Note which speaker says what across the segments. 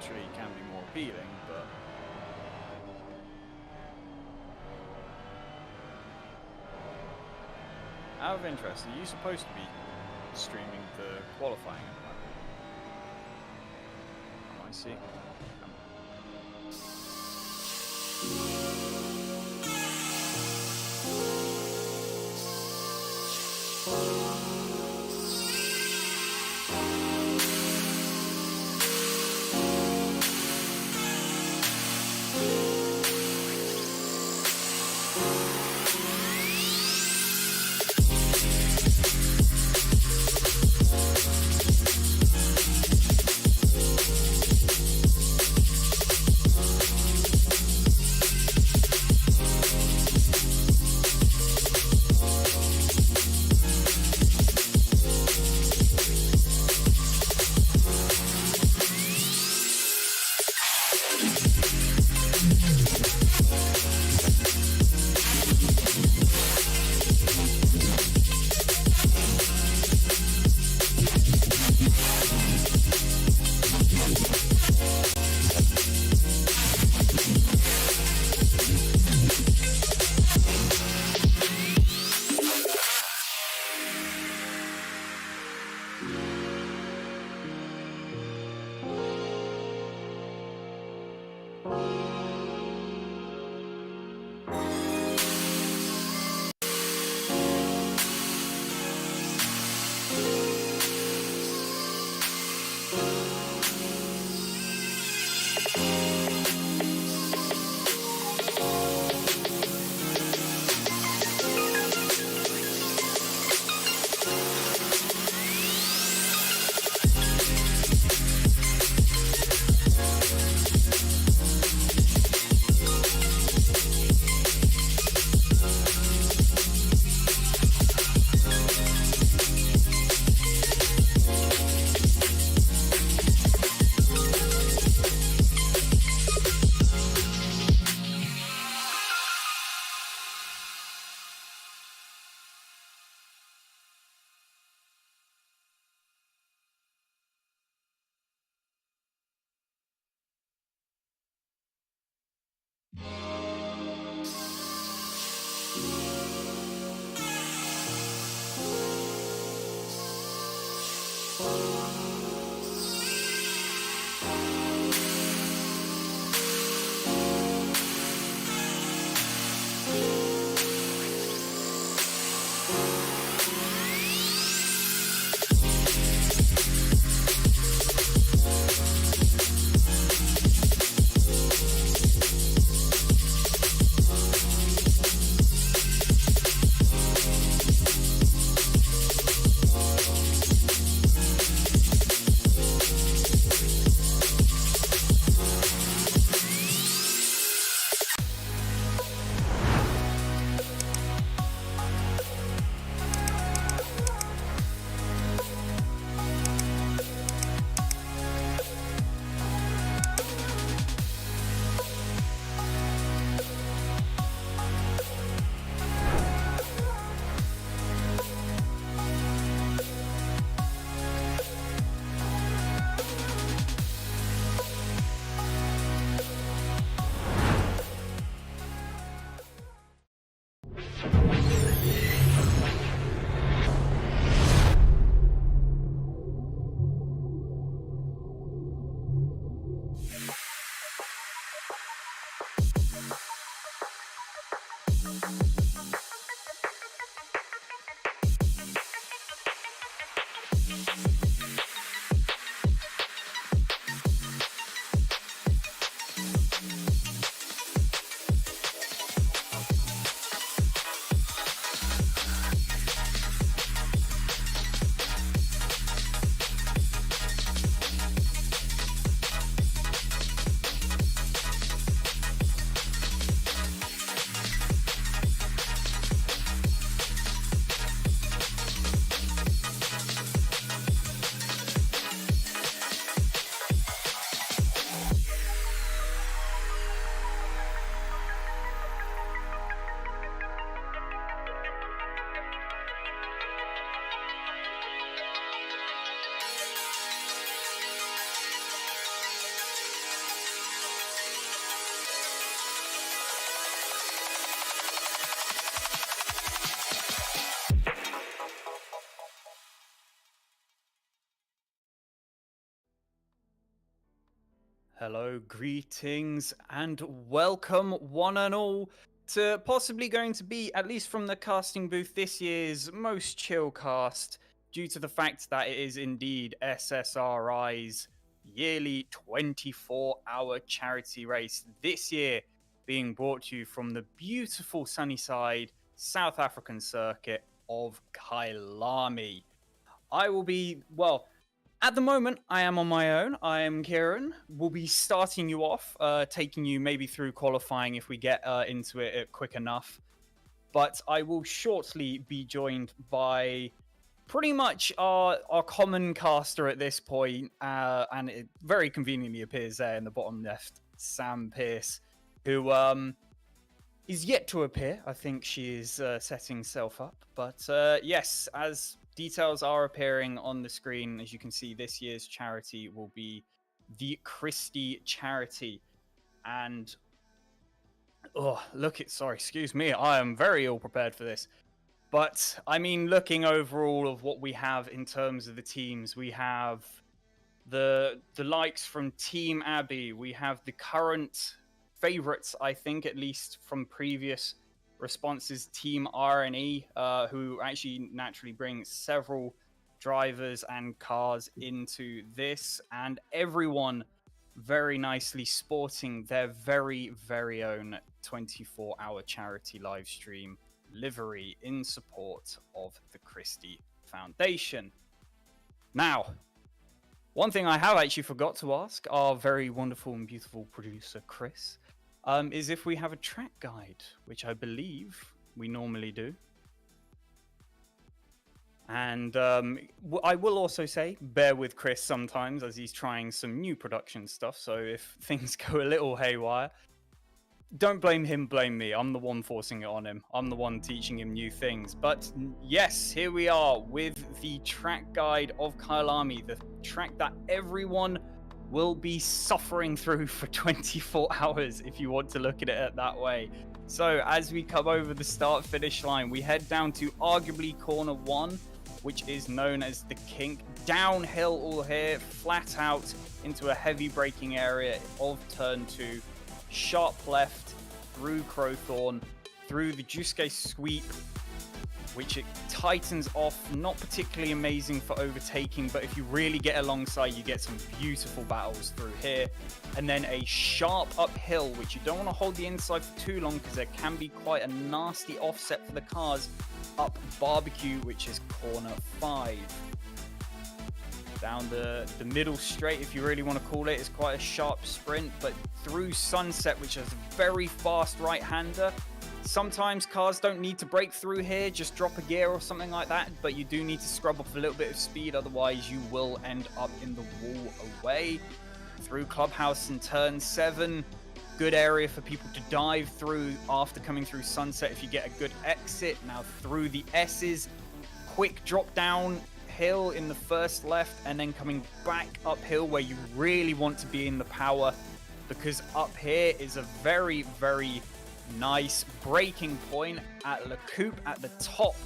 Speaker 1: naturally can be more appealing, but out of interest, are you supposed to be streaming the qualifying at the moment? Oh, I see. Hello, greetings, and welcome one and all to possibly going to be, at least from the casting booth, this year's most chill cast, due to the fact that it is indeed SSRI's yearly 24-hour charity race, this year being brought to you from the beautiful sunny side South African circuit of Kyalami. I will be, well, at the moment, I am on my own. I am Kieran. We'll be starting you off, taking you maybe through qualifying if we get into it quick enough. But I will shortly be joined by pretty much our common caster at this point, and it very conveniently appears there in the bottom left, Sam Pierce, who is yet to appear. I think she is setting herself up. But yes, as details are appearing on the screen, as you can see, this year's charity will be the Christie charity. And excuse me, I am very ill prepared for this. But I mean, looking overall of what we have in terms of the teams, we have the likes from Team Abbey, we have the current favorites, I think, at least from previous responses, Team R&E, who actually naturally bring several drivers and cars into this, and everyone very nicely sporting their very, very own 24-hour charity live stream livery in support of the Christie Foundation. Now, one thing I have actually forgot to ask our very wonderful and beautiful producer, Chris, is if we have a track guide, which I believe we normally do. And I will also say, bear with Chris sometimes as he's trying some new production stuff. So if things go a little haywire, don't blame him, blame me. I'm the one forcing it on him. I'm the one teaching him new things. But yes, here we are with the track guide of Kyalami, the track that everyone will be suffering through for 24 hours, if you want to look at it that way. So as we come over the start finish line, we head down to arguably corner 1, which is known as the kink. Downhill all here, flat out into a heavy braking area of turn 2, sharp left through Crowthorne, through the Juske sweep, which it tightens off. Not particularly amazing for overtaking, but if you really get alongside, you get some beautiful battles through here. And then a sharp uphill, which you don't want to hold the inside for too long because there can be quite a nasty offset for the cars, up Barbecue, which is corner 5. Down the middle straight, if you really want to call it, is quite a sharp sprint, but through Sunset, which is a very fast right-hander. Sometimes cars don't need to break through here, just drop a gear or something like that, but you do need to scrub off a little bit of speed, otherwise you will end up in the wall away. Through Clubhouse and turn 7, good area for people to dive through after coming through Sunset if you get a good exit. Now through the S's, quick drop down hill in the first left, and then coming back uphill where you really want to be in the power, because up here is a very, very nice braking point at La Coupe at the top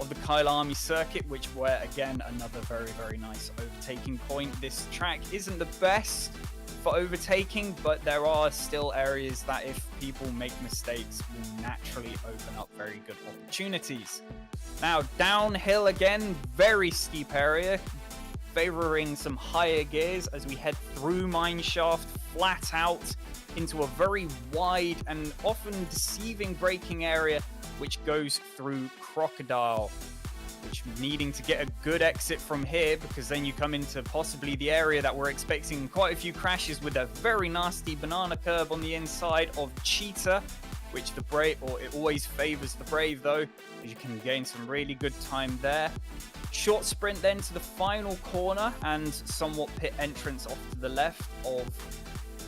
Speaker 1: of the Kyalami circuit, which where again another very, very nice overtaking point. This track isn't the best for overtaking, but there are still areas that if people make mistakes will naturally open up very good opportunities. Now downhill again, very steep area, favoring some higher gears as we head through Mineshaft, flat out into a very wide and often deceiving braking area, which goes through Crocodile, which needing to get a good exit from here, because then you come into possibly the area that we're expecting quite a few crashes with a very nasty banana curb on the inside of Cheetah, which the Brave, or it always favors the Brave though, as you can gain some really good time there. Short sprint then to the final corner and somewhat pit entrance off to the left of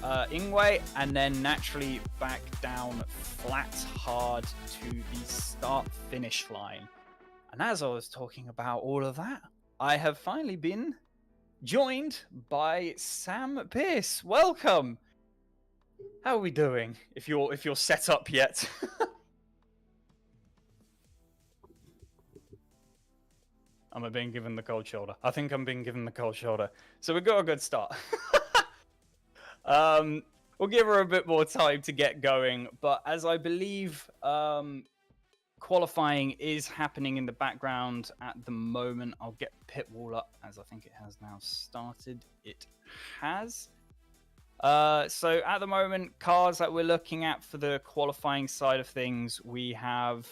Speaker 1: Ingwe, and then naturally back down flat hard to the start finish line. And as I was talking about all of that, I have finally been joined by Sam Pierce. Welcome. How are we doing? If you're set up yet. Am I being given the cold shoulder? I think I'm being given the cold shoulder. So we got a good start. We'll give her a bit more time to get going. But as I believe qualifying is happening in the background at the moment, I'll get pit wall up, as I think it has now started. It has. So at the moment, cars that we're looking at for the qualifying side of things, we have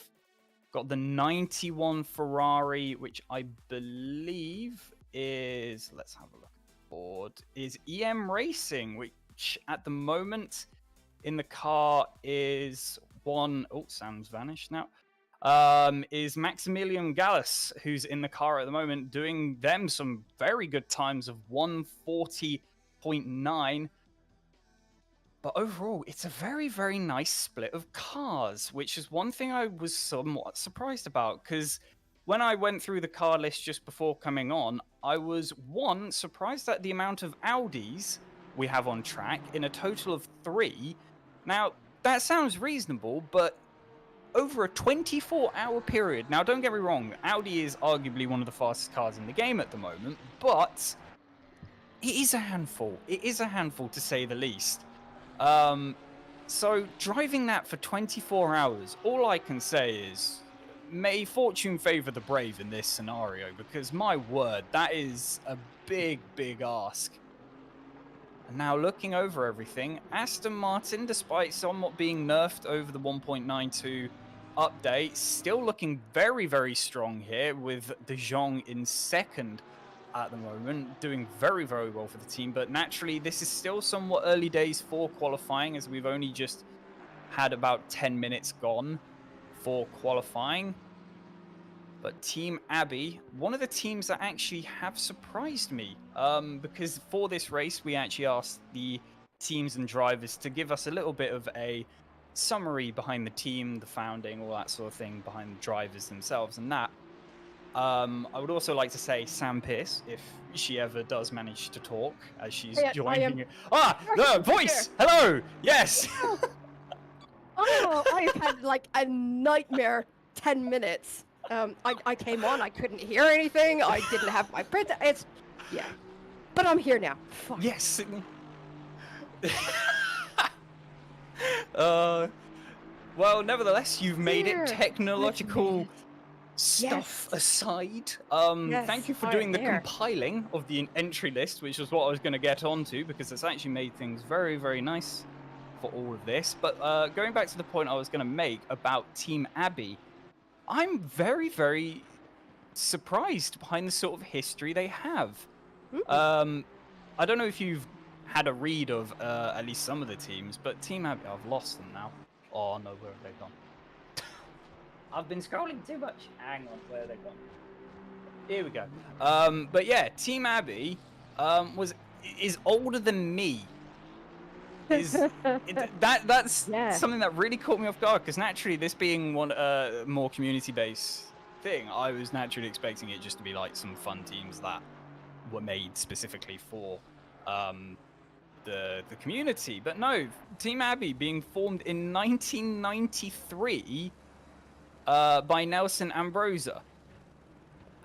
Speaker 1: got the 91 Ferrari, which I believe is, let's have a look at the board, is EM Racing, which at the moment in the car is Sam's vanished now. Is Maximilian Gallus, who's in the car at the moment, doing them some very good times of 140.9. But overall, it's a very, very nice split of cars, which is one thing I was somewhat surprised about, because when I went through the car list just before coming on, I was, surprised at the amount of Audis we have on track in a total of 3. Now, that sounds reasonable, but over a 24-hour period, now don't get me wrong, Audi is arguably one of the fastest cars in the game at the moment, but it is a handful. It is a handful, to say the least. So driving that for 24 hours, all I can say is, may fortune favor the brave in this scenario, because my word, that is a big, big ask. And now looking over everything, Aston Martin, despite somewhat being nerfed over the 1.92 update, still looking very, very strong here, with De Jong in second at the moment, doing very, very well for the team. But naturally, this is still somewhat early days for qualifying, as we've only just had about 10 minutes gone for qualifying. But Team Abbey, one of the teams that actually have surprised me, because for this race, we actually asked the teams and drivers to give us a little bit of a summary behind the team, the founding, all that sort of thing, behind the drivers themselves and that. I would also like to say Sam Pierce, if she ever does manage to talk, as she's joining. The voice! Hello! Yes!
Speaker 2: Oh, I've had like a nightmare 10 minutes. I came on, I couldn't hear anything, I didn't have my printer, yeah. But I'm here now. Fuck.
Speaker 1: Yes! Well, nevertheless, you've made it. Technological stuff aside. Thank you for doing the compiling of the entry list, which was what I was going to get onto, because it's actually made things very, very nice for all of this. But going back to the point I was going to make about Team Abbey, I'm very, very surprised behind the sort of history they have. I don't know if you've had a read of at least some of the teams, but Team Abbey, I've lost them now. Oh no, where have they gone? I've been scrolling too much. Hang on, where have they gone? Here we go. But yeah, Team Abbey is older than me. That's something that really caught me off guard, because naturally, this being one more community-based thing, I was naturally expecting it just to be like some fun teams that were made specifically for the community. But no, Team Abbey being formed in 1993 by Nelson Ambrosa.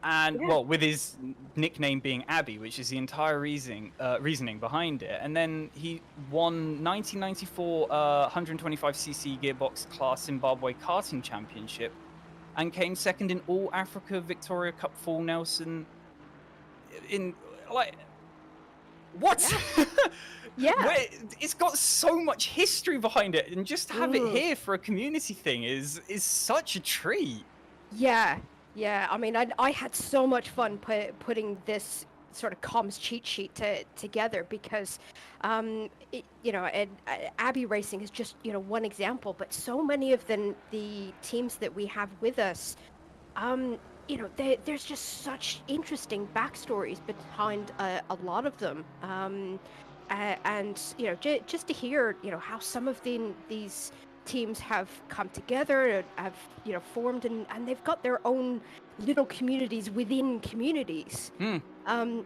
Speaker 1: And, well, with his nickname being Abbey, which is the entire reasoning behind it. And then he won 1994 125cc gearbox class Zimbabwe karting championship and came second in All Africa Victoria Cup Full Nelson in, like, what?
Speaker 2: Yeah.
Speaker 1: It's got so much history behind it, and just to have it here for a community thing is such a treat.
Speaker 2: Yeah. Yeah, I mean, I had so much fun putting this sort of comms cheat sheet together, because, Abbey Racing is just, one example, but so many of the teams that we have with us, there's just such interesting backstories behind a lot of them. And, just to hear, how some of these teams have come together, have formed, and they've got their own little communities within communities. And I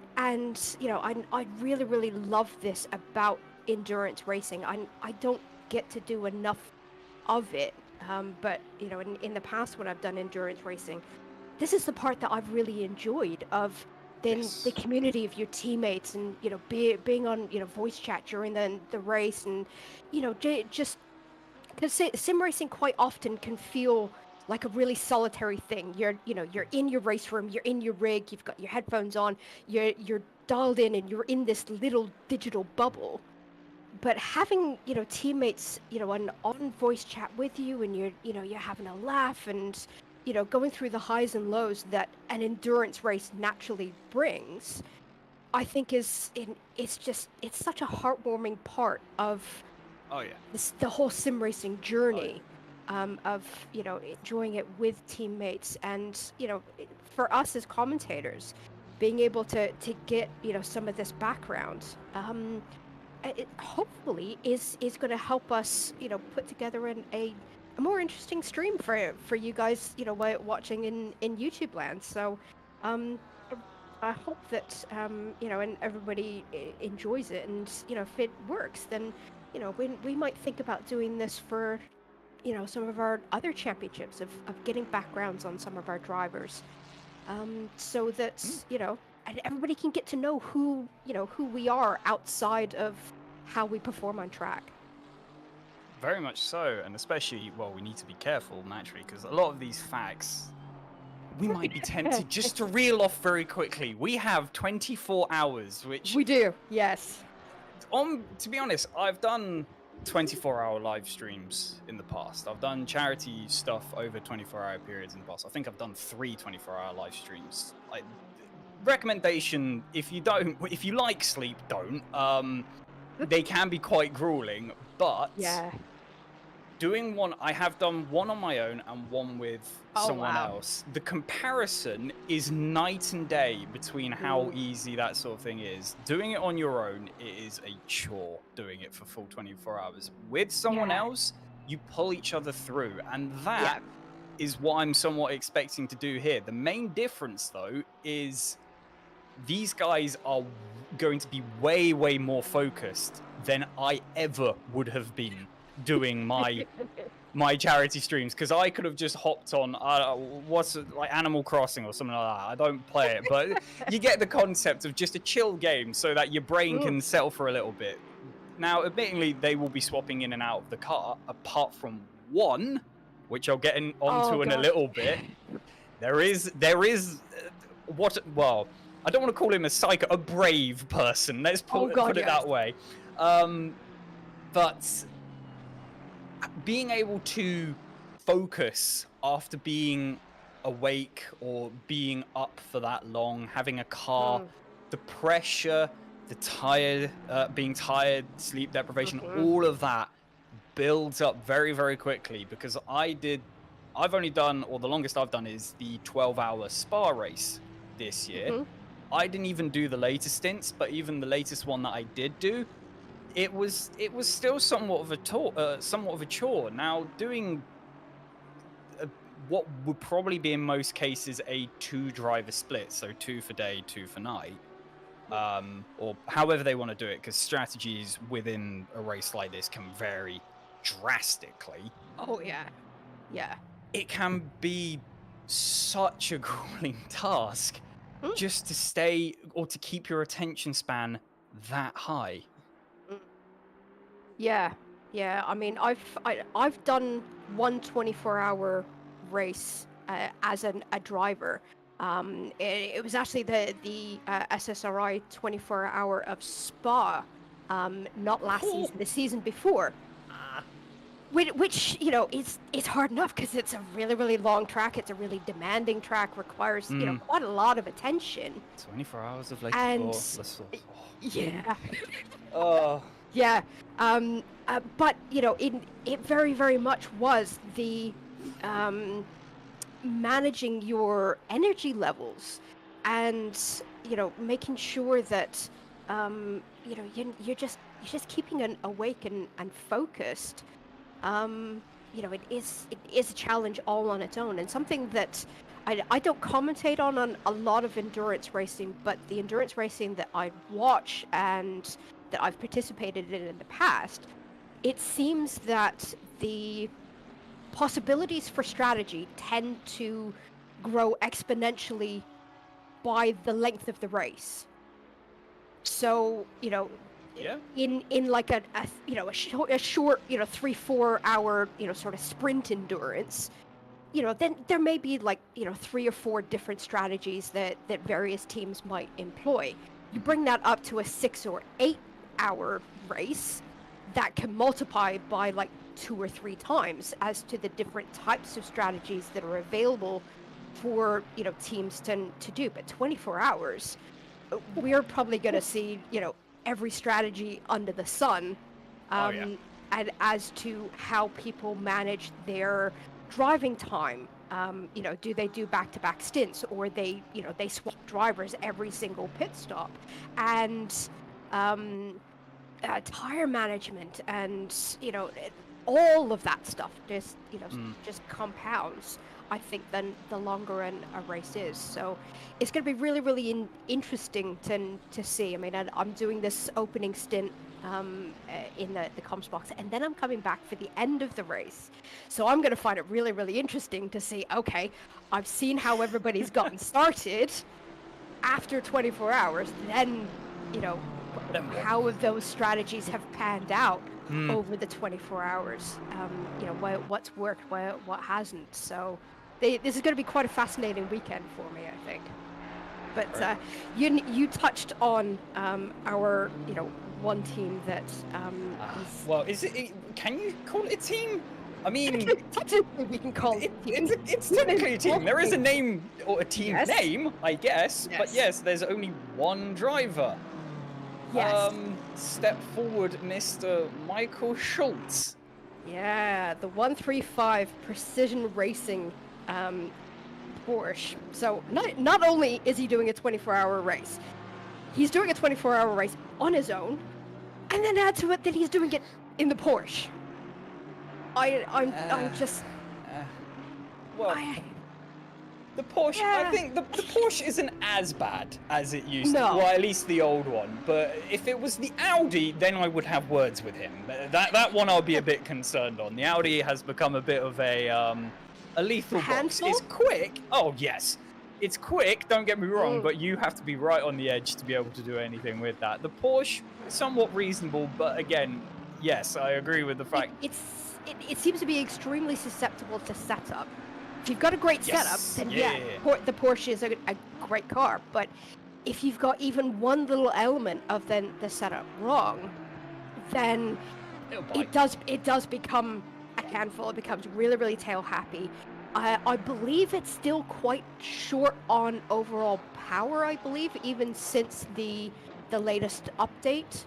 Speaker 2: really, really love this about endurance racing. I don't get to do enough of it, but in the past when I've done endurance racing, this is the part that I've really enjoyed, of then the
Speaker 1: Yes.
Speaker 2: community of your teammates, and being on voice chat during the race, and just because sim racing quite often can feel like a really solitary thing. You're in your race room, you're in your rig, you've got your headphones on, you're dialed in, and you're in this little digital bubble. But having teammates on voice chat with you, and you're having a laugh, and going through the highs and lows that an endurance race naturally brings, I think it's such a heartwarming part of
Speaker 1: Oh yeah.
Speaker 2: the whole sim racing
Speaker 1: Oh yeah.
Speaker 2: journey, of enjoying it with teammates, and for us as commentators, being able to get some of this background, it hopefully is going to help us put together a more interesting stream for you guys watching in YouTube land. So um I hope that and everybody enjoys it, and if it works, then we might think about doing this for some of our other championships, of getting backgrounds on some of our drivers, so that
Speaker 1: Mm.
Speaker 2: and everybody can get to know who we are outside of how we perform on track.
Speaker 1: Very much so, and especially, well, we need to be careful naturally because a lot of these facts we might be tempted just to reel off very quickly. We have 24 hours, which
Speaker 2: We do, yes.
Speaker 1: to be honest, I've done 24-hour live streams in the past. I've done charity stuff over 24-hour periods in the past. I think I've done 3 24-hour live streams. Recommendation: if you like sleep, don't. They can be quite grueling, but
Speaker 2: Yeah.
Speaker 1: doing one, I have done one on my own and one with someone
Speaker 2: wow.
Speaker 1: else. The comparison is night and day between how easy that sort of thing is. Doing it on your own, it is a chore doing it for full 24 hours. With someone
Speaker 2: Yeah.
Speaker 1: else, you pull each other through, and that
Speaker 2: Yeah.
Speaker 1: is what I'm somewhat expecting to do here. The main difference, though, is these guys are going to be way, way more focused than I ever would have been doing my charity streams, because I could have just hopped on what's it, like Animal Crossing or something like that. I don't play it, but you get the concept of just a chill game so that your brain can settle for a little bit. Now, admittingly, they will be swapping in and out of the car, apart from one, which I'll get onto in a little bit. There is well, I don't want to call him a psycho, a brave person. Let's put it that way. But being able to focus after being awake or being up for that long, having a car, the pressure, the being tired, sleep deprivation, all of that builds up very, very quickly, because I've only done, or the longest I've done is the 12-hour Spa race this year. I didn't even do the latest stints, but even the latest one that I did do, it was still somewhat of a chore. Now, doing what would probably be in most cases a 2-driver split, so 2 for day, 2 for night, or however they want to do it, because strategies within a race like this can vary drastically.
Speaker 2: Oh yeah, yeah.
Speaker 1: It can be such a grueling task just to stay or to keep your attention span that high.
Speaker 2: Yeah, yeah. I mean, I've done one 24-hour race as a driver. It was actually the SSRI 24-hour of Spa, not last season, the season before. Which it's hard enough because it's a really, really long track. It's a really demanding track. Requires quite a lot of attention.
Speaker 1: 24 hours of
Speaker 2: yeah.
Speaker 1: Oh.
Speaker 2: Yeah. But it very, very much was the managing your energy levels, and making sure that you're just keeping awake and focused. It is a challenge all on its own, and something that I don't commentate on a lot of endurance racing, but the endurance racing that I watch and that I've participated in the past, it seems that the possibilities for strategy tend to grow exponentially by the length of the race. So,
Speaker 1: Yeah.
Speaker 2: in like a short 3-4 hour sort of sprint endurance, then there may be like 3 or 4 different strategies that various teams might employ. You bring that up to a 6 or 8 hour race, that can multiply by like 2 or 3 times as to the different types of strategies that are available for teams to do. But 24 hours, we're probably going to see every strategy under the sun, and as to how people manage their driving time. Do they do back-to-back stints, or they swap drivers every single pit stop, and tire management, and all of that stuff just compounds, I think, then the longer a race is. So it's going to be really, really interesting to see. I mean, I'm doing this opening stint in the comms box, and then I'm coming back for the end of the race. So I'm going to find it really, really interesting to see, okay, I've seen how everybody's gotten started after 24 hours, then, how have those strategies have panned out over the 24 hours, what's worked, what hasn't. So this is going to be quite a fascinating weekend for me, I think. But you touched on our one team that
Speaker 1: well, can you call it a team? I mean,
Speaker 2: technically we can call it a team.
Speaker 1: It's technically a team. There is a name, or a team name, I guess.
Speaker 2: Yes.
Speaker 1: But yes, there's only one driver.
Speaker 2: Yes.
Speaker 1: Step forward, Mr. Michael Schultz.
Speaker 2: Yeah, the 135 Precision Racing Porsche. So not only is he doing a 24-hour race, he's doing a 24-hour race on his own, and then add to it that he's doing it in the Porsche. I'm just.
Speaker 1: The Porsche, I think the Porsche isn't as bad as it used to.
Speaker 2: No.
Speaker 1: Well, at least the old one. But if it was the Audi, then I would have words with him. That one I'll be a bit concerned on. The Audi has become a bit of a lethal box. It's quick. Oh, yes. It's quick, don't get me wrong, but you have to be right on the edge to be able to do anything with that. The Porsche, somewhat reasonable, but again, yes, I agree with the fact...
Speaker 2: It seems to be extremely susceptible to setup. If you've got a great setup, then the Porsche is a great car. But if you've got even one little element of the setup wrong, then it does become a handful. It becomes really, really tail happy. I believe it's still quite short on overall power, I believe, even since the latest update.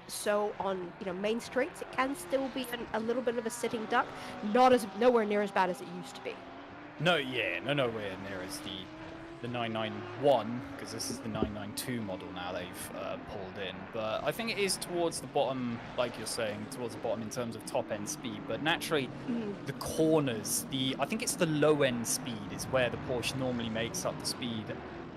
Speaker 2: So on main straights, it can still be a little bit of a sitting duck. Nowhere near as bad as it used to be.
Speaker 1: Nowhere near as the 991, because this is the 992 model now they've pulled in. But I think it is towards the bottom, like you're saying, towards the bottom in terms of top end speed. But naturally, the corners, I think it's the low end speed is where the Porsche normally makes up the speed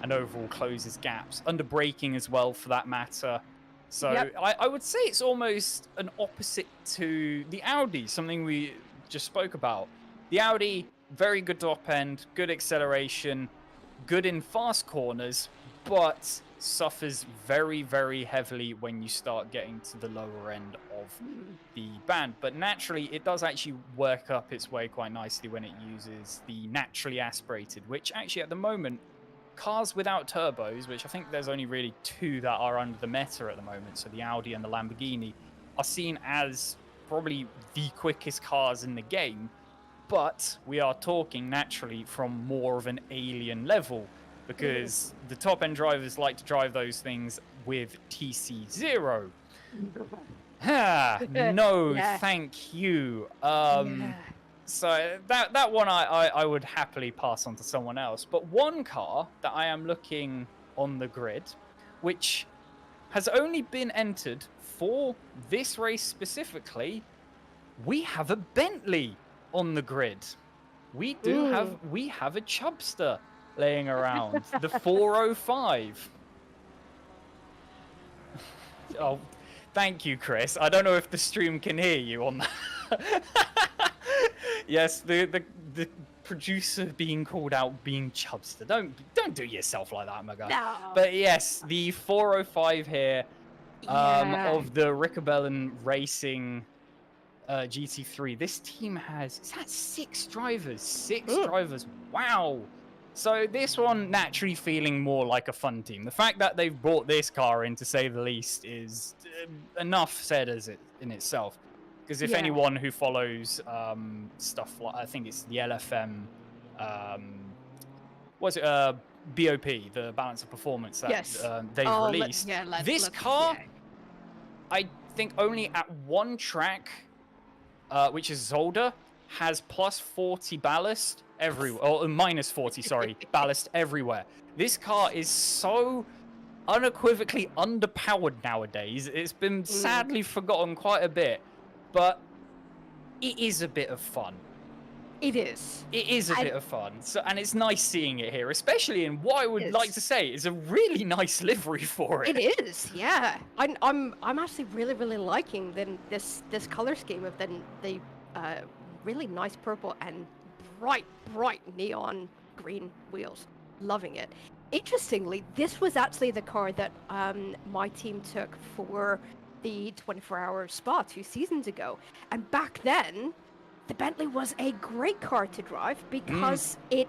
Speaker 1: and overall closes gaps. Under braking as well, for that matter. So I would say it's almost an opposite to the Audi, something we just spoke about. The Audi, very good top end, good acceleration, good in fast corners, but suffers very, very heavily when you start getting to the lower end of the band. But naturally, it does actually work up its way quite nicely when it uses the naturally aspirated, which actually at the moment, cars without turbos, which I think there's only really 2 that are under the meta at the moment, so the Audi and the Lamborghini, are seen as probably the quickest cars in the game. But we are talking naturally from more of an alien level, because the top end drivers like to drive those things with TC0. Thank you. So that one I would happily pass on to someone else. But one car that I am looking on the grid, which has only been entered for this race specifically, we have a Bentley on the grid. We have a Chubster laying around, the 405. Oh, thank you, Chris. I don't know if the stream can hear you on that. Yes, the the producer being called out being chubster. Don't do yourself like that, my guy.
Speaker 2: No.
Speaker 1: But yes, the 405 here
Speaker 2: Yeah.
Speaker 1: of the Riccobellin Racing GT3. This team has 6 drivers. 6 drivers. Wow. So this one naturally feeling more like a fun team. The fact that they've brought this car in, to say the least, is enough said as it in itself. Because if anyone who follows stuff like, I think it's the LFM, BOP, the balance of performance that they've released. This car, I think only at one track, which is Zolder, has plus 40 ballast everywhere, or minus 40, sorry, ballast everywhere. This car is so unequivocally underpowered nowadays. It's been sadly forgotten quite a bit, but it is a bit of fun.
Speaker 2: It is.
Speaker 1: It is a bit of fun. So, and it's nice seeing it here, especially in what I would like to say is a really nice livery for it.
Speaker 2: It is, yeah. I'm actually really liking this color scheme of the really nice purple and bright neon green wheels. Loving it. Interestingly, this was actually the car that my team took for the 24-hour Spa 2 seasons ago, and back then the Bentley was a great car to drive because it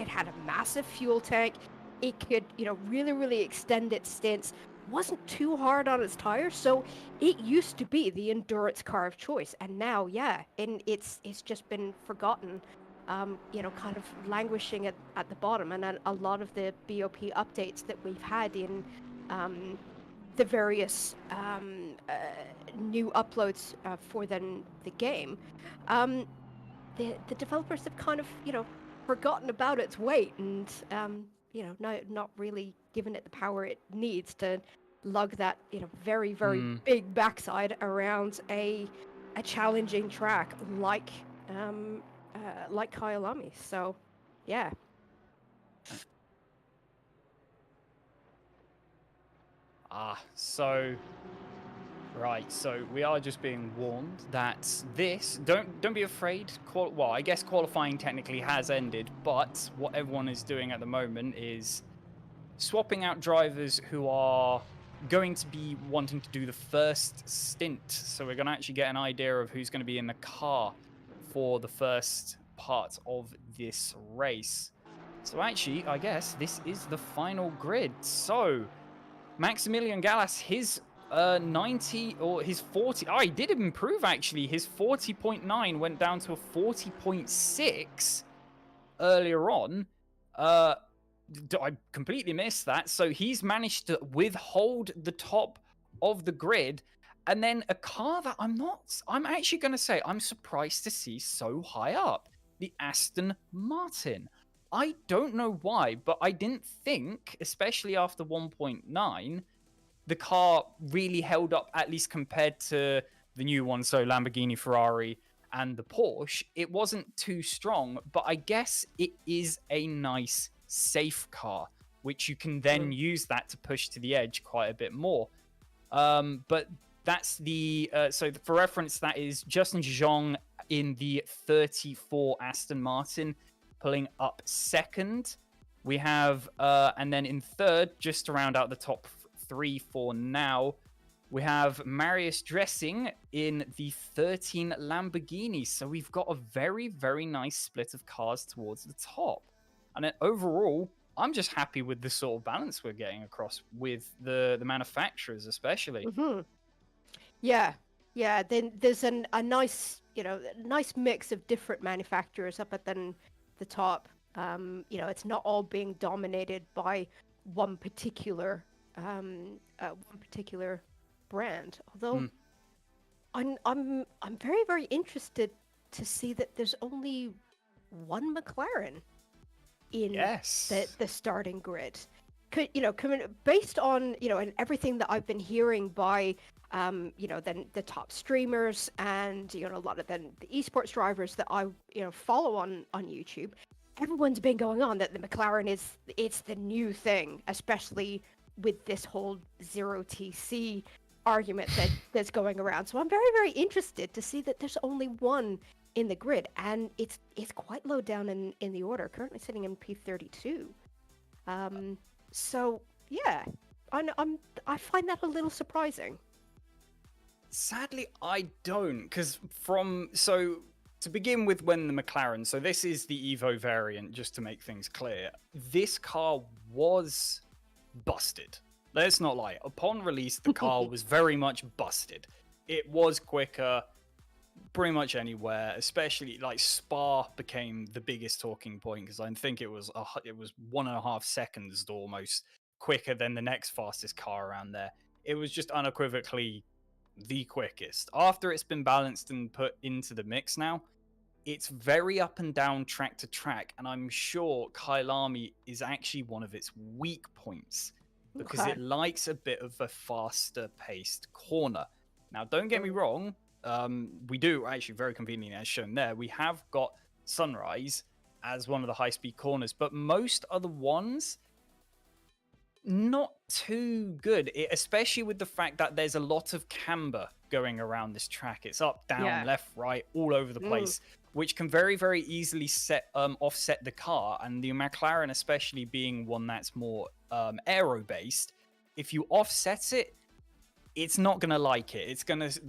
Speaker 2: had a massive fuel tank. It could really extend its stints, wasn't too hard on its tires, so it used to be the endurance car of choice. And now and it's just been forgotten, kind of languishing at the bottom. And a lot of the BOP updates that we've had in the various new uploads for the game, the developers have kind of forgotten about its weight and not really given it the power it needs to lug that very big backside around a challenging track like Kyalami. So yeah.
Speaker 1: So we are just being warned that this, don't be afraid. Well, I guess qualifying technically has ended, but what everyone is doing at the moment is swapping out drivers who are going to be wanting to do the first stint. So we're going to actually get an idea of who's going to be in the car for the first part of this race. So actually, I guess this is the final grid. So Maximilian Gallas, his 90 or his 40, he did improve actually. His 40.9 went down to a 40.6 earlier on. I completely missed that. So he's managed to withhold the top of the grid. And then a car that I'm actually going to say I'm surprised to see so high up, the Aston Martin. I don't know why, but I didn't think, especially after 1.9, the car really held up, at least compared to the new one, so Lamborghini, Ferrari, and the Porsche. It wasn't too strong, but I guess it is a nice, safe car, which you can then use that to push to the edge quite a bit more. But that's the... so for reference, that is Justin Jeong in the 34 Aston Martin, pulling up second. We have, and then in third, just to round out the top 3 for now, we have Marius Dressing in the 13 Lamborghini. So we've got a very nice split of cars towards the top. And then overall, I'm just happy with the sort of balance we're getting across with the manufacturers, especially.
Speaker 2: Yeah. Then there's a nice, nice mix of different manufacturers up at the top. It's not all being dominated by one particular brand. Although I'm very interested to see that there's only one McLaren in the starting grid. Based on and everything that I've been hearing by then the top streamers and a lot of the esports drivers that I follow on YouTube, everyone's been going on that the McLaren it's the new thing, especially with this whole 0TC argument that's going around. So I'm very interested to see that there's only one in the grid, and it's quite low down in the order. Currently sitting in P32. So yeah, I find that a little surprising.
Speaker 1: Sadly, I don't, because to begin with, when the McLaren, so this is the Evo variant, just to make things clear, this car was busted. Let's not lie. Upon release, the car was very much busted. It was quicker pretty much anywhere, especially like Spa became the biggest talking point, because I think it was 1.5 seconds almost quicker than the next fastest car around there. It was just unequivocally the quickest. After it's been balanced and put into the mix now, it's very up and down track to track, and I'm sure Kyalami is actually one of its weak points because it likes a bit of a faster paced corner. Now, don't get me wrong, we do actually, very conveniently as shown there, we have got Sunrise as one of the high speed corners, but most other ones not too good, especially with the fact that there's a lot of camber going around this track. It's up, down, left, right, all over the place, which can very, very easily offset the car. And the McLaren, especially being one that's more aero based, if you offset it, it's not gonna like it.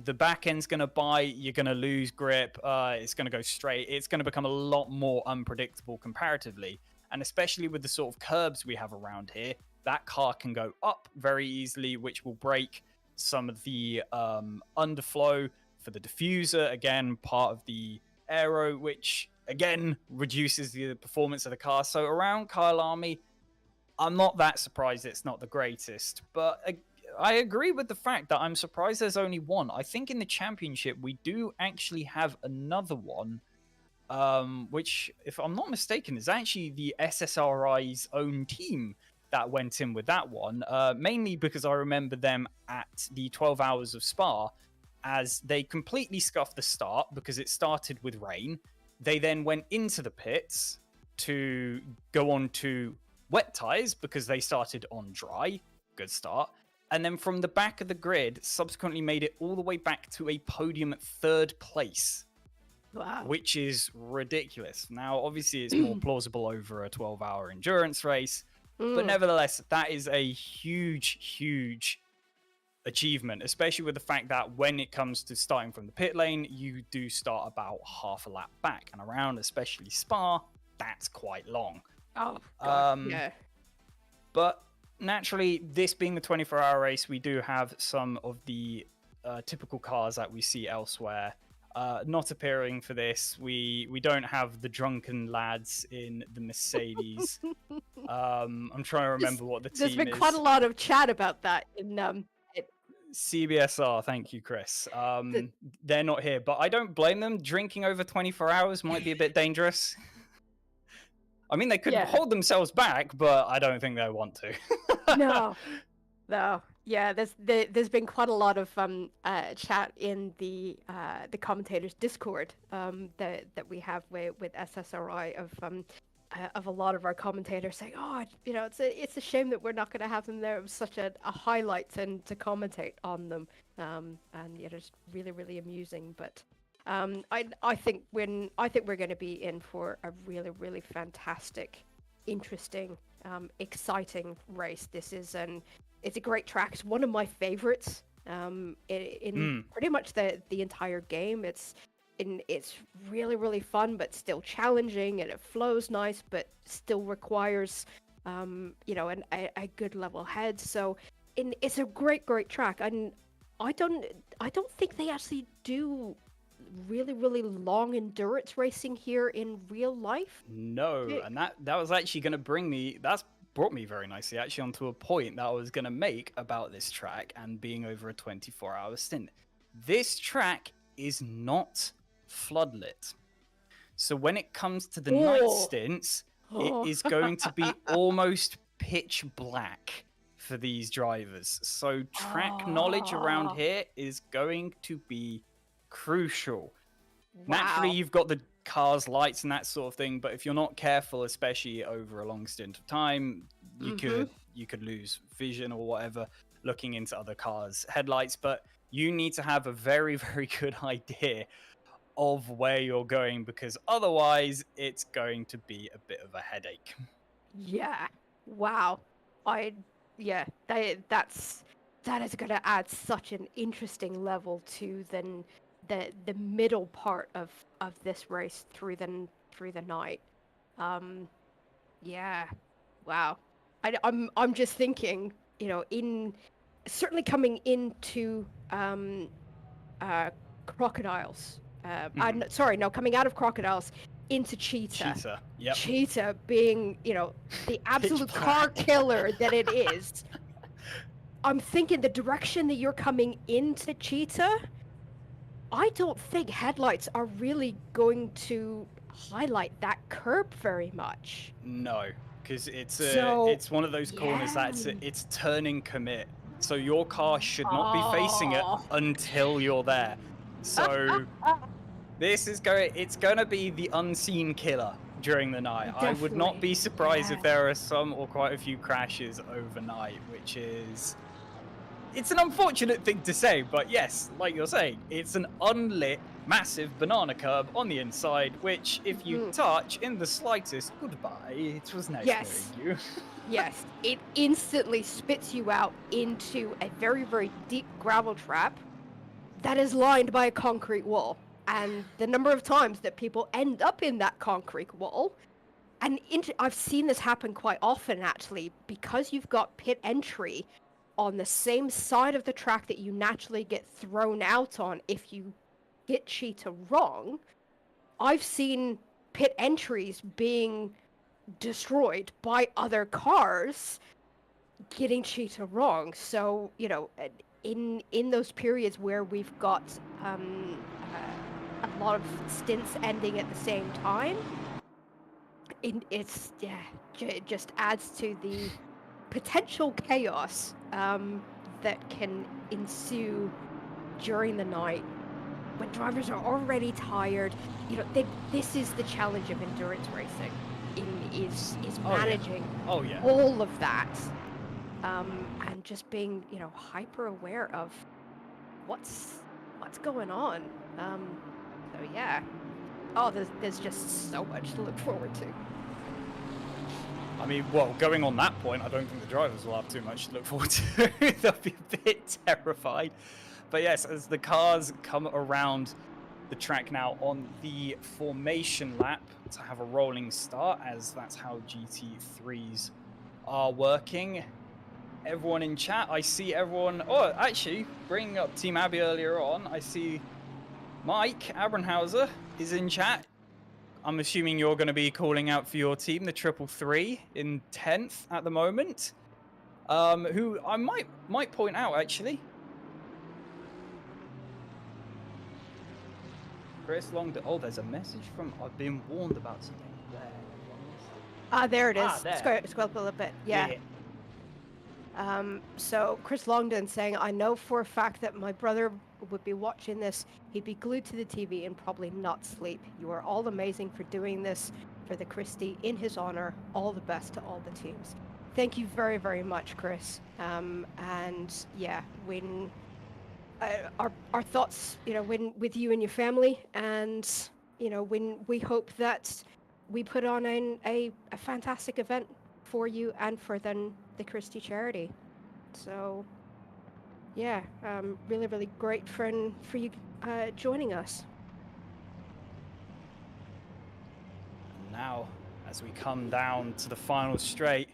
Speaker 1: The back end's gonna bite. You're gonna lose grip. It's gonna go straight. It's gonna become a lot more unpredictable comparatively, and especially with the sort of curbs we have around here, that car can go up very easily, which will break some of the underflow for the diffuser. Again, part of the aero, which again reduces the performance of the car. So around Kyalami, I'm not that surprised it's not the greatest, but I agree with the fact that I'm surprised there's only one. I think in the championship we do actually have another one, which, if I'm not mistaken, is actually the SSRI's own team that went in with that one, mainly because I remember them at the 12 Hours of Spa, as they completely scuffed the start because it started with rain. They then went into the pits to go on to wet tyres because they started on dry. Good start. And then from the back of the grid, subsequently made it all the way back to a podium at 3rd place.
Speaker 2: Wow.
Speaker 1: Which is ridiculous. Now, obviously, it's more plausible over a 12-hour endurance race, but nevertheless, that is a huge, huge achievement, especially with the fact that when it comes to starting from the pit lane, you do start about half a lap back, and around, especially Spa, that's quite long.
Speaker 2: Oh, God. Yeah.
Speaker 1: But naturally, this being the 24-hour race, we do have some of the typical cars that we see elsewhere not appearing for this. We don't have the drunken lads in the Mercedes. I'm trying to remember what the team is.
Speaker 2: There's been quite a lot of chat about that in
Speaker 1: CBSR. Thank you, Chris. They're not here, but I don't blame them. Drinking over 24 hours might be a bit dangerous. I mean, they could hold themselves back, but I don't think they want to.
Speaker 2: No. Yeah, there's been quite a lot of chat in the commentators Discord that we have with SSRI of a lot of our commentators saying, oh, it's a shame that we're not going to have them there. It was such a highlight and to commentate on them, and it's really, really amusing. But I think we're going to be in for a really, really fantastic, interesting, exciting race. It's a great track. It's one of my favorites in pretty much the entire game. It's really, really fun, but still challenging, and it flows nice, but still requires a good level head. So it's a great track, and I don't think they actually do really, really long endurance racing here in real life.
Speaker 1: No, and that was actually going to brought me very nicely actually onto a point that I was going to make about this track and being over a 24-hour stint. This track is not floodlit. So when it comes to the night stints, it is going to be almost pitch black for these drivers. So track knowledge around here is going to be crucial.
Speaker 2: Wow.
Speaker 1: Naturally, you've got the car's lights and that sort of thing, but if you're not careful, especially over a long stint of time, you could lose vision or whatever looking into other cars' headlights. But you need to have a very, very good idea of where you're going, because otherwise it's going to be a bit of a headache.
Speaker 2: Yeah. Wow. Yeah, that is going to add such an interesting level to then the middle part of this race through the night. Yeah. Wow. I'm just thinking, in certainly coming into crocodiles. Sorry, no, coming out of crocodiles into cheetah.
Speaker 1: Cheetah, yep.
Speaker 2: Cheetah being, the absolute car killer that it is. I'm thinking the direction that you're coming into cheetah, I don't think headlights are really going to highlight that curb very much.
Speaker 1: No, because it's one of those corners that it's turning commit. So your car should not be facing it until you're there. So it's going to be the unseen killer during the night.
Speaker 2: Definitely.
Speaker 1: I would not be surprised if there are some or quite a few crashes overnight, which is... It's an unfortunate thing to say, but yes, like you're saying, it's an unlit, massive banana curb on the inside, which if you touch in the slightest, goodbye, it was nice knowing you.
Speaker 2: Yes, it instantly spits you out into a very, very deep gravel trap that is lined by a concrete wall. And the number of times that people end up in that concrete wall, and I've seen this happen quite often actually, because you've got pit entry on the same side of the track that you naturally get thrown out on if you get cheetah wrong. I've seen pit entries being destroyed by other cars getting cheetah wrong. So, in those periods where we've got a lot of stints ending at the same time, it just adds to the potential chaos that can ensue during the night when drivers are already tired. This is the challenge of endurance racing, is managing all of that, and just being hyper aware of what's going on. So yeah. Oh, there's just so much to look forward to.
Speaker 1: I mean, well, going on that point, I don't think the drivers will have too much to look forward to. They'll be a bit terrified. But yes, as the cars come around the track now on the formation lap to have a rolling start, as that's how GT3s are working. Everyone in chat, I see everyone... Oh, actually, bringing up Team Abby earlier on, I see Mike Abrenhauser is in chat. I'm assuming you're going to be calling out for your team, the 333 in 10th at the moment. Who I might point out, actually. Chris Long... Oh, there's a message from... I've been warned about something there.
Speaker 2: There it is.
Speaker 1: There.
Speaker 2: Scroll up a little bit. Yeah. So Chris Longdon saying, I know for a fact that my brother would be watching this. He'd be glued to the TV and probably not sleep. You are all amazing for doing this for the Christie in his honor. All the best to all the teams. Thank you very, very much, Chris. And yeah, when our thoughts, when with you and your family, and when we hope that we put on a fantastic event for you and for then the Christie charity. So yeah, really, really great for you joining us.
Speaker 1: And now, as we come down to the final straight,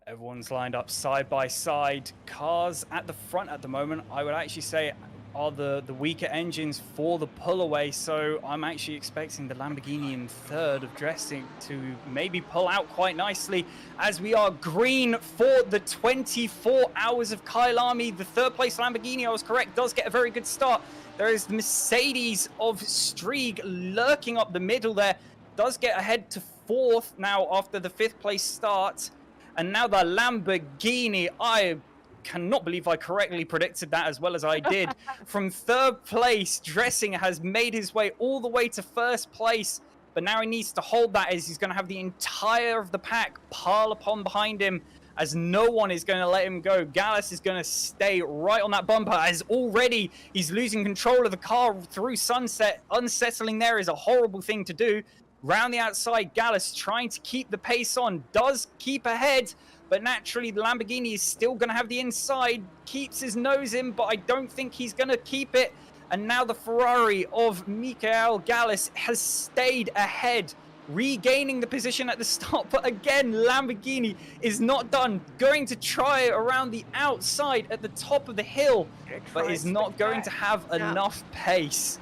Speaker 1: everyone's lined up side by side. Cars at the front at the moment, I would actually say, are the weaker engines for the pull-away, so I'm actually expecting the Lamborghini in third of dressing to maybe pull out quite nicely, as we are green for the 24 hours of Kyalami. The third place Lamborghini, I was correct, does get a very good start. There is the Mercedes of Strieg lurking up the middle there, does get ahead to fourth now after the fifth place start, and now the Lamborghini, I cannot believe I correctly predicted that as well as I did. From third place, Dressing has made his way all the way to first place, but now he needs to hold that as he's going to have the entire of the pack pile upon behind him as no one is going to let him go. Gallus is going to stay right on that bumper, as already he's losing control of the car through sunset. Unsettling there is a horrible thing to do. Round the outside, Gallus trying to keep the pace on, does keep ahead, but naturally the Lamborghini is still going to have the inside, keeps his nose in, but I don't think he's going to keep it. And now the Ferrari of Michael Gallus has stayed ahead, regaining the position at the start. But again, Lamborghini is not done, going to try around the outside at the top of the hill, but is not going to have enough pace.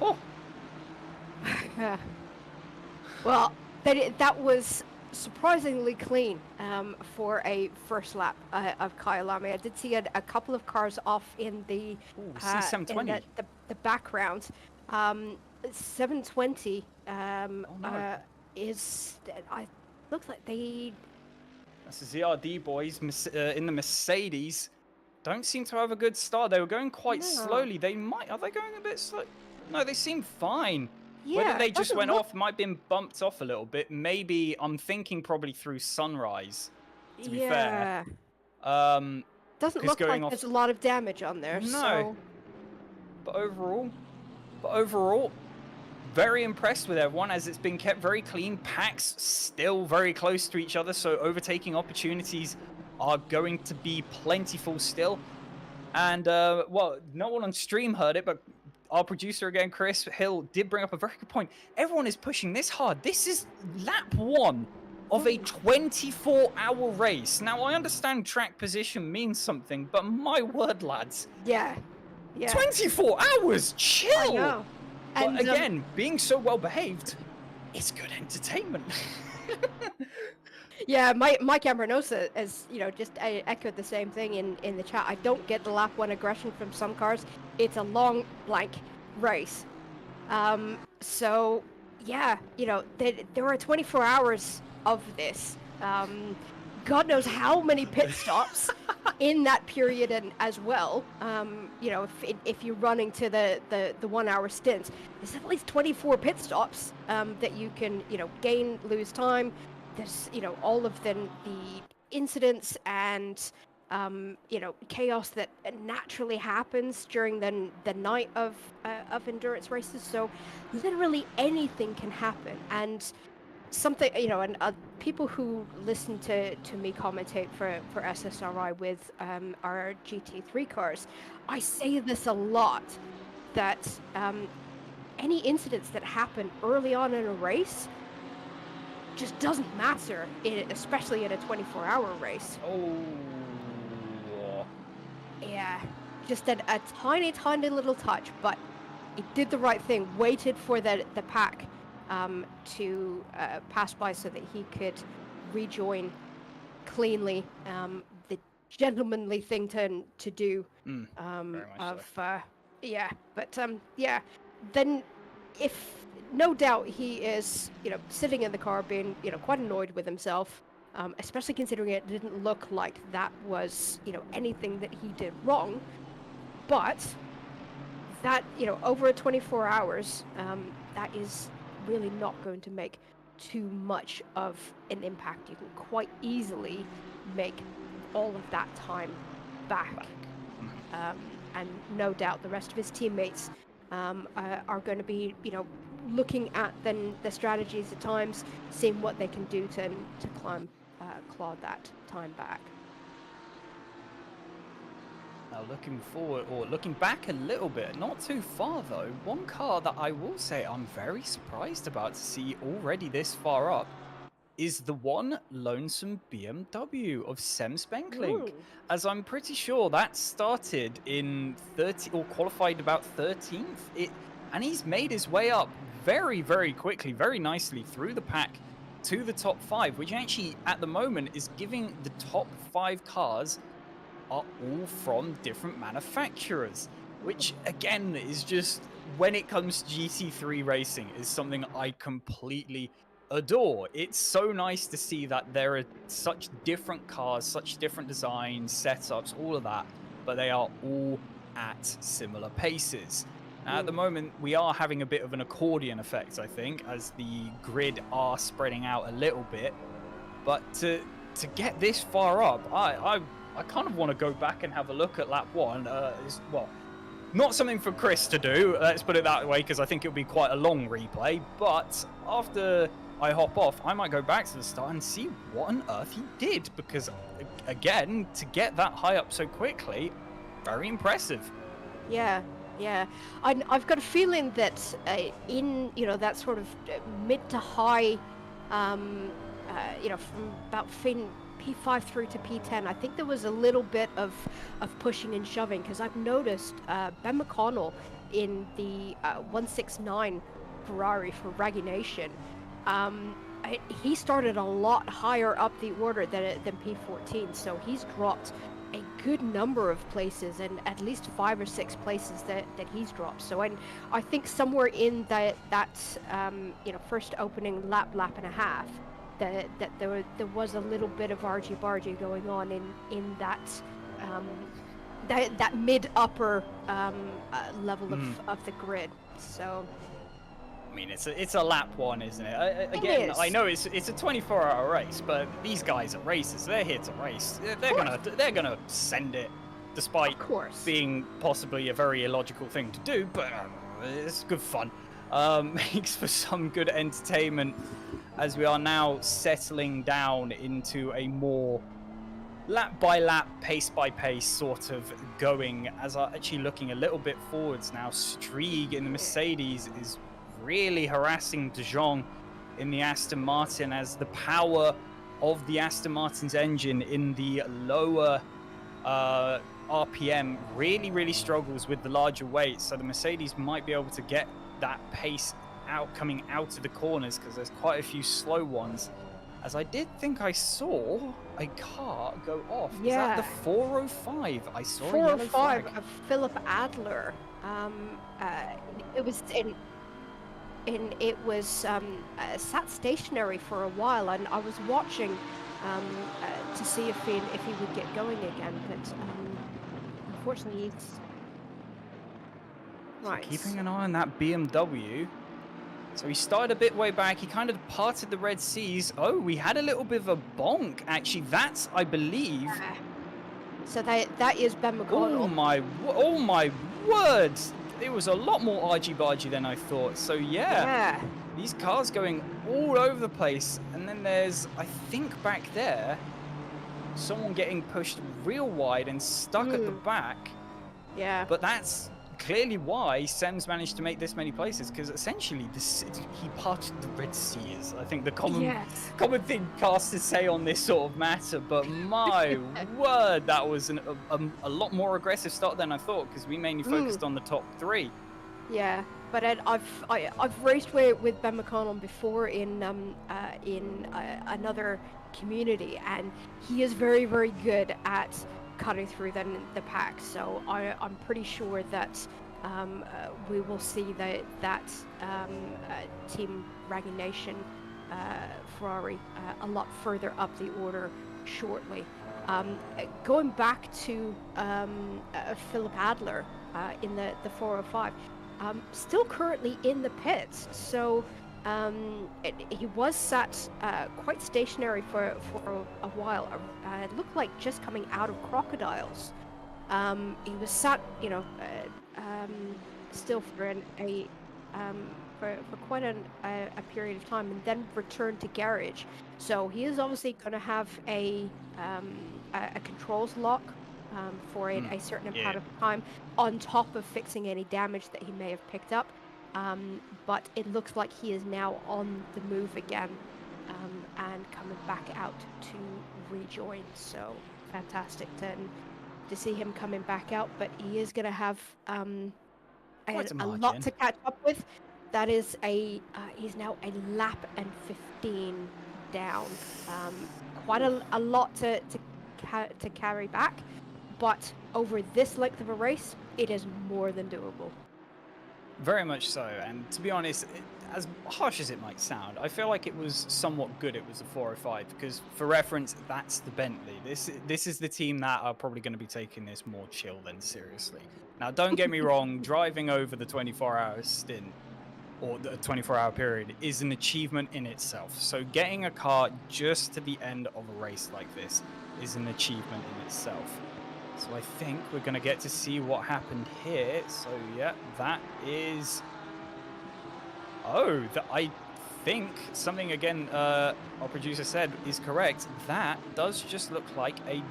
Speaker 1: Oh.
Speaker 2: Well, that was surprisingly clean for a first lap of Kyalami. I did see a couple of cars off in the
Speaker 1: C720.
Speaker 2: The background. 720 is looks like they.
Speaker 1: That's the ZRD boys in the Mercedes. Don't seem to have a good start. They were going quite slowly. Are they going a bit slow? No, they seem fine.
Speaker 2: Yeah,
Speaker 1: whether they just went off, might have been bumped off a little bit. Maybe I'm thinking probably through sunrise, to be fair.
Speaker 2: Doesn't look like there's a lot of damage on there.
Speaker 1: No.
Speaker 2: So.
Speaker 1: But overall, very impressed with everyone, as it's been kept very clean. Packs still very close to each other, so overtaking opportunities are going to be plentiful still. And, well, no one on stream heard it, but our producer again, Chris Hill, did bring up a very good point. Everyone is pushing this hard. This is lap 1 of a 24-hour race. Now, I understand track position means something, but my word, lads.
Speaker 2: Yeah.
Speaker 1: 24 hours? Chill!
Speaker 2: I know.
Speaker 1: And but again, being so well behaved, it's good entertainment.
Speaker 2: Yeah, Mike Ambranosa has, just echoed the same thing in the chat. I don't get the lap 1 aggression from some cars. It's a long, blank race. So, yeah, there are 24 hours of this. God knows how many pit stops in that period and as well. If you're running to the 1 hour stint, there's at least 24 pit stops that you can, gain, lose time. There's, all of the incidents and, chaos that naturally happens during the night of endurance races. So literally anything can happen. And something, and people who listen to me commentate for SSRI with our GT3 cars, I say this a lot, that any incidents that happen early on in a race just doesn't matter, especially in a 24-hour race.
Speaker 1: Oh.
Speaker 2: Yeah, just a tiny, tiny little touch, but it did the right thing. Waited for the pack to pass by so that he could rejoin cleanly. The gentlemanly thing to do. Then if no doubt he is, sitting in the car being, quite annoyed with himself, especially considering it didn't look like that was, anything that he did wrong. But that, over 24 hours, that is really not going to make too much of an impact. You can quite easily make all of that time back. And no doubt the rest of his teammates are going to be, looking at then the strategies at times, seeing what they can do to claw that time back.
Speaker 1: Now looking back a little bit, not too far though, one car that I will say I'm very surprised about to see already this far up is the one lonesome BMW of Simsport, as I'm pretty sure that started in 30 or qualified about 13th. And he's made his way up very, very quickly, very nicely through the pack to the top 5, which actually at the moment is giving the top 5 cars are all from different manufacturers, which again is just, when it comes to GT3 racing, is something I completely adore. It's so nice to see that there are such different cars, such different designs, setups, all of that, but they are all at similar paces. Now, at the moment, we are having a bit of an accordion effect, I think, as the grid are spreading out a little bit. But to get this far up, I kind of want to go back and have a look at lap 1. Well, not something for Chris to do, let's put it that way, because I think it'll be quite a long replay. But after I hop off, I might go back to the start and see what on earth he did, because again, to get that high up so quickly, very impressive.
Speaker 2: Yeah, yeah. I've got a feeling that in that sort of mid to high, from about P5 through to P10, I think there was a little bit of pushing and shoving, because I've noticed Ben McConnell in the 169 Ferrari for Raggy Nation. He started a lot higher up the order than P14, so he's dropped a good number of places, and at least 5 or 6 places that he's dropped. So I think somewhere in that first opening lap and a half, that there was a little bit of argy-bargy going on in that mid-upper level of the grid. So
Speaker 1: I mean, it's a lap 1, isn't it? Again,
Speaker 2: it is.
Speaker 1: I know it's a 24-hour race, but these guys are racers. They're here to race. They're gonna send it, despite being possibly a very illogical thing to do. But it's good fun. Makes for some good entertainment, as we are now settling down into a more lap by lap, pace by pace sort of going. As I'm actually looking a little bit forwards now, Strieg in the Mercedes is really harassing De Jong in the Aston Martin, as the power of the Aston Martin's engine in the lower RPM really struggles with the larger weight. So the Mercedes might be able to get that pace out coming out of the corners, because there's quite a few slow ones, as I did think I saw a car go off.
Speaker 2: Yeah.
Speaker 1: Is that the 405? I saw
Speaker 2: 405 of Philip Adler. It was it was sat stationary for a while, and I was watching to see if he would get going again, but unfortunately he's right.
Speaker 1: Keeping an eye on that BMW. So he started a bit way back. He kind of parted the Red Seas. Oh, we had a little bit of a bonk. Actually, that's, I believe.
Speaker 2: So that is Ben McConnell.
Speaker 1: Oh my words! It was a lot more argy-bargy than I thought. So yeah, these cars going all over the place. And then there's, I think back there, someone getting pushed real wide and stuck at the back.
Speaker 2: Yeah.
Speaker 1: But that's clearly why Sem's managed to make this many places, because essentially he parted the Red Seas. I think the common thing casters say on this sort of matter, but my word, that was a lot more aggressive start than I thought, because we mainly focused on the top 3.
Speaker 2: Yeah, but I've raced with Ben McConnell before in another community, and he is very good at cutting through the pack. So I'm pretty sure that we will see that Team Raggy Nation Ferrari a lot further up the order shortly. Going back to Philip Adler in the 405, still currently in the pits. So he was sat quite stationary for a while. It looked like just coming out of crocodiles. He was sat, still for quite a period of time, and then returned to garage. So he is obviously going to have a controls lock for a certain amount of time, on top of fixing any damage that he may have picked up. But it looks like he is now on the move again, and coming back out to rejoin. So fantastic to see him coming back out, but he is going to have a lot to catch up with. That is he's now a lap and 15 down. Quite a lot to carry back, but over this length of a race, it is more than doable.
Speaker 1: Very much so, and to be honest, as harsh as it might sound, I feel like it was somewhat good it was a 405, because for reference, that's the Bentley. This is the team that are probably going to be taking this more chill than seriously. Now, don't get me wrong, driving over the 24-hour stint or the 24-hour period, is an achievement in itself. So getting a car just to the end of a race like this is an achievement in itself. So I think we're going to get to see what happened here. So yeah, that is... Oh, I think something, again, our producer said is correct. That does just look like a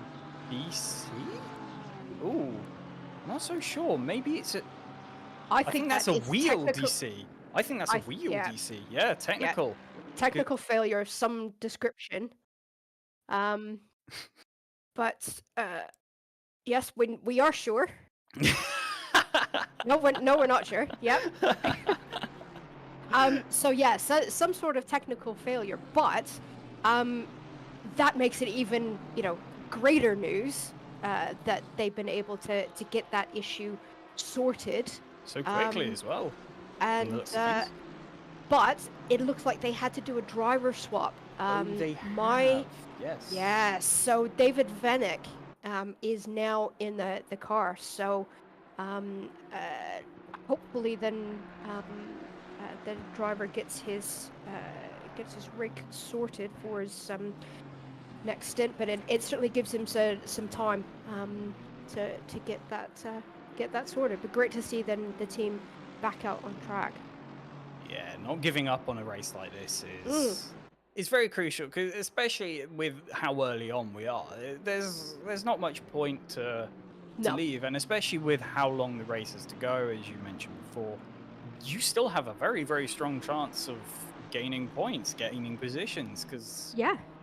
Speaker 1: BC? Ooh, not so sure. Maybe it's a...
Speaker 2: I
Speaker 1: I think
Speaker 2: that
Speaker 1: that's a
Speaker 2: it's
Speaker 1: wheel
Speaker 2: technical.
Speaker 1: DC. I think that's a wheel
Speaker 2: Yeah,
Speaker 1: DC. Yeah, technical.
Speaker 2: technical failure of some description. But yes, we are sure. No, we're not sure. Yep. So yeah, some sort of technical failure, but that makes it even, greater news that they've been able to get that issue sorted.
Speaker 1: So quickly as well.
Speaker 2: And but it looks like they had to do a driver swap.
Speaker 1: They
Speaker 2: my
Speaker 1: have. Yes.
Speaker 2: Yes. So David Venick is now in the car. So hopefully then the driver gets his rig sorted for his next stint. But it certainly gives him some time to get that sorted. But great to see then the team back out on track.
Speaker 1: Yeah, not giving up on a race like this is very crucial, because especially with how early on we are, there's not much point to leave, and especially with how long the race is to go, as you mentioned before, you still have a very, very strong chance of gaining points, gaining positions, because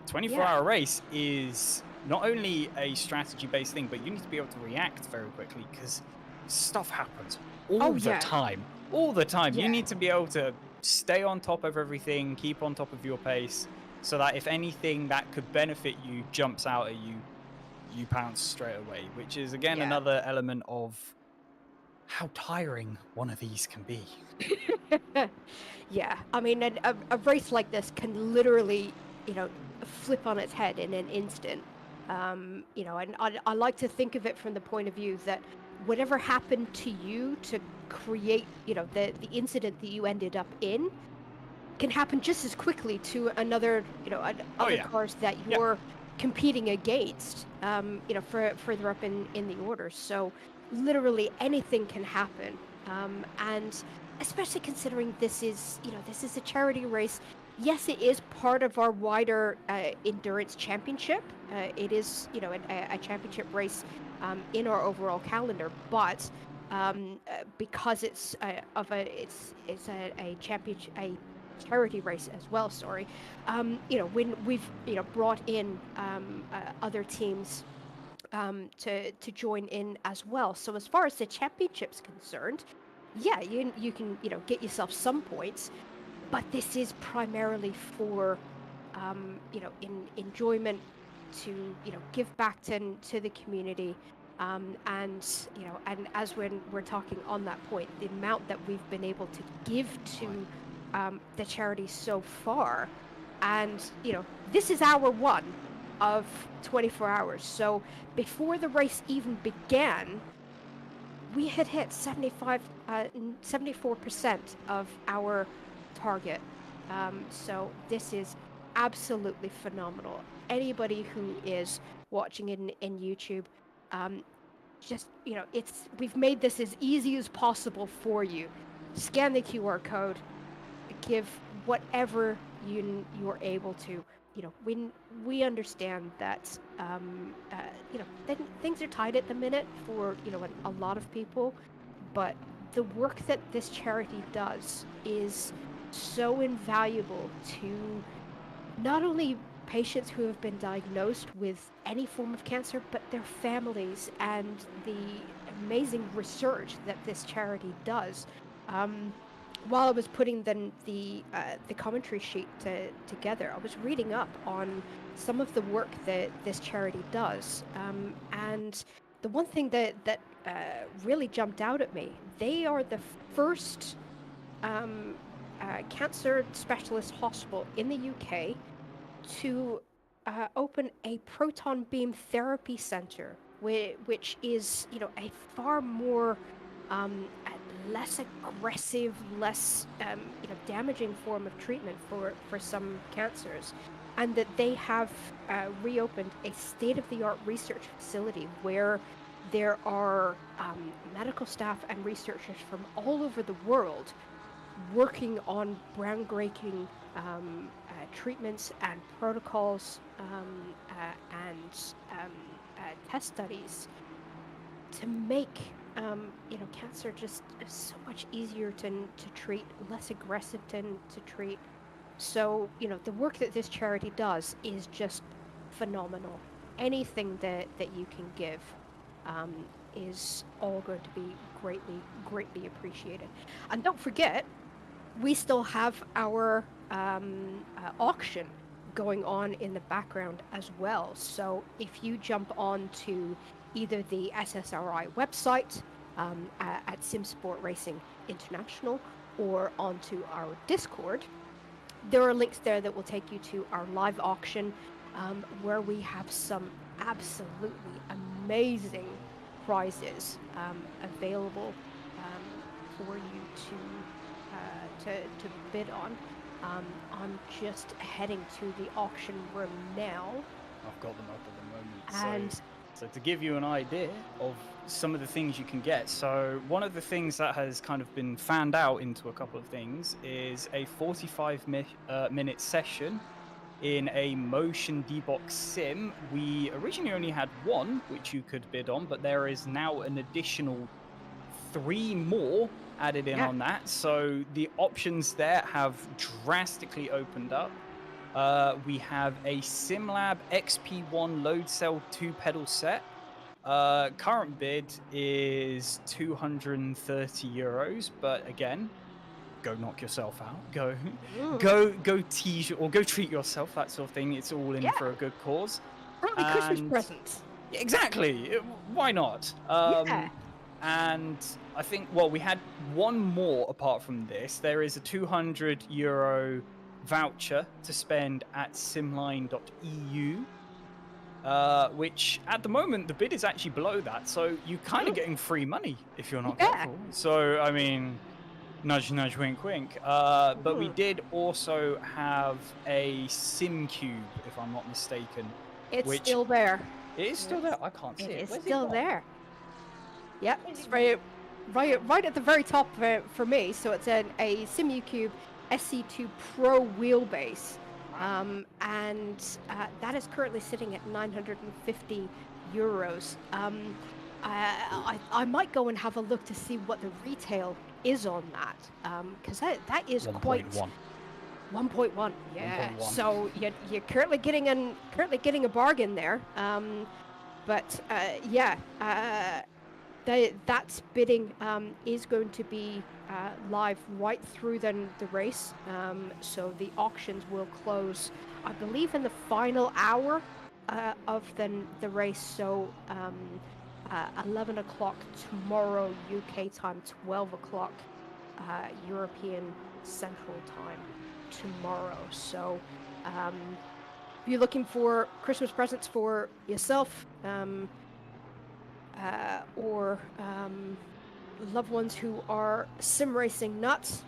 Speaker 1: 24-hour race is not only a strategy-based thing, but you need to be able to react very quickly, because stuff happens all the time. All the time. You need to be able to stay on top of everything, keep on top of your pace, so that if anything that could benefit you jumps out at you, you pounce straight away, which is, again, another element of how tiring one of these can be.
Speaker 2: Yeah, I mean, a race like this can literally, flip on its head in an instant. And I like to think of it from the point of view that whatever happened to you to create, the incident that you ended up in can happen just as quickly to another, other cars that you're competing against, further up in the order. So literally anything can happen. And especially considering this is a charity race. Yes, it is part of our wider endurance championship. It is, a championship race in our overall calendar, but because it's a championship, a charity race as well. Sorry, when we've brought in other teams to join in as well. So as far as the championship's concerned, yeah, you can get yourself some points, but this is primarily for in enjoyment, to give back to the community, and and as we're talking on that point, the amount that we've been able to give to the charity so far, and this is hour one of 24 hours. So before the race even began, we had hit 74% of our target. So this is absolutely phenomenal. Anybody who is watching in YouTube, just we've made this as easy as possible for you. Scan the QR code, give whatever you're able to. When we understand that things are tight at the minute for a lot of people, but the work that this charity does is so invaluable to not only patients who have been diagnosed with any form of cancer, but their families, and the amazing research that this charity does. While I was putting the commentary sheet together, I was reading up on some of the work that this charity does, and the one thing that really jumped out at me, they are the first cancer specialist hospital in the UK to open a proton beam therapy center, which is a far more less aggressive, less damaging form of treatment for some cancers, and that they have reopened a state-of-the-art research facility where there are medical staff and researchers from all over the world working on groundbreaking treatments and protocols and test studies to make cancer just so much easier to treat, less aggressive to treat. So the work that this charity does is just phenomenal. Anything that you can give is all going to be greatly appreciated. And don't forget, we still have our auction going on in the background as well. So if you jump on to either the SSRI website at Simsport Racing International or onto our Discord, there are links there that will take you to our live auction where we have some absolutely amazing prizes available for you to bid on. I'm just heading to the auction room now.
Speaker 1: I've got them up at the moment. So to give you an idea of some of the things you can get, so one of the things that has kind of been fanned out into a couple of things is a 45-minute session in a motion D-Box sim. We originally only had one, which you could bid on, but there is now an additional 3 more added in on that. So the options there have drastically opened up. We have a SimLab XP1 load cell 2-pedal set. Current bid is €230, but again, go knock yourself out. Go tease or go treat yourself, that sort of thing. It's all in for a good cause.
Speaker 2: Probably Christmas presents.
Speaker 1: Exactly. Why not? And I think, well, we had one more apart from this. There is a €200 voucher to spend at simline.eu, which at the moment the bid is actually below that, so you're kind of getting free money if you're not careful. So I mean, nudge nudge, wink wink. But we did also have a sim cube, if I'm not mistaken.
Speaker 2: It's still there.
Speaker 1: It is still there. I can't see it.
Speaker 2: It's still there. Yep, it's right at the very top for me. So it's a SimuCube SC2 Pro wheelbase, and that is currently sitting at €950. I might go and have a look to see what the retail is on that, because that is
Speaker 1: 1.
Speaker 2: quite 1.1. Yeah.
Speaker 1: 1.1.
Speaker 2: So you're currently getting a bargain there. That bidding is going to be live right through the race. So the auctions will close, I believe, in the final hour of the race. So 11 o'clock tomorrow UK time, 12 o'clock European Central Time tomorrow. So if you're looking for Christmas presents for yourself, or loved ones who are sim racing nuts,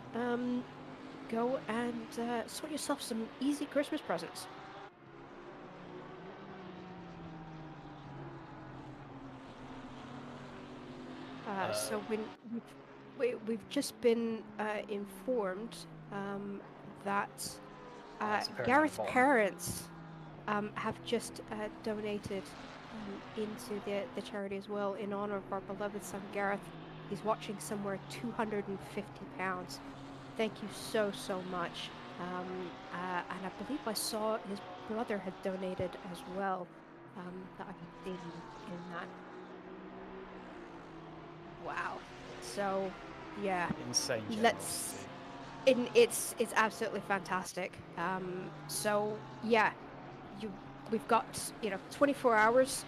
Speaker 2: go and sort yourself some easy Christmas presents. So we've just been informed that Gareth's parents have just donated into the charity as well, in honor of our beloved son Gareth. He's watching somewhere £250. Thank you so much. And I believe I saw his brother had donated as well, that I could see in that. Wow. So yeah,
Speaker 1: insane.
Speaker 2: It's absolutely fantastic. So yeah, we've got 24 hours.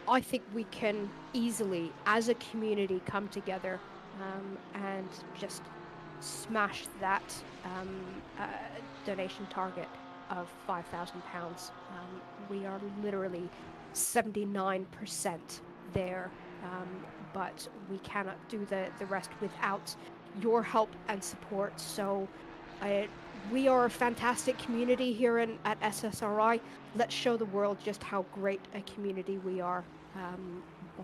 Speaker 2: I think we can easily, as a community, come together and just smash that donation target of £5,000. We are literally 79% there, but we cannot do the rest without your help and support. So we are a fantastic community here at SSRI. Let's show the world just how great a community we are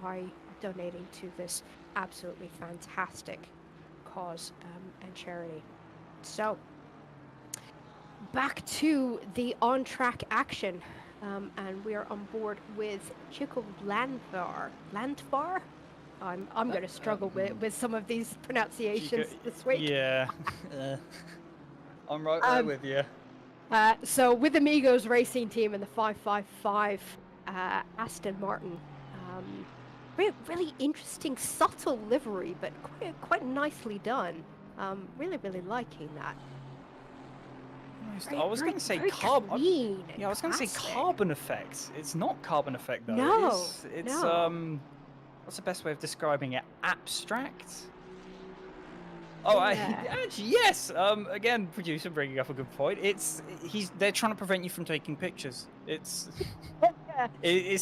Speaker 2: by donating to this absolutely fantastic cause and charity. So back to the on-track action, and we are on board with Chico Landvar. Landvar? I'm going to struggle with some of these pronunciations this week.
Speaker 1: Yeah. I'm right there with you.
Speaker 2: So with Amigos Racing Team and the 555 Aston Martin. Really interesting, subtle livery, but quite nicely done. Really liking that.
Speaker 1: I was going to say carbon. Yeah, I was going to say carbon effect. It's not carbon effect though.
Speaker 2: No,
Speaker 1: it's what's the best way of describing it? Abstract. Oh,
Speaker 2: yeah.
Speaker 1: Actually, yes. Again, producer bringing up a good point. They're trying to prevent you from taking pictures. It's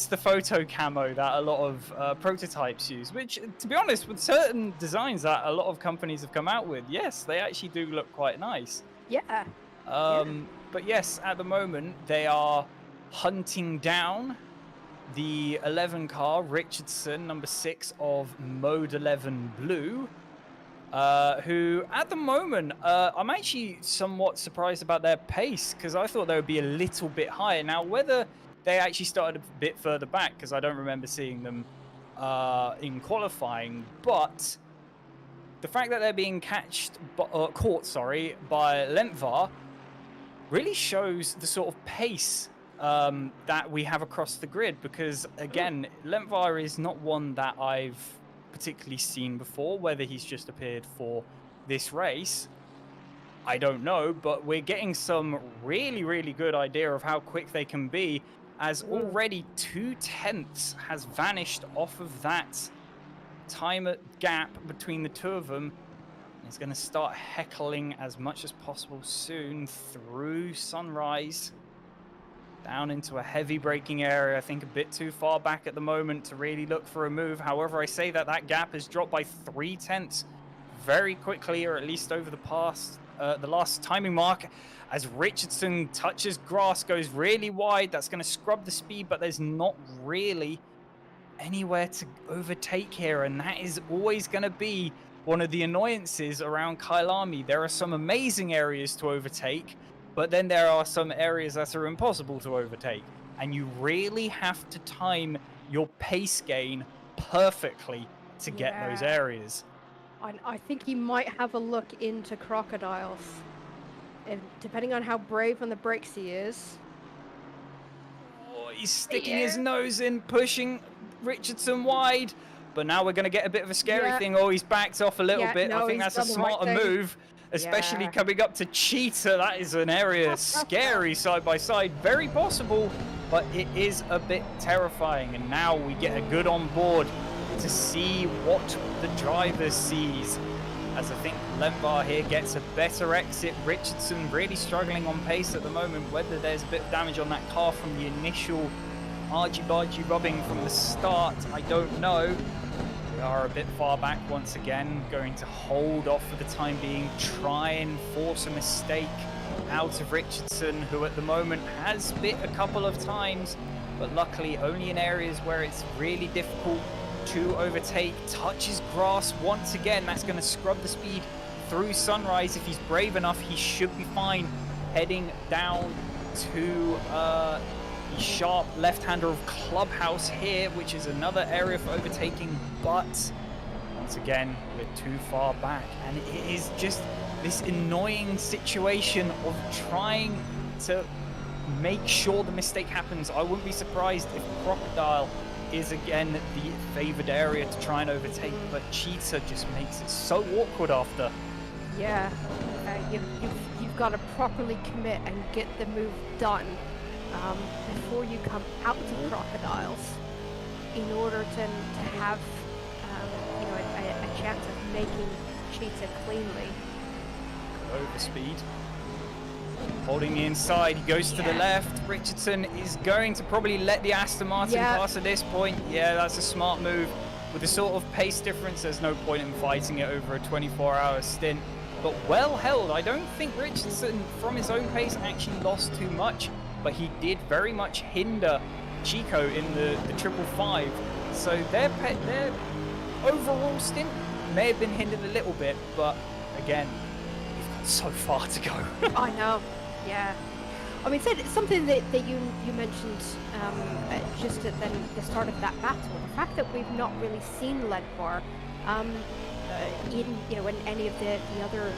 Speaker 1: the photo camo that a lot of prototypes use. Which, to be honest, with certain designs that a lot of companies have come out with, yes, they actually do look quite nice.
Speaker 2: Yeah.
Speaker 1: But yes, at the moment they are hunting down the 11 car, Richardson, number 6 of Mode 11 Blue, who at the moment, I'm actually somewhat surprised about their pace because I thought they would be a little bit higher. Now, whether they actually started a bit further back because I don't remember seeing them in qualifying, but the fact that they're being caught by Lentvar really shows the sort of pace that we have across the grid, because again, Lentvar is not one that I've particularly seen before. Whether he's just appeared for this race, I don't know, but we're getting some really good idea of how quick they can be, as already 2/10 has vanished off of that time gap between the two of them. It's going to start heckling as much as possible soon through Sunrise, down into a heavy braking area. I think a bit too far back at the moment to really look for a move. However, I say that gap has dropped by 3/10 very quickly, or at least over the last timing mark, as Richardson touches grass, goes really wide. That's going to scrub the speed, but there's not really anywhere to overtake here, and that is always going to be one of the annoyances around Kyalami. There are some amazing areas to overtake, but then there are some areas that are impossible to overtake, and you really have to time your pace gain perfectly to get those areas.
Speaker 2: I think he might have a look into Crocodiles, and depending on how brave on the brakes he is.
Speaker 1: Oh, he's sticking his nose in, pushing Richardson wide. But now we're going to get a bit of a scary thing. Oh, he's backed off a little bit.
Speaker 2: No,
Speaker 1: I think that's a smarter move, especially coming up to Cheetah. That is an area scary side by side. Very possible, but it is a bit terrifying. And now we get a good on board to see what the driver sees. As I think Lentvar here gets a better exit. Richardson really struggling on pace at the moment. Whether there's a bit of damage on that car from the initial argy-bargy rubbing from the start, I don't know. We are a bit far back once again, going to hold off for the time being, try and force a mistake out of Richardson, who at the moment has bit a couple of times, but luckily only in areas where it's really difficult to overtake. Touches grass once again. That's going to scrub the speed through Sunrise. If he's brave enough, he should be fine, heading down to the sharp left-hander of Clubhouse here, which is another area for overtaking, but once again we're too far back, and it is just this annoying situation of trying to make sure the mistake happens. I wouldn't be surprised if Crocodile is again the favored area to try and overtake, but Cheetah just makes it so awkward after.
Speaker 2: Yeah, you've got to properly commit and get the move done before you come out of Crocodiles, in order to have a chance of making Cheetah cleanly.
Speaker 1: Over speed. Holding the inside, he goes to the left. Richardson is going to probably let the Aston Martin pass at this point. Yeah, that's a smart move. with the sort of pace difference, there's no point in fighting it over a 24-hour stint. But well held. I don't think Richardson, from his own pace, actually lost too much, but he did very much hinder Chico in the 555. So their overall stint may have been hindered a little bit, but again, we've got so far to go.
Speaker 2: I know, yeah. I mean, something that you mentioned just at the start of that battle, the fact that we've not really seen Ledbar in any of the other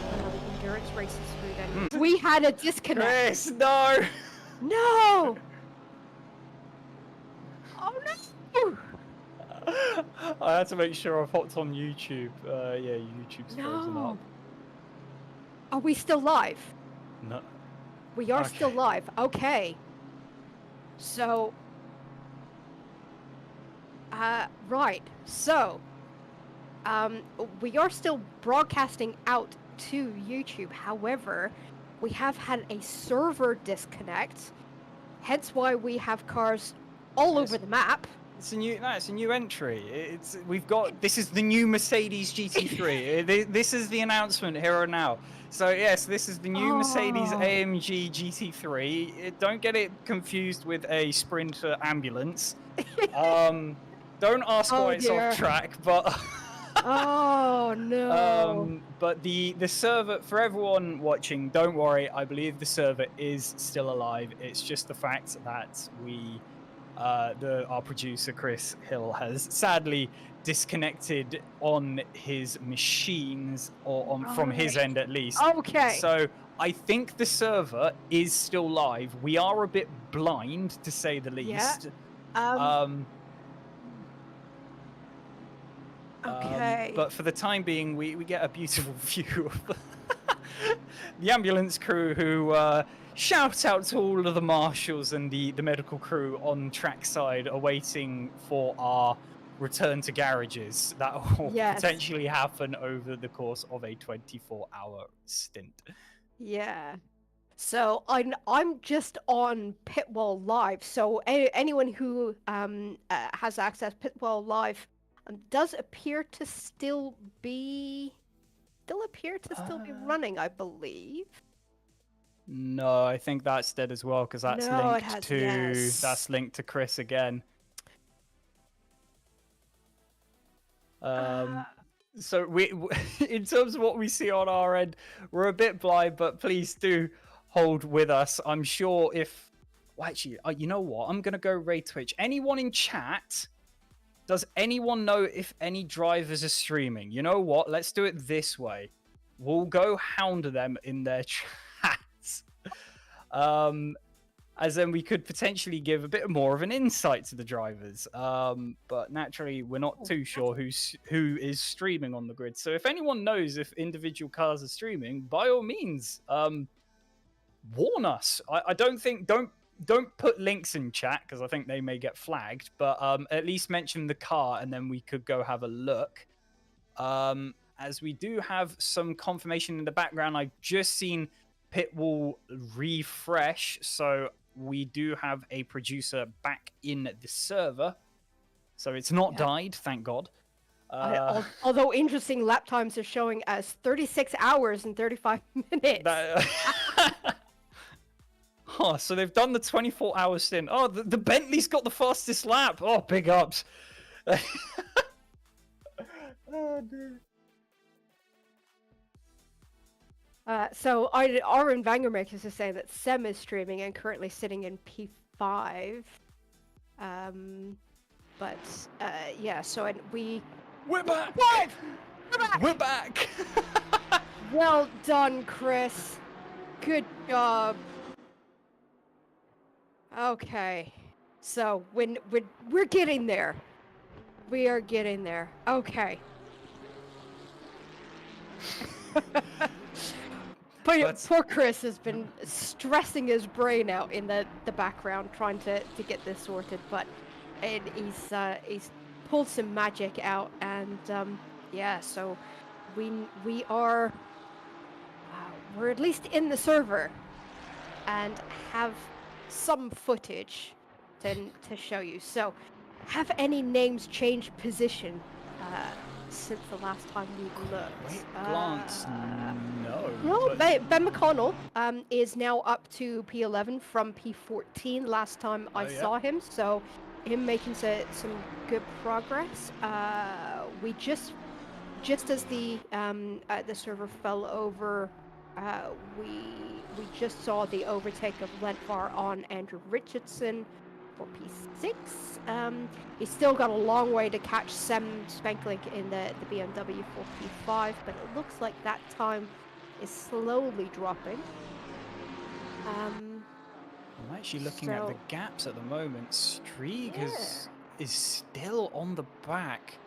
Speaker 2: endurance races through them. We had a disconnect.
Speaker 1: Chris, no!
Speaker 2: No! Oh no!
Speaker 1: I had to make sure I've hopped on YouTube. Yeah, YouTube's frozen up.
Speaker 2: Are we still live?
Speaker 1: No.
Speaker 2: We are still live. Okay. So. Right. So. We are still broadcasting out to YouTube. However, we have had a server disconnect. Hence why we have cars all over the map.
Speaker 1: It's a new entry. This is the new Mercedes GT3. This is the announcement here and now. So yes, this is the new Mercedes AMG GT3. Don't get it confused with a Sprinter ambulance. Don't ask why it's off track, but
Speaker 2: oh no.
Speaker 1: But the server, for everyone watching, don't worry, I believe the server is still alive. It's just the fact that our producer Chris Hill has sadly disconnected on his machines, or from his end at least.
Speaker 2: Okay.
Speaker 1: So I think the server is still live. We are a bit blind, to say the least.
Speaker 2: Yeah. Okay.
Speaker 1: But for the time being, we get a beautiful view of the ambulance crew, who shout out to all of the marshals and the medical crew on trackside, awaiting for our return to garages that will potentially happen over the course of a 24-hour stint.
Speaker 2: Yeah. So I'm just on Pitwall Live. So anyone who has access Pitwall Live does appear to still be running, I believe.
Speaker 1: No, I think that's dead as well, because that's that's linked to Chris again. So we in terms of what we see on our end, we're a bit blind, but please do hold with us. I'm sure actually, you know what? I'm gonna go raid Twitch. Anyone in chat? Does anyone know if any drivers are streaming? You know what? Let's do it this way. We'll go hound them in their chats. As then we could potentially give a bit more of an insight to the drivers. But naturally, we're not too sure who is streaming on the grid. So if anyone knows if individual cars are streaming, by all means, warn us. I don't put links in chat, because I think they may get flagged, but at least mention the car, and then we could go have a look. As we do have some confirmation in the background, I've just seen Pitwall refresh, so we do have a producer back in the server. So it's not died, thank God.
Speaker 2: Although interesting, lap times are showing as 36 hours and 35 minutes.
Speaker 1: So they've done the 24-hour stint. Oh, the Bentley's got the fastest lap. Oh, big ups. Oh, dude.
Speaker 2: So Aaron Vangermakers is saying that Sem is streaming and currently sitting in P5. So
Speaker 1: We're back! We're back!
Speaker 2: Well done, Chris. Good job. Okay. So we're getting there. We are getting there. Okay. Poor Chris has been stressing his brain out in the background trying to get this sorted, but he's pulled some magic out, and so we are we're at least in the server and have some footage to show you. So have any names changed position since the last time we looked.
Speaker 1: Quick glance, no.
Speaker 2: No,
Speaker 1: but-
Speaker 2: Ben McConnell is now up to P11 from P14 last time I saw him, so him making some good progress. We just as the server fell over, we just saw the overtake of Lentvar on Andrew Richardson for P6. He's still got a long way to catch Sam Spanklink in the BMW for P5, but it looks like that time is slowly dropping.
Speaker 1: I'm actually looking at the gaps at the moment. Strieg is still on the back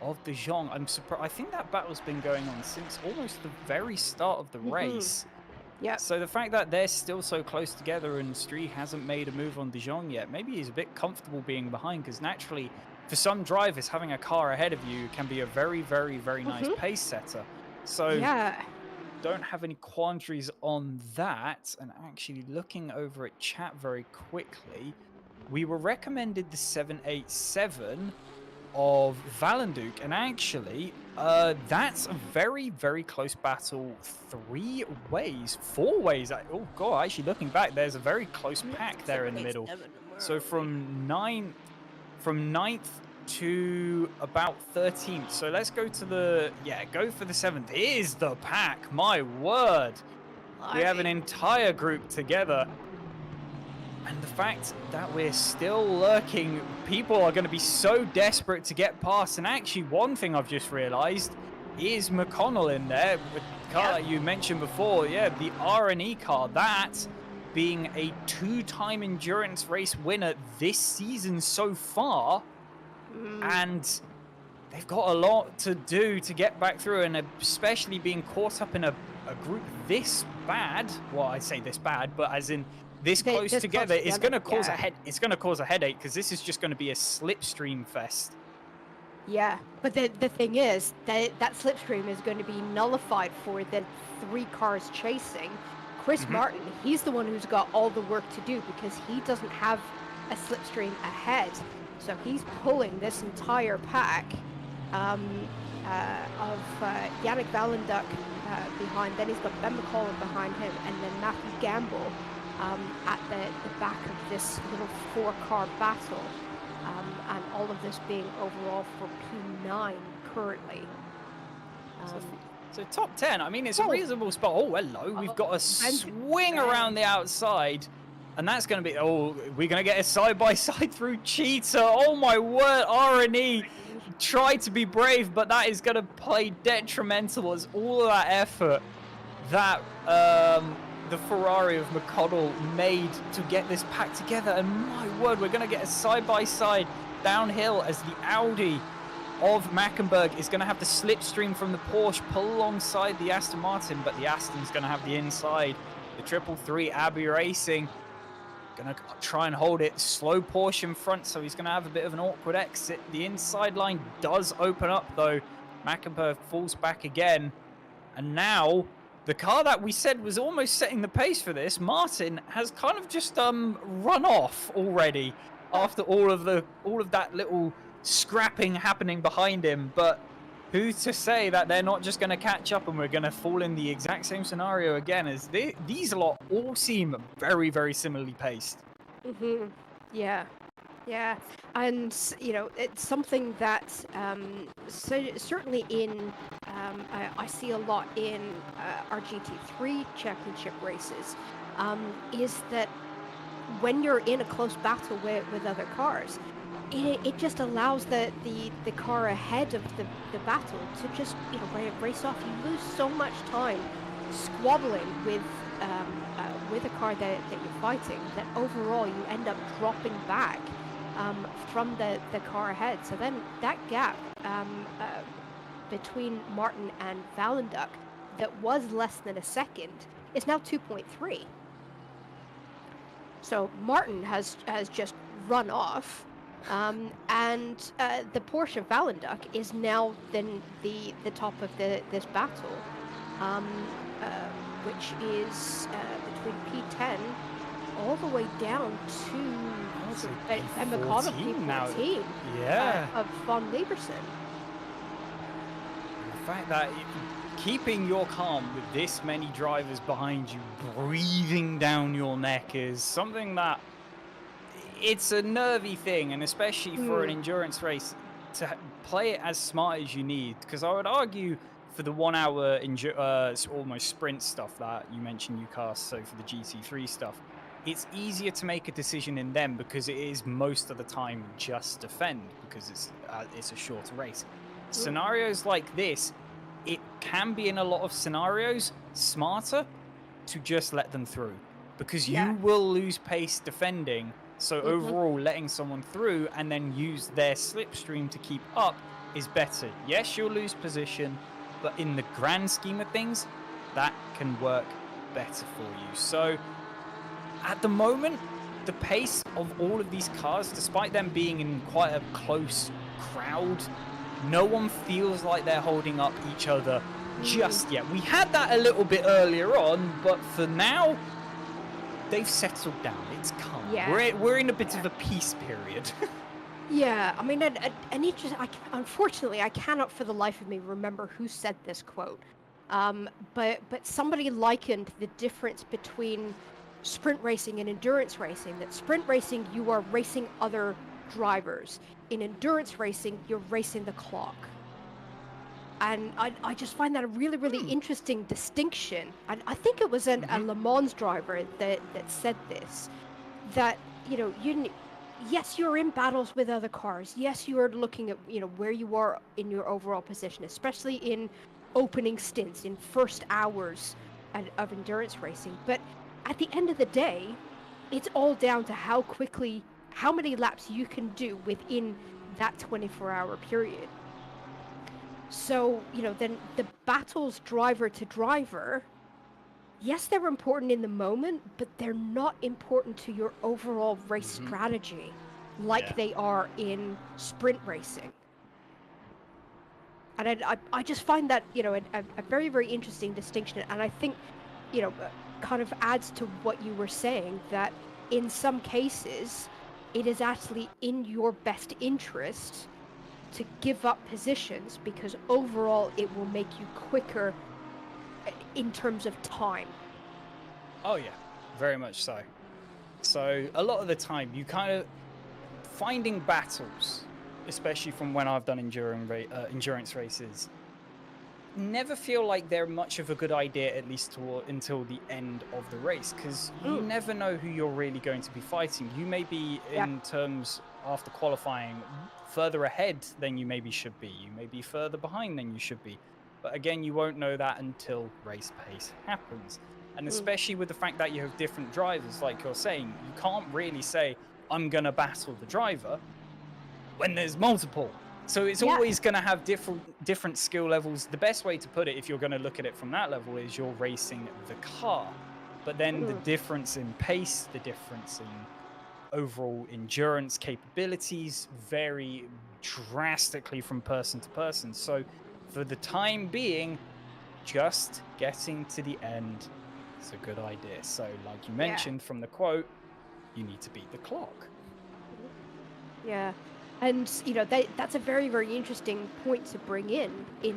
Speaker 1: of De Jong. I'm surprised. I think that battle's been going on since almost the very start of the race.
Speaker 2: Yeah.
Speaker 1: So the fact that they're still so close together and Strieg hasn't made a move on De Jong yet, maybe he's a bit comfortable being behind, because naturally, for some drivers, having a car ahead of you can be a very, very, very nice pace setter. So don't have any quandaries on that. And actually looking over at chat very quickly, we were recommended the 787 of Valenduc, and actually that's a very, very close battle. 3 ways, 4 ways. Oh god, actually looking back, there's a very close pack there in the middle. So from 9th to about 13th. So let's go to go for the 7th. Here's the pack, my word. We have an entire group together. And the fact that we're still lurking, people are going to be so desperate to get past. And actually, one thing I've just realized is McConnell in there with the car that you mentioned before. Yeah, the R&E car, that being a 2-time endurance race winner this season so far. And they've got a lot to do to get back through, and especially being caught up in a group this bad. Well, I say this bad, but as in this close together is going to cause it's going to cause a headache, because this is just going to be a slipstream fest.
Speaker 2: Yeah, but the thing is that slipstream is going to be nullified for the 3 cars chasing. Chris Martin, he's the one who's got all the work to do, because he doesn't have a slipstream ahead. So he's pulling this entire pack of Yannick Valenduc behind. Then he's got Ben McCollum behind him, and then Matthew Gamble at the back of this little 4-car battle. And all of this being overall for P9 currently.
Speaker 1: So top 10, I mean, it's a reasonable spot. Oh, hello, we've got a swing around the outside. And that's going to be, we're going to get a side-by-side through Cheetah. Oh my word, R&E tried to be brave, but that is going to play detrimental as all of that effort that the Ferrari of McConnell made to get this pack together. And my word, we're going to get a side-by-side downhill as the Audi of Mackenberg is going to have the slipstream from the Porsche pull alongside the Aston Martin, but the Aston's going to have the inside. The 333 Abbey Racing going to try and hold it. Slow Porsche in front, so he's going to have a bit of an awkward exit. The inside line does open up, though. Mackenberg falls back again. And now, the car that we said was almost setting the pace for this, Martin, has kind of just run off already after all of that little scrapping happening behind him. But who's to say that they're not just going to catch up and we're going to fall in the exact same scenario again, as these lot all seem very, very similarly paced.
Speaker 2: Yeah. Yeah. And, you know, it's something that certainly in, I see a lot in our GT3 championship races, is that when you're in a close battle with other cars, it just allows the car ahead of the battle to just, you know, race off. You lose so much time squabbling with a car that you're fighting, that overall you end up dropping back from the car ahead. So then that gap between Martin and Valenduc that was less than a second is now 2.3. So Martin has just run off. And the Porsche Valenduc is now then the top of this battle, which is between P10 all the way down to McConnell P14
Speaker 1: Yeah.
Speaker 2: of Von Lieberson.
Speaker 1: fact that keeping your calm with this many drivers behind you, breathing down your neck, is something that it's a nervy thing, and especially for an endurance race, to play it as smart as you need. Because I would argue for the 1 hour almost sprint stuff that you mentioned you cast, so for the GT3 stuff, it's easier to make a decision in them because it is most of the time just defend because it's a shorter race. Scenarios like this, it can be in a lot of scenarios smarter to just let them through because you will lose pace defending. So overall, letting someone through and then use their slipstream to keep up is better. Yes, you'll lose position, but in the grand scheme of things, that can work better for you. So at the moment, the pace of all of these cars, despite them being in quite a close crowd, no one feels like they're holding up each other just yet. We had that a little bit earlier on, but for now, they've settled down. It's calm.
Speaker 2: Yeah.
Speaker 1: We're in a bit of a peace period.
Speaker 2: Yeah, I mean, and it just, unfortunately, I cannot for the life of me remember who said this quote. But somebody likened the difference between sprint racing and endurance racing. That sprint racing, you are racing other drivers. In endurance racing, you're racing the clock. And I just find that a really, really interesting distinction. I think it was a Le Mans driver that said this, that, you know, yes, you're in battles with other cars. Yes, you are looking at, you know, where you are in your overall position, especially in opening stints, in first hours of endurance racing. But at the end of the day, it's all down to how many laps you can do within that 24-hour period. So, you know, then the battles driver to driver, yes, they're important in the moment, but they're not important to your overall race strategy like they are in sprint racing. And I just find that, you know, a very, very interesting distinction. And I think, you know, kind of adds to what you were saying, that in some cases, it is actually in your best interest to give up positions because overall it will make you quicker in terms of time.
Speaker 1: Oh yeah, very much so. So a lot of the time you kind of finding battles, especially from when I've done endurance races, never feel like they're much of a good idea, at least until the end of the race, because you never know who you're really going to be fighting. You may be in terms after qualifying further ahead than you maybe should be. You may be further behind than you should be. But again, you won't know that until race pace happens. And especially with the fact that you have different drivers, like you're saying, you can't really say, I'm going to battle the driver when there's multiple. So it's always going to have different skill levels. The best way to put it, if you're going to look at it from that level, is you're racing the car. But then the difference in pace, the difference in overall endurance capabilities vary drastically from person to person. So for the time being, just getting to the end is a good idea. So like you mentioned from the quote, you need to beat the clock.
Speaker 2: Yeah. And, you know, that's a very, very interesting point to bring in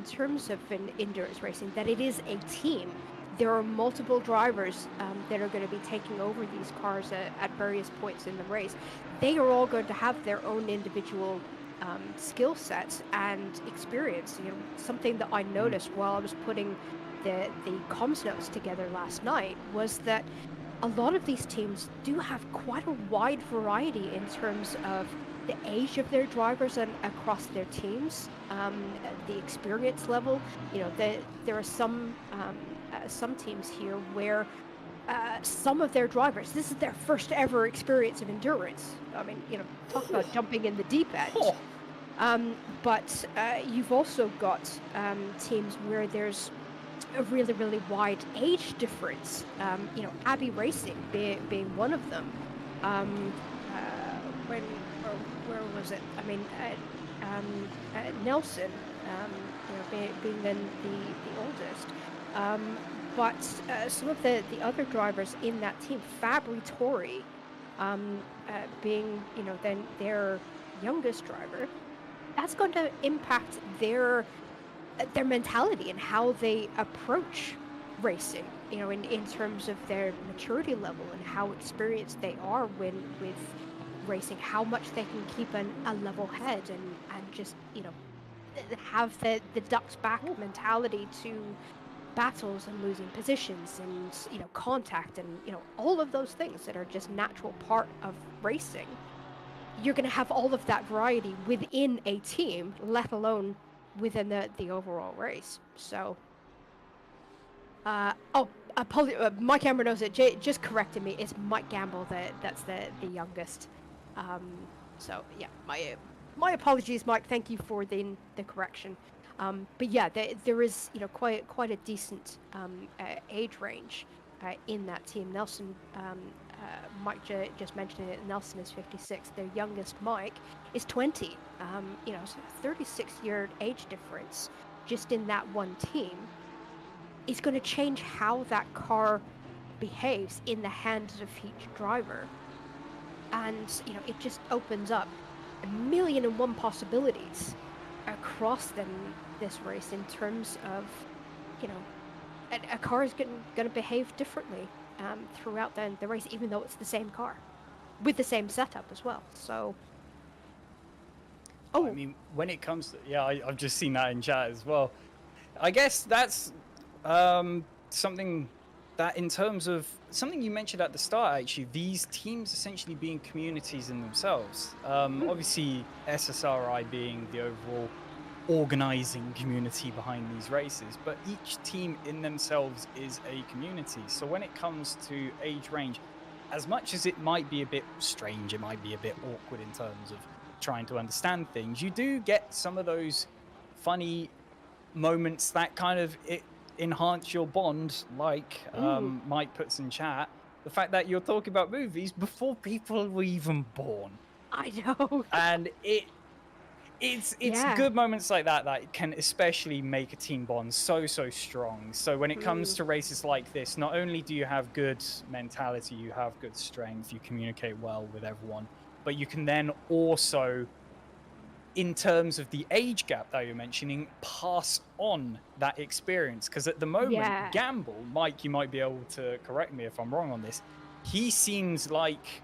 Speaker 2: terms of an endurance racing, that it is a team. There are multiple drivers that are going to be taking over these cars at various points in the race. They are all going to have their own individual skill sets and experience. You know, something that I noticed while I was putting the comms notes together last night was that a lot of these teams do have quite a wide variety in terms of the age of their drivers and across their teams, the experience level. You know, there are some teams here where some of their drivers, this is their first ever experience of endurance. I mean, you know, talk about jumping in the deep end. But you've also got teams where there's a really, really wide age difference. You know, Abbey Racing being one of them. Where was it? I mean, Nelson, you know, being then the oldest. But some of the other drivers in that team, Fabri Tori, being, you know, then their youngest driver, that's going to impact their their mentality and how they approach racing, in terms of their maturity level and how experienced they are with racing, how much they can keep a level head and just, have the ducks back mentality to battles and losing positions and, contact and, all of those things that are just natural part of racing. You're going to have all of that variety within a team, let alone within the overall race. So, my camera knows it. Jay just corrected me. It's Mike Gamble that's the youngest. So yeah, my apologies, Mike. Thank you for the correction. But yeah, there is, quite a decent age range in that team. Nelson, Mike just mentioned it. Nelson is 56. Their youngest, Mike, is 20. So 36-year age difference just in that one team is going to change how that car behaves in the hands of each driver. And, it just opens up 1,000,001 possibilities across this race in terms of, a car is going to behave differently throughout the race, even though it's the same car with the same setup as well. So,
Speaker 1: I mean, when it comes to, I've just seen that in chat as well. I guess that's something that, in terms of something you mentioned at the start, actually, these teams essentially being communities in themselves. Obviously, SSRI being the overall organizing community behind these races, but each team in themselves is a community. So when it comes to age range, as much as it might be a bit strange, it might be a bit awkward in terms of trying to understand things, you do get some of those funny moments that kind of enhance your bond, like Mike puts in chat, the fact that you're talking about movies before people were even born.
Speaker 2: I know.
Speaker 1: And it's good moments like that can especially make a team bond so strong. So when it comes to races like this, not only do you have good mentality, you have good strength, you communicate well with everyone, but you can then also, in terms of the age gap that you're mentioning, pass on that experience. Because at the moment, Gamble, Mike, you might be able to correct me if I'm wrong on this, he seems like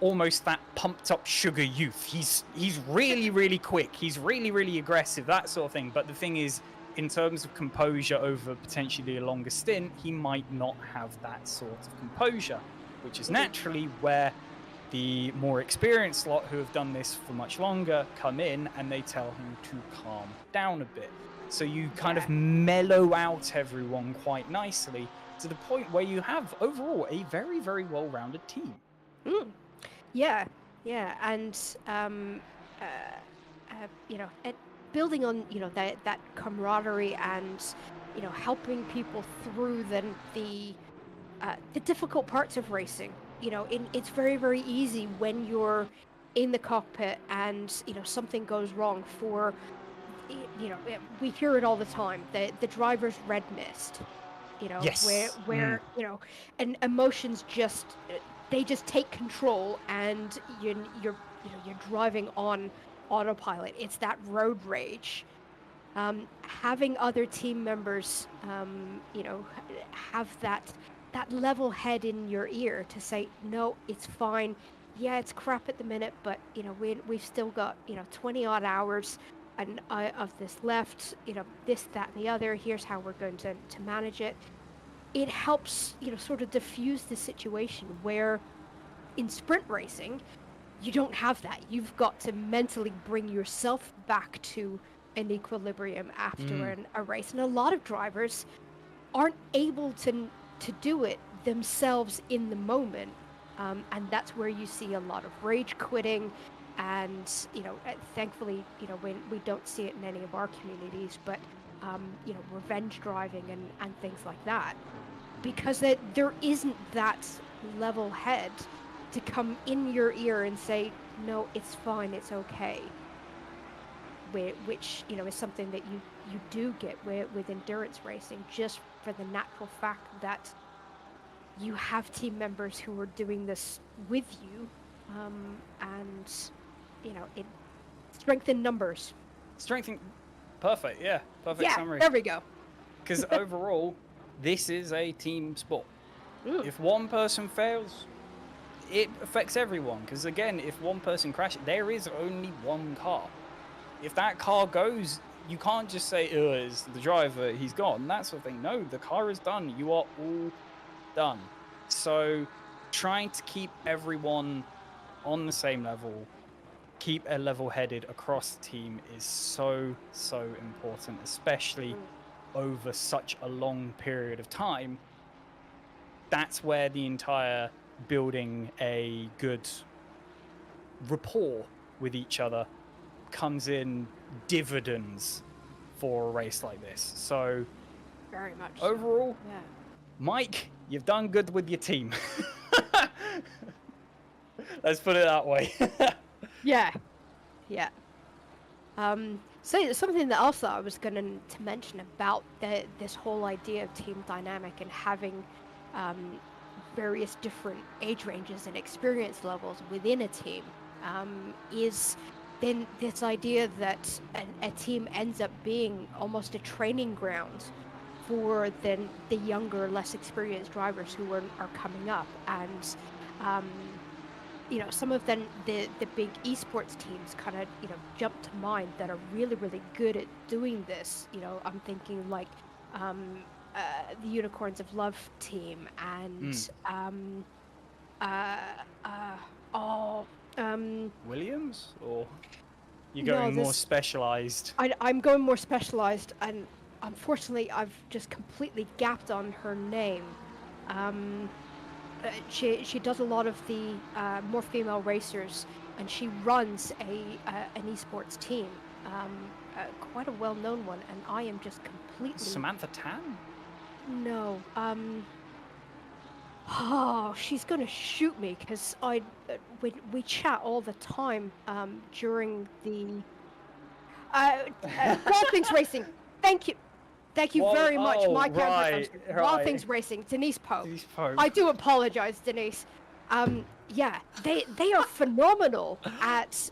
Speaker 1: almost that pumped up sugar youth. He's really quick, he's really aggressive, that sort of thing. But the thing is, in terms of composure over potentially a longer stint, he might not have that sort of composure, which is naturally where the more experienced lot who have done this for much longer come in and they tell him to calm down a bit. So you kind of mellow out everyone quite nicely to the point where you have overall a very well-rounded team.
Speaker 2: Yeah, and building on that camaraderie and helping people through the difficult parts of racing. It's very easy when you're in the cockpit and something goes wrong. For we hear it all the time, the driver's red mist.
Speaker 1: Yes.
Speaker 2: where and emotions just they just take control, and you're driving on autopilot. It's that road rage. Having other team members, have that level head in your ear to say, no, it's fine. Yeah, it's crap at the minute, but we've still got 20 odd hours and of this left. This, that, and the other. Here's how we're going to manage it. It helps sort of diffuse the situation where in sprint racing you don't have that. You've got to mentally bring yourself back to an equilibrium after a race, and a lot of drivers aren't able to do it themselves in the moment, and that's where you see a lot of rage quitting, and thankfully we don't see it in any of our communities, but revenge driving and things like that, because there isn't that level head to come in your ear and say, no, it's fine, it's okay, which is something that you do get with endurance racing, just for the natural fact that you have team members who are doing this with you, and it strength in numbers.
Speaker 1: Perfect, yeah. Perfect
Speaker 2: Yeah,
Speaker 1: summary.
Speaker 2: there we go.
Speaker 1: Because overall, this is a team sport. If one person fails, it affects everyone. Because again, if one person crashes, there is only one car. If that car goes, you can't just say, "Oh, it's the driver, he's gone." That sort of thing. No, the car is done. You are all done. So, trying to keep everyone on the same level, keep a level-headed across the team is so important, especially over such a long period of time. That's where the entire building a good rapport with each other comes in dividends for a race like this. So
Speaker 2: Very much
Speaker 1: overall,
Speaker 2: so. Yeah.
Speaker 1: Mike, you've done good with your team. Let's put it that way.
Speaker 2: Yeah. Yeah. So something that else that I was going to mention about this whole idea of team dynamic and having various different age ranges and experience levels within a team is then this idea that a team ends up being almost a training ground for then the younger, less experienced drivers who are coming up. And some of the big esports teams kind of, jump to mind that are really, really good at doing this. I'm thinking like the Unicorns of Love team and
Speaker 1: Williams, or you're
Speaker 2: no,
Speaker 1: going more specialized?
Speaker 2: I'm going more specialized, and unfortunately, I've just completely gapped on her name. She does a lot of the more female racers, and she runs an esports team, quite a well-known one, and I am just completely...
Speaker 1: Samantha Tan?
Speaker 2: No, oh, she's gonna shoot me because we chat all the time during the Wild Things Racing. Thank you very much, my
Speaker 1: right.
Speaker 2: Wild Things Racing, Denise Pope.
Speaker 1: Denise Pope.
Speaker 2: I do apologize, Denise. Yeah, they are phenomenal at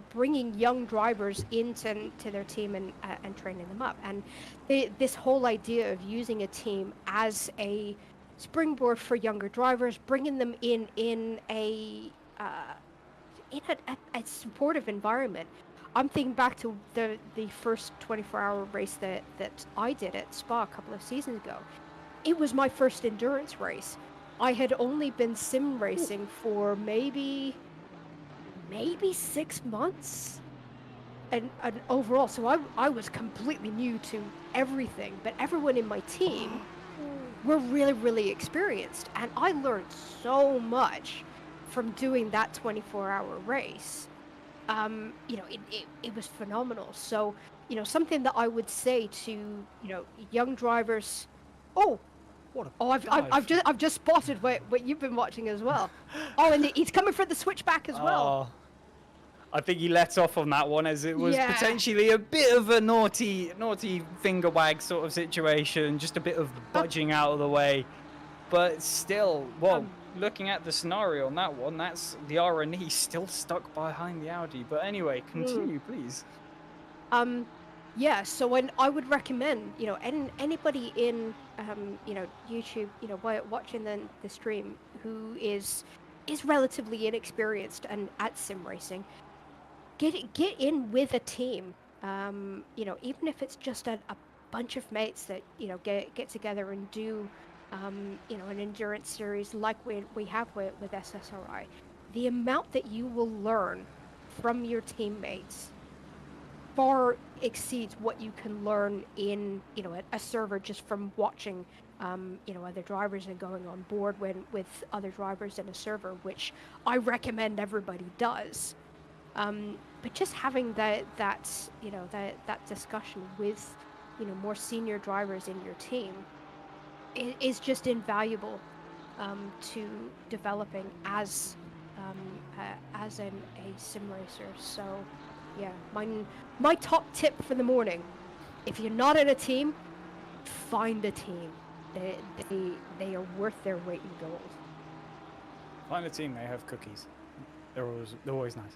Speaker 2: bringing young drivers into their team and training them up. And this whole idea of using a team as a springboard for younger drivers, bringing them in a supportive environment. I'm thinking back to the first 24-hour race that I did at Spa a couple of seasons ago. It was my first endurance race. I had only been sim racing for maybe 6 months, and overall, so I was completely new to everything. But everyone in my team were really, really experienced, and I learned so much from doing that 24-hour race. It was phenomenal. So, something that I would say to, young drivers, I've just spotted what you've been watching as well. Oh, and he's coming for the switchback as well.
Speaker 1: I think you let off on that one, as it was potentially a bit of a naughty finger wag sort of situation, just a bit of budging out of the way. But still, looking at the scenario on that one, that's the R&E still stuck behind the Audi. But anyway, continue, please.
Speaker 2: Yeah, so when I would recommend, anybody in, YouTube, watching the stream who is relatively inexperienced and at sim racing, get in with a team. Even if it's just a bunch of mates that, get together and do, an endurance series like we have with SSRI. The amount that you will learn from your teammates far exceeds what you can learn in a server just from watching other drivers and going on board with other drivers in a server, which I recommend everybody does. But just having that discussion with more senior drivers in your team is just invaluable to developing as a sim racer. So yeah, my top tip for the morning: if you're not in a team, find a team. They are worth their weight in gold.
Speaker 1: Find a team. They have cookies. They're always nice.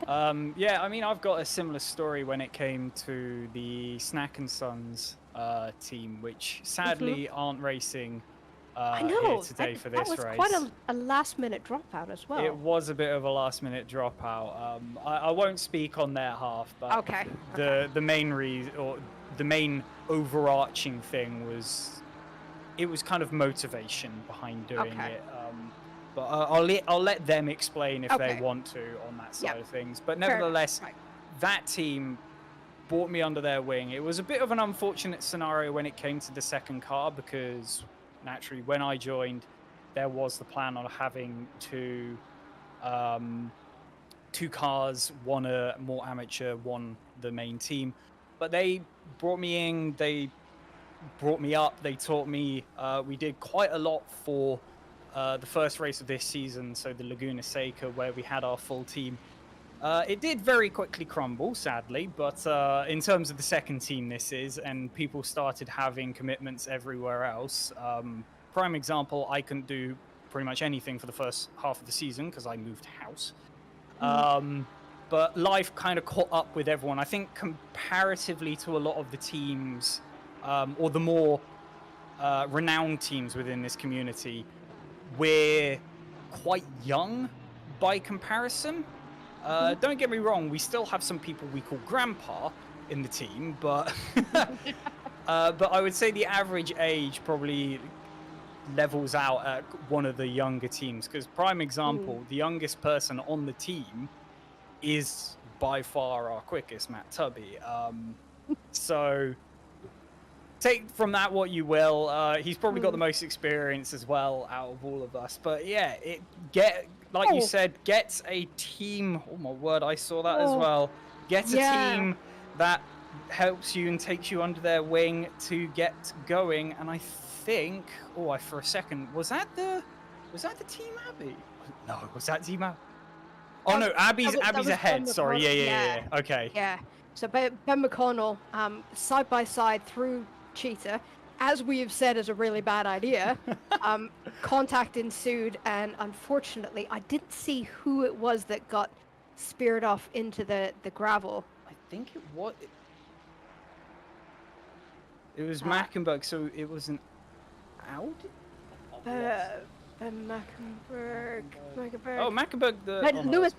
Speaker 1: Yeah, I mean, I've got a similar story when it came to the Snack and Sons team, which sadly aren't racing
Speaker 2: I
Speaker 1: here
Speaker 2: know
Speaker 1: today for
Speaker 2: that
Speaker 1: this
Speaker 2: was
Speaker 1: race.
Speaker 2: quite a last-minute dropout as well.
Speaker 1: It was a bit of a last-minute dropout. I won't speak on their half, but
Speaker 2: Okay.
Speaker 1: the main reason, or the main overarching thing was, it was kind of motivation behind doing
Speaker 2: Okay.
Speaker 1: it. But I'll let them explain if
Speaker 2: Okay.
Speaker 1: they want to on that side
Speaker 2: Yep.
Speaker 1: of things. But
Speaker 2: Fair enough.
Speaker 1: nevertheless,
Speaker 2: Right.
Speaker 1: that team brought me under their wing. It was a bit of an unfortunate scenario when it came to the second car, because naturally when I joined, there was the plan on having two cars, one a more amateur, one the main team. But they brought me in, they brought me up, they taught me. We did quite a lot for the first race of this season, so the Laguna Seca, where we had our full team. It did very quickly crumble, sadly, but in terms of the second team this is, and people started having commitments everywhere else. Prime example, I couldn't do pretty much anything for the first half of the season because I moved house. But life kind of caught up with everyone. I think comparatively to a lot of the teams, or the more renowned teams within this community, we're quite young by comparison. Don't get me wrong, we still have some people we call grandpa in the team, but but I would say the average age probably levels out at one of the younger teams, because prime example, the youngest person on the team is by far our quickest, Matt Tubby. So take from that what you will. He's probably got the most experience as well out of all of us. But yeah, like you said, get a team. Oh my word, I saw that as well. Get a team that helps you and takes you under their wing to get going. And I think, for a second, was that the Team Abby? No, was that Team Abby? Oh no, Abby's ahead. Sorry, yeah. Okay.
Speaker 2: Yeah. So Ben McConnell, side by side through Cheetah, as we have said is a really bad idea. Contact ensued, and unfortunately, I didn't see who it was that got speared off into the gravel.
Speaker 1: I think it was. It was Mackenberg, so it was an Audi.
Speaker 2: Mackenberg.
Speaker 1: Oh, Mackenberg.
Speaker 2: Lewis.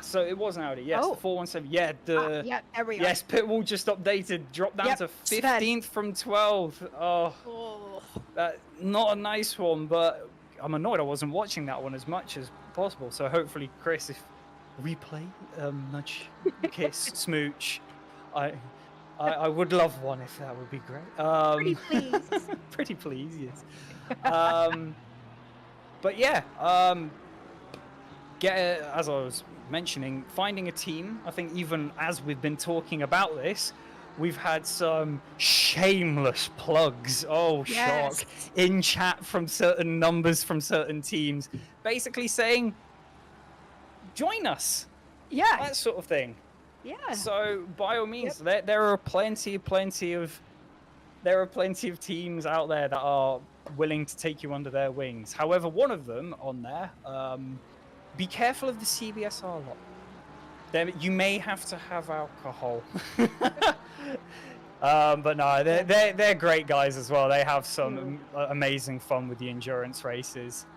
Speaker 1: So it was an Audi. Yes, the 417. Yeah,
Speaker 2: yeah, there we are.
Speaker 1: Yes, Pitbull just updated, dropped down to 15th from 12. Not a nice one, but I'm annoyed I wasn't watching that one as much as possible. So hopefully, Chris, if replay, nudge, kiss, smooch, I would love one if that would be great.
Speaker 2: Pretty please.
Speaker 1: Pretty please, yes. But yeah, as I was mentioning, finding a team. I think even as we've been talking about this, we've had some shameless plugs. Shock in chat from certain numbers from certain teams, basically saying, "Join us."
Speaker 2: Yeah,
Speaker 1: that sort of thing.
Speaker 2: Yeah.
Speaker 1: So by all means, there are plenty of teams out there that are willing to take you under their wings. However, one of them on there, be careful of the CBSR lot. You may have to have alcohol. But no, they're great guys as well. They have some amazing fun with the endurance races.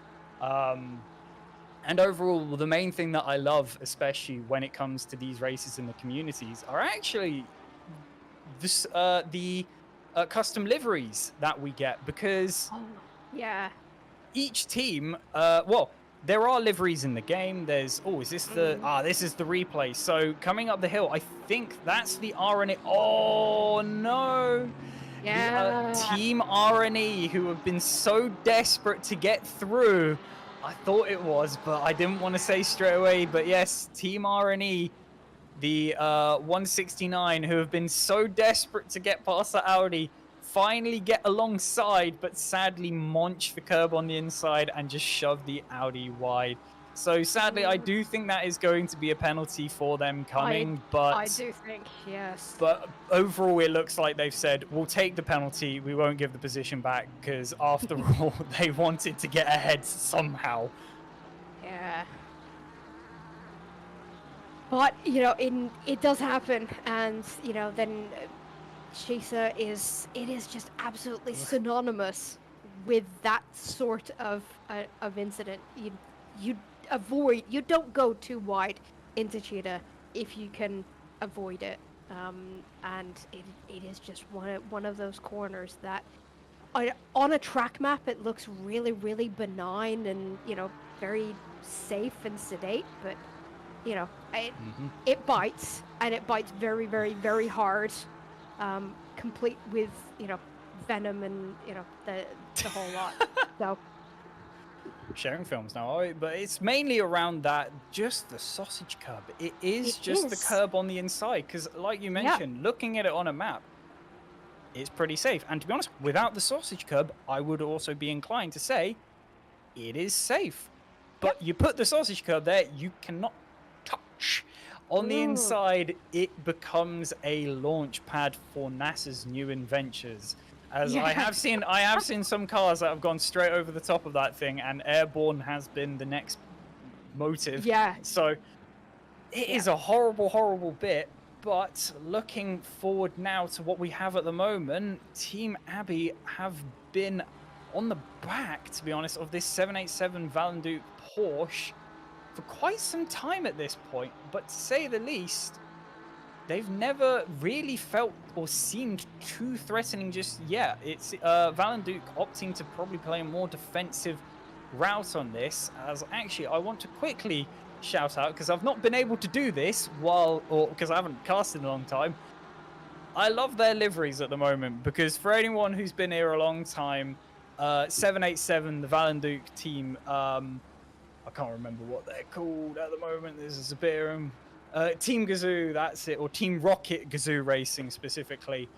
Speaker 1: And overall, the main thing that I love, especially when it comes to these races in the communities, are actually the custom liveries that we get, because each team, there are liveries in the game. There's is this this is the replay. So coming up the hill, I think that's the RNE. Oh no.
Speaker 2: Yeah.
Speaker 1: Team RNE, who have been so desperate to get through. I thought it was, but I didn't want to say straight away. But yes, Team RNE, the 169, who have been so desperate to get past the Audi, finally get alongside, but sadly munch the curb on the inside and just shove the Audi wide. So sadly, I do think that is going to be a penalty for them coming, but
Speaker 2: I do think, yes.
Speaker 1: But overall, it looks like they've said, we'll take the penalty, we won't give the position back, because after all, they wanted to get ahead somehow.
Speaker 2: Yeah. But it does happen, and then Shisa is just absolutely synonymous with that sort of incident. You you don't go too wide into Cheetah if you can avoid it. And it is just one of those corners that on a track map it looks really, really benign and very safe and sedate, but it bites, and it bites very, very, very hard, complete with venom and the whole lot. So
Speaker 1: Sharing films now, but it's mainly around that, just the sausage curb. It is just the curb on the inside, because like you mentioned, looking at it on a map, it's pretty safe. And to be honest, without the sausage curb, I would also be inclined to say it is safe. But you put the sausage curb there, you cannot touch. On the inside, it becomes a launch pad for NASA's new adventures. As I have seen some cars that have gone straight over the top of that thing, and airborne has been the next motive.
Speaker 2: Yeah.
Speaker 1: So it is a horrible, horrible bit. But looking forward now to what we have at the moment, Team Abbey have been on the back, to be honest, of this 787 Valenduc Porsche for quite some time at this point. But to say the least, they've never really felt or seemed too threatening just yet. It's Valenduc opting to probably play a more defensive route on this. As actually, I want to quickly shout out, because I've not been able to do this because I haven't cast in a long time. I love their liveries at the moment, because for anyone who's been here a long time, 787, the Valenduc team, I can't remember what they're called at the moment. There's a bit of them. Team Gazoo, that's it, or Team Rocket Gazoo Racing specifically.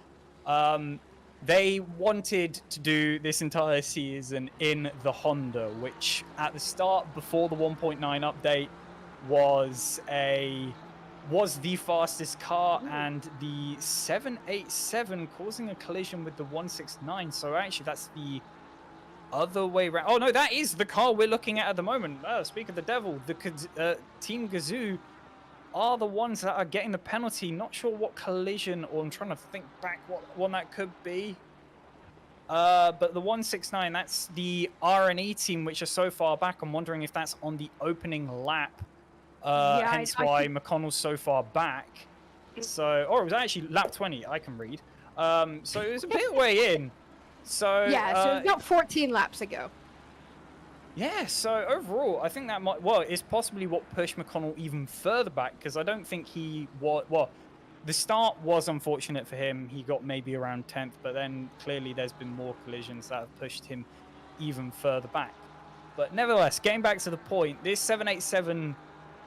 Speaker 1: They wanted to do this entire season in the Honda, which at the start, before the 1.9 update, was the fastest car, and the 787 causing a collision with the 169. So actually, that's the other way around. Oh no, that is the car we're looking at the moment. Speak of the devil, the Team Gazoo are the ones that are getting the penalty. Not sure what collision, or I'm trying to think back what one that could be. But the 169, that's the R&E team, which are so far back. I'm wondering if that's on the opening lap. Hence why McConnell's so far back. So, or it was actually lap 20, I can read. So it was a bit way in. So
Speaker 2: so we've got 14 laps ago.
Speaker 1: Yeah, so overall, I think that might, is possibly what pushed McConnell even further back, because I don't think he was, the start was unfortunate for him. He got maybe around 10th, but then clearly there's been more collisions that have pushed him even further back. But nevertheless, getting back to the point, this 787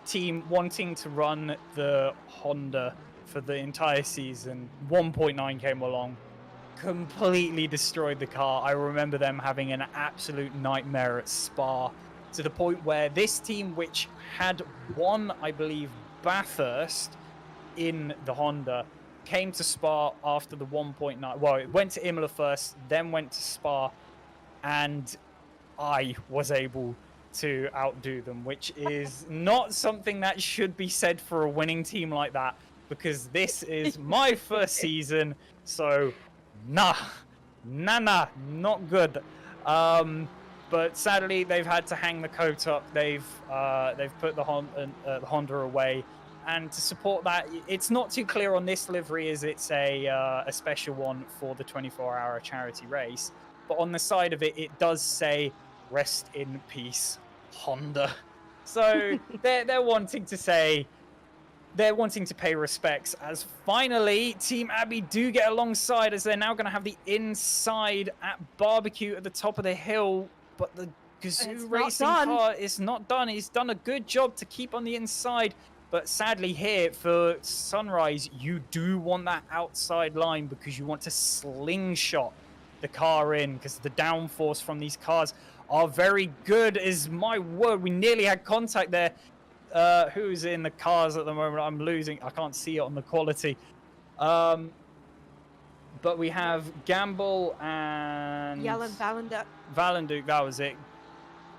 Speaker 1: team wanting to run the Honda for the entire season, 1.9 came along, completely destroyed the car. I remember them having an absolute nightmare at Spa, to the point where this team, which had won, I believe, Bathurst in the Honda, came to Spa after the 1.9. Well, it went to Imola first, then went to Spa, and I was able to outdo them, which is not something that should be said for a winning team like that, because this is my first season, so not good. But sadly, they've had to hang the coat up. They've put the Honda away, and to support that, it's not too clear on this livery as it's a special one for the 24-hour charity race. But on the side of it, it does say "Rest in peace, Honda." So they're wanting to say. They're wanting to pay respects, as finally Team Abbey do get alongside, as they're now going to have the inside at Barbecue at the top of the hill. But the Gazoo racing car is not done. He's done a good job to keep on the inside. But sadly here for Sunrise, you do want that outside line, because you want to slingshot the car in, because the downforce from these cars are very good. Is my word, we nearly had contact there. Who's in the cars at the moment? I'm losing. I can't see it on the quality. But we have Gamble and
Speaker 2: Valenduc.
Speaker 1: Valenduc, that was it.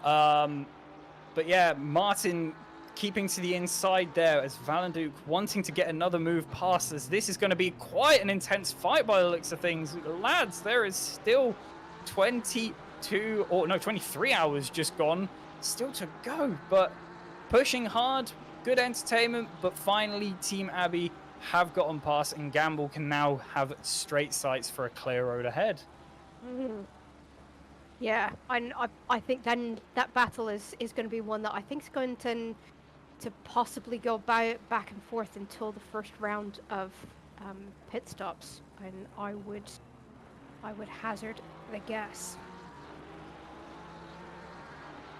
Speaker 1: But yeah, Martin keeping to the inside there as Valenduc wanting to get another move past us. This is going to be quite an intense fight by the looks of things. Lads, there is still 23 hours just gone. Still to go, but pushing hard, good entertainment, but finally Team Abbey have gotten past and Gamble can now have straight sights for a clear road ahead.
Speaker 2: Yeah, I think then that battle is going to be one that I think is going to possibly go back and forth until the first round of pit stops, and I would hazard the guess.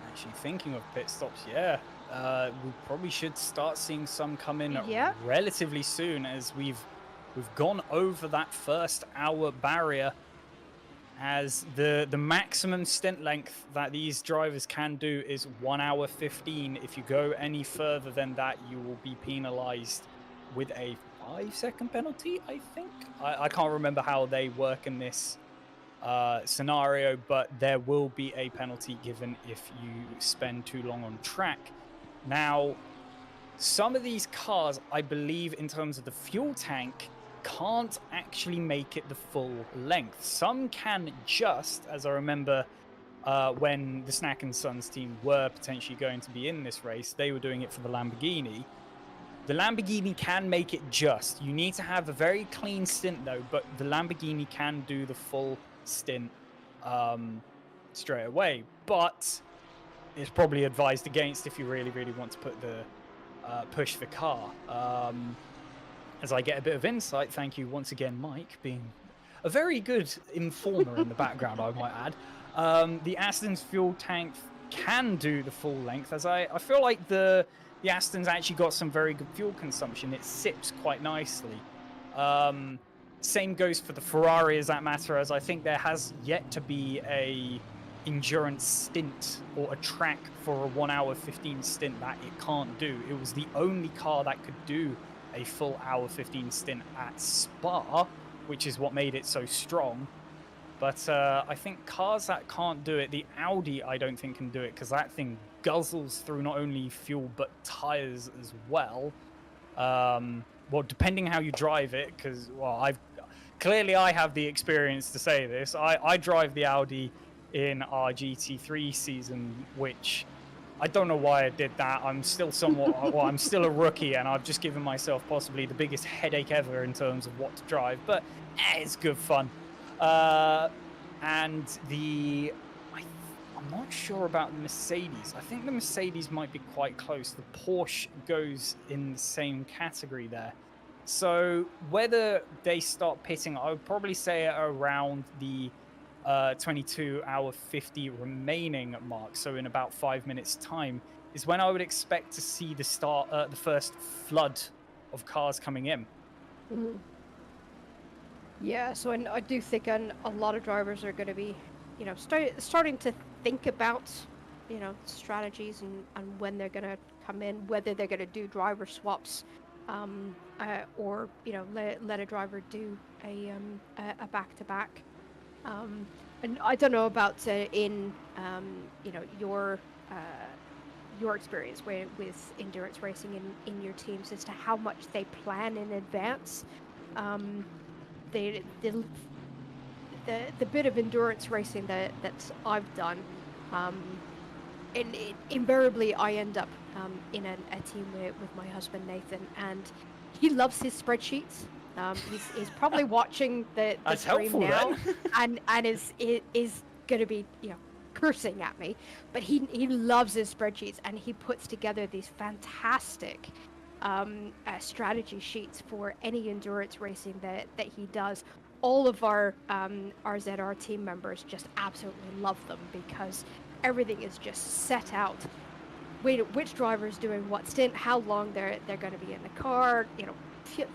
Speaker 1: Actually, thinking of pit stops, yeah, we probably should start seeing some come in relatively soon, as we've gone over that first hour barrier, as the maximum stint length that these drivers can do is 1 hour 15. If you go any further than that, you will be penalized with a 5-second penalty, I think. I can't remember how they work in this scenario, but there will be a penalty given if you spend too long on track. Now, some of these cars, I believe, in terms of the fuel tank, can't actually make it the full length. Some can just, as I remember when the Snack and Sons team were potentially going to be in this race, they were doing it for the Lamborghini. The Lamborghini can make it just. You need to have a very clean stint though, but the Lamborghini can do the full stint straight away. But it's probably advised against if you really want to put the push the car. As I get a bit of insight, thank you once again, Mike, being a very good informer in the background, I might add. The Aston's fuel tank can do the full length, as I feel like the Aston's actually got some very good fuel consumption. It sips quite nicely. Same goes for the Ferrari, as that matter, as I think there has yet to be a endurance stint or a track for a 1 hour 15 stint that it can't do. It was the only car that could do a full hour 15 stint at Spa, which is what made it so strong. But I think cars that can't do it, the Audi I don't think can do it, because that thing guzzles through not only fuel but tires as well. Well, depending how you drive it, because I have the experience to say this. I drive the Audi in our GT3 season, which I don't know why I did that. I'm still somewhat, well, I'm still a rookie, and I've just given myself possibly the biggest headache ever in terms of what to drive, but it's good fun. And I'm not sure about the Mercedes. I think the Mercedes might be quite close. The Porsche goes in the same category there. So whether they start pitting, I would probably say around the 22 hour 50 remaining mark, so in about 5 minutes time, is when I would expect to see the first flood of cars coming in.
Speaker 2: Mm-hmm. Yeah, so I do think a lot of drivers are going to be, starting to think about, strategies and when they're going to come in, whether they're going to do driver swaps, or let a driver do a back-to-back. And I don't know about your experience with endurance racing in your teams as to how much they plan in advance. The bit of endurance racing that I've done, invariably I end up in a team with my husband Nathan, and he loves his spreadsheets. He's probably watching the stream now, and is going to be cursing at me, but he loves his spreadsheets, and he puts together these fantastic strategy sheets for any endurance racing that he does. All of our ZR team members just absolutely love them because everything is just set out. Which driver's doing what stint, how long they're going to be in the car,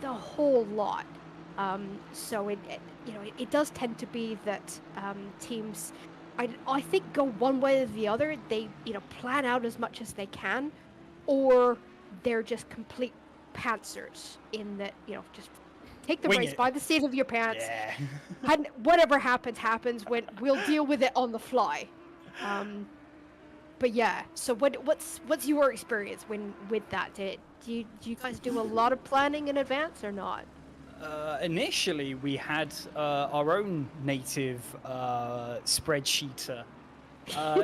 Speaker 2: the whole lot. So it does tend to be that teams, I think, go one way or the other. They plan out as much as they can, or they're just complete pantsers in that just take the race by the seat of your pants.
Speaker 1: Yeah.
Speaker 2: And whatever happens. We'll deal with it on the fly. But yeah, so what's your experience with that? Do you guys do a lot of planning in advance or not?
Speaker 1: Initially, we had our own native spreadsheeter,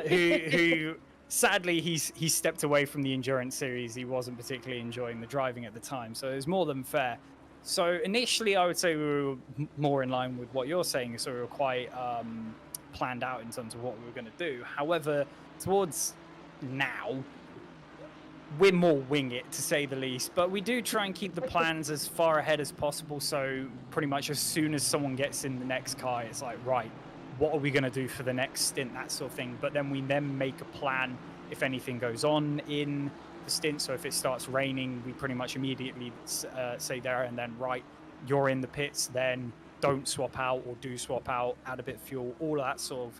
Speaker 1: who sadly he stepped away from the endurance series. He wasn't particularly enjoying the driving at the time, so it was more than fair. So initially, I would say we were more in line with what you're saying. So we were quite planned out in terms of what we were going to do. However, towards now, we're more wing it, to say the least, but we do try and keep the plans as far ahead as possible. So pretty much as soon as someone gets in the next car, it's like, right, what are we going to do for the next stint, that sort of thing. But then we then make a plan if anything goes on in the stint. So if it starts raining, we pretty much immediately say there and then, right, you're in the pits, then don't swap out, or do swap out, add a bit of fuel, all that sort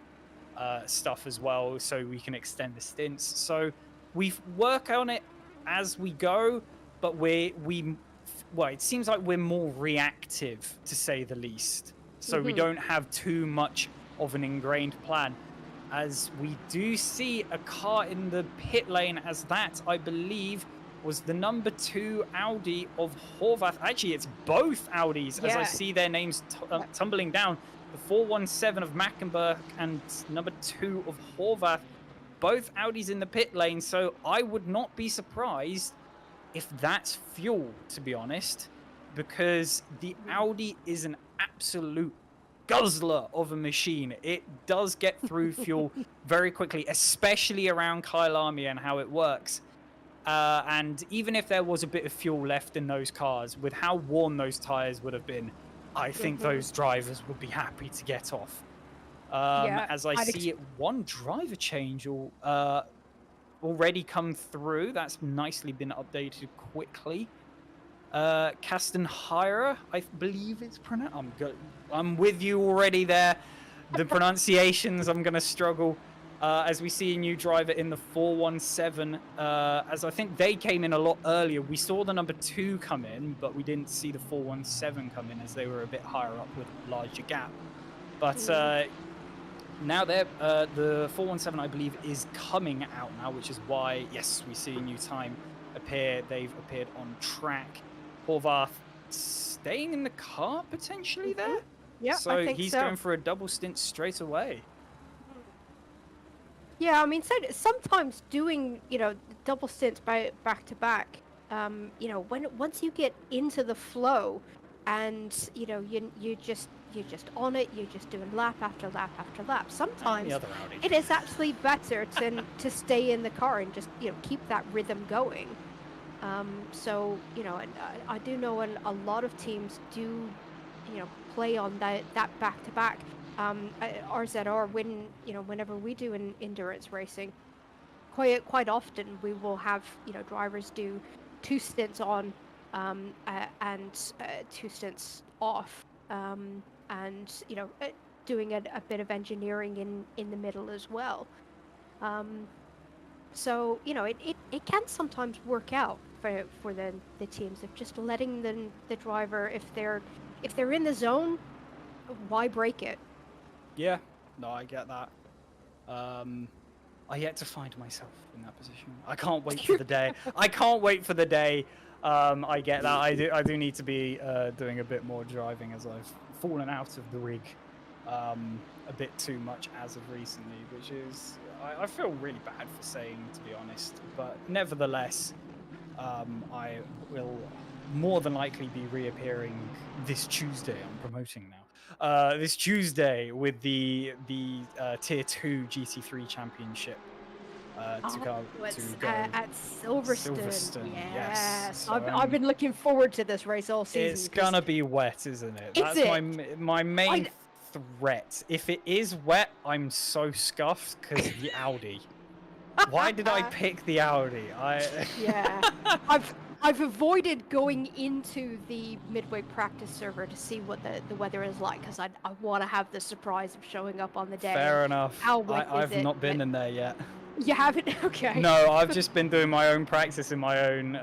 Speaker 1: of stuff as well, so we can extend the stints. So we work on it as we go, but well, it seems like we're more reactive, to say the least. So we don't have too much of an ingrained plan, as we do see a car in the pit lane, as that, I believe, was the number 2 Audi of Horvath. Actually, it's both Audis, as I see their names tumbling down. The 417 of Mackenberg and number 2 of Horvath. Both Audis in the pit lane, so I would not be surprised if that's fuel, to be honest, because the Audi is an absolute guzzler of a machine. It does get through fuel very quickly, especially around Kyalami and how it works. And even if there was a bit of fuel left in those cars, with how worn those tires would have been, I think those drivers would be happy to get off. As I see it, one driver change already come through. That's nicely been updated quickly. Kastenheira, I believe it's pronounced. I'm with you already there. The pronunciations, I'm going to struggle. As we see a new driver in the 417, as I think they came in a lot earlier. We saw the number 2 come in, but we didn't see the 417 come in, as they were a bit higher up with a larger gap. But now the 417, I believe, is coming out now, which is why, yes, we see a new time appear. They've appeared on track. Horvath staying in the car, potentially, there?
Speaker 2: Yeah,
Speaker 1: so
Speaker 2: I think
Speaker 1: he's
Speaker 2: so.
Speaker 1: going for a double stint straight away.
Speaker 2: Yeah, I mean, so sometimes doing, double stints back to back, once you get into the flow, and you're just on it, you're just doing lap after lap after lap. Sometimes it is actually better to stay in the car and just keep that rhythm going. So and I do know a lot of teams do play on that back to back. RZR, whenever we do an endurance racing, quite often we will have drivers do 2 stints on and 2 stints off, and doing a bit of engineering in the middle as well. So it can sometimes work out for the teams of just letting the driver, if they're in the zone, why break it?
Speaker 1: Yeah, no, I get that. I yet to find myself in that position. I can't wait for the day. I can't wait for the day. I get that. I do need to be doing a bit more driving, as I've fallen out of the rig a bit too much as of recently, which is, I feel really bad for saying, to be honest. But nevertheless, I will more than likely be reappearing this Tuesday. I'm promoting now. This Tuesday with the Tier 2 GT3 Championship to go
Speaker 2: at Silverstone.
Speaker 1: Yes.
Speaker 2: So I've been looking forward to this race all season.
Speaker 1: It's gonna be wet, isn't it? That's my main threat. If it is wet, I'm so scuffed because the Audi. Why did I pick the Audi?
Speaker 2: I've avoided going into the midway practice server to see what the weather is like, because I want to have the surprise of showing up on the day.
Speaker 1: Fair enough. I've not been in there yet.
Speaker 2: You haven't? Okay.
Speaker 1: No, I've just been doing my own practice in my own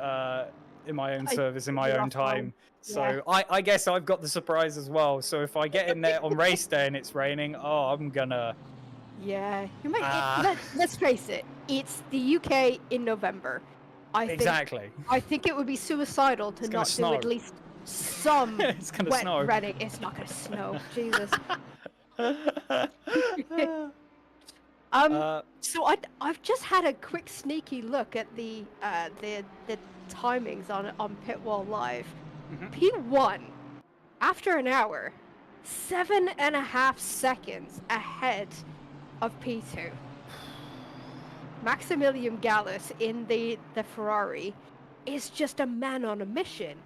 Speaker 1: service in my own time. So I guess I've got the surprise as well. So if I get in there on race day and it's raining, I'm gonna
Speaker 2: Yeah,
Speaker 1: Ah,
Speaker 2: let's face it. It's the UK in November.
Speaker 1: exactly.
Speaker 2: I think it would be suicidal to
Speaker 1: It's gonna
Speaker 2: not do
Speaker 1: snow.
Speaker 2: at least some
Speaker 1: It's gonna
Speaker 2: wet
Speaker 1: snow.
Speaker 2: running. It's not gonna snow. Jesus. Um,
Speaker 1: uh,
Speaker 2: so I've just had a quick sneaky look at the timings on Pitwall Live.
Speaker 1: mhm.
Speaker 2: P1 after an hour, 7.5 seconds ahead of P2. Maximilian Gallus in the Ferrari is just a man on a mission.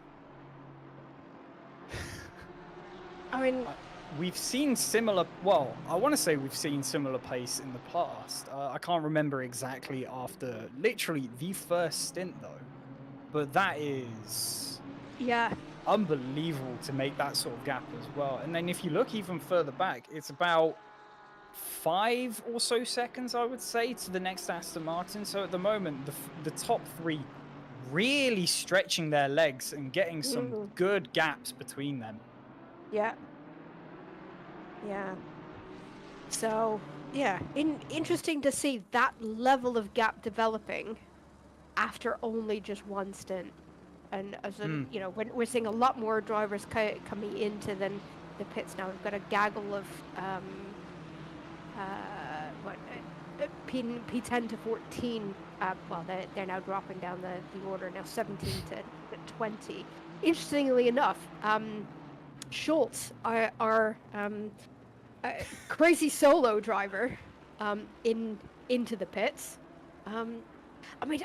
Speaker 2: I mean,
Speaker 1: We've seen similar. Well, I want to say we've seen similar pace in the past. I can't remember exactly after literally the first stint though, but that is
Speaker 2: yeah,
Speaker 1: unbelievable to make that sort of gap as well. And then if you look even further back, it's about 5 or so seconds, I would say, to the next Aston Martin. So at the moment, the top three really stretching their legs and getting some good gaps between them.
Speaker 2: yeah, yeah. So yeah, interesting to see that level of gap developing after only just one stint. And as in, you know, when we're seeing a lot more drivers coming into the pits now. We've got a gaggle of P10 to 14. Well, they're now dropping down the order now, 17 to 20. Interestingly enough, Schultz, our crazy solo driver, into the pits. I mean,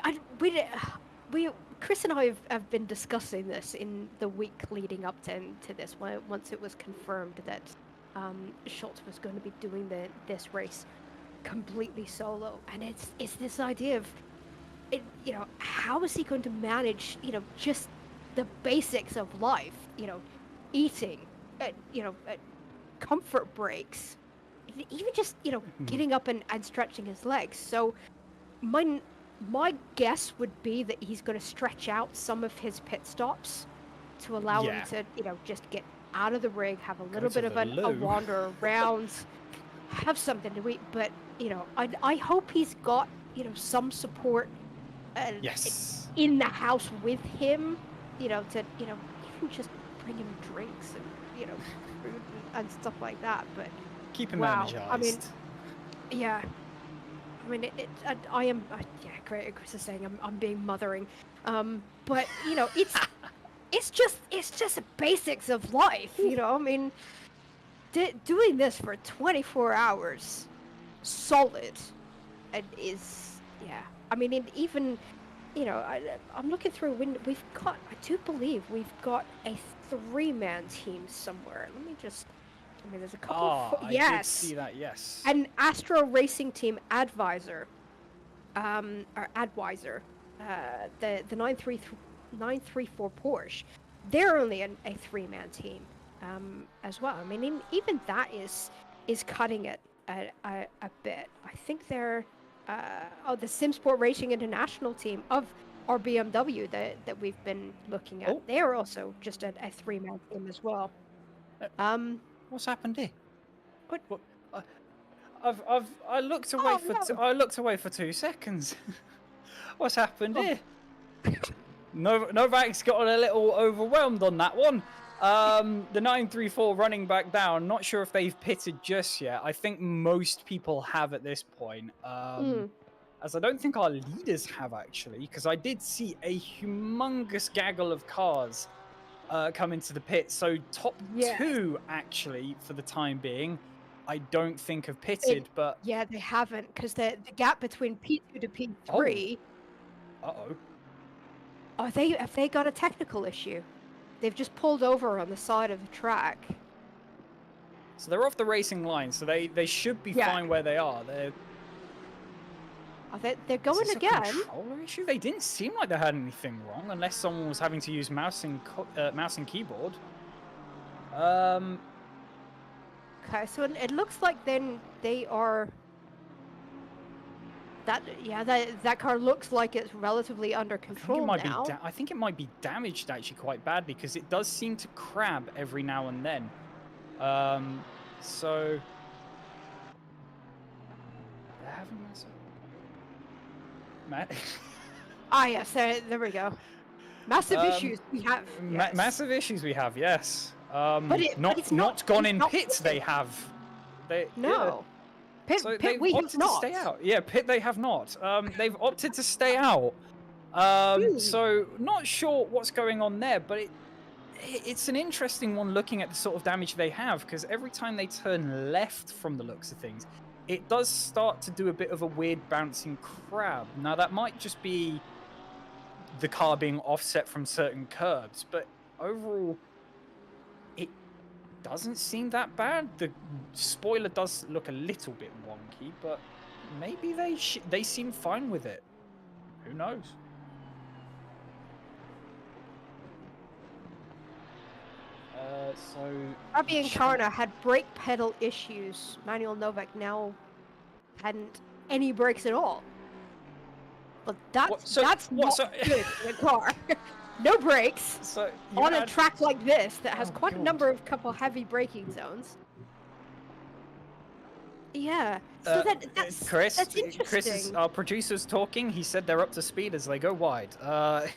Speaker 2: Chris and I have been discussing this in the week leading up to this, once it was confirmed that Schultz was going to be doing this race completely solo, and it's this idea of, you know, how is he going to manage, you know, just the basics of life, you know, eating, comfort breaks, even just, you know, getting up and stretching his legs. So my guess would be that he's going to stretch out some of his pit stops to allow him to, you know, just get out of the rig, have a little bit of a wander around, have something to eat. But, you know, I hope he's got, you know, some support in the house with him, you know, to, you know, even just bring him drinks and, you know, food and stuff like that. But
Speaker 1: keep him energized.
Speaker 2: I mean, yeah. I mean, I am. Yeah, Chris is saying I'm being mothering, but you know, it's just the basics of life. You know, I mean, doing this for 24 hours, solid, and is, yeah. I mean, even, you know, I'm looking through when we've got. I do believe we've got a 3-man team somewhere. Let me just. I mean, there's a couple.
Speaker 1: I did see that. Yes.
Speaker 2: An Astro Racing Team Advisor, or Advisor, the 934 Porsche. They're only a 3-man team, as well. I mean, even that is cutting it a bit. I think they're the Simsport Racing International team of our BMW that we've been looking at. They're also just a 3-man team as well.
Speaker 1: What's happened here?
Speaker 2: What?
Speaker 1: I looked away I looked away for 2 seconds. What's happened here? Novak's got a little overwhelmed on that one. The 934 running back down. Not sure if they've pitted just yet. I think most people have at this point. As I don't think our leaders have, actually, because I did see a humongous gaggle of cars come into the pit. So top 2, actually, for the time being, I don't think have pitted. But
Speaker 2: yeah, they haven't, because the gap between P2 to P3. Have they got a technical issue? They've just pulled over on the side of the track.
Speaker 1: So they're off the racing line. So they should be fine where they are.
Speaker 2: They're going again.
Speaker 1: A controller issue? They didn't seem like they had anything wrong, unless someone was having to use mouse and keyboard.
Speaker 2: Okay, so it looks like then they are. That car looks like it's relatively under control now.
Speaker 1: I think it might be damaged actually quite badly, because it does seem to crab every now and then. So having massive? Matt?
Speaker 2: Ah, yes, there we go. Massive issues we have. Yes.
Speaker 1: Massive issues we have, yes.
Speaker 2: But it's
Speaker 1: not gone in
Speaker 2: not
Speaker 1: pits.
Speaker 2: pitted.
Speaker 1: They have. They
Speaker 2: No.
Speaker 1: Yeah.
Speaker 2: Pit,
Speaker 1: So
Speaker 2: pit
Speaker 1: they've
Speaker 2: we have
Speaker 1: opted to
Speaker 2: not.
Speaker 1: stay out. Yeah, pit they have not. They've opted to stay out. So not sure what's going on there, but it's an interesting one looking at the sort of damage they have, because every time they turn left from the looks of things, it does start to do a bit of a weird bouncing crab. Now that might just be the car being offset from certain curbs, but overall it doesn't seem that bad. The spoiler does look a little bit wonky, but maybe they seem fine with it. Who knows? So
Speaker 2: Spa-Fancorchamps had brake pedal issues. Manuel Novak now hadn't any brakes at all. But that's not good in a car. No brakes on a track like this that has quite a number of couple heavy braking zones. Yeah, so that's interesting.
Speaker 1: Chris, our producer's talking. He said they're up to speed as they go wide.
Speaker 2: Yeah.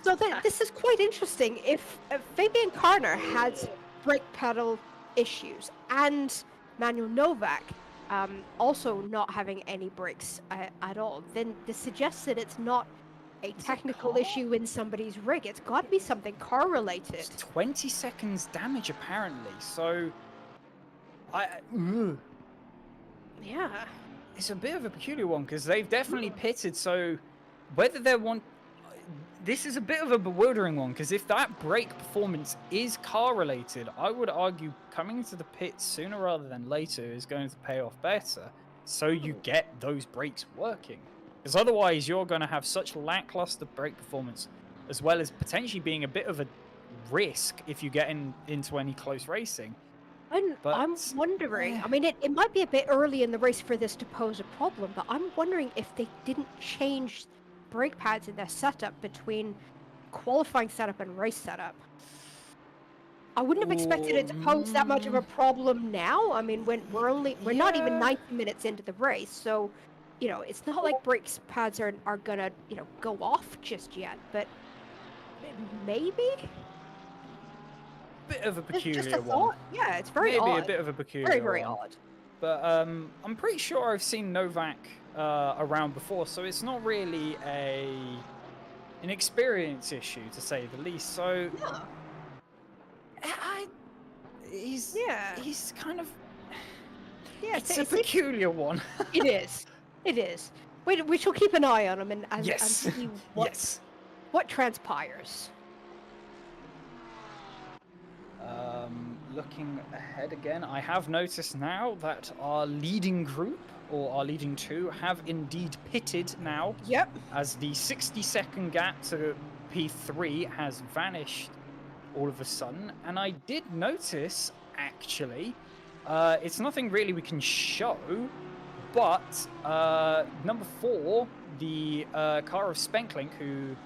Speaker 2: So this is quite interesting. If Spa-Fancorchamps has brake pedal issues and Manuel Novak also not having any brakes at all, then this suggests that it's not a technical issue in somebody's rig. It's got to be something car related.
Speaker 1: It's 20 seconds damage apparently. So
Speaker 2: yeah,
Speaker 1: it's a bit of a peculiar one because they've definitely pitted. So whether they want, this is a bit of a bewildering one, because if that brake performance is car related, I would argue coming into the pit sooner rather than later is going to pay off better, so you get those brakes working. Because otherwise you're going to have such lackluster brake performance, as well as potentially being a bit of a risk if you get into any close racing.
Speaker 2: I'm wondering, I mean, it might be a bit early in the race for this to pose a problem, but I'm wondering if they didn't change brake pads in their setup between qualifying setup and race setup. I wouldn't have expected it to pose that much of a problem now. I mean, we're not even 90 minutes into the race, so it's not like brake pads are gonna go off just yet. But maybe
Speaker 1: bit of a peculiar
Speaker 2: just a
Speaker 1: one.
Speaker 2: thought. Yeah, it's very odd.
Speaker 1: Maybe a bit of a peculiar
Speaker 2: very
Speaker 1: one.
Speaker 2: odd.
Speaker 1: But I'm pretty sure I've seen Novak around before, so it's not really an experience issue, to say the least. So he's kind of it's a peculiar one.
Speaker 2: It is. We shall keep an eye on him and see what transpires.
Speaker 1: Looking ahead again, I have noticed now that our leading group, or our leading two, have indeed pitted now.
Speaker 2: Yep.
Speaker 1: As the 60-second gap to P3 has vanished all of a sudden. And I did notice, actually, it's nothing really we can show, but number 4, the car of Spenklink, who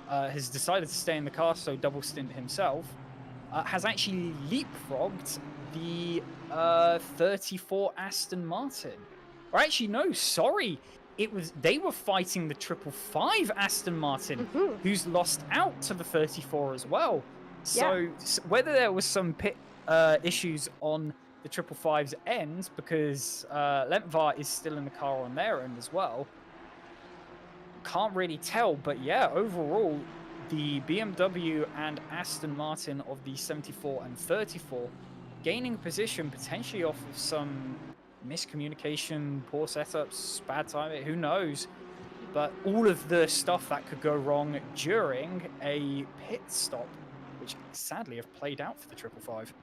Speaker 1: has decided to stay in the car, so double stint himself, has actually leapfrogged the 34 Aston Martin. Or actually, no, sorry. They were fighting the 555 Aston Martin, who's lost out to the 34 as well. So whether there was some pit issues on the 555's end, because Lempvar is still in the car on their end as well, can't really tell. But yeah, overall, the BMW and Aston Martin of the 74 and 34 gaining position potentially off of some miscommunication, poor setups, bad timing, who knows. But all of the stuff that could go wrong during a pit stop, which sadly have played out for the 555.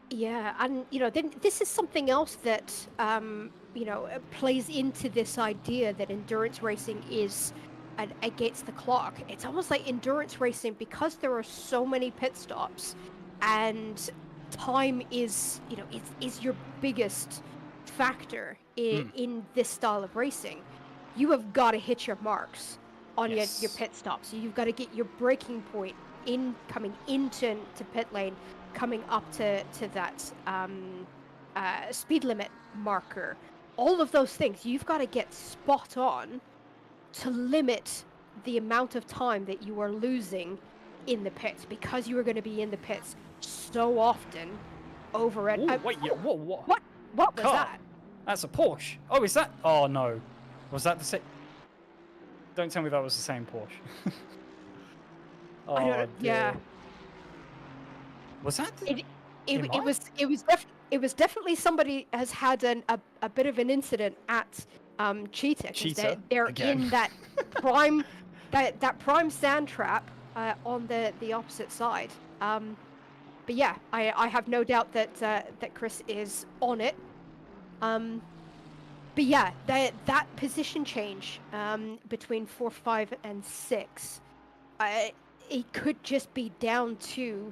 Speaker 2: Yeah, and then this is something else that plays into this idea that endurance racing is against the clock. It's almost like endurance racing, because there are so many pit stops and time is your biggest factor in this style of racing. You have got to hit your marks on your pit stops. So you've got to get your braking point coming into pit lane coming up to that speed limit marker, all of those things, you've got to get spot on to limit the amount of time that you are losing in the pits, because you are going to be in the pits so often over it.
Speaker 1: Ooh, wait, yeah, what?
Speaker 2: What was
Speaker 1: Car?
Speaker 2: that?
Speaker 1: That's a Porsche. Oh, is that? Oh no, was that the same? Don't tell me that was the same Porsche. Oh,
Speaker 2: I don't know. Yeah.
Speaker 1: dear. Was that? The...
Speaker 2: It was definitely somebody has had a bit of an incident at Cheetah. 'Cause
Speaker 1: Cheetah
Speaker 2: they're
Speaker 1: again.
Speaker 2: in that prime that prime sand trap on the opposite side. But yeah, I have no doubt that Chris is on it. But yeah, that position change between 4, 5, and 6, it could just be down to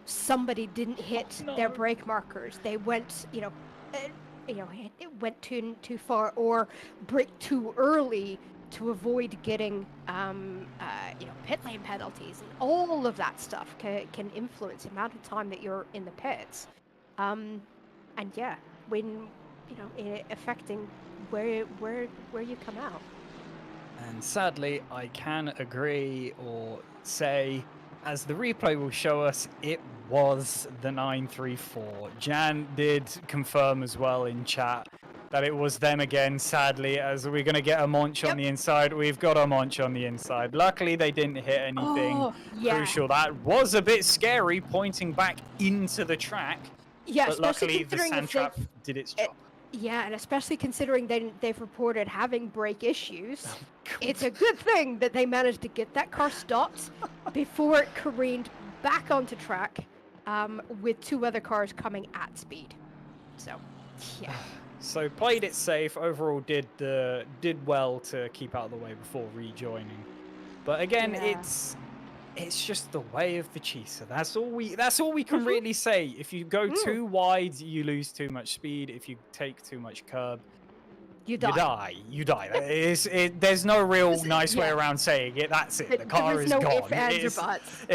Speaker 2: somebody didn't hit their brake markers. They went, it went too far, or braked too early to avoid getting, pit lane penalties, and all of that stuff can influence the amount of time that you're in the pits. And yeah, when affecting where you come out.
Speaker 1: And sadly, I can agree or say, as the replay will show us, it was the 934. Jan did confirm as well in chat that it was them again, sadly, as we're going to get a Monch on the inside. We've got a Monch on the inside. Luckily, they didn't hit anything crucial. That was a bit scary, pointing back into the track.
Speaker 2: Yeah,
Speaker 1: but luckily, the sand trap did its job.
Speaker 2: Yeah, and especially considering they've reported having brake issues, it's a good thing that they managed to get that car stopped before it careened back onto track with 2 other cars coming at speed. So, yeah.
Speaker 1: So played it safe. Overall, did well to keep out of the way before rejoining. But again, it's just the way of the Cheetah. That's all we can really say. If you go too wide, you lose too much speed. If you take too much curb, you die. There's no real nice way around saying it. That's it. The car is gone.
Speaker 2: Ifs, ands, or buts.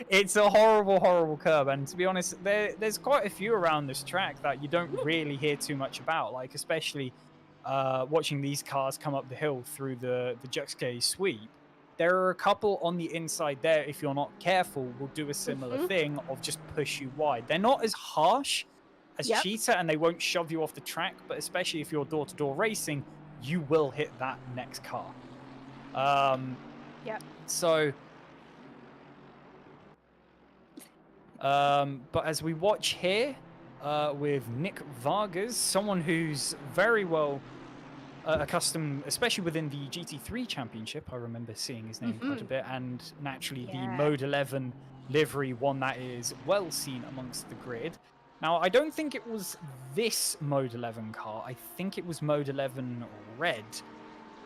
Speaker 1: It's a horrible curb, and to be honest, there's quite a few around this track that you don't really hear too much about, like especially watching these cars come up the hill through the Juxkay sweep. There are a couple on the inside there, if you're not careful, will do a similar thing of just push you wide. They're not as harsh as Cheetah, and they won't shove you off the track, but especially if you're door-to-door racing, you will hit that next car. So... but as we watch here with Nick Vargas, someone who's very well accustomed, especially within the GT3 Championship, I remember seeing his name quite a bit, and naturally the Mode 11 livery, one that is well seen amongst the grid. Now, I don't think it was this Mode 11 car, I think it was Mode 11 Red.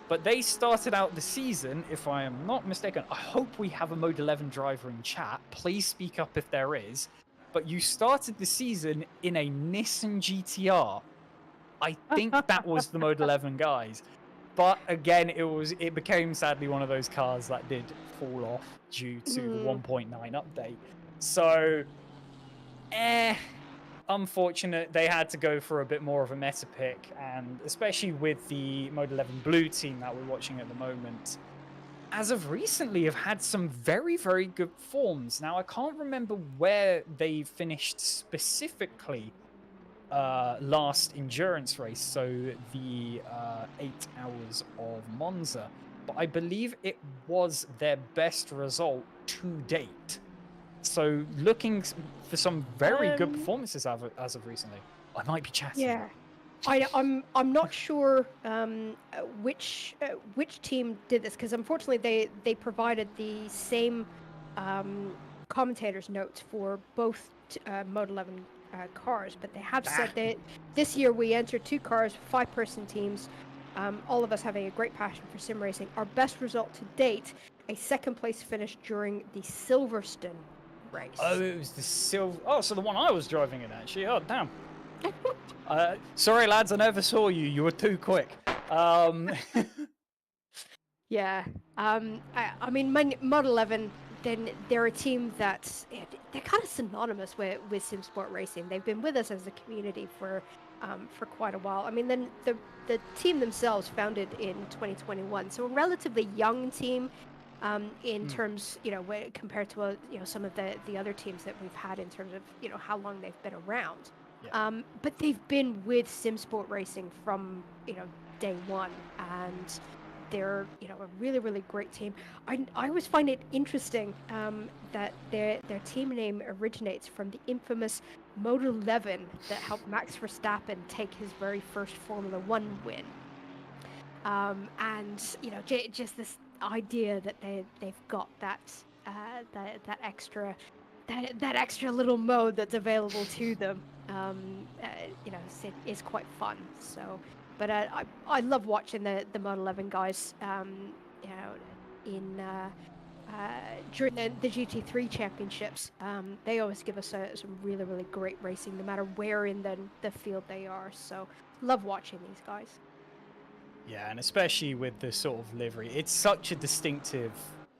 Speaker 1: But they started out the season, if I am not mistaken, I hope we have a Mode 11 driver in chat. Please speak up if there is. But you started the season in a Nissan GTR. I think that was the Mode 11 guys. But again, it became sadly one of those cars that did fall off due to the 1.9 update. So, unfortunate they had to go for a bit more of a meta pick, and especially with the Mode 11 Blue team that we're watching at the moment, as of recently have had some very, very good forms. Now, I can't remember where they finished specifically last endurance race, so the 8 hours of Monza, but I believe it was their best result to date. So looking for some very good performances as of recently. I might be chatting.
Speaker 2: Yeah, I'm not sure which team did this, because unfortunately they provided the same commentators notes for both Mode 11 cars, but they have said that this year we entered 2 cars, 5-person teams. All of us having a great passion for sim racing. Our best result to date, a 2nd place finish during the Silverstone race.
Speaker 1: Oh, it was the so the one I was driving in, actually. Oh, damn. Sorry, lads, I never saw you. You were too quick.
Speaker 2: Yeah. I mean, Mod 11, then they're a team that they're kind of synonymous with Simsport racing. They've been with us as a community for quite a while. I mean, then the team themselves founded in 2021, so a relatively young team in terms, compared to some of the other teams that we've had in terms of how long they've been around.
Speaker 1: Yeah.
Speaker 2: But they've been with Simsport racing from day one, and they're a really, really great team. I always find it interesting that their team name originates from the infamous Motor 11 that helped Max Verstappen take his very first Formula One win. And just this idea that they've got that extra little mode that's available to them. Is quite fun. So. But I love watching the Model 11 guys, during the GT3 championships. They always give us some really, really great racing, no matter where in the field they are. So love watching these guys.
Speaker 1: Yeah, and especially with the sort of livery, it's such a distinctive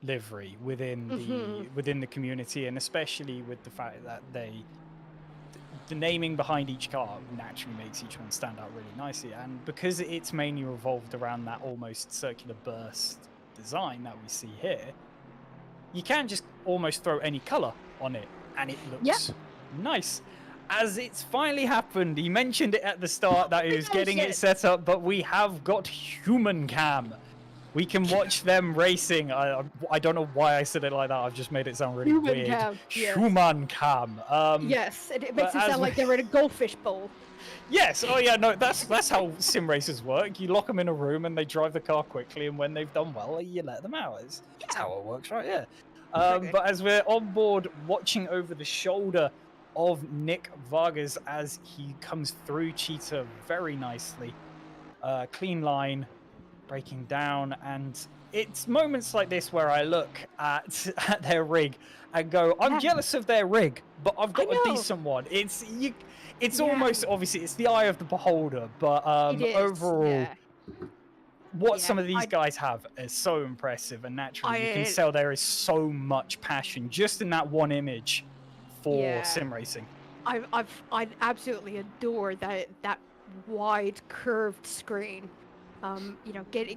Speaker 1: livery within the community, and especially with the fact that the naming behind each car naturally makes each one stand out really nicely, and because it's mainly revolved around that almost circular burst design that we see here, you can just almost throw any color on it and it looks nice. As it's finally happened, he mentioned it at the start that he was getting it set up, but we have got human cam. We can watch them racing. I don't know why I said it like that. I've just made it sound really weird.
Speaker 2: Cam, yes.
Speaker 1: Human cam.
Speaker 2: Yes, it makes it sound like they're in a goldfish bowl.
Speaker 1: Yes. Oh yeah. No, that's how sim races work. You lock them in a room and they drive the car quickly, and when they've done well, you let them out. That's how it works, right? Yeah. But as we're on board, watching over the shoulder of Nick Vargas as he comes through Cheetah very nicely, clean line. Breaking down, and it's moments like this where I look at their rig and go, I'm jealous of their rig, but I've got a decent one. It's almost, obviously it's the eye of the beholder, but overall what some of these guys have is so impressive, and naturally you can tell there is so much passion just in that one image for sim racing.
Speaker 2: I absolutely adore that wide curved screen.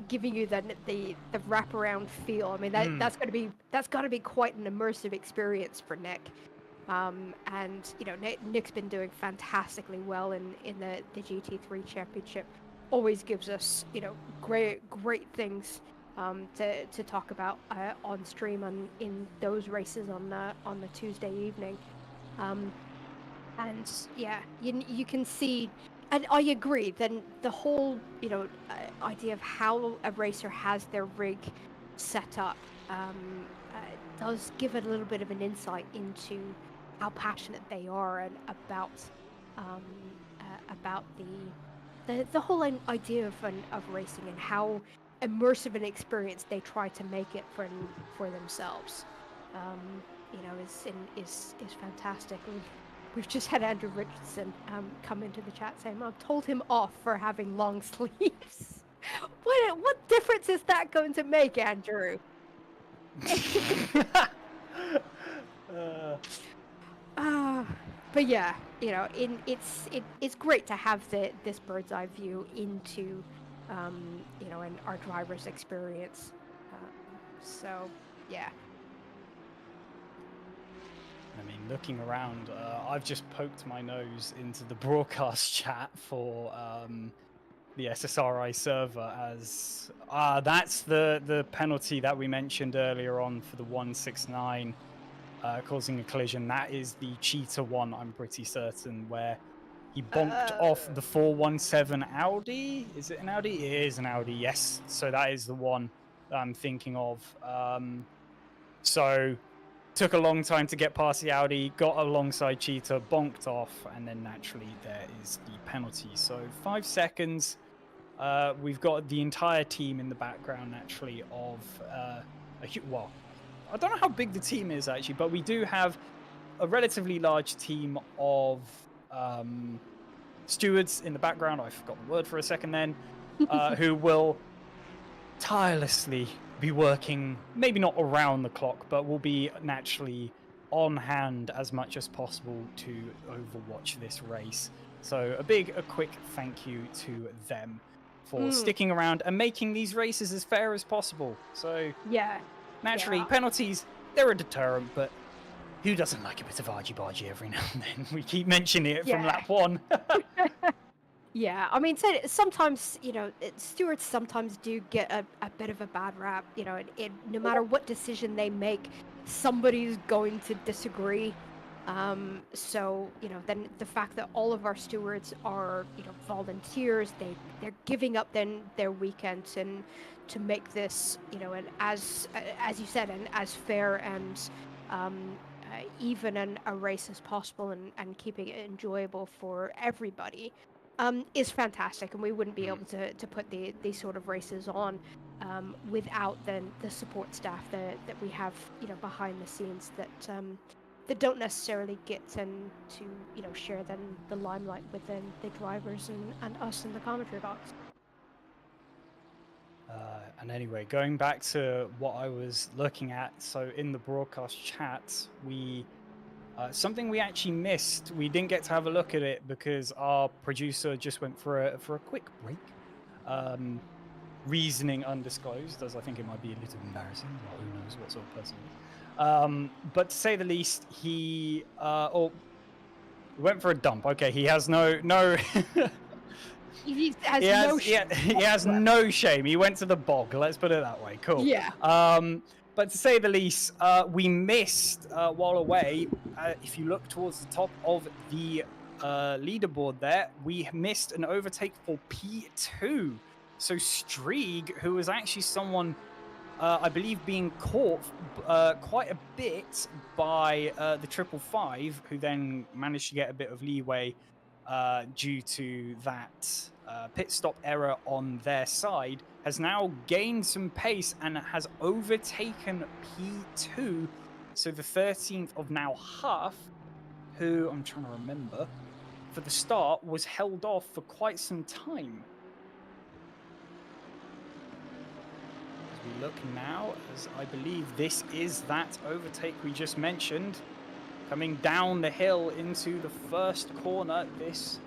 Speaker 2: Giving you the wraparound feel. I mean, that's got to be quite an immersive experience for Nick. And Nick's been doing fantastically well in the GT3 championship. Always gives us great things to talk about on stream in those races on the Tuesday evening. And yeah, you can see. And I agree, then the whole, idea of how a racer has their rig set up does give it a little bit of an insight into how passionate they are and about the whole idea of racing and how immersive an experience they try to make it for themselves. Is fantastic. We've just had Andrew Richardson come into the chat saying, I've told him off for having long sleeves. What difference is that going to make, Andrew? But yeah, it's great to have this bird's eye view into, and our driver's experience. So, yeah.
Speaker 1: I mean, looking around, I've just poked my nose into the broadcast chat for the SSRI server as that's the penalty that we mentioned earlier on for the 169 causing a collision. That is the Cheetah one, I'm pretty certain, where he bonked off the 417 Audi. Is it an Audi? It is an Audi, yes. So that is the one that I'm thinking of. So took a long time to get past the Audi, got alongside Cheetah, bonked off, and then naturally there is the penalty. So 5 seconds. We've got the entire team in the background, naturally, of well, I don't know how big the team is actually, but we do have a relatively large team of stewards in the background. I forgot the word for a second then, who will tirelessly be working, maybe not around the clock, but will be naturally on hand as much as possible to overwatch this race. So a quick thank you to them for sticking around and making these races as fair as possible. So
Speaker 2: Yeah.
Speaker 1: naturally, penalties, they're a deterrent, but who doesn't like a bit of argy-bargy every now and then? We keep mentioning it from lap 1.
Speaker 2: Yeah, I mean, sometimes, stewards sometimes do get a bit of a bad rap. No matter what decision they make, somebody's going to disagree. So, then the fact that all of our stewards are, volunteers, they're giving up then their weekends and to make this, an as you said, an as fair and even a race as possible and keeping it enjoyable for everybody. Is fantastic, and we wouldn't be able to put these sort of races on without then the support staff that we have behind the scenes that don't necessarily get to share then the limelight with the drivers and us in the commentary box.
Speaker 1: And anyway, going back to what I was looking at, so in the broadcast chat, we something we actually missed. We didn't get to have a look at it because our producer just went for a quick break. Reasoning undisclosed, as I think it might be a little embarrassing. Well, who knows what sort of person he is. But to say the least, he went for a dump. Okay, he has no. He has no shame. He went to the bog. Let's put it that way. Cool.
Speaker 2: Yeah.
Speaker 1: But to say the least, we missed while away. If you look towards the top of the leaderboard there, we missed an overtake for P2. So Strieg, who was actually someone, I believe, being caught quite a bit by the 555, who then managed to get a bit of leeway due to that pit stop error on their side, has now gained some pace and has overtaken P2. So the 13th of now Huff, who I'm trying to remember, for the start was held off for quite some time. As we look now, as I believe this is that overtake we just mentioned, coming down the hill into the first corner. This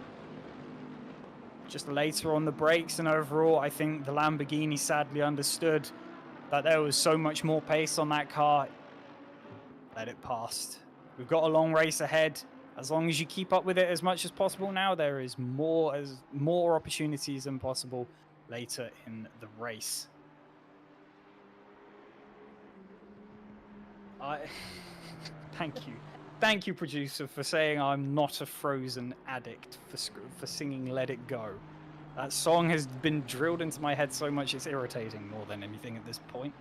Speaker 1: just later on the brakes, and overall I think the Lamborghini sadly understood that there was so much more pace on that car. Let it pass. We've got a long race ahead. As long as you keep up with it as much as possible now, there is more opportunities than possible later in the race. Thank you, producer, for saying I'm not a Frozen addict for singing Let It Go. That song has been drilled into my head so much it's irritating more than anything at this point.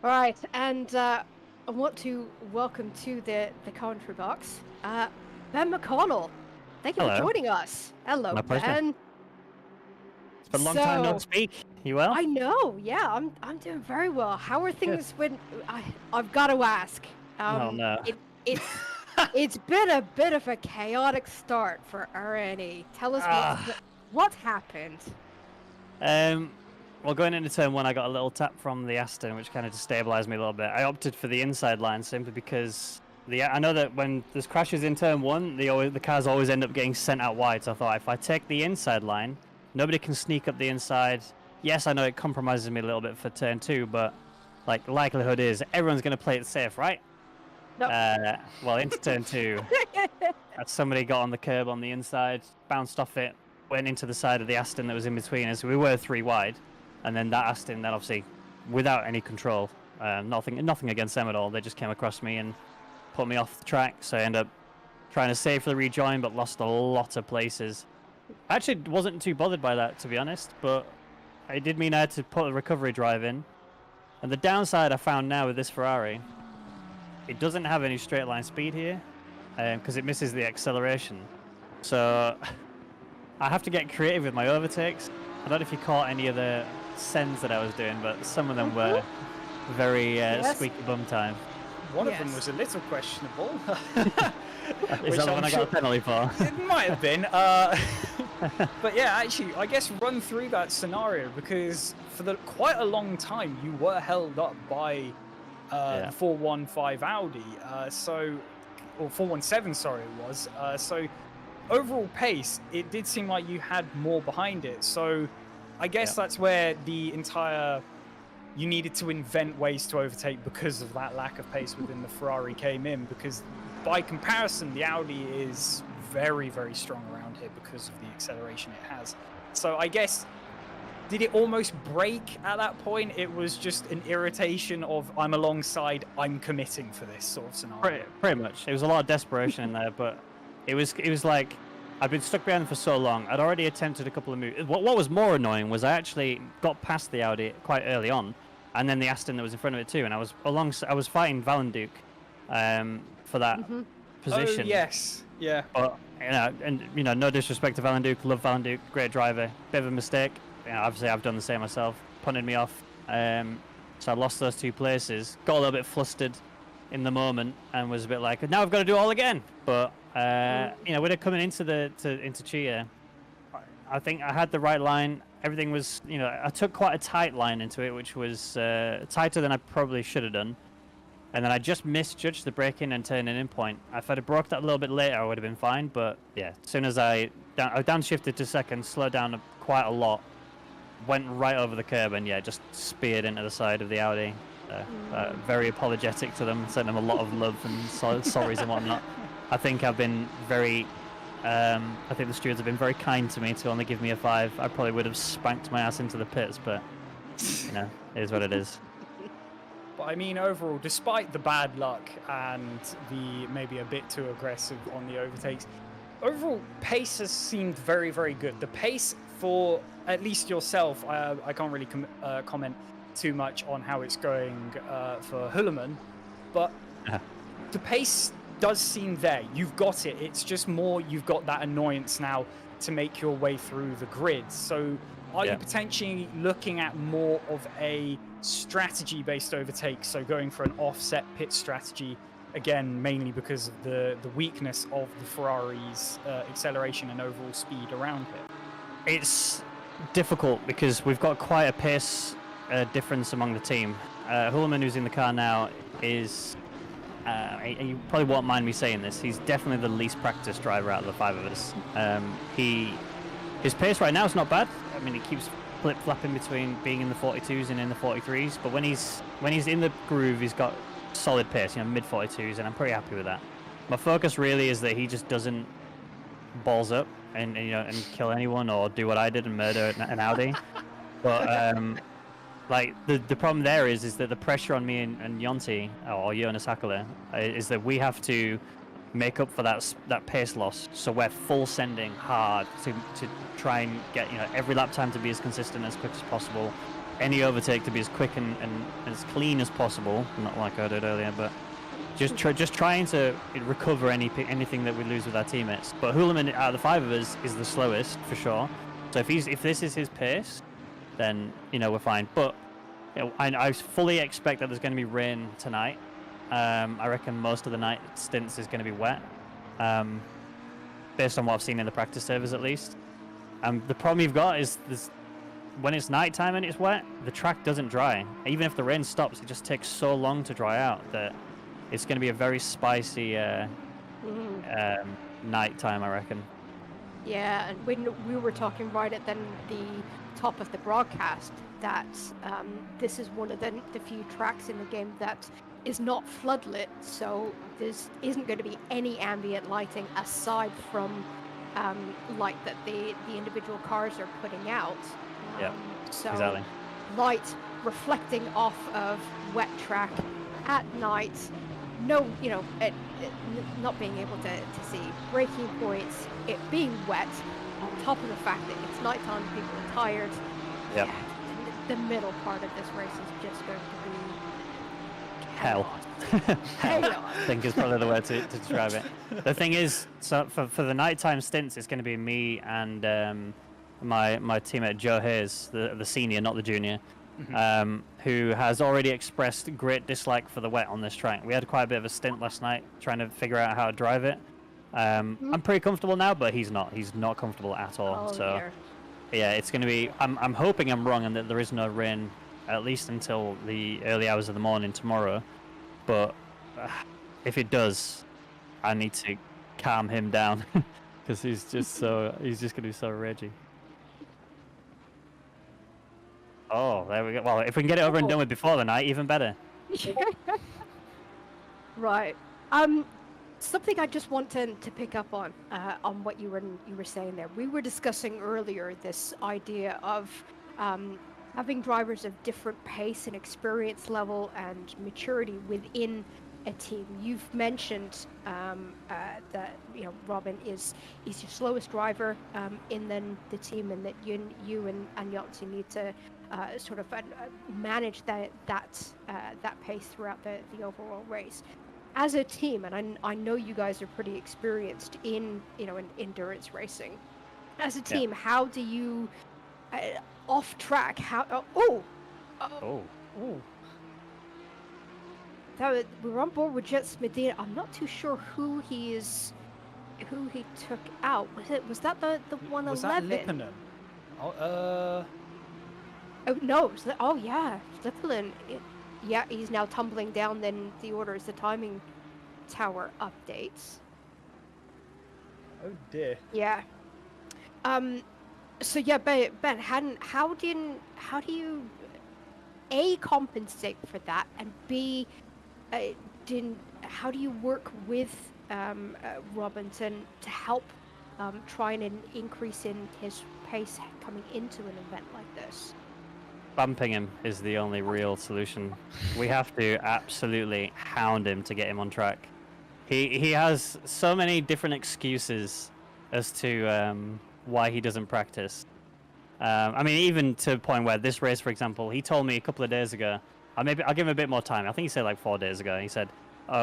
Speaker 2: All right, and I want to welcome to the commentary box Ben McConnell. Thank you for joining us. Hello,
Speaker 3: My pleasure.
Speaker 2: Ben.
Speaker 3: It's been a long time not speak. You well?
Speaker 2: I know. Yeah, I'm doing very well. How are things when I've got to ask?
Speaker 3: Oh no.
Speaker 2: It's been a bit of a chaotic start for RNE. Tell us what happened.
Speaker 3: Well, going into turn 1, I got a little tap from the Aston, which kind of destabilized me a little bit. I opted for the inside line simply because I know that when there's crashes in turn 1, the cars always end up getting sent out wide. So I thought if I take the inside line, nobody can sneak up the inside. Yes, I know it compromises me a little bit for turn 2, but like likelihood is everyone's going to play it safe, right?
Speaker 2: Nope.
Speaker 3: Well, into turn 2, somebody got on the curb on the inside, bounced off it, went into the side of the Aston that was in between us. So we were 3 wide. And then that Aston, then obviously, without any control, nothing against them at all. They just came across me and put me off the track. So I ended up trying to safely rejoin, but lost a lot of places. I actually wasn't too bothered by that, to be honest, but it did mean I had to put a recovery drive in. And the downside I found now with this Ferrari, it doesn't have any straight line speed here, because it misses the acceleration. So I have to get creative with my overtakes. I don't know if you caught any of the sends that I was doing, but some of them were very squeaky bum time.
Speaker 1: One of them was a little questionable.
Speaker 3: Is that the one I got a penalty for?
Speaker 1: It might have been. But yeah, actually, I guess run through that scenario, because for quite a long time you were held up by the 415 Audi, or 417, sorry, it was. So overall pace, it did seem like you had more behind it. So I guess that's where the entire you needed to invent ways to overtake because of that lack of pace within the Ferrari came in, because by comparison, the Audi is very, very strong around here because of the acceleration it has. So I guess, did it almost break at that point? It was just an irritation of, I'm alongside, I'm committing for this sort of scenario.
Speaker 3: Pretty much. It was a lot of desperation in there, but it was like, I've been stuck behind them for so long. I'd already attempted a couple of moves. What was more annoying was I actually got past the Audi quite early on, and then the Aston that was in front of it too. And I was fighting Valenduc for that position.
Speaker 1: Oh yes, yeah.
Speaker 3: But no disrespect to Valenduc. Love Valenduc, great driver. Bit of a mistake. Obviously I've done the same myself. Punted me off. So I lost those 2 places. Got a little bit flustered in the moment and was a bit like, now I've got to do it all again. But when it coming into Chia, I think I had the right line. Everything was, I took quite a tight line into it, which was tighter than I probably should have done. And then I just misjudged the braking and turning in point. If I'd have broke that a little bit later, I would have been fine. But yeah, as soon as I downshifted to second, slowed down quite a lot, went right over the curb, and just speared into the side of the Audi. Very apologetic to them, sent them a lot of love and sorries and whatnot. I think I've been very. I think the stewards have been very kind to me to only give me a 5. I probably would have spanked my ass into the pits, but it is what it is.
Speaker 1: But I mean, overall, despite the bad luck and the maybe a bit too aggressive on the overtakes, overall pace has seemed very, very good. The pace for at least yourself, I can't really comment too much on how it's going for Hulleman, but the pace does seem there. You've got it. It's just more you've got that annoyance now to make your way through the grid. So are you potentially looking at more of a strategy-based overtake, so going for an offset pit strategy, again, mainly because of the weakness of the Ferrari's acceleration and overall speed around it?
Speaker 3: It's difficult because we've got quite a pace difference among the team. Hulleman, who's in the car now, is... you probably won't mind me saying this, he's definitely the least practiced driver out of the 5 of us. His pace right now is not bad. I mean, he keeps flip-flapping between being in the 42s and in the 43s, but when he's in the groove, he's got solid pace, mid 42s, and I'm pretty happy with that. My focus really is that he just doesn't balls up and kill anyone or do what I did and murder an Audi. But the problem there is that the pressure on me and Yonti or Jonas Hakala is that we have to make up for that pace loss. So we're full sending hard to try and get every lap time to be as consistent as quick as possible, any overtake to be as quick and as clean as possible. Not like I did earlier, but just trying to recover anything that we lose with our teammates. But Hulleman out of the 5 of us is the slowest for sure. So if this is his pace, then we're fine. But I fully expect that there's going to be rain tonight. I reckon most of the night stints is going to be wet, based on what I've seen in the practice servers at least. The problem you've got is when it's night time and it's wet, the track doesn't dry. Even if the rain stops, it just takes so long to dry out that it's going to be a very spicy night time, I reckon.
Speaker 2: Yeah, and when we were talking right at the top of the broadcast that this is one of the few tracks in the game that is not floodlit, so there isn't going to be any ambient lighting aside from light that the individual cars are putting out. So
Speaker 3: exactly.
Speaker 2: Light reflecting off of wet track at night, not being able to see braking points, it being wet, on top of the fact that it's nighttime, people are tired.
Speaker 3: Yep.
Speaker 2: Yeah, the middle part of this race is just going to be
Speaker 3: Hell.
Speaker 2: Hell.
Speaker 3: I think is probably the word to describe it. The thing is, so for the nighttime stints, it's going to be me and my teammate Joe Hayes, the senior, not the junior, who has already expressed great dislike for the wet on this track. We had quite a bit of a stint last night trying to figure out how to drive it. I'm pretty comfortable now, but he's not. He's not comfortable at all.
Speaker 2: Oh,
Speaker 3: so
Speaker 2: dear.
Speaker 3: yeah, it's going to be. I'm hoping I'm wrong and that there is no rain at least until the early hours of the morning tomorrow. But if it does, I need to calm him down because he's just going to be so ragey. Oh, there we go. Well, if we can get it over and done with before the night, even better.
Speaker 2: Right. Something I just want to pick up on what you were saying there. We were discussing earlier this idea of having drivers of different pace and experience level and maturity within a team. You've mentioned that Robin is your slowest driver in the team, and that you and Yotzi need to sort of manage that pace throughout the overall race. As a team, and I know you guys are pretty experienced in endurance racing. As a team, how do you off track? We're on board with Jets Medina. I'm not too sure who he took out. Was that the 111?
Speaker 1: Was that Lipponen?
Speaker 2: Oh no! Oh yeah, Lipponen. Yeah, he's now tumbling down then the order as the timing tower updates.
Speaker 1: Oh dear.
Speaker 2: Yeah. So yeah, Ben, how do you A, compensate for that, and B, how do you work with Robinson to help try and increase in his pace coming into an event like this?
Speaker 3: Bumping him is the only real solution. We have to absolutely hound him to get him on track. He has so many different excuses as to why he doesn't practice. I mean, even to the point where this race, for example, he told me a couple of days ago, I'll give him a bit more time. I think he said like 4 days ago. He said,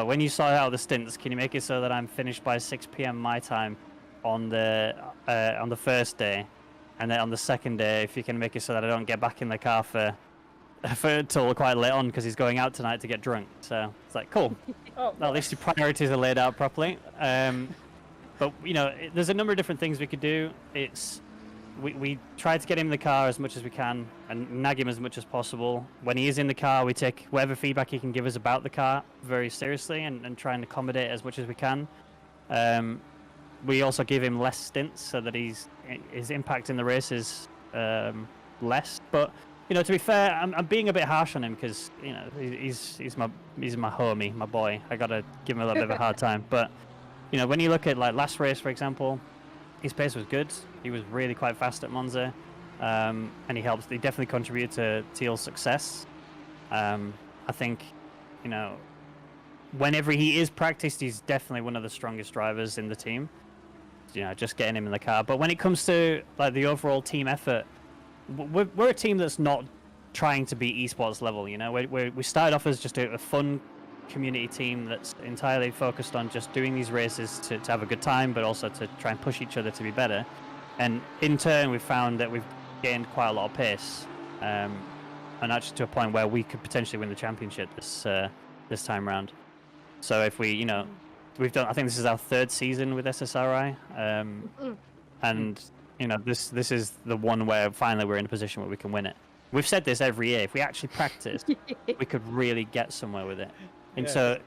Speaker 3: when you sort out the stints, can you make it so that I'm finished by 6 p.m. my time on the first day? And then on the second day, if you can make it so that I don't get back in the car till quite late on because he's going out tonight to get drunk. So it's like, cool. At least your priorities are laid out properly. But there's a number of different things we could do. We try to get him in the car as much as we can and nag him as much as possible. When he is in the car, we take whatever feedback he can give us about the car very seriously and try and accommodate as much as we can. We also give him less stints so that his impact in the race is less. But to be fair, I'm being a bit harsh on him because he's my homie, my boy. I gotta give him a little bit of a hard time. But when you look at like last race, for example, his pace was good. He was really quite fast at Monza, and he definitely contributed to Teal's success. I think whenever he is practiced, he's definitely one of the strongest drivers in the team. Just getting him in the car. But when it comes to like the overall team effort, we're a team that's not trying to be esports level. We started off as just a fun community team that's entirely focused on just doing these races to have a good time, but also to try and push each other to be better. And in turn, we've found that we've gained quite a lot of pace, and actually to a point where we could potentially win the championship this time round. So if we've done, I think this is our 3rd season with SSRI, and this is the one where finally we're in a position where we can win it. We've said this every year. If we actually practice, we could really get somewhere with it. And so,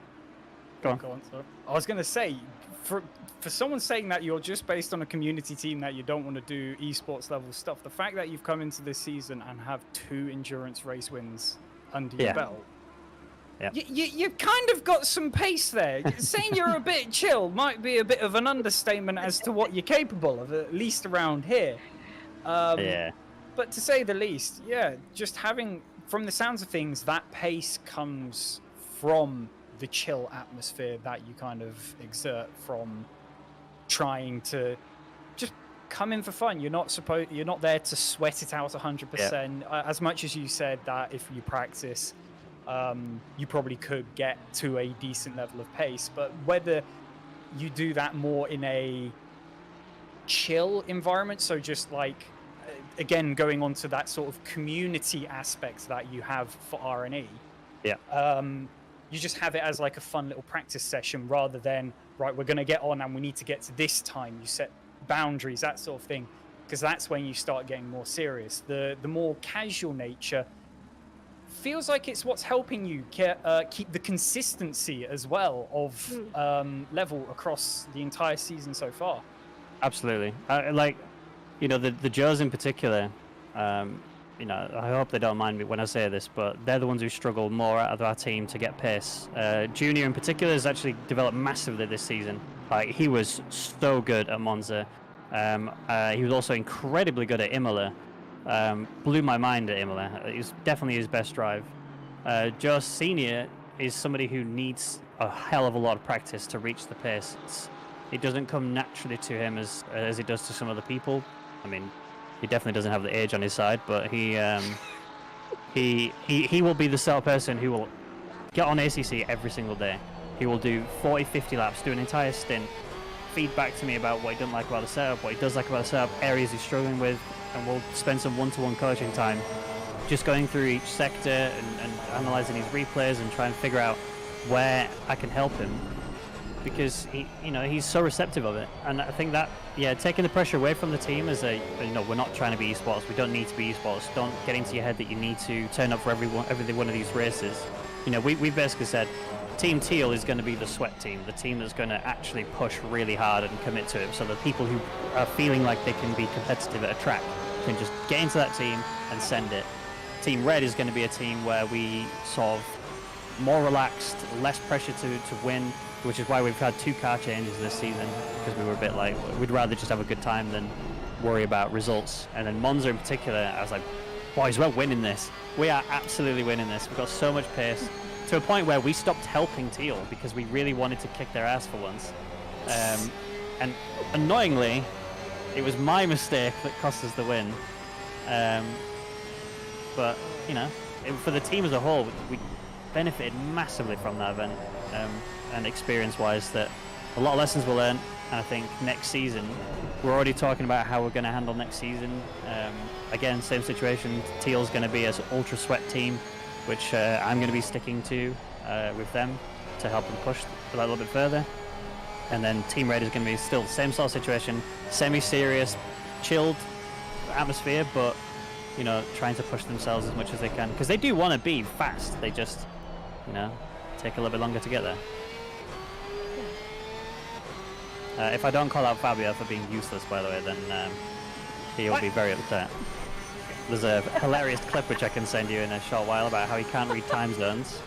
Speaker 3: go on.
Speaker 1: Sorry. I was going to say, for someone saying that you're just based on a community team that you don't want to do esports level stuff, the fact that you've come into this season and have 2 endurance race wins under your belt. You've kind of got some pace there. Saying you're a bit chill might be a bit of an understatement as to what you're capable of, at least around here. But to say the least, just having, from the sounds of things, that pace comes from the chill atmosphere that you kind of exert from trying to just come in for fun. You're not there to sweat it out 100%. As much as you said that if you practice, you probably could get to a decent level of pace, but whether you do that more in a chill environment, so just like again going on to that sort of community aspect that you have for R&E, you just have it as like a fun little practice session rather than right, we're going to get on and we need to get to this time. You set boundaries, that sort of thing, because that's when you start getting more serious. The more casual nature feels like it's what's helping you keep the consistency as well of level across the entire season so far.
Speaker 3: Absolutely. Like, you know, the Joes in particular, you know, I hope they don't mind me when I say this, but they're the ones who struggle more out of our team to get pace. Junior in particular has actually developed massively this season. Like, he was so good at Monza. He was also incredibly good at Imola. Blew my mind at Imola. It was definitely his best drive. Joe Senior is somebody who needs a hell of a lot of practice to reach the pace. It doesn't come naturally to him as it does to some other people. I mean, he definitely doesn't have the age on his side, but he will be the sort of person who will get on ACC every single day. He will do 40, 50 laps, do an entire stint, feed back to me about what he doesn't like about the setup, what he does like about the setup, areas he's struggling with, and we'll spend some one-to-one coaching time just going through each sector and analysing his replays and trying to figure out where I can help him, because he's so receptive of it. And I think that, yeah, taking the pressure away from the team as we're not trying to be esports, we don't need to be esports, don't get into your head that you need to turn up for every one of these races. You know, we basically said Team Teal is going to be the sweat team, the team that's going to actually push really hard and commit to it, so the people who are feeling like they can be competitive at a track can just get into that team and send it. Team Red is going to be a team where we sort of more relaxed, less pressure to win, which is why we've had 2 car changes this season, because we were a bit like, we'd rather just have a good time than worry about results. And then Monza in particular, I was like, boys, we're winning this. We are absolutely winning this. We've got so much pace, to a point where we stopped helping Teal because we really wanted to kick their ass for once. And annoyingly, it was my mistake that cost us the win. But, you know, for the team as a whole, we benefited massively from that event. And experience-wise, that a lot of lessons were learned. And I think next season, we're already talking about how we're going to handle next season. Again, same situation. Teal's going to be an ultra sweat team, which I'm going to be sticking to with them to help them push a little bit further. And then Team Red is going to be still the same sort of situation, semi-serious, chilled atmosphere, but, you know, trying to push themselves as much as they can, because they do want to be fast. They just, you know, take a little bit longer to get there. If I don't call out Fabio for being useless, by the way, then he'll be very upset. There's a hilarious clip which I can send you in a short while about how he can't read time zones.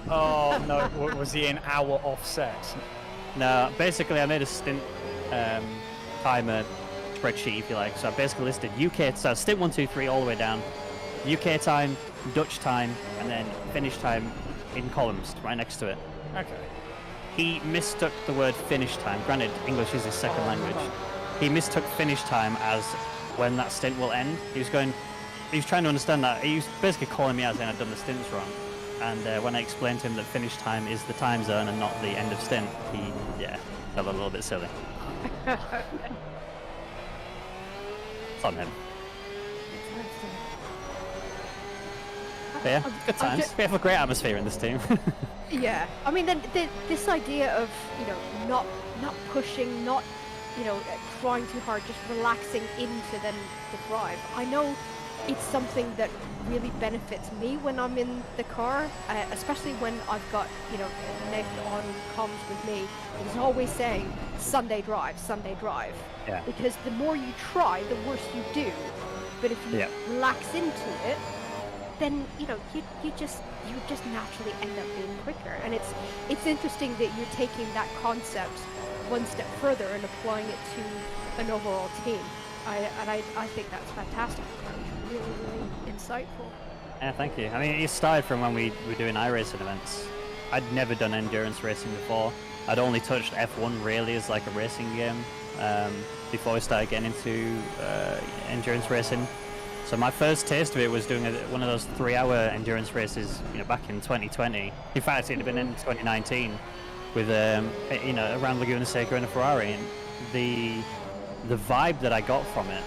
Speaker 1: Oh no, was he in our offset?
Speaker 3: No, basically I made a stint timer spreadsheet, if you like. So I basically listed UK, so stint 1, 2, 3 all the way down, UK time, Dutch time, and then finish time in columns right next to it.
Speaker 1: Okay.
Speaker 3: He mistook the word finish time. Granted, English is his second language. He mistook finish time as when that stint will end. He was trying to understand that. He was basically calling me out saying I'd done the stints wrong. And when I explained to him that finish time is the time zone and not the end of stint, he, felt a little bit silly. It's on him. But yeah, good times. We have a great atmosphere in this team.
Speaker 2: Yeah, I mean, this idea of, you know, not pushing, not, you know, trying too hard, just relaxing into the drive. I know it's something that really benefits me when I'm in the car, especially when I've got, you know, Nick on comms with me. He's always saying, Sunday drive, Sunday drive.
Speaker 3: Yeah.
Speaker 2: Because the more you try, the worse you do. But if you relax into it, then, you know, you just naturally end up being quicker. And it's interesting that you're taking that concept one step further and applying it to an overall team. I think that's fantastic. Really, really insightful.
Speaker 3: Yeah, thank you. I mean, it started from when we were doing iRacing events. I'd never done endurance racing before. I'd only touched F1 really as like a racing game before I started getting into endurance racing. So my first taste of it was doing one of those 3-hour endurance races, you know, back in 2020. In fact, it had been in 2019 with, you know, around Laguna Seca in a Ferrari. And the vibe that I got from it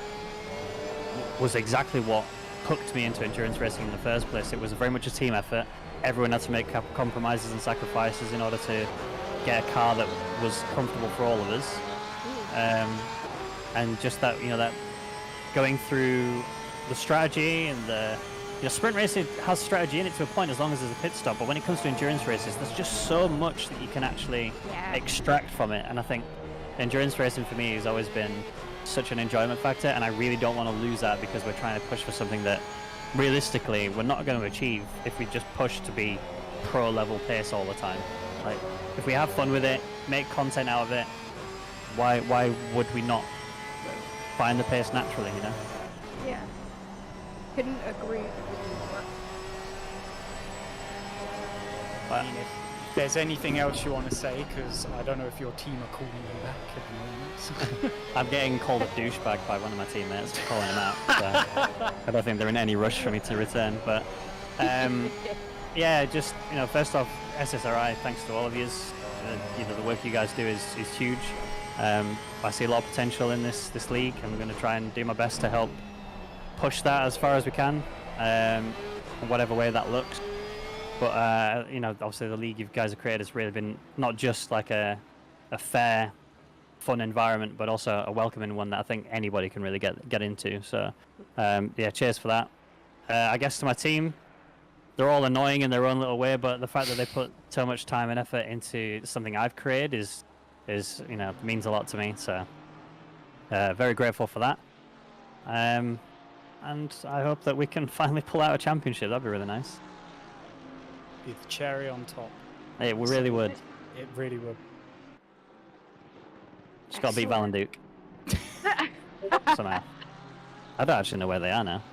Speaker 3: was exactly what hooked me into endurance racing in the first place. It was very much a team effort. Everyone had to make compromises and sacrifices in order to get a car that was comfortable for all of us. And just that, that going through the strategy and the sprint racing has strategy in it to a point as long as there's a pit stop, but when it comes to endurance races, there's just so much that you can actually extract from it. And I think endurance racing for me has always been such an enjoyment factor, and I really don't want to lose that because we're trying to push for something that realistically we're not going to achieve if we just push to be pro level pace all the time. Like, if we have fun with it, make content out of it, why would we not find the pace naturally,
Speaker 2: Yeah. Couldn't agree with you more.
Speaker 1: I mean, if there's anything else you want to say, because I don't know if your team are calling you back at the moment.
Speaker 3: I'm getting called a douchebag by one of my teammates for calling him out. So I don't think they're in any rush for me to return. But yeah, just first off, SSRI, thanks to all of you. The work you guys do is huge. I see a lot of potential in this league. I'm going to try and do my best to help push that as far as we can, in whatever way that looks. But obviously the league you guys have created has really been not just like a fair, fun environment, but also a welcoming one that I think anybody can really get into. So yeah, cheers for that. I guess to my team, they're all annoying in their own little way, but the fact that they put so much time and effort into something I've created is means a lot to me. So very grateful for that. And I hope that we can finally pull out a championship. That'd be really nice.
Speaker 1: Be the cherry on top.
Speaker 3: It really would.
Speaker 1: It really would.
Speaker 3: Just got to beat Val and Duke. Somehow. I don't actually know where they are now.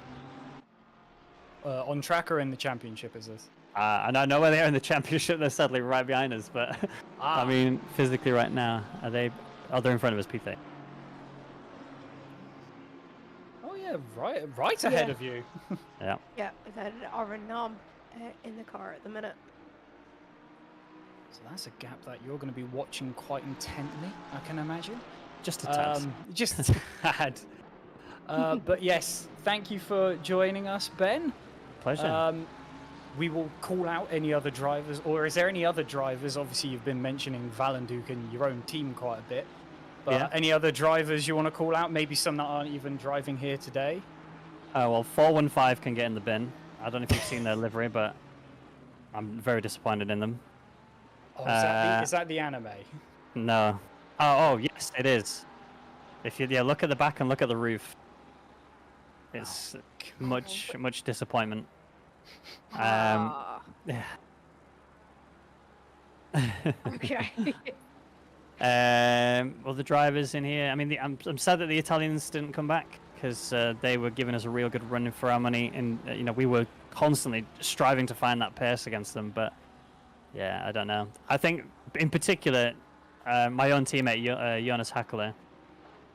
Speaker 1: On track or in the championship, is this?
Speaker 3: I know where they are in the championship. They're sadly right behind us, but I mean, physically right now, are they? Oh, they're in front of us, P3.
Speaker 1: Oh yeah, right ahead of you.
Speaker 3: Yeah.
Speaker 2: Yeah, we've had Aranam in the car at the minute.
Speaker 1: So that's a gap that you're going to be watching quite intently, I can imagine.
Speaker 3: Just a tad.
Speaker 1: Just a tad. But yes, thank you for joining us, Ben.
Speaker 3: Pleasure.
Speaker 1: We will call out any other drivers, or is there any other drivers? Obviously, you've been mentioning Valenduke and your own team quite a bit. But any other drivers you want to call out? Maybe some that aren't even driving here today?
Speaker 3: Well, 415 can get in the bin. I don't know if you've seen their livery, but I'm very disappointed in them.
Speaker 1: Oh, is that the anime?
Speaker 3: No. Oh, yes, it is. If you look at the back and look at the roof, it's much disappointment. Yeah.
Speaker 2: Okay.
Speaker 3: Well, the drivers in here. I mean, I'm sad that the Italians didn't come back because they were giving us a real good run for our money, and we were constantly striving to find that pace against them. But yeah, I don't know. I think in particular, my own teammate Jonas Hackler,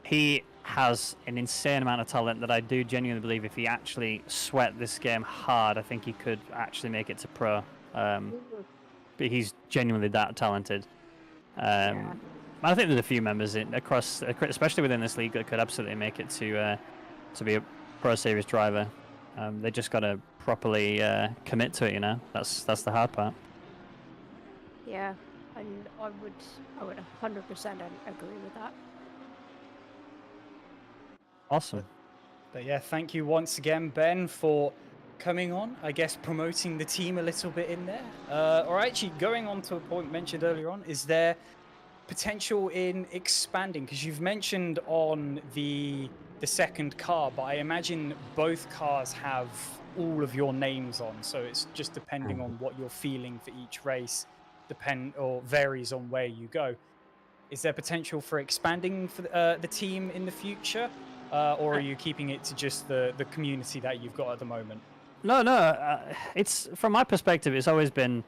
Speaker 3: he has an insane amount of talent that I do genuinely believe if he actually sweat this game hard, I think he could actually make it to pro. But he's genuinely that talented. I think there's a few members across, especially within this league, that could absolutely make it to be a Pro Series driver. They just got to properly commit to it. That's the hard part.
Speaker 2: Yeah, and I would 100% agree with that.
Speaker 3: Awesome.
Speaker 1: But yeah, thank you once again, Ben, for coming on, I guess promoting the team a little bit in there. Or actually going on to a point mentioned earlier on, is there potential in expanding? Because you've mentioned on the second car, but I imagine both cars have all of your names on, so it's just depending on what you're feeling for each race, or varies on where you go. Is there potential for expanding for the team in the future? Or are you keeping it to just the community that you've got at the moment?
Speaker 3: No. It's from my perspective, it's always been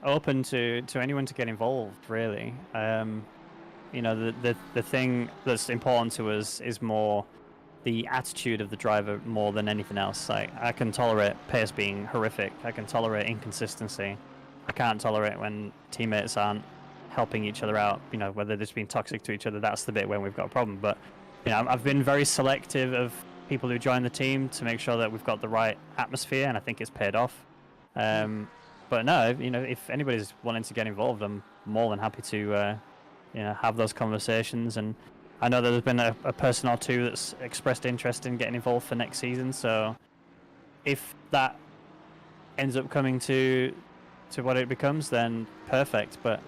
Speaker 3: open to anyone to get involved. Really, the thing that's important to us is more the attitude of the driver more than anything else. Like, I can tolerate pace being horrific. I can tolerate inconsistency. I can't tolerate when teammates aren't helping each other out. Whether they're just being toxic to each other. That's the bit when we've got a problem. But I've been very selective of people who join the team to make sure that we've got the right atmosphere, and I think it's paid off. But But no, if anybody's wanting to get involved, I'm more than happy to, have those conversations. And I know that there's been a person or two that's expressed interest in getting involved for next season. So if that ends up coming to what it becomes, then perfect. But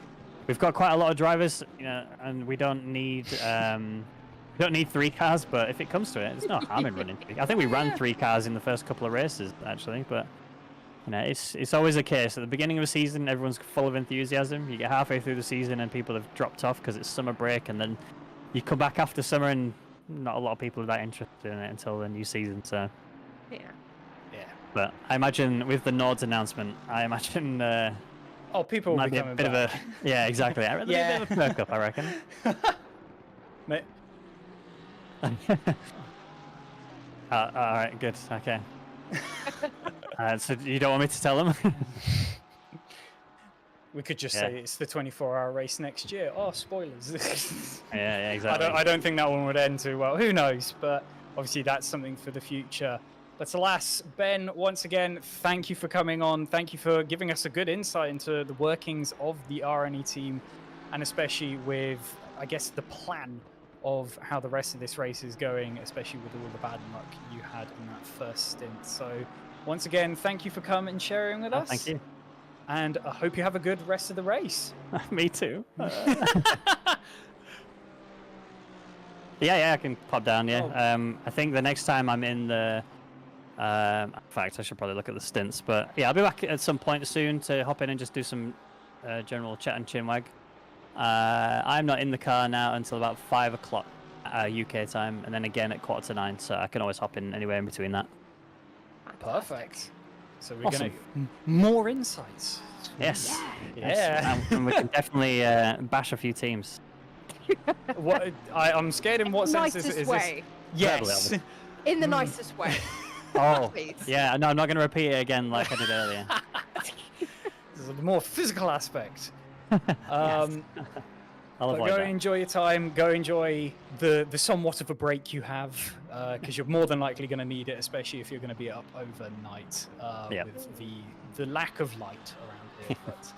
Speaker 3: we've got quite a lot of drivers, and we don't need 3 cars. But if it comes to it, there's no harm in running 3. I think we ran 3 cars in the first couple of races actually, but. It's always a case. At the beginning of the season, everyone's full of enthusiasm. You get halfway through the season and people have dropped off because it's summer break, and then you come back after summer and not a lot of people are that interested in it until the new season. So
Speaker 2: Yeah.
Speaker 3: But I imagine with the Nords announcement,
Speaker 1: people will
Speaker 3: might
Speaker 1: be
Speaker 3: be a
Speaker 1: coming
Speaker 3: bit
Speaker 1: back.
Speaker 3: of a exactly. I reckon a bit of a perk up, I reckon.
Speaker 1: Mate,
Speaker 3: All right, good. Okay. So you don't want me to tell them?
Speaker 1: we could just say it's the 24-hour race next year. Oh, spoilers.
Speaker 3: yeah, exactly.
Speaker 1: I don't think that one would end too well. Who knows? But obviously that's something for the future. But alas, Ben, once again, thank you for coming on. Thank you for giving us a good insight into the workings of the RNE team, and especially with, I guess, the plan of how the rest of this race is going, especially with all the bad luck you had in that first stint. So once again, thank you for coming and sharing with us.
Speaker 3: Thank you.
Speaker 1: And I hope you have a good rest of the race.
Speaker 3: Me too. Yeah, I can pop down, yeah.
Speaker 1: Oh.
Speaker 3: I think the next time I'm in the... in fact, I should probably look at the stints, but yeah, I'll be back at some point soon to hop in and just do some general chat and chinwag. I'm not in the car now until about 5 o'clock UK time, and then again at 8:45, so I can always hop in anywhere in between that.
Speaker 1: Perfect. So we're
Speaker 3: Awesome.
Speaker 1: going to... More insights.
Speaker 3: Yes.
Speaker 1: Yeah.
Speaker 3: Yes. And we can definitely bash a few teams.
Speaker 1: I'm scared in what sense is
Speaker 2: Nicest
Speaker 1: this?
Speaker 2: way.
Speaker 1: Yes.
Speaker 2: In the nicest way.
Speaker 3: Oh,
Speaker 2: Please.
Speaker 3: yeah. No, I'm not going to repeat it again like I did earlier.
Speaker 1: This is a more physical aspect.
Speaker 3: I'll
Speaker 1: But
Speaker 3: avoid
Speaker 1: go
Speaker 3: that.
Speaker 1: enjoy your time. Go enjoy the somewhat of a break you have, because you're more than likely going to need it, especially if you're going to be up overnight
Speaker 3: Yep.
Speaker 1: with the lack of light around here. But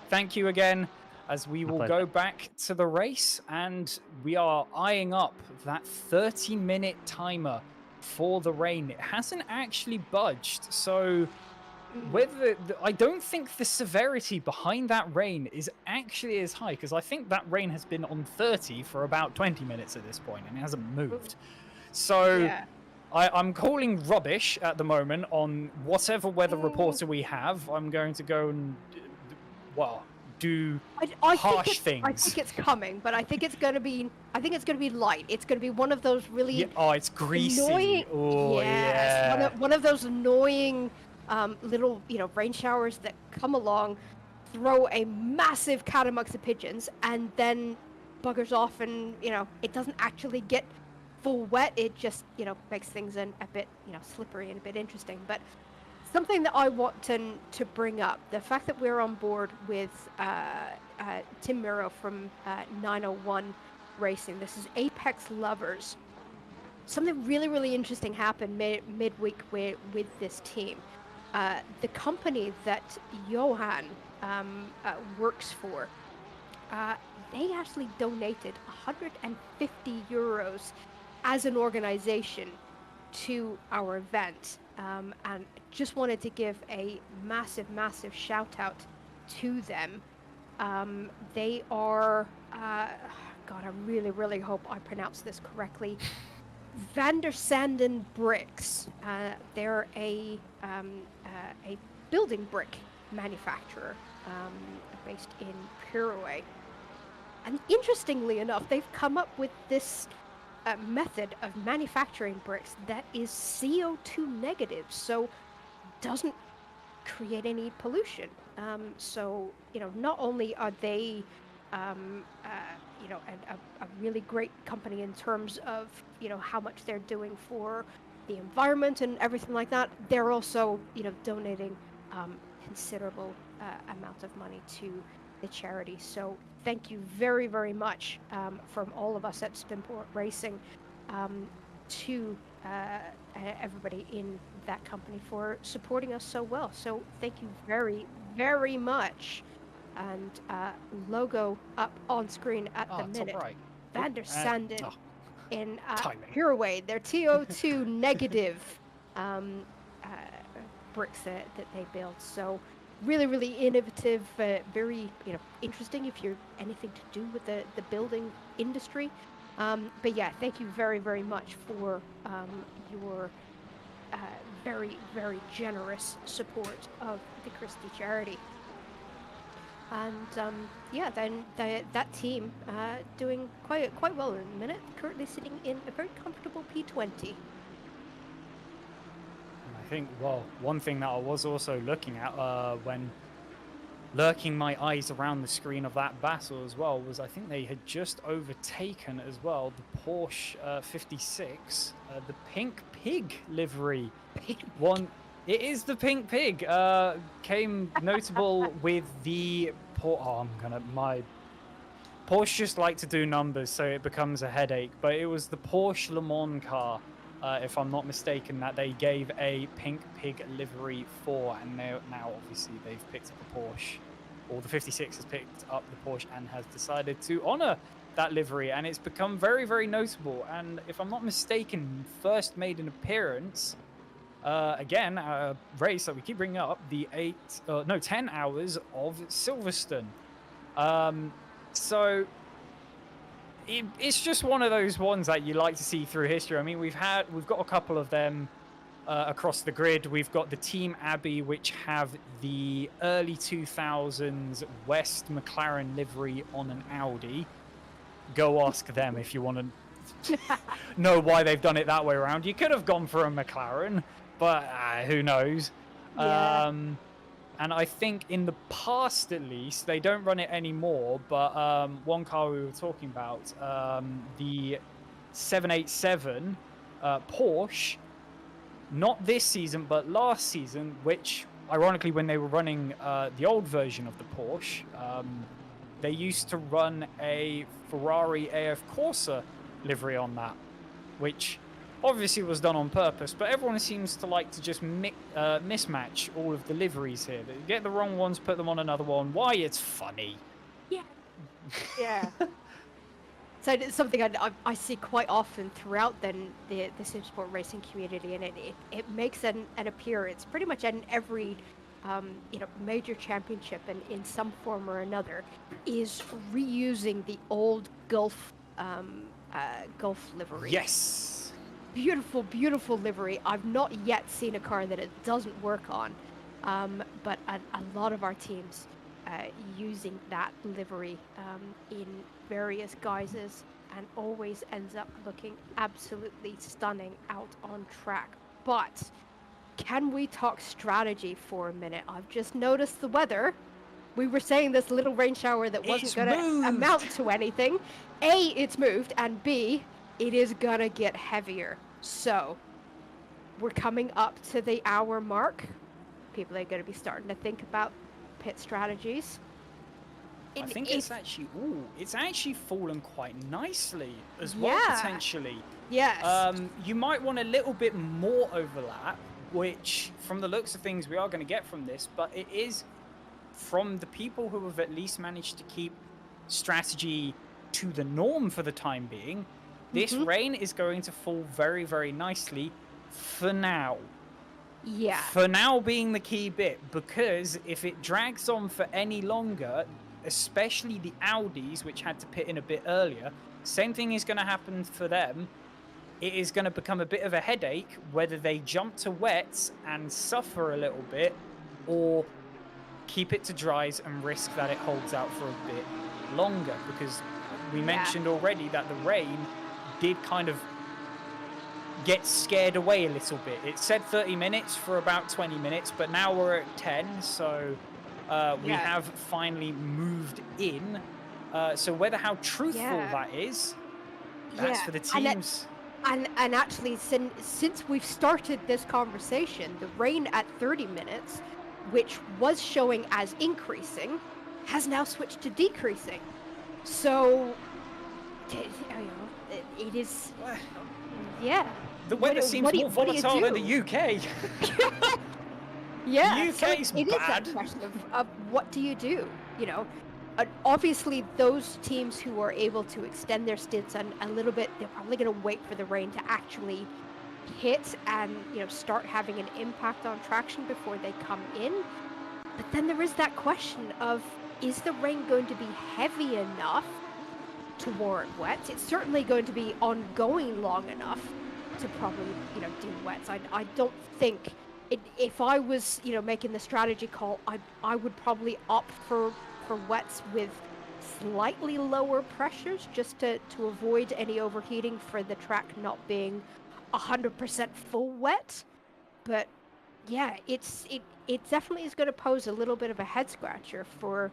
Speaker 1: thank you again, as we will
Speaker 3: pleasure.
Speaker 1: go back to the race, and we are eyeing up that 30-minute timer for the rain. It hasn't actually budged, so whether I don't think the severity behind that rain is actually as high, because I think that rain has been on 30 for about 20 minutes at this point and it hasn't moved. So
Speaker 2: Yeah.
Speaker 1: I'm calling rubbish at the moment on whatever weather reporter we have. I'm going to go and do
Speaker 2: I
Speaker 1: harsh
Speaker 2: think I
Speaker 1: things.
Speaker 2: think it's coming, but I think it's gonna be light. It's gonna be one of those really
Speaker 1: Yeah, oh, it's greasy.
Speaker 2: annoying.
Speaker 1: Oh,
Speaker 2: yes,
Speaker 1: yeah.
Speaker 2: one of those annoying little rain showers that come along, throw a massive cat amongst the pigeons, and then buggers off, and it doesn't actually get full wet. It just makes things a bit slippery and a bit interesting. But something that I want to bring up, the fact that we're on board with Tim Miro from 901 Racing. This is Apex Lovers. Something really, really interesting happened midweek with this team. The company that Johan works for, they actually donated 150 euros as an organization to our event, and just wanted to give a massive, massive shout out to them. They are, God, I really, really hope I pronounce this correctly. Vander Sanden Bricks. They're a building brick manufacturer based in Paraguay. And interestingly enough, they've come up with this method of manufacturing bricks that is CO2 negative, so doesn't create any pollution. So not only are they a really great company in terms of how much they're doing for the environment and everything like that, they're also donating considerable amount of money to the charity. So thank you very, very much from all of us at Simsport Racing. to everybody in that company for supporting us so well. So thank you very, very much. And logo up on screen at the
Speaker 1: Top
Speaker 2: minute.
Speaker 1: right.
Speaker 2: Van der Sanden
Speaker 1: Oh,
Speaker 2: in
Speaker 1: timing.
Speaker 2: Pureway, their TO2 negative bricks that they built. So really, really innovative, very interesting if you're anything to do with the building industry. But yeah, thank you very, very much for your very, very generous support of the Christie charity. And yeah, then that team doing quite well in a minute. Currently sitting in a very comfortable P20.
Speaker 1: I think, well, one thing that I was also looking at when lurking my eyes around the screen of that battle as well was I think they had just overtaken as well the Porsche 56, the Pink Pig livery. It is the Pink Pig. Came notable with the my Porsche just like to do numbers, so it becomes a headache. But it was the Porsche Le Mans car, if I'm not mistaken, that they gave a Pink Pig livery for, and now obviously they've picked up the Porsche, or the 56 has picked up the Porsche and has decided to honor that livery, and it's become very, very notable. And if I'm not mistaken, first made an appearance. Again, a race that we keep bringing up, the 10 hours of Silverstone. So it's just one of those ones that you like to see through history. I mean, we've got a couple of them across the grid. We've got the Team Abbey, which have the early 2000s West McLaren livery on an Audi. Go ask them if you want to know why they've done it that way around. You could have gone for a McLaren, but who knows?
Speaker 2: Yeah.
Speaker 1: And I think in the past, at least, they don't run it anymore. But one car we were talking about, the 787 Porsche, not this season, but last season, which, ironically, when they were running the old version of the Porsche, they used to run a Ferrari AF Corsa livery on that, which obviously was done on purpose, but everyone seems to like to just mismatch all of the liveries here. They get the wrong ones, put them on another one. Why? It's funny.
Speaker 2: Yeah. Yeah. So it's something I see quite often throughout then the Simsport racing community, and it makes an appearance pretty much in every major championship, and in some form or another, is reusing the old Gulf livery.
Speaker 1: Yes.
Speaker 2: Beautiful, beautiful livery. I've not yet seen a car that it doesn't work on, but a lot of our teams using that livery in various guises, and always ends up looking absolutely stunning out on track. But can we talk strategy for a minute? I've just noticed the weather. We were saying this little rain shower that wasn't going to amount to anything. A, it's moved, and B, it is going to get heavier. So we're coming up to the hour mark. People are going to be starting to think about pit strategies.
Speaker 1: I think it's actually fallen quite nicely as well, potentially.
Speaker 2: Yes.
Speaker 1: You might want a little bit more overlap, which from the looks of things we are going to get from this, but it is from the people who have at least managed to keep strategy to the norm for the time being. This rain is going to fall very, very nicely for now.
Speaker 2: Yeah.
Speaker 1: For now being the key bit, because if it drags on for any longer, especially the Audis, which had to pit in a bit earlier, same thing is going to happen for them. It is going to become a bit of a headache whether they jump to wets and suffer a little bit, or keep it to dries and risk that it holds out for a bit longer, because we mentioned already that the rain did kind of get scared away a little bit. It said 30 minutes for about 20 minutes, but now we're at 10, so we have finally moved in. So whether how truthful that is, that's for the teams.
Speaker 2: And actually, since we've started this conversation, the rain at 30 minutes, which was showing as increasing, has now switched to decreasing. So it is. Yeah.
Speaker 1: The weather seems more
Speaker 2: what do you
Speaker 1: volatile than
Speaker 2: do?
Speaker 1: the UK.
Speaker 2: Yeah,
Speaker 1: The
Speaker 2: so
Speaker 1: UK's
Speaker 2: it is
Speaker 1: bad.
Speaker 2: that question of what do you do? You know, obviously those teams who are able to extend their stints and a little bit, they're probably going to wait for the rain to actually hit and start having an impact on traction before they come in. But then there is that question of, is the rain going to be heavy enough to warrant wets? It's certainly going to be ongoing long enough to probably do wets. I don't think if I was making the strategy call, I would probably opt for wets with slightly lower pressures just to avoid any overheating for the track not being 100% full wet. But yeah, it definitely is going to pose a little bit of a head scratcher for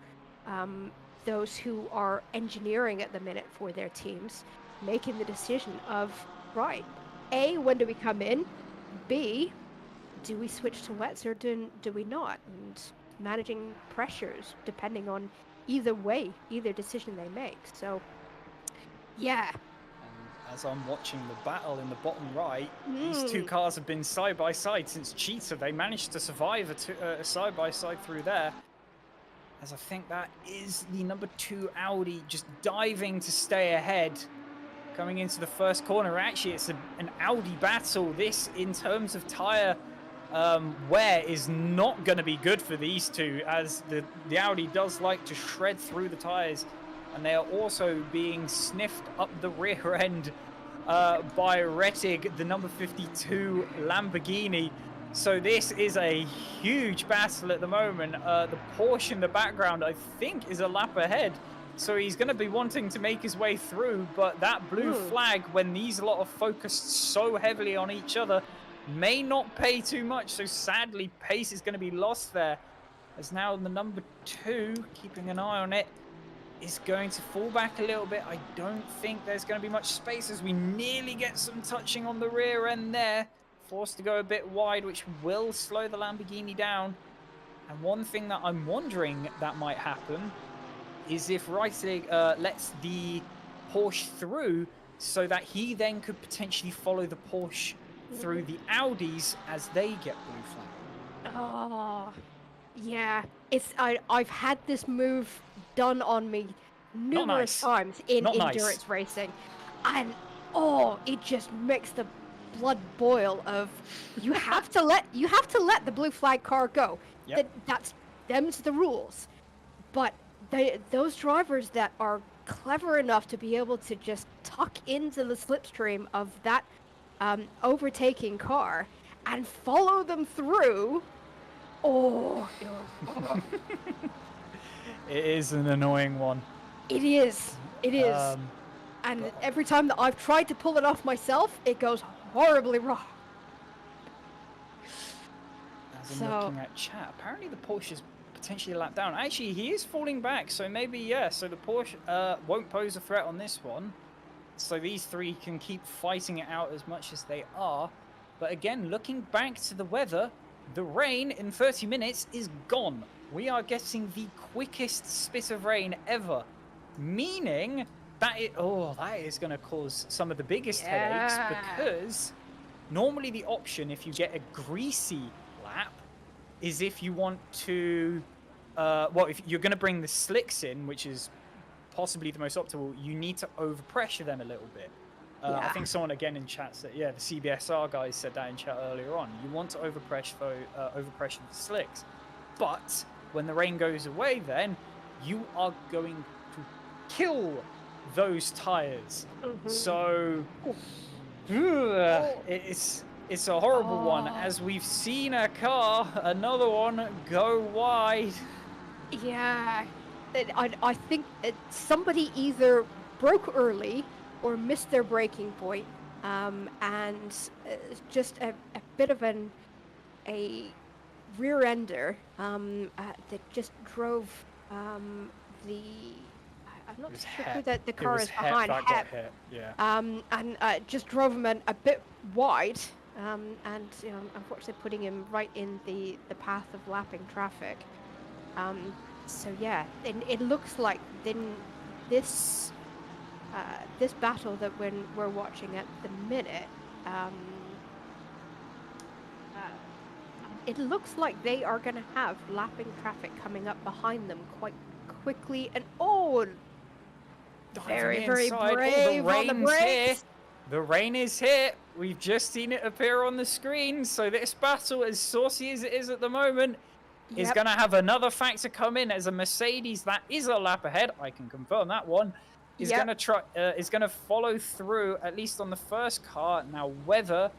Speaker 2: those who are engineering at the minute for their teams, making the decision of, right, A, when do we come in? B, do we switch to wets or do we not? And managing pressures depending on either decision they make. So, yeah.
Speaker 1: And as I'm watching the battle in the bottom right, these two cars have been side by side since Cheetah. They managed to survive a side by side through there. As I think that is the number 2 Audi just diving to stay ahead. Coming into the first corner, actually it's an Audi battle. This, in terms of tyre wear, is not going to be good for these two, as the Audi does like to shred through the tyres, and they are also being sniffed up the rear end by Rettig, the number 52 Lamborghini. So this is a huge battle at the moment. The Porsche in the background, I think, is a lap ahead. So he's going to be wanting to make his way through, but that blue flag, when these lot are focused so heavily on each other, may not pay too much. So sadly, pace is going to be lost there. As now the number 2, keeping an eye on it, is going to fall back a little bit. I don't think there's going to be much space as we nearly get some touching on the rear end there. Forced to go a bit wide, which will slow the Lamborghini down. And one thing that I'm wondering that might happen is if Reitig lets the Porsche through, so that he then could potentially follow the Porsche through the Audis as they get blue flag.
Speaker 2: Oh, yeah. I've had this move done on me numerous times in endurance racing, and it just makes the blood boil. Of you have to let the blue flag car go.
Speaker 1: Yep.
Speaker 2: That's them's the rules. But those drivers that are clever enough to be able to just tuck into the slipstream of that overtaking car and follow them through.
Speaker 1: It is an annoying one.
Speaker 2: It is. And every time that I've tried to pull it off myself, it goes horribly wrong.
Speaker 1: As I'm looking at chat, apparently the Porsche is potentially a lap down. Actually, he is falling back, so maybe, yeah. So the Porsche won't pose a threat on this one. So these three can keep fighting it out as much as they are. But again, looking back to the weather, the rain in 30 minutes is gone. We are getting the quickest spit of rain ever, meaning that that is going to cause some of the biggest headaches, because normally the option, if you get a greasy lap, is if you want to, if you're going to bring the slicks in, which is possibly the most optimal, you need to overpressure them a little bit. I think someone again in chat said, the CBSR guys said that in chat earlier on. You want to overpressure the slicks, but when the rain goes away, then you are going to kill those tires. So it's a horrible one, as we've seen another one go wide.
Speaker 2: Yeah, I think somebody either broke early or missed their braking point, and just a bit of a rear ender that just drove I'm not sure who the car is behind. And just drove him a bit wide, and unfortunately putting him right in the path of lapping traffic. So yeah, it looks like then this this battle that we're watching at the minute, it looks like they are going to have lapping traffic coming up behind them quite quickly. And very, very brave on the brakes.
Speaker 1: The rain is here. We've just seen it appear on the screen. So this battle, as saucy as it is at the moment, is going to have another factor come in as a Mercedes that is a lap ahead. I can confirm that one. Is going to try. Is going to follow through at least on the first car. Now whether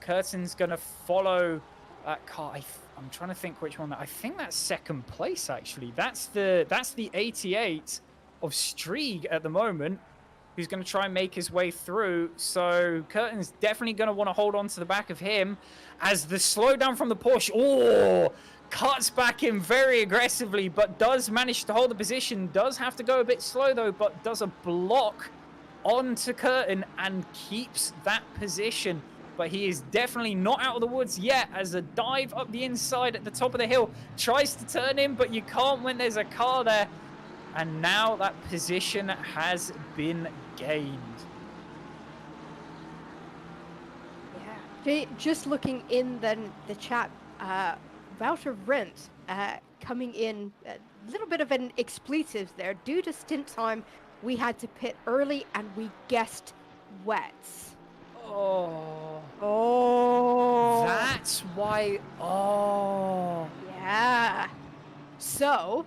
Speaker 1: Curtin's going to follow that car, I'm trying to think which one. I think that's second place actually. That's the 88 of Strieg at the moment, who's going to try and make his way through. So Curtin's definitely going to want to hold on to the back of him as the slowdown from the Porsche. Cuts back in very aggressively, but does manage to hold the position. Does have to go a bit slow though, but does a block onto Curtin and keeps that position. But he is definitely not out of the woods yet, as a dive up the inside at the top of the hill tries to turn in, but you can't when there's a car there. And now that position has been gained.
Speaker 2: Yeah. Just looking in the chat, Wouter Rent coming in, a little bit of an expletive there. Due to stint time, we had to pit early and we guessed wets. Oh.
Speaker 1: That's why. Oh.
Speaker 2: Yeah. So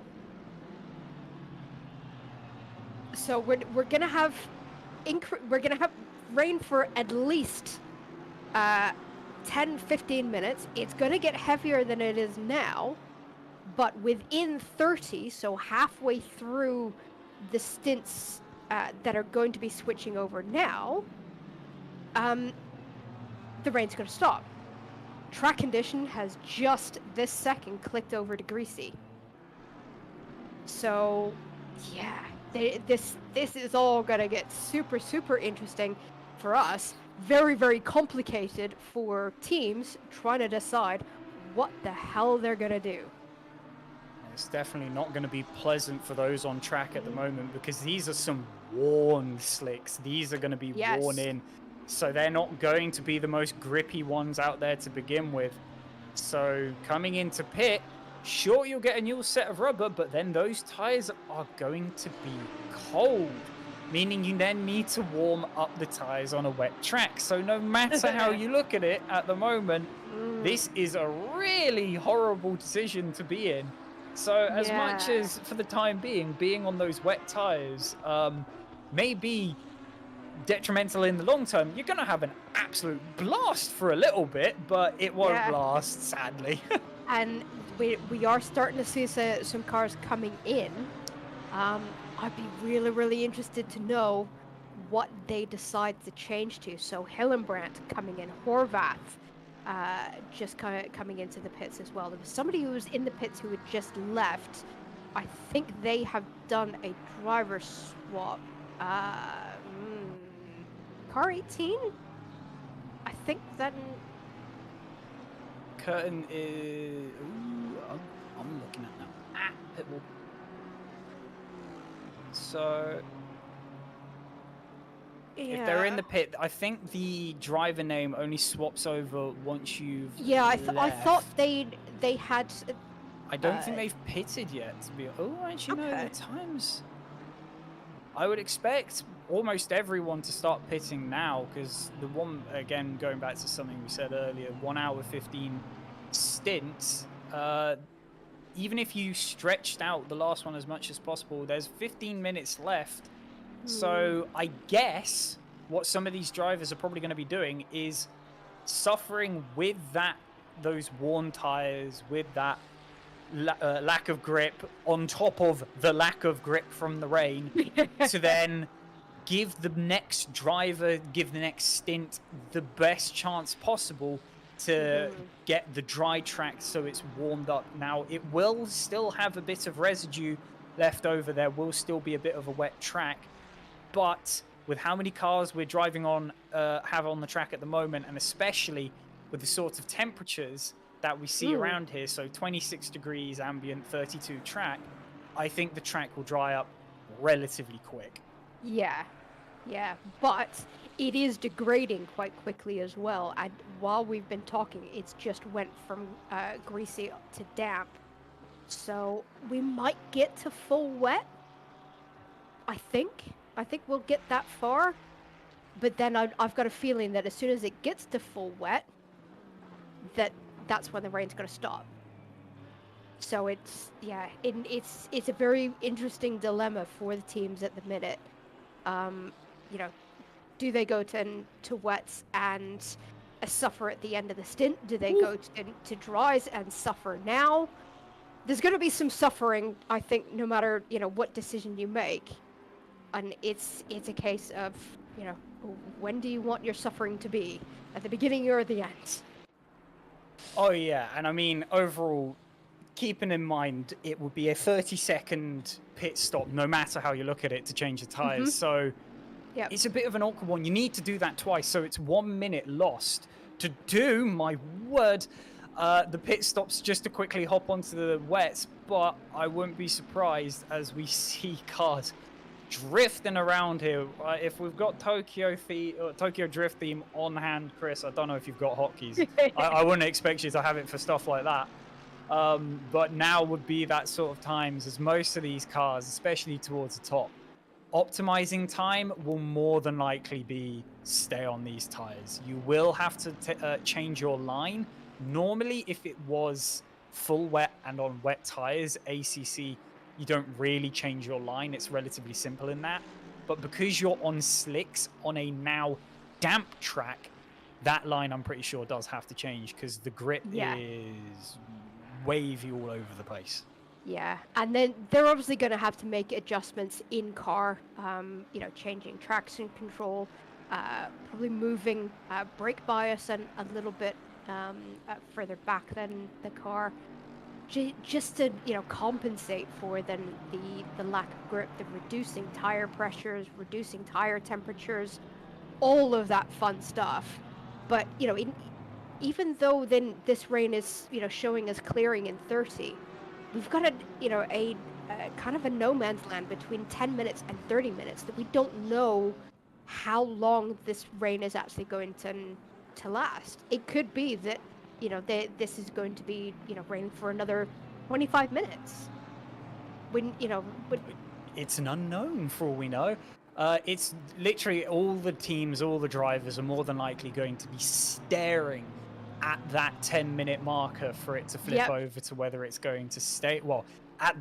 Speaker 2: we're gonna have rain for at least 10-15 minutes. It's gonna get heavier than it is now, but within 30, so halfway through the stints that are going to be switching over now, the rain's gonna stop. Track condition has just this second clicked over to greasy. So yeah, this is all gonna get super, super interesting for us. Very, very complicated for teams trying to decide what the hell they're gonna do.
Speaker 1: It's definitely not going to be pleasant for those on track at the moment, because these are some worn slicks. These are going to be worn in, so they're not going to be the most grippy ones out there to begin with. So coming into pit, sure, you'll get a new set of rubber, but then those tires are going to be cold, meaning you then need to warm up the tires on a wet track. So no matter how you look at it at the moment, this is a really horrible decision to be in. So as much as for the time being on those wet tires may be detrimental in the long term, you're going to have an absolute blast for a little bit, but it won't last, sadly.
Speaker 2: And we are starting to see some cars coming in. I'd be really, really interested to know what they decide to change to. So Hillenbrandt coming in, Horvath just coming into the pits as well. There was somebody who was in the pits who had just left. I think they have done a driver swap. Car 18? I think that...
Speaker 1: Curtin is... Ooh, I'm looking at now. Pitbull. So... If they're in the pit, I think the driver name only swaps over once you've
Speaker 2: I thought they had...
Speaker 1: I don't think they've pitted yet, to be... Oh, actually, no, the times... I would expect almost everyone to start pitting now, because the one, again, going back to something we said earlier, 1 hour 15 stints, even if you stretched out the last one as much as possible, there's 15 minutes left. So I guess what some of these drivers are probably going to be doing is suffering with those worn tires, with that lack of grip on top of the lack of grip from the rain, to then give the next driver, give the next stint the best chance possible to get the dry track so it's warmed up. Now, it will still have a bit of residue left over. There will still be a bit of a wet track, but with how many cars we're driving on, have on the track at the moment, and especially with the sort of temperatures that we see around here, so 26 degrees ambient, 32 track, I think the track will dry up relatively quick.
Speaker 2: Yeah, Yeah, but it is degrading quite quickly as well. And while we've been talking, it's just went from greasy to damp. So we might get to full wet. I think. I think we'll get that far. But then I've got a feeling that as soon as it gets to full wet, that's when the rain's going to stop. So it's a very interesting dilemma for the teams at the minute. You know, do they go to wets and suffer at the end of the stint? Do they go to dries and suffer now? There's going to be some suffering, I think, no matter what decision you make, and it's a case of when do you want your suffering to be, at the beginning or the end?
Speaker 1: Oh yeah, and I mean overall, keeping in mind it would be a 30-second pit stop, no matter how you look at it, to change the tires. So
Speaker 2: Yep.
Speaker 1: it's a bit of an awkward one. You need to do that twice, so it's 1 minute lost to do, my word, the pit stops just to quickly hop onto the wets. But I wouldn't be surprised as we see cars drifting around here. If we've got Tokyo Drift theme on hand, Chris, I don't know if you've got hotkeys. I wouldn't expect you to have it for stuff like that. But now would be that sort of times, as most of these cars, especially towards the top, optimizing time will more than likely be stay on these tires. You will have to change your line. Normally, if it was full wet and on wet tires, ACC, you don't really change your line. It's relatively simple in that. But because you're on slicks on a now damp track, that line I'm pretty sure does have to change, because the grip is wavy all over the place.
Speaker 2: Yeah, and then they're obviously going to have to make adjustments in car, changing traction control, probably moving brake bias and a little bit further back than the car, just to compensate for then the lack of grip, the reducing tire pressures, reducing tire temperatures, all of that fun stuff. But even though then this rain is showing us clearing in 30. We've got a kind of a no man's land between 10 minutes and 30 minutes that we don't know how long this rain is actually going to last. It could be that this is going to be raining for another 25 minutes.
Speaker 1: It's an unknown for all we know. It's literally all the teams, all the drivers are more than likely going to be staring at that 10-minute marker for it to flip over to whether it's going to stay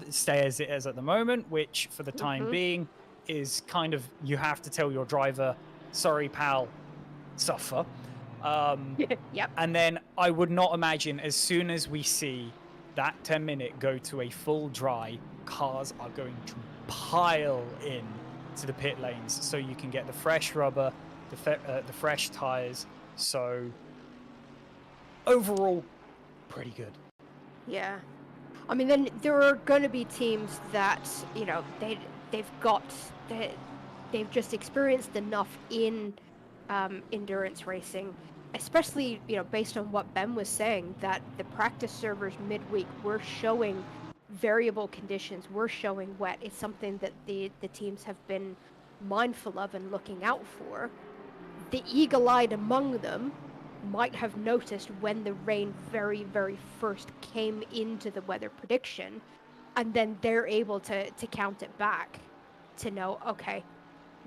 Speaker 1: stay as it is at the moment, which for the time being is kind of, you have to tell your driver, sorry pal, suffer. And then I would not imagine, as soon as we see that 10-minute go to a full dry, cars are going to pile in to the pit lanes, so you can get the fresh rubber, the fresh tires. So overall, pretty good.
Speaker 2: Yeah. I mean, then there are going to be teams that, they've just experienced enough in endurance racing, especially, based on what Ben was saying, that the practice servers midweek were showing variable conditions, were showing wet. It's something that the teams have been mindful of and looking out for. The eagle-eyed among them might have noticed when the rain very, very first came into the weather prediction, and then they're able to count it back to know, okay,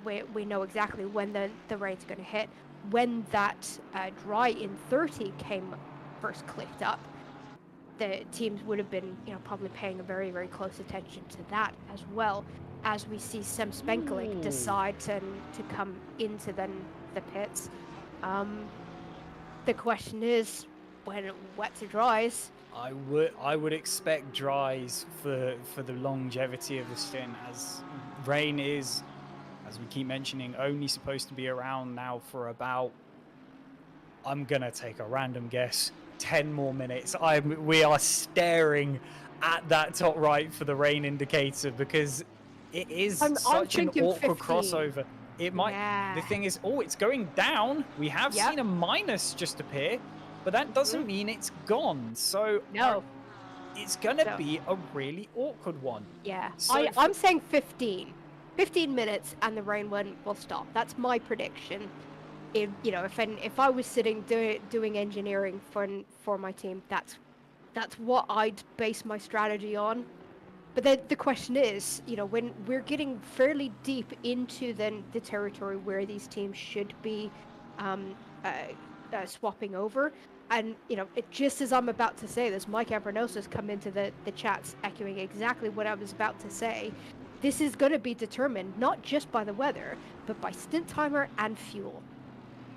Speaker 2: we know exactly when the rain's going to hit. When that dry in 30 came first clicked up, the teams would have been probably paying a very, very close attention to that, as well as we see Simsport decide to come into the pits. The question is, when it wets or dries.
Speaker 1: I would expect dries for the longevity of the stint, as rain is, as we keep mentioning, only supposed to be around now for about, I'm gonna take a random guess, 10 more minutes. We are staring at that top right for the rain indicator, because it is such an awkward
Speaker 2: 15.
Speaker 1: crossover. It might.
Speaker 2: Yeah.
Speaker 1: The thing is, it's going down. We have seen a minus just appear, but that doesn't mean it's gone. So
Speaker 2: no,
Speaker 1: it's gonna be a really awkward one.
Speaker 2: Yeah,
Speaker 1: So
Speaker 2: I'm saying 15. 15 minutes and the rain will stop. That's my prediction. If I was sitting doing engineering for my team, that's what I'd base my strategy on. But then the question is, when we're getting fairly deep into the territory where these teams should be swapping over, and just as I'm about to say this, Mike Abranosa's come into the chats echoing exactly what I was about to say. This is going to be determined not just by the weather, but by stint timer and fuel.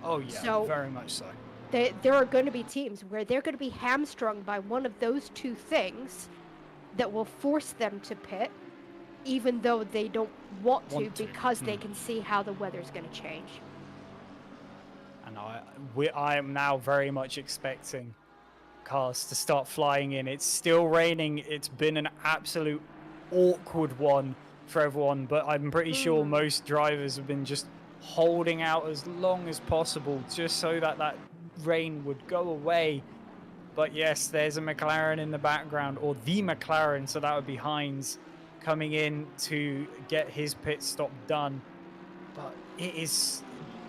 Speaker 1: Oh yeah,
Speaker 2: So,
Speaker 1: very much so.
Speaker 2: there are going to be teams where they're going to be hamstrung by one of those two things that will force them to pit, even though they don't want to, because they can see how the weather's going to change.
Speaker 1: And I am now very much expecting cars to start flying in. It's still raining. It's been an absolute awkward one for everyone, but I'm pretty sure most drivers have been just holding out as long as possible just so that rain would go away. But yes, there's a McLaren in the background, or the McLaren, so that would be Hines coming in to get his pit stop done. But it is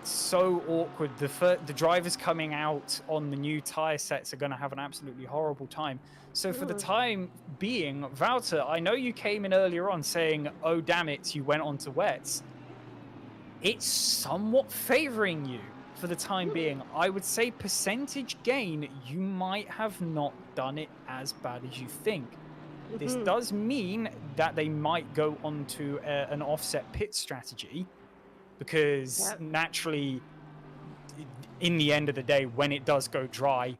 Speaker 1: so awkward. The drivers coming out on the new tyre sets are going to have an absolutely horrible time. So for the time being, Wouter, I know you came in earlier on saying, oh damn it, you went on to wets. It's somewhat favouring you for the time being. I would say percentage gain, you might have not done it as bad as you think. This does mean that they might go on to an offset pit strategy, because naturally, in the end of the day, when it does go dry,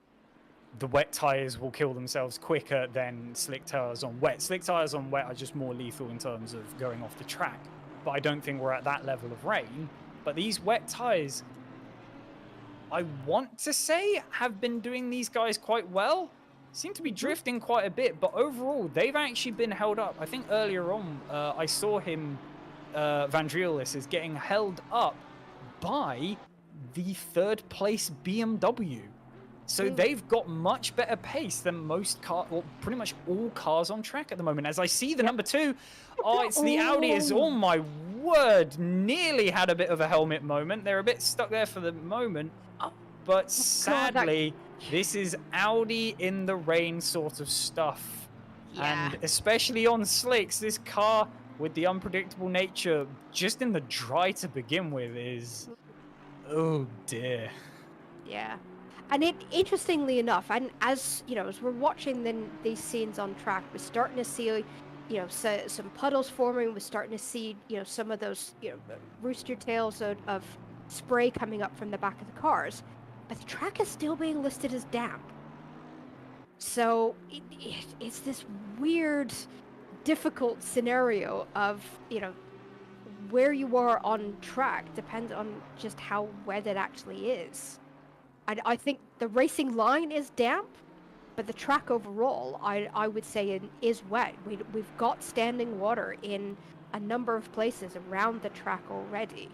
Speaker 1: the wet tyres will kill themselves quicker than slick tyres on wet. Slick tyres on wet are just more lethal in terms of going off the track, but I don't think we're at that level of rain. But these wet tyres, I want to say, have been doing these guys quite well. Seem to be drifting quite a bit, but overall, they've actually been held up. I think earlier on, I saw him, Vandriolis, is getting held up by the third place BMW. So they've got much better pace than most cars, or pretty much all cars on track at the moment. As I see the number 2, oh, it's the Audi. Is, oh my word, nearly had a bit of a helmet moment. They're a bit stuck there for the moment. But sadly, this is Audi in the rain sort of stuff. And especially on slicks, this car, with the unpredictable nature, just in the dry to begin with, is... oh dear.
Speaker 2: Yeah. And interestingly enough, and as we're watching these scenes on track, we're starting to see, some puddles forming. We're starting to see, some of those, rooster tails of spray coming up from the back of the cars. But the track is still being listed as damp. So it's this weird, difficult scenario of, where you are on track depends on just how wet it actually is. I think the racing line is damp, but the track overall, I would say, is wet. We've got standing water in a number of places around the track already.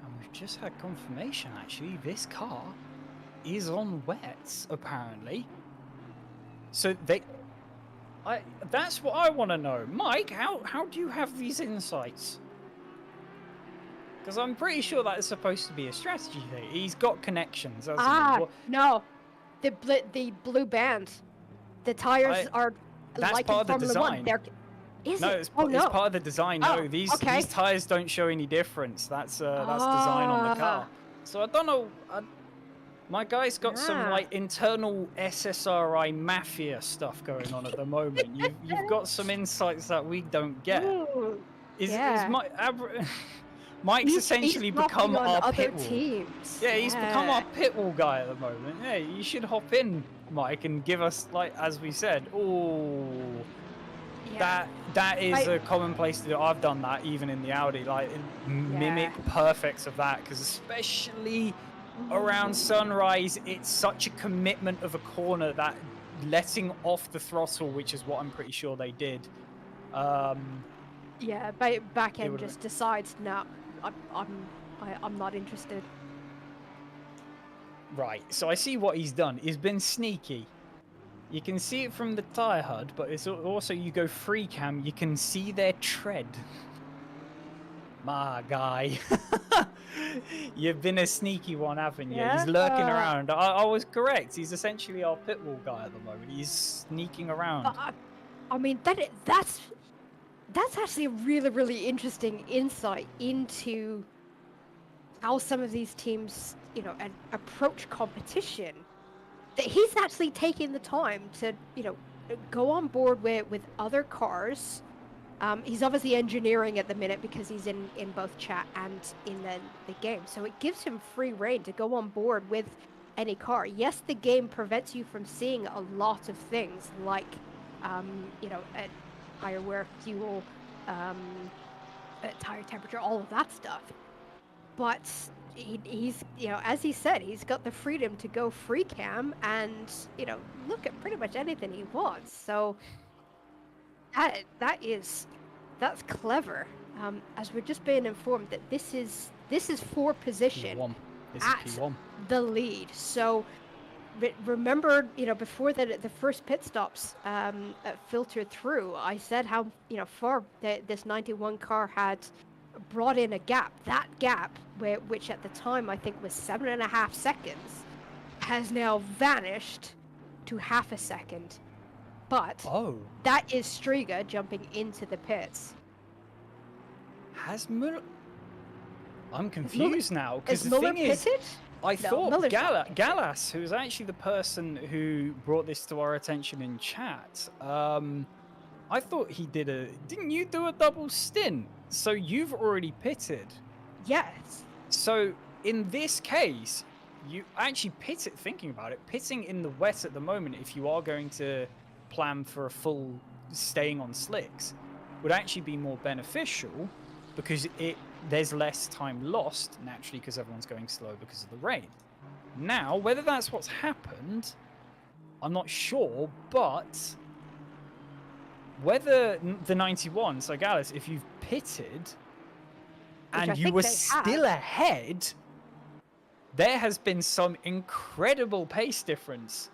Speaker 1: And we've just had confirmation, actually. This car is on wets, apparently. So that's what I want to know. Mike, how do you have these insights? Because I'm pretty sure that is supposed to be a strategy thing. He's got connections.
Speaker 2: No. The blue band. The tires are like in Formula 1.
Speaker 1: It's part of the design. No, these tires don't show any difference. That's design on the car. So I don't know. My guy's got some internal SSRI mafia stuff going on at the moment. You've got some insights that we don't get. Mike's essentially become our pit wall. Teams. Yeah, he's become our pit wall guy at the moment. Yeah, you should hop in, Mike, and give us, as we said, that is a commonplace to do. I've done that even in the Audi, mimic perfects of that, because especially around sunrise, it's such a commitment of a corner that letting off the throttle, which is what I'm pretty sure they did.
Speaker 2: Back end just decides, no, I'm not interested.
Speaker 1: Right, so I see what he's done. He's been sneaky. You can see it from the tyre HUD, but it's also, you go free cam, you can see their tread. My guy. You've been a sneaky one, haven't you?
Speaker 2: Yeah.
Speaker 1: He's lurking around. I was correct. He's essentially our pit wall guy at the moment. He's sneaking around.
Speaker 2: I mean, that's actually a really, really interesting insight into how some of these teams, you know, approach competition. That he's actually taking the time to, you know, go on board with other cars. He's obviously engineering at the minute because he's in both chat and in the game. So it gives him free reign to go on board with any car. Yes, the game prevents you from seeing a lot of things like, you know, tire wear, fuel, tire temperature, all of that stuff. But he's, you know, as he said, he's got the freedom to go free cam and, you know, look at pretty much anything he wants. So that's clever. As we're just being informed that this is for position at the lead. So remember, you know, before the first pit stops filtered through, I said how, you know, far this 91 car had brought in a gap. That gap, which at the time I think was 7.5 seconds, has now vanished to half a second. But that is Striga jumping into the pits.
Speaker 1: Has Muller? I'm confused now because the
Speaker 2: Muller
Speaker 1: thing is,
Speaker 2: pitted?
Speaker 1: I thought
Speaker 2: Muller's not pitted.
Speaker 1: Gallas, who was actually the person who brought this to our attention in chat, I thought he didn't you do a double stint? So you've already pitted.
Speaker 2: Yes.
Speaker 1: So in this case, you actually pitted, thinking about it, pitting in the wet at the moment, if you are going to plan for a full staying on slicks, would actually be more beneficial because there's less time lost, naturally, because everyone's going slow because of the rain. Now, whether that's what's happened, I'm not sure, but whether the 91, so Gallus, if you've pitted and you were still ahead, there has been some incredible pace difference.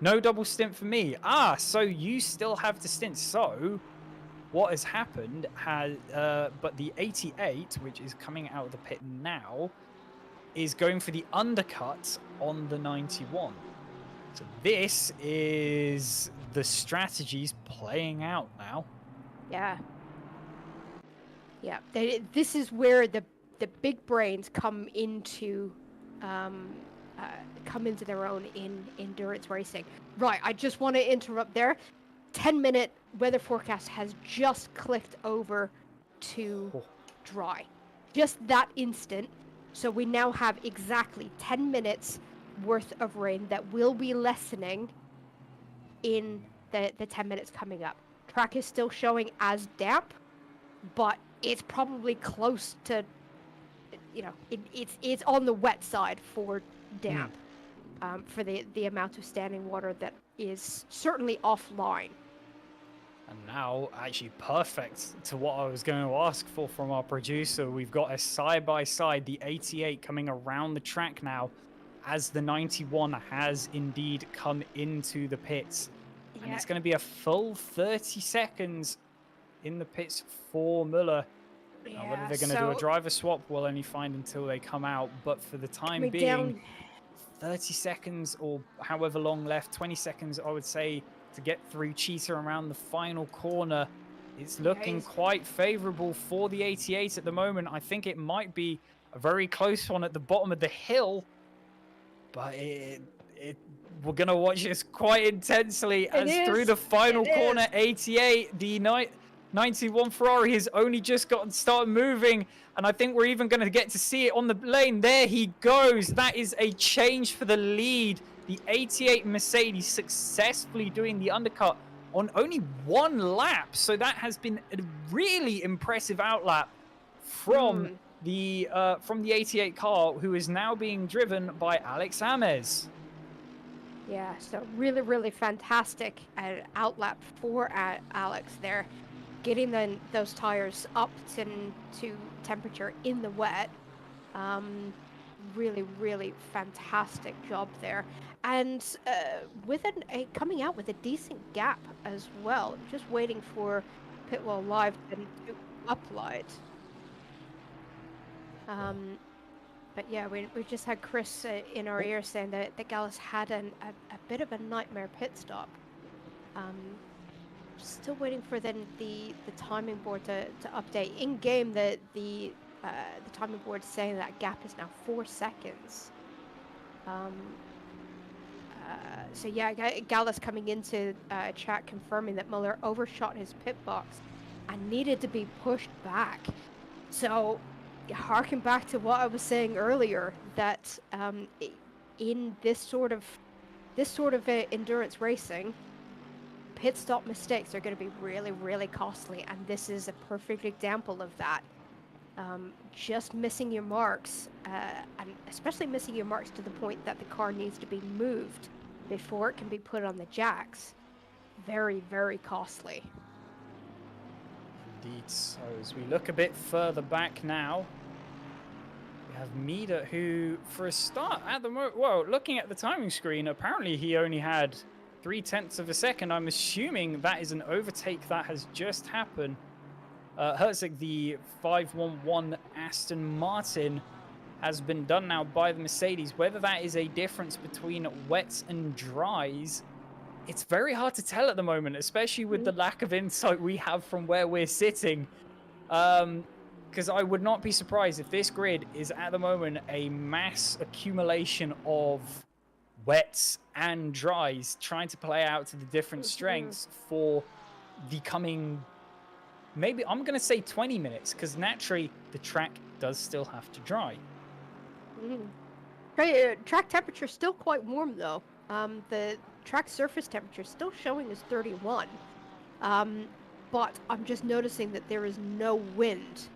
Speaker 1: No double stint for me. So you still have the stint. So what has happened but the 88, which is coming out of the pit now, is going for the undercut on the 91. So this is the strategies playing out now.
Speaker 2: Yeah. Yeah. This is where the big brains come into their own in endurance racing. Right, I just want to interrupt there. 10-minute weather forecast has just clicked over to dry. Just that instant. So we now have exactly 10 minutes worth of rain that will be lessening in the 10 minutes coming up. Track is still showing as damp, but it's probably close to, you know, it's on the wet side for damp, for the amount of standing water that is certainly offline.
Speaker 1: And now, actually perfect to what I was going to ask for from our producer. We've got a side-by-side, the 88 coming around the track now, as the 91 has indeed come into the pits. And it's going to be a full 30 seconds in the pits for Muller. Now, whether they're going to do a driver swap, we'll only find until they come out. But for the time being, 30 seconds or however long left, 20 seconds, I would say, to get through Cheetah around the final corner. It's looking quite favorable for the 88 at the moment. I think it might be a very close one at the bottom of the hill, but we're going to watch this quite intensely as through the final corner, 88, the 91 Ferrari has only just started moving, and I think we're even going to get to see it on the lane. There he goes. That is a change for the lead. The 88 Mercedes successfully doing the undercut on only one lap. So that has been a really impressive outlap from the 88 car, who is now being driven by Alex Ames.
Speaker 2: Yeah, so really, really fantastic outlap for Alex there. Getting those tires up to temperature in the wet. Really, really fantastic job there. And with coming out with a decent gap as well. Just waiting for Pitwall Live to upload. But yeah, we just had Chris in our ear saying that Gallus had a bit of a nightmare pit stop. Still waiting for then the timing board to update. In game, the timing board is saying that gap is now 4 seconds. So yeah, Gallus coming into chat confirming that Muller overshot his pit box and needed to be pushed back. So, harken back to what I was saying earlier, that in this sort of endurance racing, pit stop mistakes are going to be really, really costly, and this is a perfect example of that. Just missing your marks, and especially missing your marks to the point that the car needs to be moved before it can be put on the jacks, very, very costly.
Speaker 1: Indeed. So as we look a bit further back now, we have Mida, who for a start at the moment, well, looking at the timing screen, apparently he only had 0.3 of a second. I'm assuming that is an overtake that has just happened. Herzig, the 511 Aston Martin, has been done now by the Mercedes. Whether that is a difference between wets and dries, it's very hard to tell at the moment, especially with the lack of insight we have from where we're sitting. Because I would not be surprised if this grid is at the moment a mass accumulation of wets and dries trying to play out to the different strengths for the coming, maybe I'm going to say 20 minutes, because naturally the track does still have to dry.
Speaker 2: Track temperature is still quite warm though. The track surface temperature is still showing as 31. But I'm just noticing that there is no wind.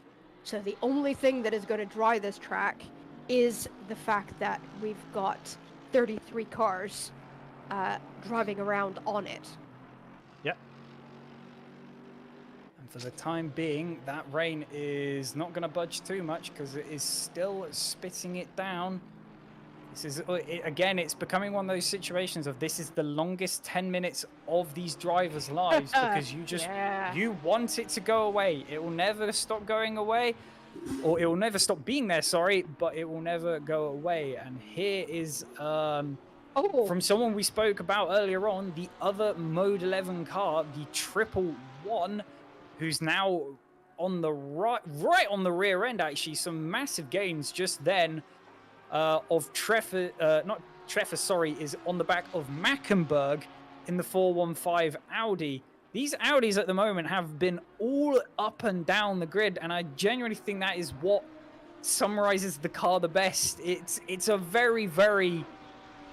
Speaker 2: So the only thing that is going to dry this track is the fact that we've got 33 cars driving around on it.
Speaker 1: Yep. And for the time being, that rain is not going to budge too much because it is still spitting it down. This is, again, it's becoming one of those situations of this is the longest 10 minutes of these drivers' lives because you just, you want it to go away. It will never stop going away, or it will never stop being there, sorry, but it will never go away. And here is, from someone we spoke about earlier on, the other Mode 11 car, the 111, who's now on the right on the rear end, actually. Some massive gains just then. Of Treffer, not Treffer, sorry, is on the back of Mackenberg in the 415 Audi. These Audis at the moment have been all up and down the grid, and I genuinely think that is what summarizes the car the best. It's a very, very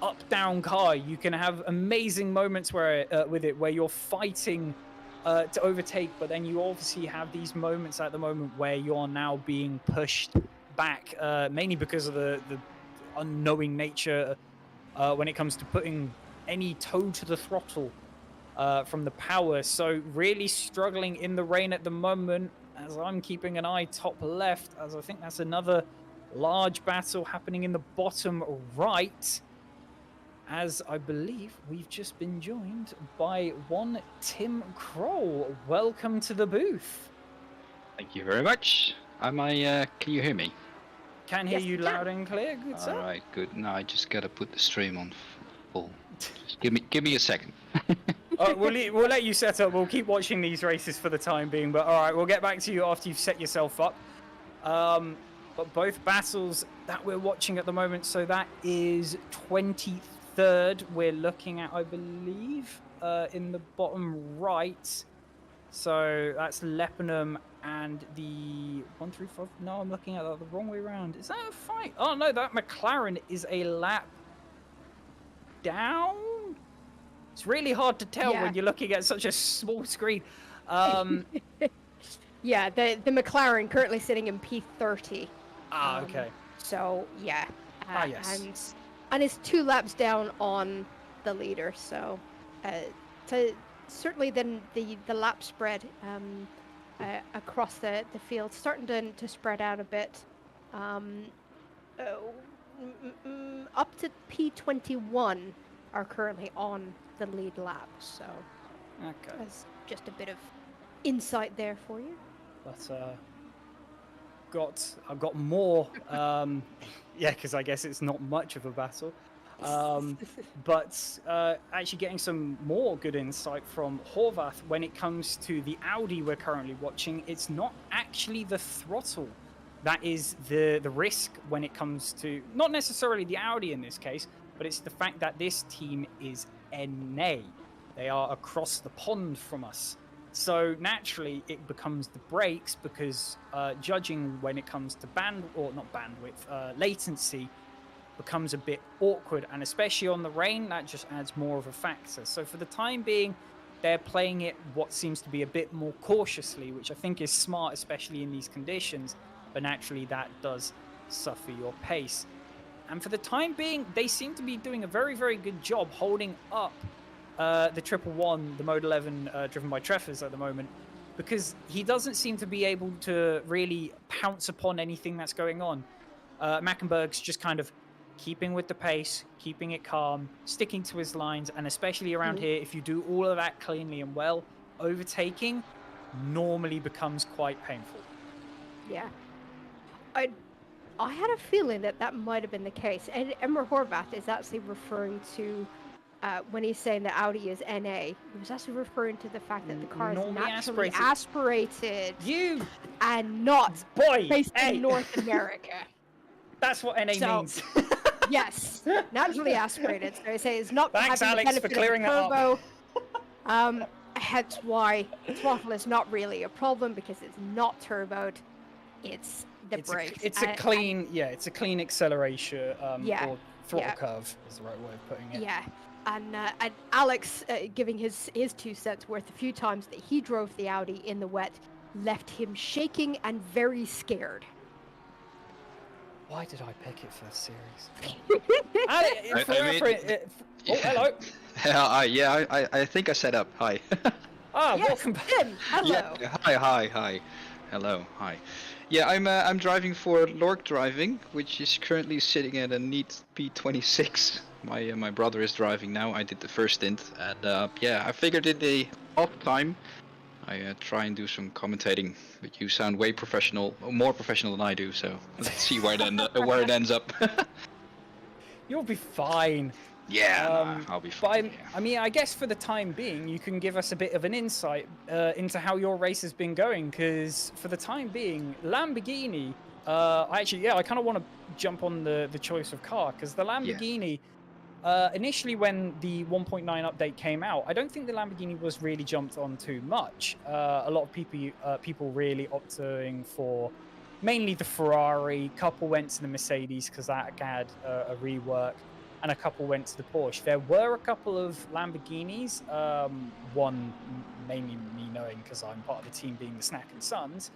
Speaker 1: up-down car. You can have amazing moments where with it where you're fighting to overtake, but then you obviously have these moments at the moment where you're now being pushed back, mainly because of the unknowing nature when it comes to putting any toe to the throttle from the power. So really struggling in the rain at the moment, as I'm keeping an eye top left, as I think that's another large battle happening in the bottom right, as I believe we've just been joined by one Tim Kroll. Welcome to the booth.
Speaker 4: Thank you very much. Can you hear me?
Speaker 1: Can hear you loud and clear. Good sir.
Speaker 4: All right, good. Now I just gotta put the stream on full. Just give me a second.
Speaker 1: We'll let you set up. We'll keep watching these races for the time being. But all right, we'll get back to you after you've set yourself up. But both battles that we're watching at the moment. So that is 23rd. We're looking at, I believe, in the bottom right. So that's Leppenham and the 135. No, I'm looking at that the wrong way around. Is that a fight? Oh no, that McLaren is a lap down. It's really hard to tell when you're looking at such a small screen.
Speaker 2: Yeah, the McLaren currently sitting in P30.
Speaker 1: Okay.
Speaker 2: So yeah.
Speaker 1: Yes.
Speaker 2: And it's 2 laps down on the leader. So certainly then the lap spread across the field starting to spread out a bit. Up to P21 are currently on the lead lap, so that's just a bit of insight there for you.
Speaker 1: But I've got more. Yeah, because I guess it's not much of a battle. But actually getting some more good insight from Horvath when it comes to the Audi we're currently watching. It's not actually the throttle that is the risk when it comes to, not necessarily the Audi in this case, but it's the fact that this team is NA. They are across the pond from us. So naturally it becomes the brakes, because judging when it comes to latency becomes a bit awkward, and especially on the rain, that just adds more of a factor. So for the time being, they're playing it what seems to be a bit more cautiously, which I think is smart, especially in these conditions, but naturally that does suffer your pace. And for the time being, they seem to be doing a very, very good job holding up the 111, the Mode 11 driven by Treffers at the moment, because he doesn't seem to be able to really pounce upon anything that's going on. Mackenberg's just kind of keeping with the pace, keeping it calm, sticking to his lines, and especially around here, if you do all of that cleanly and well, overtaking normally becomes quite painful.
Speaker 2: Yeah. I had a feeling that might have been the case. And Emma Horvath is actually referring to, when he's saying that Audi is NA, he was actually referring to the fact that the car is
Speaker 1: Normally
Speaker 2: naturally aspirated
Speaker 1: You
Speaker 2: and not based in North America.
Speaker 1: That's what NA means.
Speaker 2: Yes, naturally aspirated. So I say it's not
Speaker 1: Thanks,
Speaker 2: having
Speaker 1: Alex,
Speaker 2: the
Speaker 1: for
Speaker 2: benefit
Speaker 1: clearing
Speaker 2: of
Speaker 1: that
Speaker 2: the turbo. Hence why throttle is not really a problem, because it's not turboed. It's the brakes.
Speaker 1: It's a clean acceleration or throttle curve is the right way of putting it.
Speaker 2: Yeah. And Alex, giving his 2 cents worth a few times that he drove the Audi in the wet, left him shaking and very scared.
Speaker 1: Why did I pick it for this series?
Speaker 4: Hello. I think I set up. Hi.
Speaker 2: Yes,
Speaker 1: welcome back.
Speaker 2: Tim, hello.
Speaker 4: Yeah, hi. Hello, hi. Yeah, I'm driving for Lork Driving, which is currently sitting at a neat P26. My brother is driving now. I did the first stint, and I figured in the off time I try and do some commentating, but you sound way more professional than I do. So let's see where it ends up.
Speaker 1: You'll be fine.
Speaker 4: Yeah, I'll be fine.
Speaker 1: I mean, I guess for the time being, you can give us a bit of an insight into how your race has been going, because for the time being, Lamborghini, I kind of want to jump on the choice of car, because the Lamborghini, initially when the 1.9 update came out, I don't think the Lamborghini was really jumped on too much. A lot of people really opting for mainly the Ferrari, couple went to the Mercedes because that had a rework, and a couple went to the Porsche. There were a couple of Lamborghinis, one mainly me knowing because I'm part of the team being the Snack and Sons.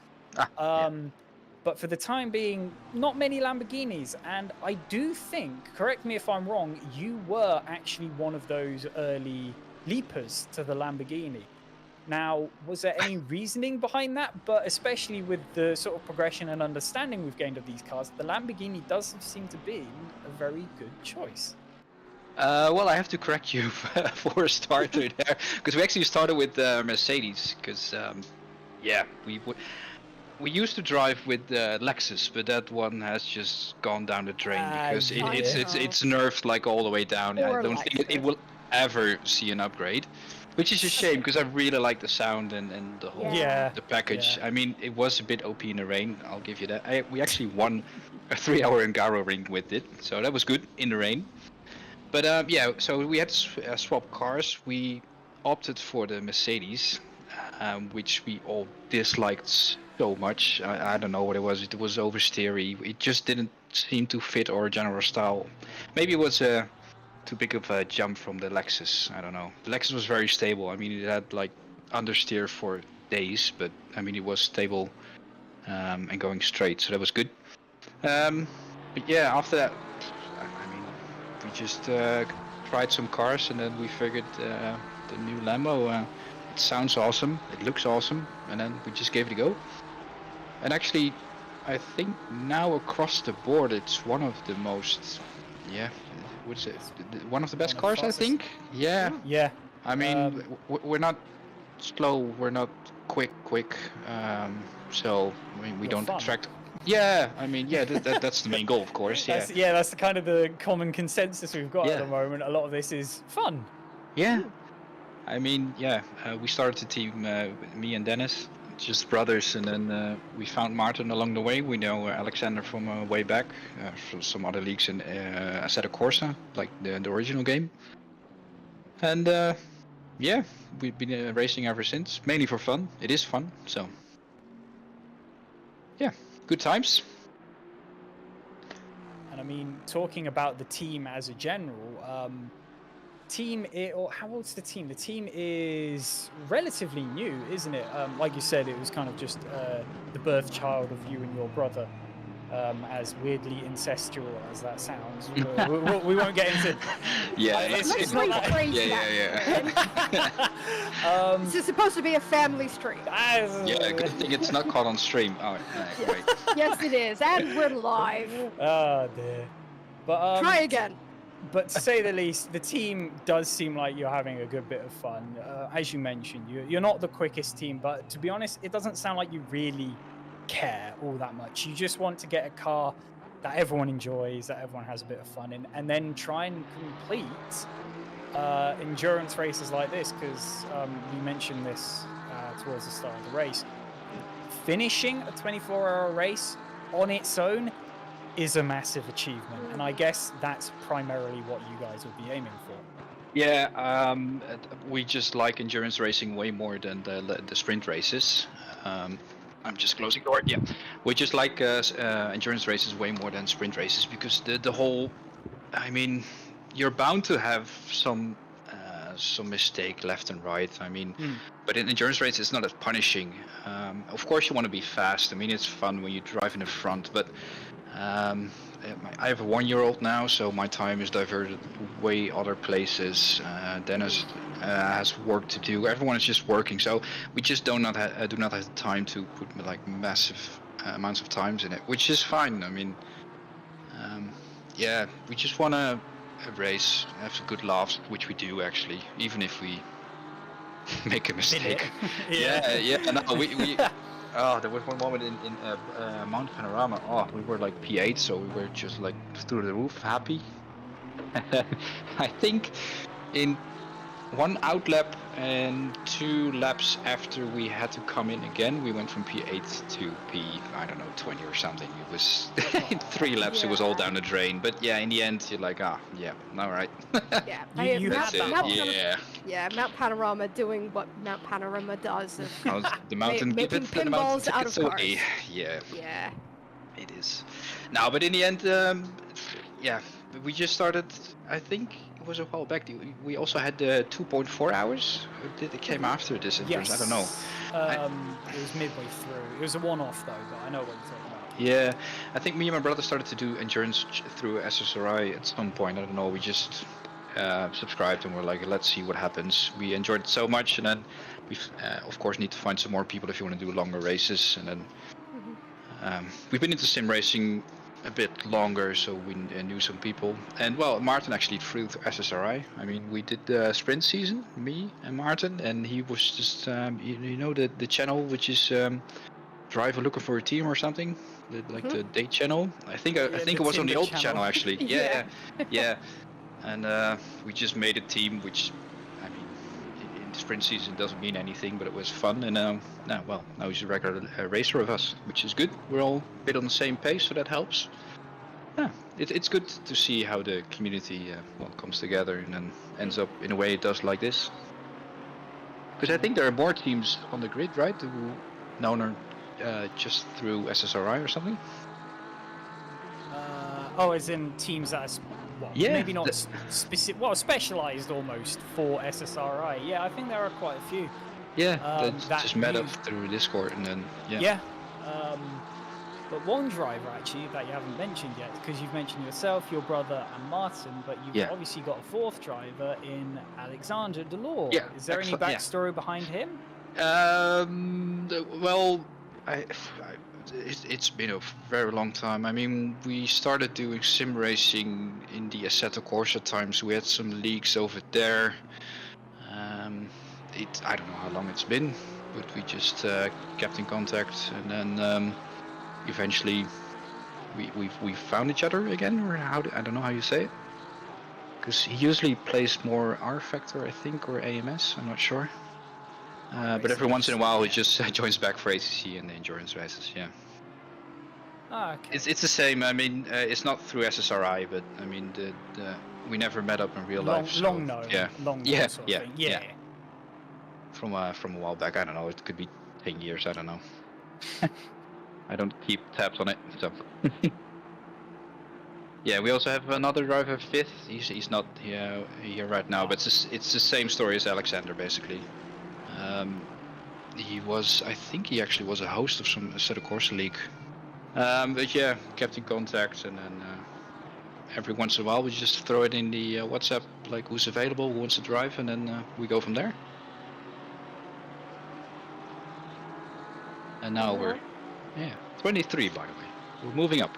Speaker 1: But for the time being, not many Lamborghinis. And I do think, correct me if I'm wrong, you were actually one of those early leapers to the Lamborghini. Now, was there any reasoning behind that? But especially with the sort of progression and understanding we've gained of these cars, the Lamborghini does seem to be a very good choice.
Speaker 4: Well, I have to correct you for a starter there, because we actually started with Mercedes, because we used to drive with Lexus, but that one has just gone down the drain because it's nerfed like all the way down. I don't think it will ever see an upgrade, which is a shame because I really like the sound and the whole the package.
Speaker 1: Yeah.
Speaker 4: I mean, it was a bit OP in the rain, I'll give you that. We actually won a 3-hour Engaro ring with it, so that was good in the rain. But so we had to swap cars. We opted for the Mercedes, which we all disliked so much. I don't know what it was. It was oversteery. It just didn't seem to fit our general style. Maybe it was too big of a jump from the Lexus. I don't know. The Lexus was very stable. I mean, it had like understeer for days, but I mean, it was stable and going straight, so that was good. But yeah, after that, I mean, we just tried some cars, and then we figured the new Lambo. It sounds awesome. It looks awesome, and then we just gave it a go. And actually, I think now across the board, it's one of the most, what's it? One of the best cars, I think. Yeah.
Speaker 1: Yeah.
Speaker 4: I mean, we're not slow. We're not quick. So I mean, we don't
Speaker 1: fun.
Speaker 4: attract. Yeah, I mean, yeah, that's the main goal, of course. Yeah.
Speaker 1: That's the kind of the common consensus we've got at
Speaker 4: Yeah.
Speaker 1: the moment. A lot of this is fun.
Speaker 4: Yeah. I mean, yeah, we started the team, me and Dennis, just brothers, and then we found Martin along the way. We know Alexander from way back, from some other leagues in Assetto-Corsa, like the original game. And yeah, we've been racing ever since, mainly for fun. It is fun, so yeah, good times.
Speaker 1: And I mean, talking about the team as a general, or how old's the team? The team is relatively new, isn't it? Like you said, it was kind of just the birth child of you and your brother. As weirdly incestual as that sounds, we won't get into.
Speaker 4: Yeah,
Speaker 2: Let's rephrase that. This is supposed to be a family stream.
Speaker 4: Yeah, good thing it's not caught on stream. Oh, no, wait.
Speaker 2: Yes, it is, and we're live.
Speaker 1: Oh dear. But
Speaker 2: Try again.
Speaker 1: But to say the least, the team does seem like you're having a good bit of fun. As you mentioned, you're not the quickest team, but to be honest, it doesn't sound like you really care all that much. You just want to get a car that everyone enjoys, that everyone has a bit of fun in, and then try and complete endurance races like this, because you mentioned this towards the start of the race. Finishing a 24-hour race on its own is a massive achievement, and I guess that's primarily what you guys would be aiming for.
Speaker 4: Yeah, we just like endurance racing way more than the sprint races. I'm just closing the door. Yeah, we just like endurance races way more than sprint races, because the whole, I mean, you're bound to have some mistake left and right. I mean, but in endurance races, it's not as punishing. Of course, you want to be fast. I mean, it's fun when you drive in the front, but I have a 1-year-old now, so my time is diverted way other places. Dennis has work to do. Everyone is just working, so we just do not have the time to put like massive amounts of times in it, which is fine. I mean, yeah, we just want to race, have some good laughs, which we do actually, even if we make a mistake. yeah. No, we oh, there was one moment in Mount Panorama. Oh, we were like P8, so we were just like through the roof, happy. I think in one outlap and 2 laps after we had to come in again, we went from P8 to I don't know, 20 or something. It was in 3 laps. It was all down the drain. But yeah, in the end, you're like, all right.
Speaker 2: Yeah, Mount Panorama doing what Mount Panorama does.
Speaker 4: The mountain
Speaker 2: making pinballs out of cars.
Speaker 4: Yeah.
Speaker 2: Yeah.
Speaker 4: It is. No, but in the end, yeah, we just started. I think it was a while back. We also had the 2.4 hours. It came after this endurance.
Speaker 1: Yes.
Speaker 4: I don't know.
Speaker 1: It was midway through. It was a one-off though, but I know what you're talking about.
Speaker 4: Yeah, I think me and my brother started to do endurance through SSRI at some point. I don't know. We just subscribed and we're like, let's see what happens. We enjoyed it so much, and then we, of course, need to find some more people if you want to do longer races. And then we've been into sim racing a bit longer, so we knew some people. And well, Martin actually flew through SSRI. I mean, we did the sprint season, me and Martin, and he was just, you know, the channel which is Driver Looking for a Team or something, the date channel. I think it was on the old channel actually. Yeah. And we just made a team, which, I mean, in the sprint season doesn't mean anything, but it was fun. And now he's a regular racer of us, which is good. We're all a bit on the same pace, so that helps. Yeah, it's good to see how the community comes together and then ends up in a way it does like this. Because I think there are more teams on the grid, right? Who known are just through SSRI or something.
Speaker 1: As in teams that are maybe not specific, specialized almost for SSRI. Yeah, I think there are quite a few.
Speaker 4: Yeah, that just met up through Discord and then
Speaker 1: but one driver actually that you haven't mentioned yet, because you've mentioned yourself, your brother, and Martin, but you've obviously got a 4th driver in Alexander Delors.
Speaker 4: Yeah,
Speaker 1: is there any backstory behind him?
Speaker 4: Well, it's been a very long time. I mean, we started doing sim racing in the Assetto-Corsa times. We had some leagues over there. I don't know how long it's been, but we just kept in contact. And then, eventually we found each other again, or I don't know how you say it. Because he usually plays more R Factor, I think, or AMS. I'm not sure. But every once in a while, he just joins back for ACC and the endurance races. Yeah.
Speaker 1: Ah, okay.
Speaker 4: It's the same. I mean, it's not through SSRI, but I mean, we never met up in real life. So,
Speaker 1: Long known.
Speaker 4: Yeah.
Speaker 1: Long known
Speaker 4: Yeah.
Speaker 1: sort of
Speaker 4: Yeah.
Speaker 1: thing.
Speaker 4: Yeah. From a while back, I don't know. It could be 10 years. I don't know. I don't keep tabs on it. So. Yeah, we also have another driver, fifth. He's not here right now, but it's the same story as Alexander basically. He was, I think he actually was a host of some Spa-Fancorchamps league. But yeah, kept in contact, and then every once in a while we just throw it in the WhatsApp, like who's available, who wants to drive, and then we go from there. And now we're 23, by the way. We're moving up.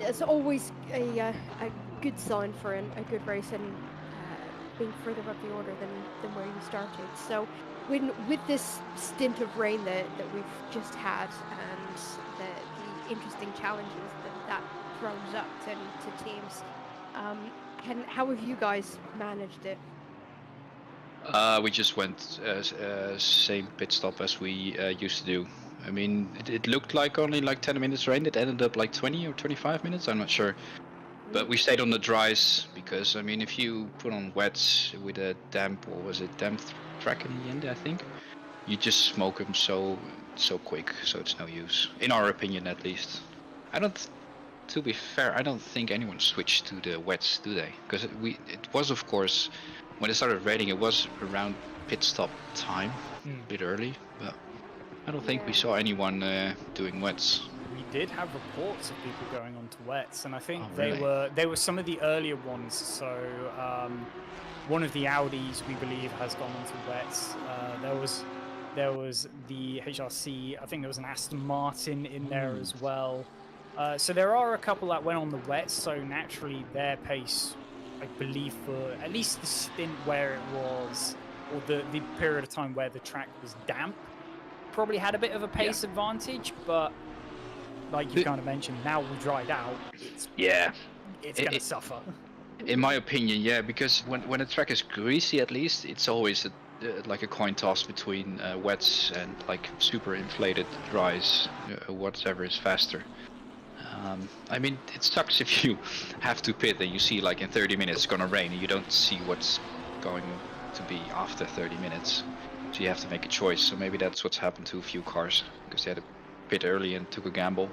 Speaker 2: It's always a good sign for a good race and being further up the order than where you started. So with this stint of rain that we've just had and the interesting challenges that throws up to teams, how have you guys managed it?
Speaker 4: We just went same pit stop as we used to do. I mean, it looked like only like 10 minutes rain. It ended up like 20 or 25 minutes. I'm not sure. But we stayed on the dries because, I mean, if you put on wets with a damp, or was it damp track in the end, I think, you just smoke them so quick. So it's no use, in our opinion, at least. To be fair, I don't think anyone switched to the wets, do they? Because it was, of course, when it started raining, it was around pit stop time, a bit early, but I don't think we saw anyone doing wets.
Speaker 1: We did have reports of people going on to wets, and I think
Speaker 4: really?
Speaker 1: they were some of the earlier ones. So one of the Audis, we believe, has gone on to wets. There was the HRC. I think there was an Aston Martin in there as well. So there are a couple that went on the wets. So naturally, their pace, I believe, for at least the stint where it was, or the period of time where the track was damp, probably had a bit of a pace advantage. But like you kind of mentioned, now we dried out, it's gonna suffer.
Speaker 4: In my opinion, yeah, because when a track is greasy, at least it's always like a coin toss between wets and like super inflated dries, whatever is faster. I mean, it sucks if you have to pit and you see like in 30 minutes it's gonna rain and you don't see what's going to be after 30 minutes. So you have to make a choice. So maybe that's what's happened to a few cars, because they had to pit early and took a gamble.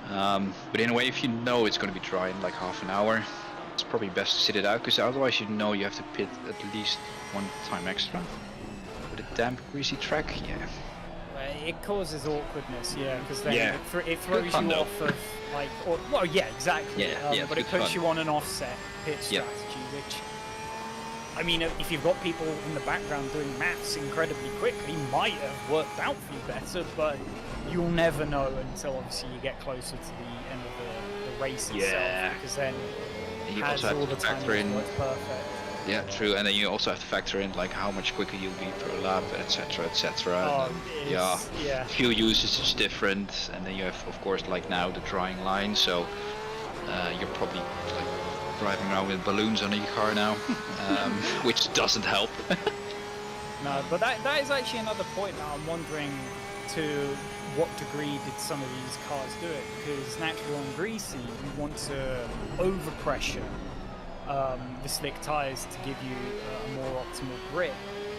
Speaker 4: But in a way, if you know it's going to be dry in like half an hour, it's probably best to sit it out, because otherwise you know you have to pit at least one time extra. With a damp, greasy track,
Speaker 1: It causes awkwardness, because then it throws you
Speaker 4: fun,
Speaker 1: off of like, exactly. But it puts you on an offset pit strategy, which, I mean, if you've got people in the background doing maths incredibly quickly, might have worked out for you better, but you'll never know until obviously you get closer to the end of the race itself, because then
Speaker 4: you
Speaker 1: has
Speaker 4: also
Speaker 1: all
Speaker 4: have
Speaker 1: the
Speaker 4: to factor in.
Speaker 1: works perfect.
Speaker 4: Yeah, true, and then you also have to factor in like how much quicker you'll be per lap, etc., etc. Fuel usage is different, and then you have, of course, like now the drying line, so you're probably like driving around with balloons under your car now, which doesn't help.
Speaker 1: No, but that is actually another point that I'm wondering to what degree did some of these cars do it, because naturally on greasy you want to overpressure the slick tires to give you a more optimal grip.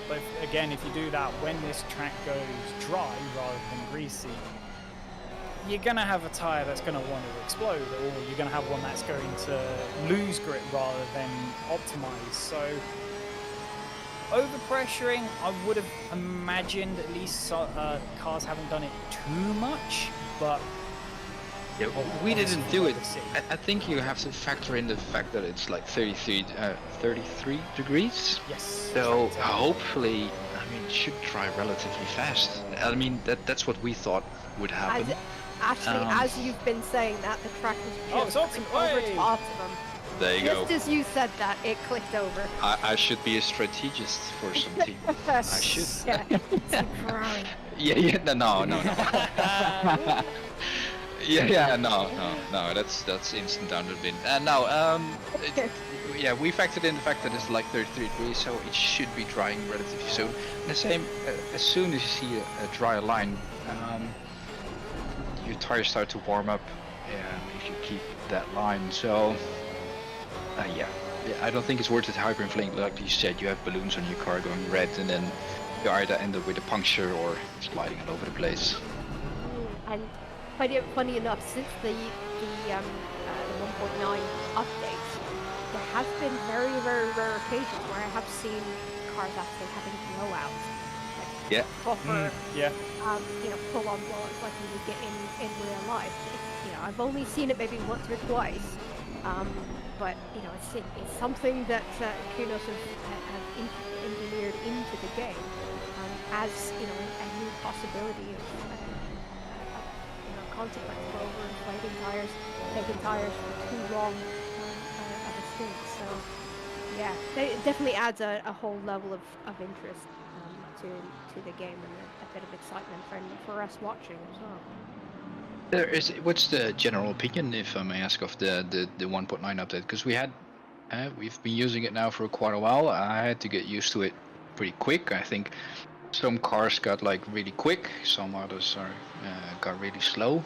Speaker 1: But if you do that when this track goes dry rather than greasy, you're going to have a tire that's going to want to explode, or you're going to have one that's going to lose grip rather than optimize. So overpressuring, I would have imagined at least cars haven't done it too much, but
Speaker 4: we didn't do it. I think you have to factor in the fact that it's like 33 degrees.
Speaker 1: Yes.
Speaker 4: So hopefully, I mean, it should dry relatively fast. I mean, that's what we thought would happen.
Speaker 2: As you've been saying that, the track is just over top of them.
Speaker 4: There you go.
Speaker 2: Just as you said that, it clicked over.
Speaker 4: I should be a strategist for some team. I should.
Speaker 2: Yeah. Ferrari.
Speaker 4: Yeah. No. Yeah. No. That's instant down the bin. Yeah, we factored in the fact that it's like 33 degrees, so it should be drying relatively soon. The same, as soon as you see a dry line, your tires start to warm up if you keep that line. So, yeah, I don't think it's worth it hyperinflating. Like you said, you have balloons on your car going red, and then you either end up with a puncture or sliding all over the place.
Speaker 2: And funny enough, since the 1.9 update, there has been very, very rare occasions where I have seen cars actually having blowouts. Like
Speaker 4: Yeah.
Speaker 2: proper,
Speaker 1: Yeah.
Speaker 2: full-on blowouts like you would get in real life. I've only seen it maybe once or twice, but it's something that Kunos have engineered into the game as a new possibility of consequence for overinflating tires, taking tires for too long. So yeah, it definitely adds a whole level of interest to the game and a bit of excitement for us watching as well.
Speaker 4: What's the general opinion, if I may ask, of the 1.9 update? Because we've been using it now for quite a while. I had to get used to it pretty quick. I think some cars got like really quick, some others got really slow.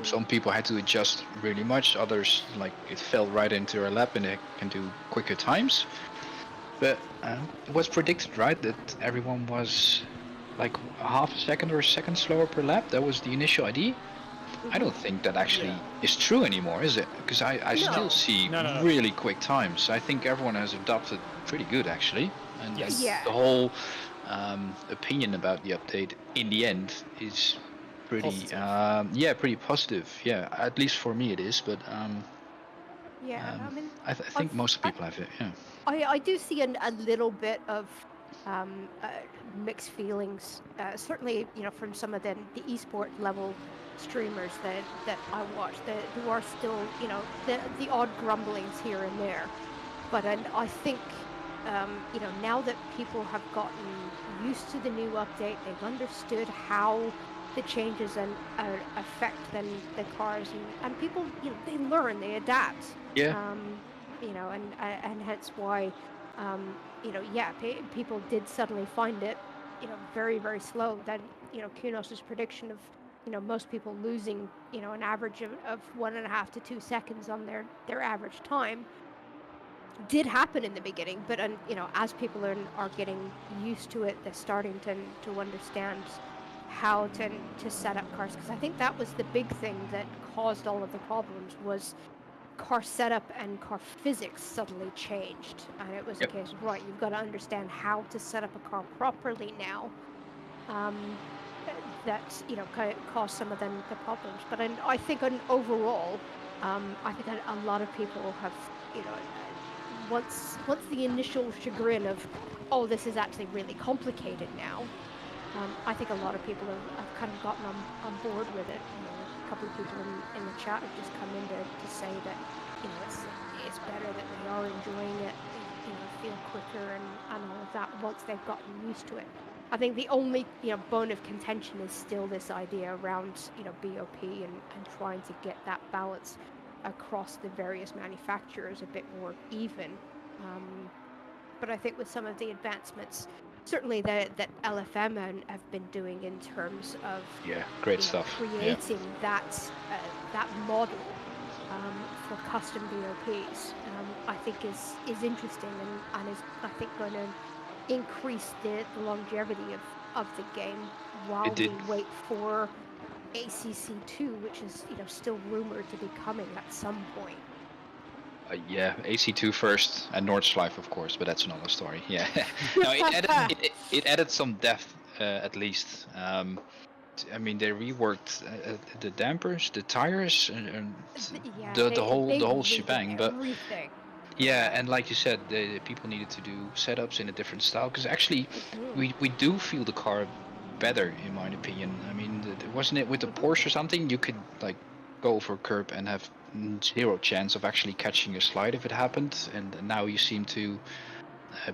Speaker 4: Some people had to adjust really much, others like it fell right into their lap and they can do quicker times. But it was predicted, right, that everyone was like half a second or a second slower per lap. That was the initial idea. I don't think that actually is true anymore, is it? Because I still see really quick times. I think everyone has adopted pretty good actually, and the whole opinion about the update in the end is pretty positive. Pretty positive. Yeah, at least for me it is. But I think most people have it. Yeah.
Speaker 2: I do see a little bit of mixed feelings. Certainly, from some of the esport level streamers that I watch. There are still the odd grumblings here and there. But I think now that people have gotten used to the new update, they've understood how the changes affect the cars, and people they learn, they adapt.
Speaker 4: Yeah.
Speaker 2: And hence why people did suddenly find it very, very slow. That Kunos's prediction of most people losing an average of 1.5 to 2 seconds on their average time did happen in the beginning, but as people are getting used to it, they're starting to understand how to set up cars, because I think that was the big thing that caused all of the problems, was car setup and car physics suddenly changed, and it was a case of, right, you've got to understand how to set up a car properly now. That kind of caused some of the problems, but I think overall, I think a lot of people have once the initial chagrin of, oh, this is actually really complicated now, I think a lot of people have kind of gotten on board with it. A couple of people in the chat have just come in to say that it's better that they are enjoying it, feel quicker and all of that once they've gotten used to it. I think the only bone of contention is still this idea around BOP and trying to get that balance across the various manufacturers a bit more even. But I think with some of the advancements, certainly that LFM have been doing in terms of
Speaker 4: great stuff,
Speaker 2: creating that model for custom BOPs, I think is interesting and is, I think, going to increase the longevity of the game while we wait for ACC2, which is still rumored to be coming at some point.
Speaker 4: AC2 first, and Nordschleife, of course, but that's another story. Yeah, no, it added some depth at least. I mean, they reworked the dampers, the tires, and the whole shebang. But yeah, and like you said, the people needed to do setups in a different style, because actually, we do feel the car better, in my opinion. I mean, wasn't it with the Porsche or something? You could like go over a curb and have zero chance of actually catching a slide if it happened, and now you seem to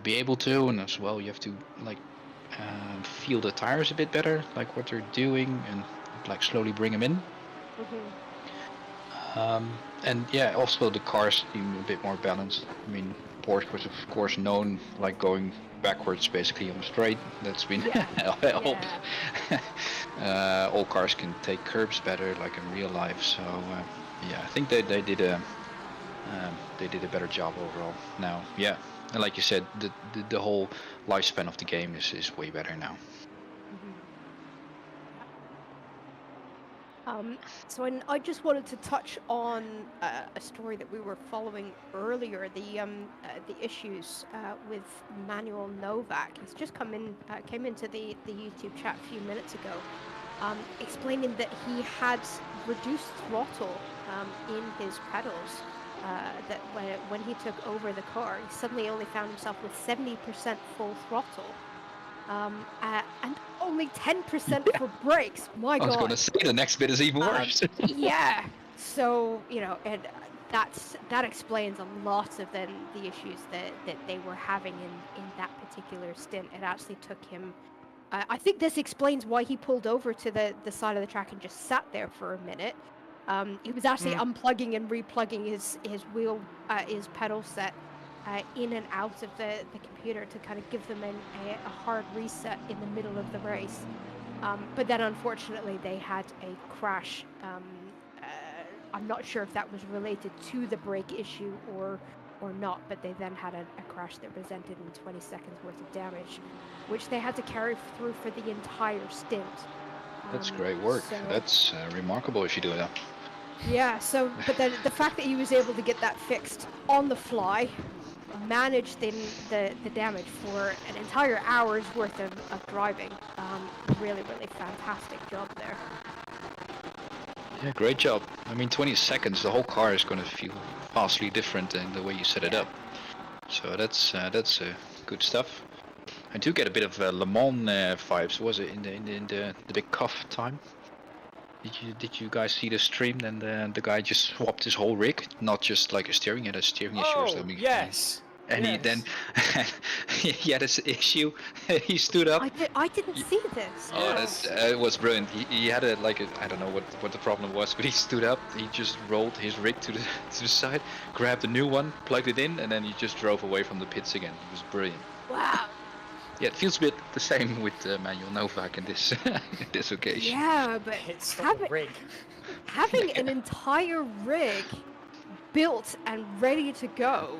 Speaker 4: be able to, and as well you have to like feel the tires a bit better, like what they're doing, and like slowly bring them in. And yeah, also the cars seem a bit more balanced. I mean, Porsche was of course known like going backwards basically on the straight. That's been helped. All cars can take curbs better, like in real life. So yeah, I think they did a better job overall now. Yeah, and like you said, the whole lifespan of the game is way better now.
Speaker 2: So I just wanted to touch on a story that we were following earlier, the issues with Manuel Novak. He's just came into the YouTube chat a few minutes ago, explaining that he had reduced throttle in his pedals. That when he took over the car, he suddenly only found himself with 70% full throttle. And only 10% for brakes. My God.
Speaker 4: I was going to say the next bit is even worse.
Speaker 2: Yeah. So and that explains a lot of the issues that they were having in that particular stint. It actually took him. I think this explains why he pulled over to the side of the track and just sat there for a minute. He was actually unplugging and replugging his pedal set in and out of the computer to kind of give them a hard reset in the middle of the race. But then unfortunately they had a crash. I'm not sure if that was related to the brake issue or not, but they then had a crash that resulted in 20 seconds worth of damage, which they had to carry through for the entire stint.
Speaker 4: That's great work.
Speaker 2: So,
Speaker 4: that's remarkable if you do that.
Speaker 2: Yeah, so, but the fact that he was able to get that fixed on the fly, manage the damage for an entire hour's worth of driving. Really fantastic job there.
Speaker 4: Yeah, great job. I mean, 20 seconds, the whole car is going to feel vastly different in the way you set it up. So that's good stuff. I do get a bit of Le Mans vibes. Was it in the big cuff time? Did you guys see the stream? Then the guy just swapped his whole rig, not just like a steering, he had a steering issue or something.
Speaker 1: Yes.
Speaker 4: And he had this issue. He stood up.
Speaker 2: I didn't see this.
Speaker 4: Oh, it was brilliant. He had I don't know what the problem was, but he stood up. He just rolled his rig to the side, grabbed a new one, plugged it in, and then he just drove away from the pits again. It was brilliant.
Speaker 2: Wow.
Speaker 4: Yeah, it feels a bit the same with Manuel Novak in this this occasion.
Speaker 2: Yeah, but having an entire rig built and ready to go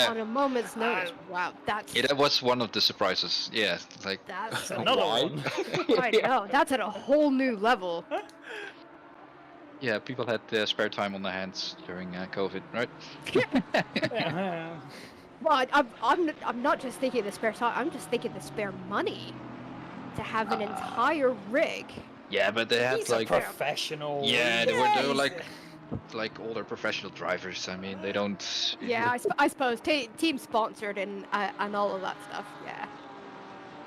Speaker 2: on a moment's notice. Wow,
Speaker 4: that was one of the surprises. Yeah, like
Speaker 2: that's
Speaker 1: another one.
Speaker 2: I know, that's at a whole new level.
Speaker 4: Yeah, people had spare time on their hands during COVID, right?
Speaker 2: Well, I'm not just thinking the spare time. I'm just thinking the spare money to have an entire rig.
Speaker 4: Yeah, but they had
Speaker 1: He's
Speaker 4: like
Speaker 1: a professional.
Speaker 4: Yeah, they were like older professional drivers. I mean, they don't.
Speaker 2: Yeah, I suppose team sponsored and all of that stuff. Yeah.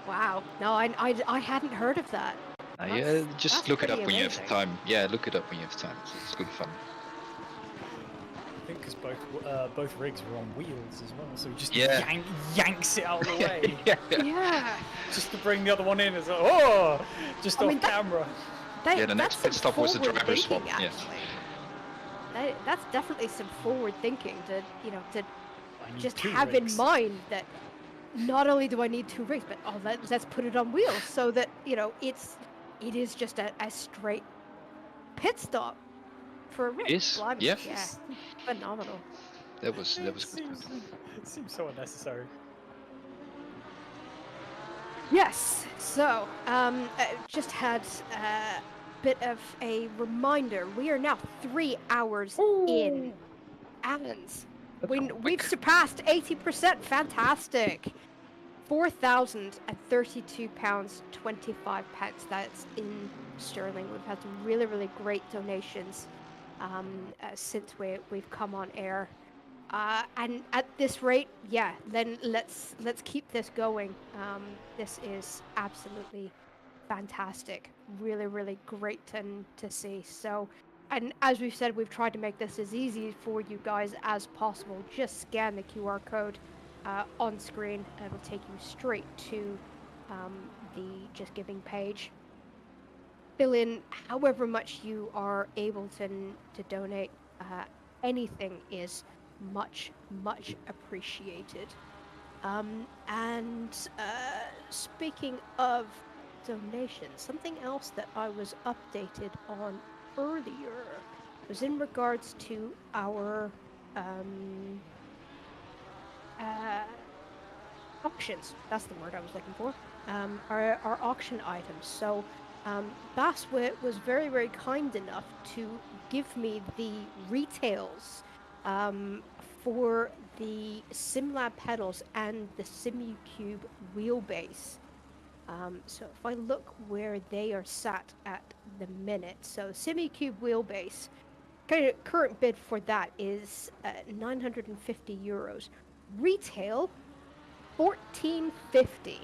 Speaker 2: Wow. No, I hadn't heard of that.
Speaker 4: Yeah, just
Speaker 2: that's
Speaker 4: look it up
Speaker 2: pretty
Speaker 4: when you have
Speaker 2: amazing.
Speaker 4: time. Yeah, look it up when you have time. It's good fun.
Speaker 5: I think because both rigs were on wheels as well, so he just
Speaker 1: yanks it out of the way.
Speaker 2: Yeah.
Speaker 1: Just to bring the other one in as well. Just off camera.
Speaker 4: The next pit stop was the driver's swap.
Speaker 2: Actually.
Speaker 4: Yes.
Speaker 2: That's definitely some forward thinking to just
Speaker 5: two
Speaker 2: have
Speaker 5: rigs.
Speaker 2: in mind that not only do I need two rigs, but let's put it on wheels so that it is just a straight pit stop for a rig.
Speaker 4: It is.
Speaker 2: Blimey,
Speaker 4: Yeah.
Speaker 2: Phenomenal.
Speaker 4: That was good.
Speaker 5: It seems so unnecessary.
Speaker 2: Yes. So, just had a bit of a reminder. We are now 3 hours in. Alan's. We've surpassed 80%. Fantastic. £4,032.25. That's in sterling. We've had some really great donations since we've come on air. And at this rate, then let's keep this going. This is absolutely fantastic. Really great to see. So and as we've said, we've tried to make this as easy for you guys as possible. Just scan the QR code on screen, and it'll take you straight to the Just Giving page. Fill in however much you are able to donate. Anything is much appreciated. And speaking of donations, something else that I was updated on earlier was in regards to our auctions. That's the word I was looking for. Our auction items. So Baswit was very kind enough to give me the retails for the SimLab pedals and the SimuCube wheelbase. So if I look where they are sat at the minute, so SimuCube wheelbase, current bid for that is 950 euros. Retail, 1450.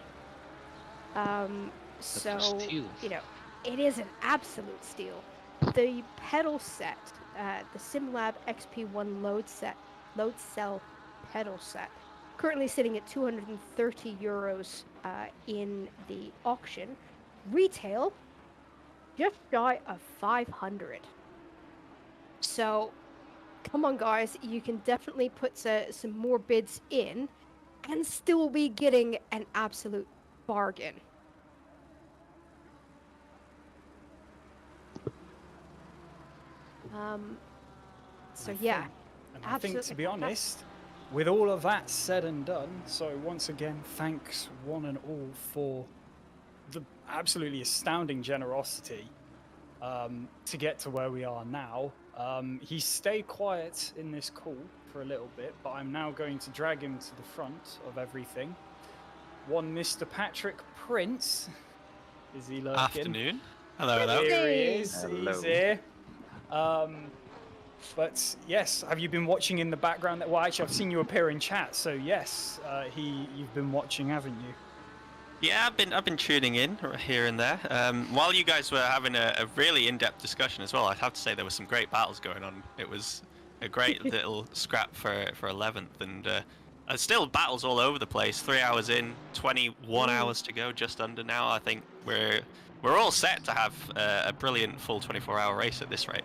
Speaker 2: So, you know, it is an absolute steal. The pedal set, the SimLab XP1 load cell pedal set, currently sitting at 230 euros in the auction. Retail, just shy of 500. So, come on guys, you can definitely put some more bids in and still be getting an absolute bargain. So yeah,
Speaker 5: And I think, to be honest, with all of that said and done, so once again, thanks one and all for the absolutely astounding generosity to get to where we are now. He stayed quiet in this call for a little bit, but I'm now going to drag him to the front of everything. One Mr. Patrick Prince. Is he lurking?
Speaker 6: Afternoon. Hello.
Speaker 5: Here he is.
Speaker 4: Hello.
Speaker 5: He's here. But yes, have you been watching in the background? Well, actually, I've seen you appear in chat, so yes, you've been watching, haven't you?
Speaker 6: Yeah, I've been tuning in here and there. While you guys were having a really in-depth discussion as well, I'd have to say there were some great battles going on. It was a great little scrap for 11th, and still battles all over the place. 3 hours in, 21 hours to go, just under now. I think we're all set to have a brilliant full 24-hour race at this rate.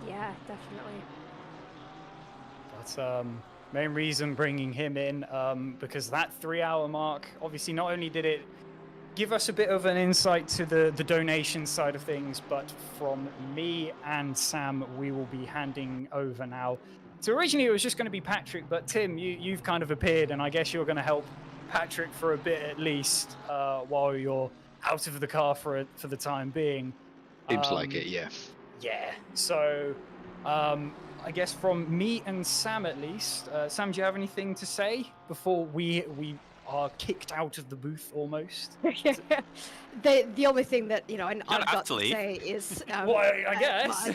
Speaker 2: Yeah, definitely.
Speaker 5: But main reason bringing him in, because that 3 hour mark, obviously not only did it give us a bit of an insight to the donation side of things, but from me and Sam, we will be handing over now. So originally it was just going to be Patrick, but Tim, you've kind of appeared, and I guess you're going to help Patrick for a bit at least, while you're out of the car for the time being.
Speaker 4: Seems like it, yeah.
Speaker 5: Yeah, so I guess from me and Sam at least. Sam, do you have anything to say before we are kicked out of the booth almost?
Speaker 2: The only thing that, you know, and I've got to
Speaker 6: leave.
Speaker 2: say is...
Speaker 5: well, I guess.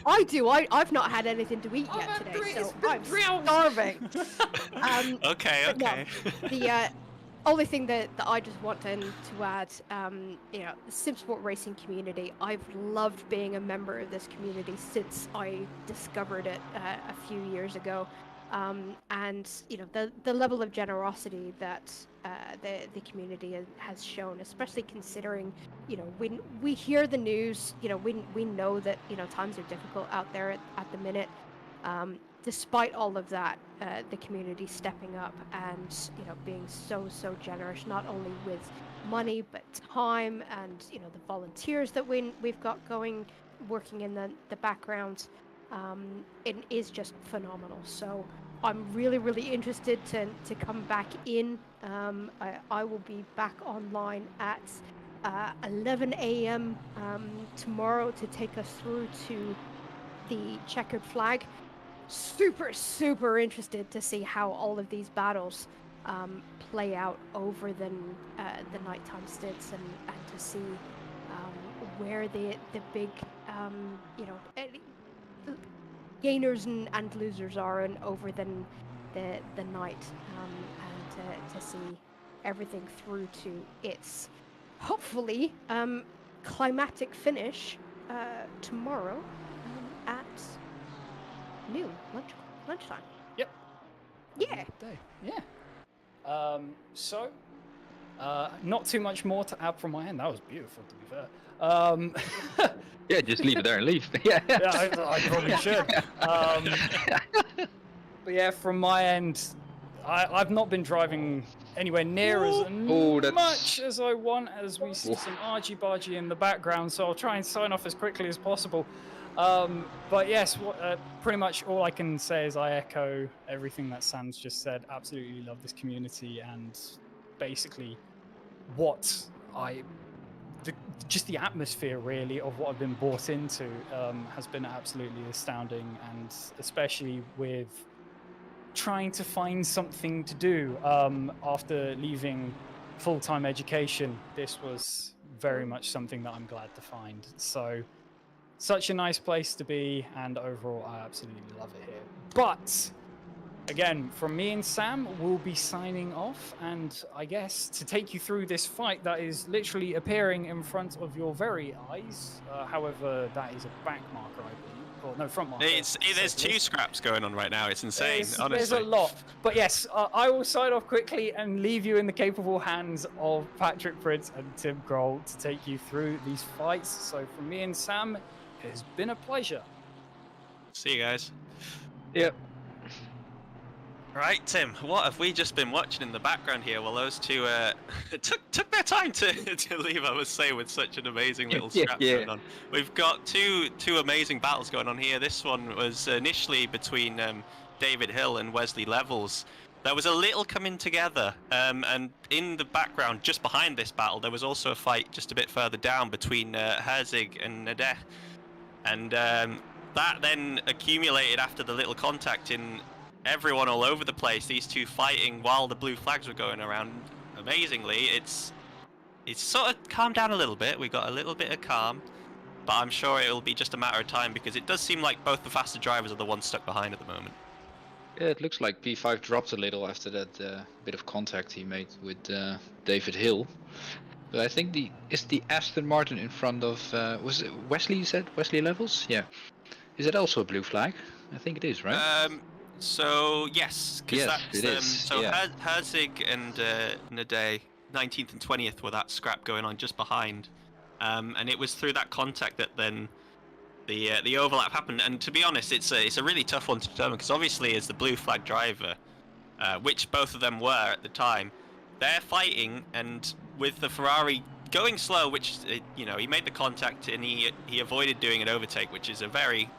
Speaker 2: I do. I've not had anything to eat yet today, so I'm starving.
Speaker 6: Okay.
Speaker 2: No, the only thing that I just want to add, you know, the Simsport racing community, I've loved being a member of this community since I discovered it a few years ago. And, you know, the level of generosity that the community has shown, especially considering, you know, when we hear the news, you know, we know that, you know, times are difficult out there at the minute. Despite all of that, the community stepping up and, you know, being so generous, not only with money, but time and, you know, the volunteers that we've got working in the background. It is just phenomenal. So I'm really interested to come back in. I will be back online at 11 a.m. Tomorrow to take us through to the checkered flag. Super interested to see how all of these battles play out over the nighttime stints and to see where the big you know, gainers and losers are and over the night, and to see everything through to its hopefully climatic finish tomorrow. noon, lunchtime.
Speaker 5: Yep.
Speaker 2: Yeah.
Speaker 5: Day. Yeah. So, not too much more to add from my end. That was beautiful, to be fair.
Speaker 4: Yeah, just leave it there and leave. Yeah.
Speaker 5: Yeah, I probably should. But yeah, from my end, I've not been driving anywhere near as much as I want, as we see some argy-bargy in the background, so I'll try and sign off as quickly as possible. But yes, pretty much all I can say is I echo everything that Sam's just said. Absolutely love this community, and basically just the atmosphere really of what I've been brought into has been absolutely astounding, and especially with trying to find something to do after leaving full-time education. This was very much something that I'm glad to find. So such a nice place to be, and overall I absolutely love it here. But again, from me and Sam, we'll be signing off, and I guess to take you through this fight that is literally appearing in front of your very eyes. However, that is a back marker, I believe. Or no, front marker.
Speaker 6: There's two scraps going on right now. It's insane, honestly.
Speaker 5: There's a lot. But yes, I will sign off quickly and leave you in the capable hands of Patrick Prince and Tim Grohl to take you through these fights. So from me and Sam, it has been a pleasure.
Speaker 6: See you guys.
Speaker 4: Yep.
Speaker 6: Right, Tim, what have we just been watching in the background here while those two took their time to leave, I must say, with such an amazing little scrap going on. We've got two amazing battles going on here. This one was initially between David Hill and Wesley Levels. There was a little coming together, and in the background, just behind this battle, there was also a fight just a bit further down between Herzig and Nadeh. And that then accumulated after the little contact in everyone all over the place, these two fighting while the blue flags were going around. Amazingly, it's sort of calmed down a little bit. We got a little bit of calm, but I'm sure it'll be just a matter of time, because it does seem like both the faster drivers are the ones stuck behind at the moment.
Speaker 4: Yeah, it looks like P5 dropped a little after that bit of contact he made with David Hill. But I think is the Aston Martin in front of was it Wesley? You said Wesley Levels? Yeah. Is it also a blue flag? I think it is, right?
Speaker 6: So yes, because
Speaker 4: yes,
Speaker 6: that's
Speaker 4: it is.
Speaker 6: so Herzig and Nadeh, 19th and 20th were that scrap going on just behind, and it was through that contact that then the overlap happened. And to be honest, it's a really tough one to determine, because obviously as the blue flag driver, which both of them were at the time, they're fighting, and with the Ferrari going slow, which he made the contact and he avoided doing an overtake, which is a very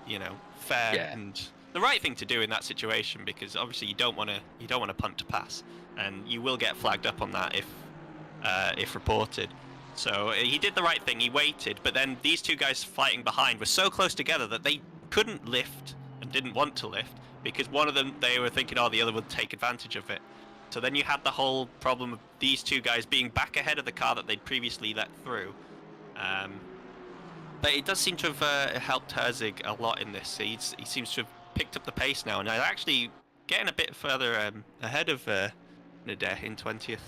Speaker 6: fair and the right thing to do in that situation, because obviously you don't want to punt to pass, and you will get flagged up on that if reported. So he did the right thing. He waited, but then these two guys fighting behind were so close together that they couldn't lift and didn't want to lift, because one of them, they were thinking, the other would take advantage of it. So then you had the whole problem of these two guys being back ahead of the car that they'd previously let through. But it does seem to have helped Herzig a lot in this. He seems to have picked up the pace now, and actually getting a bit further ahead of Nadeh in 20th.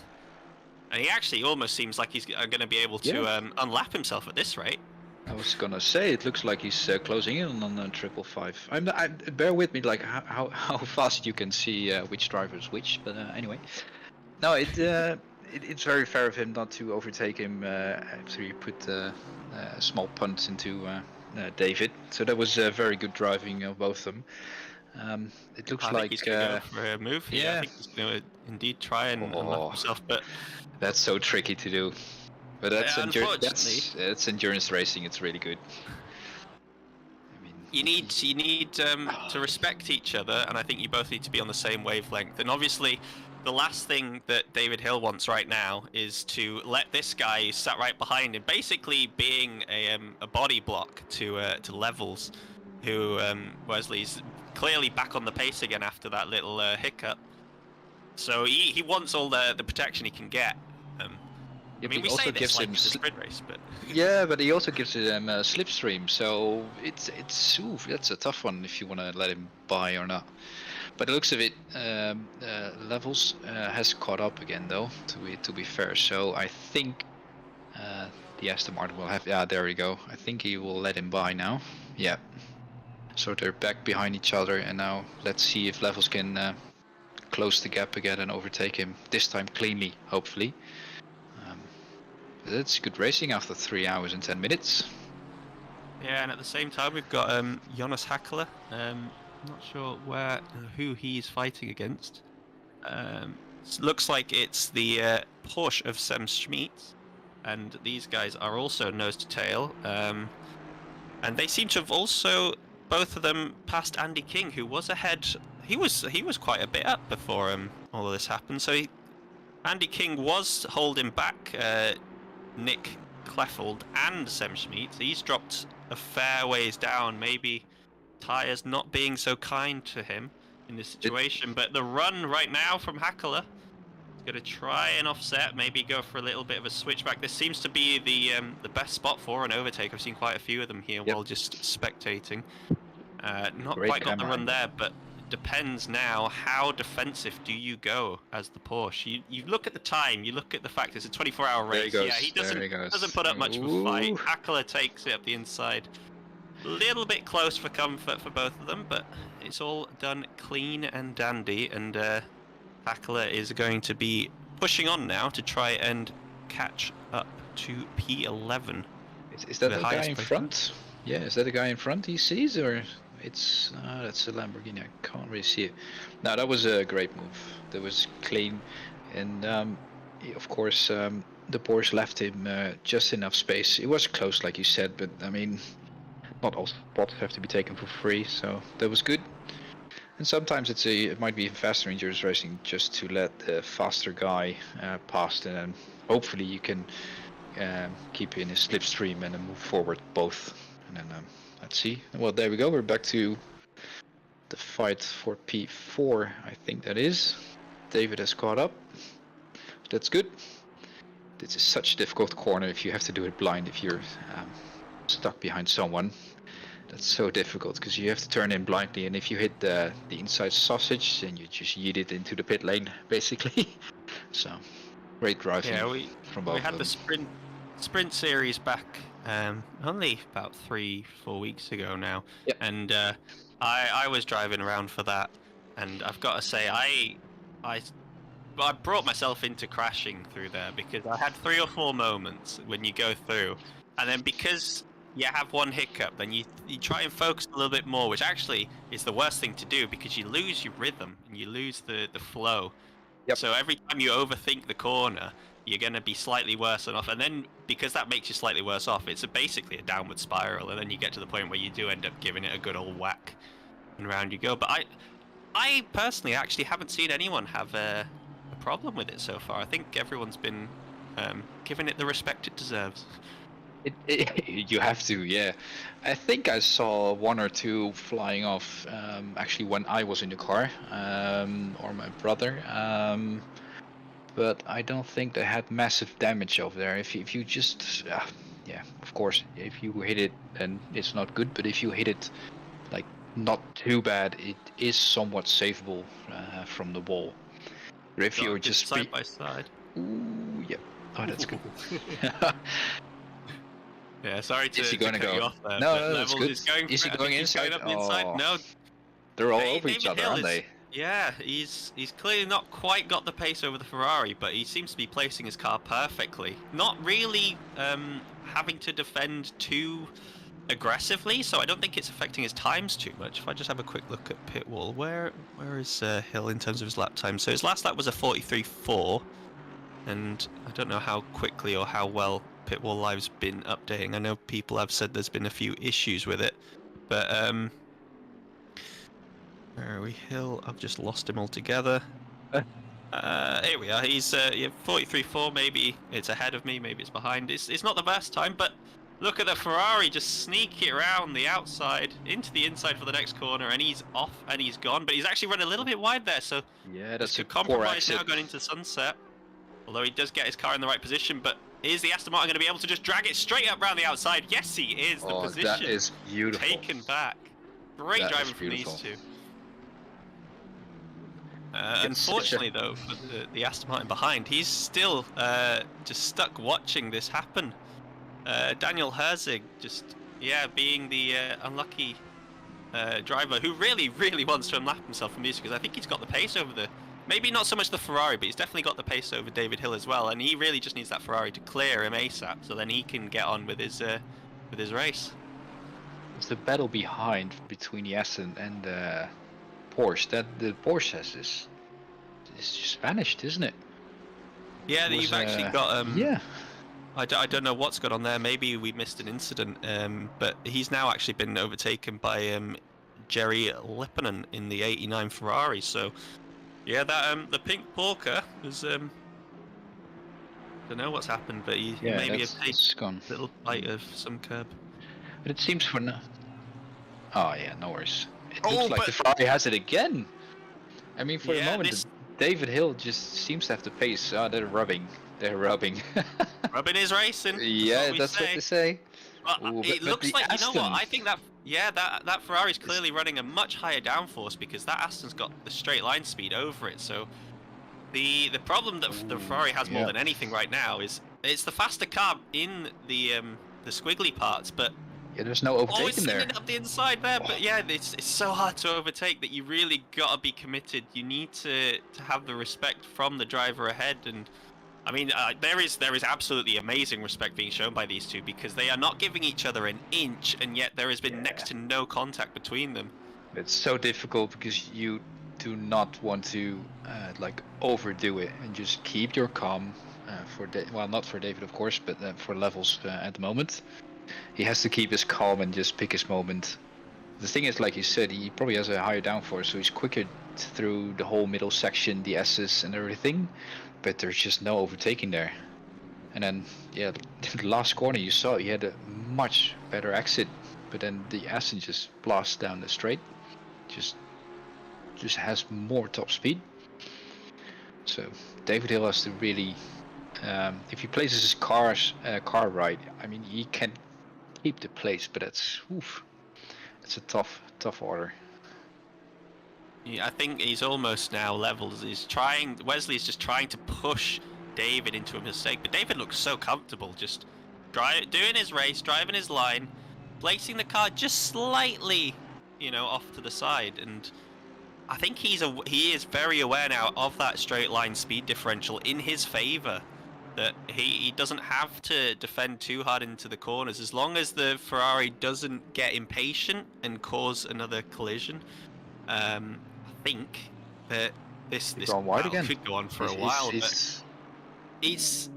Speaker 6: And he actually almost seems like he's going to be able to unlap himself at this rate.
Speaker 4: I was gonna say, it looks like he's closing in on 555. Bear with me, like how fast you can see which driver is which. But anyway, no, it's very fair of him not to overtake him after he put a small punt into David. So that was very good driving of both of them. It looks like
Speaker 6: he's going to go for a move here.
Speaker 4: Yeah.
Speaker 6: I think he's going to indeed try and unlap himself, but
Speaker 4: that's so tricky to do. But that's that's endurance racing. It's really good. I mean,
Speaker 6: you need to respect each other, and I think you both need to be on the same wavelength. And obviously, the last thing that David Hill wants right now is to let this guy who's sat right behind him, basically being a body block to Levels, who Wesley's clearly back on the pace again after that little hiccup. So he wants all the protection he can get. I mean, we say this like it's a sprint race, but
Speaker 4: yeah, but he also gives him a slipstream, so that's a tough one if you want to let him by or not. But it looks of it, Levels has caught up again, though. To be fair, so I think the Aston Martin will have. Yeah, there we go. I think he will let him by now. Yeah. So they're back behind each other, and now let's see if Levels can close the gap again and overtake him, this time cleanly, hopefully. That's good racing after 3 hours and 10 minutes.
Speaker 6: Yeah, and at the same time we've got Jonas Hackler. Not sure who he's fighting against. Looks like it's the Porsche of Sam Schmid, and these guys are also nose to tail. And they seem to have also, both of them, passed Andy King, who was ahead. He was quite a bit up before all of this happened. So Andy King was holding back Nick Kleffeld and Sam Schmid. He's dropped a fair ways down. Maybe tyres not being so kind to him in this situation. But the run right now from Hackler is going to try and offset, maybe go for a little bit of a switchback. This seems to be the best spot for an overtake. I've seen quite a few of them here while just spectating. Not
Speaker 4: Great
Speaker 6: quite got the
Speaker 4: camera.
Speaker 6: run there, but it depends now how defensive do you go as the Porsche. You look at the time, you look at the fact it's a 24-hour race.
Speaker 4: There he goes.
Speaker 6: Yeah, he
Speaker 4: There he goes.
Speaker 6: doesn't put up much of a fight.
Speaker 4: Ooh.
Speaker 6: Hackler takes it up the inside. A little bit close for comfort for both of them, but it's all done clean and dandy, and Hackler is going to be pushing on now to try and catch up to P11.
Speaker 4: Is that
Speaker 6: The
Speaker 4: the guy
Speaker 6: highest
Speaker 4: in
Speaker 6: place,
Speaker 4: front? Yeah, is that the guy in front he sees, or it's that's a Lamborghini? I can't really see it. No, that was a great move. That was clean, and of course the Porsche left him just enough space. It was close, like you said, but I mean, not all spots have to be taken for free, so that was good. And sometimes it might be faster in endurance racing just to let the faster guy past, and then hopefully you can keep in a slipstream and then move forward both. And then let's see. Well, there we go. We're back to the fight for P4. I think that is. David has caught up. That's good. This is such a difficult corner if you have to do it blind. If you're stuck behind someone, that's so difficult because you have to turn in blindly. And if you hit the inside sausage, then you just yeet it into the pit lane, basically. So great driving from both
Speaker 6: we had
Speaker 4: of
Speaker 6: the
Speaker 4: them.
Speaker 6: sprint series back only about 3-4 weeks ago now.
Speaker 4: Yep.
Speaker 6: And I was driving around for that, and I've got to say I brought myself into crashing through there because I had 3 or 4 moments when you go through, and then because you have one hiccup, then you try and focus a little bit more, which actually is the worst thing to do because you lose your rhythm and you lose the flow.
Speaker 4: Yep.
Speaker 6: So every time you overthink the corner, you're going to be slightly worse off, and then because that makes you slightly worse off, it's basically a downward spiral, and then you get to the point where you do end up giving it a good old whack, and round you go. But I personally actually haven't seen anyone have a problem with it so far. I think everyone's been giving it the respect it deserves.
Speaker 4: You have to, yeah. I think I saw 1 or 2 flying off actually when I was in the car, or my brother. But I don't think they had massive damage over there. If you just, yeah, of course, if you hit it, then it's not good. But if you hit it, like, not too bad, it is somewhat savable from the wall. But if you're just
Speaker 6: side by side.
Speaker 4: Ooh, yeah. Oh, that's good.
Speaker 6: Yeah, sorry to,
Speaker 4: Is he
Speaker 6: to
Speaker 4: gonna
Speaker 6: cut you
Speaker 4: go?
Speaker 6: off there.
Speaker 4: No,
Speaker 6: but
Speaker 4: no, that's
Speaker 6: Levels
Speaker 4: good.
Speaker 6: is going
Speaker 4: Is
Speaker 6: for
Speaker 4: he
Speaker 6: it. I
Speaker 4: going
Speaker 6: think he's
Speaker 4: inside?
Speaker 6: Going up the inside.
Speaker 4: Oh.
Speaker 6: No,
Speaker 4: They're all
Speaker 6: David
Speaker 4: over each other,
Speaker 6: Hill
Speaker 4: aren't
Speaker 6: is-
Speaker 4: they?
Speaker 6: Yeah, he's clearly not quite got the pace over the Ferrari, but he seems to be placing his car perfectly. Not really having to defend too aggressively, so I don't think it's affecting his times too much. If I just have a quick look at pit wall, where is Hill in terms of his lap time? So his last lap was a 43.4, and I don't know how quickly or how well pit wall live's been updating. I know people have said there's been a few issues with it, but where are we? Hill, I've just lost him altogether. Here we are. He's 43.4. Maybe it's ahead of me. Maybe it's behind. It's not the best time, but look at the Ferrari just sneak it around the outside into the inside for the next corner, and he's off and he's gone. But he's actually run a little bit wide there, so
Speaker 4: Yeah, that's a
Speaker 6: could
Speaker 4: poor
Speaker 6: compromise now
Speaker 4: exit.
Speaker 6: going into sunset. Although he does get his car in the right position, but is the Aston Martin going to be able to just drag it straight up around the outside? Yes, he is. The
Speaker 4: Oh,
Speaker 6: position
Speaker 4: that is beautiful.
Speaker 6: taken back. Great
Speaker 4: That is
Speaker 6: driving from these
Speaker 4: beautiful.
Speaker 6: two.
Speaker 4: It's such a-
Speaker 6: Unfortunately, though, for the Aston Martin behind, he's still just stuck watching this happen. Daniel Herzig just, being the unlucky driver who really, really wants to unlap himself from these, because I think he's got the pace over the... Maybe not so much the Ferrari, but he's definitely got the pace over David Hill as well, and he really just needs that Ferrari to clear him ASAP, so then he can get on with his race.
Speaker 4: It's the battle behind between the Aston and Porsche. That the Porsche has is just vanished, isn't it?
Speaker 6: Yeah,
Speaker 4: It was,
Speaker 6: you've actually got...
Speaker 4: yeah.
Speaker 6: I don't know what's gone on there. Maybe we missed an incident, but he's now actually been overtaken by Jerry Leppanen in the '89 Ferrari. So, yeah, that the pink Porker is don't know what's happened, but he maybe have
Speaker 4: it's
Speaker 6: taken
Speaker 4: gone.
Speaker 6: a little bite of some curb.
Speaker 4: But it seems for now. Oh yeah, no worries. It
Speaker 6: Oh,
Speaker 4: looks like
Speaker 6: but-
Speaker 4: the Ferrari has it again. I mean, for the
Speaker 6: Yeah,
Speaker 4: moment,
Speaker 6: this-
Speaker 4: David Hill just seems to have the pace. Oh, they're rubbing. They're rubbing.
Speaker 6: Rubbing is racing.
Speaker 4: Yeah,
Speaker 6: we
Speaker 4: that's what
Speaker 6: say.
Speaker 4: they say.
Speaker 6: Well,
Speaker 4: Ooh,
Speaker 6: it
Speaker 4: but
Speaker 6: looks
Speaker 4: the
Speaker 6: like, you know what,
Speaker 4: Aston-
Speaker 6: I think that Ferrari's clearly running a much higher downforce, because that Aston's got the straight line speed over it. So the problem that the Ferrari has more
Speaker 4: yeah.
Speaker 6: than anything right now is it's the faster car in the squiggly parts, but
Speaker 4: Yeah, there's no
Speaker 6: always
Speaker 4: overtaking there.
Speaker 6: sitting up the inside there. But yeah, it's so hard to overtake that you really gotta be committed. You need to have the respect from the driver ahead, and I mean, there is absolutely amazing respect being shown by these two, because they are not giving each other an inch, and yet there has been next to no contact between them.
Speaker 4: It's so difficult because you do not want to like overdo it and just keep your calm. Well, not for David, of course, but for levels at the moment, he has to keep his calm and just pick his moment. The thing is, like you said, he probably has a higher downforce, so he's quicker through the whole middle section, the S's and everything. But there's just no overtaking there. And then, yeah, the last corner you saw, he had a much better exit, but then the Aston just blasts down the straight, just has more top speed. So David Hill has to really, if he places his car right, I mean, he can keep the place, but it's a tough order.
Speaker 6: Yeah, I think he's almost now leveled. Wesley's just trying to push David into a mistake, but David looks so comfortable, just doing his race, driving his line, placing the car just slightly, off to the side, and I think he is very aware now of that straight line speed differential in his favor, that he doesn't have to defend too hard into the corners as long as the Ferrari doesn't get impatient and cause another collision. I think that this
Speaker 4: Going wide
Speaker 6: battle
Speaker 4: again.
Speaker 6: could go on for a while. But it's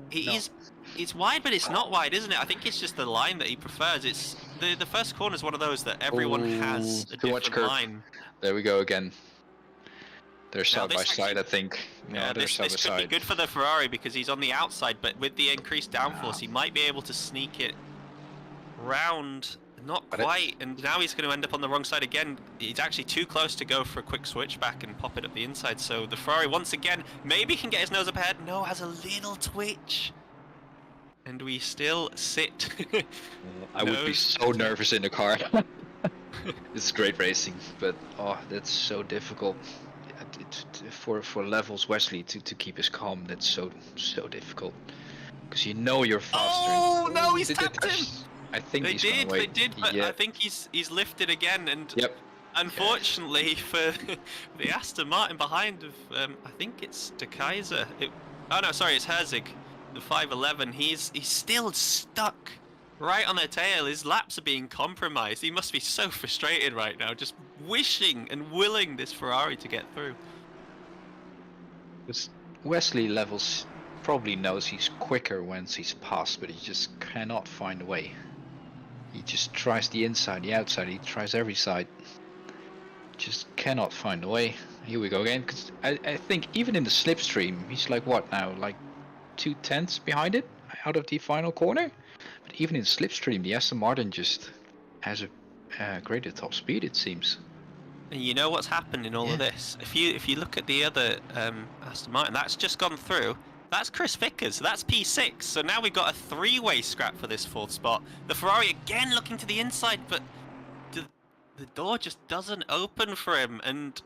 Speaker 6: wide, but it's not wide, isn't it? I think it's just the line that he prefers. It's the first corner is one of those that everyone has a
Speaker 4: too much
Speaker 6: different
Speaker 4: curve.
Speaker 6: line.
Speaker 4: There we go again. They're side by
Speaker 6: this
Speaker 4: side, I
Speaker 6: actually-
Speaker 4: think. No,
Speaker 6: Yeah,
Speaker 4: they're
Speaker 6: this
Speaker 4: side by
Speaker 6: could
Speaker 4: side.
Speaker 6: be good for the Ferrari because he's on the outside, but with the increased downforce, he might be able to sneak it round. Not
Speaker 4: But
Speaker 6: quite, and now he's going to end up on the wrong side again. He's actually too close to go for a quick switch back and pop it up the inside. So the Ferrari once again maybe can get his nose up ahead. No, has a little twitch, and we still sit.
Speaker 4: I would be
Speaker 6: Nose.
Speaker 4: so nervous in the car. It's great racing, but that's so difficult. For levels Wesley to keep his calm, that's so difficult because you're faster.
Speaker 6: Oh no, he's
Speaker 4: Did
Speaker 6: tapped him.
Speaker 4: I think
Speaker 6: They
Speaker 4: he's gone
Speaker 6: did,
Speaker 4: away.
Speaker 6: they did, but
Speaker 4: Yeah.
Speaker 6: I think he's lifted again, and
Speaker 4: Yep.
Speaker 6: unfortunately for the Aston Martin behind of, I think it's De Kaiser. Oh no, sorry, it's Herzig, the 511. He's still stuck right on their tail. His laps are being compromised. He must be so frustrated right now, just wishing and willing this Ferrari to get through.
Speaker 4: Because Wesley levels probably knows he's quicker once he's passed, but he just cannot find a way. He just tries the inside, the outside, he tries every side. Just cannot find a way. Here we go again, because I think even in the slipstream, he's like what now, like 2/10 behind it, out of the final corner? But even in slipstream, the Aston Martin just has a greater top speed, it seems.
Speaker 6: And you know what's happened in all of this? If you look at the other Aston Martin, that's just gone through. That's Chris Vickers, that's P6. So now we've got a three-way scrap for this fourth spot. The Ferrari again looking to the inside, but the door just doesn't open for him. And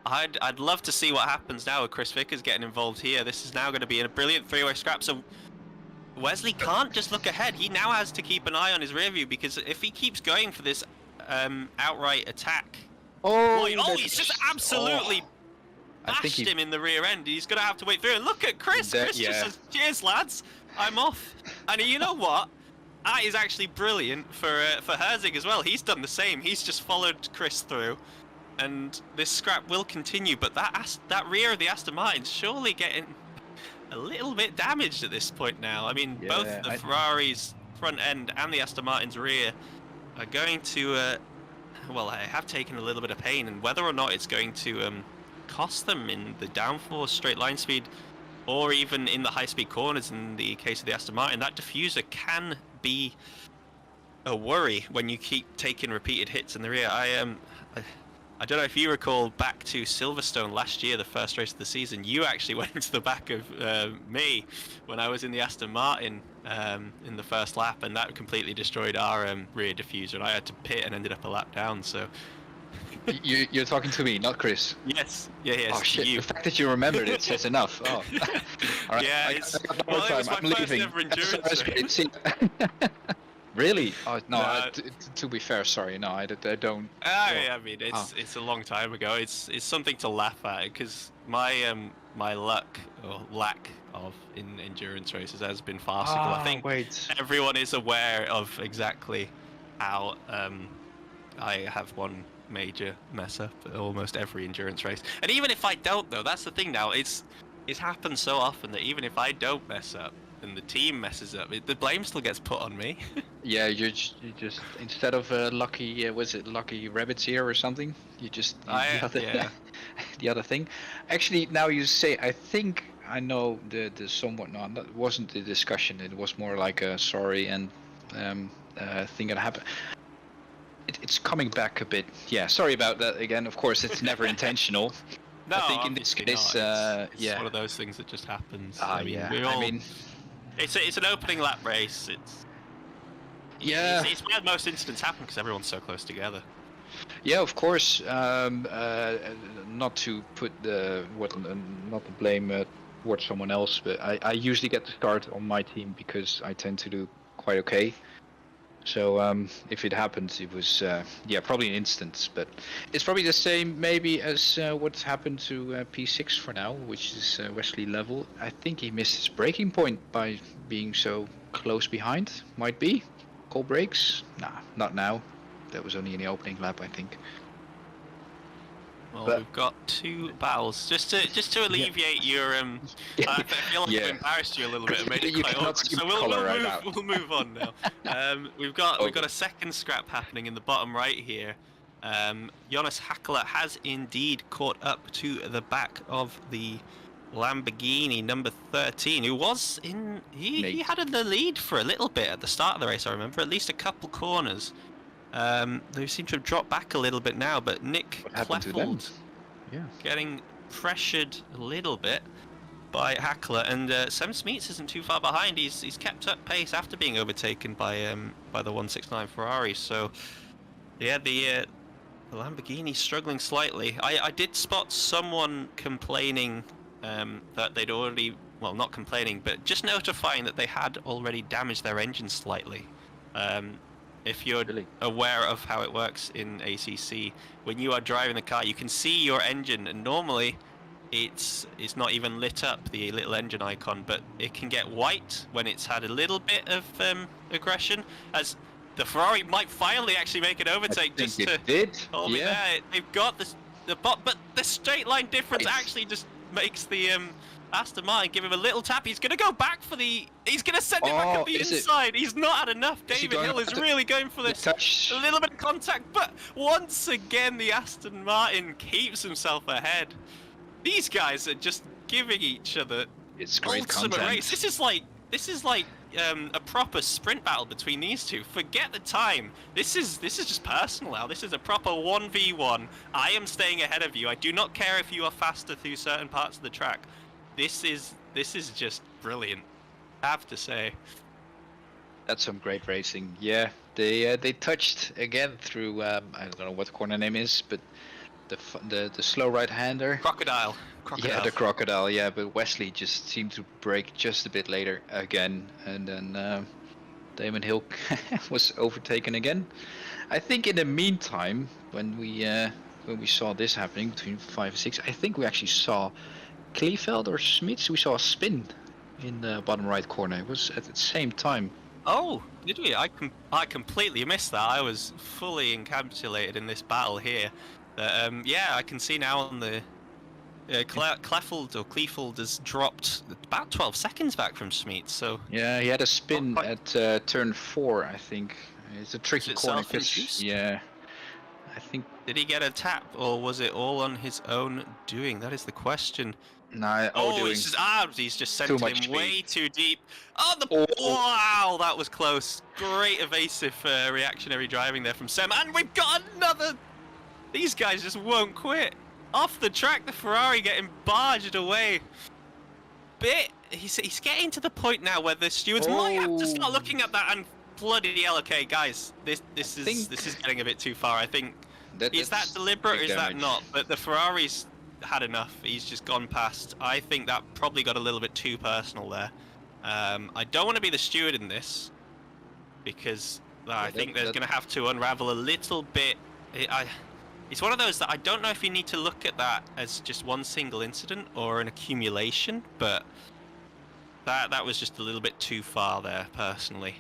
Speaker 6: I'd love to see what happens now with Chris Vickers getting involved here. This is now going to be a brilliant three-way scrap. So Wesley can't just look ahead. He now has to keep an eye on his rear view, because if he keeps going for this outright attack.
Speaker 4: Oh,
Speaker 6: He's just absolutely
Speaker 4: I think
Speaker 6: bashed him in the rear end. He's going to have to wait through. And look at Chris. Chris just says, cheers, lads. I'm off. And you know what? That is actually brilliant for Herzig as well. He's done the same. He's just followed Chris through. And this scrap will continue. But that rear of the Aston Martin's surely getting a little bit damaged at this point now. I mean, both the Ferrari's front end and the Aston Martin's rear are going to... I have taken a little bit of pain. And whether or not it's going to... cost them in the downforce, straight line speed, or even in the high-speed corners in the case of the Aston Martin, that diffuser can be a worry when you keep taking repeated hits in the rear. I don't know if you recall back to Silverstone last year, the first race of the season, you actually went into the back of me when I was in the Aston Martin in the first lap, and that completely destroyed our rear diffuser, and I had to pit and ended up a lap down, so...
Speaker 4: You're talking to me, not Chris.
Speaker 6: Yes. Yeah.
Speaker 4: Oh shit!
Speaker 6: You.
Speaker 4: The fact that you remembered it says enough. Oh. All right.
Speaker 6: Yeah,
Speaker 4: it
Speaker 6: was my first ever endurance race.
Speaker 4: Really? Oh no. To be fair, sorry. No, I don't.
Speaker 6: I mean, it's a long time ago. It's something to laugh at because my luck or lack of in endurance races has been farcical. I think everyone is aware of exactly how I have one major mess up at almost every endurance race, and even if I don't, though, that's the thing now. It's happened so often that even if I don't mess up and the team messes up, the blame still gets put on me.
Speaker 4: Yeah, you just instead of lucky, was it lucky rabbit's ear or something? You just the other thing. Actually, now you say, I think I know the somewhat. No, that wasn't the discussion. It was more like a sorry and thing that happened. It's coming back a bit. Yeah, sorry about that again. Of course, it's never intentional.
Speaker 6: No,
Speaker 4: I think in this case,
Speaker 6: it's one of those things that just happens. I mean, it's an opening lap race. It's where most incidents happen because everyone's so close together.
Speaker 4: Yeah, of course. Not to put not to blame towards someone else, but I usually get the start on my team because I tend to do quite okay. So if it happens, it was probably an instance, but it's probably the same maybe as what's happened to P6 for now, which is Wesley Level. I think he missed his braking point by being so close behind. Might be. Call brakes? Nah, not now. That was only in the opening lap, I think.
Speaker 6: Well, we've got 2 battles. Just to alleviate your I feel like I've embarrassed you a little bit and made it quite awkward. So we'll move on now. We've got a second scrap happening in the bottom right here. Jonas Hackler has indeed caught up to the back of the Lamborghini number 13, who was in he had the lead for a little bit at the start of the race. I remember at least a couple corners. They seem to have dropped back a little bit now, but Nick Kleffeld getting pressured a little bit by Hackler, and Sam Smeets isn't too far behind. He's kept up pace after being overtaken by the 169 Ferrari. So yeah, the Lamborghini struggling slightly. I did spot someone complaining that they'd already, well, not complaining, but just notifying that they had already damaged their engine slightly. If you're aware of how it works in ACC, when you are driving the car, you can see your engine, and normally it's not even lit up, the little engine icon, but it can get white when it's had a little bit of aggression, as the Ferrari might finally actually make an overtake. Just to hold me there. They've got but the straight line difference actually just makes the Aston Martin give him a little tap. He's going to go back for he's going to send it back at the inside. He's not had enough. David Hill is really going for this. A little bit of contact, but once again the Aston Martin keeps himself ahead. These guys are just giving each other ultimate race. This is like a proper sprint battle between these two. Forget the time. This is just personal now. This is a proper 1v1. I am staying ahead of you. I do not care if you are faster through certain parts of the track. This is just brilliant, I have to say.
Speaker 4: That's some great racing. Yeah, they touched again through I don't know what the corner name is, but the slow right-hander.
Speaker 6: Crocodile.
Speaker 4: Yeah, the Crocodile. Yeah, but Wesley just seemed to brake just a bit later again, and then Damon Hill was overtaken again. I think in the meantime, when we saw this happening between 5 and 6, I think we actually saw Kleefeld or Smits. We saw a spin in the bottom right corner. It was at the same time.
Speaker 6: Oh, did we? I completely missed that. I was fully encapsulated in this battle here. Yeah, I can see now on the Kleefeld has dropped about 12 seconds back from Smits. So
Speaker 4: Yeah, he had a spin at turn 4, I think. It's a tricky
Speaker 6: it
Speaker 4: corner.
Speaker 6: self-induced?
Speaker 4: Yeah, I think.
Speaker 6: did he get a tap, or was it all on his own doing? That is the question.
Speaker 4: Nah,
Speaker 6: He's just
Speaker 4: too
Speaker 6: sent
Speaker 4: much
Speaker 6: him way
Speaker 4: speed.
Speaker 6: too deep. Oh, wow, that was close. Great evasive reactionary driving there from Sem, and we've got another. These guys just won't quit. Off the track, the Ferrari getting barged away. He's getting to the point now where the stewards might have to start looking at that and bloody hell. Okay, guys, this is getting a bit too far. I think is that deliberate or is that not? But the Ferrari's had enough. He's just gone past. I think that probably got a little bit too personal there. I don't want to be the steward in this because I think there's going to have to unravel a little bit. It's one of those that I don't know if you need to look at that as just one single incident or an accumulation, but that was just a little bit too far there, personally.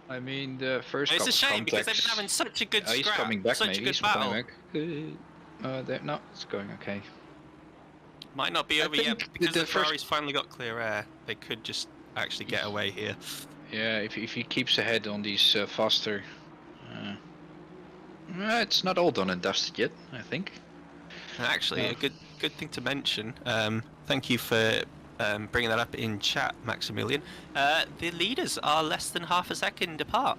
Speaker 4: I mean, the first.
Speaker 6: It's a shame because they've been having such a good scrap,
Speaker 4: he's coming back,
Speaker 6: such
Speaker 4: maybe.
Speaker 6: a good
Speaker 4: He's
Speaker 6: battle.
Speaker 4: coming back. No, it's going okay.
Speaker 6: Might not be
Speaker 4: I
Speaker 6: over yet
Speaker 4: think
Speaker 6: because
Speaker 4: the
Speaker 6: the
Speaker 4: first-
Speaker 6: Ferrari's finally got clear air. They could just actually get away here.
Speaker 4: Yeah, if he keeps ahead on these faster. It's not all done and dusted yet, I think.
Speaker 6: And actually, a good thing to mention. Thank you for bringing that up in chat, Maximilian. The leaders are less than half a second apart.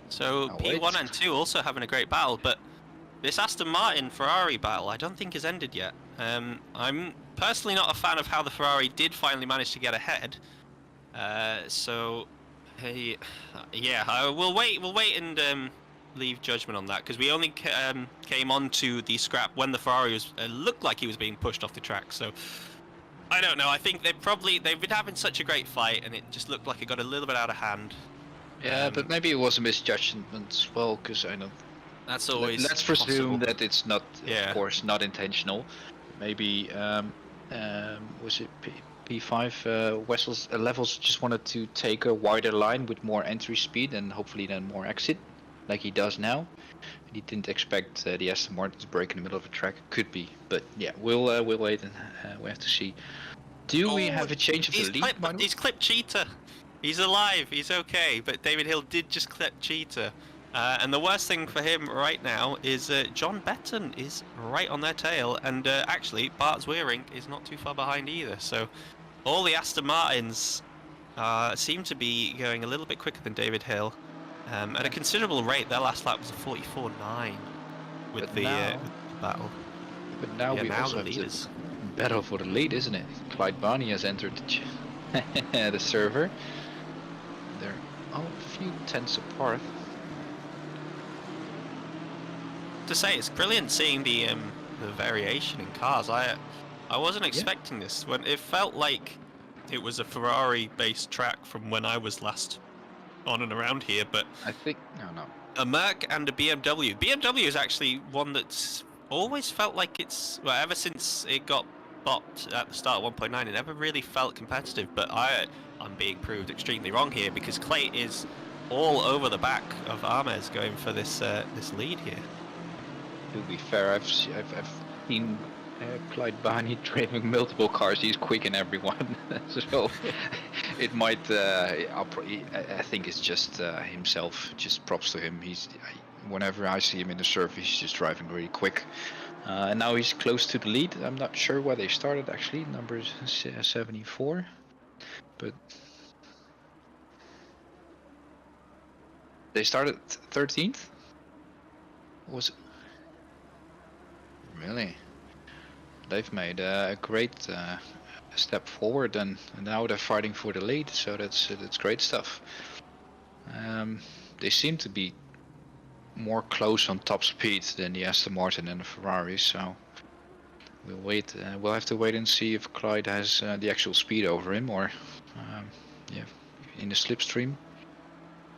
Speaker 6: So P1 and 2 also having a great battle, but this Aston Martin Ferrari battle I don't think has ended yet. I'm personally not a fan of how the Ferrari did finally manage to get ahead. So, we'll wait and leave judgment on that because we only came on to the scrap when the Ferrari was looked like he was being pushed off the track. So I don't know. I think they've been having such a great fight and it just looked like it got a little bit out of hand.
Speaker 4: Yeah, but maybe it was a misjudgment as well, because I don't.
Speaker 6: That's always.
Speaker 4: Let's presume
Speaker 6: possible.
Speaker 4: that it's not,
Speaker 6: Yeah.
Speaker 4: of course, not intentional. Maybe was it P5 Wessel's levels just wanted to take a wider line with more entry speed and hopefully then more exit, like he does now. And he didn't expect the Aston Martin to break in the middle of the track. Could be, but yeah, we'll wait and we have to see. Do we have a change of the lead?
Speaker 6: He's clipped Cheetah. He's alive. He's okay. But David Hill did just clip Cheetah. And the worst thing for him right now is John Betton is right on their tail, and actually Bart Zweering is not too far behind either. So all the Aston Martins seem to be going a little bit quicker than David Hill. At a considerable rate, their last lap was a 44.9 with the battle.
Speaker 4: But now we
Speaker 6: now
Speaker 4: also
Speaker 6: the
Speaker 4: have
Speaker 6: leaders.
Speaker 4: the battle for the lead, isn't it? Clyde Barney has entered the server. They're a few tenths apart.
Speaker 6: To say it's brilliant seeing the variation in cars. I wasn't expecting this. When it felt like it was a Ferrari-based track from when I was last on and around here, but
Speaker 4: I think no.
Speaker 6: a Merc and a BMW. BMW is actually one that's always felt like it's ever since it got bopped at the start of 1.9. It never really felt competitive. But I'm being proved extremely wrong here because Clay is all over the back of Armez going for this lead here.
Speaker 4: To be fair, I've seen Clyde Barney driving multiple cars. He's quick in everyone, so it might. I think it's just himself. Just props to him. Whenever I see him in the surface, he's just driving really quick. And now he's close to the lead. I'm not sure where they started actually. Number 74, but they started 13th. Was it? Really? They've made a great step forward, and now they're fighting for the lead. So that's great stuff. They seem to be more close on top speed than the Aston Martin and the Ferrari. So we'll wait. We'll have to wait and see if Clyde has the actual speed over him, or in the slipstream.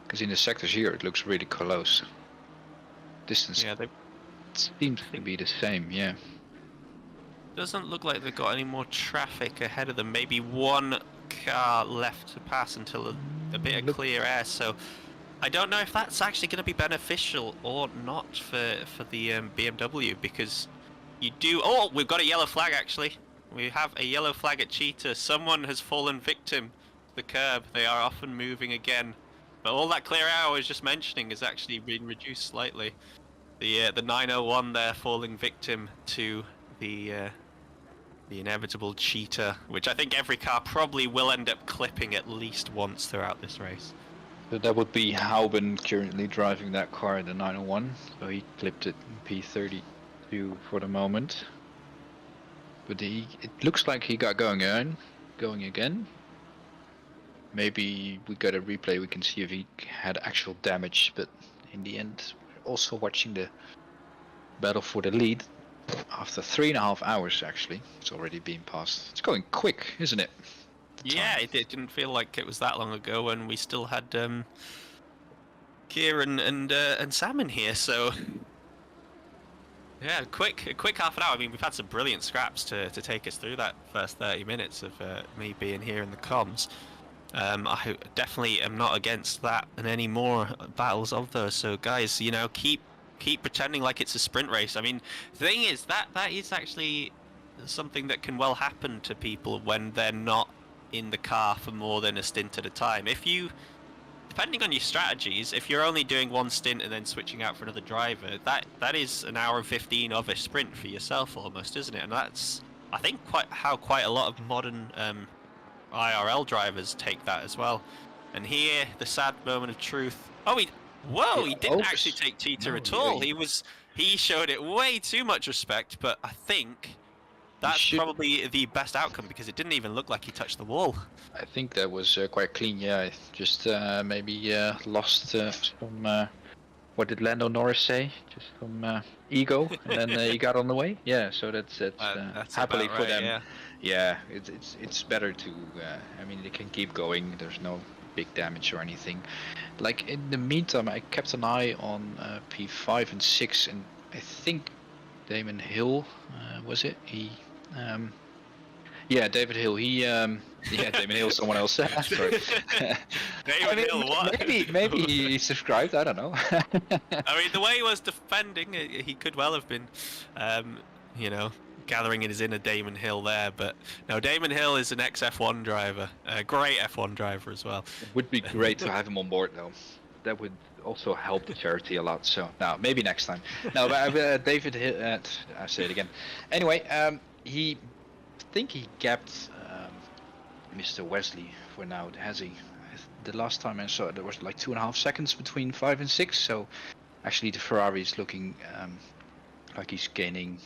Speaker 4: Because in the sectors here, it looks really close. Distance
Speaker 6: Yeah, they
Speaker 4: seems to be the same. Yeah.
Speaker 6: doesn't look like they've got any more traffic ahead of them. Maybe one car left to pass until a bit of clear air. So I don't know if that's actually going to be beneficial or not for the BMW, because you do. Oh, we've got a yellow flag actually. We have a yellow flag at Cheetah. Someone has fallen victim to the curb. They are often moving again. But all that clear air I was just mentioning has actually been reduced slightly. The 901 there falling victim to the inevitable Cheetah, which I think every car probably will end up clipping at least once throughout this race.
Speaker 4: So that would be Hauben currently driving that car, the 901. So he clipped it in P32 for the moment. But it looks like he got going again. Maybe we got a replay, we can see if he had actual damage, but in the end, we're also watching the battle for the lead. After 3.5 hours, actually, it's already been passed. It's going quick, isn't it?
Speaker 6: Yeah, it didn't feel like it was that long ago when we still had Kieran and Sam in here. So yeah, a quick half an hour. I mean, we've had some brilliant scraps to take us through that first 30 minutes of me being here in the comms. I definitely am not against that and any more battles of those. So guys, you know, keep pretending like it's a sprint race. I mean, the thing is that is actually something that can well happen to people when they're not in the car for more than a stint at a time. If you, depending on your strategies, if you're only doing one stint and then switching out for another driver, that is an hour and 15 of a sprint for yourself almost, isn't it? And that's, I think, quite a lot of modern IRL drivers take that as well. And here, the sad moment of truth. Oh, he didn't actually take Cheetah at all. He showed it way too much respect, but I think that's probably the best outcome because it didn't even look like he touched the wall.
Speaker 4: I think that was quite clean, yeah. Just maybe lost some, what did Lando Norris say? Just some ego, and then he got on the way. Yeah, so that's happily for them. Yeah, it's better to, I mean, they can keep going. There's no big damage or anything. Like, in the meantime, I kept an eye on P5 and 6, and I think Damon Hill, was it? Yeah, David Hill. Damon Hill, someone else. Sorry.
Speaker 6: David Hill, what?
Speaker 4: Maybe he subscribed. I don't know.
Speaker 6: I mean, the way he was defending, he could well have been, you know, gathering in his inner Damon Hill there. But no, Damon Hill is an ex-F1 driver, a great F1 driver as well.
Speaker 4: It would be great to have him on board, though. That would also help the charity a lot. So now, maybe next time. No, but David Hill. I say it again. Anyway, I think he gapped Mr. Wesley for now, has he? The last time I saw it, there was like 2.5 seconds between 5 and 6. So actually, the Ferrari is looking like he's gaining.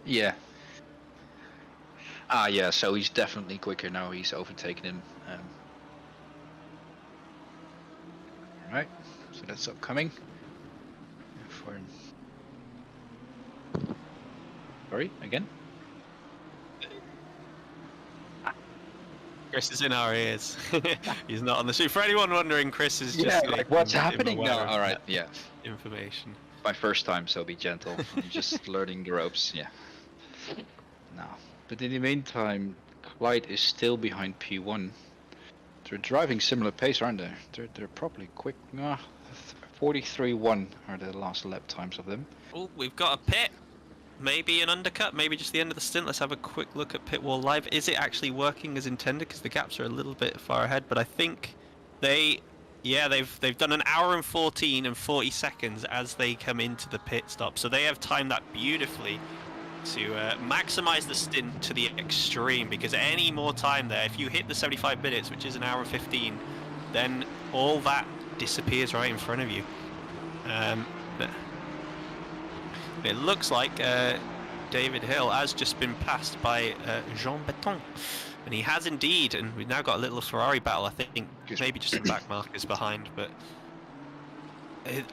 Speaker 4: Yeah. Yeah. So he's definitely quicker now. He's overtaken him. Right. So that's upcoming. For him. Sorry, again.
Speaker 6: Chris is in our ears. He's not on the street. For anyone wondering, Chris is just
Speaker 4: like what's happening now? All right, yeah.
Speaker 6: Information.
Speaker 4: My first time, so be gentle. I'm just learning the ropes. Yeah. No, but in the meantime, Clyde is still behind P1. They're driving similar pace, aren't they? They're probably quick. 43.1 are the last lap times of them.
Speaker 6: Oh, we've got a pit. Maybe an undercut, maybe just the end of the stint. Let's have a quick look at pit wall live. Is it actually working as intended? Because the gaps are a little bit far ahead, but I think they've done an hour and 14 and 40 seconds as they come into the pit stop. So they have timed that beautifully to maximize the stint to the extreme, because any more time there, if you hit the 75 minutes, which is an hour and 15, then all that disappears right in front of you. It looks like David Hill has just been passed by Jean Beton, and he has indeed, and we've now got a little Ferrari battle. I think maybe just some back markers behind, but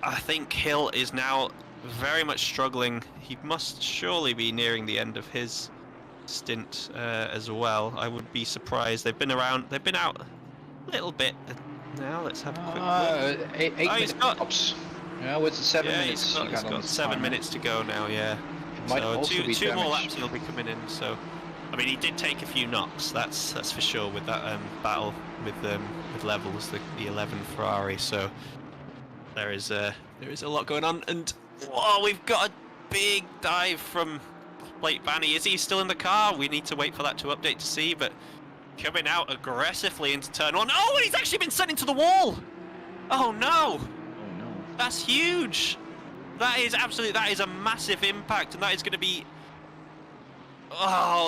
Speaker 6: I think Hill is now very much struggling. He must surely be nearing the end of his stint as well. I would be surprised. They've been out a little bit now. Let's have a quick look.
Speaker 4: 8 minutes tops. Yeah, with the 7
Speaker 6: Yeah,
Speaker 4: minutes.
Speaker 6: he's got 7 minutes to go now. Yeah.
Speaker 4: It might
Speaker 6: So
Speaker 4: also be
Speaker 6: two more
Speaker 4: damage.
Speaker 6: laps he'll be coming in. So, I mean, he did take a few knocks. That's for sure with that battle with levels, the 11 Ferrari. So there is a lot going on, and we've got a big dive from Blake Banny. Is he still in the car? We need to wait for that to update to see. But coming out aggressively into turn 1. Oh, and he's actually been sent into the wall. Oh no!
Speaker 4: Oh no.
Speaker 6: That's huge. That is a massive impact, and that is going to be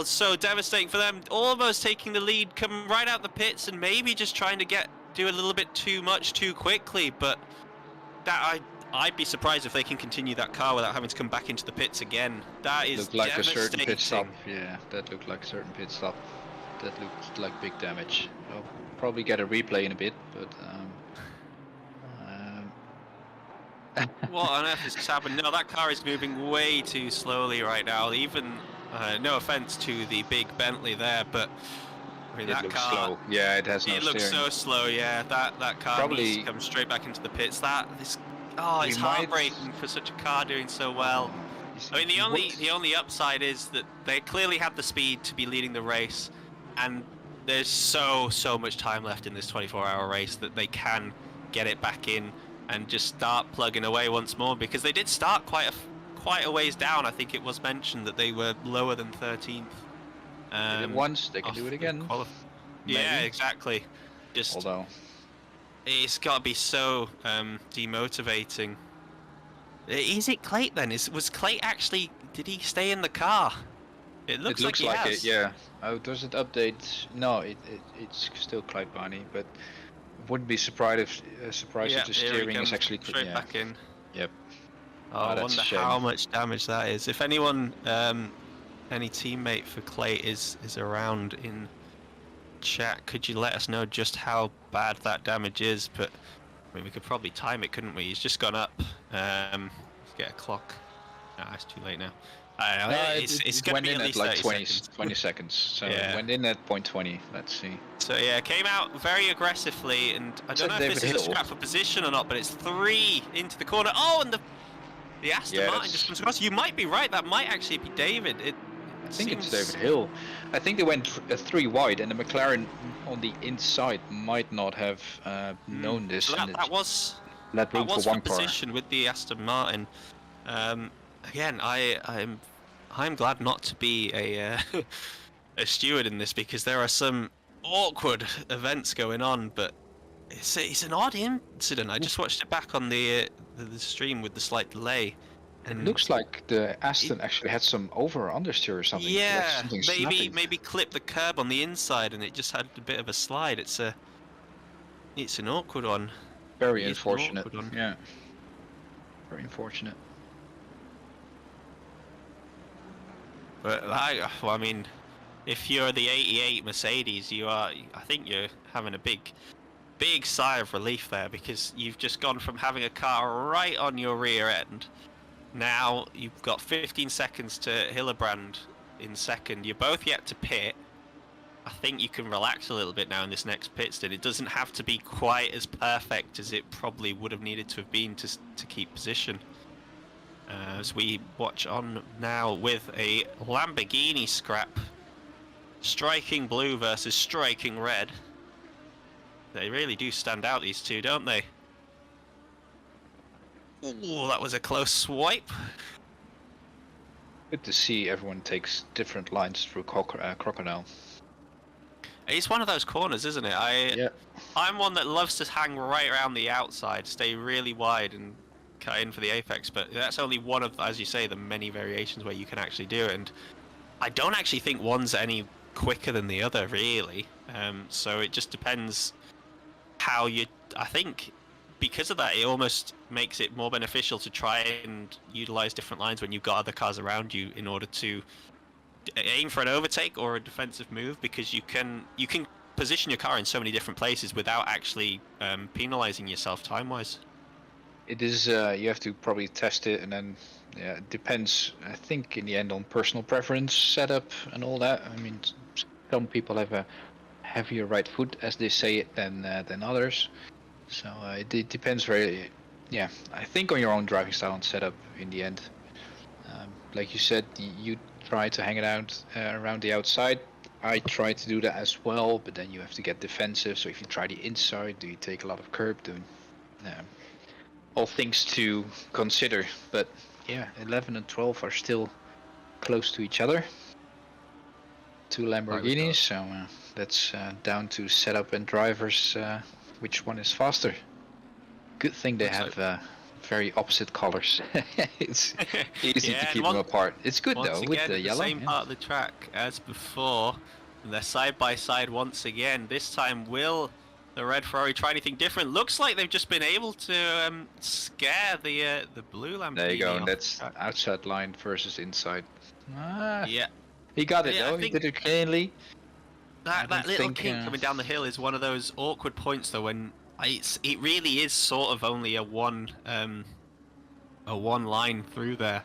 Speaker 6: so devastating for them. Almost taking the lead, coming right out the pits, and maybe just trying to do a little bit too much too quickly. But I'd be surprised if they can continue that car without having to come back into the pits again. That is
Speaker 4: Looked like a
Speaker 6: devastating.
Speaker 4: certain pit stop. Yeah, that looked like a certain pit stop. That looked like big damage. I'll probably get a replay in a bit, but.
Speaker 6: What on earth is just happened? No, that car is moving way too slowly right now. Even, no offense to the big Bentley there, but I mean,
Speaker 4: It
Speaker 6: that
Speaker 4: looks
Speaker 6: car.
Speaker 4: slow. Yeah, it has no
Speaker 6: It looks
Speaker 4: steering.
Speaker 6: so slow. Yeah, that car needs to come straight back into the pits. It's heartbreaking for such a car doing so well. I mean, the only upside is that they clearly have the speed to be leading the race, and there's so much time left in this 24-hour race that they can get it back in and just start plugging away once more, because they did start quite a ways down. I think it was mentioned that they were lower than 13th.
Speaker 4: They did it once, they can do it again.
Speaker 6: Yeah,
Speaker 4: Maybe.
Speaker 6: exactly. Just
Speaker 4: Although
Speaker 6: it's got to be so demotivating. Is it Clayt then? Was Clayt actually? Did he stay in the car? It looks like he has.
Speaker 4: it. Yeah. Oh, does it update? No, it's still Clyde Barney, but wouldn't be surprised if the steering is actually
Speaker 6: straight back in.
Speaker 4: Yep.
Speaker 6: I
Speaker 4: that's
Speaker 6: wonder
Speaker 4: a shame.
Speaker 6: how much damage that is. If anyone, any teammate for Clay is around in chat, could you let us know just how bad that damage is? But I mean, we could probably time it, couldn't we? He's just gone up. Let's get a clock. Nah, it's too late now. It's going
Speaker 4: went
Speaker 6: to be
Speaker 4: in
Speaker 6: at
Speaker 4: at
Speaker 6: least
Speaker 4: like
Speaker 6: 30 seconds.
Speaker 4: 20 seconds. So
Speaker 6: Yeah.
Speaker 4: it went in at point 20. Let's see.
Speaker 6: So yeah, came out very aggressively, and I don't know if this is a scrap for position or not, but it's 3 into the corner. Oh, and the Aston Martin just comes across. You might be right. That might actually be David.
Speaker 4: I think it's David Hill. I think they went 3 wide, and the McLaren on the inside might not have known this.
Speaker 6: So
Speaker 4: and
Speaker 6: that was
Speaker 4: left room
Speaker 6: for
Speaker 4: for one
Speaker 6: position with the Aston Martin. Again, I'm glad not to be a steward in this, because there are some awkward events going on, but it's an odd incident. I just watched it back on the stream with the slight delay.
Speaker 4: And it looks like the Aston actually had some over or understeer or something.
Speaker 6: Yeah,
Speaker 4: like something snapping.
Speaker 6: maybe clip the curb on the inside, and it just had a bit of a slide. It's an awkward one.
Speaker 4: Very
Speaker 6: It's an
Speaker 4: unfortunate.
Speaker 6: awkward one.
Speaker 4: Yeah. Very unfortunate.
Speaker 6: But I mean, if you're the 88 Mercedes, I think you're having a big sigh of relief there, because you've just gone from having a car right on your rear end. Now you've got 15 seconds to Hillebrand in second. You're both yet to pit. I think you can relax a little bit now in this next pit stint. It doesn't have to be quite as perfect as it probably would have needed to have been to keep position. As we watch on now with a Lamborghini scrap. Striking blue versus striking red. They really do stand out, these two, don't they? Ooh, that was a close swipe.
Speaker 4: Good to see everyone takes different lines through Crocodile.
Speaker 6: It's one of those corners, isn't it? I'm one that loves to hang right around the outside, stay really wide and cut in for the apex, but that's only one of, as you say, the many variations where you can actually do it, and I don't actually think one's any quicker than the other, really. So it just depends how I think because of that, it almost makes it more beneficial to try and utilize different lines when you've got other cars around you in order to aim for an overtake or a defensive move, because you can position your car in so many different places without actually penalizing yourself time-wise.
Speaker 4: It is, you have to probably test it, and then, yeah, it depends, I think, in the end on personal preference, setup, and all that. I mean, some people have a heavier right foot, as they say it, than others. So it depends very yeah, I think on your own driving style and setup in the end. Like you said, you try to hang it out around the outside. I try to do that as well, but then you have to get defensive. So if you try the inside, do you take a lot of curb? All things to consider. But yeah, 11 and 12 are still close to each other. 2 Lamborghinis, so that's down to setup and drivers. Which one is faster? Good thing they have very opposite colors. It's easy to keep them apart. It's good though, with the yellow.
Speaker 6: Same part of the track as before. And they're side by side once again. This time, will the red Ferrari try anything different? Looks like they've just been able to scare the blue Lamborghini.
Speaker 4: There you go, and that's outside line versus inside.
Speaker 6: Yeah.
Speaker 4: He got it though, he did it cleanly.
Speaker 6: That little kink coming down the hill is one of those awkward points though, when it really is sort of only a one line through there.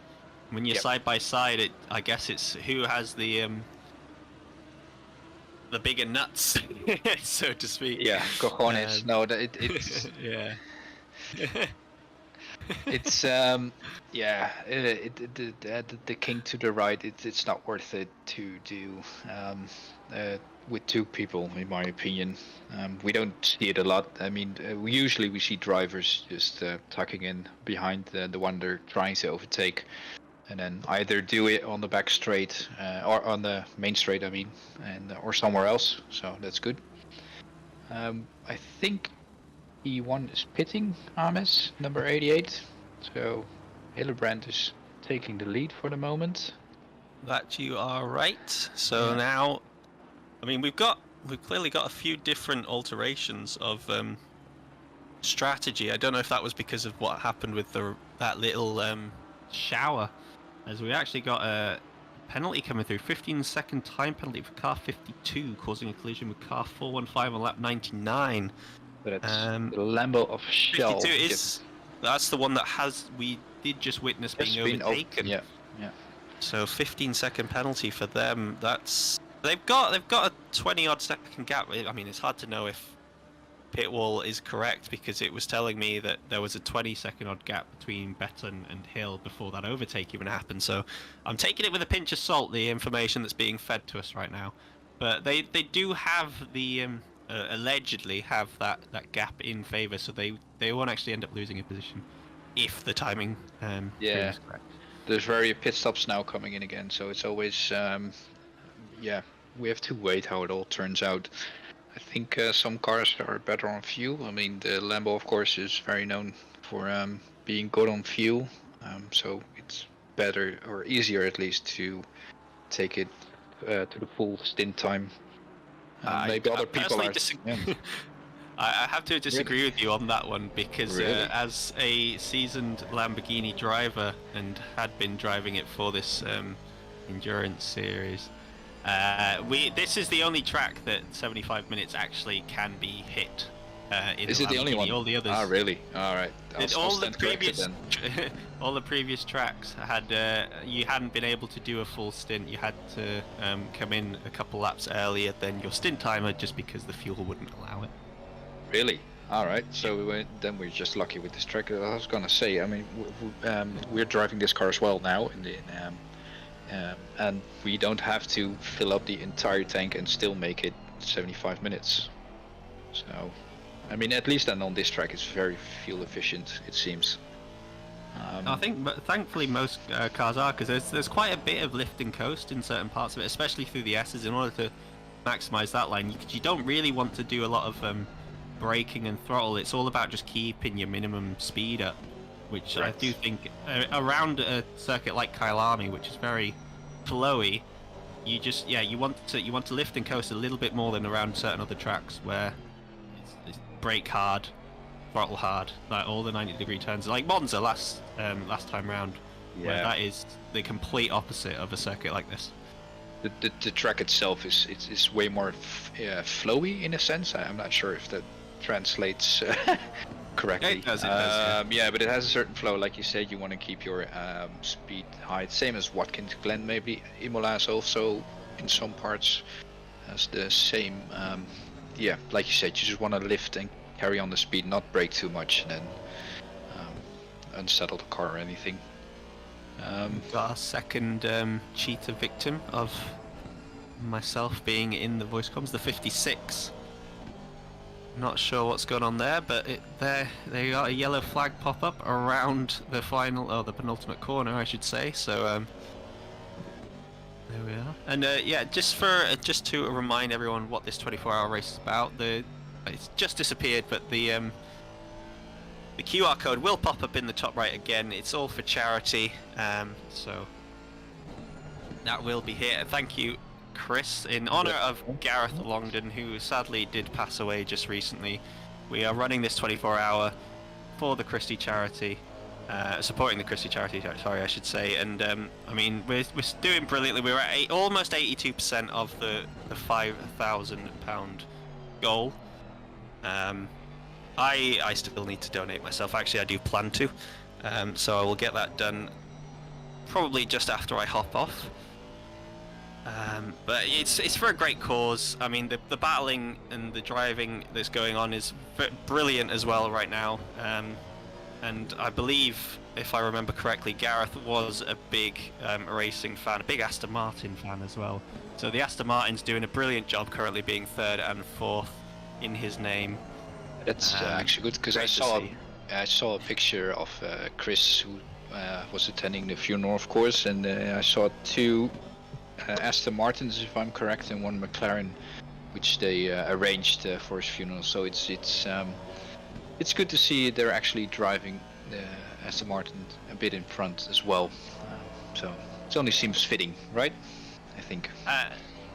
Speaker 6: When you're side by side, I guess it's who has the bigger nuts, so to speak.
Speaker 4: Yeah, cojones. No, it's
Speaker 6: yeah.
Speaker 4: It's the kink to the right. It's not worth it to do with 2 people, in my opinion. We don't see it a lot. I mean, we see drivers just tucking in behind the one they're trying to overtake, and then either do it on the back straight or on the main straight, I mean, or somewhere else. So that's good. I think E1 is pitting Ames, number 88. So Hillebrand is taking the lead for the moment.
Speaker 6: That you are right. So now, I mean, we've clearly got a few different alterations of strategy. I don't know if that was because of what happened with that little shower, as we actually got a penalty coming through. 15-second time penalty for car 52, causing a collision with car 415 on lap 99.
Speaker 4: But it's the Lambo of Shell.
Speaker 6: 52 that's the one that we did just witness being overtaken.
Speaker 4: Yeah.
Speaker 6: So 15-second penalty for them. They've got a 20-odd second gap. I mean, it's hard to know if pit wall is correct, because it was telling me that there was a 20-second odd gap between Betton and Hill before that overtake even happened. So I'm taking it with a pinch of salt, the information that's being fed to us right now. But they do have the allegedly have that gap in favour, so they won't actually end up losing a position if the timing is correct.
Speaker 4: There's various pit stops now coming in again, so it's always we have to wait how it all turns out. I think some cars are better on fuel. I mean, the Lambo, of course, is very known for being good on fuel, so it's better, or easier at least, to take it to the full stint time. Maybe other people are.
Speaker 6: I have to disagree with you on that one, because
Speaker 4: Really?
Speaker 6: As a seasoned Lamborghini driver, and had been driving it for this endurance series, this is the only track that 75 minutes actually can be hit.
Speaker 4: Is it the only one?
Speaker 6: All the others.
Speaker 4: Ah, really? All right.
Speaker 6: All the previous tracks had you hadn't been able to do a full stint. You had to come in a couple laps earlier than your stint timer, just because the fuel wouldn't allow it.
Speaker 4: Really? All right. So then we're just lucky with this track. I was gonna say. I mean, we're driving this car as well now, and we don't have to fill up the entire tank and still make it 75 minutes. So, I mean, at least then on this track, it's very fuel efficient, it seems.
Speaker 6: I think, thankfully, most cars are, because there's quite a bit of lift and coast in certain parts of it, especially through the S's. In order to maximize that line, you don't really want to do a lot of braking and throttle. It's all about just keeping your minimum speed up, which I do think around a circuit like Kyalami, which is very flowy, you want to lift and coast a little bit more than around certain other tracks where it's brake hard, throttle hard, like all the 90-degree turns, like Monza last time round, where that is the complete opposite of a circuit like this.
Speaker 4: The track itself is way more flowy in a sense. I'm not sure if that translates correctly.
Speaker 6: It does, yeah.
Speaker 4: But it has a certain flow, like you said. You want to keep your speed high, same as Watkins Glen. Maybe Imola is also in some parts has the same. Like you said, you just want to lift and carry on the speed, not brake too much, and then unsettle the car or anything.
Speaker 6: Got our second cheater victim of myself being in the voice comms, the 56. Not sure what's going on there, but they got a yellow flag pop up around the the penultimate corner, I should say. So there we are. And yeah, just to remind everyone what this 24-hour race is about. It's just disappeared, but the QR code will pop up in the top right again. It's all for charity, so that will be here. Thank you, Chris, in honor of Gareth Longdon, who sadly did pass away just recently. We are running this 24-hour for the Christie charity, supporting the Christie charity, sorry, I should say. And I mean, we're doing brilliantly. We're at almost 82% of the £5,000 goal. I still need to donate myself. Actually, I do plan to, so I will get that done probably just after I hop off. But it's for a great cause. I mean, the battling and the driving that's going on is brilliant as well right now. And I believe, if I remember correctly, Gareth was a big racing fan, a big Aston Martin fan as well. So the Aston Martin's doing a brilliant job currently, being 3rd and 4th in his name.
Speaker 4: That's actually good, because I saw a picture of Chris, who was attending the funeral, of course, and I saw 2 Aston Martins, if I'm correct, and 1 McLaren, which they arranged for his funeral. So it's good to see they're actually driving the Aston Martin a bit in front as well. So it only seems fitting, right? I think.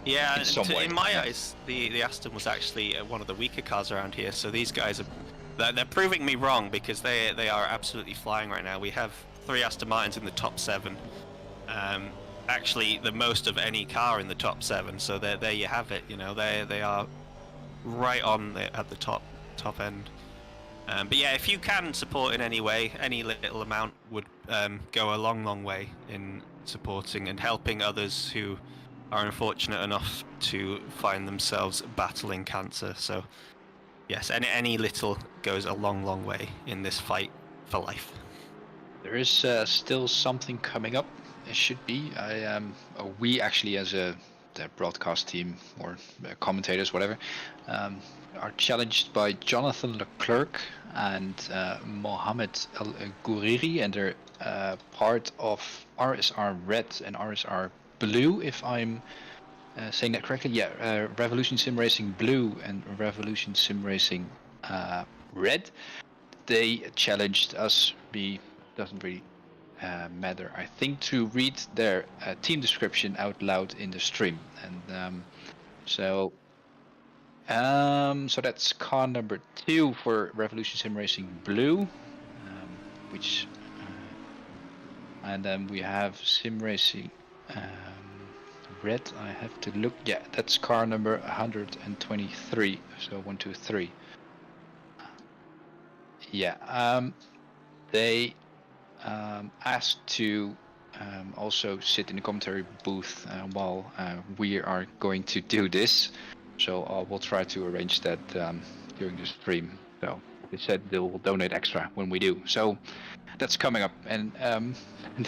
Speaker 6: Yeah, in my eyes, the Aston was actually one of the weaker cars around here. So these guys they're proving me wrong, because they are absolutely flying right now. We have 3 Aston Martins in the top 7. Actually, the most of any car in the top 7. So there you have it. You know, they are right on at the top end. But yeah, if you can support in any way, any little amount would go a long way in supporting and helping others who are unfortunate enough to find themselves battling cancer. So yes, any little goes a long way in this fight for life.
Speaker 4: There is still something coming up. It should be. We actually, as the broadcast team or commentators, whatever, are challenged by Jonathan Leclerc and Mohamed El Gouriri, and they're part of RSR Red and RSR Blue, if I'm saying that correctly. Yeah, Revolution Sim Racing Blue and Revolution Sim Racing Red. They challenged us. Doesn't really matter, I think, to read their team description out loud in the stream. And so that's car number 2 for Revolution Sim Racing Blue, which and then we have Sim Racing Red. I have to look. Yeah, that's car number 123. So 123. Yeah. They asked to also sit in the commentary booth while we are going to do this. So we'll try to arrange that during the stream. So they said they will donate extra when we do. So that's coming up. And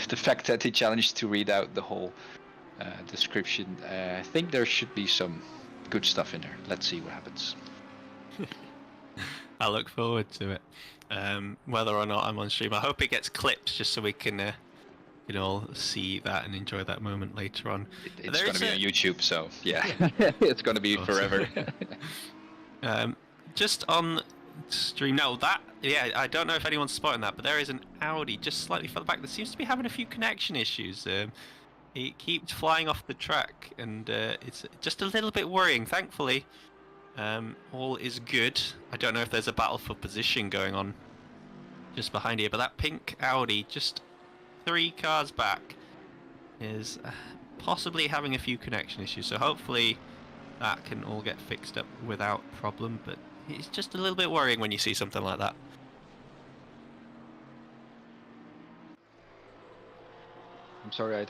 Speaker 4: the fact that they challenged to read out the whole description, I think there should be some good stuff in there. Let's see what happens.
Speaker 6: I look forward to it. Whether or not I'm on stream, I hope it gets clipped just so we can all see that and enjoy that moment later on.
Speaker 4: It's going to be on YouTube, so yeah, it's going to be forever.
Speaker 6: Just on stream, I don't know if anyone's spotting that, but there is an Audi just slightly further back that seems to be having a few connection issues. It keeps flying off the track, and it's just a little bit worrying. Thankfully, all is good. I don't know if there's a battle for position going on just behind here, but that pink Audi just 3 cars back is possibly having a few connection issues, so hopefully that can all get fixed up without problem, but it's just a little bit worrying when you see something like that.
Speaker 4: I'm sorry,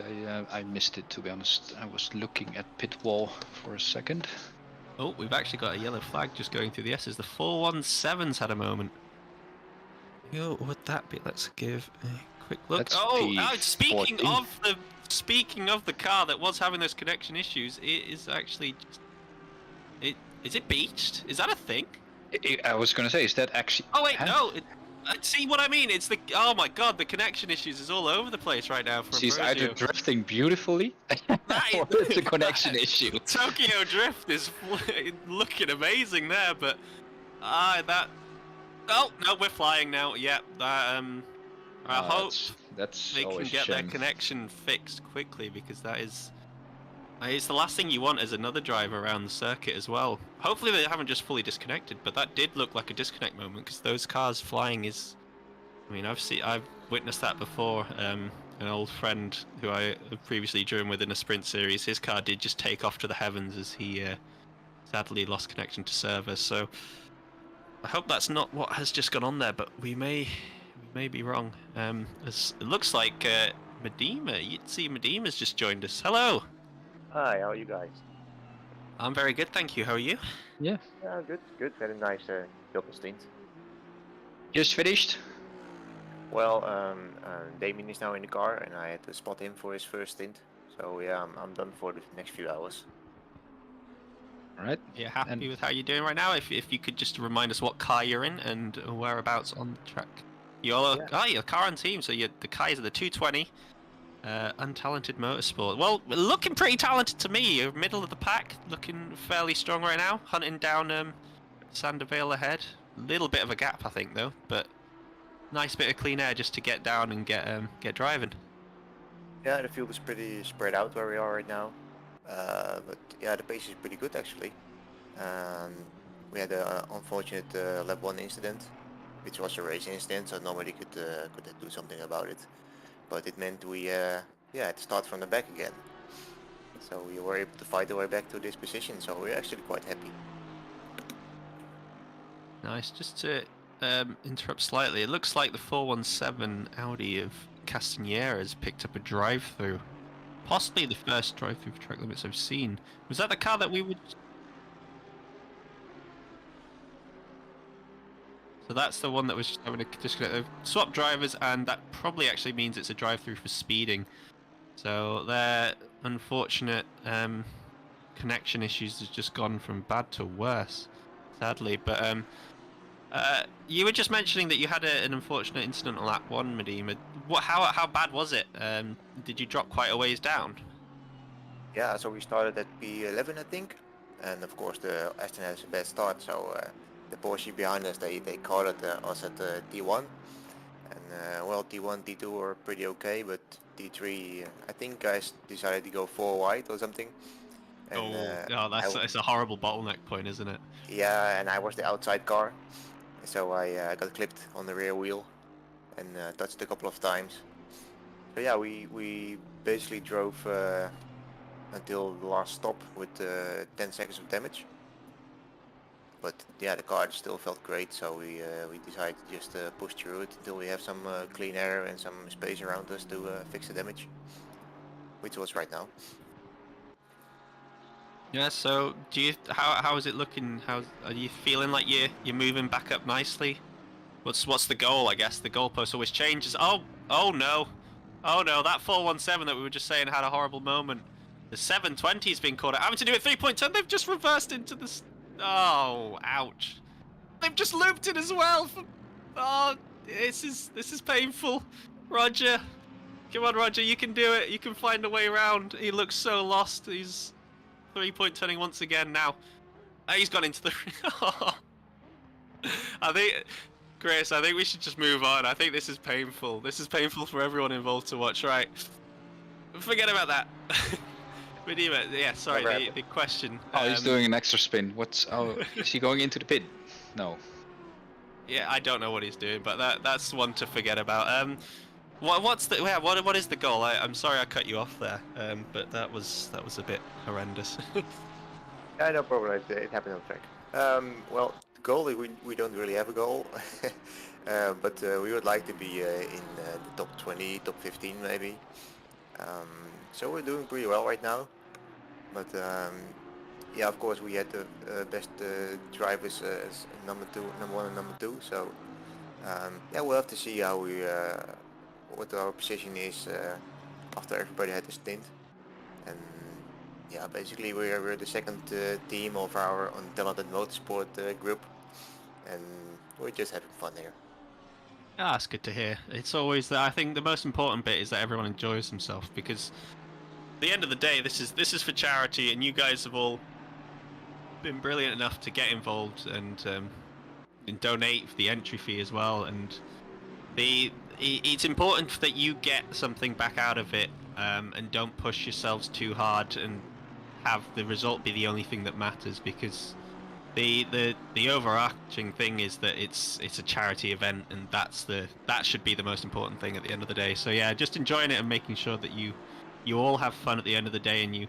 Speaker 4: I missed it, to be honest. I was looking at pit wall for a second.
Speaker 6: Oh, we've actually got a yellow flag just going through the S's. The 417's had a moment. Who would that be? Let's give a quick look.
Speaker 4: That's
Speaker 6: Speaking
Speaker 4: P14.
Speaker 6: speaking of the car that was having those connection issues, it is actually just, is it beached? Is that a thing?
Speaker 4: I was gonna say, is that actually?
Speaker 6: Oh wait, no. See what I mean? It's the oh my god, the connection issues is all over the place right now. For
Speaker 4: She's either
Speaker 6: Ambrosio.
Speaker 4: drifting beautifully, or it's a connection issue.
Speaker 6: Tokyo Drift is looking amazing there, but that. Oh no, we're flying now. Yeah, I hope
Speaker 4: that's
Speaker 6: they can
Speaker 4: always a
Speaker 6: get their
Speaker 4: shame.
Speaker 6: connection fixed quickly, because that is. It's the last thing you want as another driver around the circuit as well. Hopefully they haven't just fully disconnected, but that did look like a disconnect moment, because those cars flying is. I mean, I've witnessed that before. An old friend who I have previously driven with in a sprint series, his car did just take off to the heavens as he sadly lost connection to server. So I hope that's not what has just gone on there, but we may be wrong. It looks like Medema, you'd see Medema's just joined us. Hello.
Speaker 7: Hi, how are you guys?
Speaker 6: I'm very good, thank you. How are you?
Speaker 7: Yeah, good. Very nice double stint.
Speaker 4: Just finished.
Speaker 7: Well, Damien is now in the car, and I had to spot him for his first stint. So yeah, I'm done for the next few hours.
Speaker 4: All right.
Speaker 6: Yeah, happy with how you're doing right now? If you could just remind us what car you're in and whereabouts on the track. You're car and team, so the cars are the 220. Untalented Motorsport. Well, looking pretty talented to me. You're middle of the pack, looking fairly strong right now. Hunting down Sandervale ahead. Little bit of a gap, I think, though. But nice bit of clean air just to get down and get driving.
Speaker 7: Yeah, the field is pretty spread out where we are right now. But yeah, the pace is pretty good actually. We had an unfortunate lap 1 incident, which was a race incident, so nobody could do something about it. But it meant we had to start from the back again. So we were able to fight our way back to this position, so we're actually quite happy.
Speaker 6: Nice. Just to interrupt slightly, it looks like the 417 Audi of Castagnera has picked up a drive-through. Possibly the first drive-through for track limits I've seen. Was that the car that we would... So that's the one that was just having a disconnect. They've swapped drivers, and that probably actually means it's a drive-through for speeding. So their unfortunate connection issues has just gone from bad to worse, sadly. But you were just mentioning that you had an unfortunate incident on lap 1, Medema. How bad was it? Did you drop quite a ways down?
Speaker 7: Yeah, so we started at P11, I think, and of course the Aston has a bad start, so the Porsche behind us, they caught us at T1, and well, T1, T2 were pretty okay, but T3, I think guys decided to go 4 wide or something. And,
Speaker 6: it's a horrible bottleneck point, isn't it?
Speaker 7: Yeah, and I was the outside car, so I got clipped on the rear wheel and touched a couple of times. So yeah, we basically drove until the last stop with 10 seconds of damage. But yeah, the car still felt great, so we decided to just push through it until we have some clean air and some space around us to fix the damage, which was right now.
Speaker 6: Yeah. So, how is it looking? Are you feeling like you're moving back up nicely? What's the goal? I guess the goalpost always changes. Oh no, that 417 that we were just saying had a horrible moment. The 720's been caught out. Having to do it 3.10. They've just reversed into the. Oh, ouch! They've just looped it as well. Oh, this is painful. Roger, come on, Roger, you can do it. You can find a way around. He looks so lost. He's 3.10ing once again now. He's gone into the. I think, Chris, I think we should just move on. I think this is painful. This is painful for everyone involved to watch. Right, forget about that. Medema, yeah, sorry, the question.
Speaker 4: Oh, he's doing an extra spin. Is he going into the pit? No.
Speaker 6: Yeah, I don't know what he's doing, but that's one to forget about. What is the goal? I'm sorry I cut you off there, but that was a bit horrendous.
Speaker 7: Yeah, no problem. It happened on track. Well, the goal, we don't really have a goal, but we would like to be in the top 20, top 15 maybe. So we're doing pretty well right now, but yeah, of course we had the best drivers as number 1 and number 2. So Yeah, we'll have to see how what our position is after everybody had a stint. And yeah, basically we're the second team of our Untalented Motorsport group, and we're just having fun here.
Speaker 6: Ah, that's good to hear. It's always that. I think the most important bit is that everyone enjoys themselves, because at the end of the day, this is for charity, and you guys have all been brilliant enough to get involved and donate for the entry fee as well. And it's important that you get something back out of it, and don't push yourselves too hard and have the result be the only thing that matters, because the overarching thing is that it's a charity event, and that should be the most important thing at the end of the day. So yeah, just enjoying it and making sure that you all have fun at the end of the day, and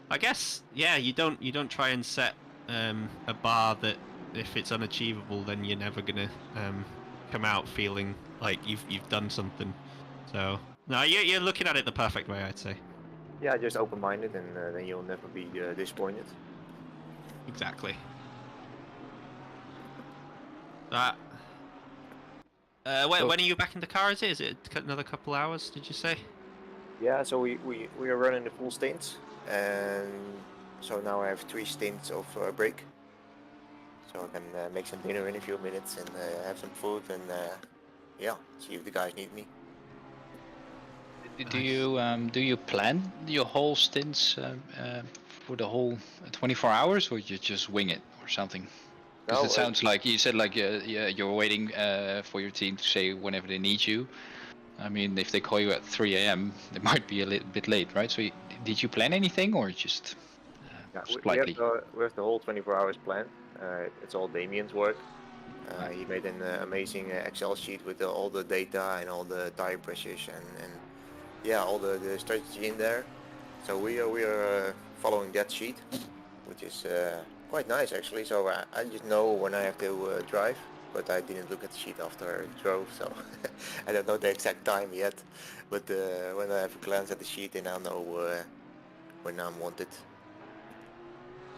Speaker 6: I guess you don't try and set a bar that if it's unachievable, then you're never gonna come out feeling like you've done something. So no, you're looking at it the perfect way, I'd say.
Speaker 7: Yeah, just open-minded, and then you'll never be disappointed.
Speaker 6: Exactly. When are you back in the car? Is it another couple hours? Did you say?
Speaker 7: Yeah, so we are running the full stints, and so now I have 3 stints of break. So I can make some dinner in a few minutes and have some food, and yeah, see if the guys need me.
Speaker 4: Do you plan your whole stints for the whole 24 hours, or you just wing it or something? Because
Speaker 7: No,
Speaker 4: it sounds like you said you're waiting for your team to say whenever they need you. I mean, if they call you at 3 a.m., it might be a little bit late, right? So did you plan anything, or just
Speaker 7: yeah,
Speaker 4: slightly?
Speaker 7: we have the whole 24 hours planned. It's all Damien's work. He made an amazing Excel sheet with all the data and all the tire pressures and yeah, all the strategy in there. So we are following that sheet, which is quite nice actually. So I just know when I have to drive, but I didn't look at the sheet after I drove, so I don't know the exact time yet. But when I have a glance at the sheet, then I'll know when I'm wanted.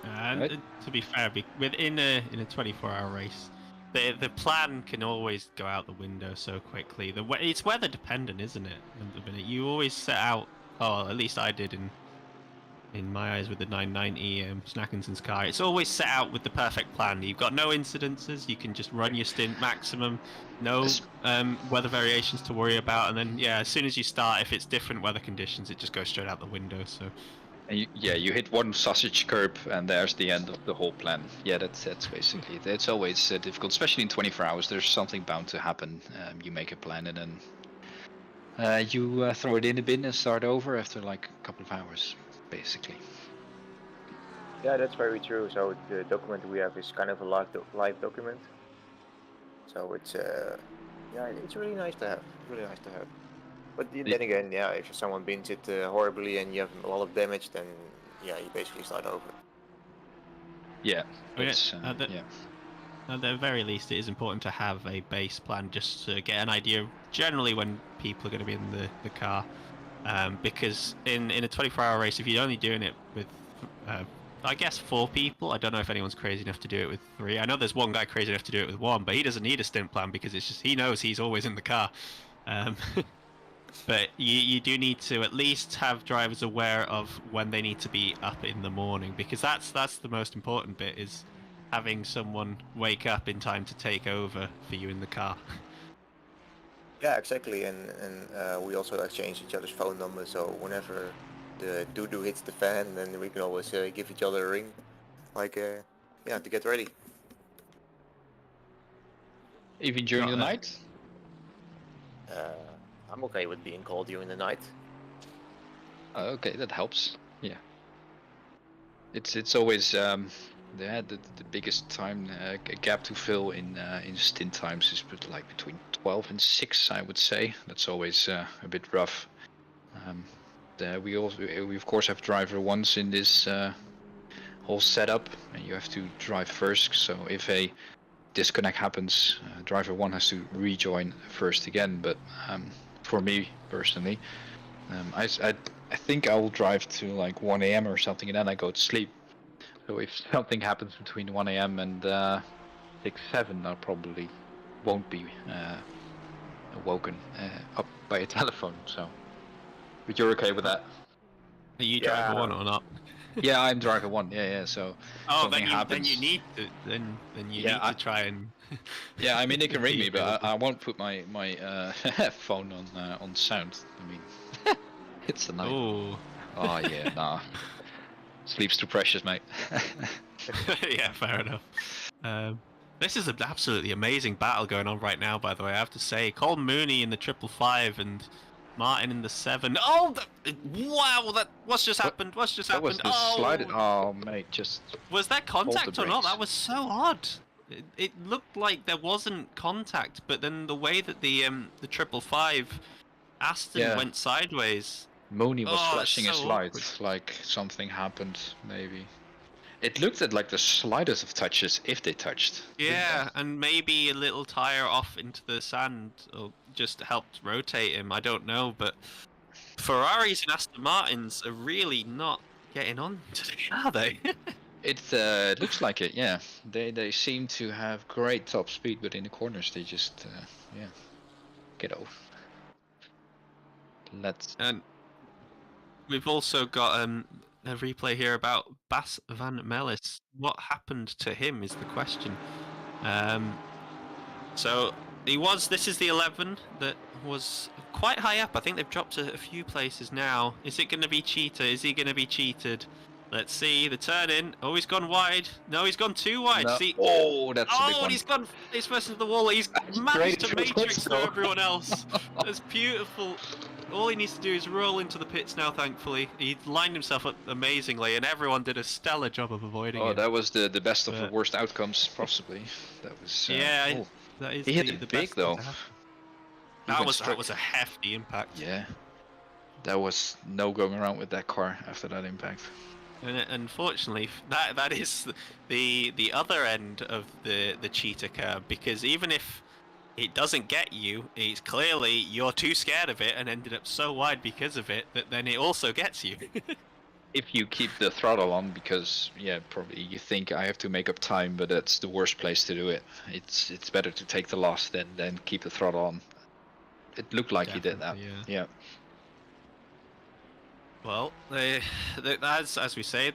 Speaker 6: And
Speaker 4: Right.
Speaker 6: to be fair, within a 24-hour race, the plan can always go out the window so quickly. It's weather dependent, isn't it? At the minute, you always set out. Oh, at least I did in my eyes with the 990 Snackinson's car. It's always set out with the perfect plan. You've got no incidences. You can just run your stint maximum. No weather variations to worry about. And then as soon as you start, if it's different weather conditions, it just goes straight out the window. So.
Speaker 4: And you hit one sausage curb, and there's the end of the whole plan. Yeah, that's basically it. It's always difficult, especially in 24 hours. There's something bound to happen. You make a plan, and then you throw it in the bin and start over after like a couple of hours, basically.
Speaker 7: Yeah, that's very true. So the document we have is kind of a live document. So it's it's really nice to have. Really nice to have. But then again, if someone bins it horribly and you have a lot of damage, then you basically start over.
Speaker 4: Yeah.
Speaker 6: At the very least, it is important to have a base plan just to get an idea of generally when people are going to be in the car. Because in a 24-hour race, if you're only doing it with, I guess, 4 people, I don't know if anyone's crazy enough to do it with 3. I know there's one guy crazy enough to do it with 1, but he doesn't need a stint plan because it's just he knows he's always in the car. But you do need to at least have drivers aware of when they need to be up in the morning, because that's the most important bit, is having someone wake up in time to take over for you in the car.
Speaker 7: Yeah, exactly. And we also exchange each other's phone numbers, so whenever the doo-doo hits the fan, then we can always give each other a ring, like to get ready.
Speaker 4: Even during the night?
Speaker 7: I'm okay with being called during the night.
Speaker 4: Okay, that helps. Yeah. It's always the biggest time gap to fill in stint times is like between 12 and 6, I would say. That's always a bit rough. We of course have driver 1s in this whole setup, and you have to drive first. So if a disconnect happens, driver 1 has to rejoin first again. But for me personally, I think I will drive to like 1 a.m. or something, and then I go to sleep. So if something happens between 1 a.m. and 6, 7, I'll probably won't be woken up by a telephone. So, but you're okay with that?
Speaker 6: Are you driver one or not?
Speaker 4: Yeah, I'm driver one. Yeah. So something happens.
Speaker 6: Then you need to need to try and.
Speaker 4: Yeah, I mean they can ring me, but I won't put my phone on sound. I mean, it's the night.
Speaker 6: Oh.
Speaker 4: Oh yeah, nah. Sleep's too precious, mate.
Speaker 6: Yeah, fair enough. This is an absolutely amazing battle going on right now, by the way. I have to say, Colin Mooney in the 555 and Martin in the 7. Oh, wow! What's just happened? What's just happened?
Speaker 4: That was the slide. Oh, mate, just.
Speaker 6: Was that contact or not? That was so odd. It looked like there wasn't contact, but then the way that the 555 Aston went sideways.
Speaker 4: Mooney was flashing
Speaker 6: so
Speaker 4: his lights, like something happened, maybe. It looked at like the slightest of touches, if they touched.
Speaker 6: Yeah, and maybe a little tire off into the sand or just helped rotate him, I don't know, but Ferraris and Aston Martins are really not getting on today, are they?
Speaker 4: It looks like it, yeah. They seem to have great top speed, but in the corners they just, get off.
Speaker 6: And we've also got a replay here about Bas van Mellis. What happened to him is the question. So this is the 11 that was quite high up. I think they've dropped a few places now. Is it going to be Cheetah? Is he going to be cheated? Let's see the turn in. Oh, he's gone wide. No, he's gone too wide.
Speaker 4: No.
Speaker 6: See?
Speaker 4: Oh, that's a big one.
Speaker 6: And he's gone face first into the wall. He's managed to matrix through everyone else. That's beautiful. All he needs to do is roll into the pits now, thankfully. He lined himself up amazingly, and everyone did a stellar job of avoiding him.
Speaker 4: That was the best of the worst outcomes, possibly. That was...
Speaker 6: that is
Speaker 4: he hit it big, though.
Speaker 6: That was a hefty impact.
Speaker 4: Yeah. There was no going around with that car after that impact.
Speaker 6: And unfortunately, that is the other end of the cheetah curve, because even if it doesn't get you, it's clearly you're too scared of it and ended up so wide because of it that then it also gets you.
Speaker 4: If you keep the throttle on, because probably you think I have to make up time, but that's the worst place to do it. It's better to take the loss than keep the throttle on. It looked like he did that. Yeah.
Speaker 6: Well, as we say,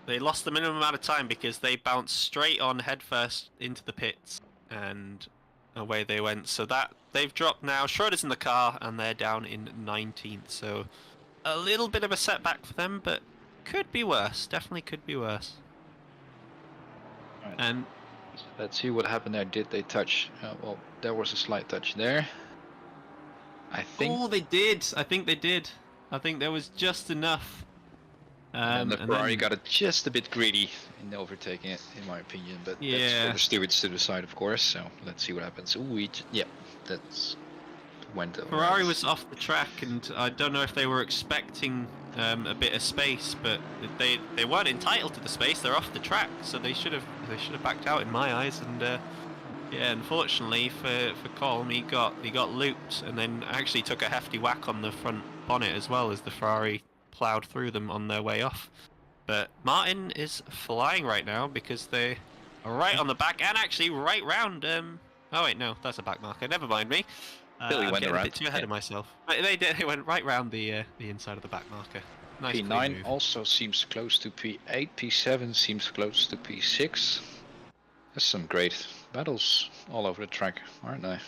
Speaker 6: they lost the minimum amount of time because they bounced straight on headfirst into the pits and away they went. So that they've dropped now. Schroeder's in the car and they're down in 19th. So a little bit of a setback for them, but could be worse. Definitely could be worse.
Speaker 4: Right.
Speaker 6: And
Speaker 4: let's see what happened there. Did they touch? Well, there was a slight touch there. I think.
Speaker 6: Oh, they did. I think they did. I think there was just enough.
Speaker 4: And the Ferrari got it just a bit greedy in overtaking it, in my opinion. But that's for the stewards to decide, of course. So let's see what happens. Ooh, that's went over.
Speaker 6: Ferrari was off the track, and I don't know if they were expecting a bit of space, but they weren't entitled to the space. They're off the track, so they should have backed out in my eyes. And unfortunately for Colm, he got looped, and then actually took a hefty whack on the front bonnet as well as the Ferrari ploughed through them on their way off. But Martin is flying right now because they are right on the back and actually right round. Oh wait, no, that's a back marker. Never mind me.
Speaker 4: Billy went
Speaker 6: getting
Speaker 4: around.
Speaker 6: a bit too ahead of myself. They did. They went right round the inside of the back marker. Nice
Speaker 4: P9
Speaker 6: move.
Speaker 4: also seems close to P8. P7 seems close to P6. There's some great battles all over the track, aren't they?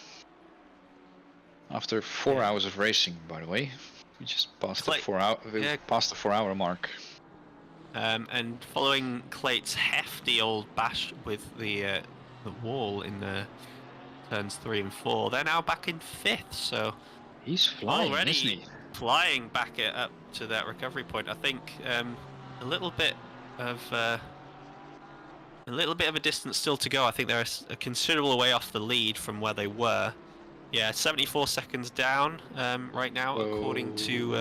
Speaker 4: After 4 hours of racing, by the way, we just passed the 4 hour. Past the 4 hour mark.
Speaker 6: And following Clate's hefty old bash with the wall in the turns 3 and 4, they're now back in 5th. So
Speaker 4: he's flying,
Speaker 6: already
Speaker 4: isn't he?
Speaker 6: Flying back up to that recovery point. I think a little bit of a distance still to go. I think they're a considerable way off the lead from where they were. Yeah, 74 seconds down right now, according to.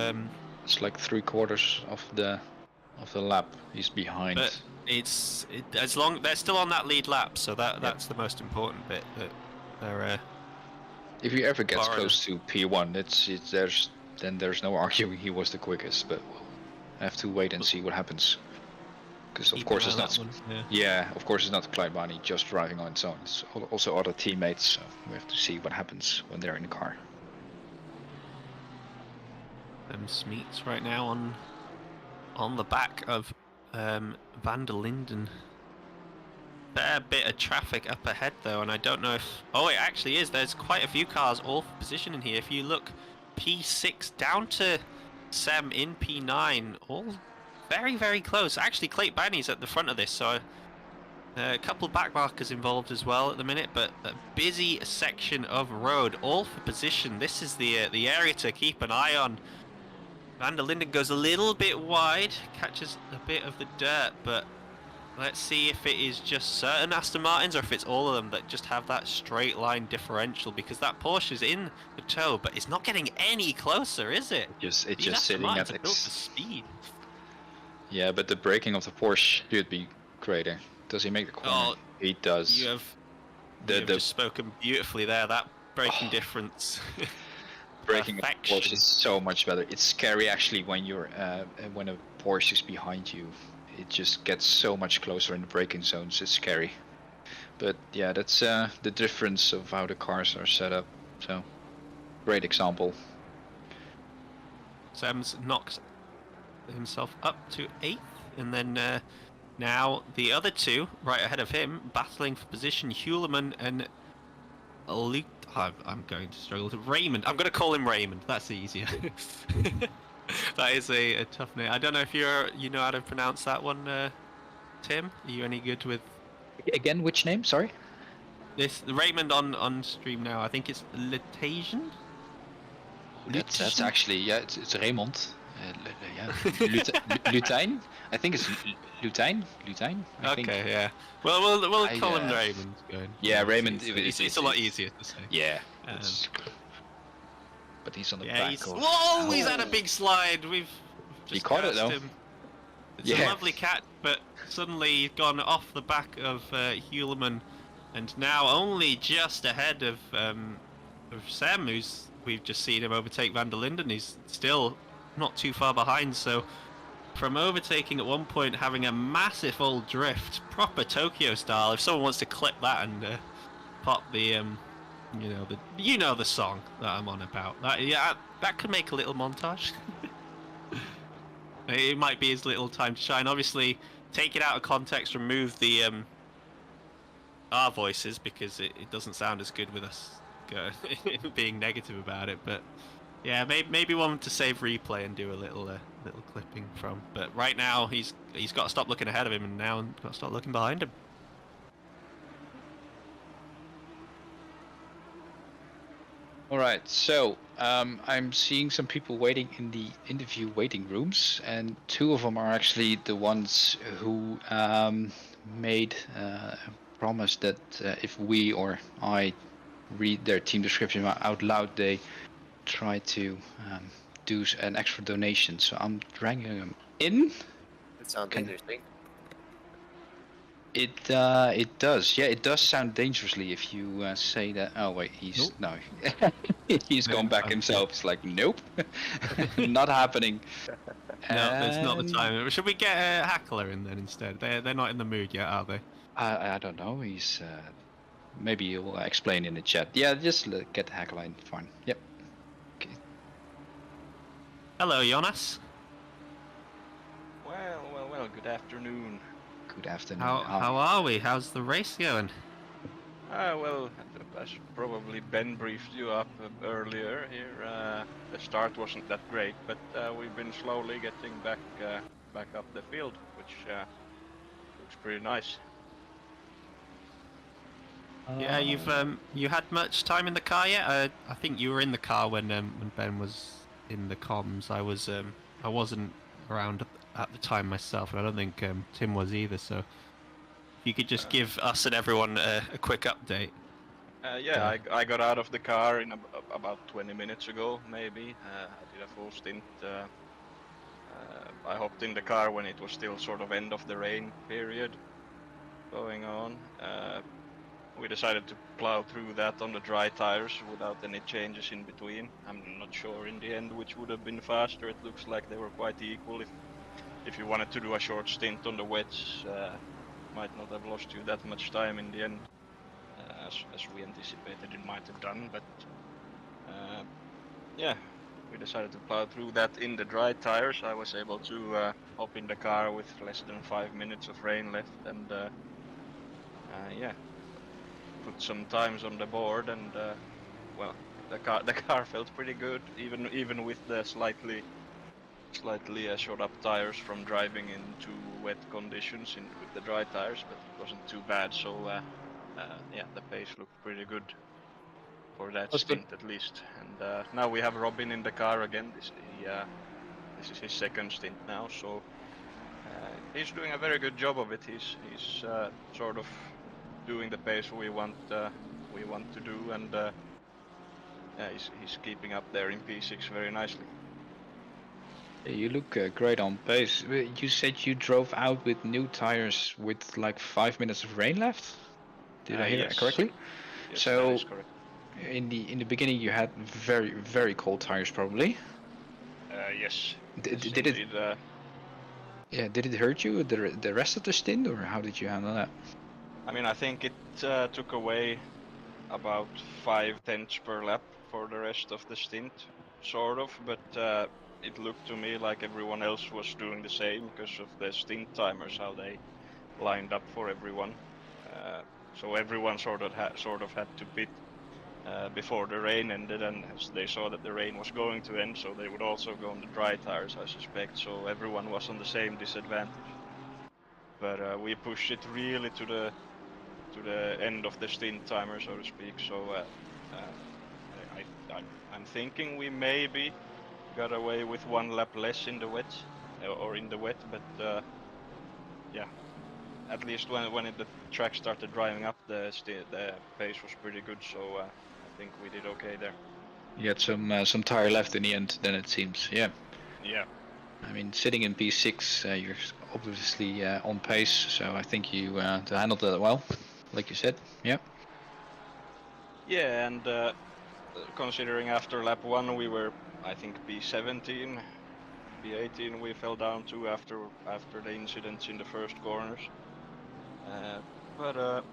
Speaker 4: It's like 3/4 of the lap. He's behind.
Speaker 6: But as long they're still on that lead lap, so that's the most important bit. That they're.
Speaker 4: If he ever gets close to P1, there's no arguing he was the quickest. But we'll have to wait and see what happens. Because of
Speaker 6: Keep
Speaker 4: course
Speaker 6: an
Speaker 4: it's
Speaker 6: eye on
Speaker 4: not.
Speaker 6: that one,
Speaker 4: Yeah, of course it's not Kleibani just driving on its own. It's also other teammates. So we have to see what happens when they're in the car.
Speaker 6: Smeets right now on the back of Van der Linden. Fair bit of traffic up ahead though, and I don't know if... Oh, it actually is. There's quite a few cars all for position in here. If you look, P6 down to Sem in P9, all very, very close. Actually, Kleibani's at the front of this, so a couple of back markers involved as well at the minute, but a busy section of road, all for position. This is the area to keep an eye on. Van der Linden goes a little bit wide, catches a bit of the dirt, but let's see if it is just certain Aston Martins or if it's all of them that just have that straight line differential, because that Porsche is in the tow, but it's not getting any closer, is it?
Speaker 4: It's
Speaker 6: These
Speaker 4: just
Speaker 6: Aston
Speaker 4: sitting
Speaker 6: Martins
Speaker 4: at
Speaker 6: are built for speed.
Speaker 4: Yeah, but the braking of the Porsche should be greater. Does he make the corner?
Speaker 6: Oh,
Speaker 4: He does.
Speaker 6: You have
Speaker 4: the
Speaker 6: just spoken beautifully there. That braking difference.
Speaker 4: braking of the
Speaker 6: Perfection.
Speaker 4: Porsche is so much better. It's scary actually when you're when a Porsche is behind you. It just gets so much closer in the braking zones. It's scary. But yeah, that's the difference of how the cars are set up. So, great example.
Speaker 6: Sam's knocks himself up to 8th, and then now the other two right ahead of him battling for position. Heuleman and Luke. I'm going to struggle to Raymond. I'm going to call him Raymond. That's easier. That is a tough name. I don't know if you know how to pronounce that one, Tim. Are you any good with
Speaker 4: Again, which name? Sorry.
Speaker 6: this? Raymond on stream now. I think it's Litasian.
Speaker 4: That's actually it's Raymond. Yeah, Lutijn. I think it's Lutijn. I think.
Speaker 6: Okay, yeah. Well, we'll
Speaker 4: I,
Speaker 6: call him Raymond. Going.
Speaker 4: Yeah, Raymond.
Speaker 6: It's a lot easier to say.
Speaker 4: Yeah. But he's on the
Speaker 6: Yeah,
Speaker 4: back.
Speaker 6: He's had a big slide. We've just
Speaker 4: He caught it,
Speaker 6: cursed
Speaker 4: though.
Speaker 6: him. It's a lovely catch, but suddenly he's gone off the back of Heuleman, and now only just ahead of Sem, who's we've just seen him overtake Van der Linden. He's still not too far behind, so from overtaking at one point, having a massive old drift, proper Tokyo style. If someone wants to clip that and pop the you know the song that I'm on about. That could make a little montage. It might be his little time to shine. Obviously, take it out of context, remove the our voices, because it doesn't sound as good with us being negative about it. But yeah, maybe one to save replay and do a little clipping from. But right now he's got to stop looking ahead of him, and now got to start looking behind him.
Speaker 4: Alright, so I'm seeing some people waiting in the interview waiting rooms, and two of them are actually the ones who made a promise that if we or I read their team description out loud, they try to do an extra donation. So I'm dragging them in.
Speaker 7: That sounds interesting.
Speaker 4: It does. Yeah, it does sound dangerously if you say that. Oh wait, he's no, he's gone back himself. It's like nope, not happening.
Speaker 6: No, it's not the time. Should we get a Hackler in then instead? They're not in the mood yet, are they?
Speaker 4: I don't know. He's maybe he'll explain in the chat. Yeah, just get the Hackler in. Fine. Yep. Okay.
Speaker 6: Hello, Jonas.
Speaker 8: Well. Good afternoon.
Speaker 4: Good afternoon.
Speaker 6: How are we? How's the race going?
Speaker 8: Well, as probably Ben briefed you up earlier here, the start wasn't that great, but we've been slowly getting back up the field, which looks pretty nice.
Speaker 6: Yeah, you had much time in the car yet? I think you were in the car when Ben was in the comms. I wasn't around at the time myself, and I don't think Tim was either. So if you could just give us and everyone a quick update.
Speaker 8: Yeah, I got out of the car in about 20 minutes ago, maybe. I did a full stint. I hopped in the car when it was still sort of end of the rain period going on. We decided to plow through that on the dry tires without any changes in between. I'm not sure in the end which would have been faster. It looks like they were quite equal if you wanted to do a short stint on the wets, might not have lost you that much time in the end, as we anticipated it might have done. But yeah, we decided to plow through that in the dry tires. I was able to hop in the car with less than 5 minutes of rain left, and yeah, put some times on the board, and well, the car felt pretty good, even with the slightly shot up tires from driving into wet conditions with the dry tires, but it wasn't too bad. So yeah, the pace looked pretty good for that
Speaker 4: That's good.
Speaker 8: stint at least. And now we have Robin in the car again. This is his second stint now, so he's doing a very good job of it. He's sort of doing the pace we want to do, and yeah, he's keeping up there in P6 very nicely.
Speaker 4: You look great on pace. You said you drove out with new tires with like 5 minutes of rain left. Did I hear that
Speaker 8: Yes.
Speaker 4: correctly?
Speaker 8: Yes,
Speaker 4: So
Speaker 8: that is correct.
Speaker 4: in the beginning you had very cold tires probably.
Speaker 8: Yes.
Speaker 4: Did
Speaker 8: yes,
Speaker 4: it?
Speaker 8: indeed,
Speaker 4: Yeah. Did it hurt you the rest of the stint, or how did you handle that?
Speaker 8: I mean, I think it took away about 5/10 per lap for the rest of the stint, sort of, but it looked to me like everyone else was doing the same because of the stint timers, how they lined up for everyone. So everyone sort of had to pit before the rain ended, and as they saw that the rain was going to end, so they would also go on the dry tires, I suspect. So everyone was on the same disadvantage. But we pushed it really to the end of the stint timer, so to speak. So I'm thinking we maybe got away with 1 lap less in the wet, but yeah, at least when the track started driving up, the pace was pretty good. So I think we did okay there.
Speaker 4: You had some tire left in the end, then it seems. Yeah.
Speaker 8: Yeah.
Speaker 4: I mean, sitting in P6, you're obviously on pace, so I think you handled that well, like you said. Yeah.
Speaker 8: Yeah, and considering after lap 1 we were, I think, P17, P18 we fell down to after the incidents in the first corners. But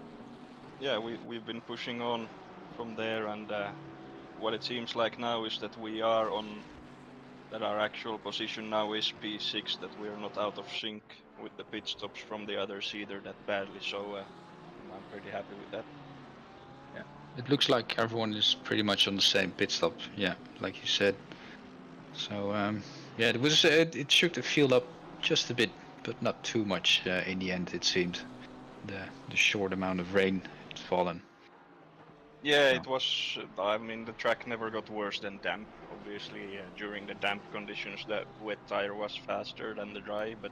Speaker 8: yeah, we've been pushing on from there, and what it seems like now is that that our actual position now is P6, that we are not out of sync with the pit stops from the others either that badly, so I'm pretty happy with that.
Speaker 4: Yeah. It looks like everyone is pretty much on the same pit stop. Yeah, like you said. So yeah, it shook the field up just a bit, but not too much in the end. It seemed the short amount of rain it's fallen.
Speaker 8: Yeah,
Speaker 4: So.
Speaker 8: it was. I mean, the track never got worse than damp. Obviously, during the damp conditions, the wet tire was faster than the dry, but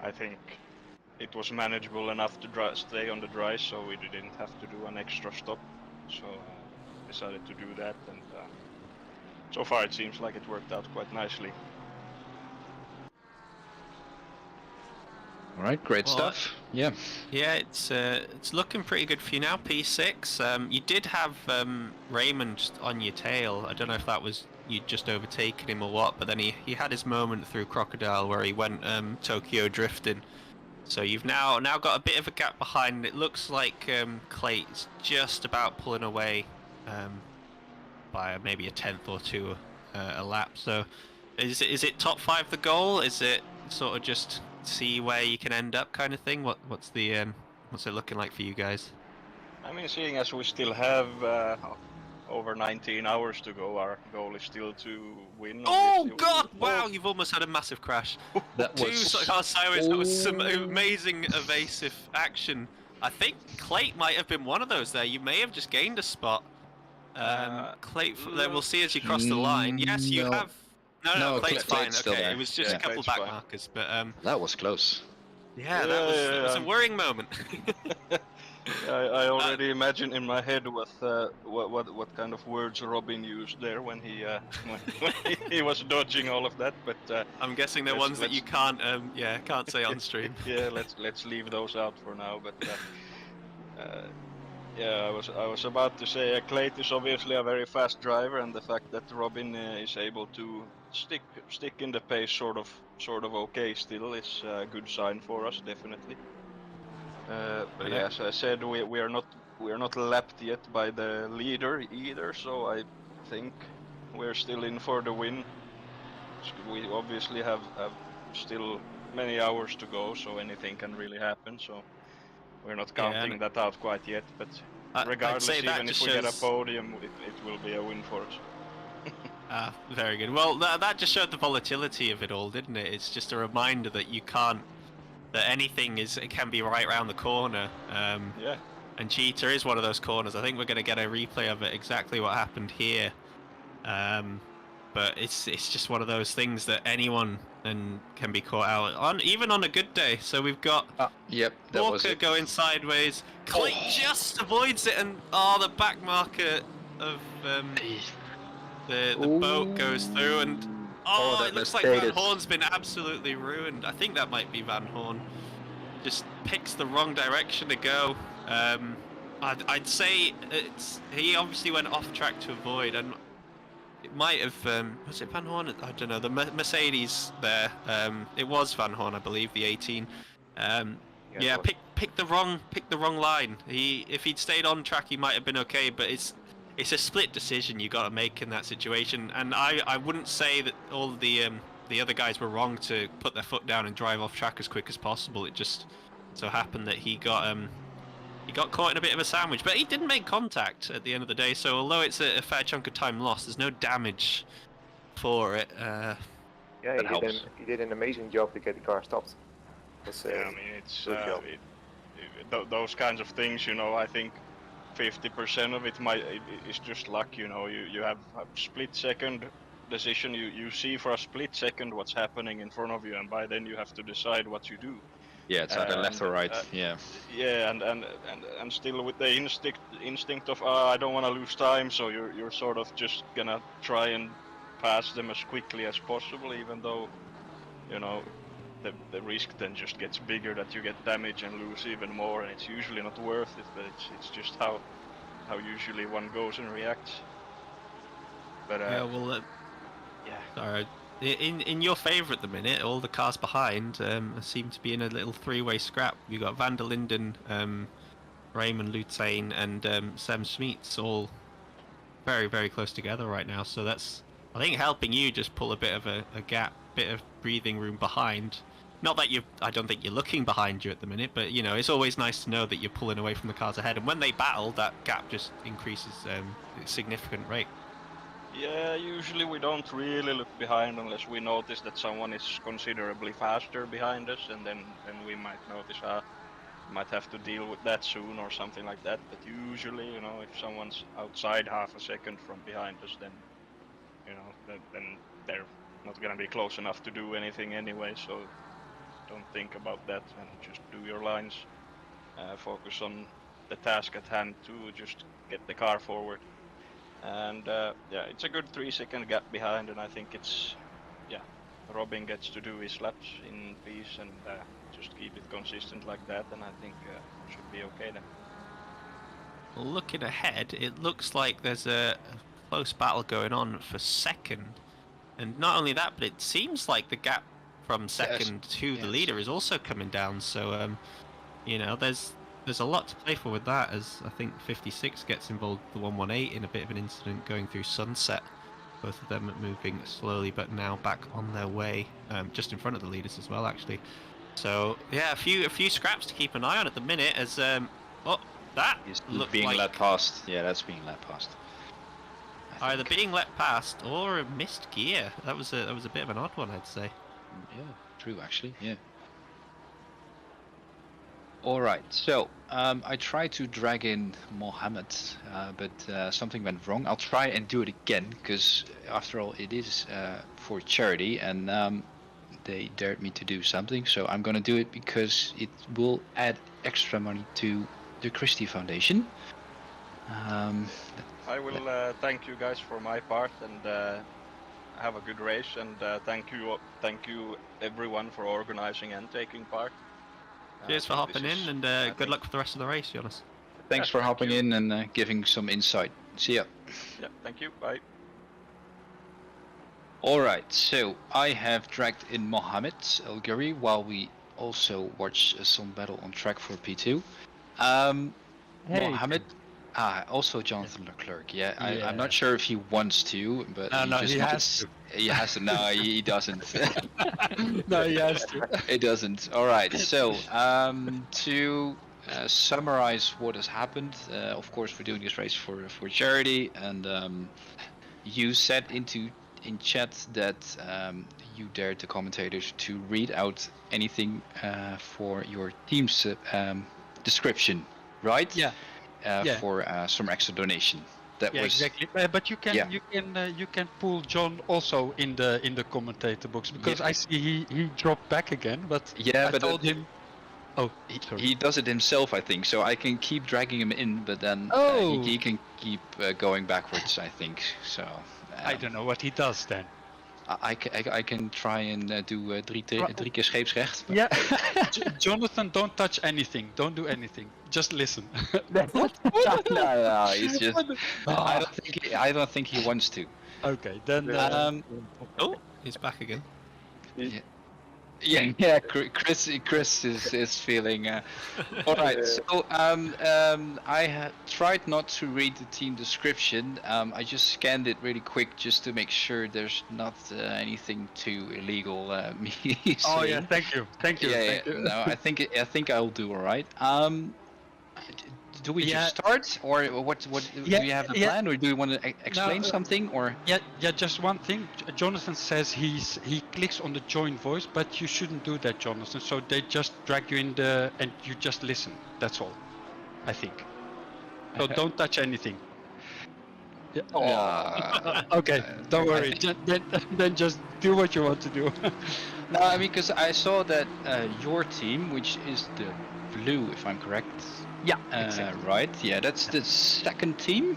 Speaker 8: I think it was manageable enough to stay on the dry, so we didn't have to do an extra stop. So decided to do that, and so far it seems like it worked out quite nicely.
Speaker 4: All right, great stuff. Yeah.
Speaker 6: Yeah, it's looking pretty good for you now, P6. You did have Raymond on your tail. I don't know if that was you'd just overtaken him or what, but then he had his moment through Crocodile where he went Tokyo drifting. So you've now got a bit of a gap behind. It looks like Clay's just about pulling away by maybe a 10th or 2 a lap. So is it top 5 the goal? Is it sort of just see where you can end up kind of thing? What's it looking like for you guys?
Speaker 8: I mean, seeing as we still have over 19 hours to go, our goal is still to win.
Speaker 6: Oh
Speaker 8: obviously.
Speaker 6: God! Wow, you've almost had a massive crash.
Speaker 4: That
Speaker 6: Two
Speaker 4: was
Speaker 6: sirens. That was some amazing evasive action. I think Clate might have been one of those there. You may have just gained a spot. Clate, then we'll see as you cross the line. Yes, you
Speaker 4: no.
Speaker 6: have. No, Clate's fine.
Speaker 4: Clate's still
Speaker 6: Okay,
Speaker 4: there.
Speaker 6: it was just
Speaker 4: Yeah.
Speaker 6: a couple
Speaker 8: Clate's
Speaker 6: back
Speaker 8: fine.
Speaker 6: markers, but
Speaker 4: that was close.
Speaker 6: yeah, that was a worrying moment.
Speaker 8: I already imagine in my head what kind of words Robin used there when he was dodging all of that. But
Speaker 6: I'm guessing they're
Speaker 8: let's-
Speaker 6: ones that you can't say on stream.
Speaker 8: yeah, let's leave those out for now. But yeah, I was about to say Clayt is obviously a very fast driver, and the fact that Robin is able to stick in the pace sort of okay still is a good sign for us, definitely. But yeah, as I said, we are not lapped yet by the leader either, so I think we're still in for the win. We obviously have still many hours to go, so anything can really happen. So we're not counting that out quite yet, but regardless, even if we get a podium, it will be a win for us.
Speaker 6: Very good. Well, that just showed the volatility of it all, didn't it? It's just a reminder that you can't, that anything it can be right around the corner.
Speaker 8: Yeah.
Speaker 6: And Cheetah is one of those corners. I think we're going to get a replay of it, exactly what happened here. But it's just one of those things that anyone can be caught out on, even on a good day. So we've got Walker going sideways. Clay just avoids it, and the back marker of the boat goes through, and it looks like Van Horn's been absolutely ruined. I think that might be Van Horn. Just picks the wrong direction to go. I'd say he obviously went off track to avoid, and it might have was it Van Horn? I don't know. The Mercedes there. It was Van Horn, I believe, the 18. Pick the wrong line. If he'd stayed on track, he might have been okay. But it's a split decision you got to make in that situation. And I wouldn't say that all of the other guys were wrong to put their foot down and drive off track as quick as possible. It just so happened that he got caught in a bit of a sandwich, but he didn't make contact at the end of the day. So although it's a fair chunk of time lost, there's no damage for it.
Speaker 7: He did an amazing job to get the car stopped.
Speaker 8: I mean, it's those kinds of things. You know, I think 50% of it is just luck. You know, you have a split second decision. You see for a split second what's happening in front of you, and by then you have to decide what you do.
Speaker 4: Yeah, it's either left or right.
Speaker 8: Yeah, and still with the instinct of I don't want to lose time, so you're sort of just gonna try and pass them as quickly as possible, even though, you know, the risk then just gets bigger that you get damage and lose even more, and it's usually not worth it. But it's just how usually one goes and reacts. But sorry. In your favour at the minute, all the cars behind seem to be in a little three-way scrap. You've got Van der Linden, Raymond Lutain, and Sam Smeets all very, very close together right now. So that's, I think, helping you just pull a bit of a gap, bit of breathing room behind. Not that I don't think you're looking behind you at the minute, but you know, it's always nice to know that you're pulling away from the cars ahead. And when they battle, that gap just increases at a significant rate. Yeah, usually we don't really look behind unless we notice that someone is considerably faster behind us, and then we might notice might have to deal with that soon or something like that. But usually, you know, if someone's outside half a second from behind us, then, you know, then they're not gonna be close enough to do anything anyway. So don't think about that and just do your lines. Focus on the task at hand to just get the car forward. And it's a good 3-second gap behind, and I think it's Robin gets to do his laps in peace and just keep it consistent like that, and I think it should be okay then.
Speaker 6: Looking ahead, it looks like there's a close battle going on for second, and not only that, but it seems like the gap from second to the leader is also coming down. So you know, there's a lot to play for with that, as I think 56 gets involved with the 118 in a bit of an incident going through Sunset. Both of them moving slowly, but now back on their way, just in front of the leaders as well, actually. So yeah, a few scraps to keep an eye on at the minute. As that
Speaker 4: is
Speaker 6: looked
Speaker 4: being
Speaker 6: like
Speaker 4: let past. Yeah, that's being let past.
Speaker 6: either being let past or a missed gear. That was a bit of an odd one, I'd say.
Speaker 4: Yeah, true actually. Yeah. All right, so I tried to drag in Mohammed, but something went wrong. I'll try and do it again, because after all, it is for charity, and they dared me to do something, so I'm gonna do it because it will add extra money to the Christie Foundation.
Speaker 8: I will thank you guys for my part, and have a good race, and thank you everyone for organizing and taking part.
Speaker 6: Cheers for hopping in, and good luck with the rest of the race, Jonas.
Speaker 4: Thanks for hopping in and giving some insight. See ya.
Speaker 8: Yeah, thank you. Bye.
Speaker 4: All right, so I have dragged in Mohammed El-Guri while we also watch some battle on track for P2.
Speaker 3: Hey,
Speaker 4: Mohammed, also Jonathan Leclerc. Yeah, I'm not
Speaker 9: Yeah.
Speaker 4: sure if he wants to, but
Speaker 9: No,
Speaker 4: he
Speaker 9: no,
Speaker 4: just
Speaker 9: he
Speaker 4: might
Speaker 9: has to.
Speaker 4: He has to. No, he doesn't.
Speaker 9: No, he has to.
Speaker 4: It doesn't. All right. So to summarize what has happened, of course, we're doing this race for charity, and you said in chat that you dared the commentators to read out anything for your team's description, right?
Speaker 9: Yeah. Yeah.
Speaker 4: For some extra donation. That
Speaker 9: Yeah,
Speaker 4: was
Speaker 9: exactly. But you can
Speaker 4: yeah.
Speaker 9: you can pull John also in the commentator box because I see he dropped back again. But
Speaker 4: Yeah,
Speaker 9: I
Speaker 4: but
Speaker 9: told him. Oh, sorry.
Speaker 4: he does it himself, I think. So I can keep dragging him in, but then
Speaker 9: Oh.
Speaker 4: he can keep going backwards, I think. So
Speaker 9: I don't know what he does then.
Speaker 4: I can try and do drie keer scheepsrecht. but-
Speaker 9: Yeah. Jonathan, don't touch anything. Don't do anything. Just listen.
Speaker 4: no, he's just.
Speaker 9: Ah.
Speaker 4: I don't think he wants to.
Speaker 9: Okay, then.
Speaker 6: Oh, he's back again.
Speaker 4: Yeah. Chris is feeling. All right. So I tried not to read the team description. I just scanned it really quick just to make sure there's not anything too illegal. Me.
Speaker 9: Oh
Speaker 4: saying.
Speaker 9: yeah, thank you.
Speaker 4: Yeah. No, I think I'll do all right. Do we just start, or what?
Speaker 9: Yeah,
Speaker 4: do you have a
Speaker 9: yeah.
Speaker 4: plan, or do you want to explain something, or?
Speaker 9: Yeah. Just one thing. Jonathan says he clicks on the join voice, but you shouldn't do that, Jonathan. So they just drag you in and you just listen. That's all. I think. So don't touch anything. Yeah. Okay. Don't worry. Then just do what you want to do.
Speaker 4: No, I mean, because I saw that your team, which is the blue, if I'm correct.
Speaker 9: Yeah.
Speaker 4: Exactly. Right. Yeah, that's the second team,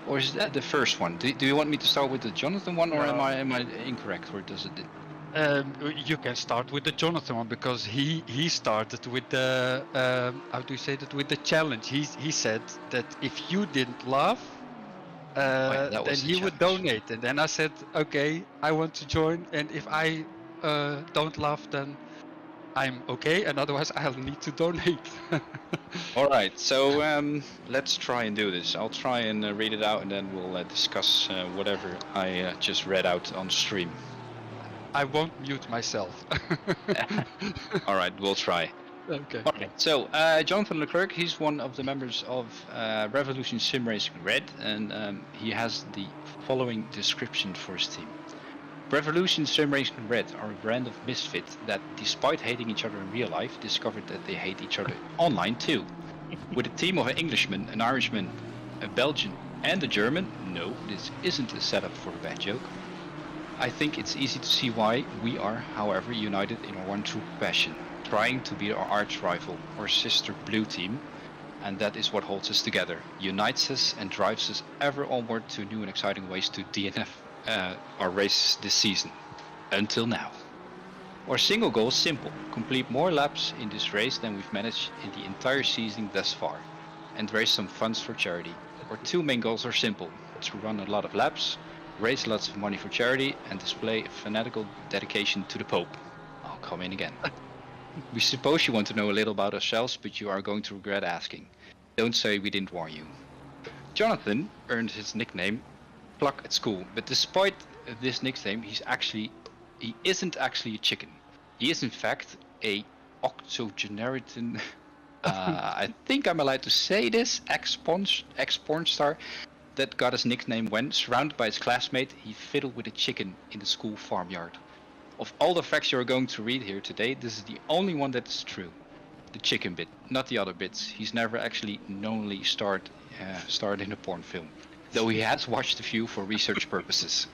Speaker 4: or is that the first one? Do you want me to start with the Jonathan one, or am I incorrect, or does it?
Speaker 9: You can start with the Jonathan one because he started with the how do you say that, with the challenge. He said that if you didn't laugh,
Speaker 4: that
Speaker 9: then
Speaker 4: was the
Speaker 9: he would
Speaker 4: challenge.
Speaker 9: donate. And then I said, okay, I want to join, and if I don't laugh, then I'm okay, and otherwise I'll need to donate.
Speaker 4: All right. So let's try and do this. I'll try and read it out, and then we'll discuss whatever I just read out on stream.
Speaker 9: I won't mute myself.
Speaker 4: All right, we'll try.
Speaker 9: Okay.
Speaker 4: Okay, so Jonathan Leclerc, he's one of the members of Revolution Sim Racing Red, and he has the following description for his team. Revolution Sim Racing Red are a brand of misfits that, despite hating each other in real life, discovered that they hate each other online too. With a team of an Englishman, an Irishman, a Belgian, and a German, no, this isn't a setup for a bad joke. I think it's easy to see why we are, however, united in our one true passion, trying to be our arch rival or sister blue team, and that is what holds us together, unites us and drives us ever onward to new and exciting ways to DNF our races this season. Until now. Our single goal is simple, complete more laps in this race than we've managed in the entire season thus far, and raise some funds for charity. Our two main goals are simple, to run a lot of laps, raise lots of money for charity, and display a fanatical dedication to the Pope. I'll come in again. We suppose you want to know a little about ourselves, but you are going to regret asking. Don't say we didn't warn you. Jonathan earned his nickname Pluck at school, but despite this nickname, he isn't actually a chicken. He is in fact a octogenarian, I think I'm allowed to say this, ex-porn star that got his nickname when, surrounded by his classmate, he fiddled with a chicken in the school farmyard. Of all the facts you're going to read here today, this is the only one that is true. The chicken bit, not the other bits. He's never actually knowingly starred in a porn film, though he has watched a few for research purposes.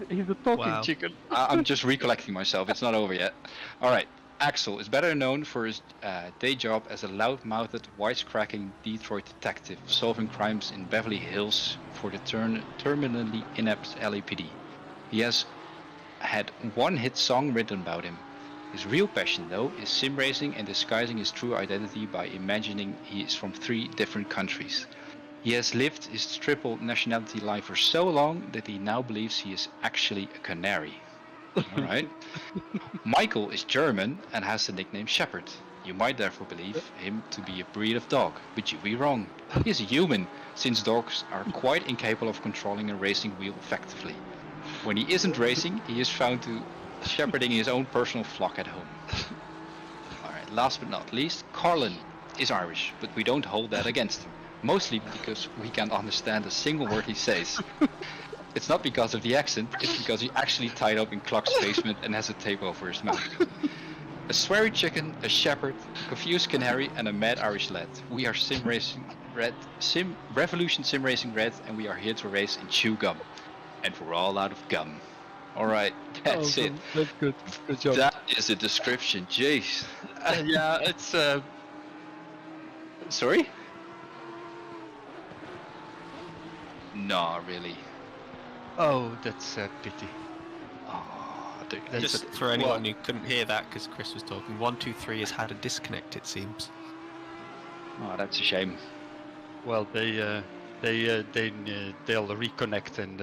Speaker 9: He's a talking
Speaker 6: Wow.
Speaker 9: chicken.
Speaker 4: I'm just recollecting myself, it's not over yet. Alright, Axel is better known for his day job as a loud-mouthed, wisecracking Detroit detective, solving crimes in Beverly Hills for the terminally inept LAPD. He has had one hit song written about him. His real passion, though, is sim racing and disguising his true identity by imagining he is from 3 different countries. He has lived his triple nationality life for so long that he now believes he is actually a canary. All right. Michael is German and has the nickname Shepherd. You might therefore believe him to be a breed of dog, but you'd be wrong. He is a human, since dogs are quite incapable of controlling a racing wheel effectively. When he isn't racing, he is found to shepherding his own personal flock at home. Alright, last but not least, Carlin is Irish, but we don't hold that against him. Mostly because we can't understand a single word he says. It's not because of the accent, it's because he's actually tied up in Clark's basement and has a tape over his mouth. A sweary chicken, a shepherd, a confused canary, and a mad Irish lad. We are Revolution Sim Racing Red, and we are here to race and chew gum. And we're all out of gum. Alright, that's it.
Speaker 9: That's good. Good job.
Speaker 4: That is the description, jeez.
Speaker 9: Yeah, it's
Speaker 4: Sorry? No, really.
Speaker 9: oh, that's a pity.
Speaker 6: Just for anyone who couldn't hear that because Chris was talking, 1, 2, 3 has had a disconnect, it seems.
Speaker 4: Oh, that's a shame.
Speaker 9: Well, they'll reconnect and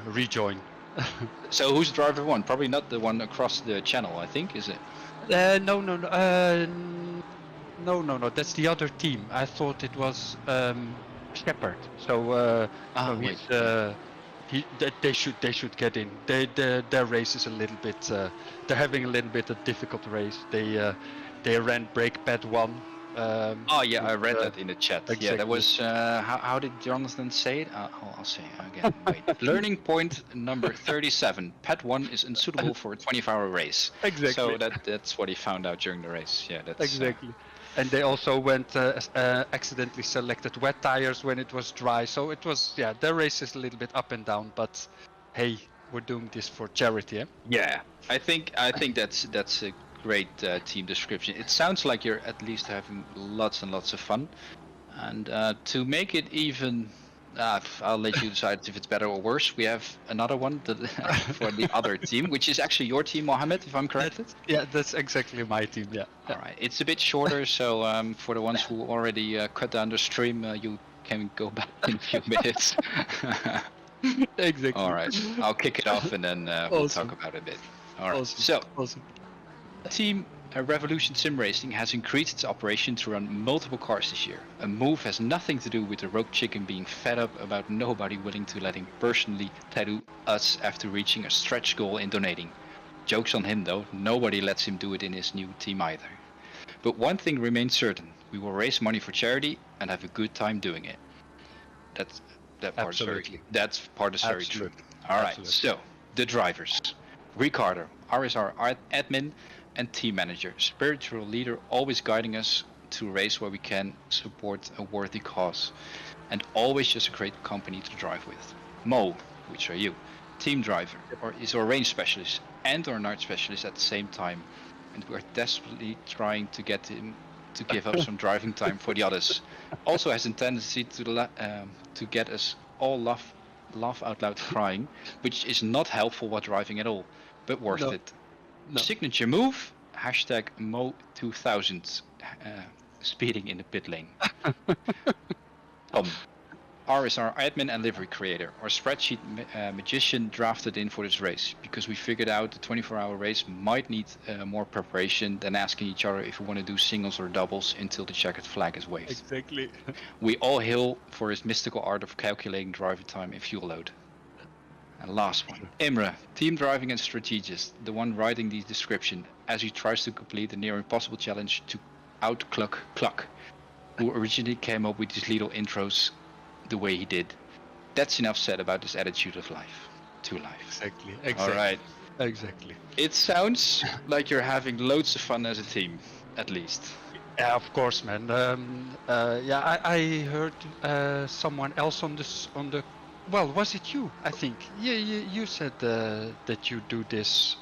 Speaker 9: rejoin.
Speaker 4: So who's driver one? Probably not the one across the channel, I think, is it?
Speaker 9: No. That's the other team. I thought it was Shepherd. So
Speaker 4: wait.
Speaker 9: they should get in. Their race is a little bit. They're having a little bit of difficult race. They ran brake pad 1.
Speaker 4: Oh yeah, I read that in the chat.
Speaker 9: Exactly.
Speaker 4: Yeah, that was how did Jonathan say it? I'll say it again. Wait. Learning point number 37. Pad 1 is unsuitable for a 24-hour race.
Speaker 9: Exactly.
Speaker 4: So that's what he found out during the race. Yeah, that's
Speaker 9: Exactly. And they also went accidentally selected wet tires when it was dry. So it was their race is a little bit up and down. But hey, we're doing this for charity, eh?
Speaker 4: Yeah, I think that's a great team description. It sounds like you're at least having lots and lots of fun. And to make it even, I'll let you decide if it's better or worse. We have another one for the other team, which is actually your team, Mohammed, if I'm correct.
Speaker 9: Yeah, that's exactly my team. Yeah.
Speaker 4: All right, it's a bit shorter, so for the ones who already cut down the stream, you can go back in a few minutes.
Speaker 9: Exactly.
Speaker 4: All right, I'll kick it off and then we'll talk about it a bit. All right, so Team Revolution Sim Racing has increased its operation to run multiple cars this year. A move has nothing to do with the rogue chicken being fed up about nobody willing to let him personally tattoo us after reaching a stretch goal in donating. Joke's on him though, nobody lets him do it in his new team either. But one thing remains certain, we will raise money for charity and have a good time doing it. That part is very true. Alright, so the drivers. Ricardo, RSR admin and team manager, spiritual leader, always guiding us to race where we can support a worthy cause, and always just a great company to drive with. Mo, which are you, team driver, or is our range specialist and our night specialist at the same time, and we are desperately trying to get him to give up some driving time for the others. Also has a tendency to get us all laugh out loud crying, which is not helpful while driving at all, but worth it. No. Signature move, hashtag Mo2000, speeding in the pit lane. RSR admin and livery creator, our spreadsheet magician drafted in for this race, because we figured out the 24-hour race might need more preparation than asking each other if we want to do singles or doubles until the checkered flag is waved.
Speaker 9: Exactly.
Speaker 4: We all hail for his mystical art of calculating driver time and fuel load. And last one, Imre, team driving and strategist, the one writing the description as he tries to complete the near impossible challenge to outclock Cluck, who originally came up with these little intros the way he did. That's enough said about this attitude of life to life.
Speaker 9: Exactly.
Speaker 4: All right.
Speaker 9: Exactly.
Speaker 4: It sounds like you're having loads of fun as a team, at least.
Speaker 9: Yeah, of course, man. I heard someone else on the. Well, was it you? I think. Yeah, you said that you do this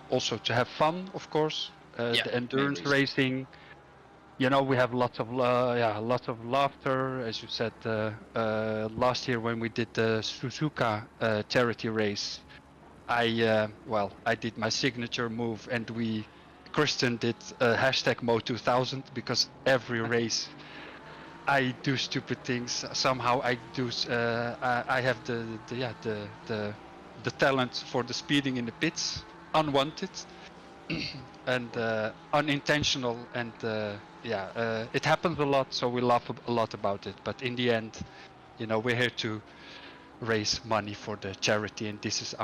Speaker 9: also to have fun, of course. The endurance racing. You know, we have lots of laughter, as you said. Last year when we did the Suzuka charity race, I did my signature move, and Christian did hashtag Mo2000, because every race I do stupid things. Somehow I do. I have the talent for the speeding in the pits, unwanted, and unintentional, and it happens a lot. So we laugh a lot about it. But in the end, we're here to raise money for the charity, and this is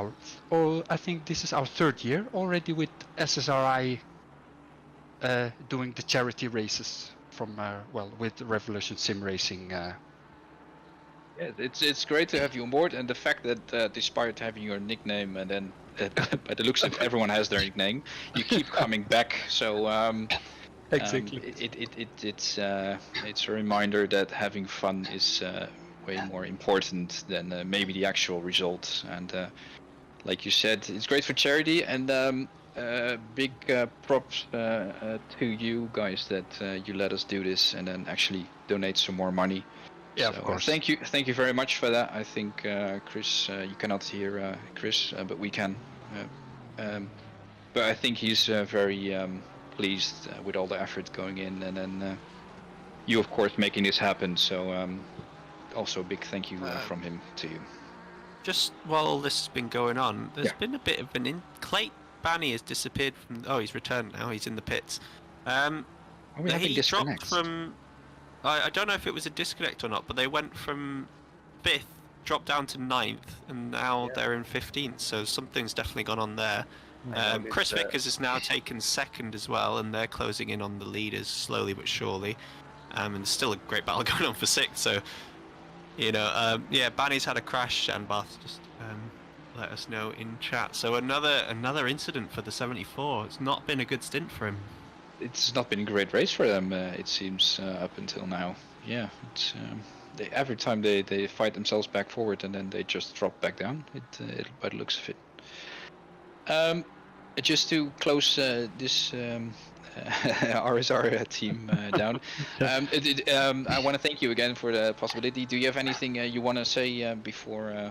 Speaker 9: I think this is our 3rd year already with SSRI doing the charity races from with Revolution Sim Racing.
Speaker 4: Yeah, it's great to have you on board, and the fact that despite having your nickname, and then by the looks of it, everyone has their nickname, you keep coming back. So
Speaker 9: Exactly.
Speaker 4: It's a reminder that having fun is way more important than maybe the actual result. And like you said, it's great for charity, and big props to you guys that you let us do this and then actually donate some more money.
Speaker 9: Yeah,
Speaker 4: So,
Speaker 9: of course.
Speaker 4: Thank you very much for that. I think Chris, you cannot hear Chris, but we can. But I think he's very pleased with all the effort going in, and then you, of course, making this happen. So also a big thank you from him to you.
Speaker 6: Just while all this has been going on, there's been a bit of an Clayton Banny has disappeared from. Oh, he's returned now. He's in the pits. He dropped from. I don't know if it was a disconnect or not, but they went from 5th, dropped down to 9th, and now they're in 15th. So something's definitely gone on there. Chris Vickers is now taken 2nd as well, and they're closing in on the leaders slowly but surely. And there's still a great battle going on for 6th. So, Banny's had a crash, and Bath just let us know in chat. So another incident for the 74. It's not been a good stint for him.
Speaker 4: It's not been a great race for them, it seems, up until now. Yeah, it's, every time they fight themselves back forward and then they just drop back down, by the looks of it. Just to close this RSR team down, I want to thank you again for the possibility. Do you have anything you want to say before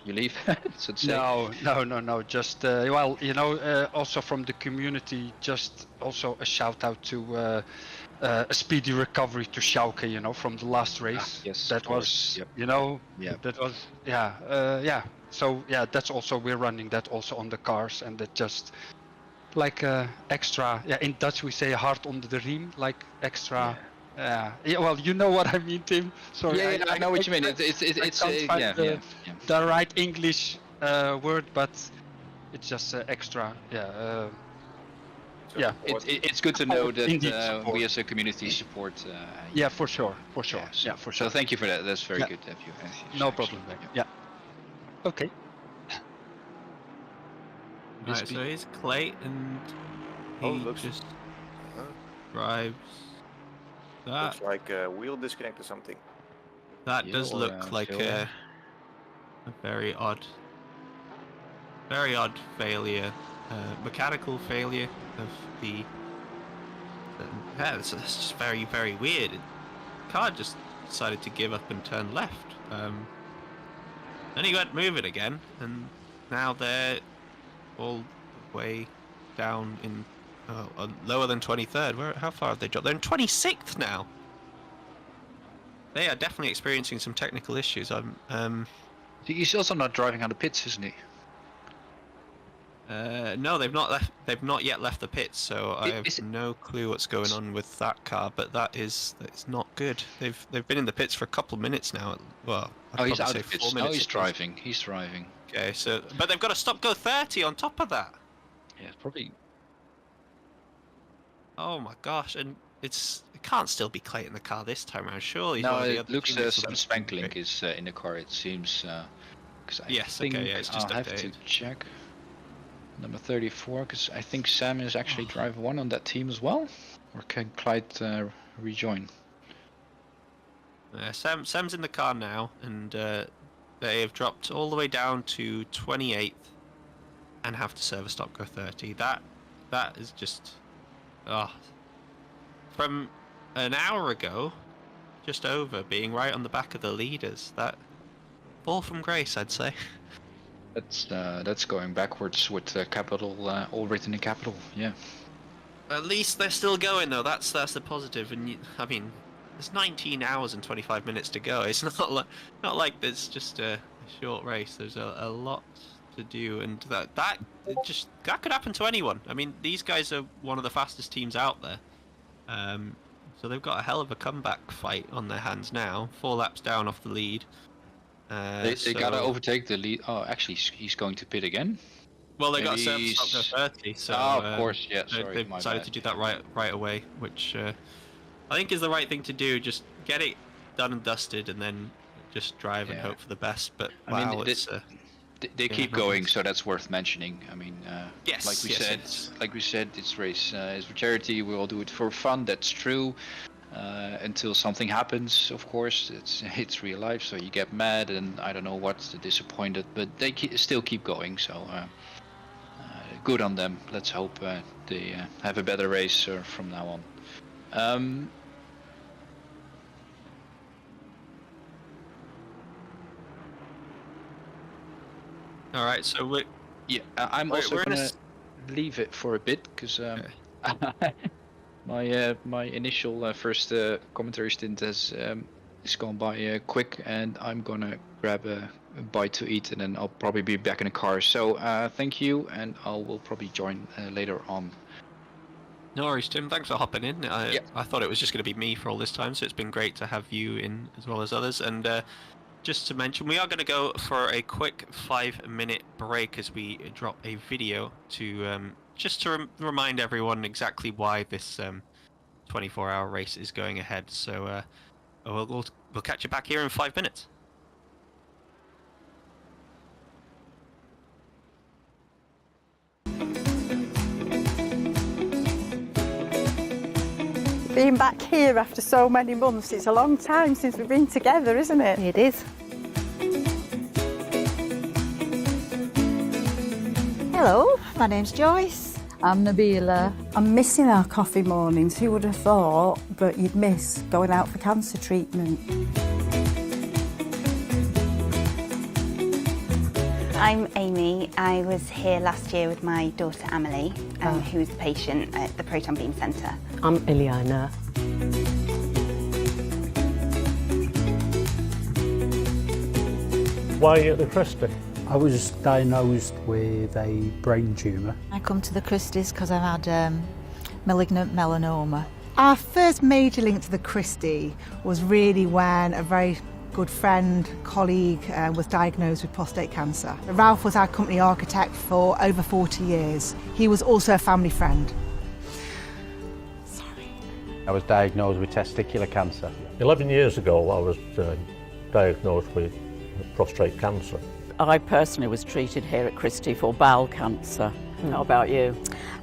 Speaker 4: you leave, so to say?
Speaker 9: No. Just also from the community, just also a shout out to a speedy recovery to Schalke, from the last race.
Speaker 4: Yes,
Speaker 9: that was, that was, So that's also, we're running that also on the cars, and that just like extra. In Dutch we say hard onder de riem, like extra. Well, you know what I mean, Tim. Sorry.
Speaker 4: I know what you mean. It's
Speaker 9: the right English word, but it's just extra.
Speaker 4: It's good to know that we as a community support.
Speaker 9: For sure. For sure.
Speaker 4: So thank you for that. That's very good of you.
Speaker 9: No problem. Yeah. Okay.
Speaker 6: Right, so here's Clay, and he just drives.
Speaker 7: Looks like a wheel disconnect or something.
Speaker 6: That does look like a very odd failure, mechanical failure of the. It's just very, very weird. The car just decided to give up and turn left. Then he went moving again, and now they're all the way down in. Lower than 23rd. How far have they dropped? They're in 26th now. They are definitely experiencing some technical issues.
Speaker 4: He's also not driving out of pits, isn't he?
Speaker 6: No, they've not left. They've not yet left the pits, so I have no clue what's going on with that car. But it's not good. They've been in the pits for a couple of minutes now. Well,
Speaker 4: he's out of pits. No, he's driving. He's driving.
Speaker 6: Okay, but they've got to stop go 30 on top of that.
Speaker 4: Yeah, probably.
Speaker 6: Oh my gosh, and it can't still be Clay in the car this time around, surely.
Speaker 4: No, it looks some Spanklink is in the car, it seems.
Speaker 6: It's just
Speaker 4: I'll have to check. Number 34, because I think Sam is actually driver 1 on that team as well. Or can Clyde rejoin?
Speaker 6: Sam's in the car now, and they have dropped all the way down to 28th and have to serve a stop go 30. That is just... From an hour ago, just over, being right on the back of the leaders, that fall from grace, I'd say.
Speaker 4: That's going backwards with capital, all written in capital. Yeah.
Speaker 6: At least they're still going though. That's the positive. And there's 19 hours and 25 minutes to go. It's not like there's just a short race. There's a lot to do, and that could happen to anyone. I mean, these guys are one of the fastest teams out there, so they've got a hell of a comeback fight on their hands now. 4 laps down off the lead.
Speaker 4: They gotta overtake the lead. Oh, actually, he's going to pit again.
Speaker 6: Well, they got a service stop to 30, so
Speaker 4: of course, yeah. Sorry,
Speaker 6: they've decided to do that right away, which I think is the right thing to do. Just get it done and dusted, and then just drive and hope for the best. But
Speaker 4: I mean, they keep going, so that's worth mentioning. I mean,
Speaker 6: yes,
Speaker 4: like we said, this race is for charity. We all do it for fun. That's true. Until something happens, of course, it's real life. So you get mad, and I don't know what's disappointed, but they still keep going. So good on them. Let's hope they have a better race from now on.
Speaker 6: All right, so
Speaker 4: I'm also gonna leave it for a bit because my initial first commentary stint is gone by quick, and I'm gonna grab a bite to eat, and then I'll probably be back in the car. So thank you, and I will probably join later on.
Speaker 6: No worries, Tim. Thanks for hopping in. I thought it was just going to be me for all this time, so it's been great to have you in as well as others. And just to mention, we are going to go for a quick 5-minute break as we drop a video to just to remind everyone exactly why this 24-hour race is going ahead. So we'll catch you back here in 5 minutes.
Speaker 10: Being back here after so many months, it's a long time since we've been together, isn't it?
Speaker 11: It is. Hello, my name's Joyce.
Speaker 10: I'm Nabila. I'm missing our coffee mornings. Who would have thought that you'd miss going out for cancer treatment?
Speaker 12: I'm Amy. I was here last year with my daughter Amelie, who was the patient at the Proton Beam Centre.
Speaker 13: I'm Ileana.
Speaker 14: Why are you at the Christie? I was diagnosed with a brain tumour.
Speaker 11: I come to the Christies because I've had malignant melanoma. Our first major link to the Christie was really when a very good friend, colleague was diagnosed with prostate cancer. Ralph was our company architect for over 40 years. He was also a family friend. Sorry.
Speaker 14: I was diagnosed with testicular cancer. 11 years ago I was diagnosed with prostate cancer.
Speaker 15: I personally was treated here at Christie for bowel cancer. How about you?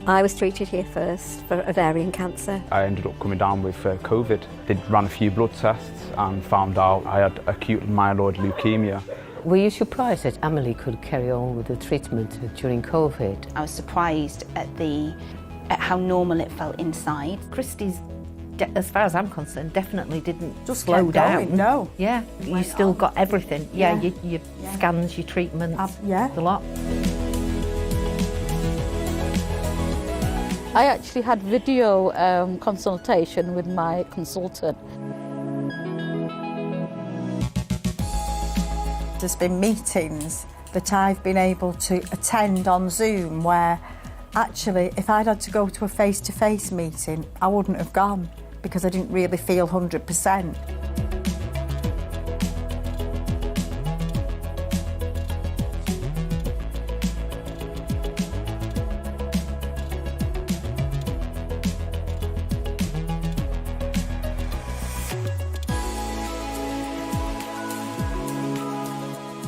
Speaker 16: I was treated here first for ovarian cancer.
Speaker 17: I ended up coming down with COVID. Ran a few blood tests and found out I had acute myeloid leukemia.
Speaker 13: Were you surprised that Amelie could carry on with the treatment during COVID?
Speaker 12: I was surprised at how normal it felt inside.
Speaker 18: Christie's, as far as I'm concerned, definitely didn't
Speaker 10: just
Speaker 18: slow down.
Speaker 10: Going, no.
Speaker 18: Yeah, you still got everything. Yeah, your scans, your treatments, the lot.
Speaker 19: I actually had video consultation with my consultant.
Speaker 10: There's been meetings that I've been able to attend on Zoom where actually if I'd had to go to a face-to-face meeting, I wouldn't have gone because I didn't really feel 100%.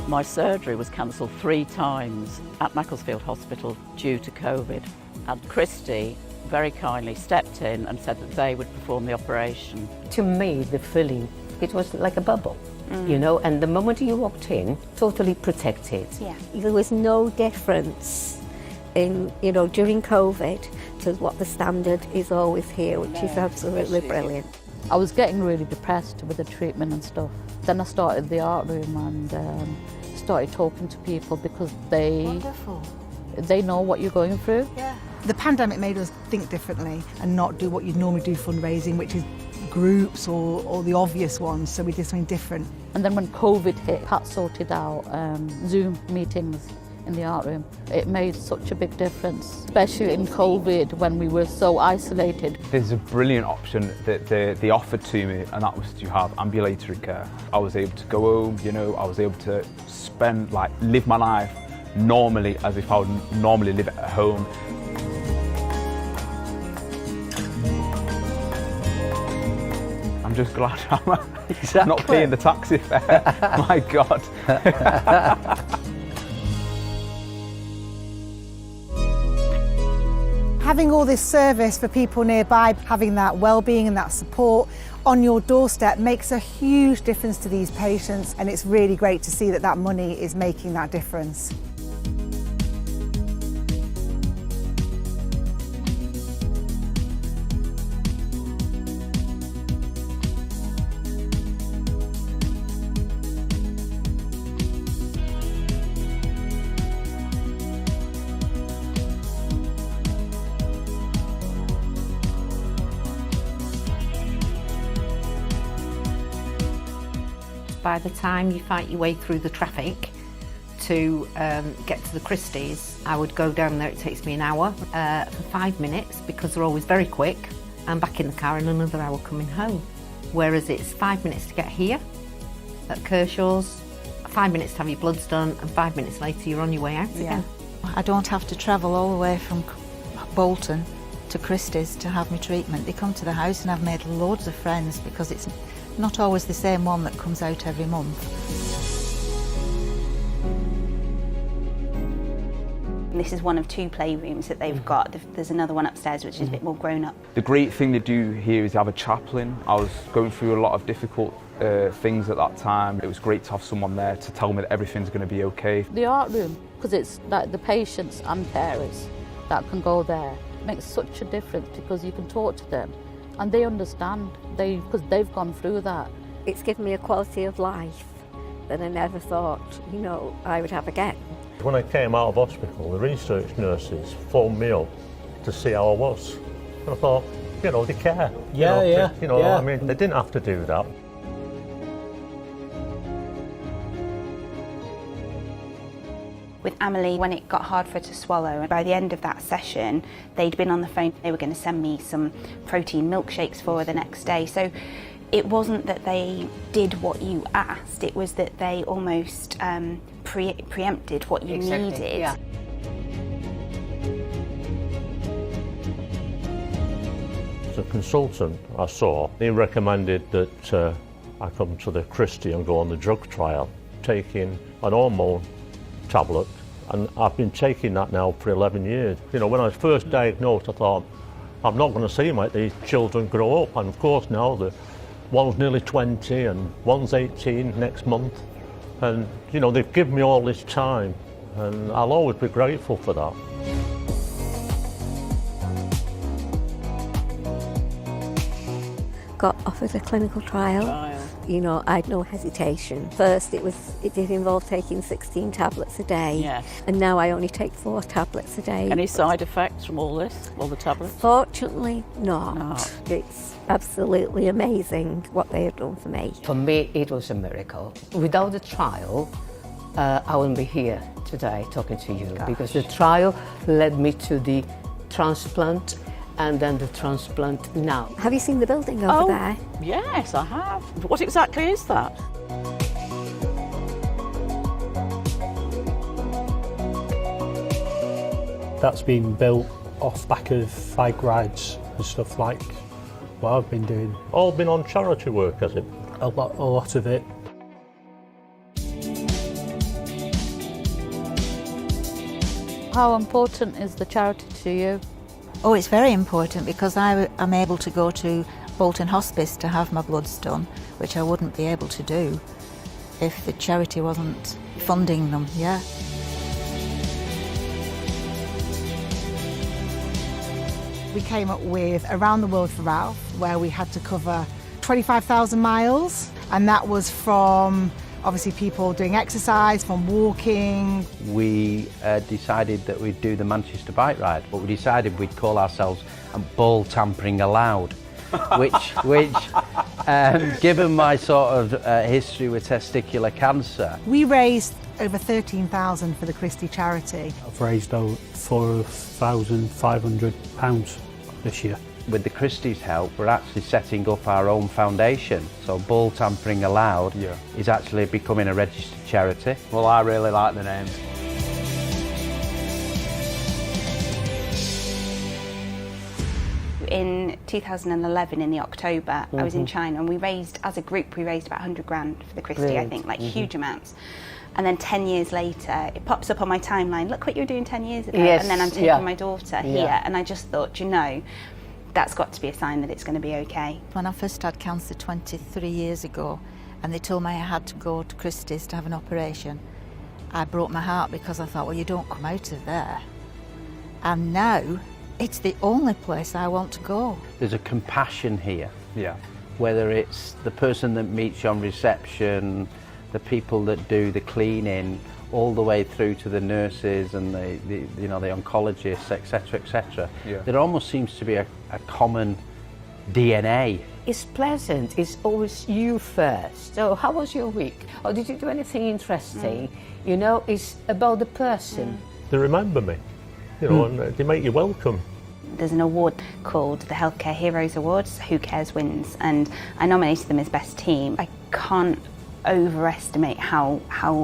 Speaker 15: My surgery was cancelled 3 times at Macclesfield Hospital due to COVID. And Christie very kindly stepped in and said that they would perform the operation.
Speaker 13: To me, the feeling, it was like a bubble, you know, and the moment you walked in, totally protected.
Speaker 16: Yeah, there was no difference in, during COVID to what the standard is always here, which is absolutely brilliant.
Speaker 19: I was getting really depressed with the treatment and stuff. Then I started the art room and started talking to people because they know what you're going through.
Speaker 11: Yeah. The pandemic made us think differently and not do what you'd normally do fundraising, which is groups or the obvious ones, so we did something different.
Speaker 19: And then when COVID hit, Pat sorted out Zoom meetings in the art room. It made such a big difference, especially in COVID when we were so isolated.
Speaker 17: There's a brilliant option that they offered to me, and that was to have ambulatory care. I was able to go home, you know, I was able to live my life normally as if I would normally live at home. I'm just glad I'm not paying the taxi fare. My God.
Speaker 11: Having all this service for people nearby, having that well-being and that support on your doorstep makes a huge difference to these patients, and it's really great to see that that money is making that difference.
Speaker 18: By the time you fight your way through the traffic to get to the Christie's, I would go down there, it takes me an hour for 5 minutes because they're always very quick. I'm back in the car in another hour coming home. Whereas it's 5 minutes to get here at Kershaw's, 5 minutes to have your bloods done, and 5 minutes later you're on your way out again.
Speaker 11: I don't have to travel all the way from Bolton to Christie's to have my treatment. They come to the house, and I've made loads of friends because it's not always the same one that comes out every month.
Speaker 12: This is one of 2 playrooms that they've got. There's another one upstairs which is a bit more grown up.
Speaker 17: The great thing they do here is have a chaplain. I was going through a lot of difficult things at that time. It was great to have someone there to tell me that everything's going to be okay.
Speaker 19: The art room, because it's like the patients and carers that can go there, makes such a difference because you can talk to them and they understand, because they've gone through that.
Speaker 16: It's given me a quality of life that I never thought, you know, I would have again.
Speaker 14: When I came out of hospital, the research nurses phoned me up to see how I was. And I thought, you know, they care. I mean, they didn't have to do that.
Speaker 12: With Amelie, when it got hard for her to swallow, by the end of that session, they'd been on the phone. They were going to send me some protein milkshakes for her the next day. So it wasn't that they did what you asked, it was that they almost preempted what you needed.
Speaker 14: Yeah. As a consultant I saw, he recommended that I come to the Christie and go on the drug trial, taking an hormone tablet, and I've been taking that now for 11 years. You know, when I was first diagnosed, I thought, I'm not going to see these children grow up, and of course now one's nearly 20 and one's 18 next month, and you know, they've given me all this time, and I'll always be grateful for that.
Speaker 16: Got offered a clinical trial. You know, I had no hesitation. First, it did involve taking 16 tablets a day.
Speaker 19: Yes.
Speaker 16: And now I only take 4 tablets a day.
Speaker 19: Any side effects from all this, all the tablets?
Speaker 16: Fortunately, not. It's absolutely amazing what they have done for me.
Speaker 13: For me, it was a miracle. Without the trial, I wouldn't be here today talking to you, because the trial led me to the transplant, and then the transplant now.
Speaker 16: Have you seen the building over there?
Speaker 19: Yes, I have. What exactly is that?
Speaker 14: That's been built off back of bike rides and stuff like what I've been doing. All been on charity work, has it? A lot of it.
Speaker 19: How important is the charity to you?
Speaker 11: Oh, it's very important because I'm able to go to Bolton Hospice to have my bloods done, which I wouldn't be able to do if the charity wasn't funding them, yeah. We came up with Around the World for Ralph, where we had to cover 25,000 miles, and that was from obviously people doing exercise, from walking.
Speaker 20: We decided that we'd do the Manchester bike ride, but we decided we'd call ourselves Ball Tampering Allowed. which given my sort of history with testicular cancer.
Speaker 11: We raised over 13,000 for the Christie charity.
Speaker 21: I've raised over £4,500 this year.
Speaker 20: With the Christie's help, we're actually setting up our own foundation. So Ball Tampering Allowed is actually becoming a registered charity.
Speaker 17: Well, I really like the name.
Speaker 12: In 2011, in the October, I was in China, and we raised, as a group, we raised about 100 grand for the Christie,
Speaker 13: Brilliant.
Speaker 12: I think, like huge amounts. And then 10 years later, it pops up on my timeline, look what you were doing 10 years ago.
Speaker 13: Yes,
Speaker 12: and then I'm taking
Speaker 13: yeah.
Speaker 12: my daughter here, and I just thought, you know, that's got to be a sign that it's going to be okay.
Speaker 22: When I first had cancer 23 years ago, and they told me I had to go to Christie's to have an operation, I broke my heart because I thought, well, you don't come out of there. And now, it's the only place I want to go.
Speaker 20: There's a compassion here.
Speaker 17: Yeah.
Speaker 20: Whether it's the person that meets you on reception, the people that do the cleaning, all the way through to the nurses and the oncologists, etc., etc.
Speaker 17: Yeah.
Speaker 20: There almost seems to be a common DNA.
Speaker 13: It's pleasant. It's always you first. So how was your week? Or did you do anything interesting? You know, it's about the person.
Speaker 14: They remember me, you know, and they make you welcome.
Speaker 12: There's an award called the Healthcare Heroes Awards, Who Cares Wins, and I nominated them as best team. I can't overestimate how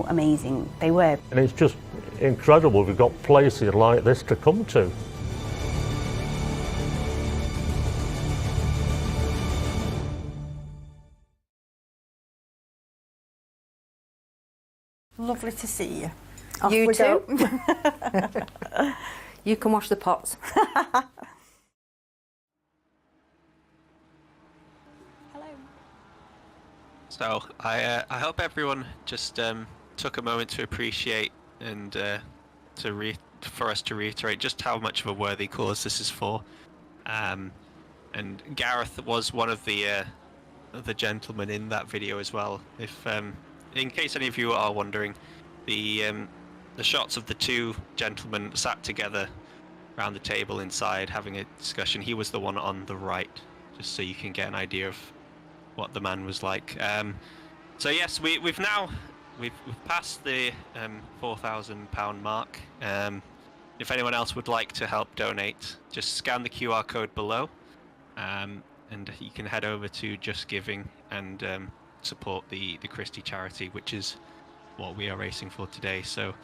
Speaker 12: amazing they were.
Speaker 14: And it's just incredible we've got places like this to come to.
Speaker 10: Lovely to see you.
Speaker 18: Off
Speaker 10: you
Speaker 18: we
Speaker 10: too.
Speaker 18: go. You can wash the pots.
Speaker 6: So I hope everyone just took a moment to appreciate and for us to reiterate just how much of a worthy cause this is for. And Gareth was one of the gentlemen in that video as well. If in case any of you are wondering, the shots of the two gentlemen sat together around the table inside having a discussion. He was the one on the right, just so you can get an idea of what the man was like. So yes, we've passed the £4,000 mark. If anyone else would like to help donate, just scan the QR code below, and you can head over to Just Giving and support the Christie charity, which is what we are racing for today. So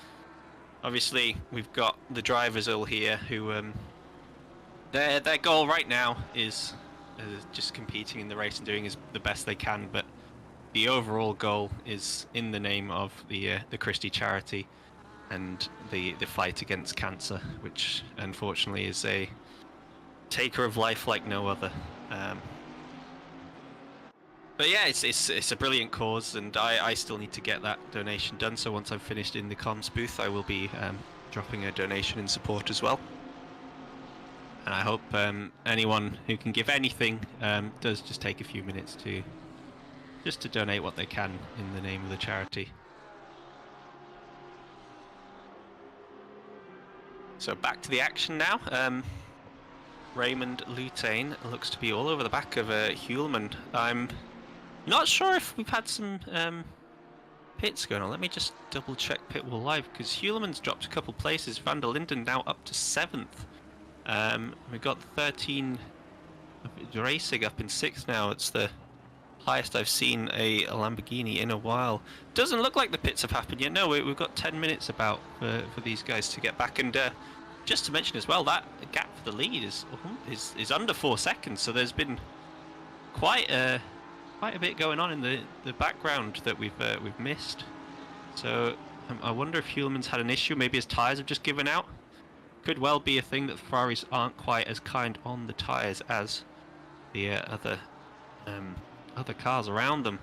Speaker 6: obviously we've got the drivers all here who their goal right now is just competing in the race and doing the best they can, but the overall goal is in the name of the Christie charity and the fight against cancer, which unfortunately is a taker of life like no other. But yeah, it's a brilliant cause, and I still need to get that donation done. So once I've finished in the comms booth, I will be dropping a donation in support as well. And I hope anyone who can give anything does just take a few minutes to donate what they can in the name of the charity. So back to the action now. Raymond Lutain looks to be all over the back of Hulman. I'm not sure if we've had some pits going on. Let me just double check pit wall live, because Hulman's dropped a couple places. Van der Linden now up to 7th. We've got 13 racing up in 6th now. It's the highest I've seen a Lamborghini in a while. Doesn't look like the pits have happened yet. No, we've got 10 minutes about for these guys to get back. And just to mention as well, that gap for the lead is under 4 seconds. So there's been quite a bit going on in the background that we've missed. So I wonder if Hulman's had an issue. Maybe his tyres have just given out. Could well be a thing that the Ferraris aren't quite as kind on the tyres as the other cars around them.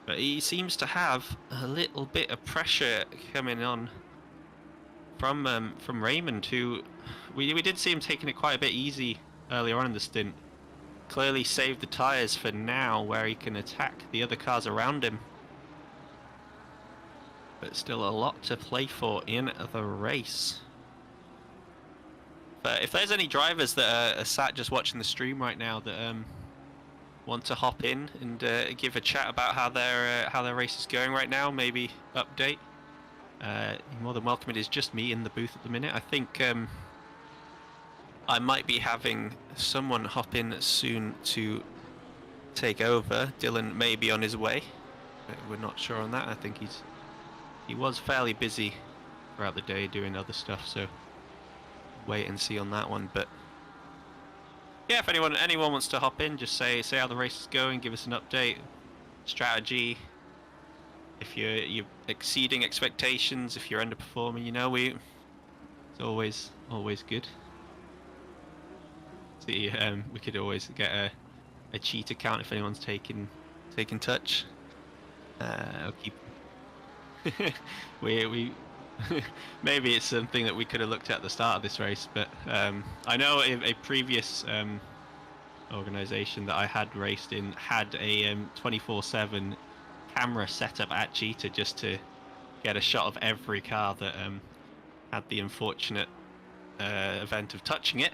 Speaker 6: But he seems to have a little bit of pressure coming on from Raymond, who we did see him taking it quite a bit easy earlier on in the stint. Clearly saved the tyres for now, where he can attack the other cars around him. But still a lot to play for in the race. But if there's any drivers that are sat just watching the stream right now that want to hop in and give a chat about how their race is going right now, maybe update, you're more than welcome. It is just me in the booth at the minute. I think I might be having someone hop in soon to take over. Dylan may be on his way. We're not sure on that. I think he was fairly busy throughout the day doing other stuff, so wait and see on that one. But yeah, if anyone wants to hop in, just say how the race is going, give us an update, strategy. If you're exceeding expectations, if you're underperforming, you know, it's always good. See, we could always get a cheat account if anyone's taking touch. I'll keep. we maybe it's something that we could have looked at the start of this race, but I know a previous organisation that I had raced in had a 24/7 camera set up at Cheetah just to get a shot of every car that had the unfortunate event of touching it,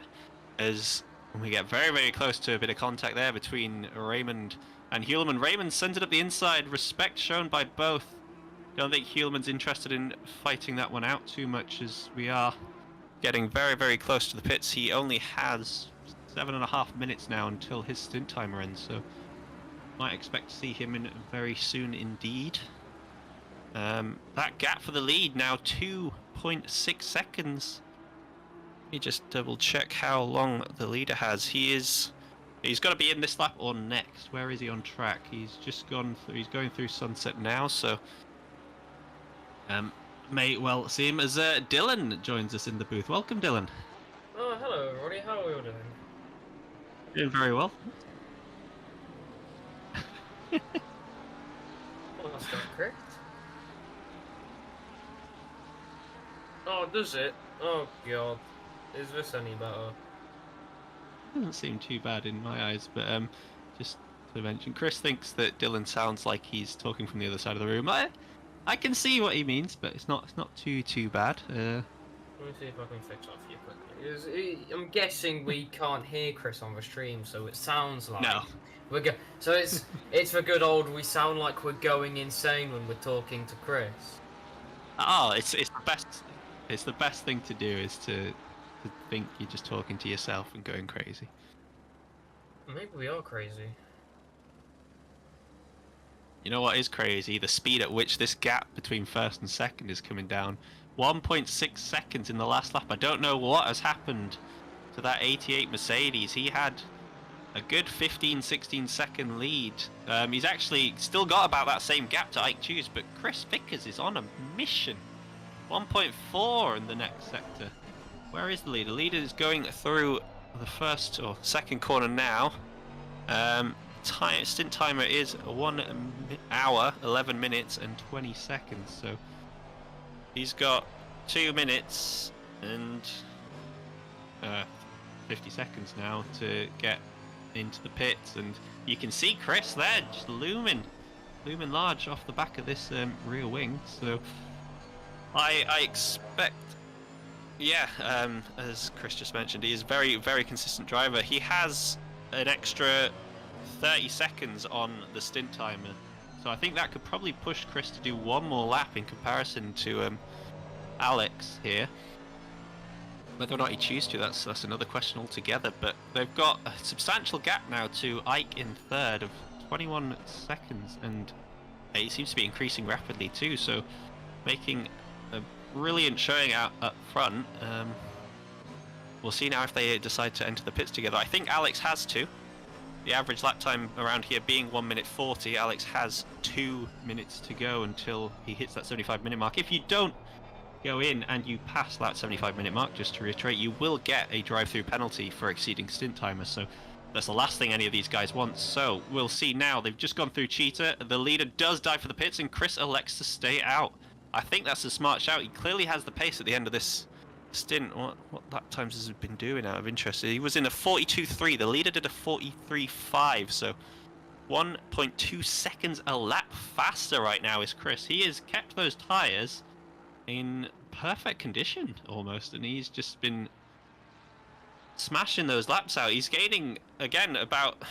Speaker 6: as we get very, very close to a bit of contact there between Raymond and Heuleman. Raymond sends it up the inside, respect shown by both. Don't think Heuleman's interested in fighting that one out too much, as we are getting very, very close to the pits. He only has 7.5 minutes now until his stint timer ends, so might expect to see him in very soon indeed. That gap for the lead now 2.6 seconds. Let me just double check how long the leader has. He's got to be in this lap or next. Where is he on track? He's just gone through, he's going through Sunset now, so may well see him as Dylan joins us in the booth. Welcome, Dylan.
Speaker 1: Oh, hello, Roddy. How are you doing?
Speaker 6: Doing very well.
Speaker 1: Well, that's not correct. Oh, does it? Oh, God. Is this any better?
Speaker 6: Doesn't seem too bad in my eyes, but just to mention, Chris thinks that Dylan sounds like he's talking from the other side of the room. I can see what he means, but it's not too bad.
Speaker 1: Let me see if I can fix that for you quickly. I'm guessing we can't hear Chris on the stream, so it sounds like so it's the good old we sound like we're going insane when we're talking to Chris.
Speaker 6: Oh, it's the best. It's the best thing to do is to think you're just talking to yourself and going crazy.
Speaker 1: Maybe we are crazy.
Speaker 6: You know what is crazy? The speed at which this gap between first and second is coming down. 1.6 seconds in the last lap. I don't know what has happened to that 88 Mercedes. He had a good 15-16 second lead. He's actually still got about that same gap to Ike Hughes, but Chris Vickers is on a mission. 1.4 in the next sector. Where is the leader? The leader is going through the first or second corner now. Stint timer is 1 hour, 11 minutes and 20 seconds. So he's got 2 minutes and 50 seconds now to get into the pits, and you can see Chris there just looming large off the back of this rear wing. So I expect, yeah, as Chris just mentioned, he is very, very consistent driver. He has an extra 30 seconds on the stint timer, so I think that could probably push Chris to do one more lap in comparison to Alex here. Whether or not he chooses to, that's another question altogether, but they've got a substantial gap now to Ike in third of 21 seconds, and he seems to be increasing rapidly too, so making a brilliant showing out up front. We'll see now if they decide to enter the pits together. I think Alex has to. The average lap time around here being 1 minute 40, Alex has 2 minutes to go until he hits that 75-minute mark. If you don't go in and you pass that 75-minute mark, just to reiterate, you will get a drive-through penalty for exceeding stint timer, so that's the last thing any of these guys want. So we'll see now. They've just gone through Cheetah. The leader does dive for the pits, and Chris elects to stay out. I think that's a smart shout. He clearly has the pace at the end of this stint. What lap times has he been doing out of interest? He was in a 42.3. The leader did a 43.5, so 1.2 seconds a lap faster right now is Chris. He has kept those tyres in perfect condition almost, and he's just been smashing those laps out. He's gaining again about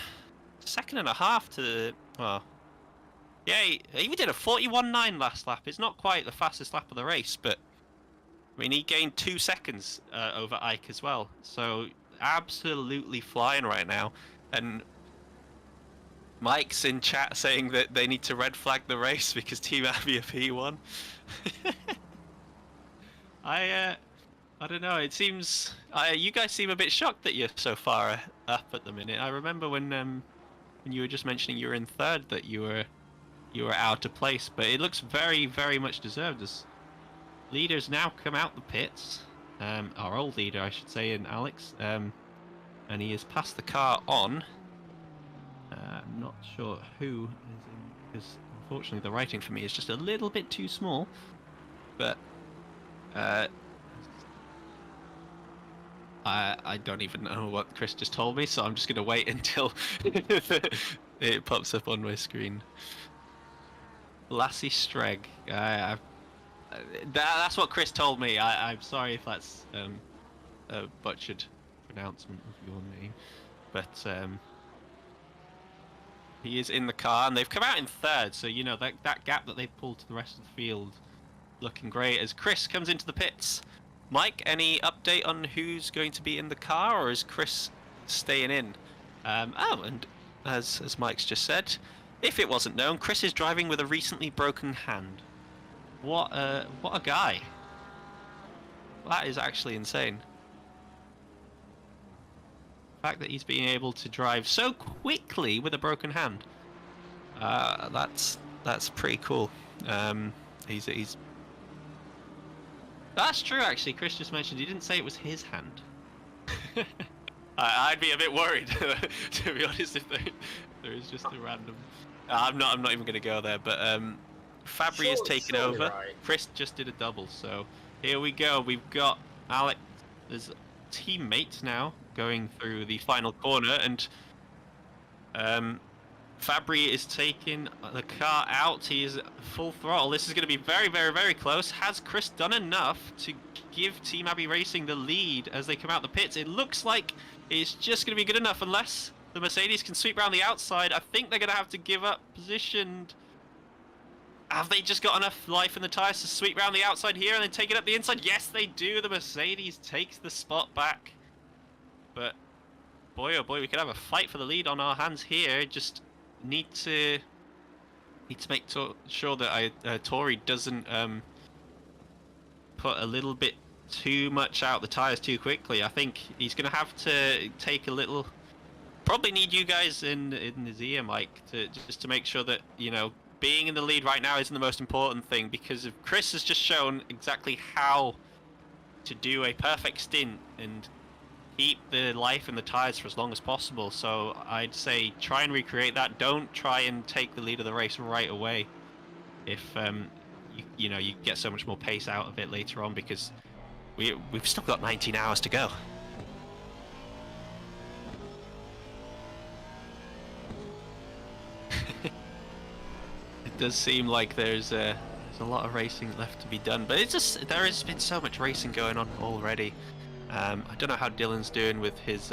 Speaker 6: second and a half to, well, yeah, he did a 41.9 last lap. It's not quite the fastest lap of the race, but I mean, he gained 2 seconds over Ike as well. So absolutely flying right now. And Mike's in chat saying that they need to red flag the race because Team Abbey have P1. I don't know. It seems you guys seem a bit shocked that you're so far up at the minute. I remember when you were just mentioning you were in third that you were out of place, but it looks very, very much deserved as leaders now come out the pits. Our old leader, I should say, in Alex, and he has passed the car on. I'm not sure who is in, because unfortunately the writing for me is just a little bit too small. But I don't even know what Chris just told me, so I'm just going to wait until it pops up on my screen. Lassie Streg. That's what Chris told me. I'm sorry if that's a butchered pronouncement of your name, but he is in the car, and they've come out in third, so you know that gap that they've pulled to the rest of the field looking great as Chris comes into the pits. Mike, any update on who's going to be in the car, or is Chris staying in? Oh, and as Mike's just said, if it wasn't known, Chris is driving with a recently broken hand. What a guy. That is actually insane. The fact that he's being able to drive so quickly with a broken hand. That's pretty cool. He's That's true, actually. Chris just mentioned he didn't say it was his hand. I'd be a bit worried, to be honest, if there is just a random. I'm not even going to go there, but Fabry is taking over. Right. Chris just did a double, so here we go. We've got Alex as teammate now going through the final corner, and Fabry is taking the car out. He is full throttle. This is going to be very, very, very close. Has Chris done enough to give Team Abbey Racing the lead as they come out the pits? It looks like it's just going to be good enough unless the Mercedes can sweep around the outside. I think they're going to have to give up position. Have they just got enough life in the tyres to sweep around the outside here and then take it up the inside? Yes, they do. The Mercedes takes the spot back. But boy, oh boy, we could have a fight for the lead on our hands here. Just need to make sure that Tori doesn't put a little bit too much out the tyres too quickly. I think he's going to have to take a little. Probably need you guys in his ear, Mike, just to make sure that, you know, being in the lead right now isn't the most important thing, because Chris has just shown exactly how to do a perfect stint and keep the life in the tyres for as long as possible. So I'd say try and recreate that. Don't try and take the lead of the race right away if you know, you get so much more pace out of it later on, because we've still got 19 hours to go. It does seem like there's a lot of racing left to be done, but it's just there has been so much racing going on already. I don't know how Dylan's doing with his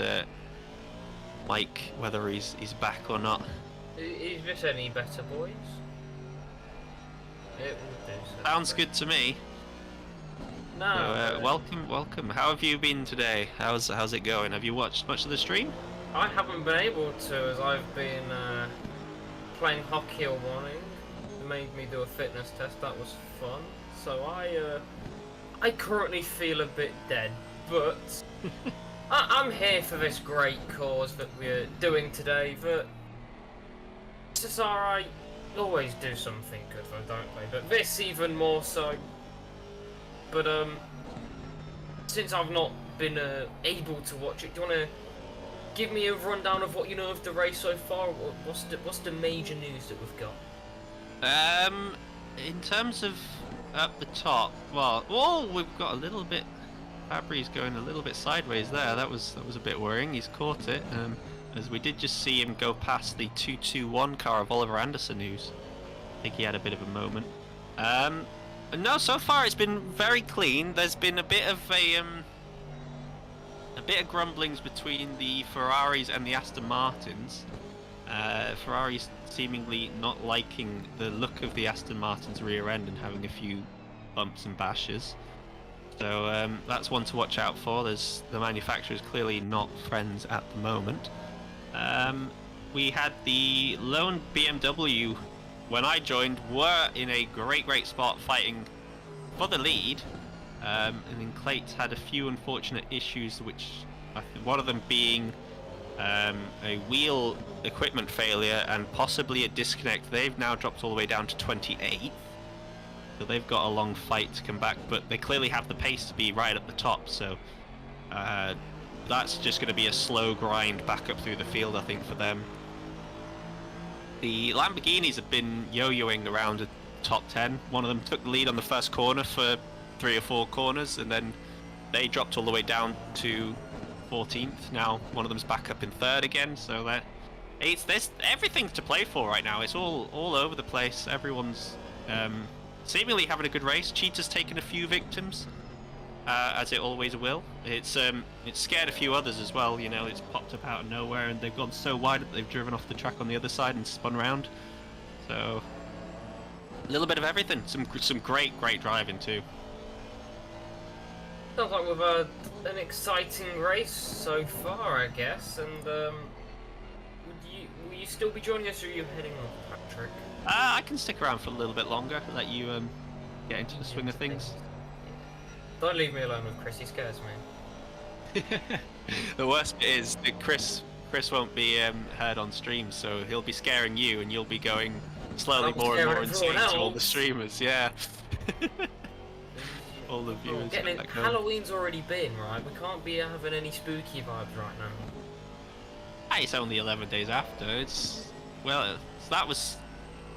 Speaker 6: mic, whether he's back or not.
Speaker 1: Is this any better, boys? It would do so.
Speaker 6: Sounds good to me.
Speaker 1: No.
Speaker 6: So, welcome. How have you been today? How's it going? Have you watched much of the stream?
Speaker 1: I haven't been able to, as I've been playing hockey all morning. It made me do a fitness test. That was fun. So I currently feel a bit dead, but I'm here for this great cause that we're doing today. But SSRI always do something good, though, don't they? But this even more so. But since I've not been able to watch it, do you want to give me a rundown of what you know of the race so far? What's the major news that we've got?
Speaker 6: In terms of up the top, well, we've got a little bit. Fabry's going a little bit sideways there. That was a bit worrying. He's caught it. As we did just see him go past the 221 car of Oliver Anderson, who's I think he had a bit of a moment. No, so far it's been very clean. There's been a bit of grumblings between the Ferraris and the Aston Martins. Ferrari seemingly not liking the look of the Aston Martin's rear end and having a few bumps and bashes. So that's one to watch out for. The manufacturer's clearly not friends at the moment. We had the lone BMW, when I joined, were in a great spot fighting for the lead. And then Clates had a few unfortunate issues, which one of them being a wheel equipment failure and possibly a disconnect. They've now dropped all the way down to 28th. So they've got a long fight to come back, but they clearly have the pace to be right at the top, so that's just going to be a slow grind back up through the field, I think, for them. The Lamborghinis have been yo-yoing around the top 10. One of them took the lead on the first corner for 3 or 4 corners, and then they dropped all the way down to 14th. Now one of them's back up in 3rd again, so there's everything to play for right now. It's all over the place. Everyone's seemingly having a good race. Cheetah's taken a few victims, as it always will. It's scared a few others as well. You know, it's popped up out of nowhere, and they've gone so wide that they've driven off the track on the other side and spun around. So a little bit of everything. Some great driving too.
Speaker 1: Sounds like we've had an exciting race so far, I guess. And will you still be joining us, or are you heading off, Patrick?
Speaker 6: I can stick around for a little bit longer, let you get into the swing of things.
Speaker 1: Don't leave me alone with Chris, he scares me.
Speaker 6: The worst bit is that Chris won't be heard on stream, so he'll be scaring you, and you'll be going slowly more and more insane to all the streamers. Yeah. All the viewers.
Speaker 1: Halloween's already been, right? We can't be having any spooky vibes right now.
Speaker 6: It's only 11 days after. That was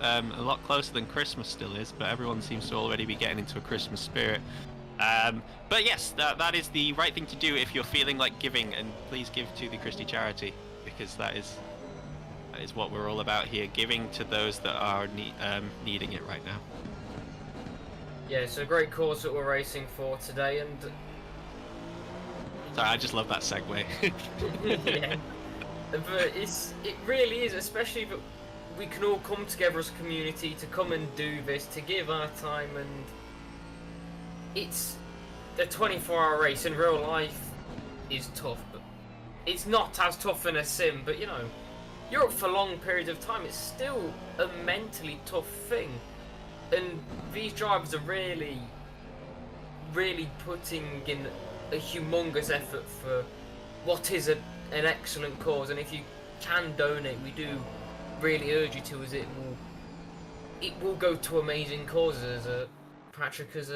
Speaker 6: a lot closer than Christmas still is, but everyone seems to already be getting into a Christmas spirit. But yes, that is the right thing to do if you're feeling like giving, and please give to the Christie charity, because that is what we're all about here, giving to those that are needing it right now.
Speaker 1: Yeah, it's a great cause that we're racing for today, and
Speaker 6: sorry, I just love that segue.
Speaker 1: Yeah. But it really is, especially that we can all come together as a community to come and do this, to give our time, and it's a 24-hour race. In real life is tough, but it's not as tough in a sim. But you know, you're up for long periods of time. It's still a mentally tough thing, and these drivers are really putting in a humongous effort for what is an excellent cause. And if you can donate, we do really urge you to, as it will go to amazing causes, as Patrick has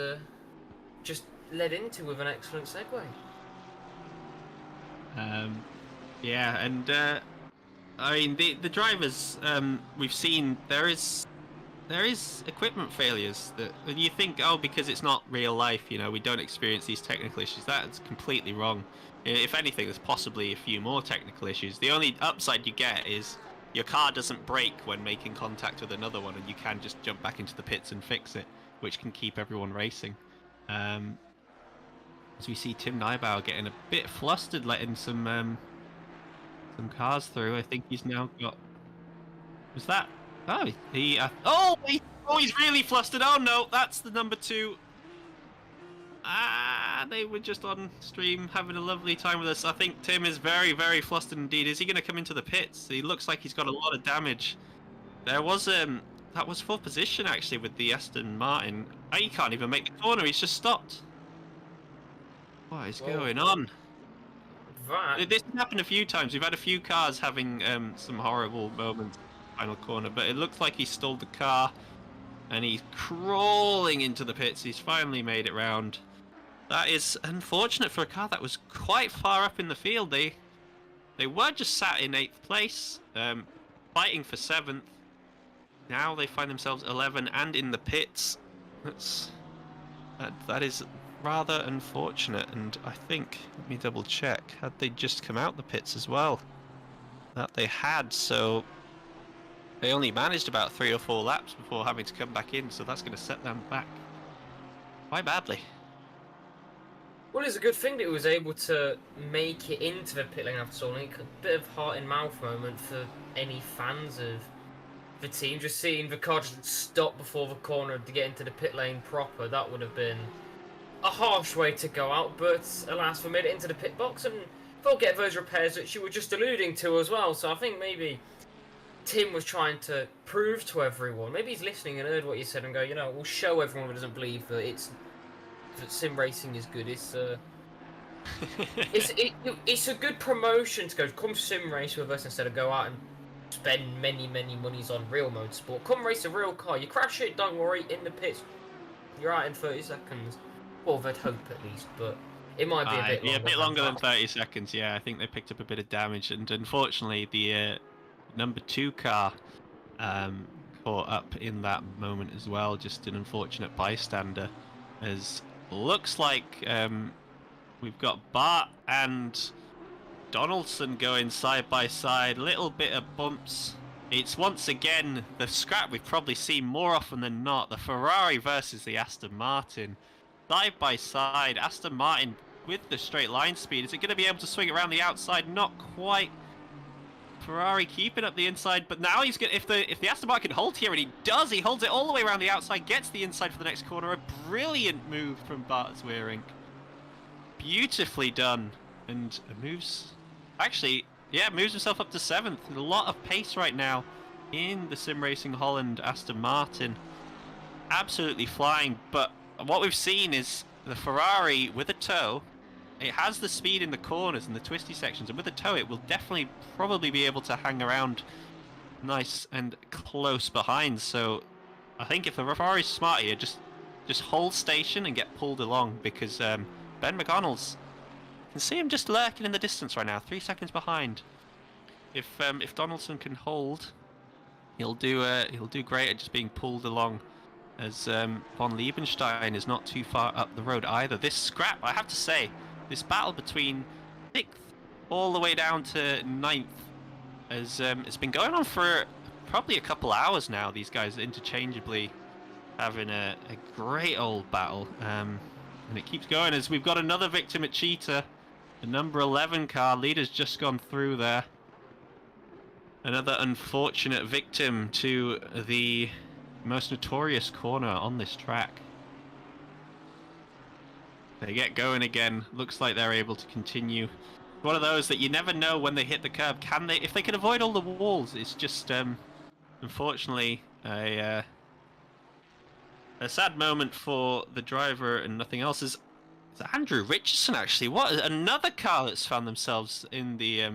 Speaker 1: just led into with an excellent segue.
Speaker 6: Yeah, and I mean the drivers, we've seen there is equipment failures that you think, oh, because it's not real life, you know, we don't experience these technical issues. That's completely wrong. If anything, there's possibly a few more technical issues. The only upside you get is your car doesn't break when making contact with another one, and you can just jump back into the pits and fix it, which can keep everyone racing. As we see Tim Neibauer getting a bit flustered, letting some cars through. I think he's now got. Was that? Oh, he's really flustered. Oh no, that's the number 2. They were just on stream having a lovely time with us. I think Tim is very flustered indeed. Is he going to come into the pits? He looks like he's got a lot of damage. There was that was 4th position actually with the Aston Martin. He can't even make the corner. He's just stopped. What is going on? This has happened a few times. We've had a few cars having some horrible moments in the final corner, but it looks like he stalled the car and he's crawling into the pits. He's finally made it round. That is unfortunate for a car that was quite far up in the field. They were just sat in 8th place, fighting for 7th. Now they find themselves 11 and in the pits. That is rather unfortunate, and I think, let me double check, had they just come out the pits as well? That they had, so they only managed about 3 or 4 laps before having to come back in, so that's going to set them back quite badly.
Speaker 1: Well, it's a good thing that he was able to make it into the pit lane after stalling. A bit of heart-in-mouth moment for any fans of the team. Just seeing the car just stop before the corner to get into the pit lane proper, that would have been a harsh way to go out. But alas, we made it into the pit box, and they'll get those repairs that you were just alluding to as well. So I think maybe Tim was trying to prove to everyone, maybe he's listening and heard what you said and go, you know, we'll show everyone who doesn't believe that that sim racing is good. It's a good promotion to go come sim race with us instead of go out and spend many monies on real motorsport. Come race a real car. You crash it, don't worry. In the pits, you're out in 30 seconds. Well, they'd hope at least, but it might be a bit longer.
Speaker 6: A bit longer than 30 seconds. Yeah, I think they picked up a bit of damage, and unfortunately, the number 2 car caught up in that moment as well. Just an unfortunate bystander, as looks like we've got Bart and Donaldson going side by side. Little bit of bumps. It's once again the scrap we've probably seen more often than not. The Ferrari versus the Aston Martin. Side by side. Aston Martin with the straight line speed. Is it going to be able to swing around the outside? Not quite. Ferrari keeping up the inside, but now he's going. If the Aston Martin can hold here, and he does, he holds it all the way around the outside, gets the inside for the next corner. A brilliant move from Bart Zweerink. Beautifully done, and moves. Actually, yeah, moves himself up to 7th. A lot of pace right now in the Sim Racing Holland Aston Martin. Absolutely flying, but what we've seen is the Ferrari with a tow. It has the speed in the corners and the twisty sections, and with a tow it will definitely probably be able to hang around nice and close behind. So I think if the Ferrari's smart here, just hold station and get pulled along, because Ben McDonald's, you can see him just lurking in the distance right now, 3 seconds behind. If Donaldson can hold, he'll do great at just being pulled along, as von Liebenstein is not too far up the road either. This scrap, I have to say, this battle between 6th all the way down to 9th has it's been going on for probably a couple hours now. These guys are interchangeably having a great old battle, and it keeps going as we've got another victim at Cheetah. The number 11 car leader's just gone through there. Another unfortunate victim to the most notorious corner on this track. They get going again. Looks like they're able to continue. One of those that you never know when they hit the curb. Can they? If they can avoid all the walls, it's just unfortunately a sad moment for the driver and nothing else. Is Andrew Richardson actually? What, another car that's found themselves in the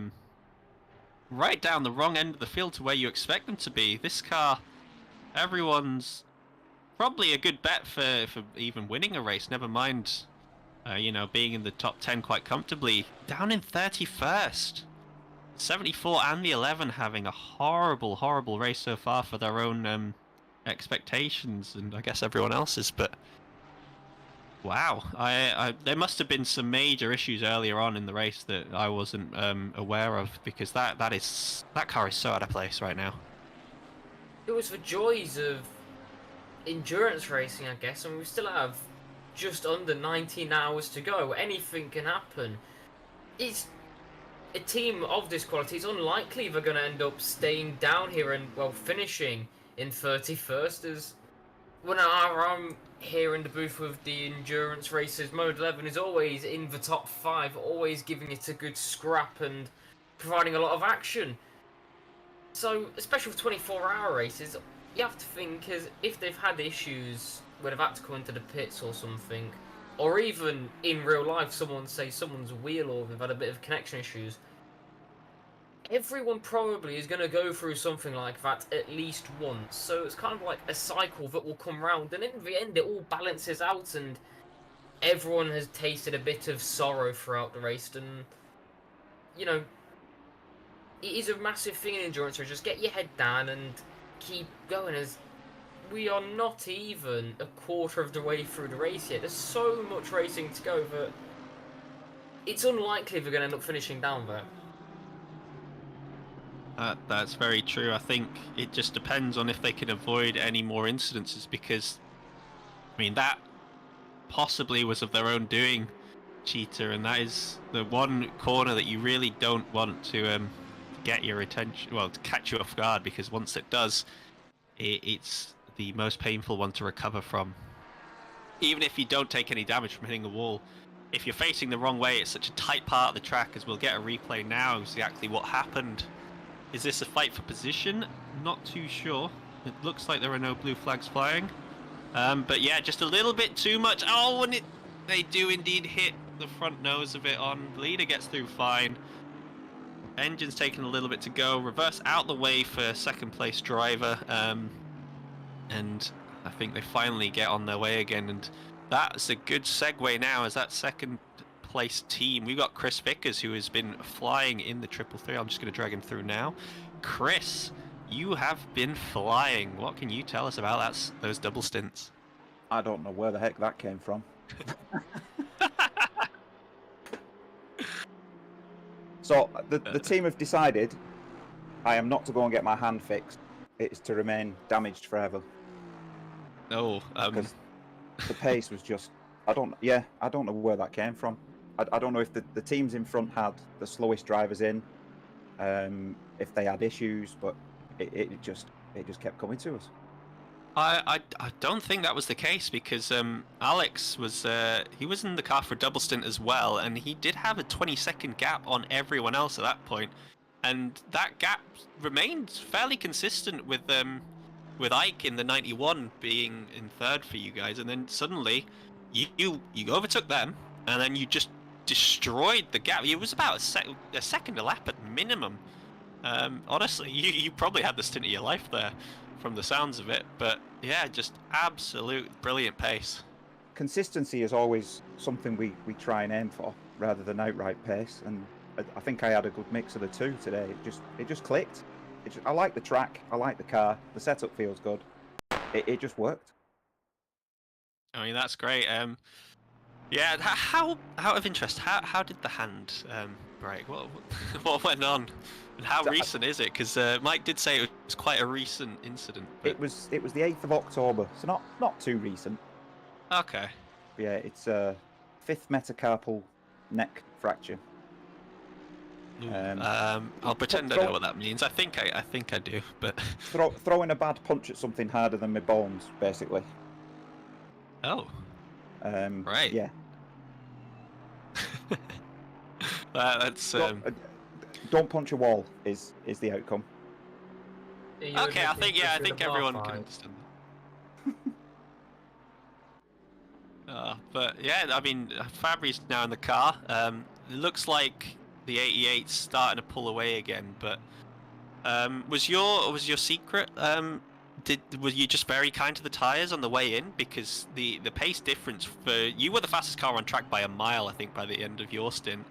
Speaker 6: right down the wrong end of the field to where you expect them to be. This car, everyone's probably a good bet for even winning a race. Never mind. You know, being in the top 10 quite comfortably. Down in 31st. 74 and the 11 having a horrible race so far for their own expectations, and I guess everyone else's, but wow. There must have been some major issues earlier on in the race that I wasn't aware of, because that car is so out of place right now.
Speaker 1: It was the joys of endurance racing, I guess, and we still have just under 19 hours to go. Anything can happen. It's a team of this quality. It's unlikely they're going to end up staying down here and, well, finishing in 31st. As when I'm here in the booth with the endurance races, Mode 11 is always in the top 5, always giving it a good scrap and providing a lot of action. So, especially with 24-hour races, you have to think, as if they've had issues where they've had to come into the pits or something, or even in real life, someone's wheel, or they've had a bit of connection issues, everyone probably is going to go through something like that at least once. So it's kind of like a cycle that will come round, and in the end it all balances out, and everyone has tasted a bit of sorrow throughout the race. And you know, it is a massive thing in endurance race. Just get your head down and keep going, as we are not even a quarter of the way through the race yet. There's so much racing to go that it's unlikely we're going to end up finishing down there.
Speaker 6: That's very true. I think it just depends on if they can avoid any more incidences, because I mean, that possibly was of their own doing. Cheetah, and that is the one corner that you really don't want to get your attention, well, to catch you off guard, because once it does, it's the most painful one to recover from. Even if you don't take any damage from hitting the wall, if you're facing the wrong way, it's such a tight part of the track, as we'll get a replay now, exactly what happened. Is this a fight for position? Not too sure. It looks like there are no blue flags flying. But yeah, just a little bit too much. Oh, and they do indeed hit the front nose of it on. Leader gets through fine. Engine's taking a little bit to go. Reverse out the way for second place driver. And I think they finally get on their way again. And that's a good segue now as that second place team. We've got Chris Vickers, who has been flying in the 333. I'm just going to drag him through now. Chris, you have been flying. What can you tell us about those double stints?
Speaker 2: I don't know where the heck that came from. So the team have decided I am not to go and get my hand fixed. It is to remain damaged forever.
Speaker 6: Oh,
Speaker 2: because the pace was just, I don't know where that came from. I don't know if the teams in front had the slowest drivers in, if they had issues, but it just kept coming to us.
Speaker 6: I don't think that was the case, because Alex was he was in the car for a double stint as well, and he did have a 20-second gap on everyone else at that point, and that gap remained fairly consistent with Ike in the 91 being in third for you guys, and then suddenly you overtook them, and then you just destroyed the gap. It was about a second a lap at minimum. Honestly, you probably had the stint of your life there, from the sounds of it. But yeah, just absolute brilliant pace.
Speaker 2: Consistency is always something we try and aim for, rather than outright pace. And I think I had a good mix of the two today. It just clicked. I like the track. I like the car. The setup feels good. It just worked.
Speaker 6: I mean, that's great. Yeah. How out of interest? How did the hand break? What went on? And how recent is it? Because Mike did say it was quite a recent incident. But...
Speaker 2: It was the 8th of October, so not too recent.
Speaker 6: Okay.
Speaker 2: Yeah, it's a 5th metacarpal neck fracture.
Speaker 6: I'll pretend I know what that means. I think I do, but
Speaker 2: throwing a bad punch at something harder than my bones, basically.
Speaker 6: Oh. Right.
Speaker 2: Yeah.
Speaker 6: That's.
Speaker 2: Don't punch a wall is the outcome.
Speaker 6: Okay, I think everyone can understand that. But yeah, I mean, Fabri's now in the car. It looks like the 88's starting to pull away again. But was your secret? Were you just very kind to the tires on the way in? Because the pace difference for you were the fastest car on track by a mile, I think, by the end of your stint.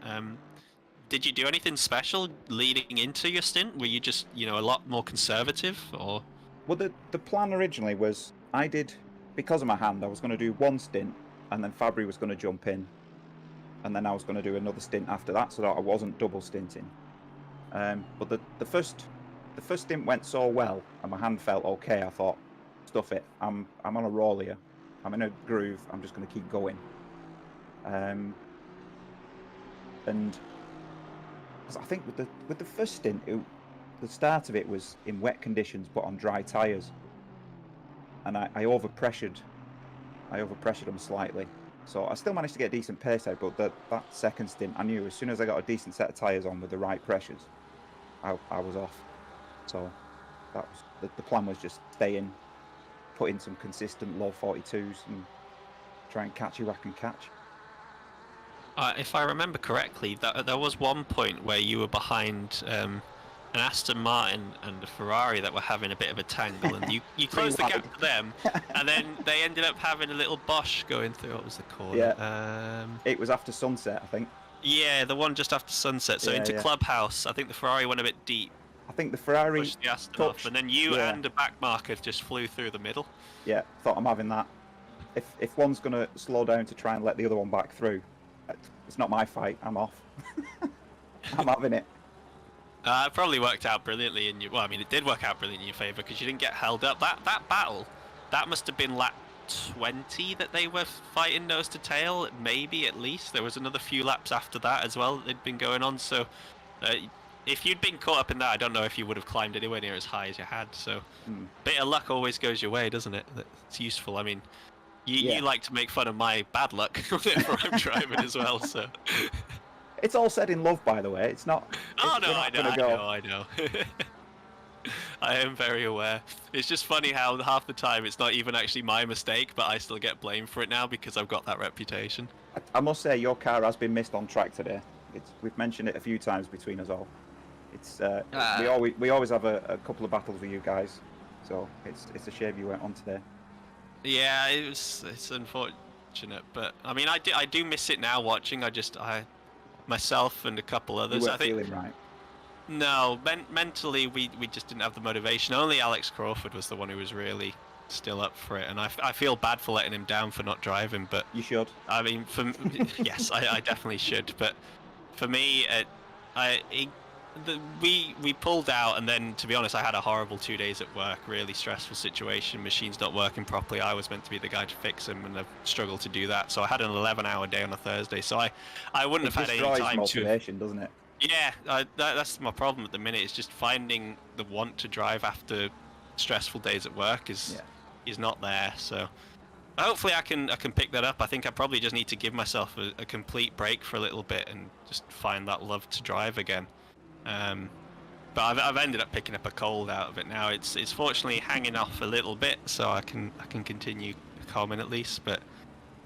Speaker 6: Did you do anything special leading into your stint? Were you just, a lot more conservative, or?
Speaker 2: Well, the plan originally was because of my hand, I was going to do one stint, and then Fabry was going to jump in, and then I was going to do another stint after that, so that I wasn't double stinting. But the first stint went so well, and my hand felt okay. I thought, stuff it. I'm on a roll here. I'm in a groove. I'm just going to keep going. And I think with the first stint, the start of it was in wet conditions but on dry tyres, and I overpressured them slightly, so I still managed to get a decent pace out. But that second stint, I knew as soon as I got a decent set of tyres on with the right pressures, I was off. So that was the plan, was just stay in, put in some consistent low 42s, and try and catch who I can catch.
Speaker 6: If I remember correctly, there was one point where you were behind an Aston Martin and a Ferrari that were having a bit of a tangle, and you closed the gap to them, and then they ended up having a little Bosch going through. What was the corner?
Speaker 2: Yeah. It was after sunset, I think.
Speaker 6: Yeah, the one just after sunset. So into Clubhouse, I think the Ferrari went a bit deep.
Speaker 2: I think the Ferrari
Speaker 6: pushed the Aston off, and then you and a back marker just flew through the middle.
Speaker 2: Yeah, thought I'm having that. If one's going to slow down to try and let the other one back through, it's not my fight. I'm off. I'm having it.
Speaker 6: It probably worked out brilliantly in your. Well, I mean, it did work out brilliantly in your favour because you didn't get held up. That battle, that must have been lap 20 that they were fighting nose to tail, maybe at least. There was another few laps after that as well that they'd been going on, so if you'd been caught up in that, I don't know if you would have climbed anywhere near as high as you had, so bit of luck always goes your way, doesn't it? It's useful. I mean, you like to make fun of my bad luck whenever I'm driving as well, so...
Speaker 2: It's all said in love, by the way. It's not...
Speaker 6: Oh, no, I know. I am very aware. It's just funny how half the time it's not even actually my mistake, but I still get blamed for it now because I've got that reputation.
Speaker 2: I must say, your car has been missed on track today. We've mentioned it a few times between us all. It's we always have a couple of battles with you guys, so it's a shame you went on today.
Speaker 6: Yeah, it's unfortunate, but I mean, I do miss it now watching. Myself and a couple others.
Speaker 2: You weren't feeling right.
Speaker 6: No, mentally we just didn't have the motivation. Only Alex Crawford was the one who was really still up for it, and I feel bad for letting him down for not driving. But
Speaker 2: you should.
Speaker 6: I mean, yes, I definitely should. But for me, we pulled out, and then to be honest, I had a horrible 2 days at work. Really stressful situation. Machines not working properly. I was meant to be the guy to fix them, and I've struggled to do that. So I had an 11-hour day on a Thursday. So I wouldn't have had any time
Speaker 2: motivation, doesn't it?
Speaker 6: Yeah, that's my problem at the minute. It's just finding the want to drive after stressful days at work is not there. So hopefully I can pick that up. I think I probably just need to give myself a complete break for a little bit and just find that love to drive again. But I've ended up picking up a cold out of it now. It's fortunately hanging off a little bit, so I can continue calming at least. But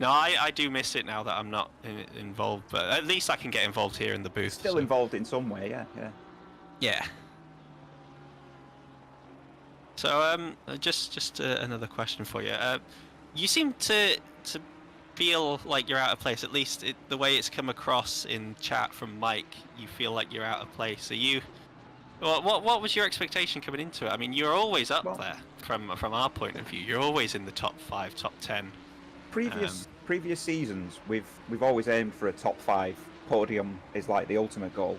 Speaker 6: no, I do miss it now that I'm not involved. But at least I can get involved here in the booth.
Speaker 2: Still involved in some way,
Speaker 6: yeah. So just another question for you. You seem to feel like you're out of place. At least the way it's come across in chat from Mike, you feel like you're out of place. Are you? What was your expectation coming into it? I mean, you're always up there from our point of view. You're always in the top 5, top 10.
Speaker 2: Previous seasons, we've always aimed for a top 5 podium is like the ultimate goal.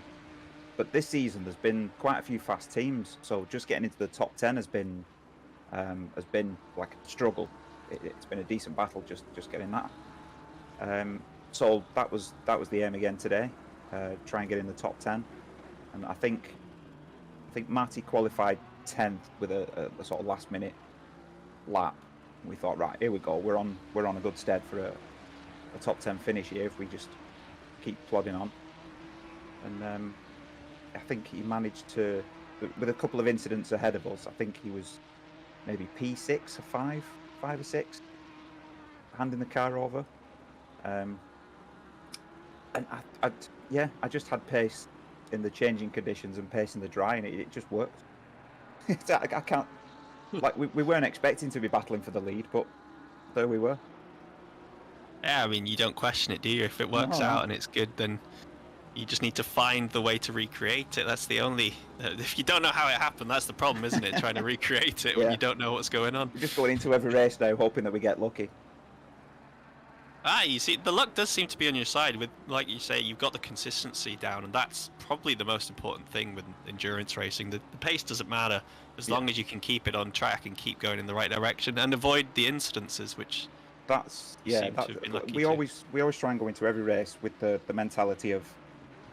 Speaker 2: But this season, there's been quite a few fast teams, so just getting into the top 10 has been like a struggle. It's been a decent battle just getting that. So that was the aim again today. Try and get in the top 10, and I think Matty qualified 10th with a sort of last minute lap. We thought, right, here we go. We're on a good stead for a top 10 finish here if we just keep plodding on. And I think he managed to, with a couple of incidents ahead of us, I think he was maybe P6 or 5 or 6, handing the car over. And I just had pace in the changing conditions and pace in the dry, and it just worked. I can't, like, we weren't expecting to be battling for the lead, but there we were.
Speaker 6: Yeah, I mean, you don't question it, do you? If it works out and it's good, then you just need to find the way to recreate it. That's the only... if you don't know how it happened, that's the problem, isn't it? Trying to recreate it when you don't know what's going on.
Speaker 2: We're just going into every race now, hoping that we get lucky.
Speaker 6: You see, the luck does seem to be on your side. With, like you say, you've got the consistency down, and that's probably the most important thing with endurance racing. The pace doesn't matter as long as you can keep it on track and keep going in the right direction and avoid the incidences, which
Speaker 2: we always try and go into every race with the mentality of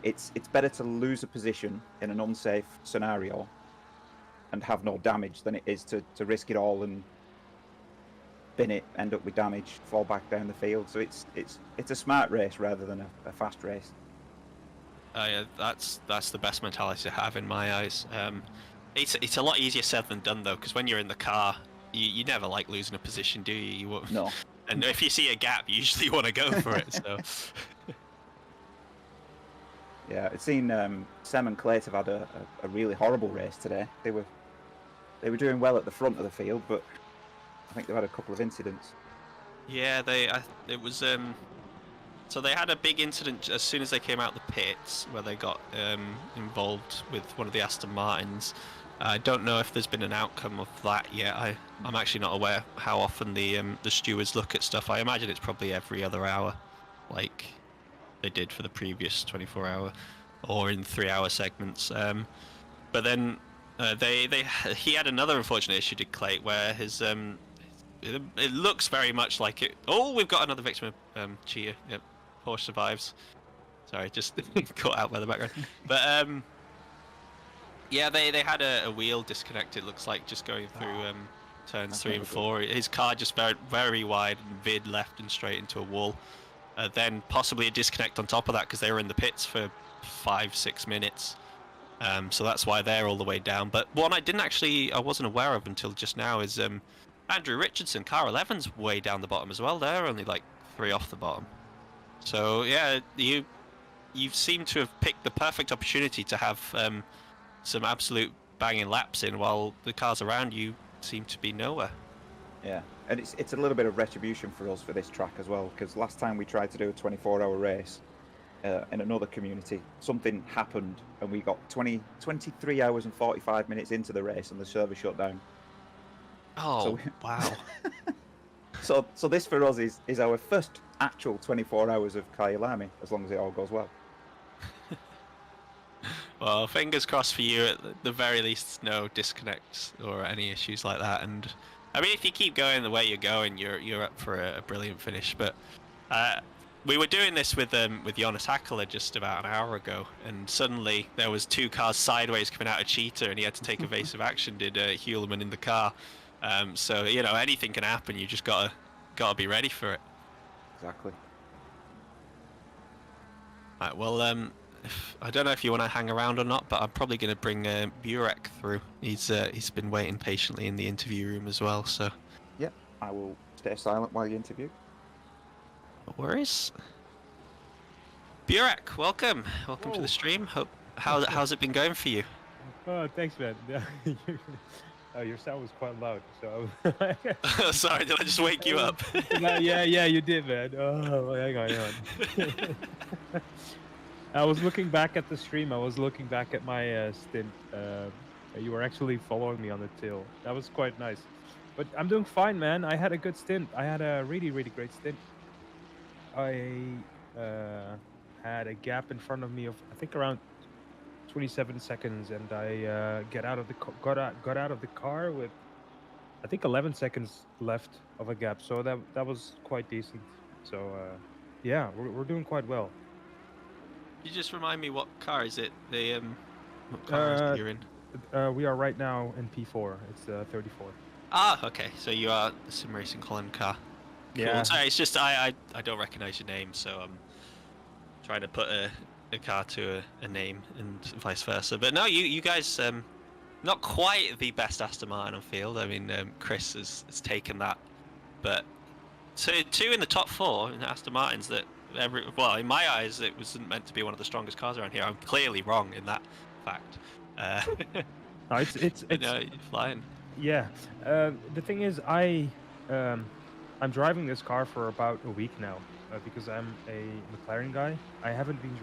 Speaker 2: it's better to lose a position in an unsafe scenario and have no damage than it is to risk it all and bin it, end up with damage, fall back down the field. So it's a smart race rather than a fast race.
Speaker 6: Yeah, that's the best mentality to have in my eyes. It's a lot easier said than done though, because when you're in the car, you never like losing a position, do you? You won't.
Speaker 2: No.
Speaker 6: And if you see a gap, you usually want to go for it. So.
Speaker 2: Yeah, it's seen Sam and Clayt have had a really horrible race today. They were doing well at the front of the field, but I think they've had a couple of incidents.
Speaker 6: Yeah, it was so they had a big incident as soon as they came out the pits, where they got involved with one of the Aston Martins. I don't know if there's been an outcome of that yet. I'm actually not aware how often the stewards look at stuff. I imagine it's probably every other hour, like they did for the previous 24-hour, or in 3-hour segments. But then he had another unfortunate issue, did Clayt, where his it looks very much like it. Oh, we've got another victim of cheater. Yep, Porsche survives. Sorry, just caught out by the background. But yeah, they had a wheel disconnected. Looks like just going through turns 3 and 4. His car just very wide and veered left and straight into a wall. Then possibly a disconnect on top of that because they were in the pits for 5-6 minutes. So that's why they're all the way down. But one I wasn't aware of until just now is Andrew Richardson, car 11's way down the bottom as well. They're only like 3 off the bottom. So yeah, you seem to have picked the perfect opportunity to have some absolute banging laps in while the cars around you seem to be nowhere.
Speaker 2: Yeah, and it's a little bit of retribution for us for this track as well, because last time we tried to do a 24-hour race in another community, something happened and we got 23 hours and 45 minutes into the race and the server shut down.
Speaker 6: Oh, wow.
Speaker 2: So this for us is our first actual 24 hours of Kyalami, as long as it all goes well.
Speaker 6: Well, fingers crossed for you. At the very least, no disconnects or any issues like that. And I mean, if you keep going the way you're going, you're up for a brilliant finish. But we were doing this with Jonas Hackler just about an hour ago, and suddenly there was 2 cars sideways coming out of Cheetah, and he had to take evasive action. Did Heuleman in the car? So you know, anything can happen. You just gotta be ready for it.
Speaker 2: Exactly.
Speaker 6: Right, well, I don't know if you want to hang around or not, but I'm probably going to bring Burek through. He's been waiting patiently in the interview room as well. So.
Speaker 2: Yep, I will stay silent while you interview.
Speaker 6: No worries. Burek, welcome to the stream. How's it been going for you?
Speaker 5: Oh, thanks, man. Oh, your sound was quite loud, so.
Speaker 6: Sorry, did I just wake you up?
Speaker 5: Yeah, you did, man. Oh, hang on. I was looking back at the stream. I was looking back at my stint. You were actually following me on the tail. That was quite nice. But I'm doing fine, man. I had a good stint. I had a really, really great stint. I had a gap in front of me of, I think, around 27 seconds, and I got out of the car with, I think, 11 seconds left of a gap. So that was quite decent. So yeah, we're doing quite well.
Speaker 6: Can you just remind me what car is it? What car is it you're in?
Speaker 5: We are right now in P4. It's 34.
Speaker 6: Ah, okay. So you are the Sim Racing Holland car. Cool.
Speaker 5: Yeah.
Speaker 6: Sorry, it's just I don't recognise your name, so I'm trying to put a car to a name and vice versa. But no, you guys, not quite the best Aston Martin on field. I mean, Chris has taken that, but so 2 in the top 4 in Aston Martins that. Well, in my eyes, it wasn't meant to be one of the strongest cars around here. I'm clearly wrong in that fact.
Speaker 5: No, it's
Speaker 6: you're flying.
Speaker 5: Yeah. The thing is, I'm driving this car for about a week now because I'm a McLaren guy. I haven't been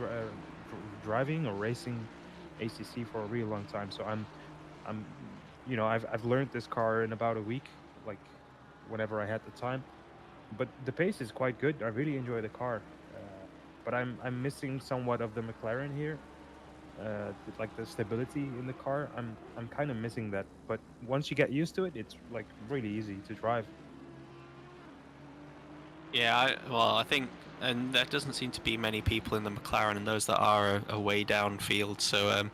Speaker 5: driving or racing ACC for a really long time, so I've learned this car in about a week, like whenever I had the time. But the pace is quite good. I really enjoy the car, but I'm missing somewhat of the McLaren here, like the stability in the car. I'm kind of missing that. But once you get used to it, it's like really easy to drive.
Speaker 6: Yeah, I think, and there doesn't seem to be many people in the McLaren, and those that are way downfield. So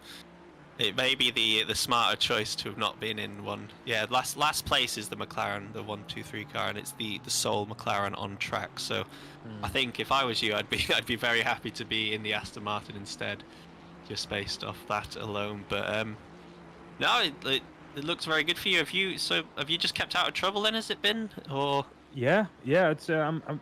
Speaker 6: it may be the smarter choice to have not been in one. Yeah, last place is the McLaren, the 1-2-3 car, and it's the sole McLaren on track. So I think if I was you, I'd be very happy to be in the Aston Martin instead, just based off that alone. But no, it looks very good for you. Have you just kept out of trouble then? Has it been, or?
Speaker 5: Yeah, it's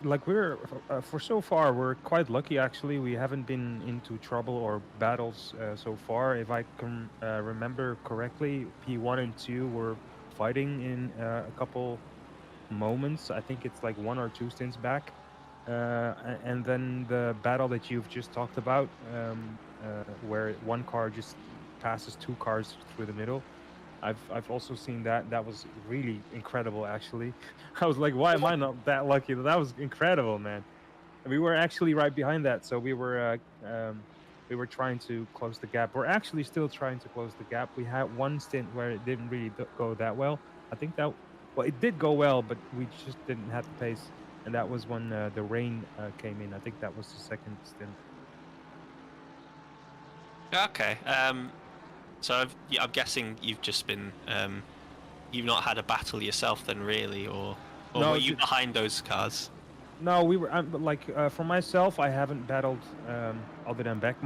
Speaker 5: like we're for so far we're quite lucky actually. We haven't been into trouble or battles so far. If I can remember correctly, P1 and 2 were fighting in a couple moments. I think it's like 1 or 2 stints back, and then the battle that you've just talked about, where one car just passes 2 cars through the middle. I've also seen that. That was really incredible, actually. I was like, why am I not that lucky? That was incredible, man. And we were actually right behind that, so we were trying to close the gap. We're actually still trying to close the gap. We had one stint where it didn't really go that well. I think that well, it did go well, but we just didn't have the pace, and that was when the rain came in. I think that was the second stint.
Speaker 6: Okay. So I'm guessing you've just been you've not had a battle yourself then, really, or
Speaker 5: No,
Speaker 6: were you behind those cars?
Speaker 5: No, we were for myself. I haven't battled other than back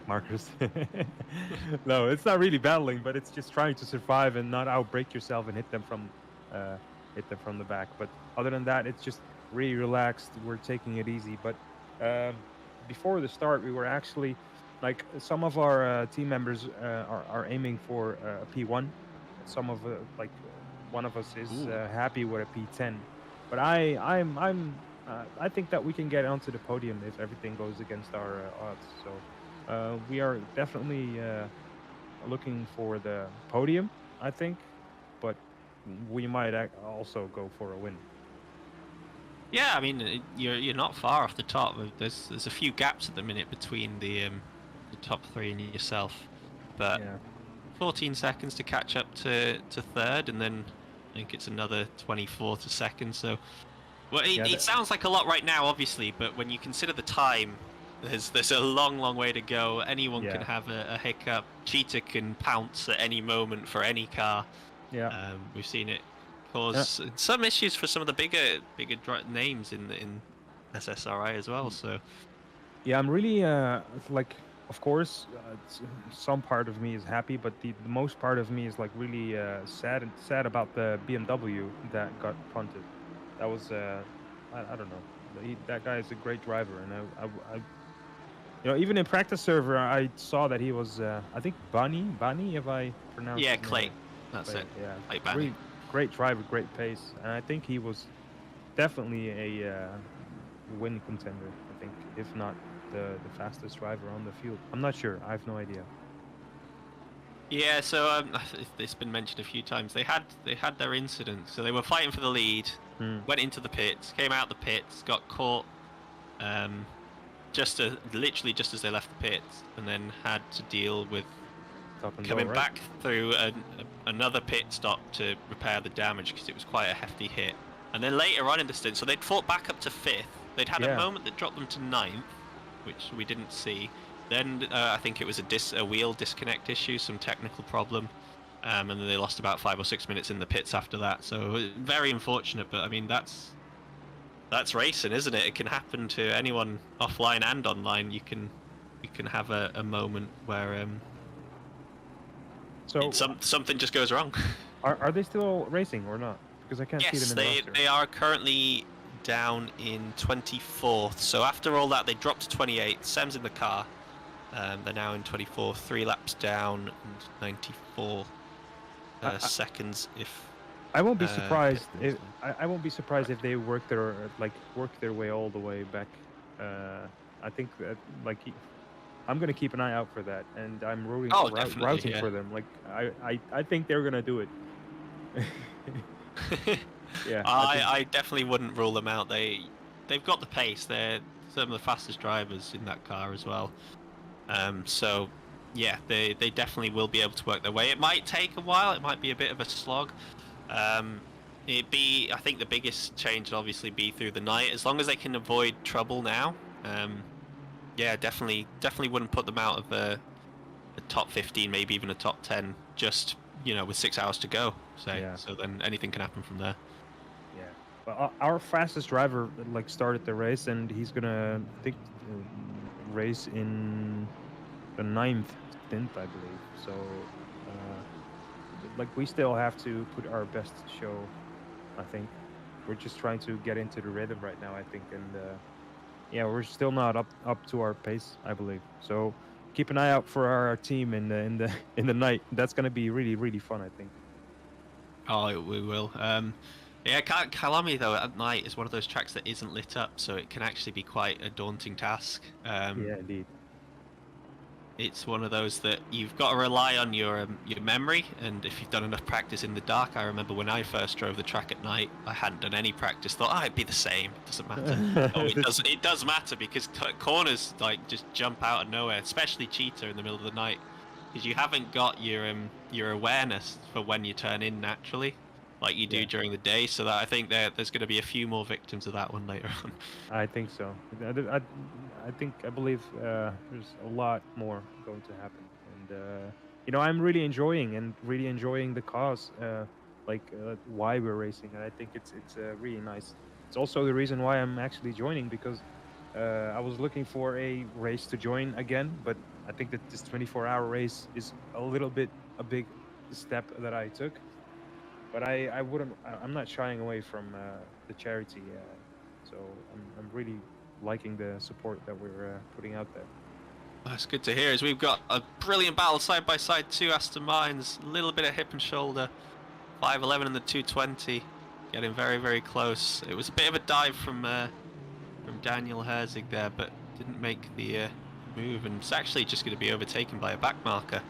Speaker 5: markers. No, it's not really battling, but it's just trying to survive and not outbrake yourself and hit them from the back. But other than that, it's just really relaxed. We're taking it easy. But before the start, we were actually some of our team members are aiming for a P1. Some of one of us is happy with a P10. But I think that we can get onto the podium if everything goes against our odds. So we are definitely looking for the podium, I think, but we might also go for a win.
Speaker 6: Yeah, I mean you're not far off the top. There's a few gaps at the minute between the top three and yourself, but 14 seconds to catch up to third, and then I think it's another 24 to second. So, well, it sounds like a lot right now, obviously, but when you consider the time, there's a long way to go. Anyone can have a hiccup. Cheetah can pounce at any moment for any car.
Speaker 5: Yeah,
Speaker 6: we've seen it cause some issues for some of the bigger names in SSRI as well. So,
Speaker 5: yeah, I'm really of course, some part of me is happy, but the most part of me is really sad about the BMW that got punted. That was I don't know. That guy is a great driver, and I even in practice server I saw that he was I think Bunny if I pronounce.
Speaker 6: Yeah,
Speaker 5: his name.
Speaker 6: Clay. That's
Speaker 5: Clay,
Speaker 6: it.
Speaker 5: Yeah,
Speaker 6: Clay Bunny.
Speaker 5: really great driver, great pace, and I think he was definitely a win contender. I think if not the fastest driver on the field. I'm not sure. I have no idea.
Speaker 6: Yeah, so it's been mentioned a few times. They had their incident. So they were fighting for the lead, went into the pits, came out the pits, got caught, literally just as they left the pits, and then had to deal with coming back through another pit stop to repair the damage because it was quite a hefty hit. And then later on in the stint, so they'd fought back up to 5th. They'd had a moment that dropped them to 9th. Which we didn't see. Then I think it was a wheel disconnect issue, some technical problem, and then they lost about 5 or 6 minutes in the pits after that. So very unfortunate, but I mean that's racing, isn't it? It can happen to anyone offline and online. You can have a moment where something just goes wrong.
Speaker 5: Are they still racing or not? Because I can't see them in the roster.
Speaker 6: They are currently down in 24th, so after all that they dropped to 28th. Sam's in the car, they're now in 24th, 3 laps down and 94 seconds. If
Speaker 5: I won't be surprised if I won't be surprised if they work their way all the way back. I think that I'm gonna keep an eye out for that, and I'm rooting for them. I think they're gonna do it. Yeah,
Speaker 6: I definitely wouldn't rule them out. They've got the pace. They're some of the fastest drivers in that car as well. So yeah, they definitely will be able to work their way. It might take a while. It might be a bit of a slog. I think the biggest change would obviously be through the night. As long as they can avoid trouble now, yeah, definitely wouldn't put them out of the top 15, maybe even a top 10. Just with 6 hours to go. So then anything can happen from there.
Speaker 5: Yeah. Well, our fastest driver started the race, and he's gonna race in the 9th stint, I believe. So we still have to put our best show. I think we're just trying to get into the rhythm right now. I think, and we're still not up to our pace, I believe. So keep an eye out for our team in the night. That's gonna be really fun, I think.
Speaker 6: Oh, we will. Kyalami though at night is one of those tracks that isn't lit up, so it can actually be quite a daunting task.
Speaker 5: Yeah, indeed.
Speaker 6: It's one of those that you've got to rely on your memory, and if you've done enough practice in the dark. I remember when I first drove the track at night, I hadn't done any practice. Thought, it'd be the same. It doesn't matter. It does matter because corners just jump out of nowhere, especially Cheetah in the middle of the night, because you haven't got your awareness for when you turn in naturally. like you do during the day. So that I think there's going to be a few more victims of that one later on.
Speaker 5: I think so. I believe there's a lot more going to happen, and I'm really enjoying the cause, why we're racing, and I think it's really nice. It's also the reason why I'm actually joining, because I was looking for a race to join again, but I think that this 24-hour race is a big step that I took. But I'm not shying away from the charity, so I'm really liking the support that we're putting out there.
Speaker 6: That's good to hear, as we've got a brilliant battle side by side, 2 Aston Martins, a little bit of hip and shoulder, 511 and the 220, getting very, very close. It was a bit of a dive from Daniel Herzig there, but didn't make the move, and it's actually just going to be overtaken by a back marker.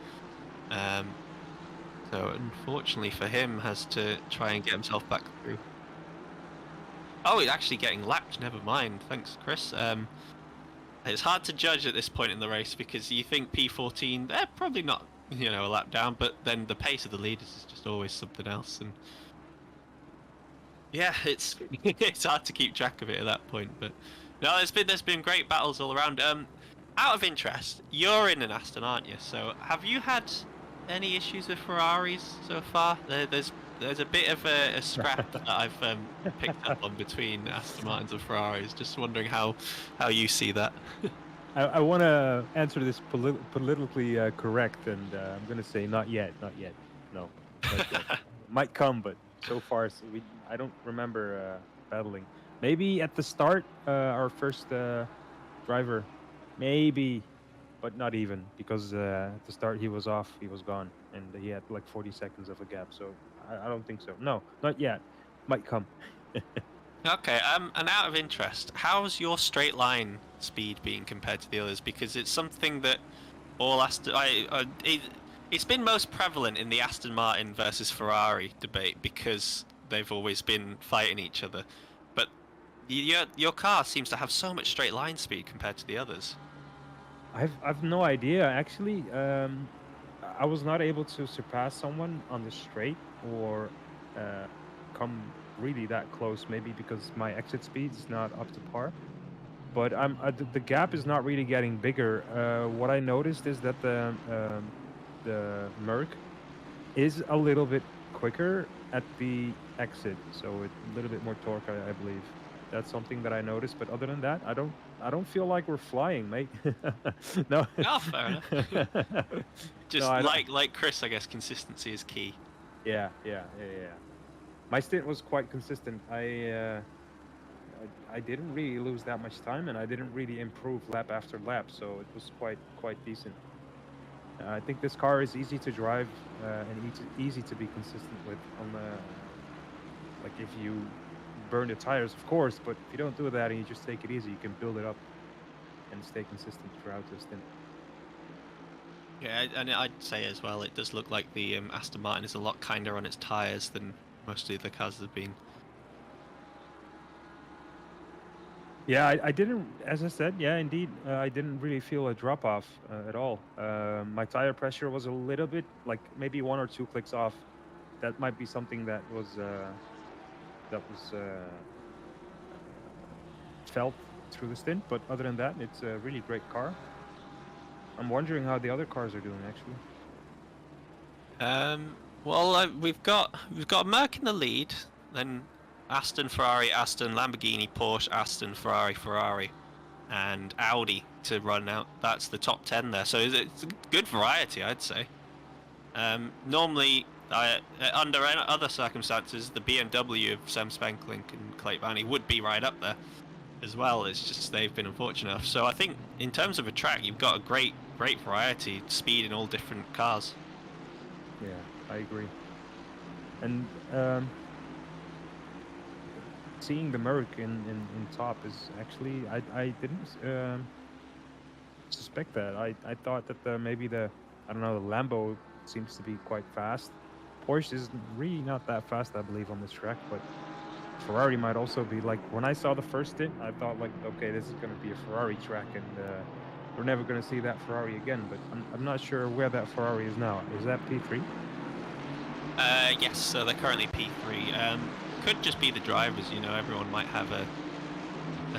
Speaker 6: So unfortunately for him, has to try and get himself back through. Oh, he's actually getting lapped. Never mind. Thanks, Chris. It's hard to judge at this point in the race, because you think P14, they're probably not, a lap down, but then the pace of the leaders is just always something else. And yeah, it's hard to keep track of it at that point. But no, there's been great battles all around. Out of interest, you're in an Aston, aren't you? So have you had any issues with Ferraris so far? There's a bit of a scrap that I've picked up on between Aston Martins and Ferraris. Just wondering how you see that.
Speaker 5: I want to answer this politically correct, and I'm going to say not yet, no. But, might come, but so far I don't remember battling. Maybe at the start, our first driver, maybe, but not even, because at the start he was off, he was gone, and he had like 40 seconds of a gap, so I don't think so. No, not yet. Might come.
Speaker 6: Okay, and out of interest, how's your straight line speed being compared to the others? Because it's something that all it's been most prevalent in the Aston Martin versus Ferrari debate, because they've always been fighting each other. But your car seems to have so much straight line speed compared to the others.
Speaker 5: I've no idea, actually. I was not able to surpass someone on the straight or come really that close, maybe because my exit speed is not up to par. But the gap is not really getting bigger. What I noticed is that the Merc is a little bit quicker at the exit, so it's a little bit more torque, I believe. That's something that I noticed, but other than that, I don't feel like we're flying, mate. No.
Speaker 6: No, fair enough. Just like Chris, I guess consistency is key.
Speaker 5: Yeah. My stint was quite consistent. I didn't really lose that much time, and I didn't really improve lap after lap, so it was quite decent. I think this car is easy to drive and easy to be consistent with. Like if you burn the tires, of course, but if you don't do that and you just take it easy, you can build it up and stay consistent throughout the stint.
Speaker 6: Yeah, and I'd say as well, it does look like the Aston Martin is a lot kinder on its tires than most of the cars have been.
Speaker 5: Yeah, I didn't, as I said, yeah, indeed, I didn't really feel a drop-off at all. My tire pressure was a little bit, like maybe 1 or 2 clicks off. That might be something that was felt through the stint, but other than that, it's a really great car. I'm wondering how the other cars are doing, actually.
Speaker 6: Well, we've got Merc in the lead, then Aston, Ferrari, Aston, Lamborghini, Porsche, Aston, Ferrari, and Audi to run out. That's the top 10 there. So it's a good variety, I'd say. Normally, under other circumstances, the BMW of Sam Spanklink and Clay Vanny would be right up there as well. It's just they've been unfortunate enough. So I think in terms of a track, you've got a great variety, speed in all different cars.
Speaker 5: Yeah, I agree. And seeing the Merc in top is actually, I didn't suspect that. I thought that maybe the Lambo seems to be quite fast. Porsche is really not that fast, I believe, on this track, but Ferrari might also be. Like, when I saw the first stint, I thought, like, okay, this is going to be a Ferrari track, and we're never going to see that Ferrari again. But I'm not sure where that Ferrari is now. Is that P3?
Speaker 6: Yes, so they're currently P3. Could just be the drivers, you know, everyone might have a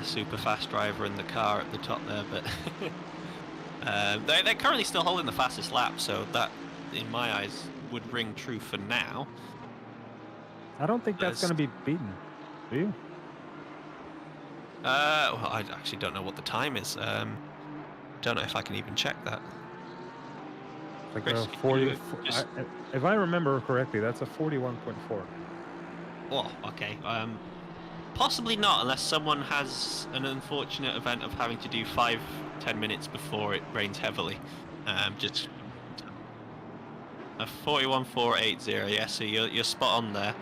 Speaker 6: super fast driver in the car at the top there, but they're currently still holding the fastest lap, so that, in my eyes, would ring true for now.
Speaker 5: I don't think that's going to be beaten, do you?
Speaker 6: Well, I actually don't know what the time is. Don't know if I can even check that.
Speaker 5: Like
Speaker 6: Chris,
Speaker 5: 40. If I remember correctly, that's a 41.4.
Speaker 6: Oh, okay. Possibly not, unless someone has an unfortunate event of having to do 5-10 minutes before it rains heavily. Just a 41.480. Yeah, so you're spot on there.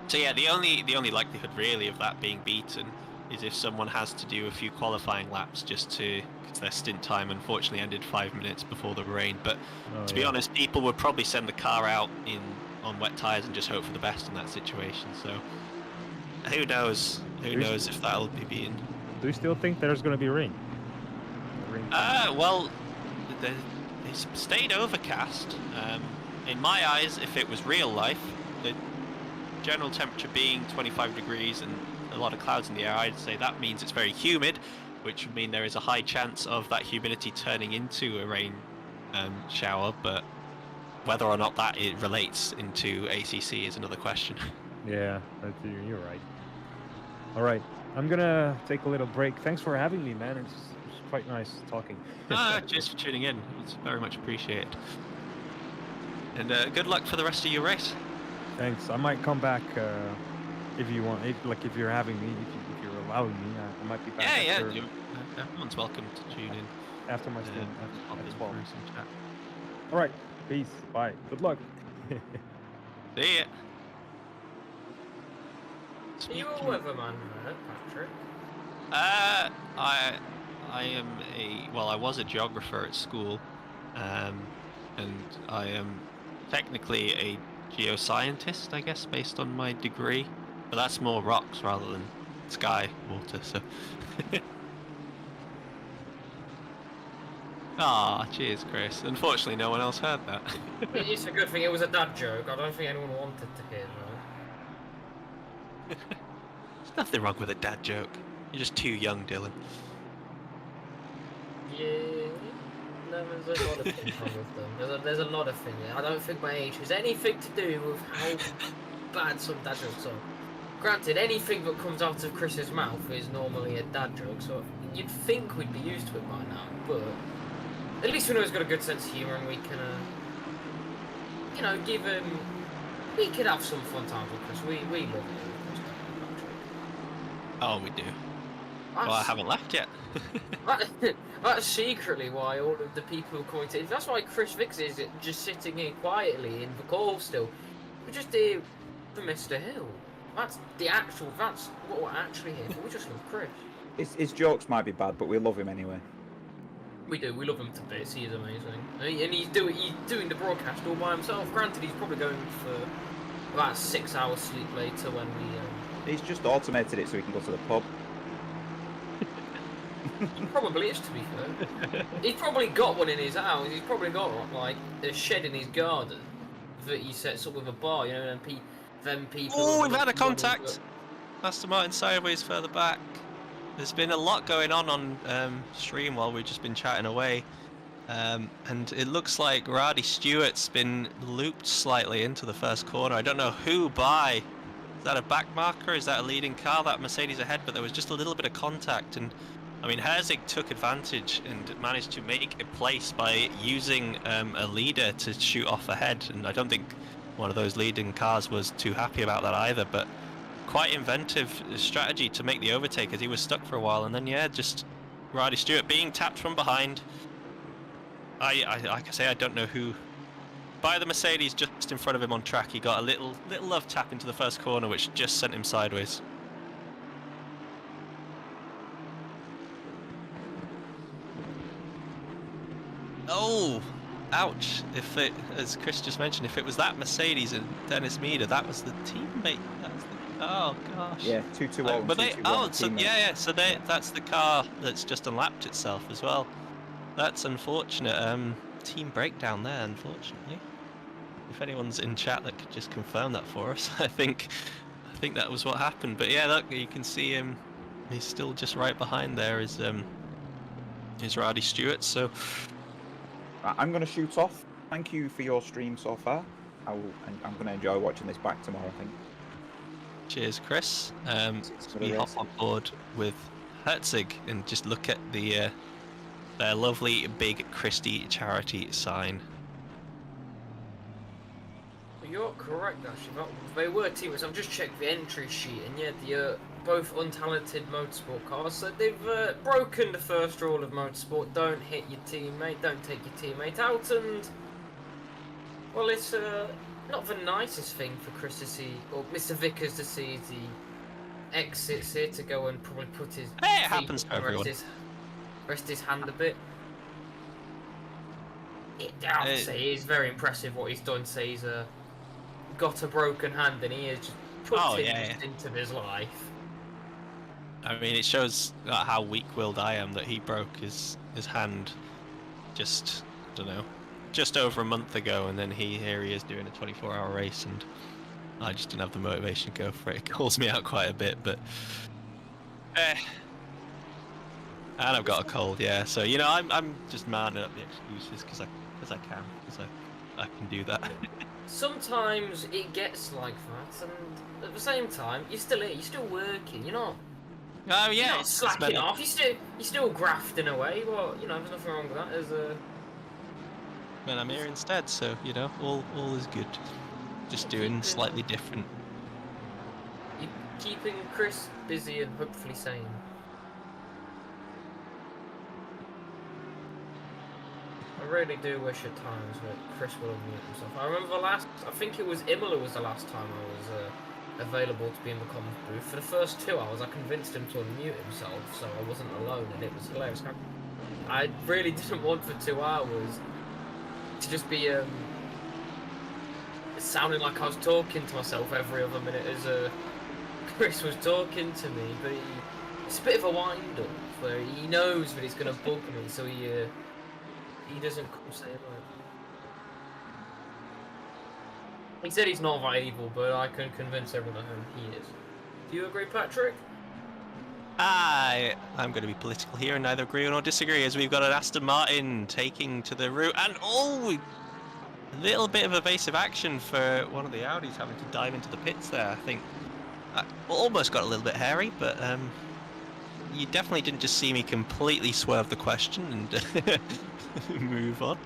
Speaker 6: So yeah, the only likelihood really of that being beaten is if someone has to do a few qualifying laps just to, because their stint time unfortunately ended 5 minutes before the rain. But to be honest, people would probably send the car out on wet tyres and just hope for the best in that situation. So who knows? Who knows if that'll be beaten?
Speaker 5: Do you still think there's going to be rain?
Speaker 6: Well, they stayed overcast. In my eyes, if it was real life, the general temperature being 25 degrees and a lot of clouds in the air, I'd say that means it's very humid, which would mean there is a high chance of that humidity turning into a rain shower, but whether or not that it relates into ACC is another question.
Speaker 5: Yeah, you're right. All right, I'm gonna take a little break. Thanks for having me, man. It's quite nice talking.
Speaker 6: Cheers for tuning in. It's very much appreciated. And good luck for the rest of your race.
Speaker 5: Thanks. I might come back if you want. If you're having me, if you're allowing me, I might be back.
Speaker 6: Yeah, everyone's welcome to tune in
Speaker 5: after my stint at 12.
Speaker 6: Chat.
Speaker 5: All right. Peace. Bye. Good luck.
Speaker 6: See ya.
Speaker 1: Are you a weatherman, Patrick?
Speaker 6: I am I was a geographer at school, and I am technically a geoscientist, I guess, based on my degree. But that's more rocks rather than sky water, so. Ah, cheers, Chris. Unfortunately, no one else heard that.
Speaker 1: It's a good thing it was a dad joke. I don't think anyone wanted to hear that.
Speaker 6: There's nothing wrong with a dad joke. You're just too young, Dylan.
Speaker 1: Yeah, no, there's a lot of things wrong with them. There's a lot of things. I don't think my age has anything to do with how bad some dad jokes are. Granted, anything that comes out of Chris's mouth is normally a dad joke, so you'd think we'd be used to it by now, but at least we know he's got a good sense of humour and we can, give him... We could have some fun times with Chris. We love it.
Speaker 6: Oh, we do. Well, I haven't left yet.
Speaker 1: That's secretly why all of the people who come to... That's why Chris Vicks is just sitting here quietly in the call still. We're just here for Mr. Hill. That's what we're actually here for. We just love Chris.
Speaker 2: His jokes might be bad, but we love him anyway.
Speaker 1: We do. We love him to bits. He is amazing. And he's doing the broadcast all by himself. Granted, he's probably going for about 6 hours sleep later when we...
Speaker 2: He's just automated it so he can go to the pub.
Speaker 1: He probably is, to be fair. He's probably got one in his house. He's probably got like a shed in his garden that he sets up with a bar. You know, and then people.
Speaker 6: Oh, we've had a contact. Aston Martin sideways further back. There's been a lot going on stream while we've just been chatting away, and it looks like Roddy Stewart's been looped slightly into the first corner. I don't know who by. Is that a back marker? Is that a leading car? That Mercedes ahead, but there was just a little bit of contact, and I mean Herzig took advantage and managed to make a place by using a leader to shoot off ahead, and I don't think one of those leading cars was too happy about that either, but quite inventive strategy to make the overtake as he was stuck for a while, and then yeah, just Roddy Stewart being tapped from behind. Like I say, I don't know who. By the Mercedes just in front of him on track, he got a little love tap into the first corner, which just sent him sideways. Oh, ouch! If it, as Chris just mentioned, if it was that Mercedes and Dennis Meader, that was the teammate. Oh gosh.
Speaker 2: Yeah, 2-2-0.
Speaker 6: But they, so that's the car that's just unlapped itself as well. That's unfortunate. Team breakdown there, unfortunately. if anyone's in chat that could just confirm that for us, I think that was what happened. But yeah, look, you can see him. He's still just right behind there. Is Roddy Stewart? So
Speaker 2: I'm going to shoot off. Thank you for your stream so far. I'm going to enjoy watching this back tomorrow, I think.
Speaker 6: Cheers, Chris. We hop on board with Herzig and just look at the their lovely big Christie charity sign.
Speaker 1: You're correct, actually. They were teammates. I've just checked the entry sheet, and yeah, the both untalented motorsport cars. So they've broken the first rule of motorsport: don't hit your teammate, don't take your teammate out, and well, it's not the nicest thing for Chris to see, or Mr. Vickers to see as he exits here to go and probably put his
Speaker 6: it happens to everyone.
Speaker 1: Rest his hand a bit. I have to say, it's very impressive what he's done. Say he's got a broken hand and he has just put it into his life.
Speaker 6: I mean, it shows how weak-willed I am that he broke his hand just, I don't know, just over a month ago, and then here he is doing a 24-hour race, and I just didn't have the motivation to go for it. It calls me out quite a bit, but and I've got a cold, yeah. So you know, I'm just mounting up the excuses because I can do that.
Speaker 1: Sometimes it gets like that, and at the same time, you're still here, you're still working, you're not.
Speaker 6: Oh yeah,
Speaker 1: you're not slacking off. You're still grafting away. Well, you know, there's nothing wrong with that. There's a.
Speaker 6: And I'm here instead, so you know, all is good. Just doing slightly different.
Speaker 1: You're keeping Chris busy and hopefully sane. I really do wish at times that Chris would have muted himself. I remember I think it was Imola was the last time I was available to be in the comms booth. For the first 2 hours, I convinced him to unmute himself, so I wasn't alone, and it was hilarious. I really didn't want for 2 hours to just be sounding like I was talking to myself every other minute as Chris was talking to me, but it's a bit of a wind-up where he knows that he's going to bug me, so he doesn't come say it. He said he's not that evil, but I can convince everyone that he is. Do you agree, Patrick?
Speaker 6: I'm going to be political here and neither agree nor disagree, as we've got an Aston Martin taking to the route, and a little bit of evasive action for one of the Audis having to dive into the pits there. I think almost got a little bit hairy, but you definitely didn't just see me completely swerve the question and move on.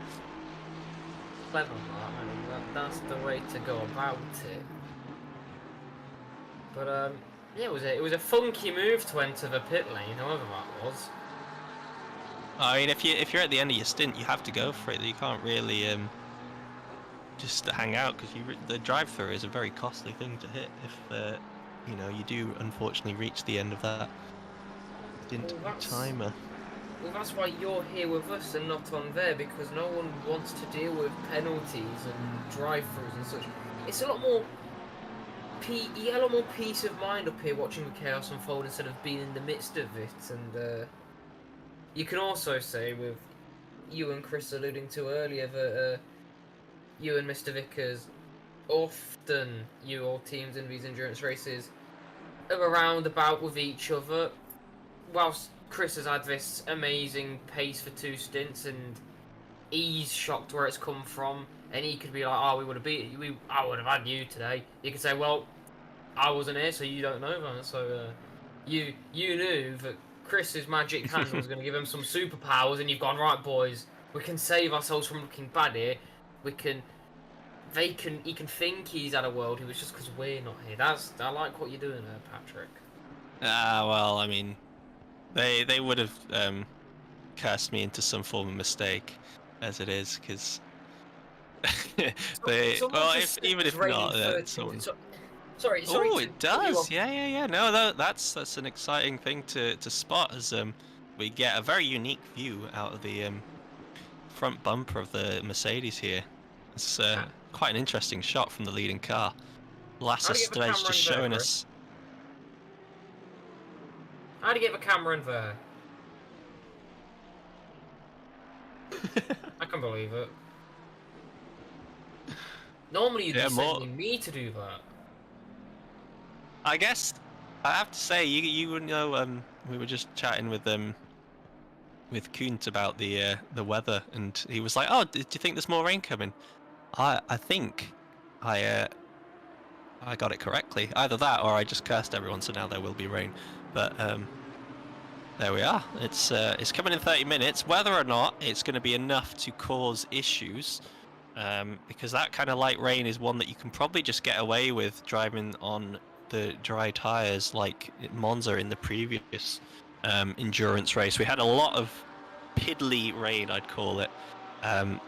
Speaker 1: Clever, that's the way to go about it. But yeah, it was a funky move to enter the pit lane, however that was.
Speaker 6: I mean, if you're at the end of your stint, you have to go for it. You can't really just hang out, because the drive-through is a very costly thing to hit if you know, you do unfortunately reach the end of that stint timer.
Speaker 1: Well, that's why you're here with us and not on there, because no one wants to deal with penalties and drive-throughs and such. It's a lot more. You get a lot more peace of mind up here watching the chaos unfold instead of being in the midst of it. And you can also say, with you and Chris alluding to earlier, that you and Mr. Vickers, often you all teams in these endurance races are around about with each other, whilst Chris has had this amazing pace for 2 stints, and he's shocked where it's come from, and he could be like, "Oh, we would have beat you. I would have had you today." You could say, "Well, I wasn't here, so you don't know that." So you knew that Chris's magic hand was going to give him some superpowers, and you've gone, "Right, boys, we can save ourselves from looking bad here. He can think he's had a world. It was just because we're not here." I like what you're doing there, Patrick.
Speaker 6: Well, I mean, they would have cast me into some form of mistake, as it is, because even if not, someone.
Speaker 1: Sorry.
Speaker 6: Oh, it does. Yeah. No, that's an exciting thing to spot, as we get a very unique view out of the front bumper of the Mercedes here. It's quite an interesting shot from the leading car. Lasser stage just showing us.
Speaker 1: How do you get the camera in there? I can believe it. Normally you'd
Speaker 6: Yeah,
Speaker 1: be
Speaker 6: more-
Speaker 1: sending me to do that.
Speaker 6: I guess I have to say, you know, we were just chatting with Kunt about the weather, and he was like, "Oh, do you think there's more rain coming?" I think I got it correctly. Either that, or I just cursed everyone, so now there will be rain. But there we are. It's coming in 30 minutes. Whether or not it's going to be enough to cause issues, because that kind of light rain is one that you can probably just get away with driving on the dry tires, like Monza in the previous endurance race. We had a lot of piddly rain, I'd call it,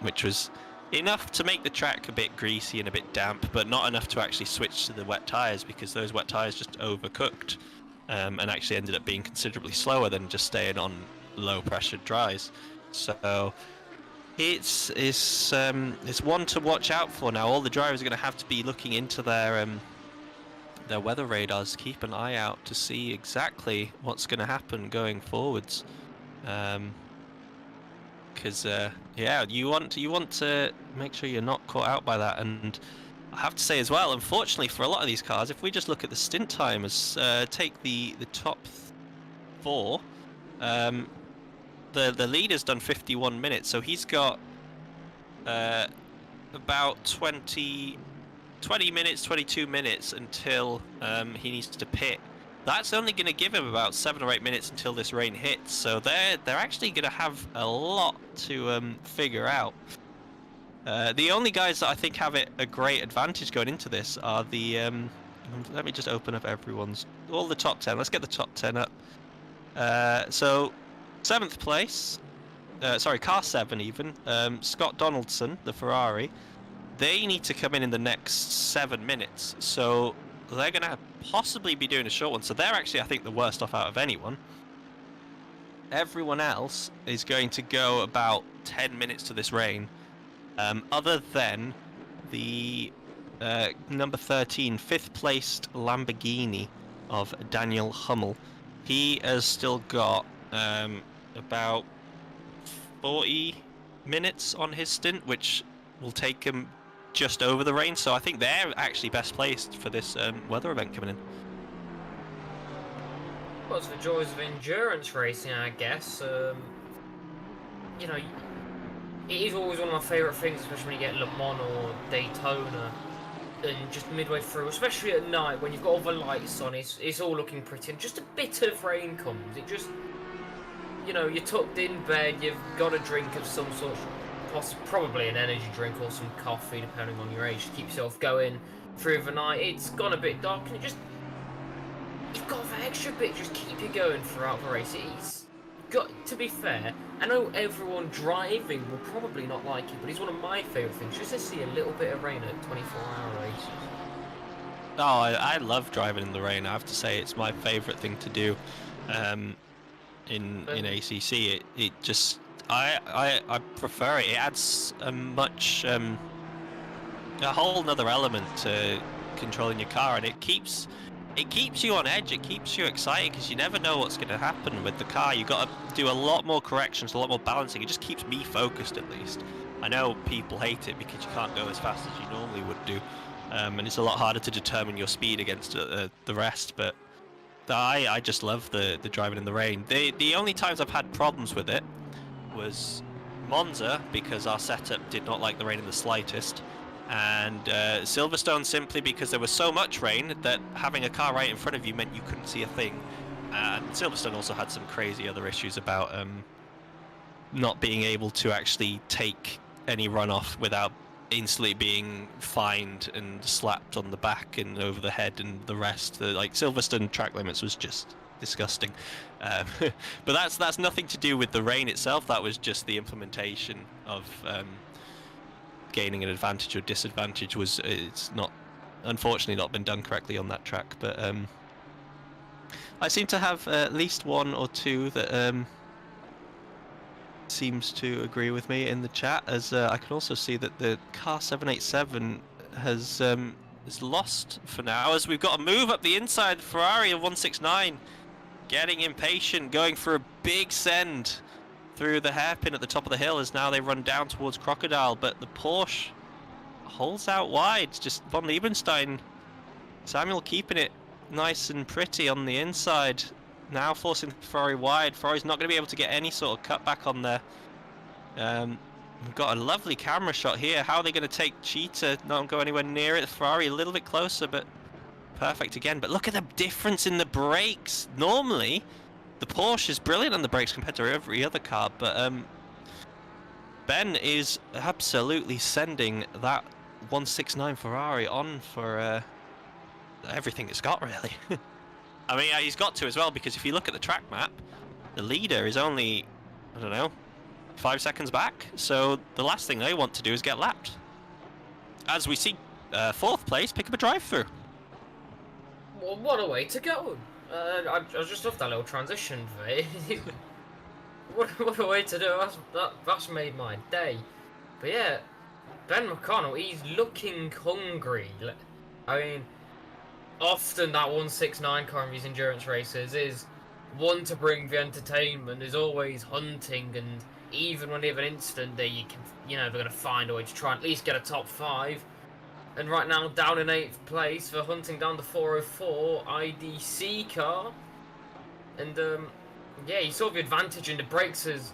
Speaker 6: which was enough to make the track a bit greasy and a bit damp, but not enough to actually switch to the wet tires, because those wet tires just overcooked and actually ended up being considerably slower than just staying on low pressure dries. So it's one to watch out for now. All the drivers are going to have to be looking into their weather radars, keep an eye out to see exactly what's going to happen going forwards. Because yeah, you want to make sure you're not caught out by that. And I have to say as well, unfortunately for a lot of these cars, if we just look at the stint timers, take the top 4, the leader's done 51 minutes, so he's got about 20 minutes, 22 minutes until he needs to pit. That's only going to give him about 7 or 8 minutes until this rain hits, so they're actually going to have a lot to figure out. The only guys that I think have a great advantage going into this are the let me just open up all the top 10. Let's get the top 10 up. So 7th place, car 7 even, Scott Donaldson, the Ferrari. They need to come in the next 7 minutes, so they're going to possibly be doing a short one. So they're actually, I think, the worst off out of anyone. Everyone else is going to go about 10 minutes to this rain, other than the number 13, 5th placed Lamborghini of Daniel Hummel. He has still got about 40 minutes on his stint, which will take him just over the rain, so I think they're actually best placed for this weather event coming in.
Speaker 1: Well, it's the joys of endurance racing, I guess. You know, it is always one of my favourite things, especially when you get Le Mans or Daytona, and just midway through, especially at night when you've got all the lights on, it's all looking pretty, and just a bit of rain comes. It just, you know, you're tucked in bed, you've got a drink of some sort, probably an energy drink or some coffee, depending on your age, to keep yourself going through the night. It's gone a bit dark, and you've got that extra bit just keep you going throughout the race. It's got, to be fair, I know everyone driving will probably not like it, but it's one of my favourite things, just to see a little bit of rain at 24-hour races.
Speaker 6: Oh, I love driving in the rain. I have to say, it's my favourite thing to do in ACC. It just, I prefer it. It adds a whole nother element to controlling your car, and it keeps you on edge. It keeps you excited because you never know what's going to happen with the car. You've got to do a lot more corrections, a lot more balancing. It just keeps me focused, at least. I know people hate it because you can't go as fast as you normally would do, and it's a lot harder to determine your speed against the rest. But I just love the driving in the rain. The only times I've had problems with it was Monza, because our setup did not like the rain in the slightest, and Silverstone simply because there was so much rain that having a car right in front of you meant you couldn't see a thing. And Silverstone also had some crazy other issues about not being able to actually take any runoff without instantly being fined and slapped on the back and over the head and the rest. Like Silverstone track limits was just disgusting. But that's nothing to do with the rain itself. That was just the implementation of gaining an advantage or disadvantage. It's not, unfortunately, not been done correctly on that track. But I seem to have at least one or two that seems to agree with me in the chat, as I can also see that the car 787 has lost for now, as we've got a move up the inside. Ferrari of 169 getting impatient, going for a big send through the hairpin at the top of the hill, as now they run down towards Crocodile, but the Porsche Holes out wide, just von Liebenstein. Samuel keeping it nice and pretty on the inside. Now forcing Ferrari wide. Ferrari's not going to be able to get any sort of cutback on there. We've got a lovely camera shot here. How are they going to take Cheetah? Not go anywhere near it. Ferrari a little bit closer, but perfect again. But look at the difference in the brakes. Normally, the Porsche is brilliant on the brakes compared to every other car, but Ben is absolutely sending that 169 Ferrari on for everything it's got, really. I mean, he's got to as well, because if you look at the track map, the leader is only, I don't know, 5 seconds back. So the last thing they want to do is get lapped. As we see, 4th place pick up a drive-through.
Speaker 1: Well, what a way to go! I just love that little transition for it. What a way to do it. That's made my day. But yeah, Ben McConnell, he's looking hungry. I mean, often that 169 car in these endurance races is one to bring the entertainment, is always hunting, and even when they have an incident there, they're going to find a way to try and at least get a top 5. And right now, down in 8th place, they're hunting down the 404 IDC car. And yeah, you saw the advantage in the brakes as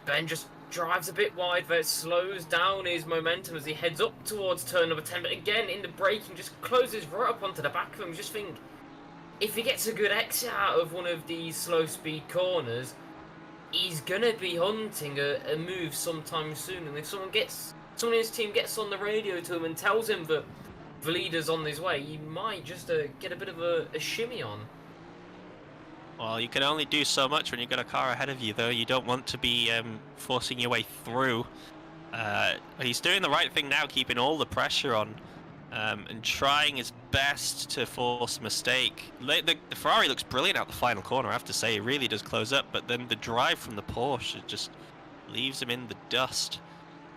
Speaker 1: Ben just drives a bit wide there, slows down his momentum as he heads up towards turn number 10, but again in the braking just closes right up onto the back of him. Just think, if he gets a good exit out of one of these slow speed corners, he's gonna be hunting a move sometime soon, and if someone in his team gets on the radio to him and tells him that the leader's on his way, he might just get a bit of a shimmy on.
Speaker 6: Well, you can only do so much when you've got a car ahead of you, though. You don't want to be forcing your way through. He's doing the right thing now, keeping all the pressure on and trying his best to force a mistake. The Ferrari looks brilliant out the final corner, I have to say. It really does close up, but then the drive from the Porsche just leaves him in the dust.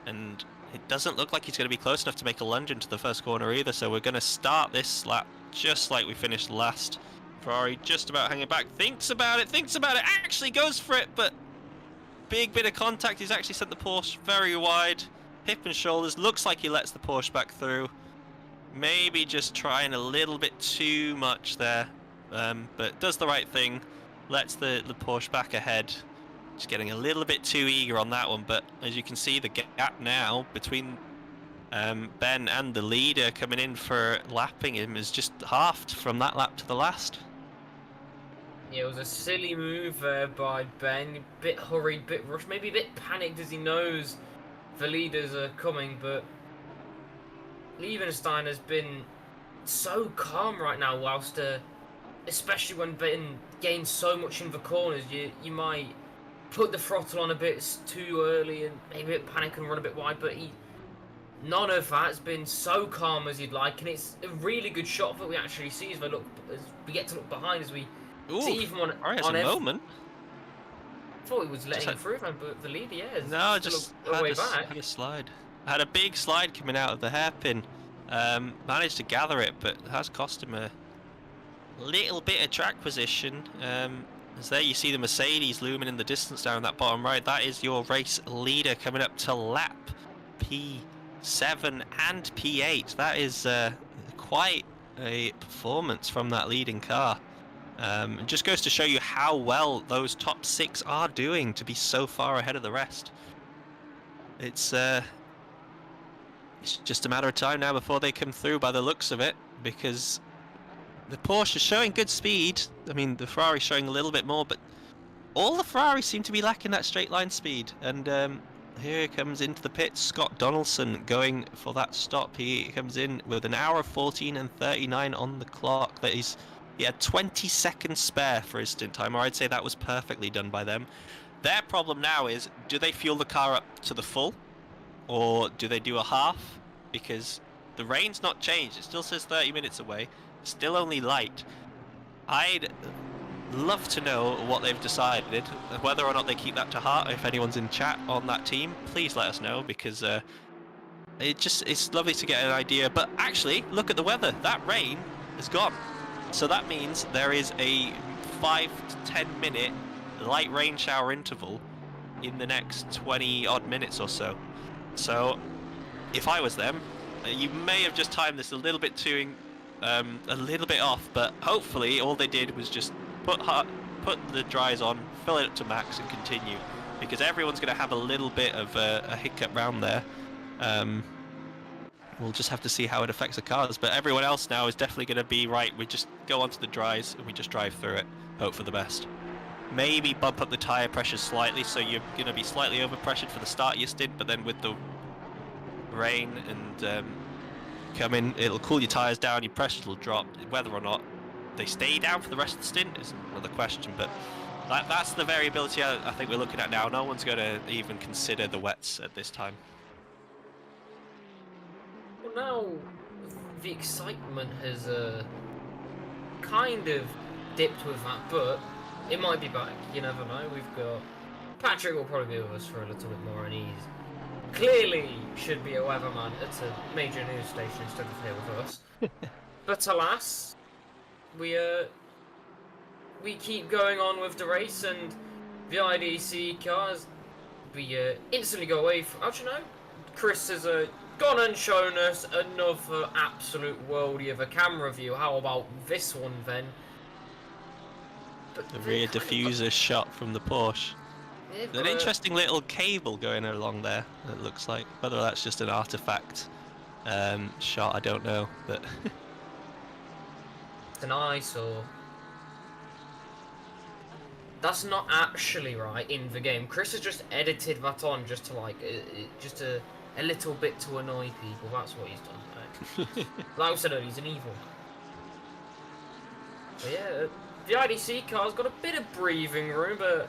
Speaker 6: And it doesn't look like he's going to be close enough to make a lunge into the first corner either, so we're going to start this lap just like we finished last. Ferrari just about hanging back, thinks about it, actually goes for it, but big bit of contact. He's actually sent the Porsche very wide, hip and shoulders. Looks like he lets the Porsche back through. Maybe just trying a little bit too much there, but does the right thing, lets the Porsche back ahead. Just getting a little bit too eager on that one, but as you can see, the gap now between Ben and the leader coming in for lapping him is just halved from that lap to the last.
Speaker 1: Yeah, it was a silly move there by Ben. A bit hurried, bit rushed, maybe a bit panicked as he knows the leaders are coming, but Liebenstein has been so calm right now, whilst especially when Ben gains so much in the corners, you might put the throttle on a bit too early and maybe a bit panic and run a bit wide, but none of that's been so calm as you'd like, and it's a really good shot that we actually see as we get to look behind, as we see even on
Speaker 6: a moment.
Speaker 1: I thought he was letting through him, but the leader,
Speaker 6: just
Speaker 1: had
Speaker 6: a slide. Had a big slide coming out of the hairpin. Managed to gather it, but has cost him a little bit of track position. As there you see the Mercedes looming in the distance down that bottom right. That is your race leader coming up to lap P7 and P8. That is quite a performance from that leading car. It just goes to show you how well those top 6 are doing to be so far ahead of the rest. It's just a matter of time now before they come through by the looks of it, because the Porsche is showing good speed. I mean, the Ferrari showing a little bit more, but all the Ferraris seem to be lacking that straight line speed. And here comes into the pits Scott Donaldson going for that stop. He comes in with an hour 14 and 39 on the clock. He had 20 seconds spare for his stint time, or I'd say that was perfectly done by them. Their problem now is, do they fuel the car up to the full, or do they do a half? Because the rain's not changed. It still says 30 minutes away. Still only light. I'd love to know what they've decided, whether or not they keep that to heart. If anyone's in chat on that team, please let us know, because it's lovely to get an idea. But actually, look at the weather. That rain is gone, so that means there is a 5 to 10 minute light rain shower interval in the next 20 odd minutes or so. So if I was them, You may have just timed this a little bit off, but hopefully all they did was just put the dries on, fill it up to max, and continue, because everyone's going to have a little bit of a hiccup round there. We'll just have to see how it affects the cars, but everyone else now is definitely going to be right. We just go onto the dries and we just drive through it, hope for the best. Maybe bump up the tyre pressure slightly, so you're going to be slightly overpressured for the start of your stint, but then with the rain and coming, it'll cool your tyres down, your pressures will drop. Whether or not they stay down for the rest of the stint is another question, but that's the variability I think we're looking at now. No one's going to even consider the wets at this time.
Speaker 1: Well, now the excitement has kind of dipped with that, but it might be back. You never know. We've got Patrick will probably be with us for a little bit more, and he's clearly should be a weatherman at a major news station instead of here with us. But alas, we keep going on with the race, and the IDC cars, we instantly go away from... How'd you know? Chris has gone and shown us another absolute worldie of a camera view. How about this one then?
Speaker 6: The rear diffuser shot from the Porsche. An interesting little cable going along there, it looks like. Whether that's just an artifact shot, I don't know, but...
Speaker 1: It's an eyesore. That's not actually right in the game. Chris has just edited that on just to like, just a little bit to annoy people. That's what he's done. Right? Like I said earlier, he's an evil. But yeah, the IDC car's got a bit of breathing room, but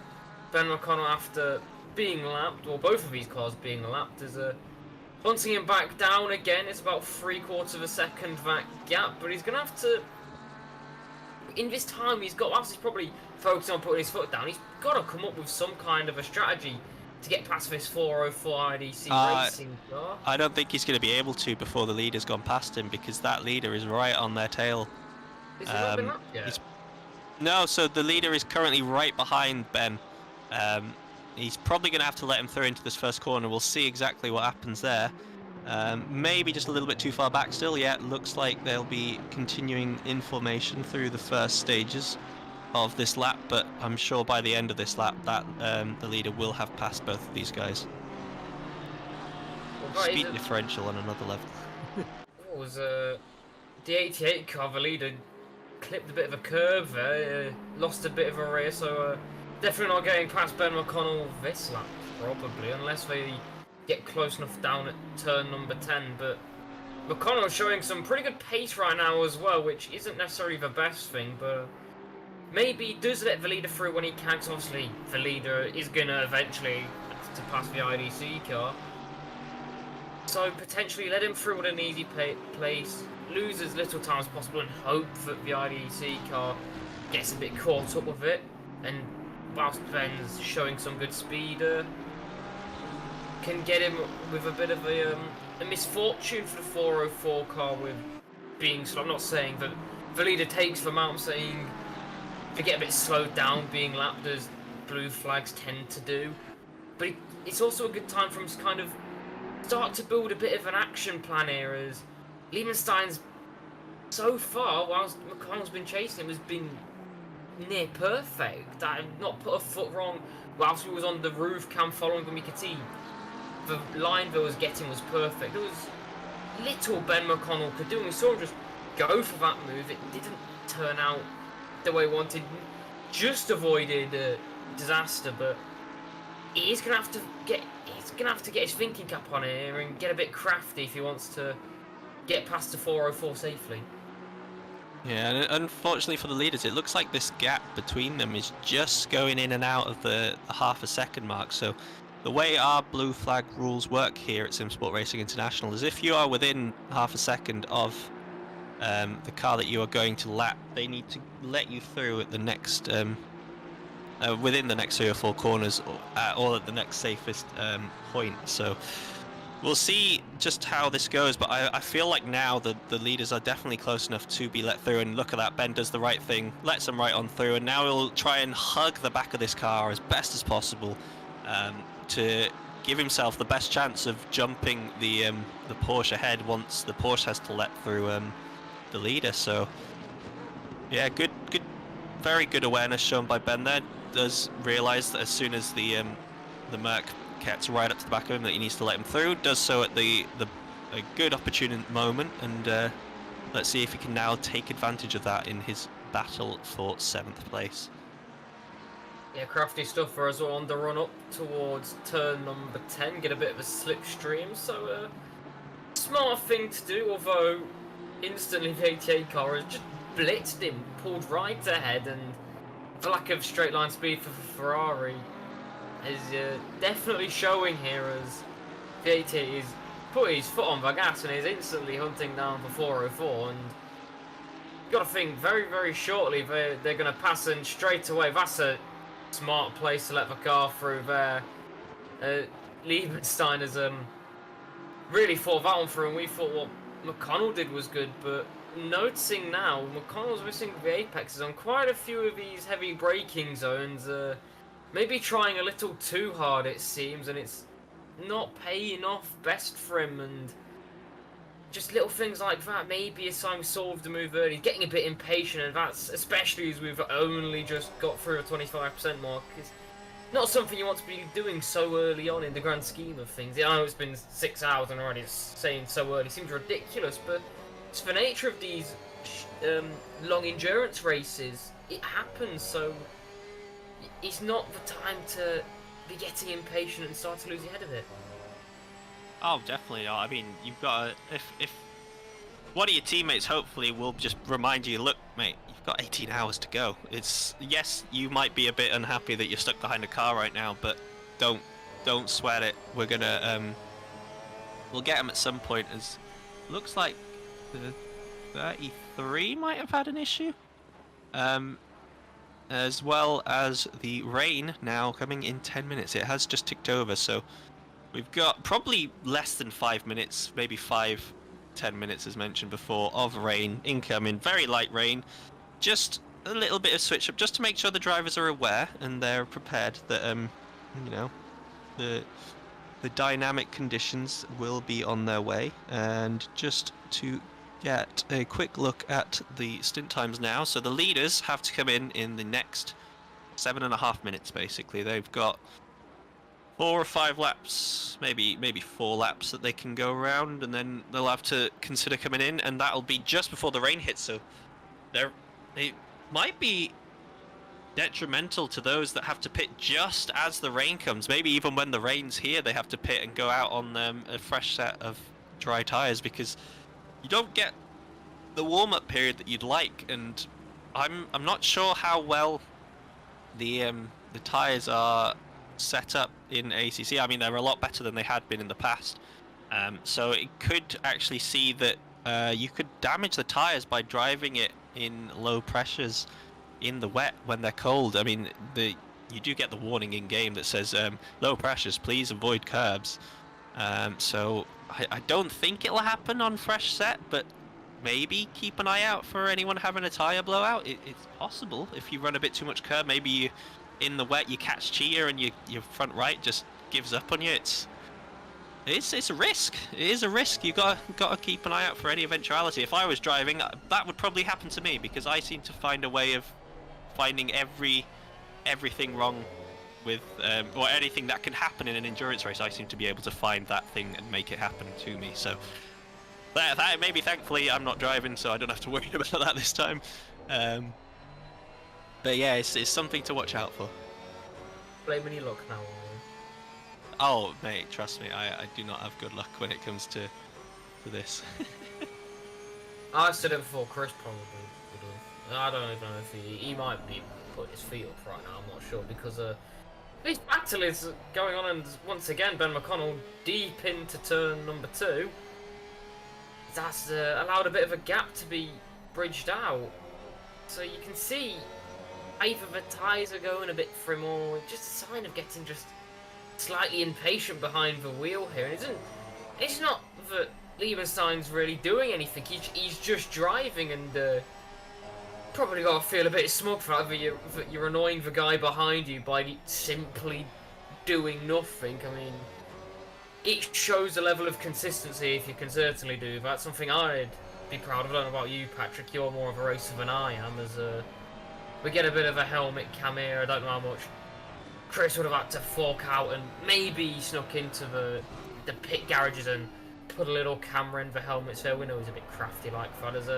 Speaker 1: Ben McConnell, after being lapped, or both of these cars being lapped, is hunting him back down again. It's about 3/4 of a second that gap, but he's gonna have to. In this time, he's probably focusing on putting his foot down. He's got to come up with some kind of a strategy to get past this 404 IDC racing car.
Speaker 6: I don't think he's going to be able to before the leader's gone past him, because that leader is right on their tail.
Speaker 1: Is he not been lapped yet?
Speaker 6: No, so the leader is currently right behind Ben. He's probably going to have to let him through into this first corner. We'll see exactly what happens there. Maybe just a little bit too far back still. Yeah, it looks like they'll be continuing in formation through the first stages of this lap, but I'm sure by the end of this lap that the leader will have passed both of these guys.
Speaker 1: Well,
Speaker 6: Speed differential on another level.
Speaker 1: What was the 88 car, the leader clipped a bit of a curve there, lost a bit of a rear, so definitely not getting past Ben McConnell this lap, probably, unless they get close enough down at turn number 10, but McConnell's showing some pretty good pace right now as well, which isn't necessarily the best thing, but maybe he does let the leader through when he can, because obviously the leader is going to eventually have to pass the IDC car. So potentially let him through at an easy place, lose as little time as possible, and hope that the IDC car gets a bit caught up with it, and whilst Ben's showing some good speed, can get him with a bit of a misfortune for the 404 car with being slow. I'm not saying that the leader takes them out, I'm saying they get a bit slowed down being lapped, as blue flags tend to do. But it's also a good time for him to kind of start to build a bit of an action plan here, as Liebenstein's so far, whilst McConnell's been chasing him, has been near perfect. I've not put a foot wrong whilst he was on the roof cam following him. You could see the line that was getting was perfect. There was little Ben McConnell could do, and we saw him just go for that move. It didn't turn out the way he wanted. Just avoided disaster, but he's gonna have to get his thinking cap on here and get a bit crafty if he wants to get past the 404 safely.
Speaker 6: Yeah, and unfortunately for the leaders, it looks like this gap between them is just going in and out of the half a second mark. So the way our blue flag rules work here at Simsport Racing International is if you are within half a second of the car that you are going to lap, they need to let you through at the next within the next 3 or 4 corners, or at the next safest point. So we'll see just how this goes, but I feel like now the leaders are definitely close enough to be let through, and look at that, Ben does the right thing, lets them right on through, and now he'll try and hug the back of this car as best as possible to give himself the best chance of jumping the Porsche ahead once the Porsche has to let through the leader. So yeah, good, very good awareness shown by Ben there. Does realise that as soon as the Merc gets right up to the back of him that he needs to let him through. Does so at a good opportune moment, and let's see if he can now take advantage of that in his battle for 7th place.
Speaker 1: Yeah, crafty stuff for us all on the run up towards turn number 10. Get a bit of a slipstream, so smart thing to do, although instantly the 88 car has just blitzed him, pulled right ahead, and the lack of straight line speed for Ferrari is definitely showing here as the 88 is put his foot on the gas and is instantly hunting down the 404, and you've got to think very, very shortly they're going to pass, and straight away that's a smart place to let the car through there. Liebenstein has really thought that one through, and we thought what McConnell did was good, but noticing now McConnell's missing the apexes on quite a few of these heavy braking zones, maybe trying a little too hard it seems, and it's not paying off best for him, and just little things like that. Maybe a time solved the move early, getting a bit impatient, and that's, especially as we've only just got through a 25% mark, is not something you want to be doing so early on in the grand scheme of things. I know it's been 6 hours and already saying so early seems ridiculous, but it's the nature of these long endurance races. It happens, so it's not the time to be getting impatient and start to lose your head of it.
Speaker 6: Oh, definitely not. I mean, you've got to, if one of your teammates hopefully will just remind you, look, mate, you've got 18 hours to go. It's, yes, you might be a bit unhappy that you're stuck behind a car right now, but don't sweat it. We're gonna we'll get him at some point. As looks like the 33 might have had an issue, as well as the rain now coming in 10 minutes. It has just ticked over, so we've got probably less than 5 minutes, maybe 5-10 minutes as mentioned before, of rain incoming. Very light rain, just a little bit of switch up just to make sure the drivers are aware and they're prepared that you know, the dynamic conditions will be on their way. And just to get a quick look at the stint times now, so the leaders have to come in the next 7.5 minutes basically. They've got 4 or 5 laps, maybe 4 laps that they can go around, and then they'll have to consider coming in, and that'll be just before the rain hits. So it might be detrimental to those that have to pit just as the rain comes. Maybe even when the rain's here, they have to pit and go out on a fresh set of dry tires, because you don't get the warm-up period that you'd like. And I'm not sure how well the tires are set up in ACC. I mean, they're a lot better than they had been in the past. So it could actually see that you could damage the tires by driving it in low pressures in the wet when they're cold. I mean, you do get the warning in game that says low pressures, please avoid curbs. So I don't think it'll happen on fresh set, but maybe keep an eye out for anyone having a tire blowout. It's possible if you run a bit too much curb. Maybe you, in the wet, you catch cheater and your front right just gives up on you. It's a risk. It is a risk. You gotta keep an eye out for any eventuality. If I was driving, that would probably happen to me, because I seem to find a way of finding everything wrong with or anything that can happen in an endurance race. I seem to be able to find that thing and make it happen to me. So that maybe, thankfully, I'm not driving, so I don't have to worry about that this time. But yeah, it's something to watch out for.
Speaker 1: Blaming your luck now.
Speaker 6: Oh, mate, trust me, I do not have good luck when it comes to this.
Speaker 1: I said it before, Chris probably would have. I don't even know if he might be putting his feet up right now, I'm not sure, because this battle is going on, and once again, Ben McConnell deep into turn number 2. That's allowed a bit of a gap to be bridged out. So you can see either the tyres are going a bit for him, or just a sign of getting just slightly impatient behind the wheel here. And it's not that Liebenstein's really doing anything, he's just driving, and probably got to feel a bit smug for that you're annoying the guy behind you by simply doing nothing. I mean, it shows a level of consistency, if you can certainly do. That's something I'd be proud of. I don't know about you, Patrick. You're more of a racer than I am. As we get a bit of a helmet cam here. I don't know how much Chris would have had to fork out, and maybe he snuck into the pit garages and put a little camera in the helmet, so we know he's a bit crafty like that. As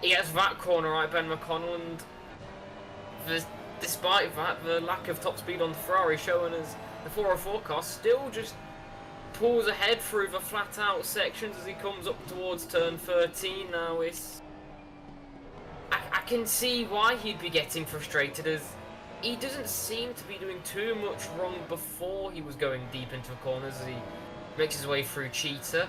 Speaker 1: he gets that corner right, Ben McConnell, and despite that, the lack of top speed on the Ferrari showing us the 404 car still just pulls ahead through the flat out sections as he comes up towards turn 13 now. I can see why he'd be getting frustrated, as he doesn't seem to be doing too much wrong before he was going deep into the corners as he makes his way through Cheetah.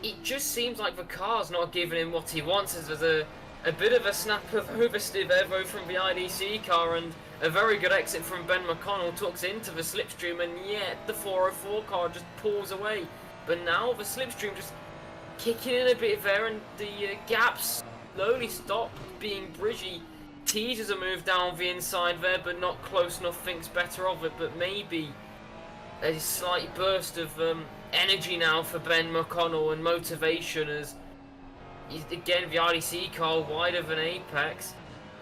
Speaker 1: It just seems like the car's not giving him what he wants, as there's a bit of a snap of oversteer there from the IDC car, and a very good exit from Ben McConnell tucks into the slipstream, and yet the 404 car just pulls away. But now the slipstream just kicking in a bit there, and the gaps slowly stop being bridgy. Teases a move down the inside there, but not close enough, thinks better of it. But maybe a slight burst of energy now for Ben McConnell and motivation, as again the IDC car wider than Apex,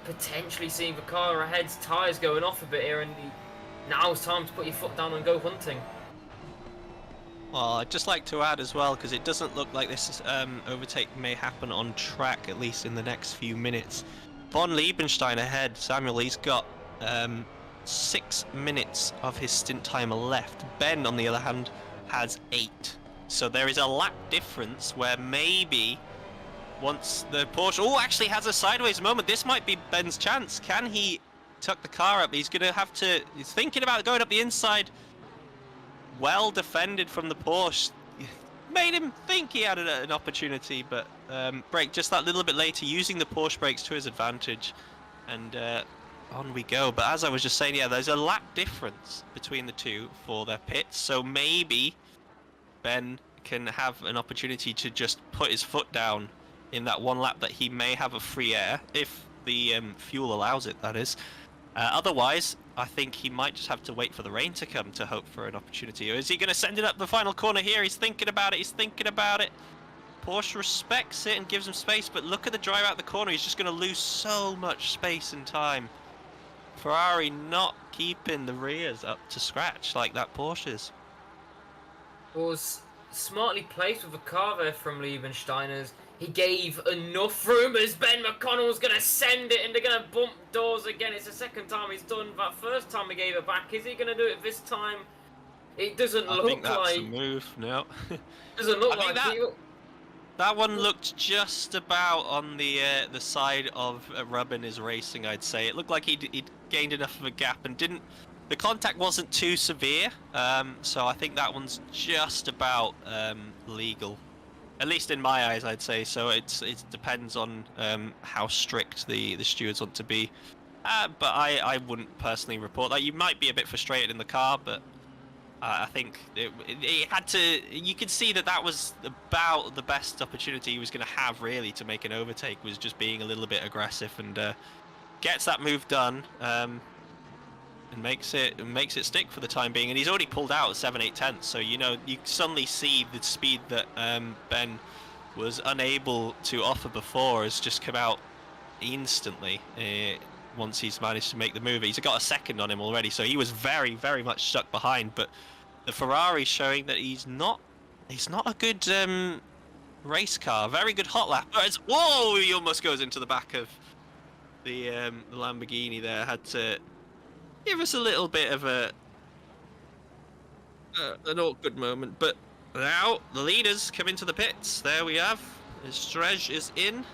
Speaker 1: potentially seeing the car ahead's tyres going off a bit here, and now's time to put your foot down and go hunting.
Speaker 6: Well, I'd just like to add as well, because it doesn't look like this overtake may happen on track, at least in the next few minutes. Von Liebenstein ahead. Samuel, he's got 6 minutes of his stint timer left. Ben, on the other hand, has 8. So there is a lap difference where maybe once the Porsche actually has a sideways moment, this might be Ben's chance. Can he tuck the car up? He's gonna have to, he's thinking about going up the inside. Well defended from the Porsche. Made him think he had an opportunity, but brake just that little bit later, using the Porsche brakes to his advantage, and on we go. But as I was just saying, yeah, there's a lap difference between the two for their pits, so maybe Ben can have an opportunity to just put his foot down in that one lap that he may have a free air, if the fuel allows it, that is. Otherwise, I think he might just have to wait for the rain to come to hope for an opportunity. Or is he going to send it up the final corner here? He's thinking about it, Porsche respects it and gives him space, but look at the drive out the corner. He's just going to lose so much space and time. Ferrari not keeping the rears up to scratch like that Porsche is.
Speaker 1: Was smartly placed with the car there from Liebensteiners. He gave enough room as Ben McConnell's going to send it, and they're going to bump doors again. It's the second time he's done that. First time he gave it back. Is he going to do it this time? It doesn't look like...
Speaker 6: I think that's a move, no.
Speaker 1: Doesn't look like
Speaker 6: that one looked just about on the side of Rubbin is racing, I'd say. It looked like he'd gained enough of a gap and didn't... The contact wasn't too severe, so I think that one's just about legal. At least in my eyes, I'd say. So it depends on how strict the stewards want to be. But I wouldn't personally report that. You might be a bit frustrated in the car, but I think it had to... You could see that was about the best opportunity he was going to have, really, to make an overtake, was just being a little bit aggressive, and gets that move done. And makes it stick for the time being, and he's already pulled out at 7/8 tenths. So you suddenly see the speed that Ben was unable to offer before has just come out instantly once he's managed to make the move. He's got a second on him already, so he was very, very much stuck behind. But the Ferrari showing that he's not a good race car. Very good hot lap. Whoa! He almost goes into the back of the Lamborghini there. Had to give us a little bit of an awkward moment, but now the leaders come into the pits. There we have. Strej is in,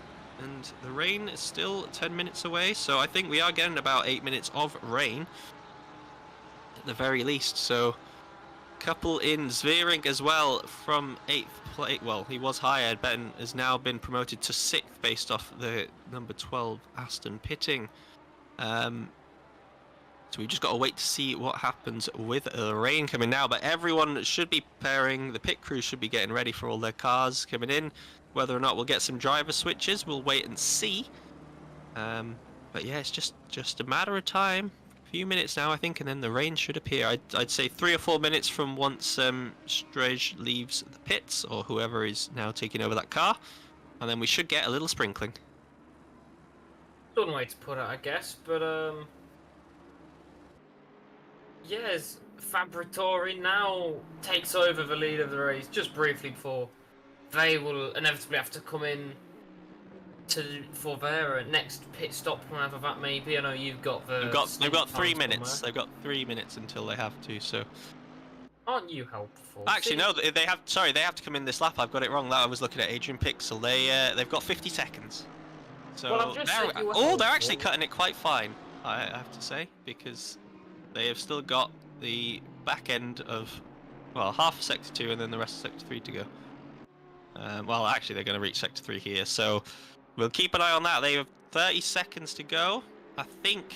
Speaker 6: and the rain is still 10 minutes away, so I think we are getting about 8 minutes of rain at the very least. So couple in Zveering as well from 8th place. Well, he was higher. Ben has now been promoted to 6th based off the number 12 Aston pitting. So we've just got to wait to see what happens with the rain coming now. But everyone should be preparing. The pit crew should be getting ready for all their cars coming in. Whether or not we'll get some driver switches, we'll wait and see. But yeah, it's just a matter of time few minutes now, I think, and then the rain should appear. I'd say 3 or 4 minutes from once Strej leaves the pits, or whoever is now taking over that car, and then we should get a little sprinkling.
Speaker 1: One way to put it, I guess, but yes, Fabritori now takes over the lead of the race just briefly before they will inevitably have to come in for their next pit stop, whenever that may be. I know you've got the.
Speaker 6: They've got 3 minutes. They've got 3 minutes until they have to. So.
Speaker 1: Aren't you helpful?
Speaker 6: Actually, no. They have. Sorry, they have to come in this lap. I've got it wrong. I was looking at Adrian Pixel. They've got 50 seconds. So
Speaker 1: well,
Speaker 6: they're actually cutting it quite fine, I have to say, because they have still got the back end of, well, half of Sector 2 and then the rest of Sector 3 to go. Well, actually, they're going to reach Sector 3 here, so we'll keep an eye on that. They have 30 seconds to go. I think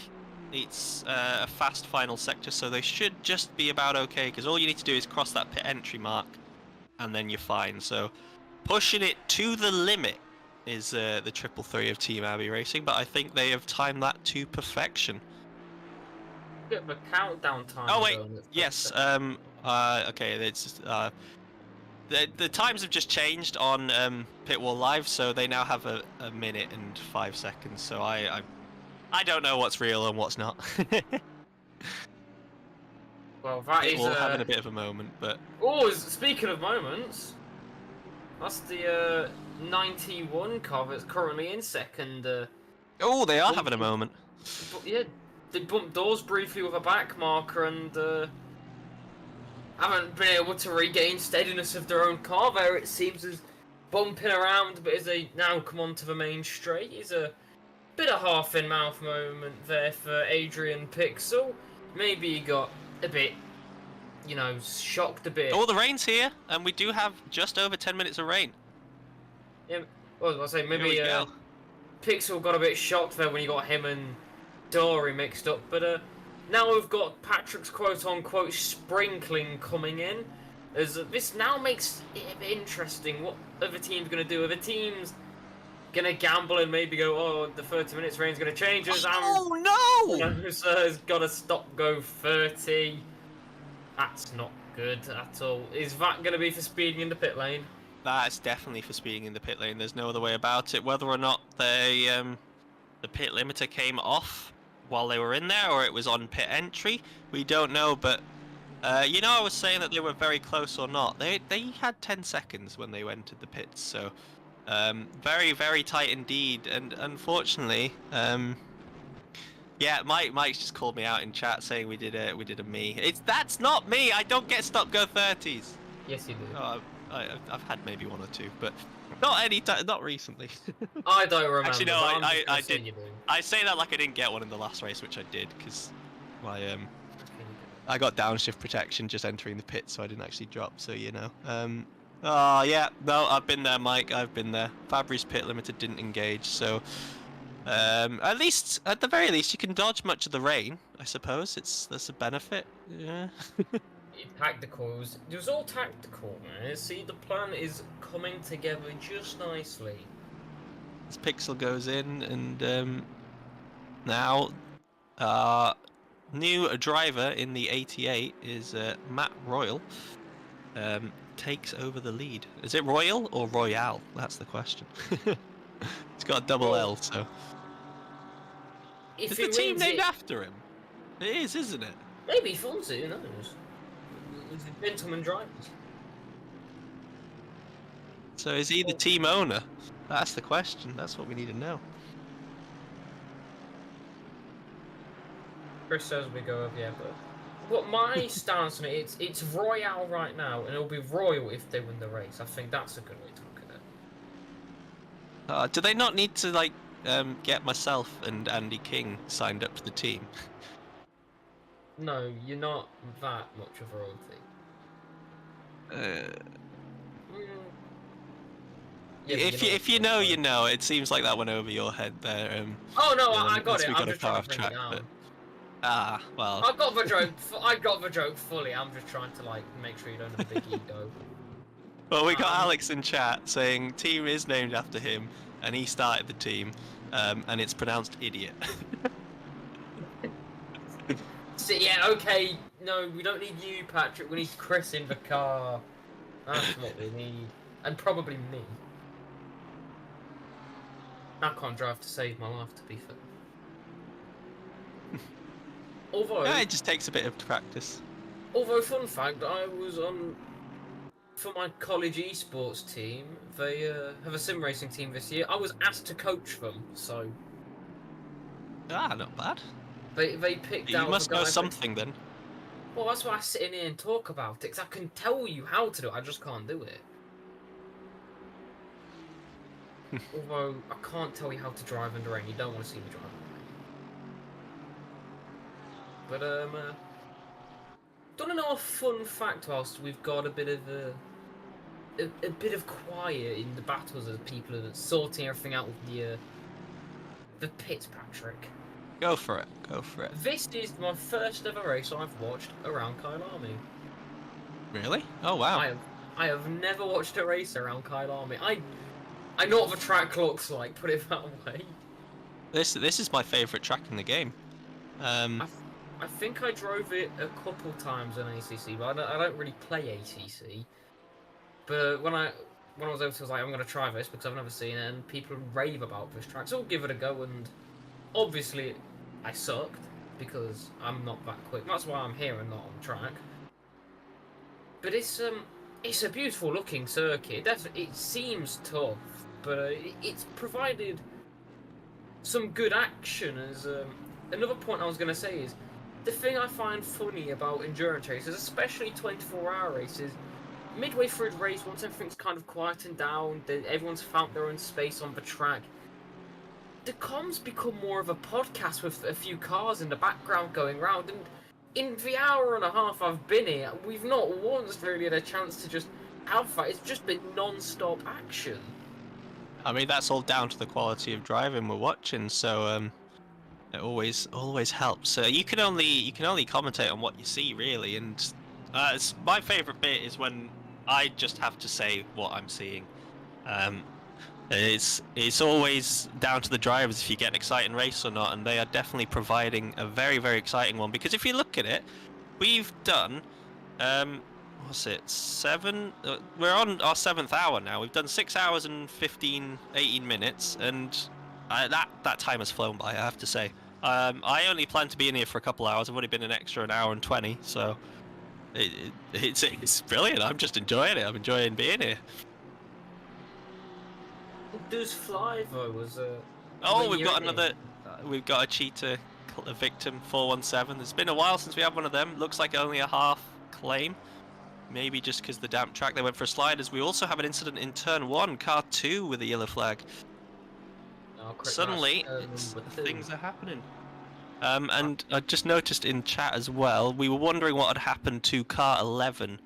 Speaker 6: it's a fast final sector, so they should just be about okay, because all you need to do is cross that pit entry mark, and then you're fine. So pushing it to the limit is the 333 of Team Abbey Racing, but I think they have timed that to perfection.
Speaker 1: Bit of a countdown time.
Speaker 6: Oh wait, yes. Okay, it's just, the times have just changed on Pitwall Live, so they now have a minute and 5 seconds. So I don't know what's real and what's not.
Speaker 1: Well, that is
Speaker 6: having a bit of a moment, but.
Speaker 1: Oh, speaking of moments, that's the 91 car that's currently in second.
Speaker 6: Oh, they are having a moment.
Speaker 1: But yeah, they bumped doors briefly with a back marker and haven't been able to regain steadiness of their own car there. It seems as bumping around, but as they now come onto the main straight, is a bit of half in mouth moment there for Adrian Pixel. Maybe he got a bit, you know, shocked a bit.
Speaker 6: Oh, the rain's here, and we do have just over 10 minutes of rain.
Speaker 1: Yeah, well, I say maybe Pixel got a bit shocked there when you got him and Dory mixed up, but now we've got Patrick's quote-unquote sprinkling coming in. As this now makes it a bit interesting. What are the teams going to do? Are the teams going to gamble and maybe go, oh, the 30 minutes rain's going to change us?
Speaker 6: Oh, no!
Speaker 1: Has got to stop go 30. That's not good at all. Is that going to be for speeding in the pit lane?
Speaker 6: That's definitely for speeding in the pit lane. There's no other way about it. Whether or not the pit limiter came off while they were in there, or it was on pit entry, we don't know. But you know, I was saying that they were very close or not. They had 10 seconds when they entered the pits, so very, very tight indeed. And unfortunately, yeah, Mike's just called me out in chat saying we did a me. That's not me. I don't get stop go 30s.
Speaker 1: Yes, you do.
Speaker 6: Oh, I've had maybe 1 or 2, but not any time, not recently.
Speaker 1: I don't remember.
Speaker 6: Actually, no, I did. I say that like I didn't get one in the last race, which I did, because I got downshift protection just entering the pit, so I didn't actually drop. So you know. Oh yeah, no, I've been there, Mike. I've been there. Fabri's pit limiter didn't engage, so at the very least, you can dodge much of the rain. I suppose that's a benefit. Yeah.
Speaker 1: Tacticals. It was all tactical, man. See, the plan is coming together just nicely.
Speaker 6: This Pixel goes in, and now new driver in the 88 is Matt Royal. Takes over the lead. Is it Royal or Royale? That's the question. It's got a double L, so. Is the team named after him? It is, isn't it?
Speaker 1: Maybe Fonzie, who knows? He's a gentleman driver.
Speaker 6: So is he the team owner? That's the question. That's what we need to know.
Speaker 1: Chris says we go over, yeah, but my stance on it's Royale right now, and it'll be Royal if they win the race. I think that's a good way to look at it.
Speaker 6: Do they not need to like get myself and Andy King signed up to the team?
Speaker 1: No, you're not that much of royalty.
Speaker 6: Yeah, if you know, you know. It seems like that went over your head there.
Speaker 1: Oh no, I got it. I'm just trying
Speaker 6: off
Speaker 1: to bring it down.
Speaker 6: But, well.
Speaker 1: I got the joke fully. I'm just trying to like make sure you don't have a big ego.
Speaker 6: Well, we got Alex in chat saying team is named after him, and he started the team, and it's pronounced idiot.
Speaker 1: Yeah, okay. No, we don't need you, Patrick. We need Chris in the car. That's what we need. And probably me. I can't drive to save my life, to be fair. Although...
Speaker 6: Yeah, it just takes a bit of practice.
Speaker 1: Although, fun fact, I was on... For my college esports team, they have a sim racing team this year. I was asked to coach them, so...
Speaker 6: Ah, not bad.
Speaker 1: They picked out...
Speaker 6: You must know something, then.
Speaker 1: Well, that's why I sit in here and talk about it, because I can tell you how to do it, I just can't do it. Although, I can't tell you how to drive under rain, you don't want to see me drive under rain. But, don't know a fun fact whilst we've got a bit of a bit of quiet in the battles as people are sorting everything out with the pits, Patrick.
Speaker 6: Go for it, go for it.
Speaker 1: This is my first ever race I've watched around Kyalami.
Speaker 6: Really? Oh wow.
Speaker 1: I have never watched a race around Kyalami. I know what the track looks like, put it that way.
Speaker 6: This is my favourite track in the game.
Speaker 1: I think I drove it a couple times on ACC, but I don't really play ACC. But when I was over, I was like, I'm going to try this because I've never seen it, and people rave about this track, so I'll give it a go. And obviously, I sucked because I'm not that quick. That's why I'm here and not on track. But it's a beautiful looking circuit. It seems tough, but it's provided some good action. As another point I was going to say is, the thing I find funny about endurance races, especially 24-hour races, midway through the race, once everything's kind of quietened down, everyone's found their own space on the track, the comms become more of a podcast with a few cars in the background going round, and in the hour and a half I've been here, we've not once really had a chance to just have that. It's just been non-stop action.
Speaker 6: I mean, that's all down to the quality of driving we're watching, so it always helps. You can only commentate on what you see, really, and my favourite bit is when I just have to say what I'm seeing. It's always down to the drivers if you get an exciting race or not, and they are definitely providing a very, very exciting one. Because if you look at it, we've done what's it, 7? We're on our 7th hour now. We've done 6 hours and 18 minutes, and that time has flown by, I have to say. I only plan to be in here for a couple hours. I've only been an extra 1 hour and 20, so it's brilliant. I'm just enjoying it. I'm enjoying being here.
Speaker 1: Does fly though?
Speaker 6: We've got a cheetah, a victim 417. It's been a while since we had one of them. Looks like only a half claim. Maybe just because the damp track they went for sliders. We also have an incident in turn 1, car 2 with a yellow flag. Suddenly, things are happening. And I just noticed in chat as well, we were wondering what had happened to car 11.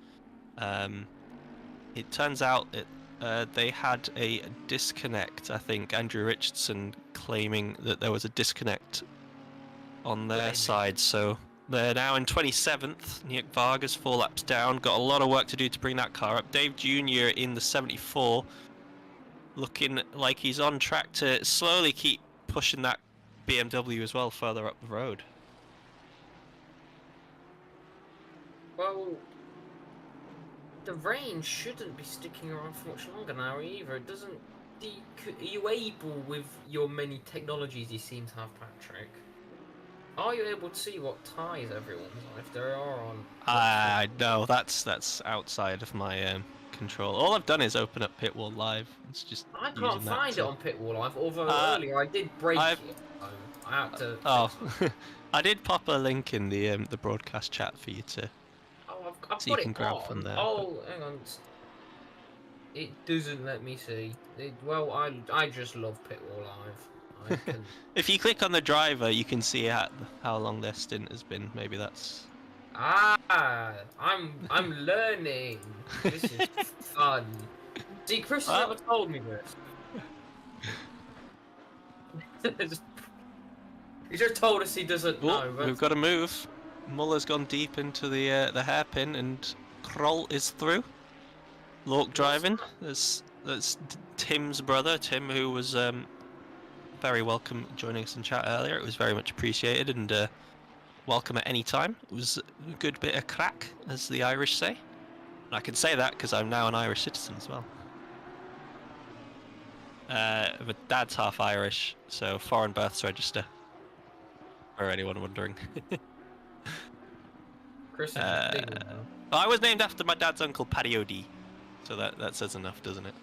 Speaker 6: It turns out they had a disconnect. I think Andrew Richardson claiming that there was a disconnect on their side. So they're now in 27th. Nick Vargas 4 laps down. Got a lot of work to do to bring that car up. Dave Jr. in the 74. Looking like he's on track to slowly keep pushing that BMW as well further up the road.
Speaker 1: Well, the rain shouldn't be sticking around for much longer now either. It doesn't... Are you able, with your many technologies you seem to have, Patrick, are you able to see what tyres everyone's on, if there are on?
Speaker 6: No, that's outside of my control. All I've done is open up Pitwall Live. It's just
Speaker 1: I can't find it on Pitwall Live, although earlier I did break it. I had to...
Speaker 6: Oh, I did pop a link in the broadcast chat for you to
Speaker 1: I've
Speaker 6: so
Speaker 1: got
Speaker 6: you can
Speaker 1: it
Speaker 6: grab
Speaker 1: on.
Speaker 6: from there.
Speaker 1: Oh, hang on. It doesn't let me see. Well, I just love Pitwall Live. I can...
Speaker 6: If you click on the driver, you can see how long their stint has been. Maybe that's...
Speaker 1: I'm learning. This is fun. See, Chris never told me this. He just told us he doesn't know. But...
Speaker 6: We've got to move. Muller's gone deep into the hairpin, and Kroll is through. Lork driving. That's Tim's brother, Tim, who was very welcome joining us in chat earlier. It was very much appreciated, and welcome at any time. It was a good bit of crack, as the Irish say. And I can say that because I'm now an Irish citizen as well. My dad's half Irish, so foreign births register. For anyone wondering.
Speaker 1: Chris is a big one, though.
Speaker 6: I was named after my dad's uncle, Paddy O'D. So that says enough, doesn't it?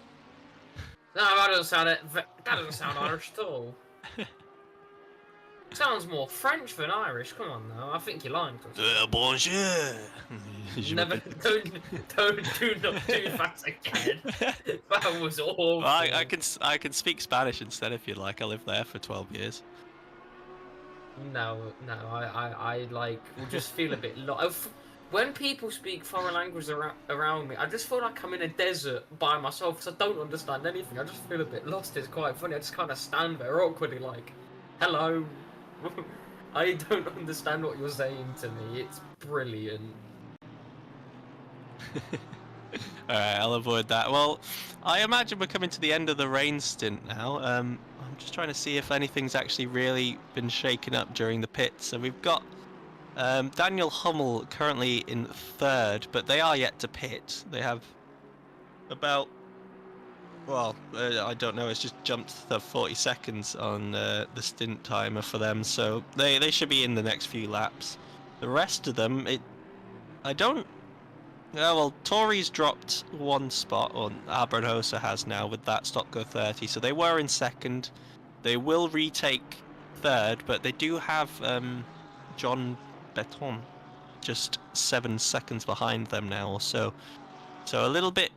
Speaker 1: No, that doesn't sound Irish at all. Sounds more French than Irish. Come on now, I think you're lying to us.
Speaker 6: Bonjour.
Speaker 1: Never, do not do that again. That was awful.
Speaker 6: Well, I can speak Spanish instead if you'd like. I lived there for 12 years.
Speaker 1: No, I like will just feel a bit lost. When people speak foreign languages around me, I just feel like I'm in a desert by myself because I don't understand anything. I just feel a bit lost. It's quite funny. I just kind of stand there awkwardly like, hello. I don't understand what you're saying to me. It's brilliant.
Speaker 6: Alright, I'll avoid that. Well, I imagine we're coming to the end of the rain stint now. I'm just trying to see if anything's actually really been shaken up during the pits. So we've got Daniel Hummel currently in third, but they are yet to pit. They have about, well, I don't know, it's just jumped the 40 seconds on the stint timer for them, so they should be in the next few laps. The rest of them, well, Tori's dropped one spot, or Abranosa has now with that stop go 30, so they were in second. They will retake third, but they do have John Beton just 7 seconds behind them now, so a little bit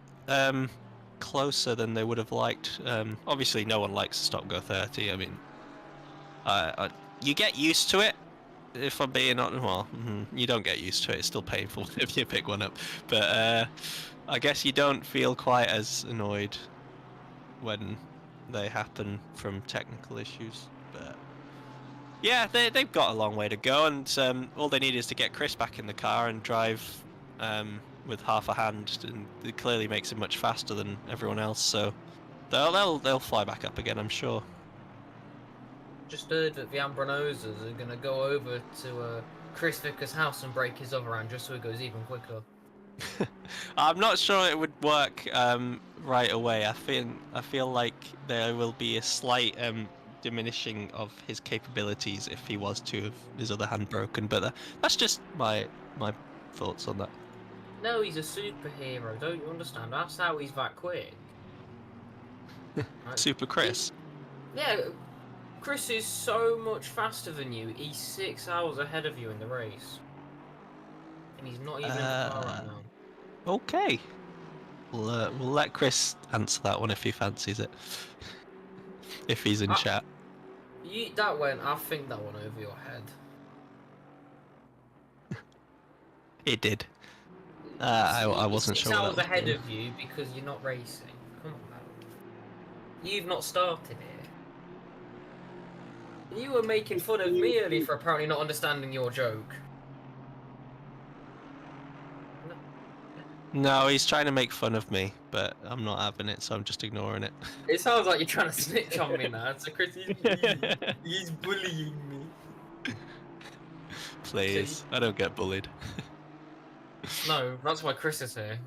Speaker 6: closer than they would have liked. Obviously, no one likes to stop go 30. I mean, you get used to it. If I'm being honest, well, you don't get used to it. It's still painful if you pick one up. But I guess you don't feel quite as annoyed when they happen from technical issues. But yeah, they've got a long way to go, and all they need is to get Chris back in the car and drive with half a hand, and it clearly makes it much faster than everyone else. So they'll fly back up again, I'm sure.
Speaker 1: Just heard that the Ambranosas are going to go over to Chris Vickers' house and break his other hand just so it goes even quicker.
Speaker 6: I'm not sure it would work right away. I feel like there will be a slight diminishing of his capabilities if he was to have his other hand broken, but that's just my thoughts on that.
Speaker 1: No, he's a superhero, don't you understand? That's how he's that quick.
Speaker 6: Super Chris?
Speaker 1: Yeah, Chris is so much faster than you. He's 6 hours ahead of you in the race. And he's not even in the car right now.
Speaker 6: Okay. We'll let Chris answer that one if he fancies it. If he's in chat.
Speaker 1: I think that went over your head.
Speaker 6: It did. I wasn't sure.
Speaker 1: 6 hours ahead of you because you're not racing. Come on now. You've not started it. You were making fun of me earlier for apparently not understanding your joke.
Speaker 6: No, he's trying to make fun of me, but I'm not having it, so I'm just ignoring it.
Speaker 1: It sounds like you're trying to snitch on me now. So Chris, he's bullying me.
Speaker 6: Please, I don't get bullied.
Speaker 1: No, that's why Chris is here.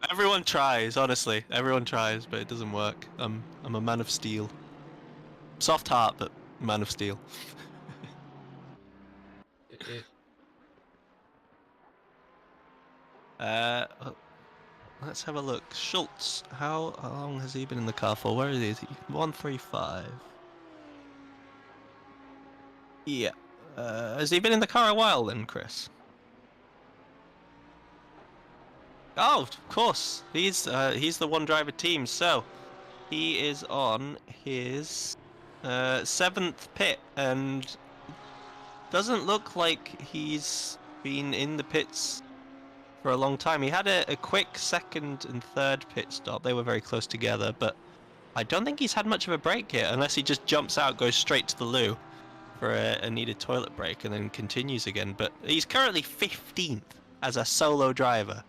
Speaker 6: Everyone tries, honestly. Everyone tries, but it doesn't work. I'm a man of steel. Soft heart, but man of steel. Let's have a look. Schultz, how long has he been in the car for? Where is he? 135. Yeah. Has he been in the car a while then, Chris? Oh, of course. He's the one driver team, so he is on his 7th pit, and doesn't look like he's been in the pits for a long time. He had a quick 2nd and 3rd pit stop. They were very close together, but I don't think he's had much of a break yet, unless he just jumps out, goes straight to the loo for a needed toilet break, and then continues again. But he's currently 15th as a solo driver.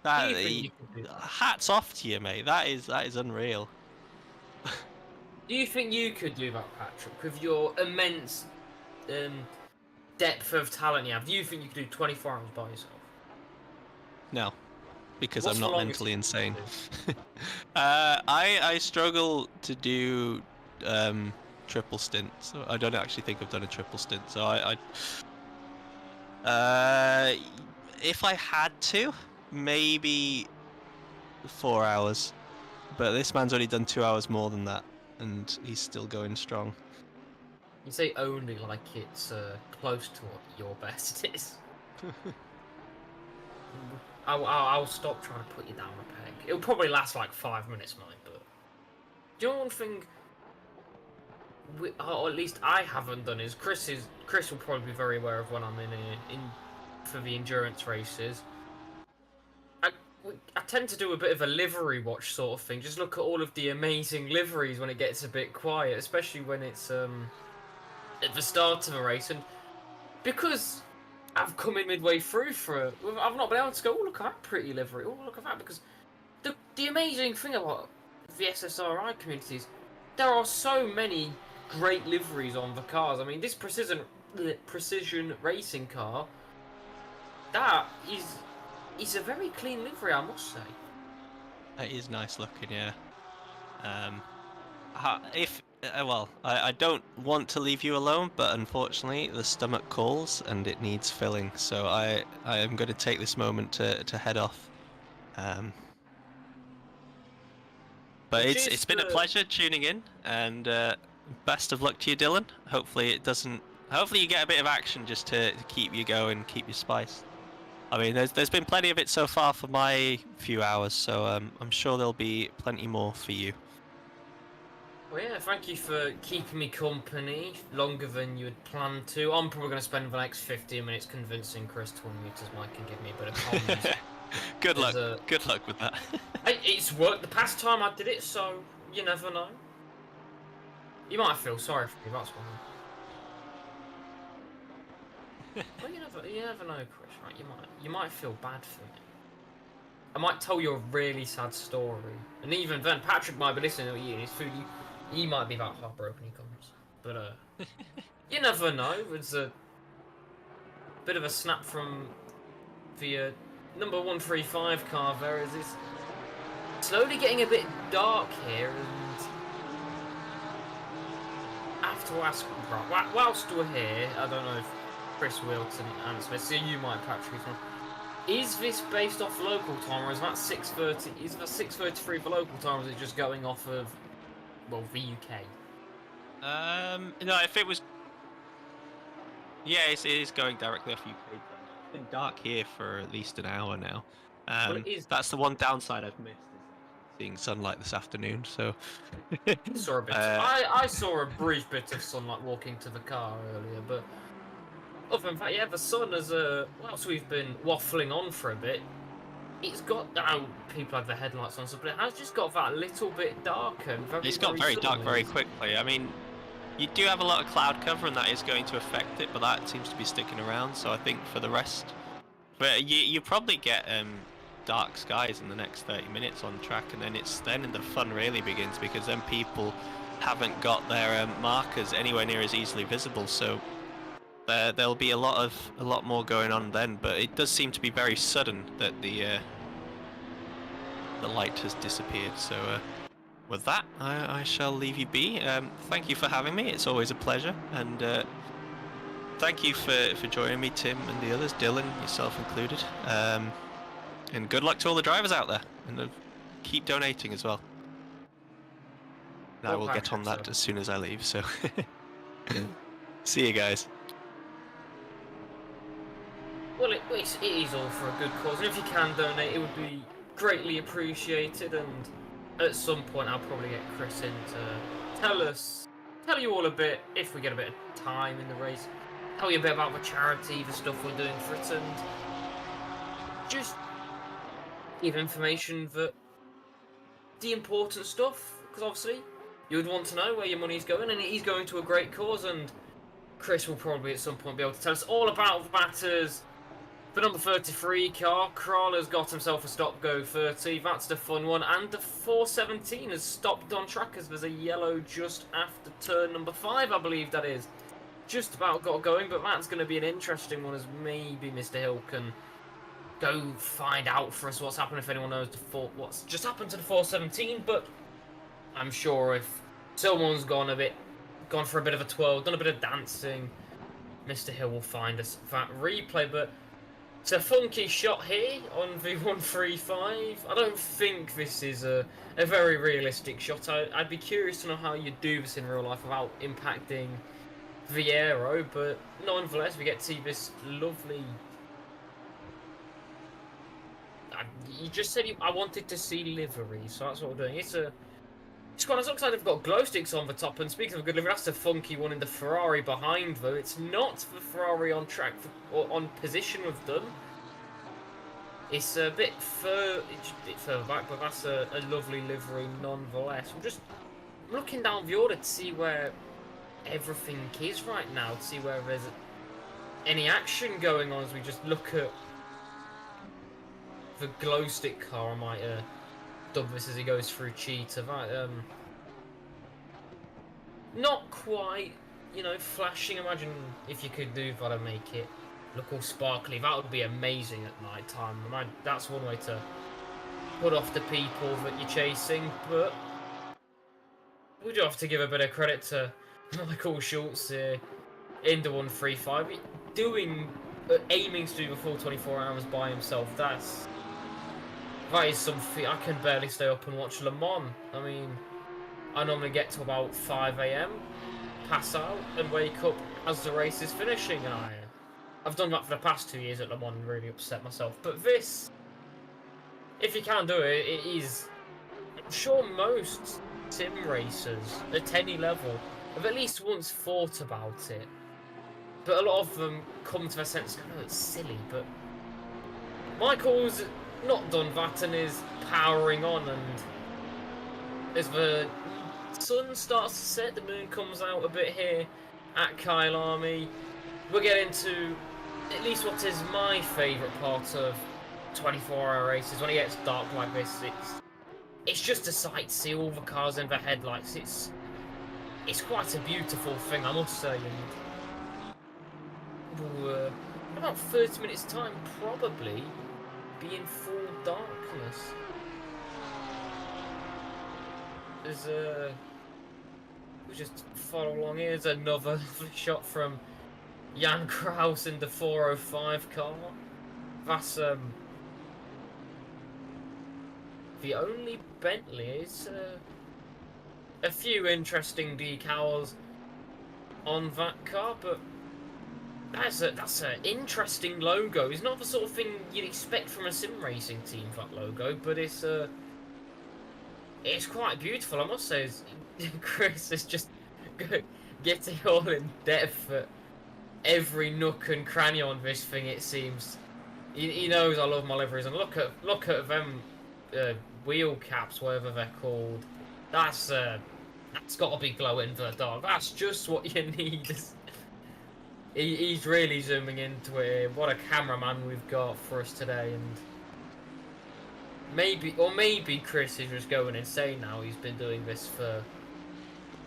Speaker 6: Hats off to you, mate. That is unreal.
Speaker 1: Do you think you could do that, Patrick, with your immense depth of talent you have, do you think you could do 24 hours by yourself?
Speaker 6: No, because
Speaker 1: What's
Speaker 6: I'm
Speaker 1: the
Speaker 6: not
Speaker 1: longest
Speaker 6: mentally
Speaker 1: you
Speaker 6: insane.
Speaker 1: can
Speaker 6: I struggle to do triple stints. So I don't actually think I've done a triple stint. So if I had to, maybe 4 hours. But this man's already done 2 hours more than that, and he's still going strong.
Speaker 1: You say only like it's close to what your best is. I'll stop trying to put you down a peg. It'll probably last like 5 minutes, mate, but... Do you know one thing... or at least I haven't done is Chris will probably be very aware of when I'm in for the endurance races. I tend to do a bit of a livery watch sort of thing. Just look at all of the amazing liveries when it gets a bit quiet, especially when it's at the start of a race. And because I've come in midway through I've not been able to go, oh, look at that pretty livery, oh, look at that, because the amazing thing about the SSRI communities, there are so many great liveries on the cars. I mean, this precision racing car, that is a very clean livery, I must say.
Speaker 6: It is nice looking, yeah. I don't want to leave you alone, but unfortunately the stomach calls and it needs filling, so I am going to take this moment to head off. But it's been a pleasure tuning in, and best of luck to you, Dylan. Hopefully you get a bit of action just to keep you going, keep you spiced. I mean, there's been plenty of it so far for my few hours, so I'm sure there'll be plenty more for you.
Speaker 1: Well, yeah, thank you for keeping me company longer than you had planned to. I'm probably going to spend the next 15 minutes convincing Chris to unmute his mic and give me a bit of comments.
Speaker 6: Good luck. Good luck with that.
Speaker 1: It's worked the past time I did it, so you never know. You might feel sorry for me, that's why. Well, you never know, Chris, right? You might feel bad for me. I might tell you a really sad story, and even then, Patrick might be listening to you and his food. He might be that heartbroken he comes, but you never know. It's a bit of a snap from the number 135 car there. It's slowly getting a bit dark here, and I have to ask, right, whilst we're here, I don't know if Chris Wilton answer this, so you might, Patrick, is this based off local time, or is that 6:30? Is that 6:33 for local time, or is it just going off of, well, the UK?
Speaker 6: No, if it was, yeah, it is going directly off UK time. It's been dark here for at least an hour now. That's the one downside I've missed, is seeing sunlight this afternoon. So
Speaker 1: saw a bit. I saw a brief bit of sunlight walking to the car earlier, but. Other than that, yeah, the sun has, whilst we've been waffling on for a bit, it's got, people have the headlights on, but it has just got that little bit darker.
Speaker 6: It's got very dark very quickly. I mean, you do have a lot of cloud cover, and that is going to affect it, but that seems to be sticking around, so I think for the rest... But you probably get dark skies in the next 30 minutes on track, and then the fun really begins, because then people haven't got their markers anywhere near as easily visible, so... there'll be a lot more going on then, but it does seem to be very sudden that the light has disappeared. So with that, I shall leave you be. Thank you for having me. It's always a pleasure, and thank you for joining me, Tim and the others, Dylan, yourself included. And good luck to all the drivers out there, and keep donating as well. I will get on that as soon as I leave. So see you guys.
Speaker 1: Well, it is all for a good cause, and if you can donate, it would be greatly appreciated, and at some point I'll probably get Chris in to tell you all a bit, if we get a bit of time in the race, tell you a bit about the charity, the stuff we're doing for it, and just give information that the important stuff, because obviously you would want to know where your money's going, and it is going to a great cause, and Chris will probably at some point be able to tell us all about the matters. The number 33 car, Crawler's got himself a stop go 30, that's the fun one, and the 417 has stopped on track as there's a yellow just after turn number 5, I believe that is. just about got going, but that's going to be an interesting one, as maybe Mr. Hill can go find out for us what's happened, if anyone knows what's just happened to the 417. But I'm sure if someone's gone for a bit of a twirl, done a bit of dancing, Mr. Hill will find us that replay. But it's a funky shot here on V135. I don't think this is a very realistic shot. I'd be curious to know how you do this in real life without impacting the aero, but nonetheless, we get to see this lovely... You just said I wanted to see livery, so that's what we're doing. It's quite nice. Looks like they've got glow sticks on the top, and speaking of good livery, that's a funky one in the Ferrari behind, though. It's not the Ferrari on track or on position with them. It's a bit further back, but that's a lovely livery nonetheless. I'm just looking down the order to see where everything is right now, to see where there's any action going on as we just look at the glow stick car. I might dub this as he goes through Cheetah. Right, not quite, you know, flashing. Imagine if you could do that and make it look all sparkly. That would be amazing at night time. That's one way to put off the people that you're chasing, but we do have to give a bit of credit to Michael Schultz here in the 135, aiming to do the full 24 hours by himself. That is something. I can barely stay up and watch Le Mans. I mean, I normally get to about 5 AM, pass out, and wake up as the race is finishing, and I've done that for the past 2 years at Le Mans and really upset myself. But this, if you can do it, it is... I'm sure most sim racers at any level have at least once thought about it. But a lot of them come to their sense, I know it's silly, but Michael's not done that and is powering on, and as the sun starts to set, the moon comes out a bit here at Kyalami. We'll get into at least what is my favourite part of 24-hour races. When it gets dark like this, it's just a sight to see all the cars in their headlights. It's quite a beautiful thing, I must say. And we'll, in about 30 minutes time, probably be in full darkness. There's we'll just follow along here. There's another shot from Jan Kraus in the 405 car. That's the only Bentley. Is a few interesting decals on that car, but that's an interesting logo. It's not the sort of thing you'd expect from a sim racing team, that logo, but it's quite beautiful, I must say. Chris is just getting all in depth at every nook and cranny on this thing, it seems. He knows I love my liveries, and look at them wheel caps, whatever they're called. That's got to be glowing in the dark. That's just what you need. He's really zooming into it. What a cameraman we've got for us today, and maybe Chris is just going insane now. He's been doing this for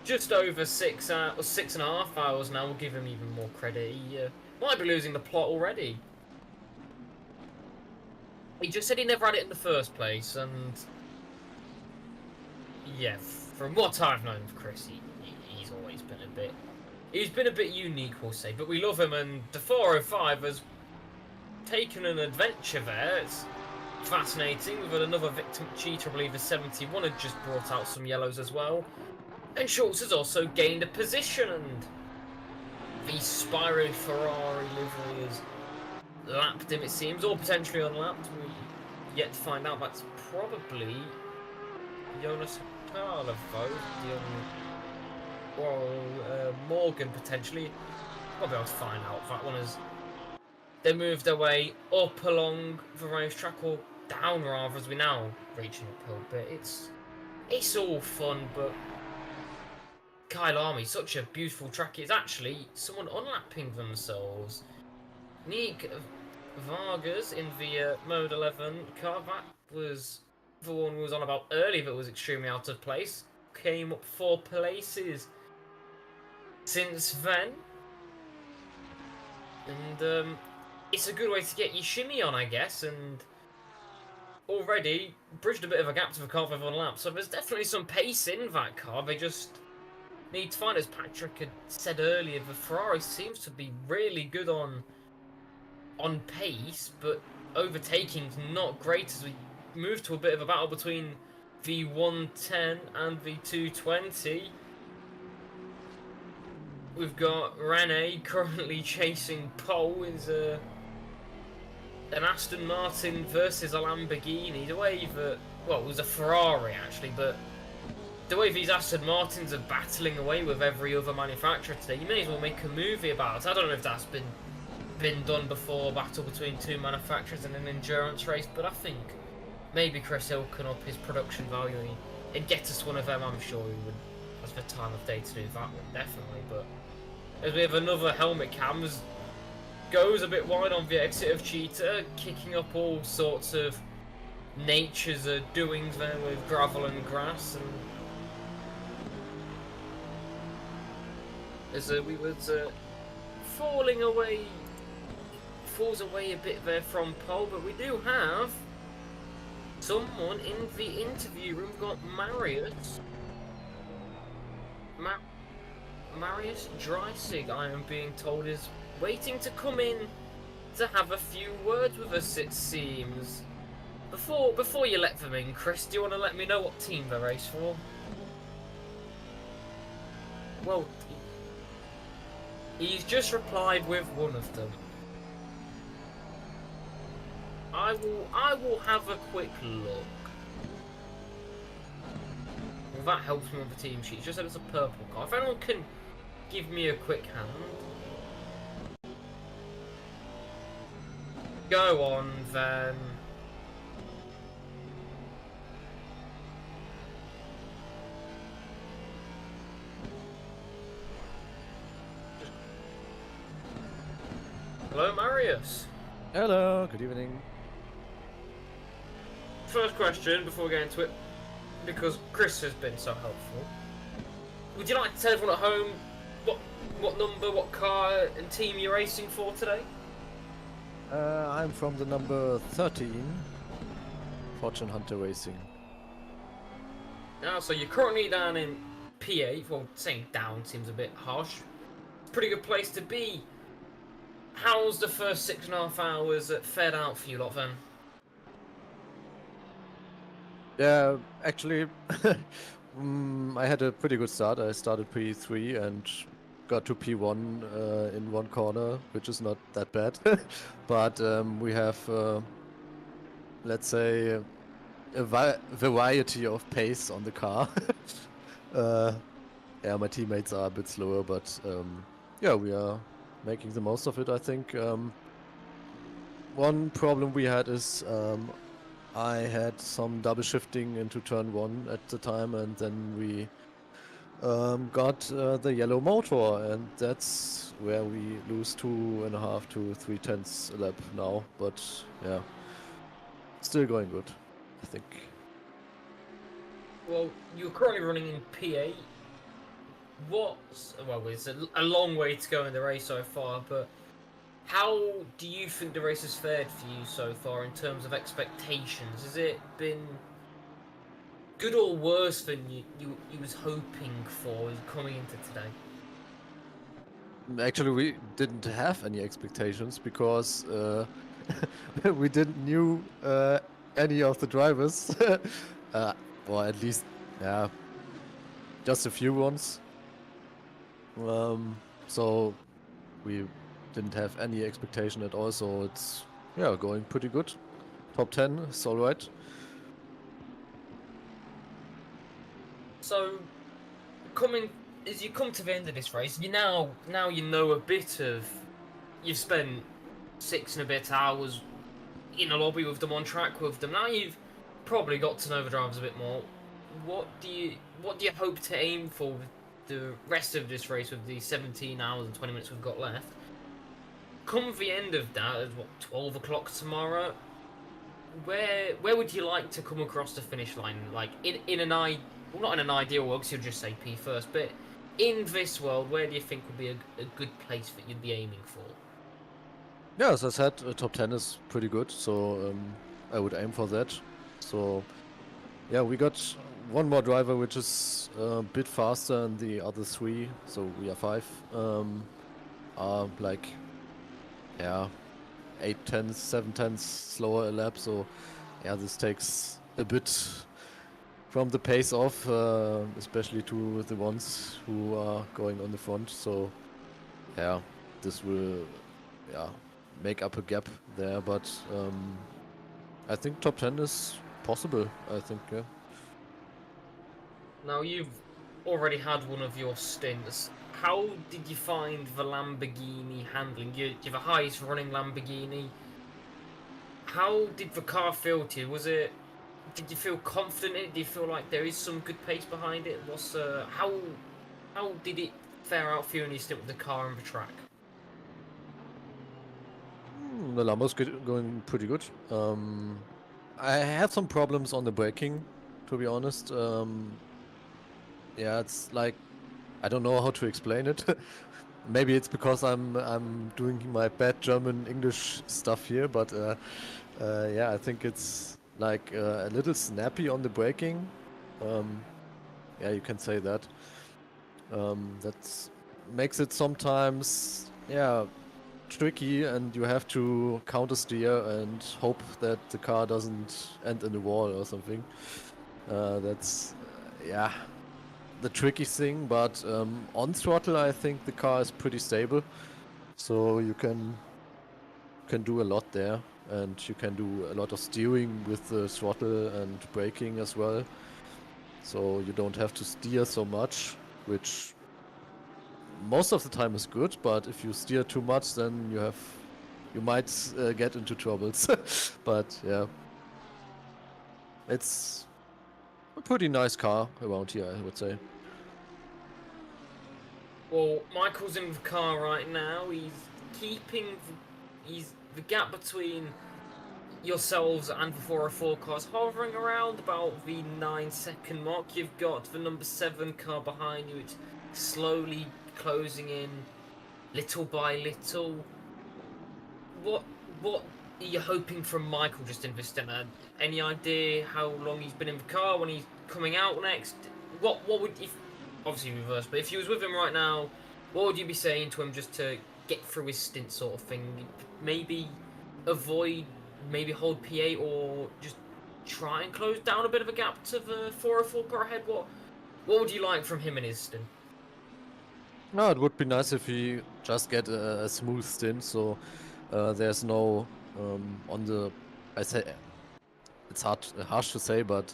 Speaker 1: just over 6.5 hours now. We'll give him even more credit. He might be losing the plot already. He just said he never had it in the first place, and yeah, from what I've known of Chris, he's always been a bit... He's been a bit unique, we'll say, but we love him, and the 405 has taken an adventure there. It's fascinating. We've got another victim cheater, I believe the 71 had just brought out some yellows as well. And Schultz has also gained a position, and the Spyro Ferrari livery has lapped him, it seems, or potentially unlapped. We're yet to find out. That's probably Jonas Karlovo, or Morgan, potentially. We'll be able to find out. That one has... They moved their way up along the racetrack, or down rather, as we now reach an uphill bit. It's all fun, but Kyalami, such a beautiful track. It's actually someone unlapping themselves. Nick Vargas in the Mode 11 car. That was the one we was on about earlier that was extremely out of place. Came up 4 places since then. And it's a good way to get your shimmy on, I guess, and already bridged a bit of a gap to the car for 1 lap, so there's definitely some pace in that car. They just need to find, as Patrick had said earlier, the Ferrari seems to be really good on pace, but overtaking's not great as we move to a bit of a battle between the 110 and the 220. We've got Rene currently chasing pole. Is an Aston Martin versus a Lamborghini. The way that, well, it was a Ferrari actually, but the way these Aston Martins are battling away with every other manufacturer today, you may as well make a movie about it. I don't know if that's been done before, a battle between two manufacturers in an endurance race, but I think maybe Chris Hill can up his production value and get us one of them. I'm sure he would. That's the time of day to do that one, definitely. But as we have another helmet cam, goes a bit wide on the exit of Cheetah, kicking up all sorts of nature's doings there with gravel and grass, and as we was falls away a bit there from pole, but we do have someone in the interview room. We've got Marius. Marius Dreisig, I am being told, is waiting to come in to have a few words with us, it seems. Before you let them in, Chris, do you want to let me know what team they race for? Well, he's just replied with one of them. I will have a quick look. Well, that helps me with the team sheet. Just said it's a purple car. If anyone can give me a quick hand. Go on then. Hello, Marius.
Speaker 3: Hello, good evening.
Speaker 1: First question before we get into it, because Chris has been so helpful. Would you like to tell everyone at home what number, what car and team you're racing for today?
Speaker 3: I'm from the number 13, Fortune Hunter Racing.
Speaker 1: Now, so you're currently down in P8. Well, saying down seems a bit harsh. Pretty good place to be. How's the first 6.5 hours fared out for you lot then?
Speaker 3: Yeah, actually, I had a pretty good start. I started P3 and got to P1 in one corner, which is not that bad. But we have, let's say, a variety of pace on the car. Yeah, my teammates are a bit slower, but yeah, we are making the most of it, I think. One problem we had is I had some double shifting into turn 1 at the time, and then we got the yellow motor, and that's where we lose 2.5 to 3/10 a lap now. But yeah, still going good, I think.
Speaker 1: Well, you're currently running in P8. Well, it's a long way to go in the race so far, but how do you think the race has fared for you so far in terms of expectations? Has it been good or worse than you was hoping for coming into today?
Speaker 3: Actually, we didn't have any expectations because we didn't knew any of the drivers, or at least, yeah, just a few ones. So we didn't have any expectation at all, so it's, yeah, going pretty good. Top 10 is alright.
Speaker 1: So, as you come to the end of this race, now you know a bit of, you've spent 6 and a bit hours in a lobby with them, on track with them. Now you've probably got to know the drivers a bit more. What do you hope to aim for with the rest of this race, with the 17 hours and 20 minutes we've got left? Come the end of that, at 12 o'clock tomorrow, where would you like to come across the finish line? Like, well, not in an ideal world, because you'll just say P first, but in this world, where do you think would be a good place that you'd be aiming for?
Speaker 3: Yeah, as I said, top 10 is pretty good, so I would aim for that. So, yeah, we got one more driver which is a bit faster than the other 3, so we are 5. Are like, yeah, 8 tenths, 7 tenths slower a lap, so yeah, this takes a bit from the pace off, especially to the ones who are going on the front. So yeah, this will make up a gap there, but I think top 10 is possible, I think, yeah.
Speaker 1: Now, you've already had one of your stints. How did you find the Lamborghini handling? You're the highest running Lamborghini. How did the car feel to you? Did you feel confident in it? Do you feel like there is some good pace behind it? How did it fare out for you when you stood with the car on the track?
Speaker 3: The Lambo's going pretty good. I had some problems on the braking, to be honest. Yeah, it's like, I don't know how to explain it. Maybe it's because I'm doing my bad German English stuff here, but yeah, I think it's like a little snappy on the braking. Yeah, you can say that. That makes it sometimes, yeah, tricky, and you have to counter steer and hope that the car doesn't end in the wall or something. That's yeah, the tricky thing, but on throttle I think the car is pretty stable, so you can do a lot there, and you can do a lot of steering with the throttle and braking as well, so you don't have to steer so much, which most of the time is good, but if you steer too much, then you might get into troubles. But yeah, it's a pretty nice car around here, I would say.
Speaker 1: Well, Michael's in the car right now. He's keeping the gap between yourselves and the 404 cars hovering around about the 9-second mark. You've got the number 7 car behind you. It's slowly closing in, little by little. What are you hoping from Michael just in this stint? Any idea how long he's been in the car, when he's coming out next? What would, if obviously reverse, but if you was with him right now, what would you be saying to him just to get through his stint, sort of thing? Maybe avoid, maybe hold P8, or just try and close down a bit of a gap to the 404 car ahead? What would you like from him in his stint?
Speaker 3: No, it would be nice if he just get a smooth stint, so there's no on the, I say, it's harsh to say, but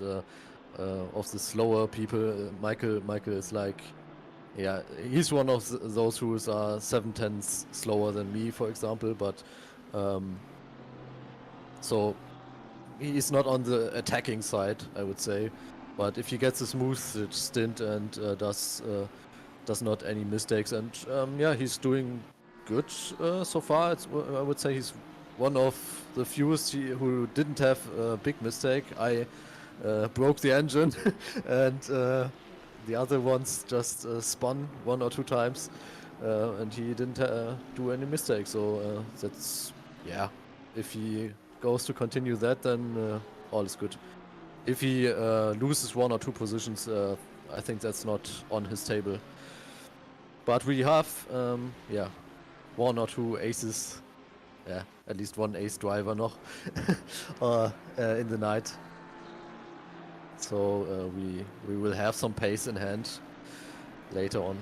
Speaker 3: of the slower people, Michael is like, yeah, he's one of those who are 7 tenths slower than me, for example, but so he's not on the attacking side, I would say, but if he gets a smooth stint and does not any mistakes, and yeah, he's doing good so far. I would say he's one of the fewest who didn't have a big mistake. I broke the engine and the other ones just spun 1 or 2 times, and he didn't do any mistakes, so that's, yeah, if he goes to continue that, then all is good. If he loses 1 or 2 positions, I think that's not on his table. But we have, yeah, 1 or 2 aces, yeah, at least 1 ace driver noch in the night. So we will have some pace in hand later on.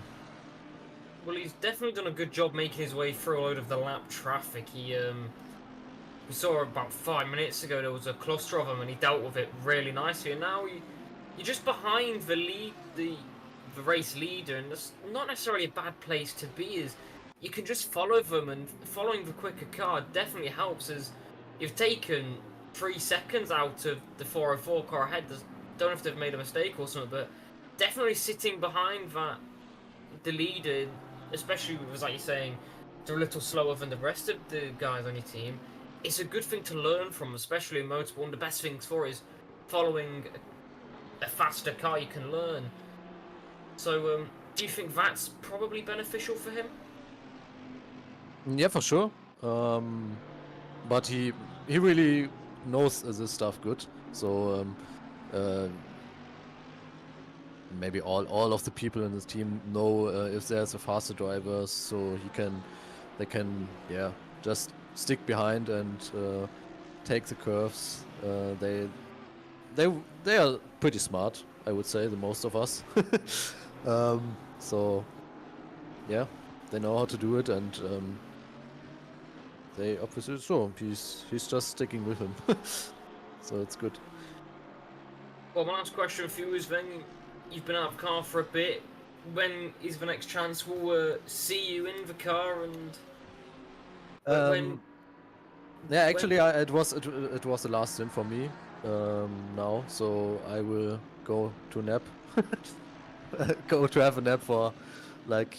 Speaker 1: Well, he's definitely done a good job making his way through a load of the lap traffic. We saw about 5 minutes ago there was a cluster of them, and he dealt with it really nicely. And now you're just behind the lead, the race leader, and that's not necessarily a bad place to be, as you can just follow them, and following the quicker car definitely helps, as you've taken 3 seconds out of the 404 car ahead. Don't know if they've made a mistake or something, but definitely sitting behind the leader, especially as like you're saying, they're a little slower than the rest of the guys on your team. It's a good thing to learn from, especially in motorsport. And the best things for it is following a faster car. You can learn. So, do you think that's probably beneficial for him?
Speaker 3: Yeah, for sure. but he really knows this stuff good. So maybe all of the people in his team know if there's a faster driver, so they can just stick behind and take the curves. They are pretty smart, I would say, the most of us. So yeah, they know how to do it, and they obviously he's just sticking with him. So it's good.
Speaker 1: Well, my last question for you is then, you've been out of car for a bit. When is the next chance we'll see you in the car? And
Speaker 3: yeah, actually, it was the last stint for me now, so I will go to nap. Go to have a nap for like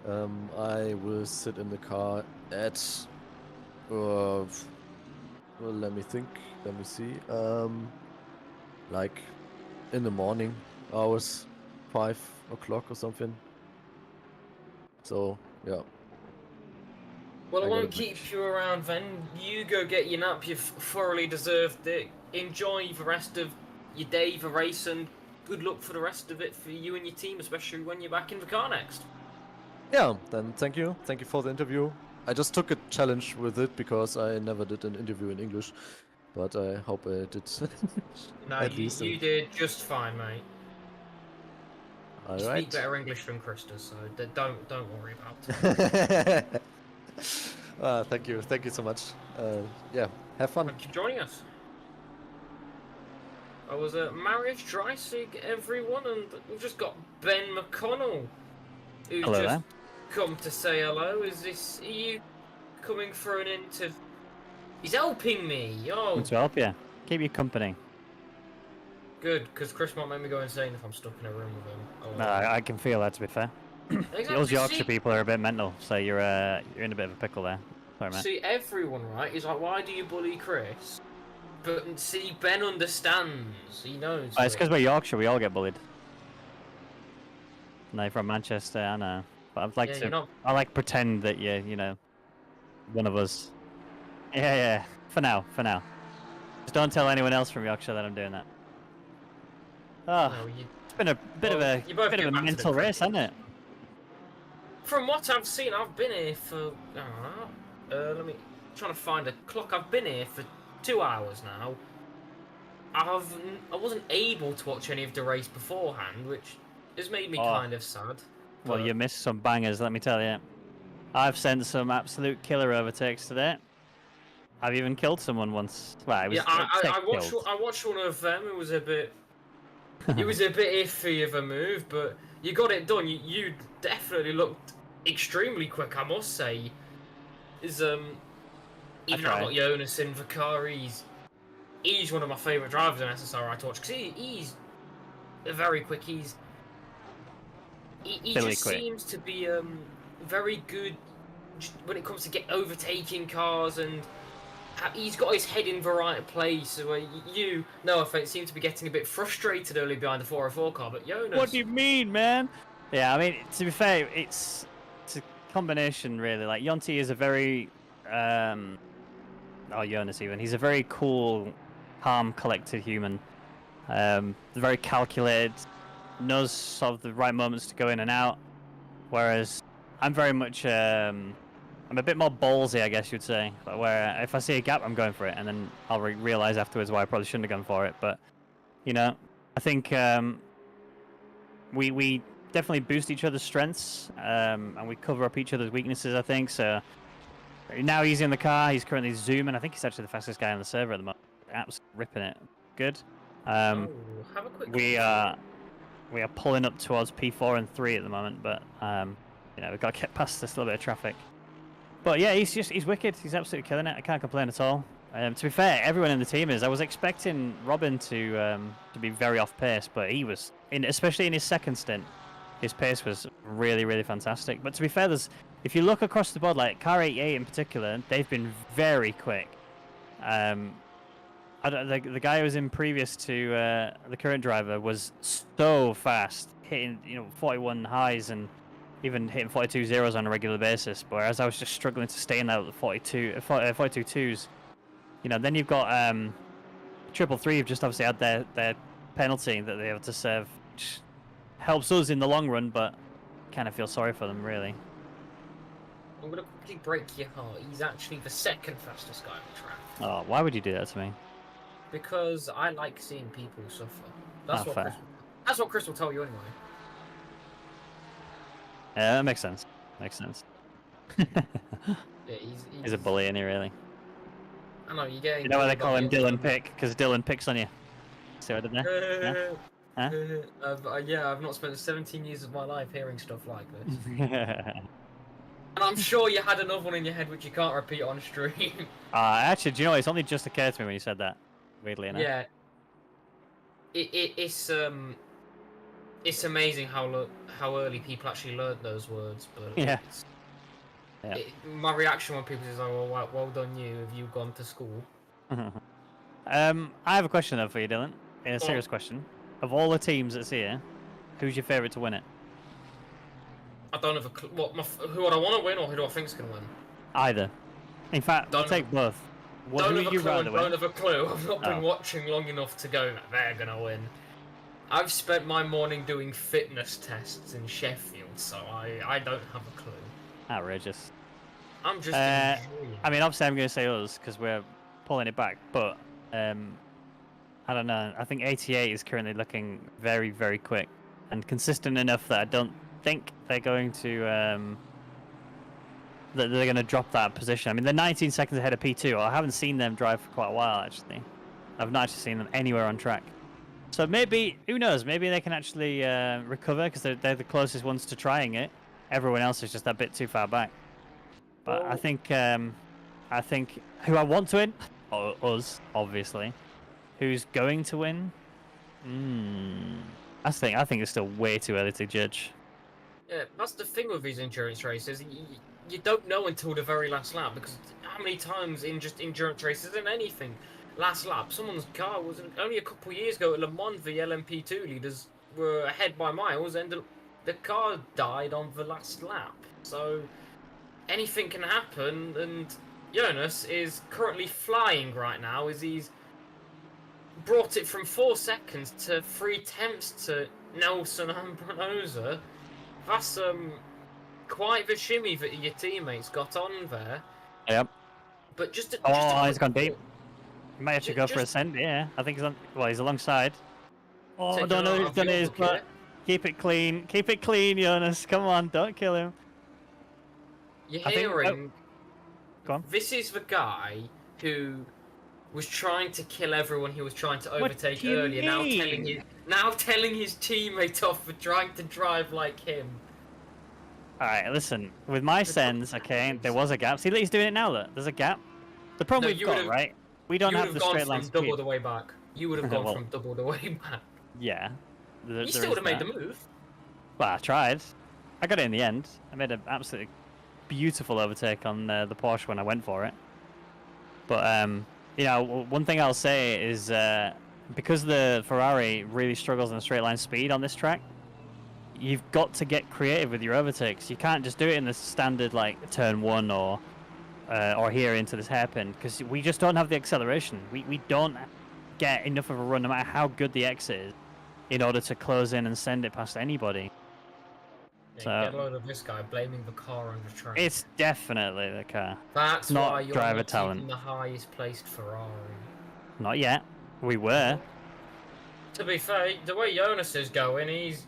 Speaker 3: I will sit in the car at well, let me see, like in the morning hours, 5 o'clock or something. So yeah.
Speaker 1: Well, I won't keep you around then. You go get your nap. You've thoroughly deserved it. Enjoy the rest of your day, the race, and good luck for the rest of it for you and your team, especially when you're back in the car next.
Speaker 3: Yeah, then thank you for the interview. I just took a challenge with it because I never did an interview in English, but I hope I did.
Speaker 1: No,
Speaker 3: at
Speaker 1: you
Speaker 3: least
Speaker 1: did just fine, mate.
Speaker 3: All
Speaker 1: You
Speaker 3: right.
Speaker 1: speak better English than Christie, so don't worry about it.
Speaker 3: Thank you so much. Yeah, have fun.
Speaker 1: Thank you for joining us. I was at Marius Dreisig, everyone, and we've just got Ben McConnell, who's
Speaker 8: Hello
Speaker 1: just
Speaker 8: there.
Speaker 1: come to say hello. Are you coming for an interview? He's helping me. Oh,
Speaker 8: To help you. Keep you company.
Speaker 1: good, because Chris might make me go insane if I'm stuck in a room with him. Oh,
Speaker 8: No, I can feel that, to be fair.
Speaker 1: Exactly,
Speaker 8: Those Yorkshire
Speaker 1: see-
Speaker 8: people are a bit mental, so you're in a bit of a pickle there. Sorry, mate.
Speaker 1: See, everyone, right, is like, why do you bully Chris? But see, Ben understands. He knows.
Speaker 8: It's because we're Yorkshire, we all get bullied. No, you're from Manchester, I know. But I'd like
Speaker 1: Yeah,
Speaker 8: to.
Speaker 1: you're not-
Speaker 8: I like pretend that you're, one of us. Yeah. For now. Just don't tell anyone else from Yorkshire that I'm doing that. Oh,
Speaker 1: No,
Speaker 8: it's been a bit of a
Speaker 1: you both get back to the
Speaker 8: mental race, hasn't it?
Speaker 1: From what I've seen, I've been here for. Let me trying to find a clock. I've been here for 2 hours now. I wasn't able to watch any of the race beforehand, which has made me kind of sad.
Speaker 8: Well, you missed some bangers, let me tell you. I've sent some absolute killer overtakes today. I've even killed someone once. Well, it was
Speaker 1: I watched one of them. It was a bit iffy of a move, but you got it done. You definitely looked extremely quick, I must say. Even though I've got Jonas in the car, he's one of my favourite drivers in SSRI to watch, because he's very quick. He just seems to be very good when it comes to overtaking cars, and he's got his head in the right place. Where no offense, seem to be getting a bit frustrated early behind the 404 car, but Jonas.
Speaker 8: What do you mean, man? Yeah, I mean, to be fair, it's a combination, really. Like, Yonti is a very, Jonas even, he's a very cool, calm, collected human. Very calculated, knows sort of the right moments to go in and out. Whereas I'm very much, I'm a bit more ballsy, I guess you'd say. Where if I see a gap, I'm going for it, and then I'll realize afterwards why I probably shouldn't have gone for it. But, I think we definitely boost each other's strengths, and we cover up each other's weaknesses, I think. So now he's in the car. He's currently zooming. I think he's actually the fastest guy on the server at the moment. Absolutely ripping it. Good.
Speaker 1: Have a quick
Speaker 8: We are pulling up towards P4 and 3 at the moment, but we've got to get past this little bit of traffic. But yeah, he's wicked. He's absolutely killing it. I can't complain at all. To be fair, everyone in the team is. I was expecting Robin to be very off pace, but he was, especially in his second stint, his pace was really, really fantastic. But to be fair, if you look across the board, like Car 88 in particular, they've been very quick. The guy who was in previous to the current driver was so fast, hitting 41 highs, and even hitting 42 zeros on a regular basis. Whereas I was just struggling to stay in that 42 twos. You know, then you've got triple three have just obviously had their penalty that they have to serve, which helps us in the long run, but kind of feel sorry for them, really.
Speaker 1: I'm going to quickly break your heart. He's actually the second fastest guy on the track.
Speaker 8: Oh, why would you do that to me?
Speaker 1: Because I like seeing people suffer.
Speaker 8: Fair.
Speaker 1: That's what Chris will tell you anyway.
Speaker 8: Yeah, that makes sense. Makes sense.
Speaker 1: Yeah,
Speaker 8: He's a bully, isn't he, really?
Speaker 1: I know, you're getting...
Speaker 8: You know why they call him Dylan Pick? Because Dylan picks on you. See what I did there? Yeah? Huh?
Speaker 1: Yeah, I've not spent 17 years of my life hearing stuff like this. And I'm sure you had another one in your head which you can't repeat on stream.
Speaker 8: Actually, do you know what? It's only just occurred to me when you said that. Weirdly enough.
Speaker 1: Yeah. It's amazing how early people actually learnt those words. But
Speaker 8: yeah.
Speaker 1: My reaction when people say, "Oh, well done you. Have you gone to school?"
Speaker 8: I have a question though for you, Dylan. A serious question. Of all the teams that's here, who's your favourite to win it?
Speaker 1: I don't have a clue. Who would I want to win, or who do I think's going to win?
Speaker 8: Either. In fact, I'll take both.
Speaker 1: Don't have a clue. I've not been watching long enough to go, they're going to win. I've spent my morning doing fitness tests in Sheffield, so I don't have a clue.
Speaker 8: Outrageous.
Speaker 1: I'm just
Speaker 8: I mean, obviously I'm going to say us, because we're pulling it back, but I don't know. I think 88 is currently looking very, very quick and consistent enough that I don't think they're going to drop that position. I mean, they're 19 seconds ahead of P2. I haven't seen them drive for quite a while, actually. I've not actually seen them anywhere on track. So maybe, who knows, maybe they can actually recover, because they're the closest ones to trying it. Everyone else is just a bit too far back. But I think who I want to win, us, obviously. Who's going to win? I think it's still way too early to judge.
Speaker 1: Yeah, that's the thing with these endurance races. You don't know until the very last lap, because how many times in just endurance races and anything, last lap, someone's car was only a couple of years ago at Le Mans, the LMP2 leaders were ahead by miles, and the car died on the last lap. So anything can happen, and Jonas is currently flying right now, as he's brought it from 4 seconds to 3/10 to Nelson and Brunnosa. That's quite the shimmy that your teammates got on there.
Speaker 8: Yep.
Speaker 1: But just
Speaker 8: he's gone deep. He might actually go for a send, yeah. I think he's on. Well, he's alongside. Oh, I don't know who's done his, but keep it clean. Keep it clean, Jonas. Come on, don't kill him.
Speaker 1: You're hearing. Go on. This is the guy who was trying to kill everyone he was trying to overtake earlier. Now telling his teammate off for trying to drive like him.
Speaker 8: Alright, listen. With my sends, okay, there was a gap. See, he's doing it now, look. There's a gap. The problem we've got, right? We don't have the straight line speed.
Speaker 1: Double the way back. You would have gone from double the way back.
Speaker 8: Yeah.
Speaker 1: You still would have made the move.
Speaker 8: Well, I tried. I got it in the end. I made an absolutely beautiful overtake on the Porsche when I went for it. But, you know, one thing I'll say is because the Ferrari really struggles in straight line speed on this track, you've got to get creative with your overtakes. You can't just do it in the standard, like, turn 1 or here into this hairpin, because we just don't have the acceleration. We don't get enough of a run, no matter how good the exit is, in order to close in and send it past anybody.
Speaker 1: Yeah, so, get a load of this guy blaming the car on the track.
Speaker 8: It's definitely the car.
Speaker 1: That's
Speaker 8: not
Speaker 1: why you're
Speaker 8: driver
Speaker 1: not
Speaker 8: talent.
Speaker 1: even the highest placed Ferrari.
Speaker 8: Not yet. We were.
Speaker 1: To be fair, the way Jonas is going, he's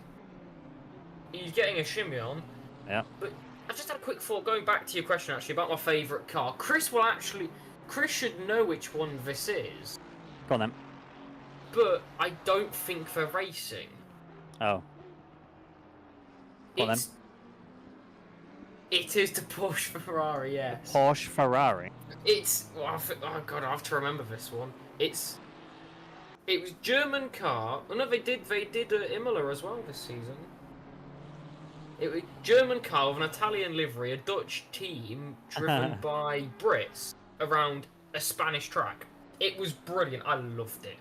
Speaker 1: getting a shimmy on.
Speaker 8: Yeah.
Speaker 1: But I just had a quick thought, going back to your question actually about my favourite car. Chris should know which one this is.
Speaker 8: Go on then.
Speaker 1: But I don't think they're racing.
Speaker 8: Oh. Go on then.
Speaker 1: It is the Porsche Ferrari, yes.
Speaker 8: The Porsche Ferrari.
Speaker 1: It's oh god, I have to remember this one. It was German car. Oh no, they did Imola as well this season. It was German car with an Italian livery, a Dutch team driven by Brits around a Spanish track. It was brilliant. I loved it.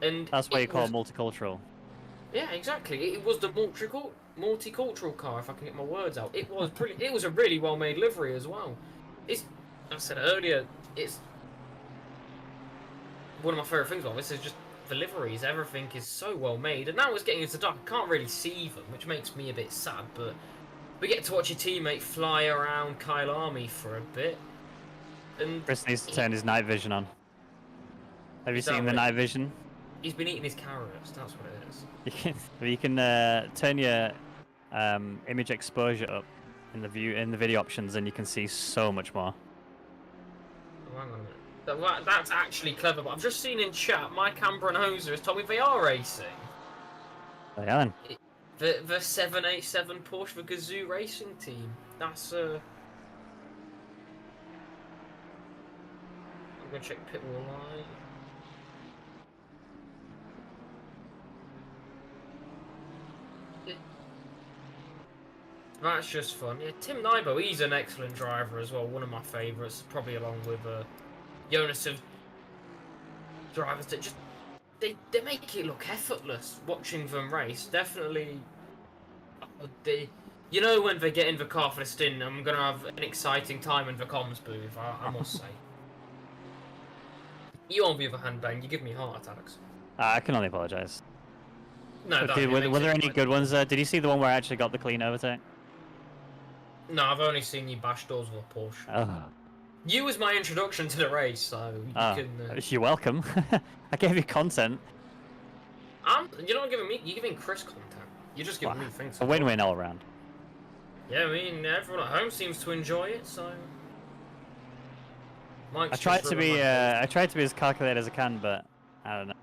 Speaker 1: And
Speaker 8: that's why you call it multicultural.
Speaker 1: Yeah, exactly. It was the multicultural car, if I can get my words out. It was brilliant. It was a really well-made livery as well. It's, I said earlier, it's one of my favourite things about this is just the liveries. Everything is so well made, and now it's getting into dark. I can't really see them, which makes me a bit sad, but we get to watch your teammate fly around Kyalami for a bit. And
Speaker 8: Chris needs to turn his night vision on. Have you seen the night vision?
Speaker 1: He's been eating his carrots, that's what it is.
Speaker 8: You can turn your image exposure up in the video options, and you can see so much more.
Speaker 1: Oh, hang on a minute. That's actually clever, but I've just seen in chat, Mike Amber and Hoser has told me they are racing.
Speaker 8: They are.
Speaker 1: The 787 Porsche, the Gazoo racing team. That's I'm gonna check pit wall line. That's just fun. Yeah, Tim Nybo, he's an excellent driver as well. One of my favourites, probably along with Jonas of drivers that just they make it look effortless watching them race. Definitely, you know, when they get in the car for the stint, I'm gonna have an exciting time in the comms booth. I must say. You, on the other hand, Ben, you give me heart attacks.
Speaker 8: I can only apologise.
Speaker 1: No,
Speaker 8: okay, were there any good ones? Did you see the one where I actually got the clean overtake?
Speaker 1: No, I've only seen you bash doors with a Porsche.
Speaker 8: Oh.
Speaker 1: You was my introduction to the race, so you can...
Speaker 8: You're welcome. I gave you content.
Speaker 1: You're not giving me... You're giving Chris content. You're just giving me things.
Speaker 8: A win-win all around.
Speaker 1: Yeah, I mean, everyone at home seems to enjoy it, so...
Speaker 8: I tried to be as calculated as I can, but I don't know.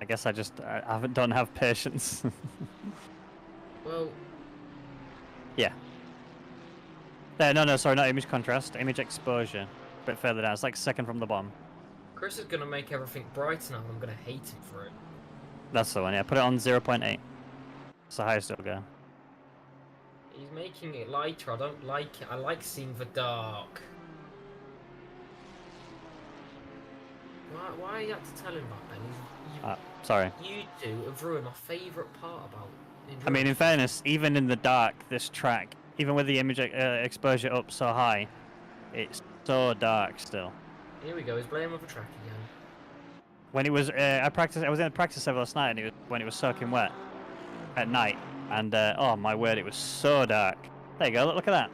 Speaker 8: I guess I don't have patience.
Speaker 1: Well...
Speaker 8: Yeah. No, sorry, not image contrast, image exposure. A bit further down, it's like second from the bottom.
Speaker 1: Chris is going to make everything brighter now, and I'm going to hate him for it.
Speaker 8: That's the one, yeah. Put it on 0.8. It's the highest it'll go.
Speaker 1: He's making it lighter, I don't like it. I like seeing the dark. Why you have to tell him that, Ben?
Speaker 8: Sorry.
Speaker 1: You two have ruined my favourite part about endurance.
Speaker 8: I mean, in fairness, even in the dark, this track, even with the image exposure up so high, it's so dark still.
Speaker 1: Here we go, he's playing with the track again.
Speaker 8: When it was, I was in a practice server last night, and it was when it was soaking wet at night, and oh my word, it was so dark. There you go, look at that.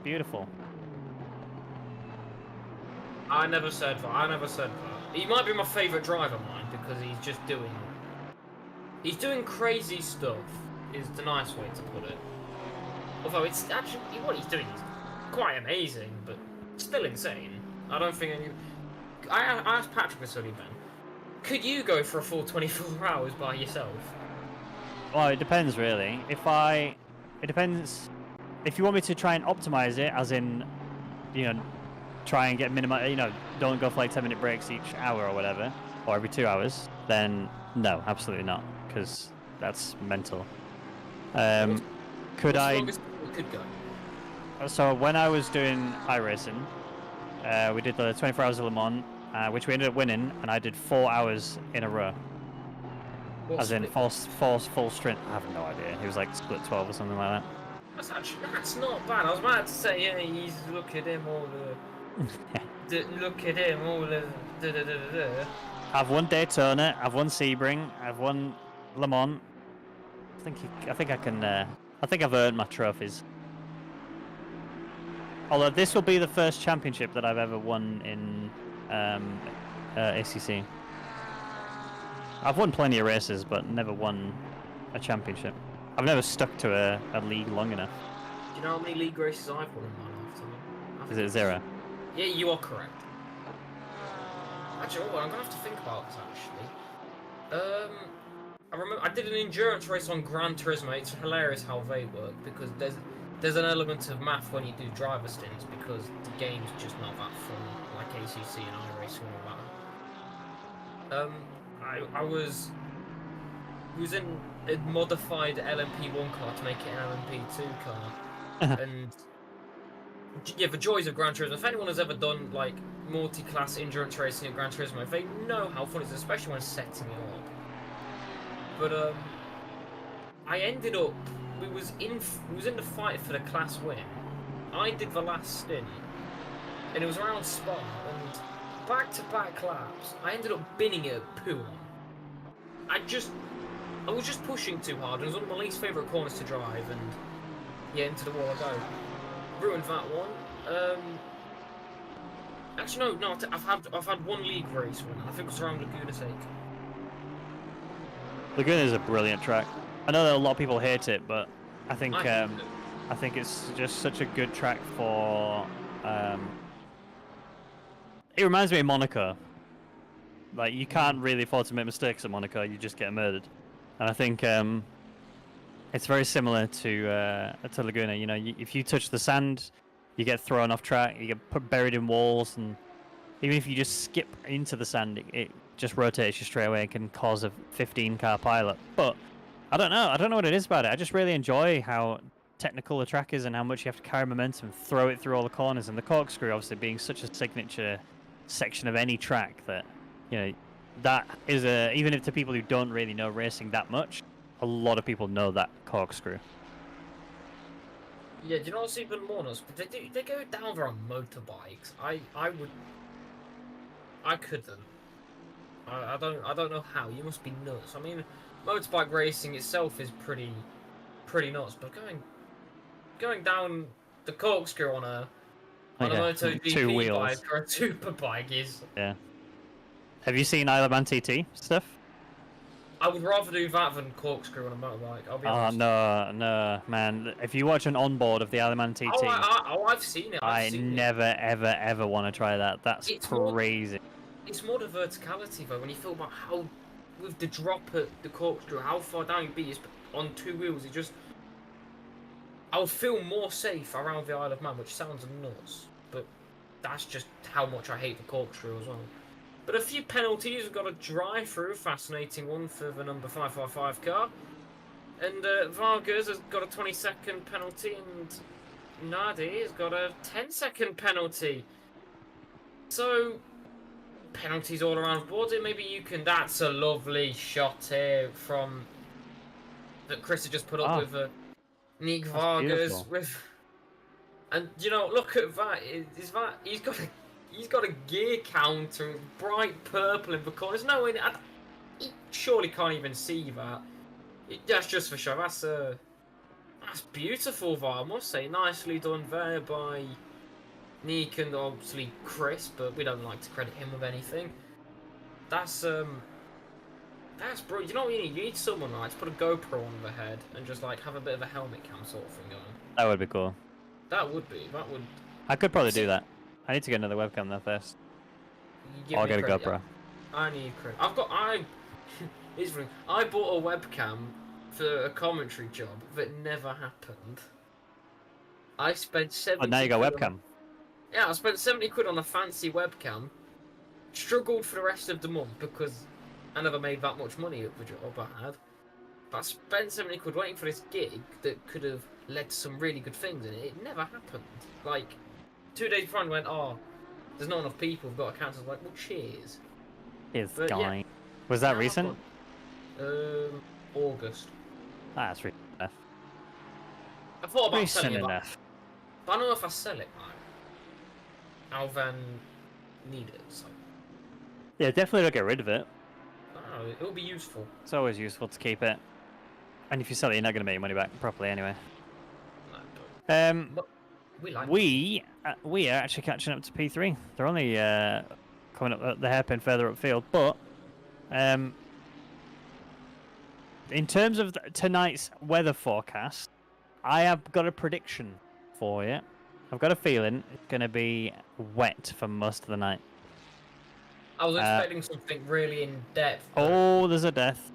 Speaker 8: Beautiful.
Speaker 1: I never said that. He might be my favourite driver, mine, because he's doing crazy stuff, is the nice way to put it. Although it's actually, what he's doing is quite amazing, but still insane. I don't think I asked Patrick this earlier, Ben. Could you go for a full 24 hours by yourself?
Speaker 8: Well, it depends really. It depends. If you want me to try and optimize it, as in, you know, try and get don't go for like 10-minute breaks each hour or whatever, or every 2 hours, then no, absolutely not, because that's mental. Could I?
Speaker 1: Could go.
Speaker 8: So when I was doing iRacing, we did the 24 hours of Le Mans, which we ended up winning, and I did 4 hours in a row. As in full sprint. I have no idea. It was like split 12 or something like that.
Speaker 1: That's not bad. I was about to say, yeah, he's look at him all the look at him all the
Speaker 8: I've won Daytona, I've won Sebring, I've won Le Mans. I think I've earned my trophies. Although this will be the first championship that I've ever won in ACC. I've won plenty of races, but never won a championship. I've never stuck to a league long enough.
Speaker 1: Do you know how many league races I've won in my lifetime?
Speaker 8: Is it 0?
Speaker 1: Yeah, you are correct. Actually, I'm gonna have to think about this. Actually, I remember I did an endurance race on Gran Turismo. It's hilarious how they work, because there's an element of math when you do driver stints, because the game's just not that fun like ACC and iRacing and all that. I was in a modified LMP1 car to make it an LMP2 car, and yeah, the joys of Gran Turismo. If anyone has ever done like multi-class endurance racing at Gran Turismo, they know how fun it is, especially when setting it up. But I ended up, we was in the fight for the class win. I did the last stint, and it was around Spa, and back-to-back laps, I ended up binning it at Pool. I was just pushing too hard, and it was one of my least favourite corners to drive, and yeah, into the wall I go. Ruined that one. Actually, no, I've had one league race win. I think it was around Laguna Seca.
Speaker 8: Laguna is a brilliant track. I know that a lot of people hate it, but I think it's just such a good track for. It reminds me of Monaco. Like, you can't really afford to make mistakes at Monaco; you just get murdered. And I think it's very similar to Laguna. You know, if you touch the sand, you get thrown off track. You get buried in walls, and even if you just skip into the sand, it just rotates you straight away and can cause a 15-car pileup. But I don't know what it is about it. I just really enjoy how technical the track is and how much you have to carry momentum, throw it through all the corners, and the corkscrew obviously being such a signature section of any track that, you know, that is even if to people who don't really know racing that much, a lot of people know that corkscrew.
Speaker 1: Yeah, do you know what's even more nuts? They go down there on motorbikes. I couldn't. I don't know how. You must be nuts. I mean, motorbike racing itself is pretty nuts, but going down the corkscrew on a MotoGP bike or a super bike is.
Speaker 8: Yeah. Have you seen Isle of Man TT stuff?
Speaker 1: I would rather do that than corkscrew on a motorbike. I'll be honest.
Speaker 8: No, man. If you watch an onboard of the Isle of Man TT,
Speaker 1: I've seen it.
Speaker 8: I never, ever want to try that. That's crazy.
Speaker 1: It's more the verticality though. When you feel about how, with the drop at the corkscrew, how far down you be on two wheels, I would feel more safe around the Isle of Man, which sounds nuts, but that's just how much I hate the corkscrew as well. But a few penalties we've got to drive through. Fascinating one for the number 555 car. And Vargas has got a 20-second penalty, and Nadi has got a 10-second penalty. So, penalties all around the board. Maybe you can... That's a lovely shot here from... that Chris had just put up with Nick Vargas. And, you know, look at that. He's got a gear counter, bright purple in the corners. No, he surely can't even see that. That's just for show. That's beautiful, I must say. Nicely done there by Nick and obviously Chris, but we don't like to credit him with anything. That's brilliant. You know what you need? You need someone to put a GoPro on the head and just like have a bit of a helmet cam sort of thing going.
Speaker 8: That would be cool.
Speaker 1: That would.
Speaker 8: I could probably do that. I need to get another webcam there first. I'll get a GoPro.
Speaker 1: I need credit. I bought a webcam for a commentary job that never happened. I spent 70.
Speaker 8: Oh, now you got webcam.
Speaker 1: Yeah, I spent 70 quid on a fancy webcam. Struggled for the rest of the month because I never made that much money at the job I had. But I spent 70 quid waiting for this gig that could have led to some really good things, and it never happened. Like, 2 days before I went, there's not enough people who've got accounts. I was like, well, cheers.
Speaker 8: It's dying. Yeah. Was that recent?
Speaker 1: August.
Speaker 8: That's recent enough.
Speaker 1: I thought about selling it,
Speaker 8: enough.
Speaker 1: But I don't know if I sell it, I'll then need it, so.
Speaker 8: Yeah, definitely don't get rid of it.
Speaker 1: I don't know, it'll be useful.
Speaker 8: It's always useful to keep it. And if you sell it, you're not going to make your money back properly anyway.
Speaker 1: But
Speaker 8: we are actually catching up to P3. They're only coming up the hairpin further upfield, but in terms of tonight's weather forecast, I have got a prediction for you. I've got a feeling it's going to be wet for most of the night.
Speaker 1: I was expecting something really in depth.
Speaker 8: Oh, there's a death.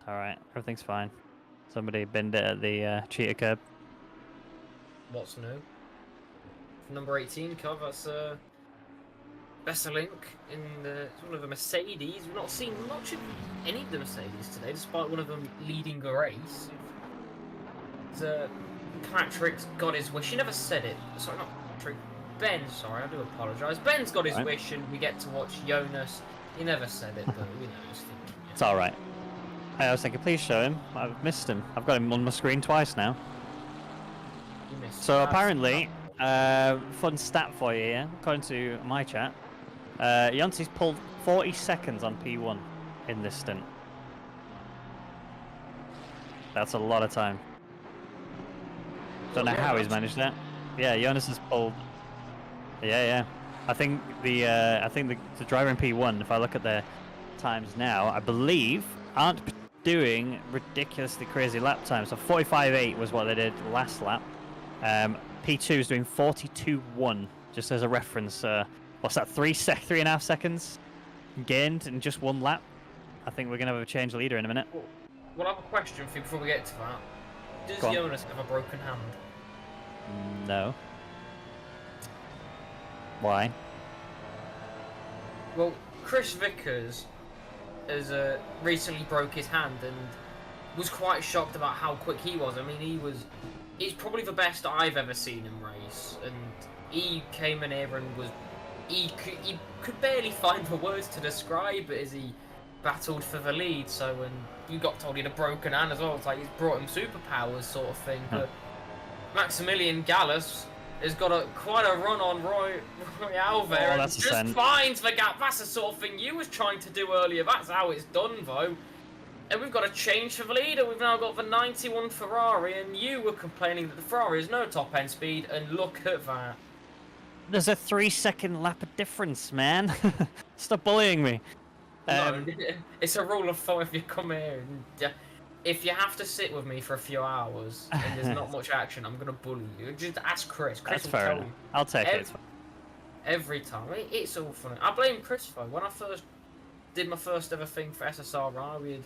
Speaker 8: Alright, everything's fine. Somebody binned it at the cheetah curb.
Speaker 1: What's new? Number 18 car, that's Besselink in one of the Mercedes. We've not seen much of any of the Mercedes today, despite one of them leading a race. Patrick's got his wish. He never said it. Sorry, not Patrick. Ben, sorry, I do apologise. Ben's got his wish and we get to watch Jonas. He never said it, but we know he's thinking.
Speaker 8: It's alright. I was thinking, please show him. I've missed him. I've got him on my screen twice now. So apparently, fun stat for you here, according to my chat, Yancey's pulled 40 seconds on P1 in this stint. That's a lot of time. Don't know how he's managed that. Yeah, Jonas has pulled. Yeah. I think the driver in P1, if I look at their times now, I believe aren't doing ridiculously crazy lap times. So 45.8 was what they did last lap. P2 is doing 42.1, just as a reference. What's that? 3.5 seconds gained in just one lap. I think we're gonna have a change leader in a minute.
Speaker 1: Well, I have a question for you before we get to that. Does Jonas have a broken hand?
Speaker 8: No. Why?
Speaker 1: Well, Chris Vickers has recently broke his hand and was quite shocked about how quick he was. I mean, he's probably the best I've ever seen him race, and he came in here and he could barely find the words to describe it as he battled for the lead. So when you got told he had a broken hand as well, it's like he's brought him superpowers sort of thing. But Maximilian Gallus has got quite a run on Royale there, and just finds the gap. That's the sort of thing you was trying to do earlier. That's how it's done, though. And we've got to change for the leader. We've now got the 91 Ferrari, and you were complaining that the Ferrari has no top-end speed, and look at that.
Speaker 8: There's a 3-second lap of difference, man. Stop bullying me.
Speaker 1: No, it's a rule of thumb if you come here. And, if you have to sit with me for a few hours and there's not much action, I'm going to bully you. Just ask Chris. Chris
Speaker 8: That's fair enough. I'll take it.
Speaker 1: Every time. It's all funny. I blame Chris, though. When I first did my first ever thing for SSRI, we had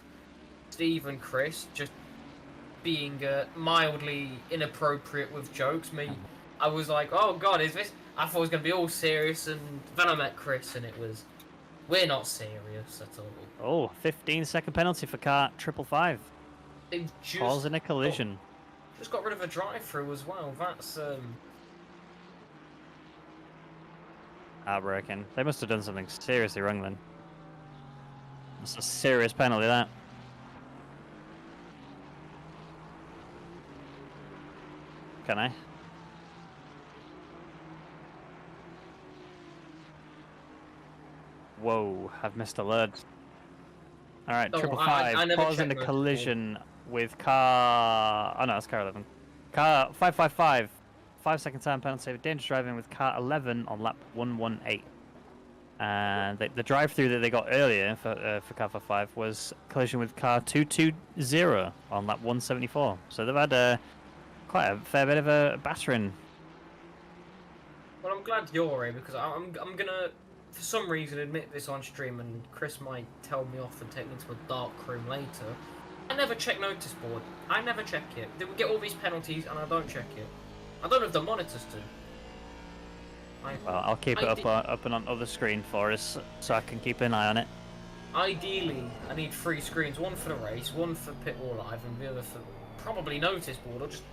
Speaker 1: Steve and Chris just being mildly inappropriate with jokes. I was like, oh God, is this... I thought it was going to be all serious, and then I met Chris and it was... We're not serious at all.
Speaker 8: Oh, 15-second penalty for car 555. Causing a collision.
Speaker 1: Just got rid of a drive-through as well. That's
Speaker 8: heartbreaking. They must have done something seriously wrong then. That's a serious penalty, that. Can I? Whoa, I've missed alert. Alright, 555, causing a collision with car... Oh no, it's car 11. Car 555, 5-second time penalty for dangerous driving with car 11 on lap 118. And the drive-through that they got earlier for car 555 was collision with car 220 on lap 174. So they've had quite a fair bit of a battering.
Speaker 1: Well, I'm glad you're here, because I'm gonna... for some reason admit this on stream, and Chris might tell me off and take me to a dark room later. I never check notice board. I never check it. We get all these penalties and I don't check it. I don't know if the monitors do.
Speaker 8: Well, I'll keep it up and on other screen for us so I can keep an eye on it.
Speaker 1: Ideally, I need 3 screens. One for the race, one for Pit Wall Live, and the other for probably notice board, or just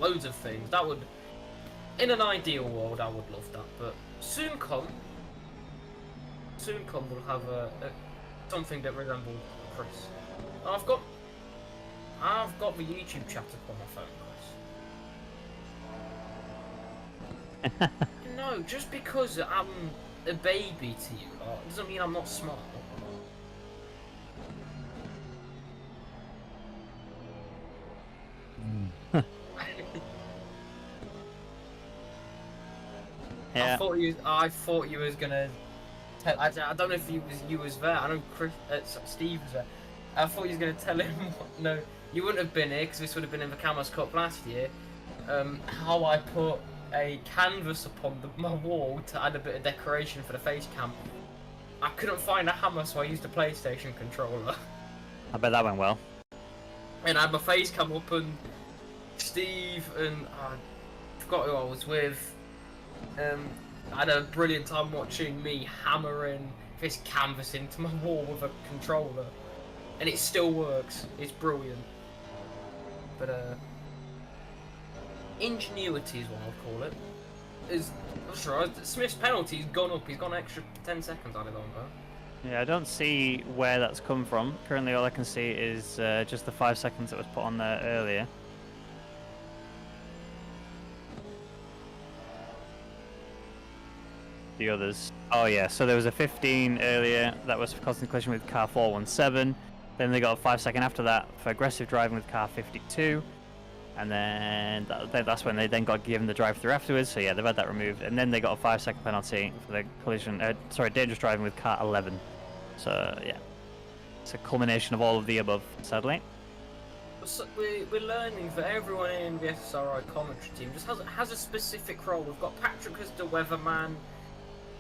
Speaker 1: loads of things. That would... In an ideal world, I would love that, but soon come we'll have something that resembles Chris. I've got the YouTube chat up on my phone, Chris. No, just because I'm a baby to you doesn't mean I'm not smart.
Speaker 8: Yeah.
Speaker 1: I thought you was gonna. I don't know if you was there. I know Steve was there. I thought you was gonna tell him. No, you wouldn't have been here because this would have been in the Camas Cup last year. How I put a canvas upon my wall to add a bit of decoration for the face cam. I couldn't find a hammer, so I used a PlayStation controller.
Speaker 8: I bet that went well.
Speaker 1: And I had my face cam up, and Steve and I forgot who I was with. I had a brilliant time watching me hammering this canvas into my wall with a controller, and it still works. It's brilliant. But ingenuity is what I'll call it. I'm sure Smith's penalty's gone up. He's gone an extra 10 seconds on it longer.
Speaker 8: Yeah, I don't see where that's come from. Currently, all I can see is just the 5 seconds that was put on there earlier. The others. Oh yeah, so there was a 15 earlier that was for causing collision with car 417. Then they got a 5 second after that for aggressive driving with car 52. And then that's when they then got given the drive-through afterwards. So yeah, they've had that removed. And then they got a 5 second penalty for the collision. Dangerous driving with car 11. So yeah, it's a culmination of all of the above, sadly.
Speaker 1: So we're learning that everyone in the SSRI commentary team just has a specific role. We've got Patrick as the weatherman.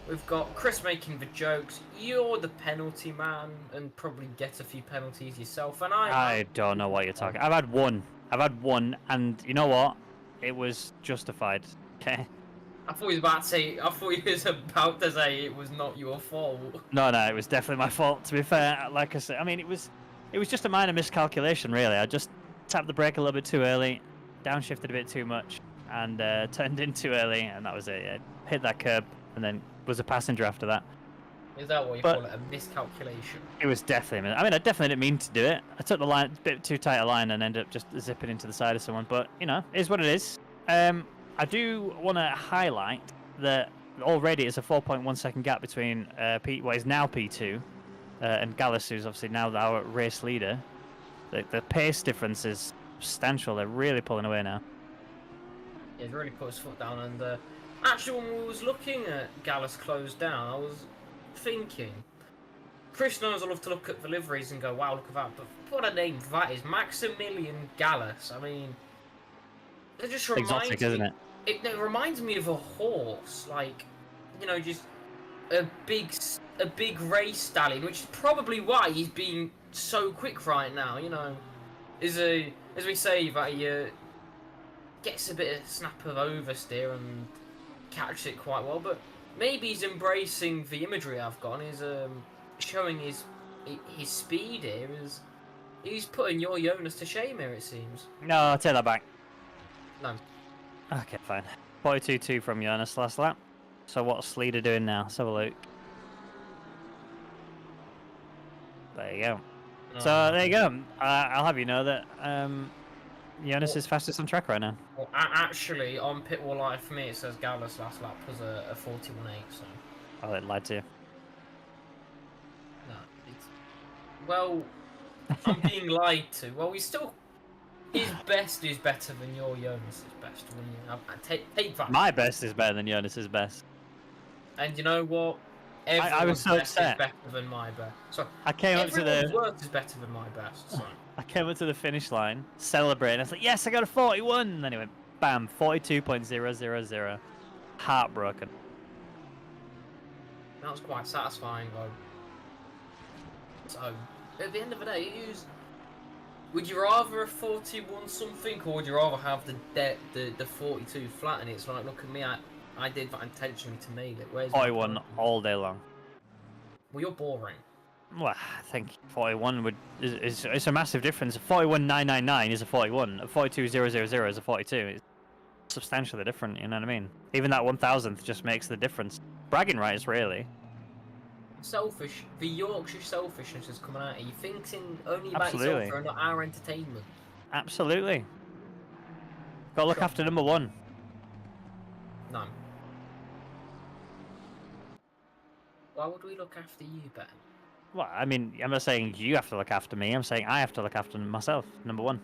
Speaker 1: We've got Chris making the jokes. You're the penalty man and probably get a few penalties yourself. And
Speaker 8: I don't know what you're talking. I've had one, and you know what? It was justified. Okay.
Speaker 1: I thought he was about to say it was not your fault.
Speaker 8: No, it was definitely my fault. To be fair, like I said, I mean it was just a minor miscalculation, really. I just tapped the brake a little bit too early, downshifted a bit too much, and turned in too early, and that was it. Yeah. Hit that curb, and then was a passenger after that.
Speaker 1: Is that what you call it, a miscalculation?
Speaker 8: It was definitely. I mean, I definitely didn't mean to do it. I took the line a bit too tight a line and ended up just zipping into the side of someone. But you know, it is what it is. I do want to highlight that already it's a 4.1 second gap between what is now P2 and Gallus, who's obviously now our race leader. The pace difference is substantial. They're really pulling away now.
Speaker 1: Yeah, he's really put his foot down. And actually, when we was looking at Gallus closed down, I was thinking, Chris knows I love to look at the liveries and go, wow, look at that. But what a name that is, Maximilian Gallus. I mean, it just reminds
Speaker 8: exotic,
Speaker 1: me,
Speaker 8: isn't it?
Speaker 1: It reminds me of a horse, like, you know, just a big race stallion, which is probably why he's being so quick right now. You know, as we say that he gets a bit of snap of oversteer and catches it quite well, but maybe he's embracing the imagery I've got. He's showing his speed here. He's putting your Jonas to shame here, it seems.
Speaker 8: No, I'll take that back.
Speaker 1: No.
Speaker 8: Okay, fine. 42.2 from Jonas last lap. So what's Leader doing now? Let's have a look. There you go.
Speaker 1: Oh,
Speaker 8: so there you go. I'll have you know that Jonas is fastest on track right now.
Speaker 1: Well, actually, on pit wall light for me, it says Gallus last lap was a 41.8. So.
Speaker 8: Oh, it lied to you.
Speaker 1: No, well, I'm being lied to. Well, his best is better than your Jonas's best. When you take that.
Speaker 8: My best is better than Jonas's best.
Speaker 1: And you know what?
Speaker 8: I was so
Speaker 1: best
Speaker 8: upset.
Speaker 1: Is better than my best. So
Speaker 8: I came up to the.
Speaker 1: Worst is better than my best. So.
Speaker 8: I came up to the finish line, celebrating. I was like, "Yes, I got a 41!" And then it went, bam, 42.000. Heartbroken.
Speaker 1: That was quite satisfying, though. So, at the end of the day, would you rather a 41 something, or would you rather have the 42 flat? And it's like, look at me, I did that intentionally to nail it. Where's
Speaker 8: 41 all day long.
Speaker 1: Well, you're boring.
Speaker 8: Well, I think 41 is it's a massive difference. 41.999 is a 41. 42.000 is a 42. It's substantially different. You know what I mean? Even that 1,000th just makes the difference. Bragging rights, really.
Speaker 1: Selfish. The Yorkshire selfishness is coming out. Are you thinking only about
Speaker 8: Absolutely.
Speaker 1: yourself and not our entertainment?
Speaker 8: Absolutely. Got to look after number one.
Speaker 1: No. Why would we look after you, Ben?
Speaker 8: Well, I mean, I'm not saying you have to look after me. I'm saying I have to look after myself. Number one.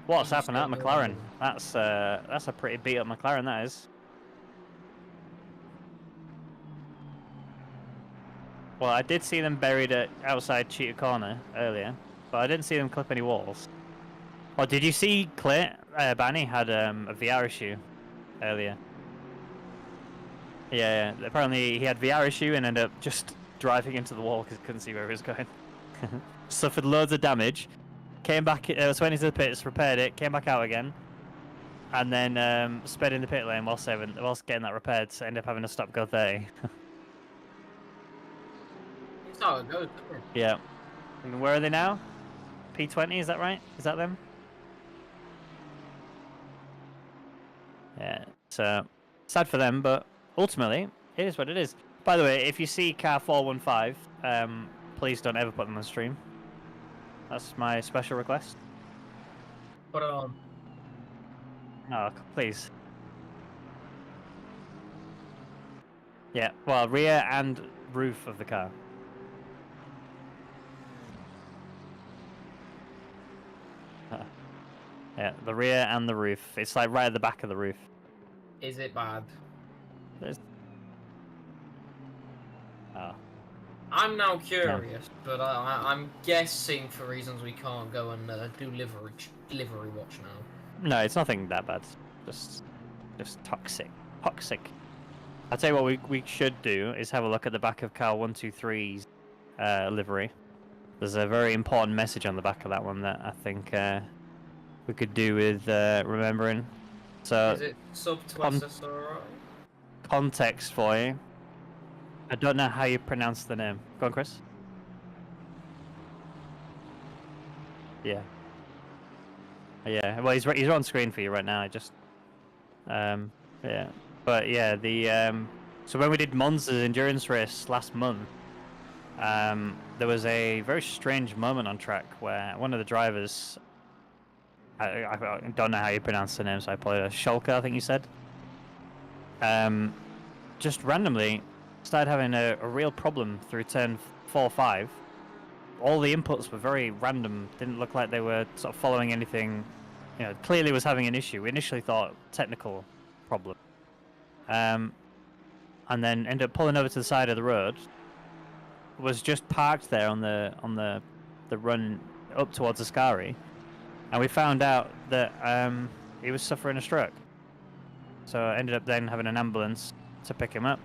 Speaker 8: What's happened at McLaren? That's a pretty beat up McLaren. That is. Well, I did see them buried outside Cheetah Corner earlier, but I didn't see them clip any walls. Oh, did you see Clay? Banny had a VR issue earlier. Yeah, apparently he had VR issue and ended up just driving into the wall because he couldn't see where he was going. Suffered loads of damage. Came back, went into the pits, repaired it, came back out again, and then sped in the pit lane whilst getting that repaired, so ended up having to stop go 30.
Speaker 1: It's how it goes, isn't it?
Speaker 8: Yeah. And where are they now? P20, is that right? Is that them? Yeah, so sad for them, but ultimately, it is what it is. By the way, if you see car 415, please don't ever put them on stream. That's my special request.
Speaker 1: Put it on.
Speaker 8: Oh, please. Yeah, well, rear and roof of the car. Yeah, the rear and the roof. It's like right at the back of the roof.
Speaker 1: Is it bad?
Speaker 8: Oh.
Speaker 1: I'm now curious, but I'm guessing for reasons we can't go and do livery watch now.
Speaker 8: No, it's nothing that bad. Just toxic. Toxic. I'll tell you what we should do is have a look at the back of car 123's livery. There's a very important message on the back of that one that I think we could do with remembering. So,
Speaker 1: is it sub to SSRI?
Speaker 8: Context for you. I don't know how you pronounce the name. Go on, Chris. Yeah. Yeah. Well, he's on screen for you right now. I just. Yeah. But yeah, so when we did Monza's endurance race last month, there was a very strange moment on track where one of the drivers, I don't know how you pronounce the name, so I apologize. Schalke, I think you said. Just randomly started having a real problem through turn 4-5. All the inputs were very random. Didn't look like they were sort of following anything. You know, clearly was having an issue. We initially thought technical problem. And then ended up pulling over to the side of the road. Was just parked there on the run up towards Ascari, and we found out that he was suffering a stroke. So I ended up then having an ambulance to pick him up,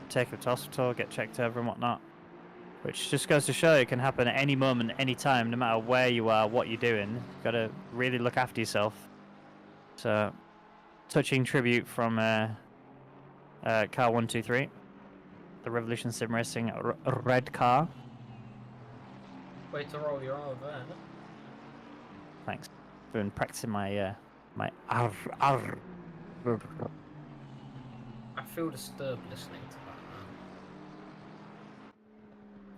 Speaker 8: take him to hospital, get checked over and whatnot. Which just goes to show it can happen at any moment, any time, no matter where you are, what you're doing. You've got to really look after yourself. So, touching tribute from car 123, the Revolution Sim Racing red car.
Speaker 1: Way to roll your R there.
Speaker 8: Thanks. Been practicing my my
Speaker 1: I feel disturbed listening to that now.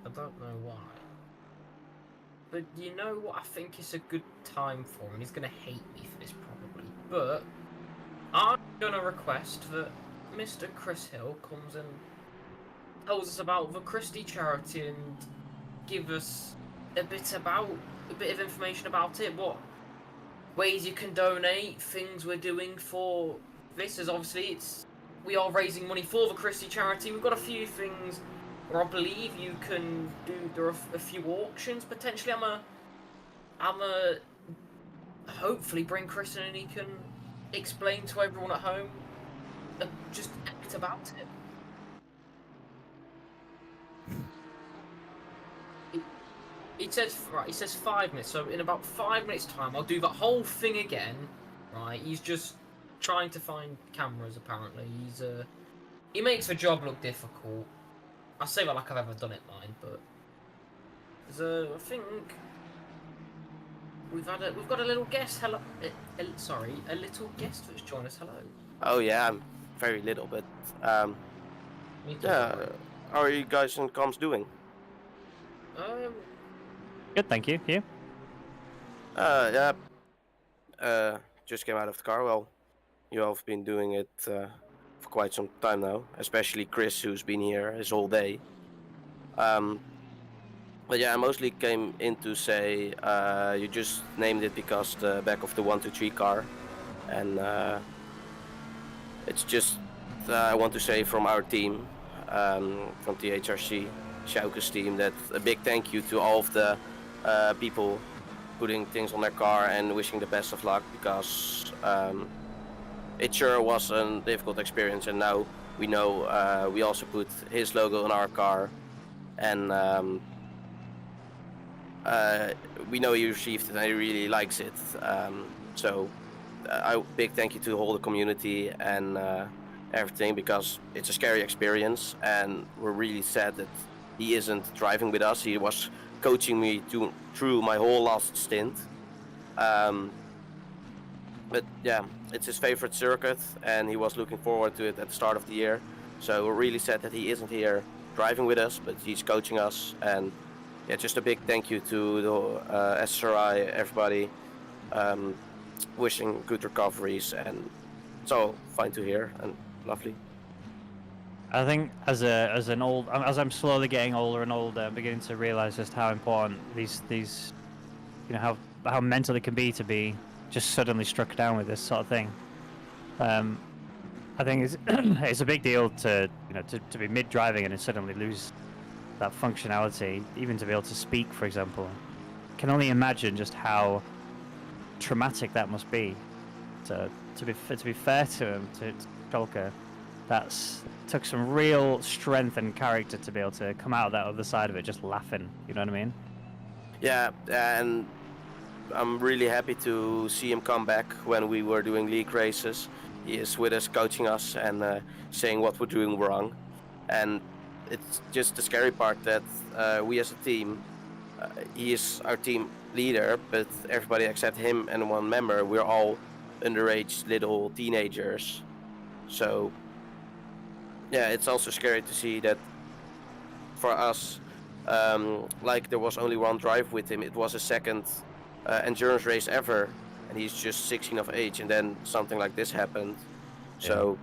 Speaker 1: I don't know why. But you know what I think is a good time for him? He's going to hate me for this probably. But I'm going to request that Mr. Chris Hill comes and tells us about the Christie charity and give us a bit of information about it. What ways you can donate, things we're doing for this. As obviously we are raising money for the Christie charity. We've got a few things where I believe you can do. There are a few auctions potentially. I'm a hopefully bring Chris in and he can explain to everyone at home just a bit about it. It says 5 minutes, so in about 5 minutes time I'll do that whole thing again, right? He's just trying to find cameras apparently. He makes the job look difficult. I say that like I've ever done it mine, but I think we've got a little guest. Hello, a little guest that's joined us. Hello.
Speaker 7: Oh yeah, I'm very little, but
Speaker 1: Me too.
Speaker 7: yeah. How are you guys and comms doing?
Speaker 8: Good, thank you. You?
Speaker 7: Yeah. Just came out of the car. Well, you have been doing it for quite some time now, especially Chris, who's been here his whole day. But yeah, I mostly came in to say you just named it because the back of the 123 car, and it's just I want to say from our team, from the HRC Schalke's team, that a big thank you to all of the people putting things on their car and wishing the best of luck, because it sure was a difficult experience, and now we know we also put his logo on our car, and we know he received it and he really likes it. So big thank you to the whole community and everything, because it's a scary experience and we're really sad that he isn't driving with us. He was coaching me through my whole last stint. But yeah, it's his favorite circuit and he was looking forward to it at the start of the year. So we're really sad that he isn't here driving with us, but he's coaching us. And yeah, just a big thank you to the SSRI, everybody. Wishing good recoveries, and it's all fine to hear and lovely.
Speaker 8: I think as I'm slowly getting older and older, I'm beginning to realize just how important these you know, how mental it can be to be just suddenly struck down with this sort of thing. I think it's a big deal to to be mid driving and then suddenly lose that functionality, even to be able to speak, for example. I can only imagine just how traumatic that must be. To be fair to him, to Schalke, that's took some real strength and character to be able to come out of that other side of it just laughing. You know what I mean?
Speaker 7: Yeah, and I'm really happy to see him come back when we were doing league races. He is with us, coaching us and saying what we're doing wrong. And it's just the scary part that we as a team, he is our team leader, but everybody except him and one member, we're all underage little teenagers. So yeah, it's also scary to see that for us, like there was only one drive with him. It was his second endurance race ever, and he's just 16 of age, and then something like this happened. Yeah. So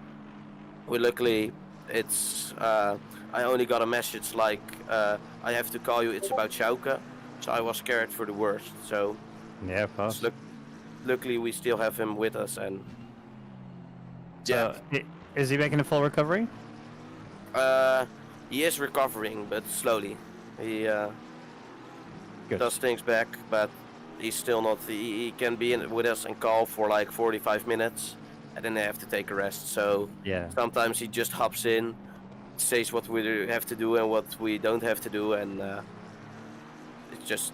Speaker 7: we luckily, it's I only got a message like I have to call you, it's about Schalke. So I was scared for the worst. So
Speaker 8: yeah, of course.
Speaker 7: Luckily we still have him with us, and
Speaker 8: so, yeah. Is he making a full recovery?
Speaker 7: He is recovering, but slowly. He does things back, but he's still not. He can be with us and call for like 45 minutes, and then they have to take a rest. So
Speaker 8: yeah,
Speaker 7: sometimes he just hops in, says what we have to do and what we don't have to do, and it's just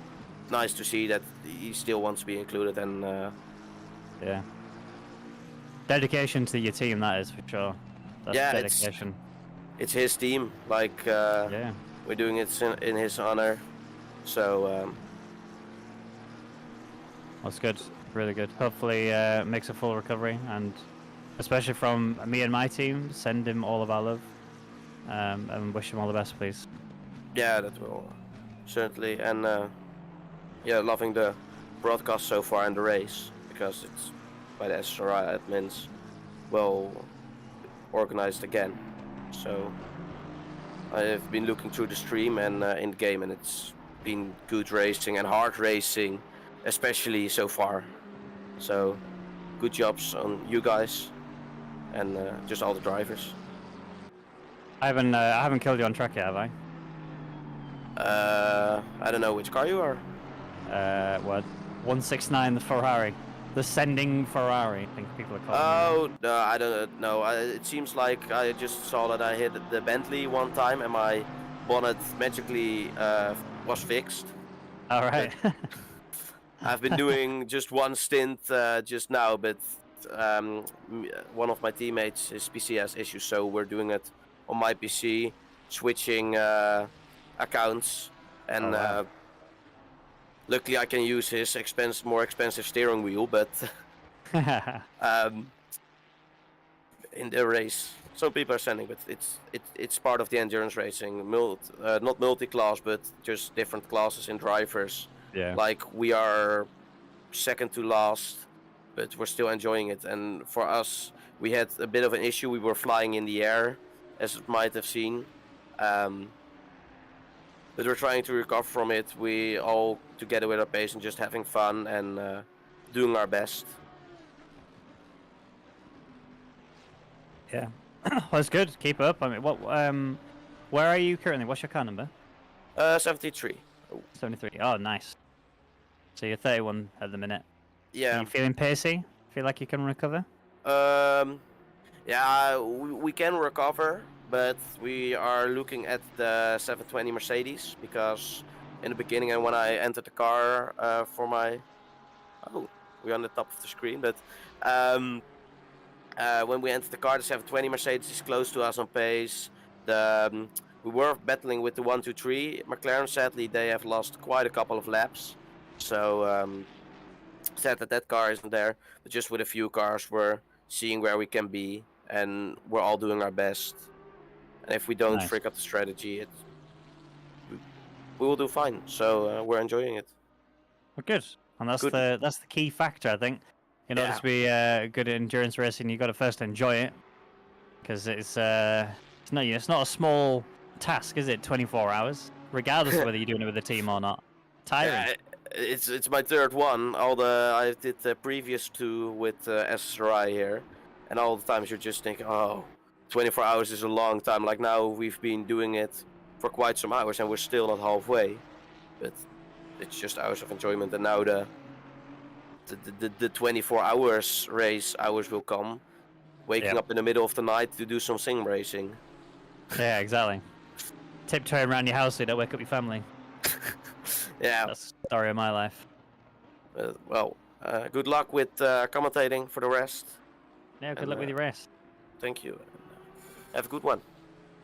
Speaker 7: nice to see that he still wants to be included. And
Speaker 8: yeah, dedication to your team, that is for sure. That's
Speaker 7: yeah,
Speaker 8: dedication.
Speaker 7: It's his team. Like
Speaker 8: yeah,
Speaker 7: we're doing it in his honor. So
Speaker 8: that's good, really good. Hopefully makes a full recovery, and especially from me and my team, send him all of our love, and wish him all the best, please.
Speaker 7: Yeah, that will certainly. And yeah, loving the broadcast so far in the race, because it's by the SSRI admins well organized again. So I have been looking through the stream and in the game, and it's been good racing and hard racing, especially so far. So good jobs on you guys and just all the drivers.
Speaker 8: I haven't killed you on track yet, have I?
Speaker 7: I don't know which car you are.
Speaker 8: What? 169, the Ferrari. The sending Ferrari, I think people are calling it.
Speaker 7: Oh, no, I don't know. It seems like I just saw that I hit the Bentley one time and my bonnet magically was fixed.
Speaker 8: All right.
Speaker 7: I've been doing just one stint just now, but one of my teammates, his PC has issues, so we're doing it on my PC, switching accounts, and wow. Luckily I can use his more expensive steering wheel, but in the race, some people are sending, but it's part of the endurance racing, not multi-class, but just different classes in drivers.
Speaker 8: Yeah.
Speaker 7: Like we are second to last, but we're still enjoying it. And for us, we had a bit of an issue. We were flying in the air, as you might have seen. But we're trying to recover from it. We all together with our pace and just having fun and doing our best.
Speaker 8: Yeah, well, that's good. Keep up. I mean, what? Where are you currently? What's your car number?
Speaker 7: 73.
Speaker 8: 73. Oh, nice. So you're 31 at the minute.
Speaker 7: Yeah.
Speaker 8: Are you feeling pacey? Feel like you can recover?
Speaker 7: Yeah, we can recover. But we are looking at the 720 Mercedes, because in the beginning and when I entered the car for my... Oh, we're on the top of the screen, but when we entered the car, the 720 Mercedes is close to us on pace. We were battling with the 123 McLaren. Sadly, they have lost quite a couple of laps. So sad that car isn't there, but just with a few cars, we're seeing where we can be, and we're all doing our best. And if we don't
Speaker 8: Nice.
Speaker 7: freak up the strategy, we will do fine. So we're enjoying it.
Speaker 8: Well, good. And that's
Speaker 7: Good.
Speaker 8: the key factor, I think. In order to be good at endurance racing, you got to first enjoy it, because it's not a small task, is it? 24 hours, regardless of whether you're doing it with a team or not. Tiring.
Speaker 7: Yeah, it's my third one. I did the previous 2 with SSRI here, and all the times you're just thinking, oh, 24 hours is a long time. Like now we've been doing it for quite some hours and we're still not halfway, but it's just hours of enjoyment. And now the 24 hours race hours will come, waking up in the middle of the night to do some sim racing.
Speaker 8: Yeah, exactly. Tiptoeing around your house so you don't wake up your family.
Speaker 7: Yeah.
Speaker 8: That's the story of my life.
Speaker 7: Well, good luck with commentating for the rest.
Speaker 8: Yeah, good luck with your race.
Speaker 7: Thank you. Have a good one.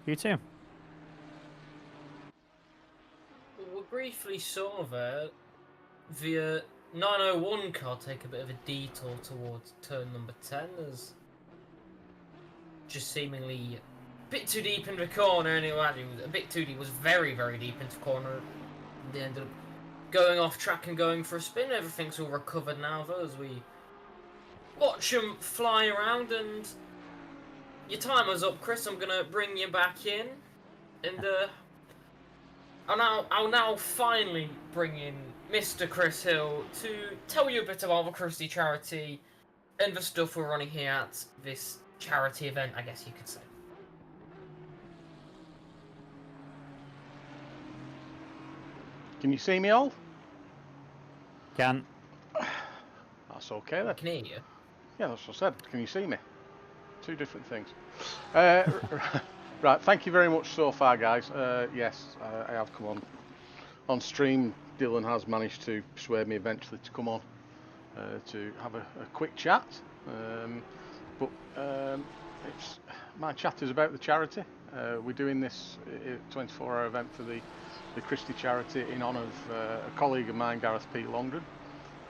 Speaker 8: You too.
Speaker 1: We briefly saw there the 901 car take a bit of a detour towards turn number 10 as just seemingly a bit too deep into the corner, and it was a bit too deep, was very, very deep into the corner. They ended up going off track and going for a spin. Everything's all recovered now though as we watch them fly around, and your timer's up, Chris. I'm gonna bring you back in, and I'll now finally bring in Mr. Chris Hill to tell you a bit about the Christie charity and the stuff we're running here at this charity event, I guess you could say.
Speaker 4: Can you see me all?
Speaker 8: Can.
Speaker 4: That's okay then.
Speaker 1: I can hear you.
Speaker 4: Yeah, that's what I said. Can you see me? 2 different things. Right, thank you very much so far, guys. Yes, I have come on stream. Dylan has managed to persuade me eventually to come on to have a quick chat. But my chat is about the charity. We're doing this 24-hour event for the Christie charity in honour of a colleague of mine, Gareth P. Longren,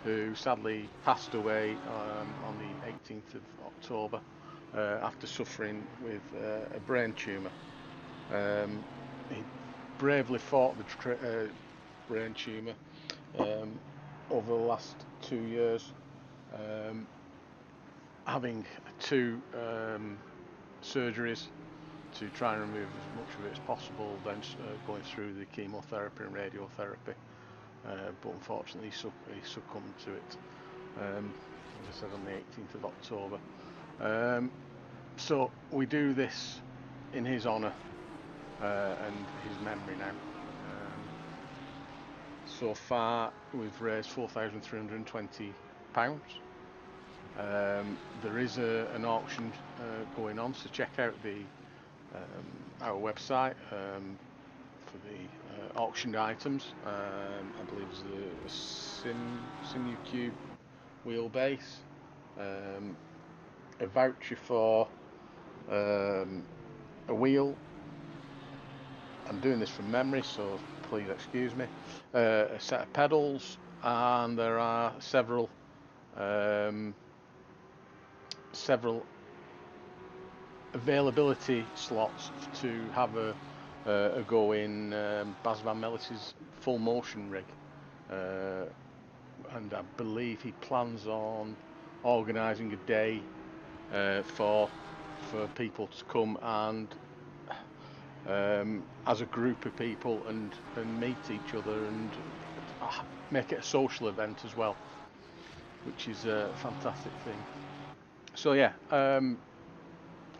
Speaker 4: who sadly passed away on the 18th of October after suffering with a brain tumour. He bravely fought the brain tumour over the last 2 years, having 2 surgeries to try and remove as much of it as possible, then going through the chemotherapy and radiotherapy, but unfortunately he succumbed to it, as I said, on the 18th of October. So we do this in his honour and his memory now. So far we've raised £4,320. There is an auction going on, so check out our website for the auctioned items. I believe it's the Simucube wheelbase, a voucher for a wheel. I'm doing this from memory, so please excuse me. A set of pedals, and there are several availability slots to have a go in Bas van Mellis's full motion rig, and I believe he plans on organising a day for people to come and as a group of people and meet each other and make it a social event as well, which is a fantastic thing. So yeah,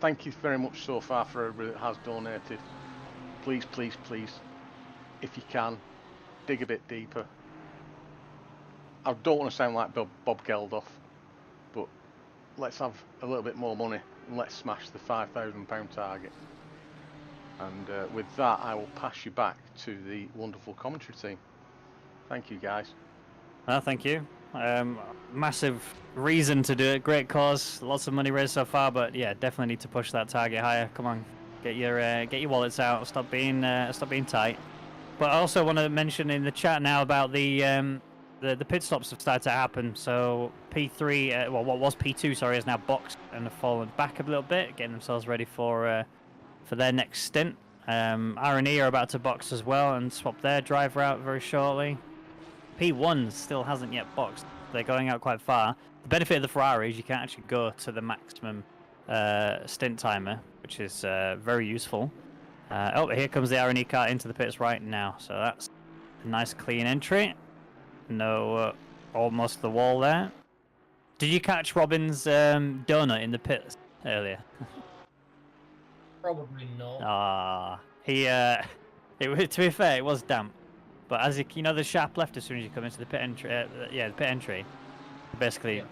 Speaker 4: thank you very much so far for everybody that has donated. Please, please, please, if you can, dig a bit deeper. I don't want to sound like Bob Geldof, but let's have a little bit more money and let's smash the £5,000 target. And with that, I will pass you back to the wonderful commentary team. Thank you, guys.
Speaker 8: Thank you. Massive reason to do it. Great cause. Lots of money raised so far, but yeah, definitely need to push that target higher. Come on, get your wallets out. Stop being tight. But I also want to mention in the chat now about the pit stops have started to happen. So P3, well, what was P2, sorry, is now boxed and have fallen back a little bit, getting themselves ready for for their next stint. R&E are about to box as well and swap their driver out very shortly. P1 still hasn't yet boxed. They're going out quite far. The benefit of the Ferrari is you can actually go to the maximum stint timer, which is very useful. Oh, here comes the R&E car into the pits right now. So that's a nice clean entry. No, almost the wall there. Did you catch Robin's donut in the pits earlier?
Speaker 1: Probably not.
Speaker 8: Ah, to be fair, it was damp. But as you know, the sharp left as soon as you come into the pit entry, the pit entry, basically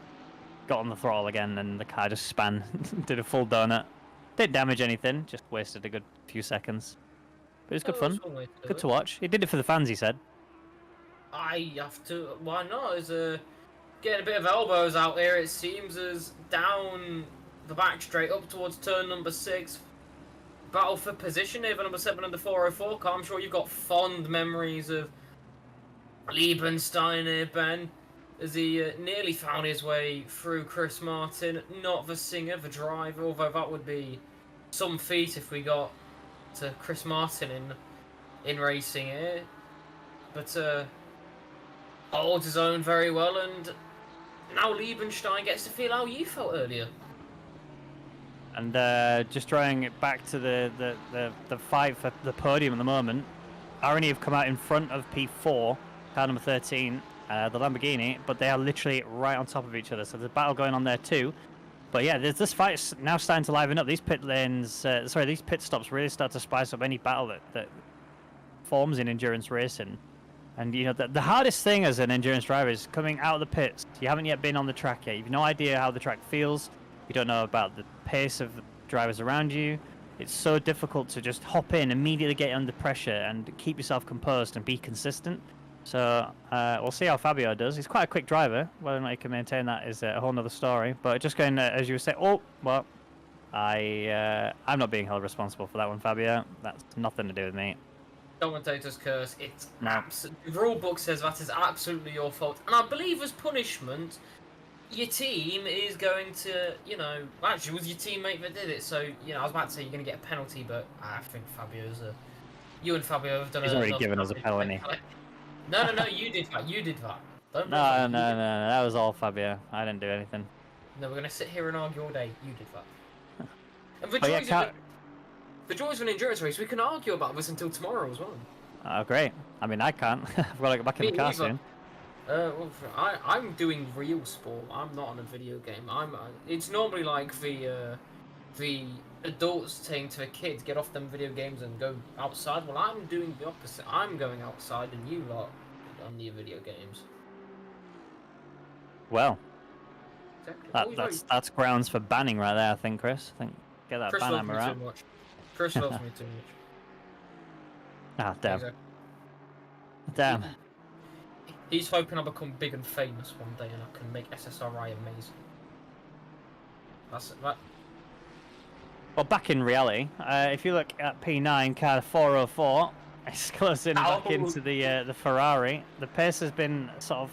Speaker 8: got on the throttle again, and the car just span, did a full donut. Didn't damage anything, just wasted a good few seconds. But it was good fun, good to watch. He did it for the fans, he said.
Speaker 1: I have to. Why not? As getting a bit of elbows out here, it seems, as down the back straight up towards turn number 6. Battle for position here for number 7 and the 404 car. I'm sure you've got fond memories of Liebenstein here, Ben, as he nearly found his way through Chris Martin. Not the singer, the driver, although that would be some feat if we got to Chris Martin in racing here. But holds his own very well, and now Liebenstein gets to feel how you felt earlier.
Speaker 8: And just drawing it back to the fight for the podium at the moment, R&E have come out in front of P4, car number 13, the Lamborghini, but they are literally right on top of each other. So there's a battle going on there too. But yeah, this fight's now starting to liven up. These pit lanes, these pit stops really start to spice up any battle that forms in endurance racing. And you know, the hardest thing as an endurance driver is coming out of the pits. You haven't yet been on the track yet. You've no idea how the track feels. You don't know about the pace of the drivers around you. It's so difficult to just hop in, immediately get under pressure, and keep yourself composed and be consistent. So we'll see how Fabio does. He's quite a quick driver. Whether or not he can maintain that is a whole other story. But just going, as you were saying, I'm not being held responsible for that one, Fabio. That's nothing to do with me.
Speaker 1: Commentator's curse. It's the rule book says that is absolutely your fault, and I believe as punishment, your team is going to, actually, it was your teammate that did it, so, I was about to say you're going to get a penalty, but I think you and Fabio have done
Speaker 8: He's already given us a penalty.
Speaker 1: No, you did that.
Speaker 8: No, that was all Fabio. I didn't do anything.
Speaker 1: No, we're going to sit here and argue all day. You did that. And the joys of an endurance race, we can argue about this until tomorrow as well.
Speaker 8: Oh, great. I mean, I can't. I've got to get back in the car soon.
Speaker 1: I'm doing real sport. I'm not on a video game. It's normally like the adults saying to the kids, get off them video games and go outside. Well, I'm doing the opposite. I'm going outside, and you lot on your video games.
Speaker 8: Well,
Speaker 1: exactly.
Speaker 8: that's grounds for banning right there, I think, Chris. I think get that
Speaker 1: Chris
Speaker 8: ban
Speaker 1: loves
Speaker 8: hammer
Speaker 1: me
Speaker 8: out.
Speaker 1: too much. Chris loves me too much.
Speaker 8: Ah, damn.
Speaker 1: Exactly.
Speaker 8: Damn.
Speaker 1: He's hoping I become big and famous one day and I can make SSRI amazing. That's it. That.
Speaker 8: Well, back in reality, if you look at P9, car 404, it's closing back into the Ferrari. The pace has been sort of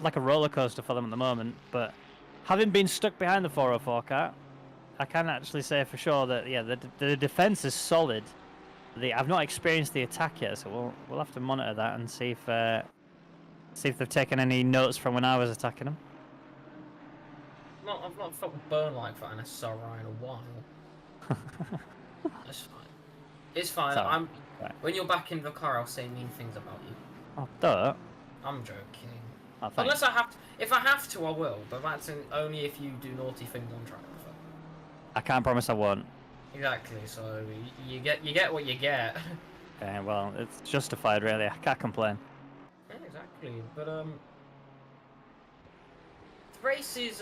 Speaker 8: like a roller coaster for them at the moment, but having been stuck behind the 404 car, I can actually say for sure that the defense is solid. I've not experienced the attack yet, so we'll have to monitor that and see if they've taken any notes from when I was attacking them.
Speaker 1: I've not felt a burn like that in SSRI in a while. That's fine. It's fine.
Speaker 8: Right.
Speaker 1: When you're back in the car, I'll say mean things about you.
Speaker 8: Oh, duh.
Speaker 1: I'm joking.
Speaker 8: Oh,
Speaker 1: unless I have to. If I have to, I will. But that's only if you do naughty things on track. So.
Speaker 8: I can't promise I won't.
Speaker 1: Exactly. So you get what you get.
Speaker 8: Okay, well, it's justified, really. I can't complain.
Speaker 1: Yeah, exactly. But the race is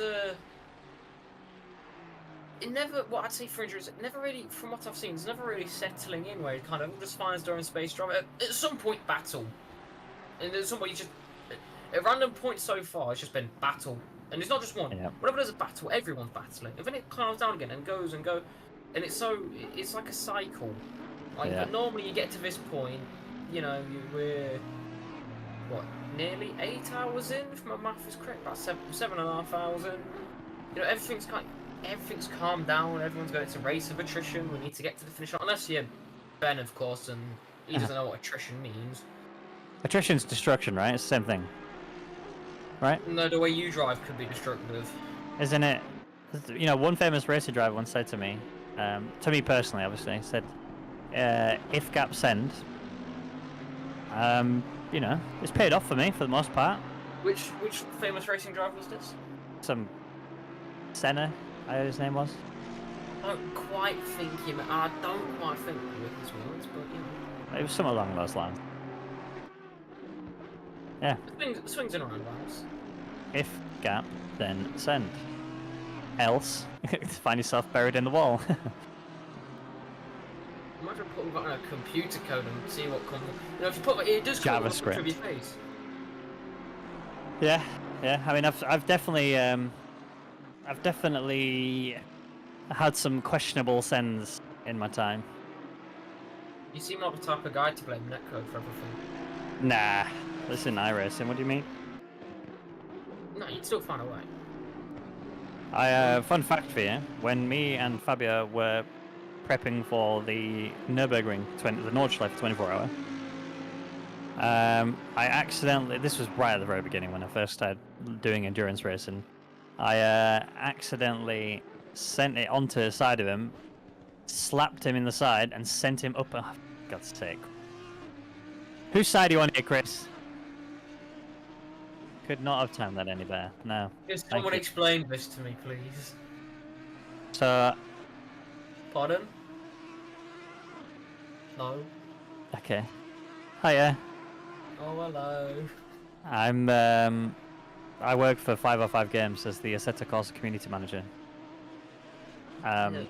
Speaker 1: it never. What I'd say for injuries, it never really, from what I've seen, it's never really settling in where it kind of just finds during space drive. At some point, battle, and at some point, you just at random points so far, it's just been battle, and it's not just one.
Speaker 8: Yeah.
Speaker 1: Whenever there's a battle, everyone's battling, and then it calms down again and goes and go, and it's like a cycle. Like, but normally you get to this point, we're nearly 8 hours in, if my math is correct, about 7.5 hours in. Everything's kind of, everything's calmed down. Everyone's going to race of attrition. We need to get to the finish line. Unless you're Ben, of course, and he doesn't know what attrition means.
Speaker 8: Attrition's destruction, right? It's the same thing. Right?
Speaker 1: No, the way you drive could be destructive.
Speaker 8: Isn't it? You know, one famous racer driver once said to me personally, obviously, said, if gaps end, you know, it's paid off for me for the most part.
Speaker 1: Which famous racing driver was this?
Speaker 8: Some Senna, I heard his name was.
Speaker 1: I don't quite think that with his words, but you know.
Speaker 8: It was something along those lines. Yeah.
Speaker 1: Swings and roundabouts.
Speaker 8: If gap, then send. Else, find yourself buried in the wall.
Speaker 1: Imagine putting that on a computer code and see what comes. You know, if you put it does come up with your face.
Speaker 8: Yeah. I mean, I've definitely had some questionable sends in my time.
Speaker 1: You seem like the type of guy to blame netcode for everything.
Speaker 8: Nah, listen, iRacing. What do you mean?
Speaker 1: No, you'd still find a way.
Speaker 8: Fun fact for you: when me and Fabio were prepping for the Nürburgring, the Nordschleife 24-hour, I accidentally. This was right at the very beginning when I first started doing endurance racing. I accidentally sent it onto the side of him, slapped him in the side, and sent him up. Oh, for God's sake! Whose side are you on here, Chris? Could not have timed that any better. No.
Speaker 1: Can someone explain this to me, please?
Speaker 8: So.
Speaker 1: Pardon? No.
Speaker 8: Okay. Hiya.
Speaker 1: Oh, hello.
Speaker 8: I work for 505 Games as the Assetto Corsa community manager. And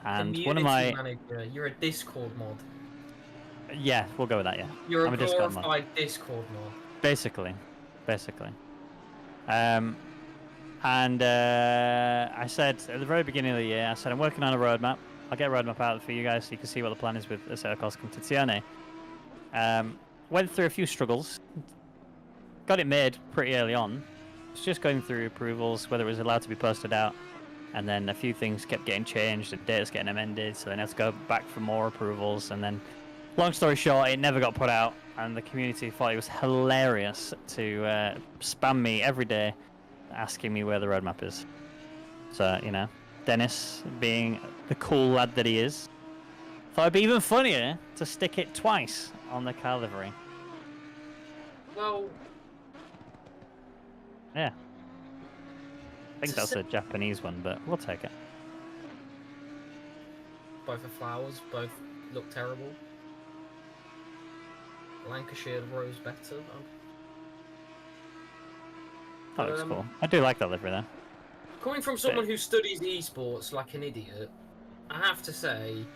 Speaker 1: community
Speaker 8: one of my
Speaker 1: manager. You're a Discord mod.
Speaker 8: Yeah, we'll go with that. Yeah.
Speaker 1: You're
Speaker 8: I'm
Speaker 1: a
Speaker 8: Discord
Speaker 1: glorified Discord mod.
Speaker 8: Basically. I said at the very beginning of the year, I said I'm working on a roadmap. I'll get a roadmap out for you guys so you can see what the plan is with Assetto Corsa Competizione. Went through a few struggles. Got it made pretty early on. It's just going through approvals, whether it was allowed to be posted out. And then a few things kept getting changed, the date's getting amended, so then I had to go back for more approvals. And then, long story short, it never got put out. And the community thought it was hilarious to spam me every day asking me where the roadmap is. So, you know, Dennis, being the cool lad that he is, thought it'd be even funnier to stick it twice on the car livery.
Speaker 1: Well...
Speaker 8: Yeah. I think that's a Japanese one, but we'll take it.
Speaker 1: Both are flowers, both look terrible. Lancashire rose better.
Speaker 8: That looks cool. I do like that livery though.
Speaker 1: Coming from someone who studies esports like an idiot, I have to say,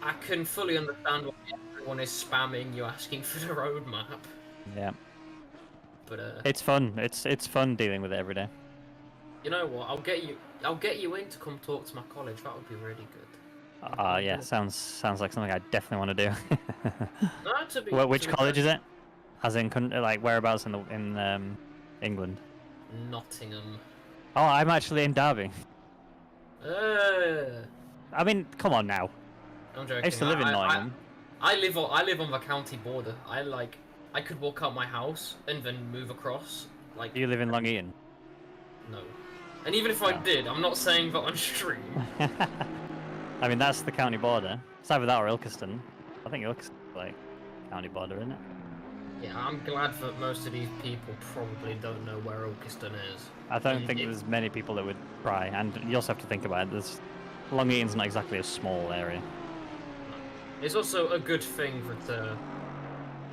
Speaker 1: I can fully understand why everyone is spamming you asking for the roadmap.
Speaker 8: Yeah.
Speaker 1: But
Speaker 8: it's fun. It's fun dealing with it every day.
Speaker 1: You know what? I'll get you in to come talk to my college. That would be really good.
Speaker 8: Yeah, sounds like something I definitely want to do.
Speaker 1: No,
Speaker 8: which college is it? As in, like, whereabouts in England?
Speaker 1: Nottingham.
Speaker 8: Oh, I'm actually in Derby. I mean, come on now.
Speaker 1: I'm joking.
Speaker 8: I used to live in Nottingham.
Speaker 1: I live on the county border. I could walk out my house and then move across. Like.
Speaker 8: You live in Long Eaton?
Speaker 1: No. And even if I did, I'm not saying that on stream.
Speaker 8: I mean, that's the county border. It's either that or Ilkeston. I think Ilkeston's like county border, isn't it?
Speaker 1: Yeah, I'm glad that most of these people probably don't know where Ilkeston is.
Speaker 8: I don't think there's many people that would try, and you also have to think about it. Long Eaton's not exactly a small area.
Speaker 1: It's also a good thing that.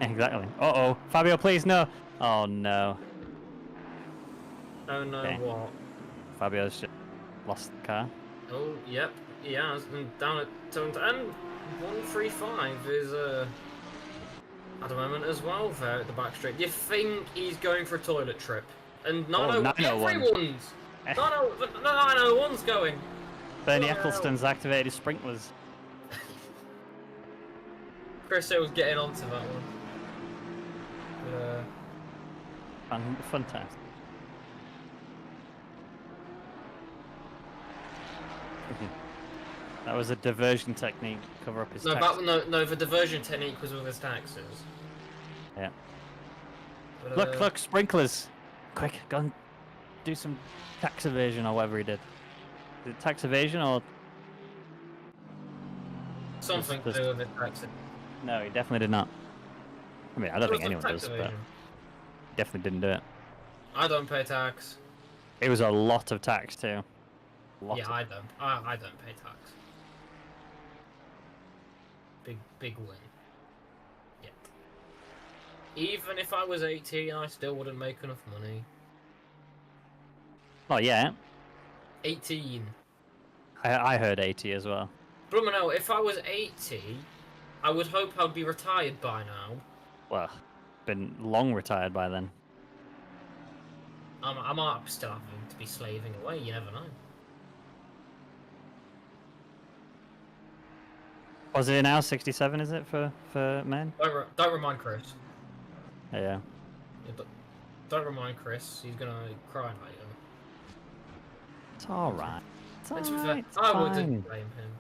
Speaker 8: Exactly. Uh-oh. Fabio, please, no. Oh, no.
Speaker 1: Oh, no, okay. What?
Speaker 8: Fabio's just lost the car.
Speaker 1: Oh, yep. He has. And down at 135 is at the moment as well there at the back straight. Do you think he's going for a toilet trip? And everyone's. 901's going.
Speaker 8: Bernie Ecclestone's activated his sprinklers.
Speaker 1: Christie was getting onto that one.
Speaker 8: Fantastic. That was a diversion technique. Cover up his
Speaker 1: No,
Speaker 8: taxes.
Speaker 1: no, the diversion technique was with his taxes.
Speaker 8: Yeah.
Speaker 1: But,
Speaker 8: Look, sprinklers! Quick, go and do some tax evasion or whatever he did. Is it tax evasion or...
Speaker 1: Something to do with his taxes.
Speaker 8: No, he definitely did not. I mean, I don't
Speaker 1: It was
Speaker 8: think anyone
Speaker 1: tax
Speaker 8: does, but
Speaker 1: evasion.
Speaker 8: he definitely didn't do it.
Speaker 1: I don't pay tax.
Speaker 8: It was a lot of tax too.
Speaker 1: Yeah, I don't. I don't pay tax. Big win. Yeah. Even if I was 18, I still wouldn't make enough money.
Speaker 8: Not yet.
Speaker 1: 18.
Speaker 8: I heard 80 as well.
Speaker 1: Blumenau, if I was 80, I would hope I'd be retired by now.
Speaker 8: Well, been long retired by then.
Speaker 1: I might still have to be slaving away, you never know.
Speaker 8: Was it now 67, is it, for men?
Speaker 1: Don't remind Chris.
Speaker 8: Yeah.
Speaker 1: Don't remind Chris, he's gonna cry later.
Speaker 8: It's alright. It's
Speaker 1: And to be fair,
Speaker 8: alright.
Speaker 1: I wouldn't blame him.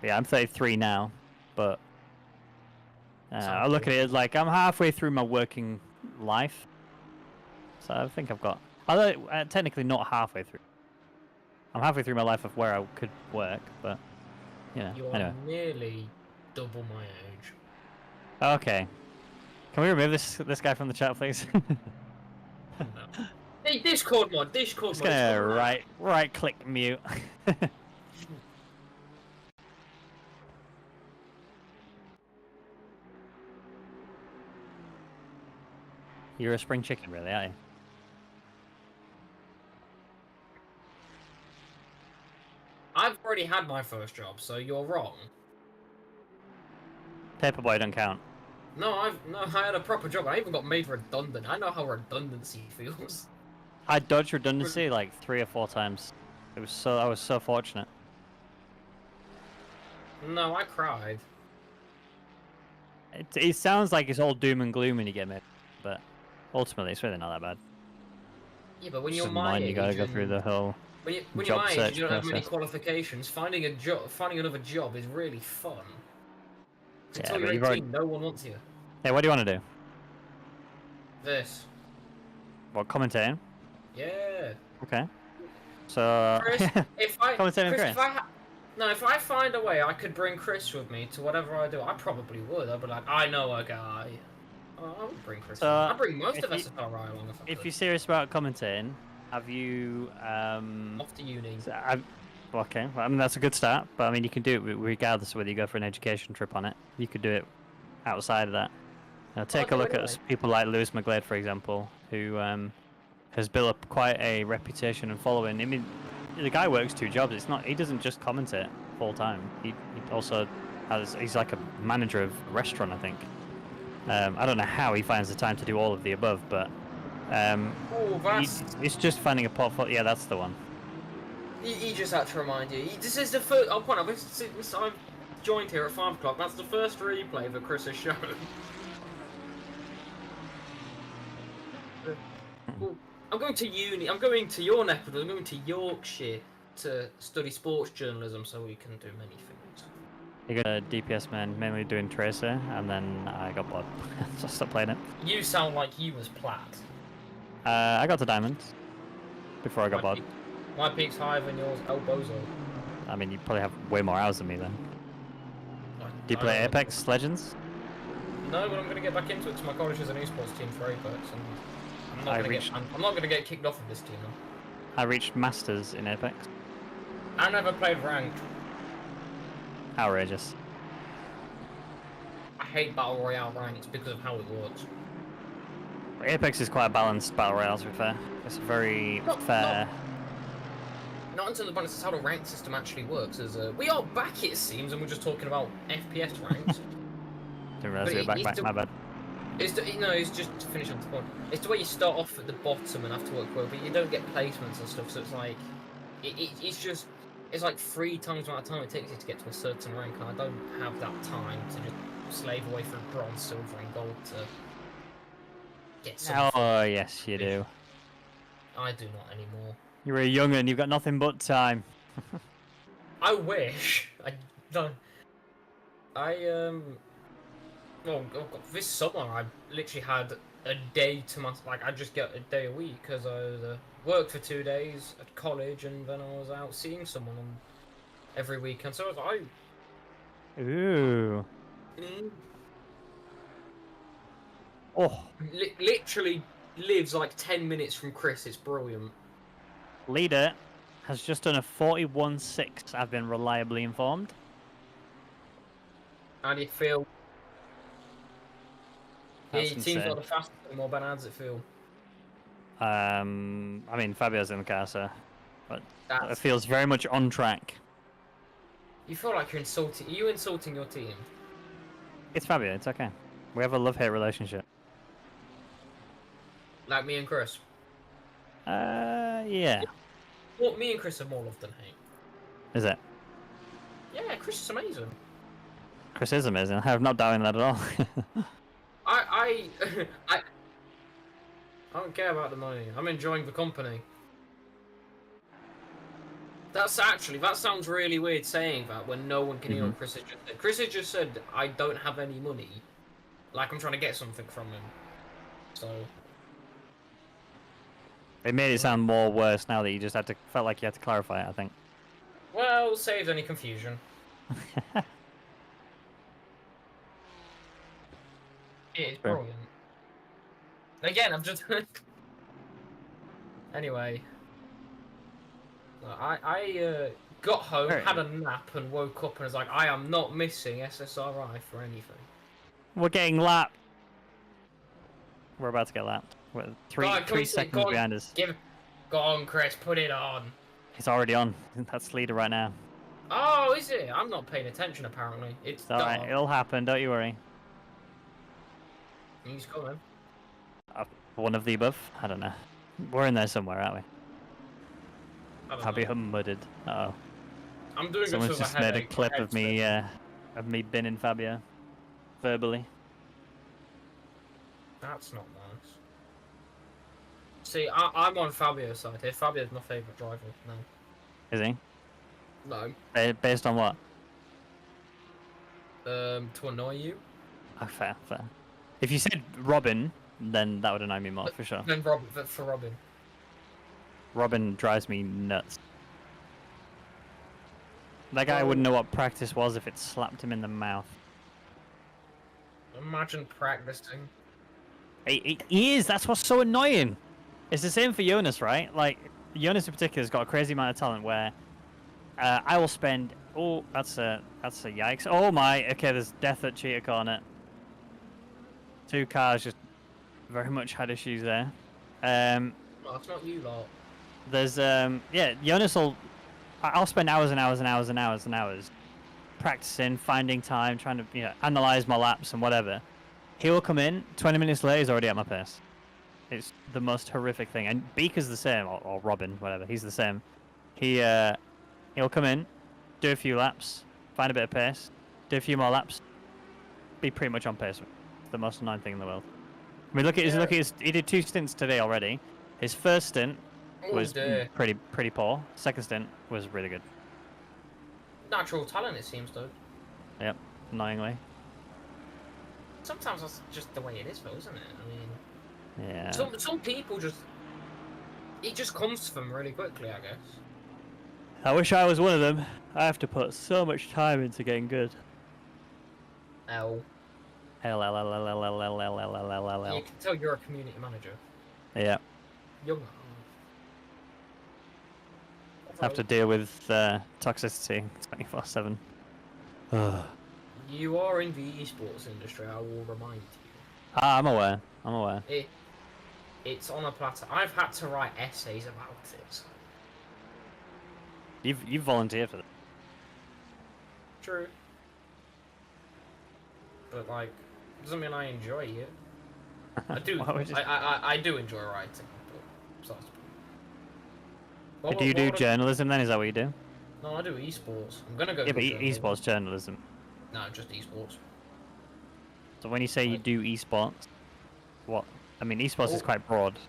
Speaker 8: Yeah, I'm 33 now, but I look at it like I'm halfway through my working life. So I think I've got, although technically not halfway through. I'm halfway through my life of where I could work, but yeah.
Speaker 1: You are
Speaker 8: Anyway.
Speaker 1: nearly double my age.
Speaker 8: Okay. Can we remove this guy from the chat, please?
Speaker 1: Hey, Discord mod.
Speaker 8: Just gonna right click mute. You're a spring chicken, really, aren't you?
Speaker 1: I've already had my first job, so you're wrong.
Speaker 8: Paperboy don't count.
Speaker 1: No, I had a proper job. I even got made redundant. I know how redundancy feels.
Speaker 8: I dodged redundancy like 3 or 4 times. I was so fortunate.
Speaker 1: No, I cried.
Speaker 8: It sounds like it's all doom and gloom when you get made, but ultimately it's really not that bad.
Speaker 1: Yeah, but when
Speaker 8: Just
Speaker 1: you're
Speaker 8: in
Speaker 1: my
Speaker 8: mind,
Speaker 1: age,
Speaker 8: you gotta go
Speaker 1: and-
Speaker 8: through the whole
Speaker 1: when you're
Speaker 8: job
Speaker 1: my age,
Speaker 8: search
Speaker 1: you don't have many
Speaker 8: process.
Speaker 1: qualifications. Finding another job is really fun.
Speaker 8: Yeah,
Speaker 1: Until
Speaker 8: but
Speaker 1: you're
Speaker 8: you've
Speaker 1: 18,
Speaker 8: already...
Speaker 1: no one wants you.
Speaker 8: Hey, what do you want to do?
Speaker 1: This.
Speaker 8: What, commentating?
Speaker 1: Yeah.
Speaker 8: Okay. So...
Speaker 1: Chris, if I find a way I could bring Chris with me to whatever I do, I probably would. I'd be like, I know a guy. Oh, I would bring Chris.
Speaker 8: So,
Speaker 1: I'd bring most
Speaker 8: if
Speaker 1: of
Speaker 8: you-
Speaker 1: SSRI along if I
Speaker 8: If
Speaker 1: could.
Speaker 8: you're serious about commentating, have you...
Speaker 1: Off to uni.
Speaker 8: Okay, well, I mean, that's a good start, but I mean, you can do it regardless of whether you go for an education trip on it. You could do it outside of that. Now, take a look at people like Lewis McGlade, for example, who has built up quite a reputation and following. I mean, the guy works 2 jobs. It's not. He doesn't just commentate full time. He also he's like a manager of a restaurant, I think. I don't know how he finds the time to do all of the above, but it's just finding a portfolio. Yeah, that's the one.
Speaker 1: He just had to remind you. This is the first. I'll point out. Since I've joined here at 5 o'clock, that's the first replay that Chris has shown. Well, I'm going to uni. I'm going to your neck of the woods. I'm going to Yorkshire to study sports journalism, so we can do many things.
Speaker 8: You got a DPS man, mainly doing Tracer, and then I got blood. So I stopped playing it.
Speaker 1: You sound like you was plat.
Speaker 8: I got to diamonds before I got blood.
Speaker 1: My peak's higher than yours, El Bozo.
Speaker 8: I mean, you probably have way more hours than me then. Do you play Apex Legends?
Speaker 1: No, but I'm going to get back into it because my college has an esports team for Apex, and I'm not going to get kicked off of this team.
Speaker 8: I reached Masters in Apex.
Speaker 1: I never played ranked.
Speaker 8: Outrageous.
Speaker 1: I hate Battle Royale ranked because of how it works.
Speaker 8: Apex is quite a balanced battle royale, to be fair. It's very fair.
Speaker 1: Not until the balance is how the rank system actually works. We are back, it seems, and we're just talking about FPS ranks.
Speaker 8: Didn't realise we were back, my bad.
Speaker 1: It's just to finish on the point. It's the way you start off at the bottom and have to work well, but you don't get placements and stuff, so it's like... It's like 3 times the amount of time it takes you to get to a certain rank, and I don't have that time to just slave away from bronze, silver, and gold to get something.
Speaker 8: Oh, yes, you do.
Speaker 1: I do not anymore.
Speaker 8: You're a young'un, you've got nothing but time.
Speaker 1: I wish. I don't. Well, this summer I literally had a day to myself. Like, I just get a day a week because I worked for 2 days at college and then I was out seeing someone every weekend. So I was like,
Speaker 8: Ooh. Oh.
Speaker 1: Literally lives like 10 minutes from Chris. It's brilliant.
Speaker 8: Leader has just done a 41.6, I've been reliably informed.
Speaker 1: How do you feel?
Speaker 8: That's
Speaker 1: Your team's
Speaker 8: insane.
Speaker 1: not the fastest anymore, Ben. How does it feel?
Speaker 8: I mean, Fabio's in the car, so... But it
Speaker 1: That's-
Speaker 8: feels very much on track.
Speaker 1: You feel like you're insulting. Are you insulting your team?
Speaker 8: It's Fabio, it's okay. We have a love-hate relationship.
Speaker 1: Like me and Chris?
Speaker 8: Yeah.
Speaker 1: Well, me and Chris are more love than hate.
Speaker 8: Is it?
Speaker 1: Yeah, Chris is amazing.
Speaker 8: Chris is amazing. I have not doubted that at all.
Speaker 1: I don't care about the money. I'm enjoying the company. That sounds really weird saying that when no one can hear what Chris has just said. Chris has just said, I don't have any money. Like I'm trying to get something from him. So...
Speaker 8: It made it sound more worse now that you just felt like you had to clarify it, I think.
Speaker 1: Well, saved any confusion. It's
Speaker 8: Fair.
Speaker 1: brilliant. Again, I'm just... Anyway. I got home, had a nap, and woke up and was like, I am not missing SSRI for anything.
Speaker 8: We're getting lapped. We're about to get lapped. We're three seconds behind us.
Speaker 1: Go on, Chris, put it on.
Speaker 8: It's already on. That's leader right now.
Speaker 1: Oh, is it? I'm not paying attention, apparently. It's
Speaker 8: It's alright,
Speaker 1: dark.
Speaker 8: it'll happen, don't you worry.
Speaker 1: He's coming.
Speaker 8: One of the above? I don't know. We're in there somewhere, aren't we?
Speaker 1: I don't
Speaker 8: Fabio
Speaker 1: know.
Speaker 8: mudded. Uh oh.
Speaker 1: I'm doing
Speaker 8: Someone's
Speaker 1: this with
Speaker 8: just
Speaker 1: a
Speaker 8: made a
Speaker 1: headache.
Speaker 8: clip of me binning Fabio. Verbally.
Speaker 1: That's not nice. See, I'm on Fabio's side here. Fabio's my favourite driver now.
Speaker 8: Is he?
Speaker 1: No.
Speaker 8: Based on what?
Speaker 1: To annoy you.
Speaker 8: Oh, fair. If you said Robin, then that would annoy me more, for sure.
Speaker 1: Then for Robin.
Speaker 8: Robin drives me nuts. That guy wouldn't know what practice was if it slapped him in the mouth.
Speaker 1: Imagine practicing.
Speaker 8: He is! That's what's so annoying! It's the same for Jonas, right? Like, Jonas in particular has got a crazy amount of talent where I will spend... Oh, that's a yikes. Oh my, okay, there's death at Cheetah Corner. 2 cars just very much had issues there.
Speaker 1: No, it's not you lot.
Speaker 8: There's, yeah, Jonas will... I'll spend hours and hours and hours and hours and hours practicing, finding time, trying to, analyze my laps and whatever. He will come in, 20 minutes later, he's already at my pace. It's the most horrific thing. And Beaker's the same, or Robin, whatever, he's the same. He'll come in, do a few laps, find a bit of pace, do a few more laps, be pretty much on pace. It's the most annoying thing in the world. I mean, look at his, he did 2 stints today already. His first stint was pretty poor. Second stint was really good.
Speaker 1: Natural talent, it seems, though.
Speaker 8: Yep, annoyingly.
Speaker 1: Sometimes that's just the way it is, though, isn't it? I mean,
Speaker 8: Yeah.
Speaker 1: some people just... It just comes to them really quickly, I guess.
Speaker 8: I wish I was one of them. I have to put so much time into getting good.
Speaker 1: L.
Speaker 8: L.
Speaker 1: You can tell you're a community manager.
Speaker 8: Yeah.
Speaker 1: Young.
Speaker 8: Have to deal with toxicity 24/7.
Speaker 1: You are in the esports industry, I will remind you.
Speaker 8: I'm aware. I'm aware.
Speaker 1: It's on a plateau. I've had to write essays about it.
Speaker 8: You've volunteered for that.
Speaker 1: True. But like, doesn't mean I enjoy it. I do. I do enjoy writing. But
Speaker 8: Do you do journalism then? Is that what you do?
Speaker 1: No, I do esports. I'm gonna go.
Speaker 8: Yeah, but
Speaker 1: journalism.
Speaker 8: esports journalism.
Speaker 1: No, just esports.
Speaker 8: So when you say you do esports, what? I mean, esports is quite broad.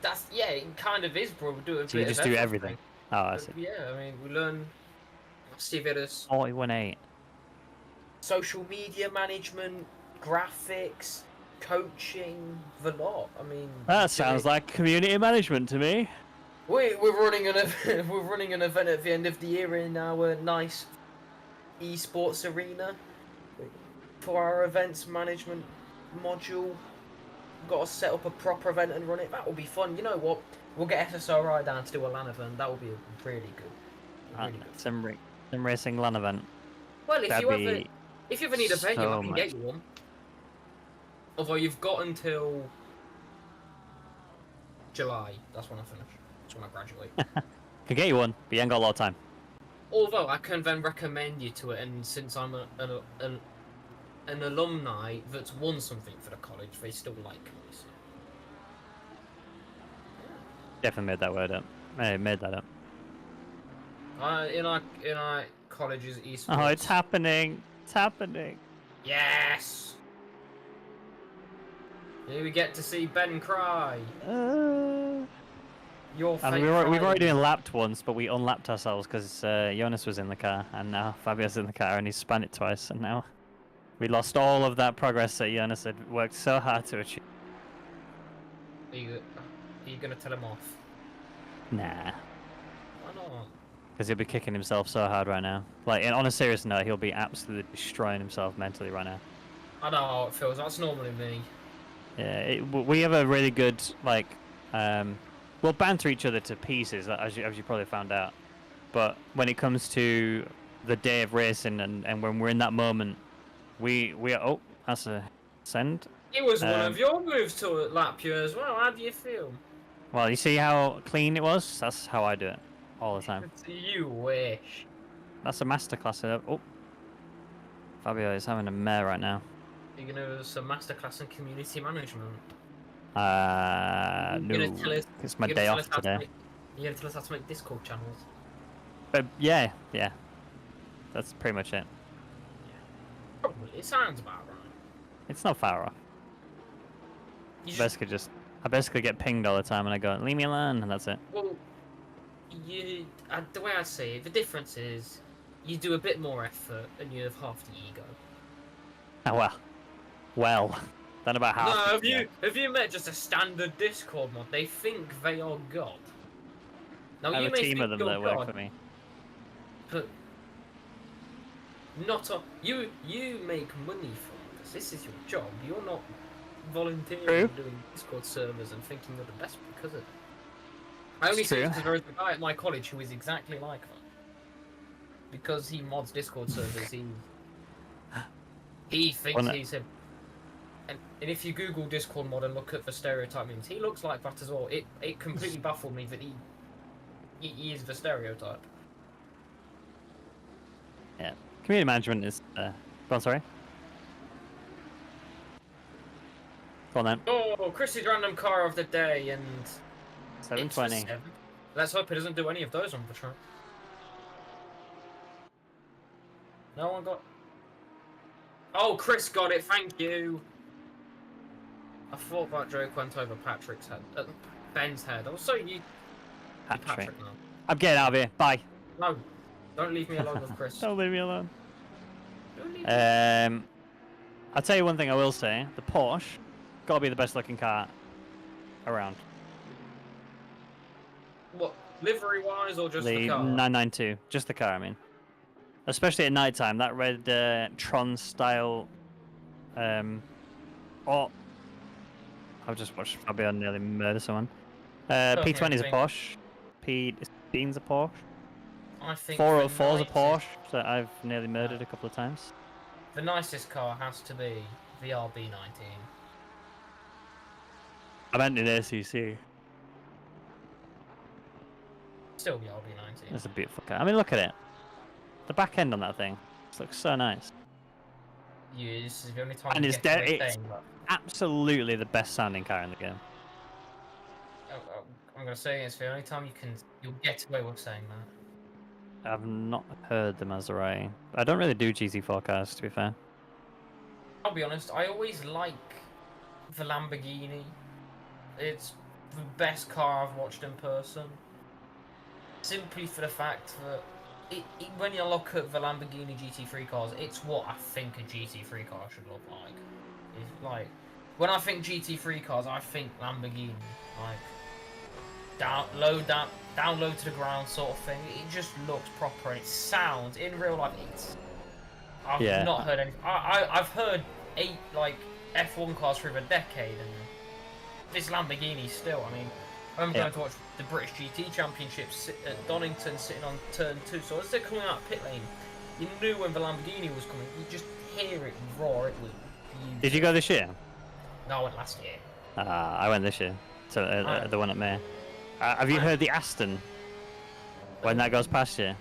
Speaker 1: That's it kind of is, bro. We do a
Speaker 8: So you
Speaker 1: bit
Speaker 8: just
Speaker 1: of
Speaker 8: do everything. Oh, I see.
Speaker 1: Yeah, I mean, we learn activities,
Speaker 8: 41.8.
Speaker 1: social media management, graphics, coaching, the lot. I mean,
Speaker 8: That sounds like community management to me.
Speaker 1: we're running an we're running an event at the end of the year in our nice esports arena for our events management module. Got to set up a proper event and run it. That will be fun. You know what? We'll get SSRI down to do a LAN event. That will be really good. Really good.
Speaker 8: Sim racing LAN event.
Speaker 1: Well, if
Speaker 8: That'd
Speaker 1: you
Speaker 8: be
Speaker 1: ever need a venue,
Speaker 8: so
Speaker 1: I can get you one. Although you've got until July. That's when I finish. That's when I graduate.
Speaker 8: Can get you one, but you ain't got a lot of time.
Speaker 1: Although I can then recommend you to it, and since I'm an alumni that's won something for the college, they still like me. So.
Speaker 8: Definitely made that word up. I made that up.
Speaker 1: In our college's esports.
Speaker 8: Oh, it's happening. It's happening.
Speaker 1: Yes. Here we get to see Ben cry. Your
Speaker 8: And we've already been lapped once, but we unlapped ourselves because Jonas was in the car, and now Fabio's in the car, and he spun it twice, and now we lost all of that progress that Jonas had worked so hard to achieve.
Speaker 1: Are you gonna tell him off?
Speaker 8: Nah.
Speaker 1: Why not?
Speaker 8: Because he'll be kicking himself so hard right now. Like, on a serious note, he'll be absolutely destroying himself mentally right now.
Speaker 1: I know how it feels. That's normally me.
Speaker 8: Yeah, we have a really good, like, we'll banter each other to pieces, as you probably found out. But when it comes to the day of racing and when we're in that moment, we are... Oh, that's a send.
Speaker 1: It was one of your moves to lap you as well. How do you feel?
Speaker 8: Well, you see how clean it was? That's how I do it all the time.
Speaker 1: You wish.
Speaker 8: That's a masterclass. Oh, Fabio is having a mare right now.
Speaker 1: You're gonna have some masterclass in community management.
Speaker 8: No. It's my day off today.
Speaker 1: You're gonna tell us how to make Discord channels.
Speaker 8: But yeah. That's pretty much it.
Speaker 1: Probably. It sounds about right.
Speaker 8: It's not far off. I basically get pinged all the time, and I go, "Leave me alone," and that's it.
Speaker 1: Well, the way I see it, the difference is you do a bit more effort, and you have half the ego.
Speaker 8: Oh well, then about half.
Speaker 1: No, have you met just a standard Discord mod? They think they are God. Now
Speaker 8: I
Speaker 1: you
Speaker 8: have a
Speaker 1: may
Speaker 8: team
Speaker 1: think
Speaker 8: of them
Speaker 1: you're
Speaker 8: that work
Speaker 1: God,
Speaker 8: for me.
Speaker 1: but not a, you make money from this. This is your job. You're not volunteering doing Discord servers and thinking you're the best because of it. I only say it because there is a guy at my college who is exactly like that. Because he mods Discord servers, he thinks he's him. And if you Google Discord mod and look at the stereotype memes, he looks like that as well. It completely baffled me that he is the stereotype.
Speaker 8: Yeah, community management is. Go on, sorry. Go on then.
Speaker 1: Oh, Christie's random car of the day and
Speaker 8: 720.
Speaker 1: Let's hope it doesn't do any of those on the track. No one got. Oh, Chris got it. Thank you. I thought that joke went over Patrick's head, Ben's head. Also, you. Patrick now.
Speaker 8: I'm getting out of here. Bye.
Speaker 1: No, don't leave me alone with Chris.
Speaker 8: Don't leave me alone.
Speaker 1: Don't leave me.
Speaker 8: I'll tell you one thing I will say. The Porsche gotta be the best looking car around.
Speaker 1: What, livery-wise or just the car?
Speaker 8: 992. Just the car, I mean. Especially at night time, that red Tron style. Oh, I've just watched Fabio nearly murder someone. P20 is a Porsche. P15's a Porsche.
Speaker 1: I think
Speaker 8: 404's a Porsche that I've nearly murdered a couple of times.
Speaker 1: The nicest car has to be the RB19.
Speaker 8: I meant an ACC.
Speaker 1: Still the RB19.
Speaker 8: It's a beautiful car. I mean, look at it. The back end on that thing. It looks so nice.
Speaker 1: Yeah, this is the only time.
Speaker 8: And
Speaker 1: you
Speaker 8: it's,
Speaker 1: get away
Speaker 8: it's
Speaker 1: saying that.
Speaker 8: absolutely the best sounding car in the game.
Speaker 1: I'm gonna say it's the only time you'll get away with saying that.
Speaker 8: I've not heard the Maserati. I don't really do GT4 cars, to be fair.
Speaker 1: I'll be honest. I always like the Lamborghini. It's the best car I've watched in person. Simply for the fact that when you look at the Lamborghini GT3 cars, it's what I think a GT3 car should look like. It's like, when I think GT3 cars, I think Lamborghini. Like, down low to the ground sort of thing. It just looks proper and it sounds, in real life, I've not heard anything. I've heard 8, like, F1 cars for over a decade, and this Lamborghini still, I mean, I remember going to watch the British GT Championships at Donington, sitting on turn 2. So as they're coming out of pit lane, you knew when the Lamborghini was coming. You just hear it roar. It was beautiful.
Speaker 8: Did you go this year?
Speaker 1: No, I went last year.
Speaker 8: I went this year. So the one at May. Have you heard the Aston? When that goes past you,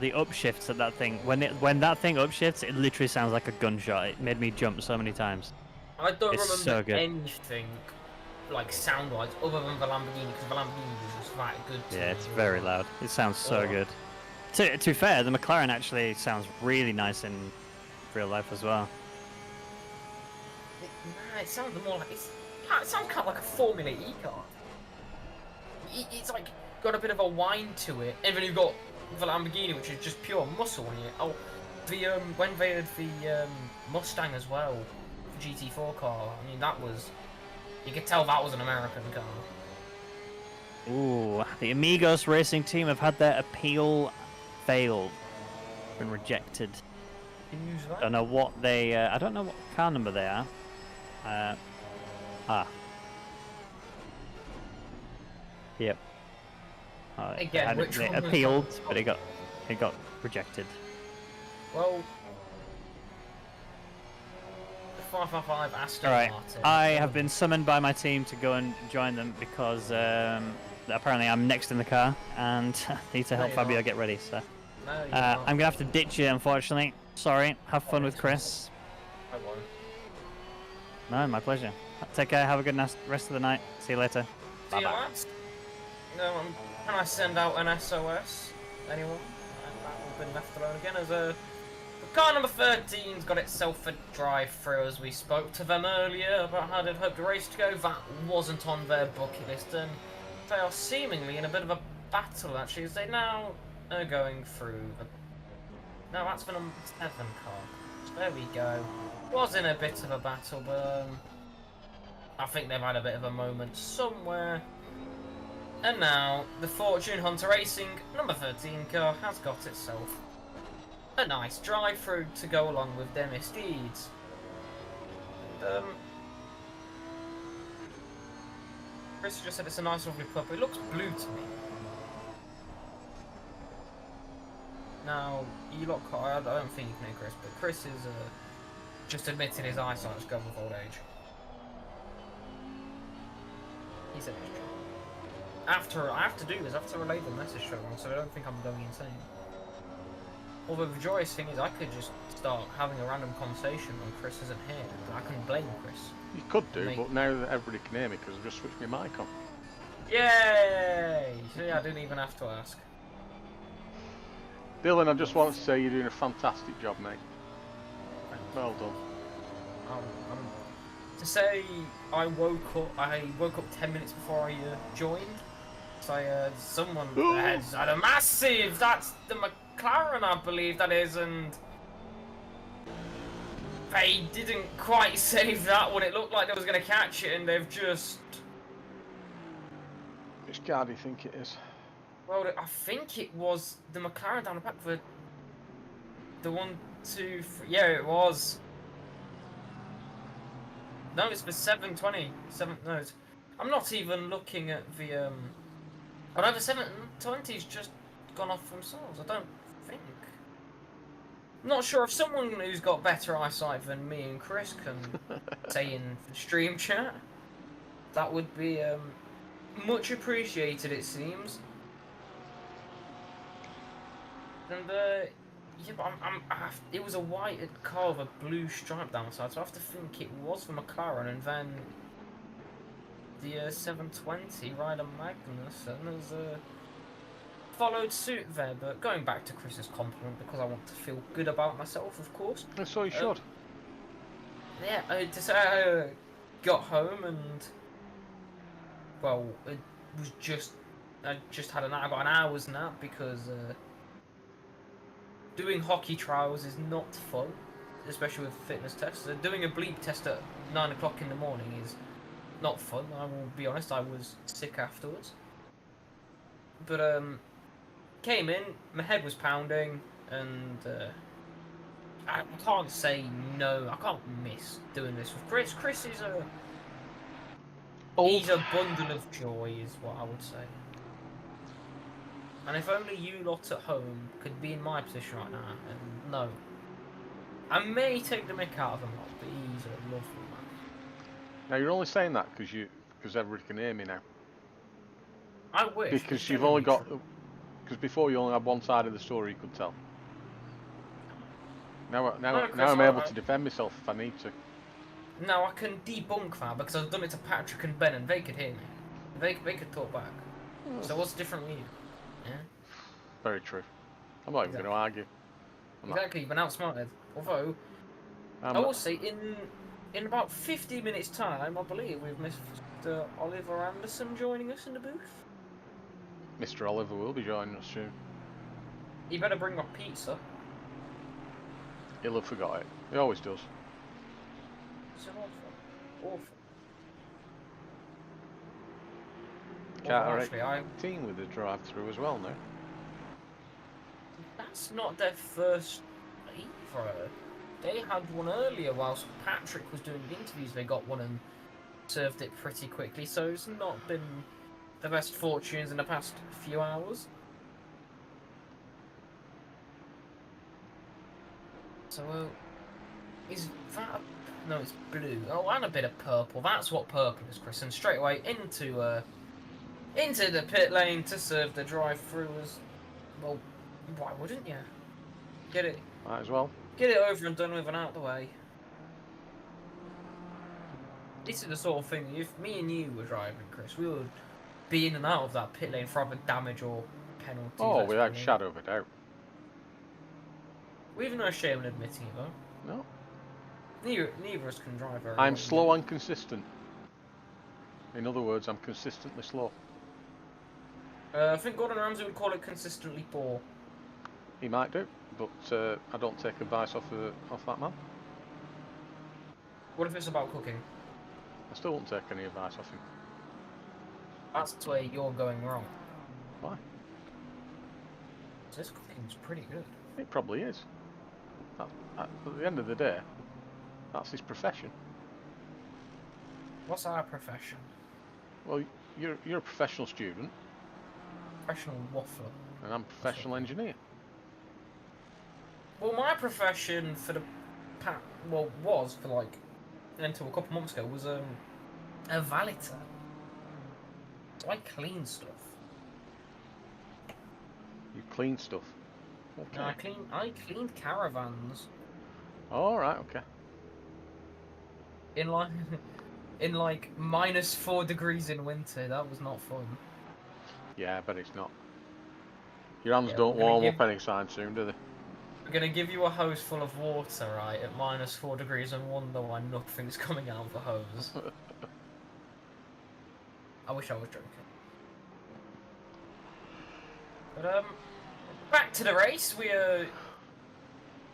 Speaker 8: the upshifts at that thing. When that thing upshifts, it literally sounds like a gunshot. It made me jump so many times.
Speaker 1: I don't
Speaker 8: It's
Speaker 1: remember
Speaker 8: so good.
Speaker 1: anything like sound-wise other than the Lamborghini, because the Lamborghini was just that good. To
Speaker 8: Yeah,
Speaker 1: me
Speaker 8: it's
Speaker 1: as
Speaker 8: very
Speaker 1: well.
Speaker 8: loud. It sounds so
Speaker 1: Oh.
Speaker 8: good. To be fair, the McLaren actually sounds really nice in real life as well.
Speaker 1: Nah, it sounds more like it sounds kind of like a Formula E car. It's like got a bit of a whine to it, and then you've got the Lamborghini, which is just pure muscle. And when they had the Mustang as well, the GT4 car. I mean, that was, you could tell that was an American car.
Speaker 8: Ooh, the Amigos Racing Team have had their appeal failed, been rejected. I don't know what they. I don't know what car number they are. Yep.
Speaker 1: Again, which
Speaker 8: they
Speaker 1: one was
Speaker 8: appealed,
Speaker 1: that?
Speaker 8: but it got rejected.
Speaker 1: Well, the 555 Aston
Speaker 8: All right,
Speaker 1: Martin.
Speaker 8: I have been summoned by my team to go and join them because apparently I'm next in the car and I need to help
Speaker 1: you're
Speaker 8: Fabio
Speaker 1: not.
Speaker 8: get ready. So
Speaker 1: No, you're not.
Speaker 8: I'm gonna have to ditch you, unfortunately. Sorry. Have fun with Chris.
Speaker 1: I won't.
Speaker 8: No, my pleasure. Take care. Have a good rest of the night. See you later.
Speaker 1: See you,
Speaker 8: Bye-bye.
Speaker 1: lads. No, can I send out an SOS? Anyone? I've been left alone again. As car number 13's got itself a drive-through, as we spoke to them earlier about how they'd hoped the race to go. That wasn't on their bucket list, and they are seemingly in a bit of a battle, actually, as they now are going through the... No, that's the number 7 car. So there we go. Was in a bit of a battle, but I think they've had a bit of a moment somewhere. And now, the Fortune Hunter Racing number 13 car has got itself a nice drive-through to go along with their misdeeds. And, Chris just said it's a nice lovely purple. It looks blue to me. Now, you lot, I don't think you can hear Chris, but Chris is just admitted his eyesight's gone with old age. He said it's true. I have to do is I have to relay the message to everyone so I don't think I'm going insane. Although the joyous thing is I could just start having a random conversation when Chris isn't here, and I can blame Chris.
Speaker 4: You could do, but now that everybody can hear me because I've just switched my mic on.
Speaker 1: Yay! See, I didn't even have to ask.
Speaker 4: Dylan, I just wanted to say you're doing a fantastic job, mate. Well done.
Speaker 1: To say I woke up 10 minutes before I joined. So someone had a massive. That's the McLaren, I believe that is, and they didn't quite save that one. It looked like they was going to catch it, and they've just.
Speaker 4: Which car do you think it is?
Speaker 1: Well, I think it was the McLaren down the back for the 1, 2, 3. Yeah, it was. No, it's the 720. No, I'm not even looking at the. But over 720's just gone off themselves. I don't think. I'm not sure if someone who's got better eyesight than me and Chris can say in the stream chat. That would be much appreciated, it seems. And yeah, but it was a white car with a blue stripe down the side, so I have to think it was the McLaren, and then the 720 Ryder Magnussen has followed suit there. But going back to Chris's compliment, because I want to feel good about myself, of course.
Speaker 4: So you should.
Speaker 1: Yeah, to say I got home and well, it was just I got an hour's nap because doing hockey trials is not fun, especially with fitness tests. Doing a bleep test at 9 o'clock in the morning is not fun. I will be honest, I was sick afterwards. But came in, my head was pounding, and I can't say no. I can't miss doing this with Chris. Chris is he's a bundle of joy, is what I would say. And if only you lot at home could be in my position right now, and no. I may take the mick out of him, but he's a lovely man.
Speaker 4: Now you're only saying that because everybody can hear me now.
Speaker 1: I wish.
Speaker 4: Because you've only got... Because before you only had one side of the story you could tell. Now I'm able to defend myself if I need to.
Speaker 1: Now I can debunk that because I've done it to Patrick and Ben and they could hear me. They could talk back. So what's different with you? Yeah.
Speaker 4: Very true. I'm not even going to argue.
Speaker 1: Exactly, you've been outsmarted. Although, I will say, in about 50 minutes' time, I believe we've Mr. Oliver Anderson joining us in the booth.
Speaker 4: Mr. Oliver will be joining us soon.
Speaker 1: He better bring my pizza.
Speaker 4: He'll have forgot it. He always does.
Speaker 1: It's awful.
Speaker 4: Car 18 with the drive-through as well now.
Speaker 1: That's not their first either. They had one earlier whilst Patrick was doing the interviews. They got one and served it pretty quickly, so it's not been the best fortunes in the past few hours. So, is that... No, it's blue. Oh, and a bit of purple. That's what purple is, Chris. And straight away into the pit lane to serve the drive-through as... Well, why wouldn't you? Get it...
Speaker 4: Might as well.
Speaker 1: Get it over and done with and out the way. This is the sort of thing, if me and you were driving, Chris, we would be in and out of that pit lane for either damage or penalties.
Speaker 4: Oh, without shadow of a doubt.
Speaker 1: We've no shame in admitting it, though.
Speaker 4: No.
Speaker 1: Neither of us can drive very
Speaker 4: I'm
Speaker 1: well.
Speaker 4: slow and consistent. In other words, I'm consistently slow.
Speaker 1: I think Gordon Ramsay would call it consistently poor.
Speaker 4: He might do, but I don't take advice off that man.
Speaker 1: What if it's about cooking?
Speaker 4: I still won't take any advice off him.
Speaker 1: That's where you're going wrong.
Speaker 4: Why?
Speaker 1: This cooking's pretty good.
Speaker 4: It probably is. At the end of the day, that's his profession.
Speaker 1: What's our profession?
Speaker 4: Well, you're a professional student.
Speaker 1: Professional waffler.
Speaker 4: And I'm a professional engineer.
Speaker 1: Well, my profession for was for like until a couple months ago was a valeter. So I clean stuff.
Speaker 4: You clean stuff. Okay.
Speaker 1: No, I cleaned caravans.
Speaker 4: All right. Okay.
Speaker 1: In like -4 degrees in winter. That was not fun.
Speaker 4: Yeah, but it's not. Your hands don't warm up anytime soon, do they?
Speaker 1: I'm gonna give you a hose full of water, right, at -4 degrees and wonder why nothing's coming out of the hose. I wish I was drinking. But back to the race. We are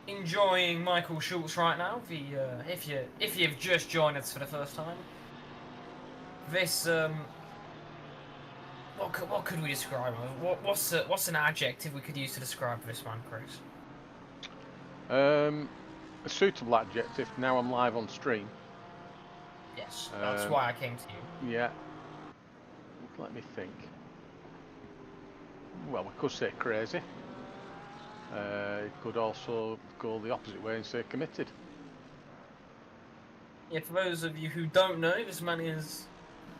Speaker 1: enjoying Michael Schultz right now. If you've just joined us for the first time, this what could we describe? What's an adjective we could use to describe this man, Chris?
Speaker 4: A suitable adjective. Now I'm live on stream.
Speaker 1: Yes, that's why I came to you.
Speaker 4: Yeah. Let me think. Well, we could say crazy. It could also go the opposite way and say committed.
Speaker 1: Yeah, for those of you who don't know, this man is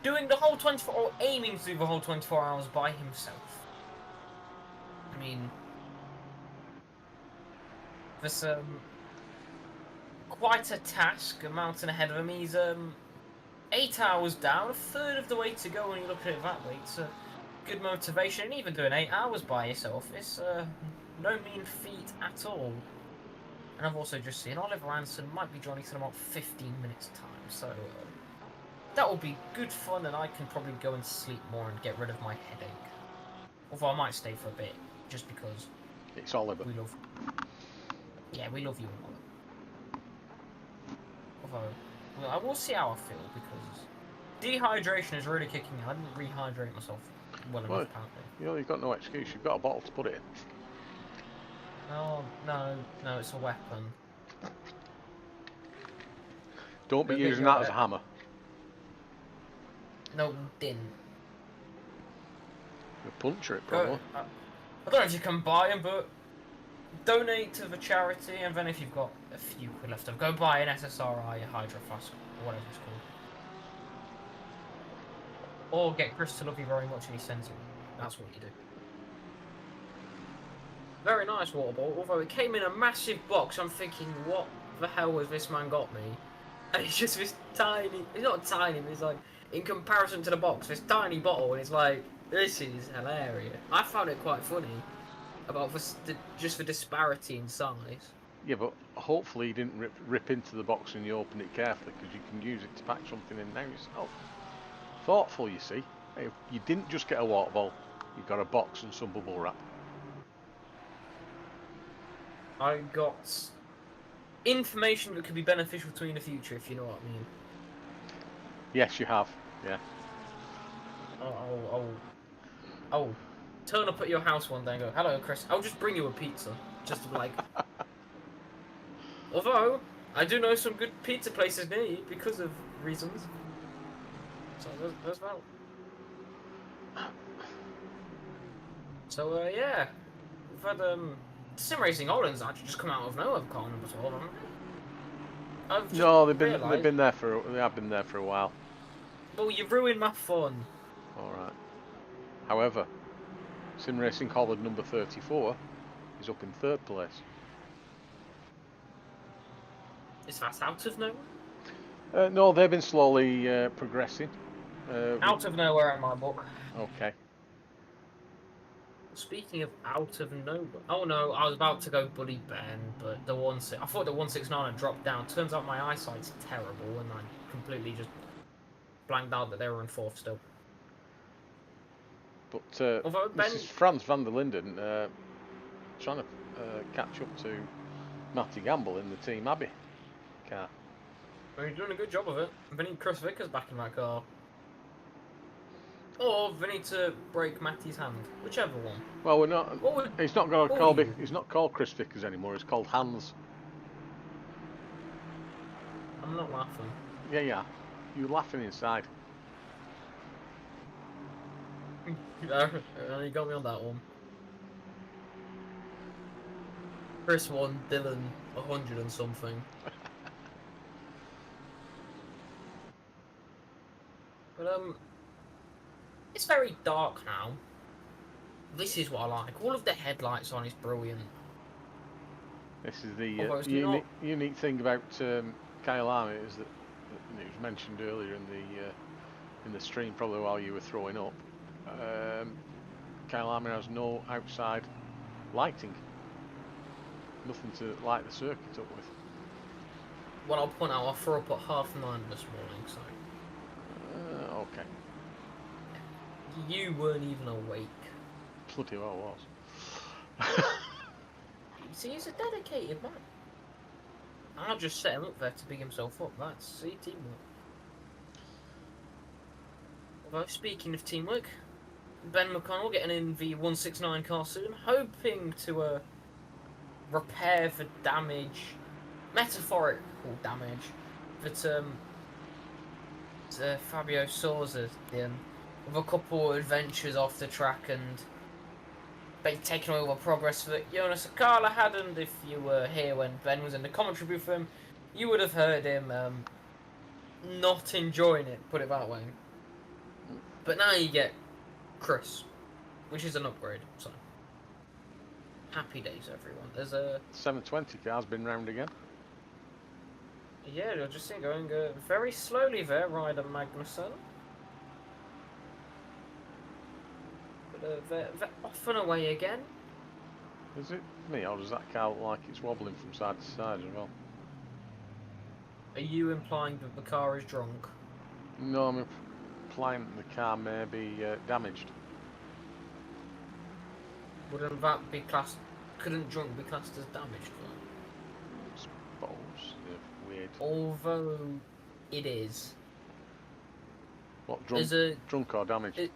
Speaker 1: doing the whole 24, or aiming to do the whole 24 hours by himself. I mean, there's quite a task, a mountain ahead of him. He's 8 hours down, a third of the way to go when you look at it that way. It's a good motivation, and even doing 8 hours by yourself is no mean feat at all. And I've also just seen Oliver Anderson might be joining us in about 15 minutes time, so That will be good fun, and I can probably go and sleep more and get rid of my headache. Although I might stay for a bit, just because.
Speaker 4: It's Oliver.
Speaker 1: We love. Yeah, we love you, Oliver. Although, well, I will see how I feel because dehydration is really kicking in. I didn't rehydrate myself well enough, apparently.
Speaker 4: You know, you've got no excuse. You've got a bottle to put it in.
Speaker 1: Oh, no, it's a weapon.
Speaker 4: Don't be using that as a hammer.
Speaker 1: No, didn't.
Speaker 4: You puncture it, probably.
Speaker 1: I don't know if you can buy them, but donate to the charity, and then if you've got a few quid left, go buy an SSRI, a Hydro Flask, or whatever it's called. Or get Chris to love you very much and he sends you. That's what you do. Very nice water bottle, although it came in a massive box. I'm thinking, what the hell has this man got me? And it's just this tiny, it's not tiny, but it's like, in comparison to the box, this tiny bottle, and it's like, this is hilarious. I found it quite funny, about just the disparity in size.
Speaker 4: Yeah, but hopefully you didn't rip into the box and you opened it carefully, because you can use it to pack something in now yourself. Thoughtful, you see. Hey, you didn't just get a water bottle, you got a box and some bubble wrap.
Speaker 1: I got information that could be beneficial to me in the future, if you know what I mean.
Speaker 4: Yes, you have. Yeah.
Speaker 1: I'll turn up at your house one day and go, hello, Chris. I'll just bring you a pizza, just to be like. Although I do know some good pizza places near you because of reasons. So there's that. So yeah, we've had Sim Racing Holland's actually just come out of nowhere for car number 12, haven't they?
Speaker 4: No, they've been there for a while.
Speaker 1: Well, you ruined my fun.
Speaker 4: All right. However, Sim Racing Holland number 34 is up in 3rd place.
Speaker 1: Is that out of nowhere?
Speaker 4: No, they've been slowly progressing.
Speaker 1: Out of nowhere in my book.
Speaker 4: Okay.
Speaker 1: Speaking of out of nowhere, oh no, I was about to go bully Ben, but I thought the 169 had dropped down. Turns out my eyesight's terrible, and I completely just blanked out that they were in 4th still.
Speaker 4: But this is Frans van der Linden trying to catch up to Matty Gamble in the Team Abbey car.
Speaker 1: Well, he's doing a good job of it. They need Chris Vickers back in that car. Or they need to break Matty's hand, whichever one.
Speaker 4: Well, we're not. He's not going to call. He's not called Chris Vickers anymore. He's called Hans.
Speaker 1: I'm not laughing.
Speaker 4: Yeah. You're laughing inside.
Speaker 1: You got me on that one. Chris won, Dylan 100 and something. But it's very dark now. This is what I like. All of the headlights on is brilliant.
Speaker 4: This is the unique thing about Kyalami is that it was mentioned earlier in the stream, probably while you were throwing up. Kyalami has no outside lighting. Nothing to light the circuit up with.
Speaker 1: Well, I'll point out I threw up at 9:30 this morning, so.
Speaker 4: Okay.
Speaker 1: You weren't even awake.
Speaker 4: Bloody well was.
Speaker 1: See, he's a dedicated man. I'll just set him up there to big himself up. That's teamwork. Although, speaking of teamwork, Ben McConnell getting in the 169 car soon, hoping to repair the damage, metaphorical damage, that Fabio Souza did with a couple of adventures off the track and taking away all the progress that Jonas Akala had. And if you were here when Ben was in the commentary booth with him, you would have heard him not enjoying it, put it that way. But now you get Chris, which is an upgrade, so happy days, everyone. There's a
Speaker 4: 720 car's been round again.
Speaker 1: Yeah, you'll just see it going very slowly there, Ryder Magnusson. But they're off and away again.
Speaker 4: Is it me, or does that car look like it's wobbling from side to side as well?
Speaker 1: Are you implying that the car is drunk?
Speaker 4: No, I'm implying the car may be damaged.
Speaker 1: Wouldn't that be classed? Couldn't drunk be classed as damaged?
Speaker 4: Suppose they're weird.
Speaker 1: Although it is.
Speaker 4: What, drunk or damaged?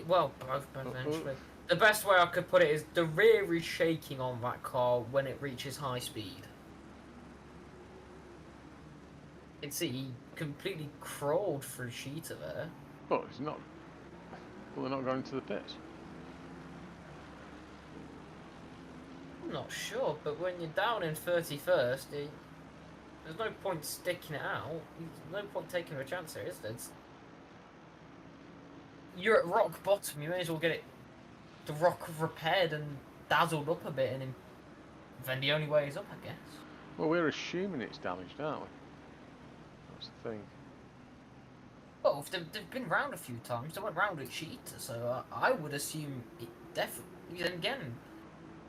Speaker 1: Well, both eventually. The best way I could put it is the rear is shaking on that car when it reaches high speed. You can see he completely crawled through Sheeta there.
Speaker 4: Well, he's not. Well, they're not going to the pits.
Speaker 1: I'm not sure, but when you're down in 31st, there's no point sticking it out. There's no point taking a chance here, is there? You're at rock bottom, you may as well get the rock repaired and dazzled up a bit, and then the only way is up, I guess.
Speaker 4: Well, we're assuming it's damaged, aren't we? That's the thing.
Speaker 1: Well, if they've been round a few times, they went round at Sheeta, so I would assume it definitely. Then again,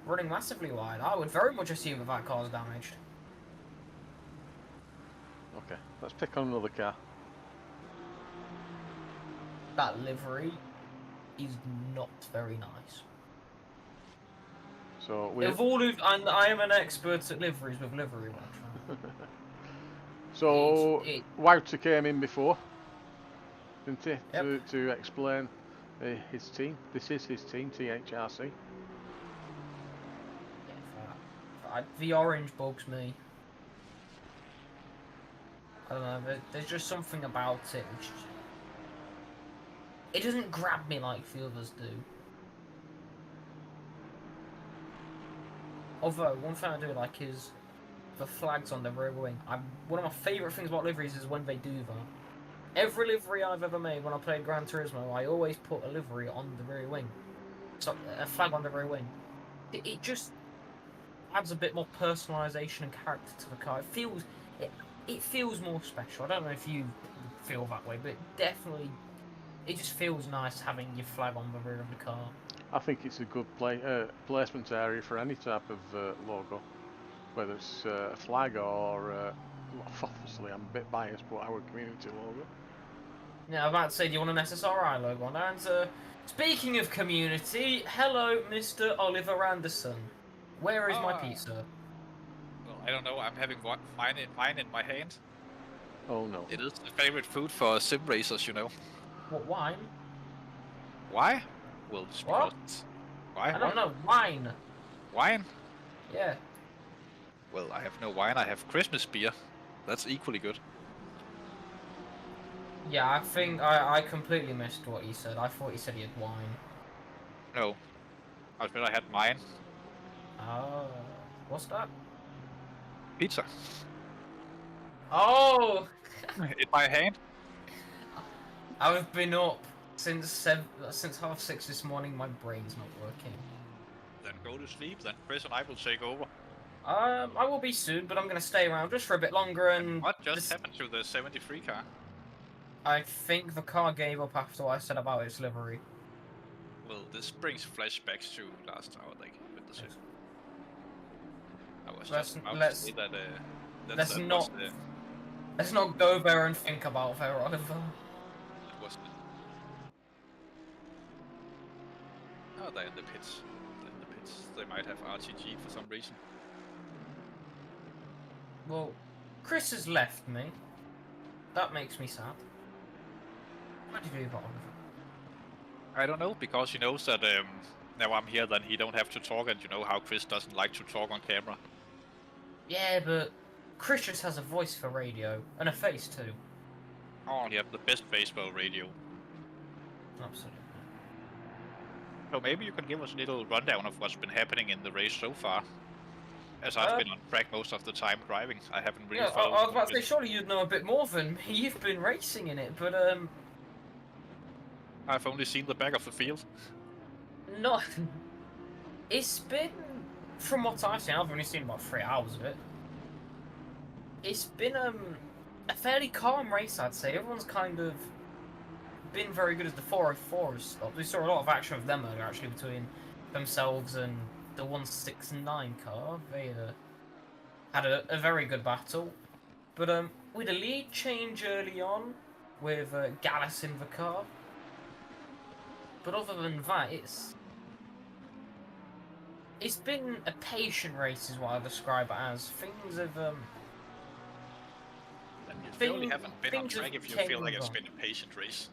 Speaker 1: running massively wide, I would very much assume that car's damaged.
Speaker 4: Okay, let's pick on another car.
Speaker 1: That livery is not very nice.
Speaker 4: So
Speaker 1: I am an expert at liveries with livery watch.
Speaker 4: So Wouter came in before, didn't he?
Speaker 1: Yep.
Speaker 4: To explain his team. This is his team, THRC.
Speaker 1: The orange bugs me. I don't know. There's just something about it which it doesn't grab me like the others do. Although one thing I do like is the flags on the rear wing. One of my favourite things about liveries is when they do that. Every livery I've ever made when I played Gran Turismo, I always put a livery on the rear wing. So a flag on the rear wing. It just adds a bit more personalisation and character to the car. It feels more special. I don't know if you feel that way, but definitely it just feels nice having your flag on the rear of the car.
Speaker 4: I think it's a good placement area for any type of logo, whether it's a flag or obviously I'm a bit biased, but our community logo.
Speaker 1: Yeah, I'm about to say, do you want an SSRI logo on that? And speaking of community, hello, Mr. Oliver Anderson. Where is my pizza?
Speaker 9: Well, I don't know. I'm having mine in my hand.
Speaker 4: Oh no!
Speaker 9: It is the favorite food for sim racers, you know.
Speaker 1: What, wine?
Speaker 9: Why? Well, just
Speaker 1: what?
Speaker 9: Because why?
Speaker 1: I don't know. Wine.
Speaker 9: Wine?
Speaker 1: Yeah.
Speaker 9: Well, I have no wine. I have Christmas beer. That's equally good.
Speaker 1: Yeah, I think I completely missed what he said. I thought he said he had wine.
Speaker 9: No. I admit I had mine.
Speaker 1: What's that?
Speaker 9: Pizza.
Speaker 1: Oh!
Speaker 9: In my hand.
Speaker 1: I've been up since 6:30 this morning. My brain's not working.
Speaker 9: Then go to sleep. Then Chris and I will take over.
Speaker 1: I will be soon, but I'm gonna stay around just for a bit longer. And
Speaker 9: what just happened to the 73 car?
Speaker 1: I think the car gave up after what I said about its livery.
Speaker 9: Well, this brings flashbacks to last hour, like with the sim. I was just about to say that.
Speaker 1: Let's not go there and think about there, Oliver.
Speaker 9: It was. Oh, they're in the pits. They're in the pits. They might have RTG for some reason.
Speaker 1: Well, Chris has left me. That makes me sad. What did you do about Oliver?
Speaker 9: I don't know, because he knows that now I'm here, then he don't have to talk, and you know how Chris doesn't like to talk on camera.
Speaker 1: Yeah, but Chris just has a voice for radio, and a face too.
Speaker 9: Oh, yeah, the best baseball radio.
Speaker 1: Absolutely.
Speaker 9: So maybe you can give us a little rundown of what's been happening in the race so far. As I've been on track most of the time driving, I haven't really followed.
Speaker 1: I was about to say, surely you'd know a bit more than me. You've been racing in it, but
Speaker 9: I've only seen the back of the field.
Speaker 1: No, it's been, from what I've seen, I've only seen about 3 hours of it. It's been a fairly calm race, I'd say. Everyone's kind of been very good as the 404 has stopped. We saw a lot of action with them earlier, actually, between themselves and the 169 car. They had a very good battle. But with a lead change early on, with Gallus in the car. But other than that, it's been a patient race, is what I describe it as. Things have
Speaker 9: You surely haven't been on track if you feel like it's been a patient race.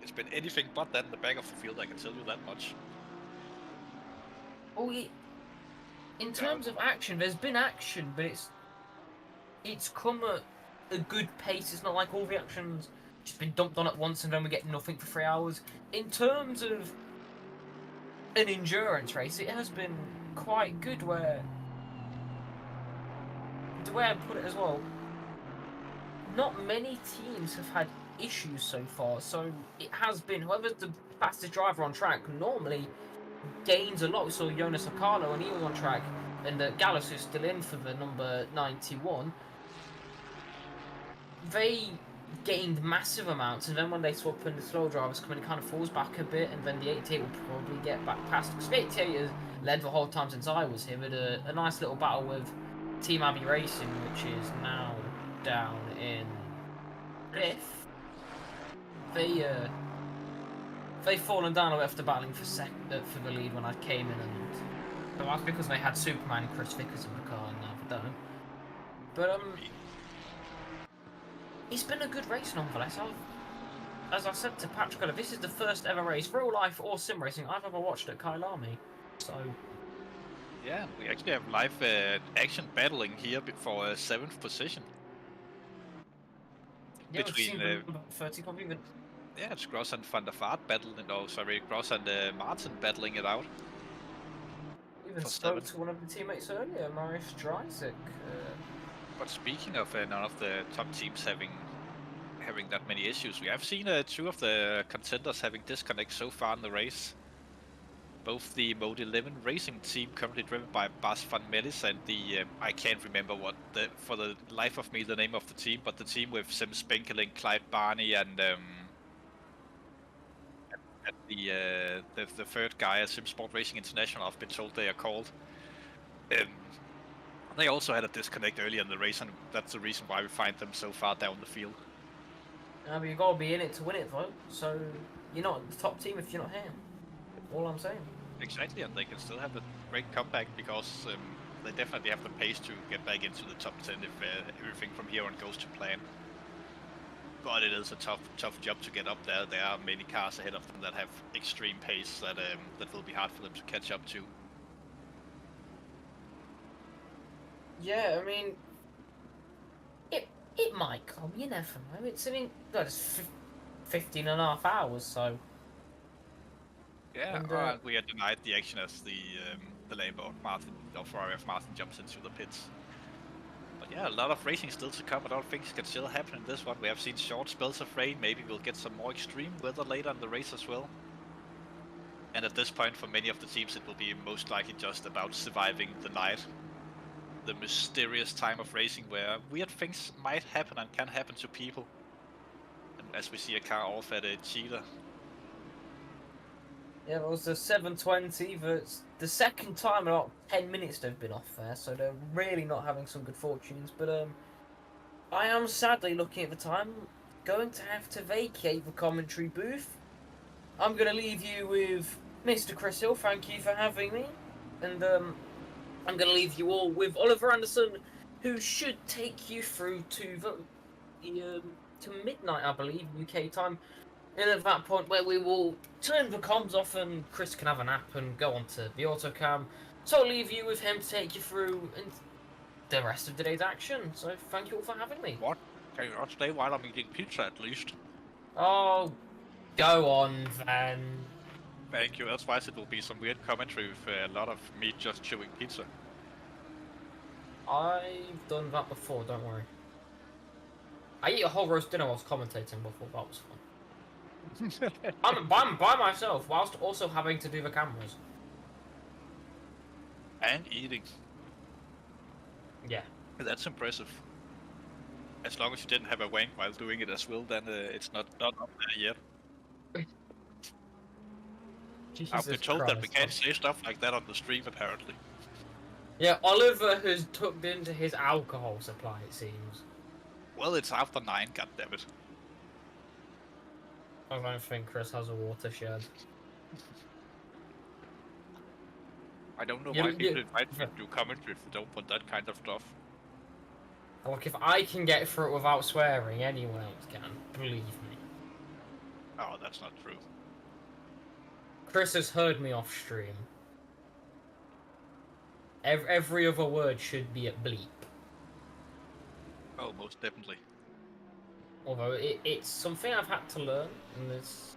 Speaker 9: It's been anything but that in the back of the field, I can tell you that much.
Speaker 1: Oh, in terms of action, there's been action, but it's come at a good pace. It's not like all the action's just been dumped on at once and then we get nothing for 3 hours. In terms of an endurance race, it has been quite good. Where the way I put it as well, not many teams have had issues so far, so it has been whoever's the fastest driver on track normally gains a lot. We saw Jonas Ocalo and he was on track, and Gallus, who's still in for the number 91, they gained massive amounts, and then when they swap and the slow drivers come in, it kind of falls back a bit, and then the 88 will probably get back past, because the 88 has led the whole time since I was here, with a nice little battle with Team Abbey Racing, which is now down in 5th. They've fallen down after battling for the lead when I came in, and that's because they had Superman and Chris Vickers in the car, and now they don't. But it's been a good race nonetheless. As I said to Patrick, this is the first ever race, real life or sim racing, I've ever watched at Kyalami. So
Speaker 9: yeah, we actually have live action battling here for 7th position.
Speaker 1: Yeah,
Speaker 9: between
Speaker 1: 30 probably.
Speaker 9: Yeah, it's Gross and Van der Vaart battling, Gross and Martin battling it out.
Speaker 1: Even spoke to one of the teammates earlier, Marius Dreisig.
Speaker 9: But speaking of none of the top teams having that many issues, we have seen 2 of the contenders having disconnect so far in the race. Both the Mode 11 racing team, currently driven by Bas van Melis, and the I can't remember for the life of me the name of the team, but the team with Sim Spenkeling, Clyde Barney, and the third guy at Simsport Racing International, I've been told they are called. They also had a disconnect earlier in the race, and that's the reason why we find them so far down the field.
Speaker 1: But you gotta be in it to win it, though. So you're not the top team if you're not here. All I'm saying.
Speaker 9: Exactly, and they can still have a great comeback because they definitely have the pace to get back into the top 10 if everything from here on goes to plan. But it is a tough job to get up there. There are many cars ahead of them that have extreme pace that will be hard for them to catch up to.
Speaker 1: Yeah, I mean, it might come. You never know. It's 15 and a half hours, so.
Speaker 9: Yeah, and we are denied the action as the Lambo Ferrari of Martin jumps into the pits. But yeah, a lot of racing still to come. A lot of things can still happen in this one. We have seen short spells of rain. Maybe we'll get some more extreme weather later in the race as well. And at this point, for many of the teams, it will be most likely just about surviving the night. The mysterious time of racing where weird things might happen and can happen to people. And as we see a car off at a Chile.
Speaker 1: Yeah, it was the 720, but the second time in about 10 minutes they've been off there, so they're really not having some good fortunes. But I am sadly, looking at the time, going to have to vacate the commentary booth. I'm going to leave you with Mr. Chris Hill, thank you for having me. And I'm going to leave you all with Oliver Anderson, who should take you through to to midnight, I believe, UK time. And at that point where we will turn the comms off and Chris can have a nap and go on to the autocam. So I'll leave you with him to take you through the rest of today's action. So thank you all for having me.
Speaker 9: What? Can you not stay while I'm eating pizza at least?
Speaker 1: Oh, go on then.
Speaker 9: Thank you, otherwise it will be some weird commentary with a lot of me just chewing pizza.
Speaker 1: I've done that before, don't worry. I eat a whole roast dinner whilst commentating before, that was fun. I'm by myself, whilst also having to do the cameras.
Speaker 9: And eating.
Speaker 1: Yeah.
Speaker 9: That's impressive. As long as you didn't have a wank while doing it as well, then it's not up there yet. I've been told that we can't say stuff like that on the stream, apparently.
Speaker 1: Yeah, Oliver has tucked into his alcohol supply, it seems.
Speaker 9: Well, it's after 9, goddammit.
Speaker 1: I don't think Chris has a watershed.
Speaker 9: I don't know why people invite me to do commentary if they don't want that kind of stuff.
Speaker 1: Look, if I can get through it without swearing, anyone else can. Believe me.
Speaker 9: Oh, that's not true.
Speaker 1: Chris has heard me off stream. Every other word should be at bleep.
Speaker 9: Oh, most definitely.
Speaker 1: Although it's something I've had to learn, and it's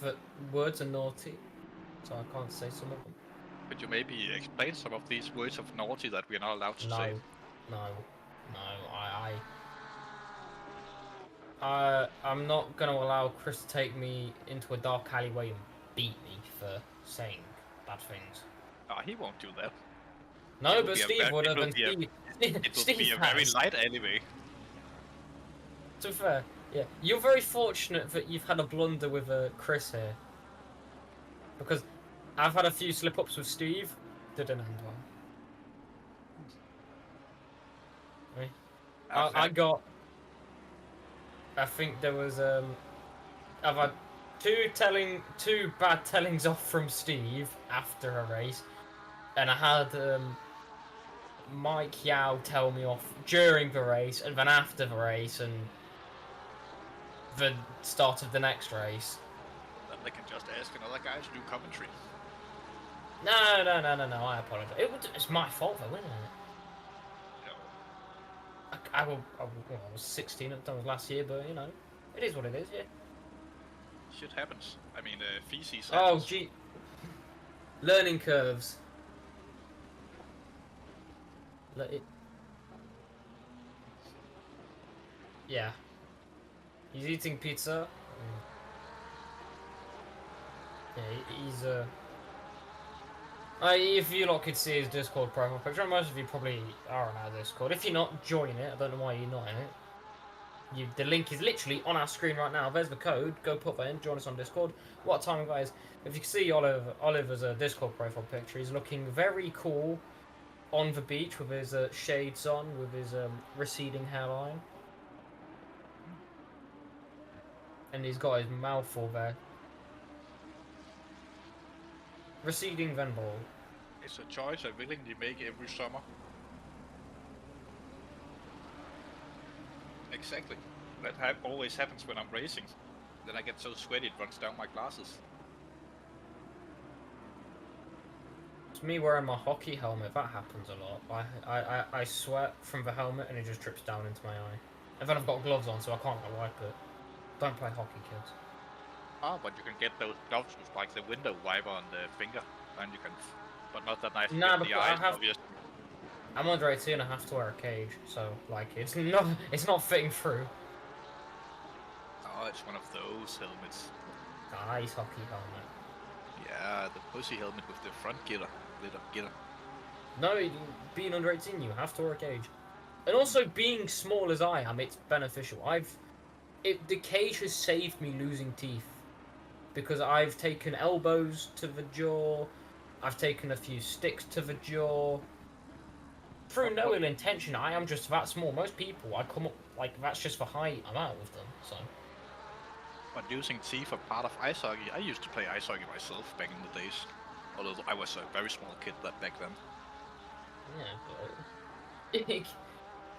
Speaker 1: that words are naughty, so I can't say some of them.
Speaker 9: Could you maybe explain some of these words of naughty that we're not allowed to say?
Speaker 1: No, I'm not gonna allow Chris to take me into a dark alleyway and beat me for saying bad things.
Speaker 9: He won't do that.
Speaker 1: No, but Steve would have, and Steve
Speaker 9: It would be a very light alleyway.
Speaker 1: To be fair, yeah, you're very fortunate that you've had a blunder with Chris here. Because I've had a few slip-ups with Steve, didn't end well. I think there was I've had two bad tellings off from Steve after a race, and I had Mike Yao tell me off during the race, and then after the race, and the start of the next race.
Speaker 9: Then they can just ask another guy to do commentary.
Speaker 1: No, I apologize. It's my fault though, isn't it? I was 16 at the time last year, but you know, it is what it is, yeah.
Speaker 9: Shit happens. I mean, feces
Speaker 1: Oh,
Speaker 9: happens.
Speaker 1: gee. Learning curves. Yeah. He's eating pizza. Yeah, he's if you lot could see his Discord profile picture, most of you probably are on our Discord. If you're not, join it. I don't know why you're not in it. The link is literally on our screen right now. There's the code. Go put that in. Join us on Discord. What time, guys? If you can see Oliver's Discord profile picture, he's looking very cool on the beach with his shades on, with his receding hairline. And he's got his mouth full there. Receding then bald.
Speaker 9: It's a choice I willingly make every summer. Exactly. That always happens when I'm racing. Then I get so sweaty it runs down my glasses.
Speaker 1: It's me wearing my hockey helmet. That happens a lot. I sweat from the helmet and it just drips down into my eye. And then I've got gloves on, so I can't wipe it. Don't play hockey, kids.
Speaker 9: Ah, but you can get those gloves with like the window wiper on the finger, and you can, but not that nice to
Speaker 1: Nah,
Speaker 9: get
Speaker 1: but
Speaker 9: the eyes, obviously.
Speaker 1: I'm under 18 and I have to wear a cage, so like it's not fitting through.
Speaker 9: Oh, it's one of those helmets.
Speaker 1: Nice hockey helmet.
Speaker 9: Yeah, the pussy helmet with the front getter.
Speaker 1: No, being under 18, you have to wear a cage. And also, being small as I am, it's beneficial. The cage has saved me losing teeth. Because I've taken elbows to the jaw, I've taken a few sticks to the jaw. Through no ill intention, I am just that small. Most people, I come up, like, that's just for height, I'm out with them, so.
Speaker 9: But using teeth are part of ice hockey. I used to play ice hockey myself back in the days. Although I was a very small kid back then.
Speaker 1: Yeah, but...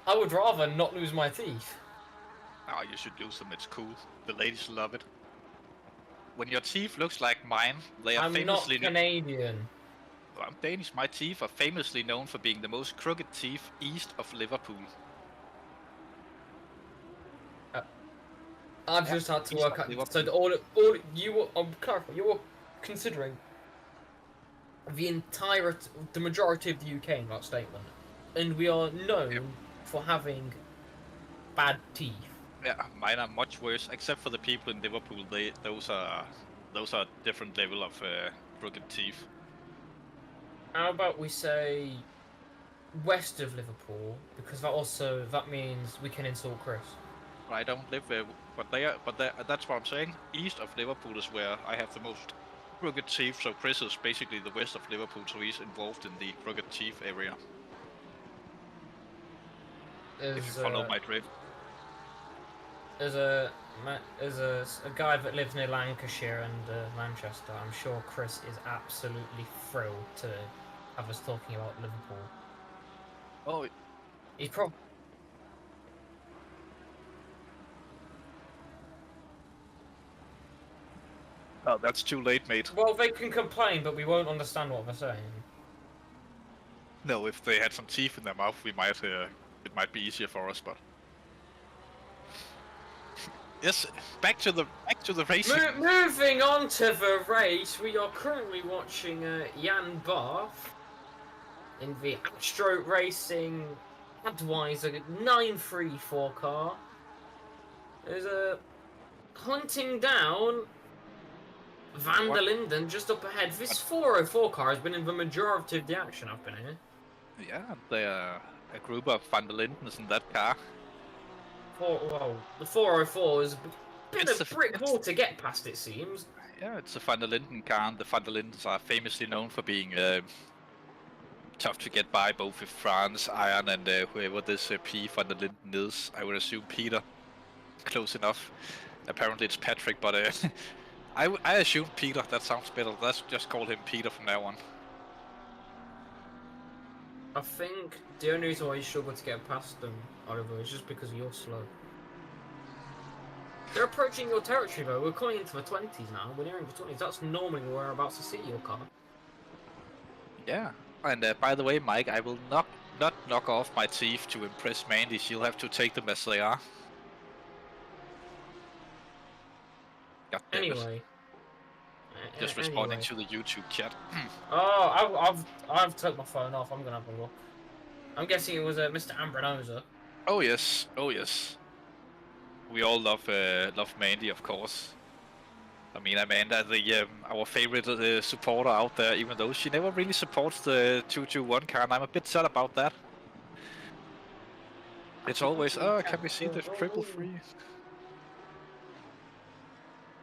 Speaker 1: I would rather not lose my teeth.
Speaker 9: Oh, you should lose them, it's cool. The ladies love it. When your teeth looks like mine, they are famously...
Speaker 1: I'm not Canadian.
Speaker 9: I'm Danish. My teeth are famously known for being the most crooked teeth east of Liverpool.
Speaker 1: I've just had to work out. So all you were, clarify, you were considering the majority of the UK in that statement, and we are known for having bad teeth.
Speaker 9: Yeah, mine are much worse. Except for the people in Liverpool, those are different level of crooked teeth.
Speaker 1: How about we say west of Liverpool, because that means we can insult Chris.
Speaker 9: I don't live there, but that's what I'm saying. East of Liverpool is where I have the most crooked teeth. So Chris is basically the west of Liverpool, so he's involved in the crooked teeth area. if you follow my drift.
Speaker 1: As a guy that lives near Lancashire and Manchester, I'm sure Chris is absolutely thrilled to have us talking about Liverpool.
Speaker 9: Oh,
Speaker 1: he's probably.
Speaker 9: Oh, that's too late, mate.
Speaker 1: Well, they can complain, but we won't understand what they're saying.
Speaker 9: No, if they had some teeth in their mouth, we might. It might be easier for us, but. Yes, back to the racing.
Speaker 1: Moving on to the race, we are currently watching Jan Barth in the Astro Racing Budweiser 934 car. There's a hunting down Van der Linden just up ahead. This 404 car has been in the majority of the action I've been here.
Speaker 9: Yeah, there are a group of Van der Lindens in that car.
Speaker 1: Well, the 404 is a bit of a brick wall to get past, it seems.
Speaker 9: Yeah, it's a Van der Linden car, and the Van der Lindens are famously known for being tough to get by, both with France, Iron, and whoever this P. Van der Linden is. I would assume Peter. Close enough. Apparently it's Patrick, but I assume Peter. That sounds better. Let's just call him Peter from now on.
Speaker 1: I think the only reason why you struggle to get past them, Oliver, is just because you're slow. They're approaching your territory though. We're coming into the 20s now. We're nearing the 20s. That's normally where we're about to see your car.
Speaker 9: Yeah. And by the way, Mike, I will not knock off my teeth to impress Mandy. She'll have to take them as they are. God damn
Speaker 1: anyway.
Speaker 9: It. Just responding to the YouTube chat.
Speaker 1: Oh, I've took my phone off. I'm gonna have a look. I'm guessing it was Mr. Ambrinosa.
Speaker 9: Oh yes, oh yes. We all love Mandy, of course. I mean, Amanda, our favorite supporter out there, even though she never really supports the 221 car, and I'm a bit sad about that. It's always, oh, can we see the triple free?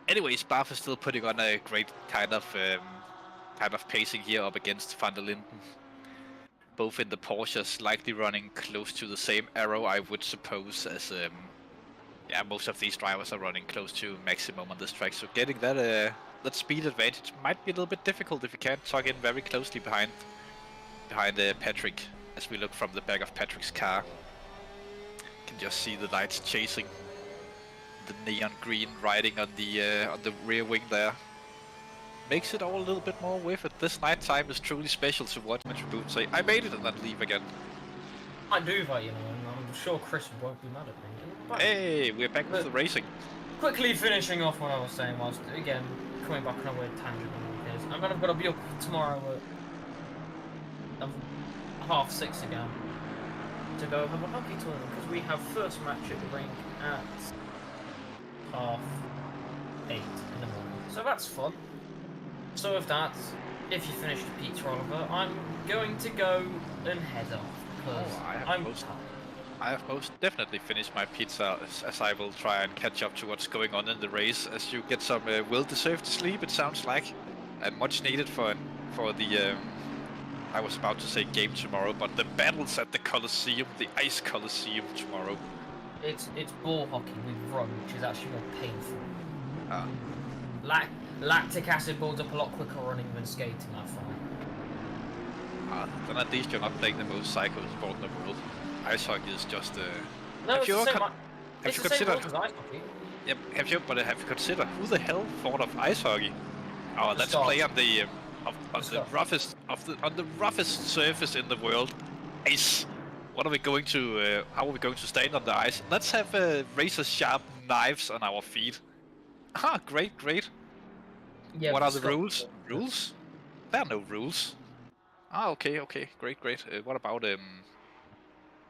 Speaker 9: Anyways, Barth is still putting on a great kind of pacing here up against Van der Linden. Both in the Porsches, likely running close to the same arrow, I would suppose, as yeah, most of these drivers are running close to maximum on this track. So getting that speed advantage might be a little bit difficult if you can't tuck in very closely behind Patrick. As we look from the back of Patrick's car, you can just see the lights chasing the neon green riding on the rear wing there. Makes it all a little bit more with it. This night time is truly special to watch Metroboot say, I made it, and then leave again.
Speaker 1: I do that, you know, and I'm sure Chris won't be mad at me. But
Speaker 9: hey, we're back with the racing.
Speaker 1: Quickly finishing off what I was saying, whilst again coming back on a weird tangent on this. I'm gonna be up tomorrow at 6:30 again to go have a hockey tournament because we have first match at the rink at 8:30 in the morning. So that's fun. So with that, if you finish the pizza, Oliver, I'm going to go and head off because
Speaker 9: I have most definitely finished my pizza, as I will try and catch up to what's going on in the race as you get some well-deserved sleep, it sounds like, and much needed for the I was about to say game tomorrow, but the battles at the Colosseum, the Ice Colosseum tomorrow.
Speaker 1: It's ball hockey with run, which is actually more painful. Lactic acid builds up a lot quicker running than skating, I find.
Speaker 9: Then at least you're not playing the most psycho sport in the world. Ice hockey is just
Speaker 1: no,
Speaker 9: have
Speaker 1: it's
Speaker 9: you
Speaker 1: the same.
Speaker 9: have you considered? As ice hockey. Yep. Have you considered who the hell thought of ice hockey? Oh, let's play on the on the roughest surface in the world, ice. What are we going to? How are we going to stand on the ice? Let's have razor sharp knives on our feet. Ah, great.
Speaker 1: Yeah,
Speaker 9: what are the rules? Rules? There are no rules. Ah, okay, great. What about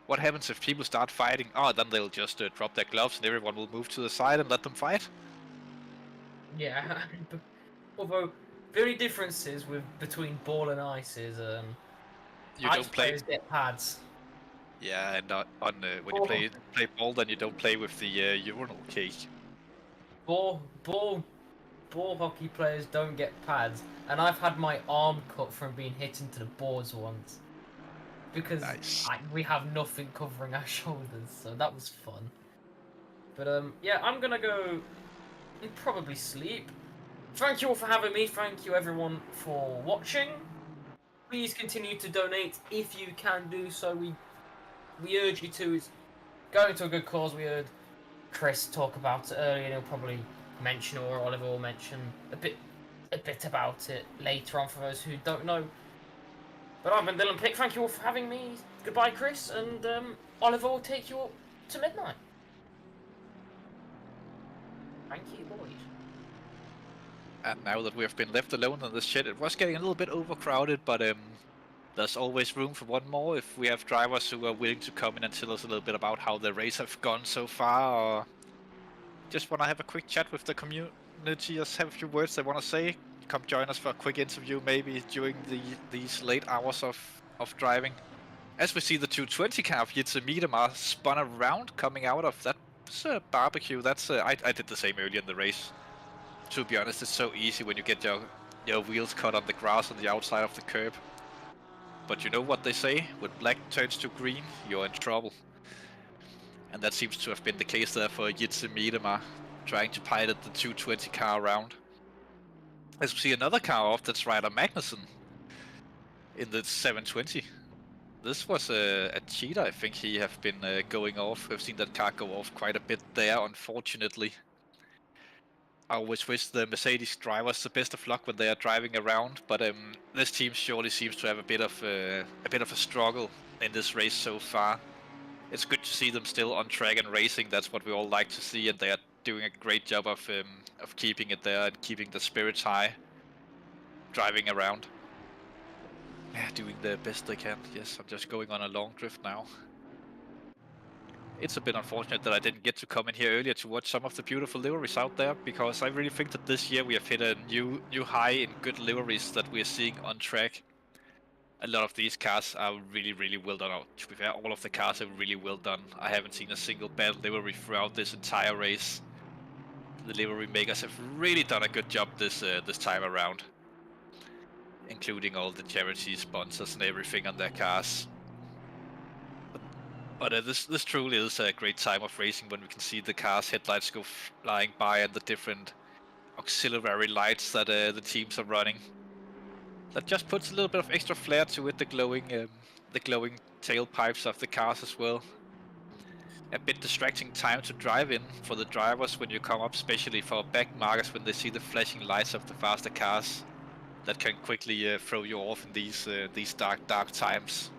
Speaker 9: what happens if people start fighting? Oh, then they'll just drop their gloves and everyone will move to the side and let them fight.
Speaker 1: Yeah, although the only difference is between ball and ice is
Speaker 9: you
Speaker 1: ice
Speaker 9: don't play.
Speaker 1: Players get pads.
Speaker 9: Yeah, and when you play ball, then you don't play with the urinal cake.
Speaker 1: Ball hockey players don't get pads, and I've had my arm cut from being hit into the boards once. because we have nothing covering our shoulders, so that was fun. But yeah, I'm gonna go and probably sleep. Thank you all for having me. Thank you everyone for watching. Please continue to donate if you can do so. We urge you to. It's going to a good cause. We heard Chris talk about it earlier, and he'll probably mention, or Oliver will mention a bit about it later on for those who don't know. But I've been Dylan Pick. Thank you all for having me. Goodbye, Chris, and Oliver will take you all to midnight. Thank you, boys.
Speaker 9: And now that we have been left alone on this shit, it was getting a little bit overcrowded, but there's always room for one more if we have drivers who are willing to come in and tell us a little bit about how the race have gone so far, or just want to have a quick chat with the community, just have a few words they want to say. Come join us for a quick interview maybe during these late hours of driving. As we see the 220 car of Jitse Miedemar spun around coming out of that barbecue. That's I did the same earlier in the race. To be honest, it's so easy when you get your wheels caught on the grass on the outside of the curb. But you know what they say, when black turns to green, you're in trouble. And that seems to have been the case there for Jitse Miedemar, trying to pilot the 220 car around. As we see another car off, that's Ryder Magnussen in the 720. This was a cheater, I think he have been going off. We've seen that car go off quite a bit there, unfortunately. I always wish the Mercedes drivers the best of luck when they are driving around, but this team surely seems to have a bit of a struggle in this race so far. It's good to see them still on track and racing. That's what we all like to see, and they are doing a great job of keeping it there and keeping the spirits high, driving around. Yeah, doing the best they can. Yes, I'm just going on a long drift now. It's a bit unfortunate that I didn't get to come in here earlier to watch some of the beautiful liveries out there, because I really think that this year we have hit a new high in good liveries that we are seeing on track. A lot of these cars are really, really well done. To be fair, all of the cars are really well done. I haven't seen a single bad livery throughout this entire race. The livery makers have really done a good job this time around, including all the charity sponsors and everything on their cars. But this truly is a great time of racing when we can see the cars' headlights go flying by and the different auxiliary lights that the teams are running. That just puts a little bit of extra flair to it, the glowing tailpipes of the cars as well. A bit distracting time to drive in for the drivers when you come up, especially for back markers when they see the flashing lights of the faster cars. That can quickly throw you off in these dark times.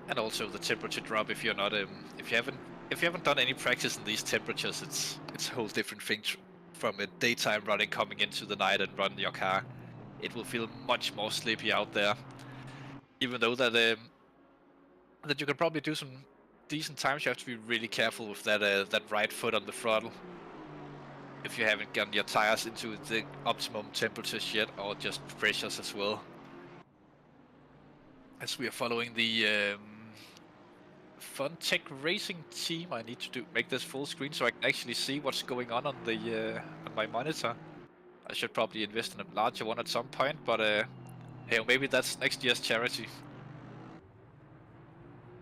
Speaker 9: And also the temperature drop. If you're not if you haven't done any practice in these temperatures, it's a whole different thing from a daytime running coming into the night and run your car. It will feel much more sleepy out there. Even though that you can probably do some decent times, you have to be really careful with that right foot on the throttle. If you haven't gotten your tires into the optimum temperatures yet, or just pressures as well. As we are following the Funtech Racing team, I need to make this full screen so I can actually see what's going on the on my monitor. I should probably invest in a larger one at some point, but hey, maybe that's next year's charity.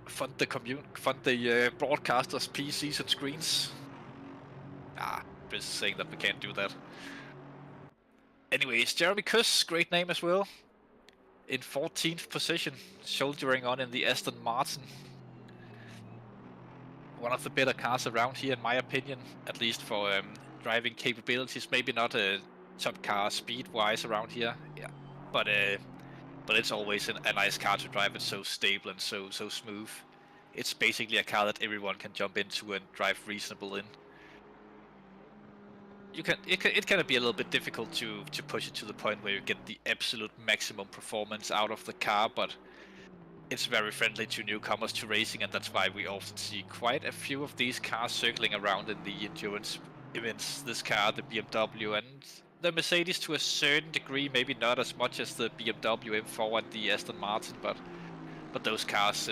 Speaker 9: Fund the broadcasters' PCs and screens. Chris is saying that we can't do that. Anyways, Jeremy Kuss, great name as well. In 14th position, shouldering on in the Aston Martin. One of the better cars around here, in my opinion, at least for driving capabilities. Maybe not a top car speed-wise around here, yeah, but it's always a nice car to drive. It's so stable and so smooth. It's basically a car that everyone can jump into and drive reasonable in. It can be a little bit difficult to push it to the point where you get the absolute maximum performance out of the car, but it's very friendly to newcomers to racing, and that's why we often see quite a few of these cars circling around in the endurance events. This car, the BMW, and the Mercedes to a certain degree, maybe not as much as the BMW M4 and the Aston Martin, but those cars,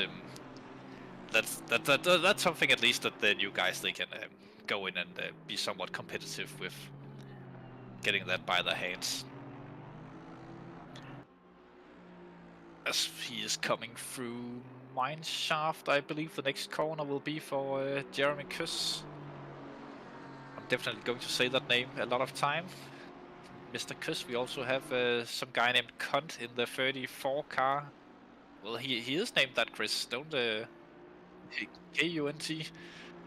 Speaker 9: that's something at least that the new guys, they can go in and be somewhat competitive with getting that by their hands. as he is coming through Mineshaft. I believe the next corner will be for Jeremy Kuss. I'm definitely going to say that name a lot of time. Mr. Kuss. We also have some guy named Kunt in the 34 car. Well, he is named that, Chris. Don't K-U-N-T.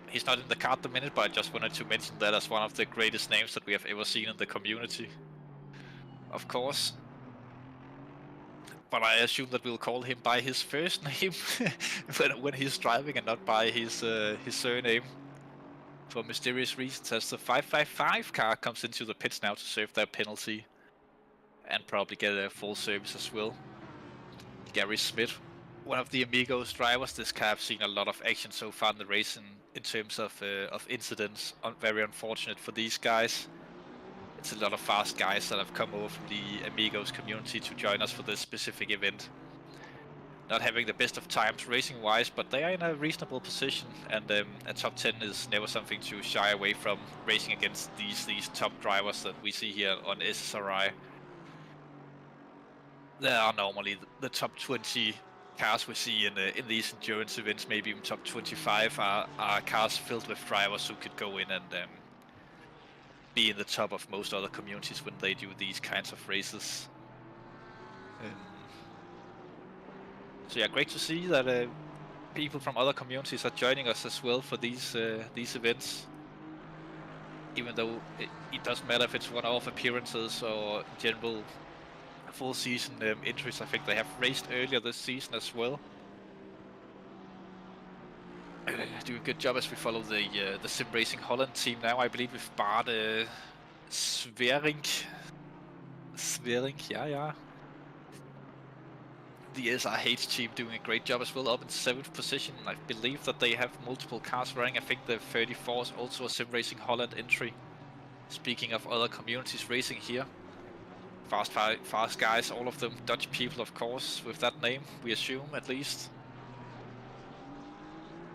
Speaker 9: He's not in the car at the minute, but I just wanted to mention that as one of the greatest names that we have ever seen in the community. Of course. But I assume that we'll call him by his first name when he's driving and not by his surname. For mysterious reasons, as the 555 car comes into the pits now to serve their penalty. And probably get a full service as well. Gary Smith, one of the Amigos drivers. This car I've seen a lot of action so far in the race in terms of incidents. Very unfortunate for these guys. It's a lot of fast guys that have come over from the Amigos community to join us for this specific event. Not having the best of times racing wise, but they are in a reasonable position, and a top 10 is never something to shy away from, racing against these top drivers that we see here on SSRI. There are normally the top 20 cars we see in these endurance events, maybe even top 25 are cars filled with drivers who could go in and be in the top of most other communities when they do these kinds of races. So yeah, great to see that people from other communities are joining us as well for these events. Even though it doesn't matter if it's one-off appearances or general full season entries. I think they have raced earlier this season as well. Do a good job as we follow the Sim Racing Holland team now. I believe with Bart Sverink, yeah. The SRH team doing a great job as well, up in 7th position. I believe that they have multiple cars running. I think the 34 is also a Sim Racing Holland entry. Speaking of other communities racing here. Fast guys, all of them Dutch people, of course, with that name, we assume, at least.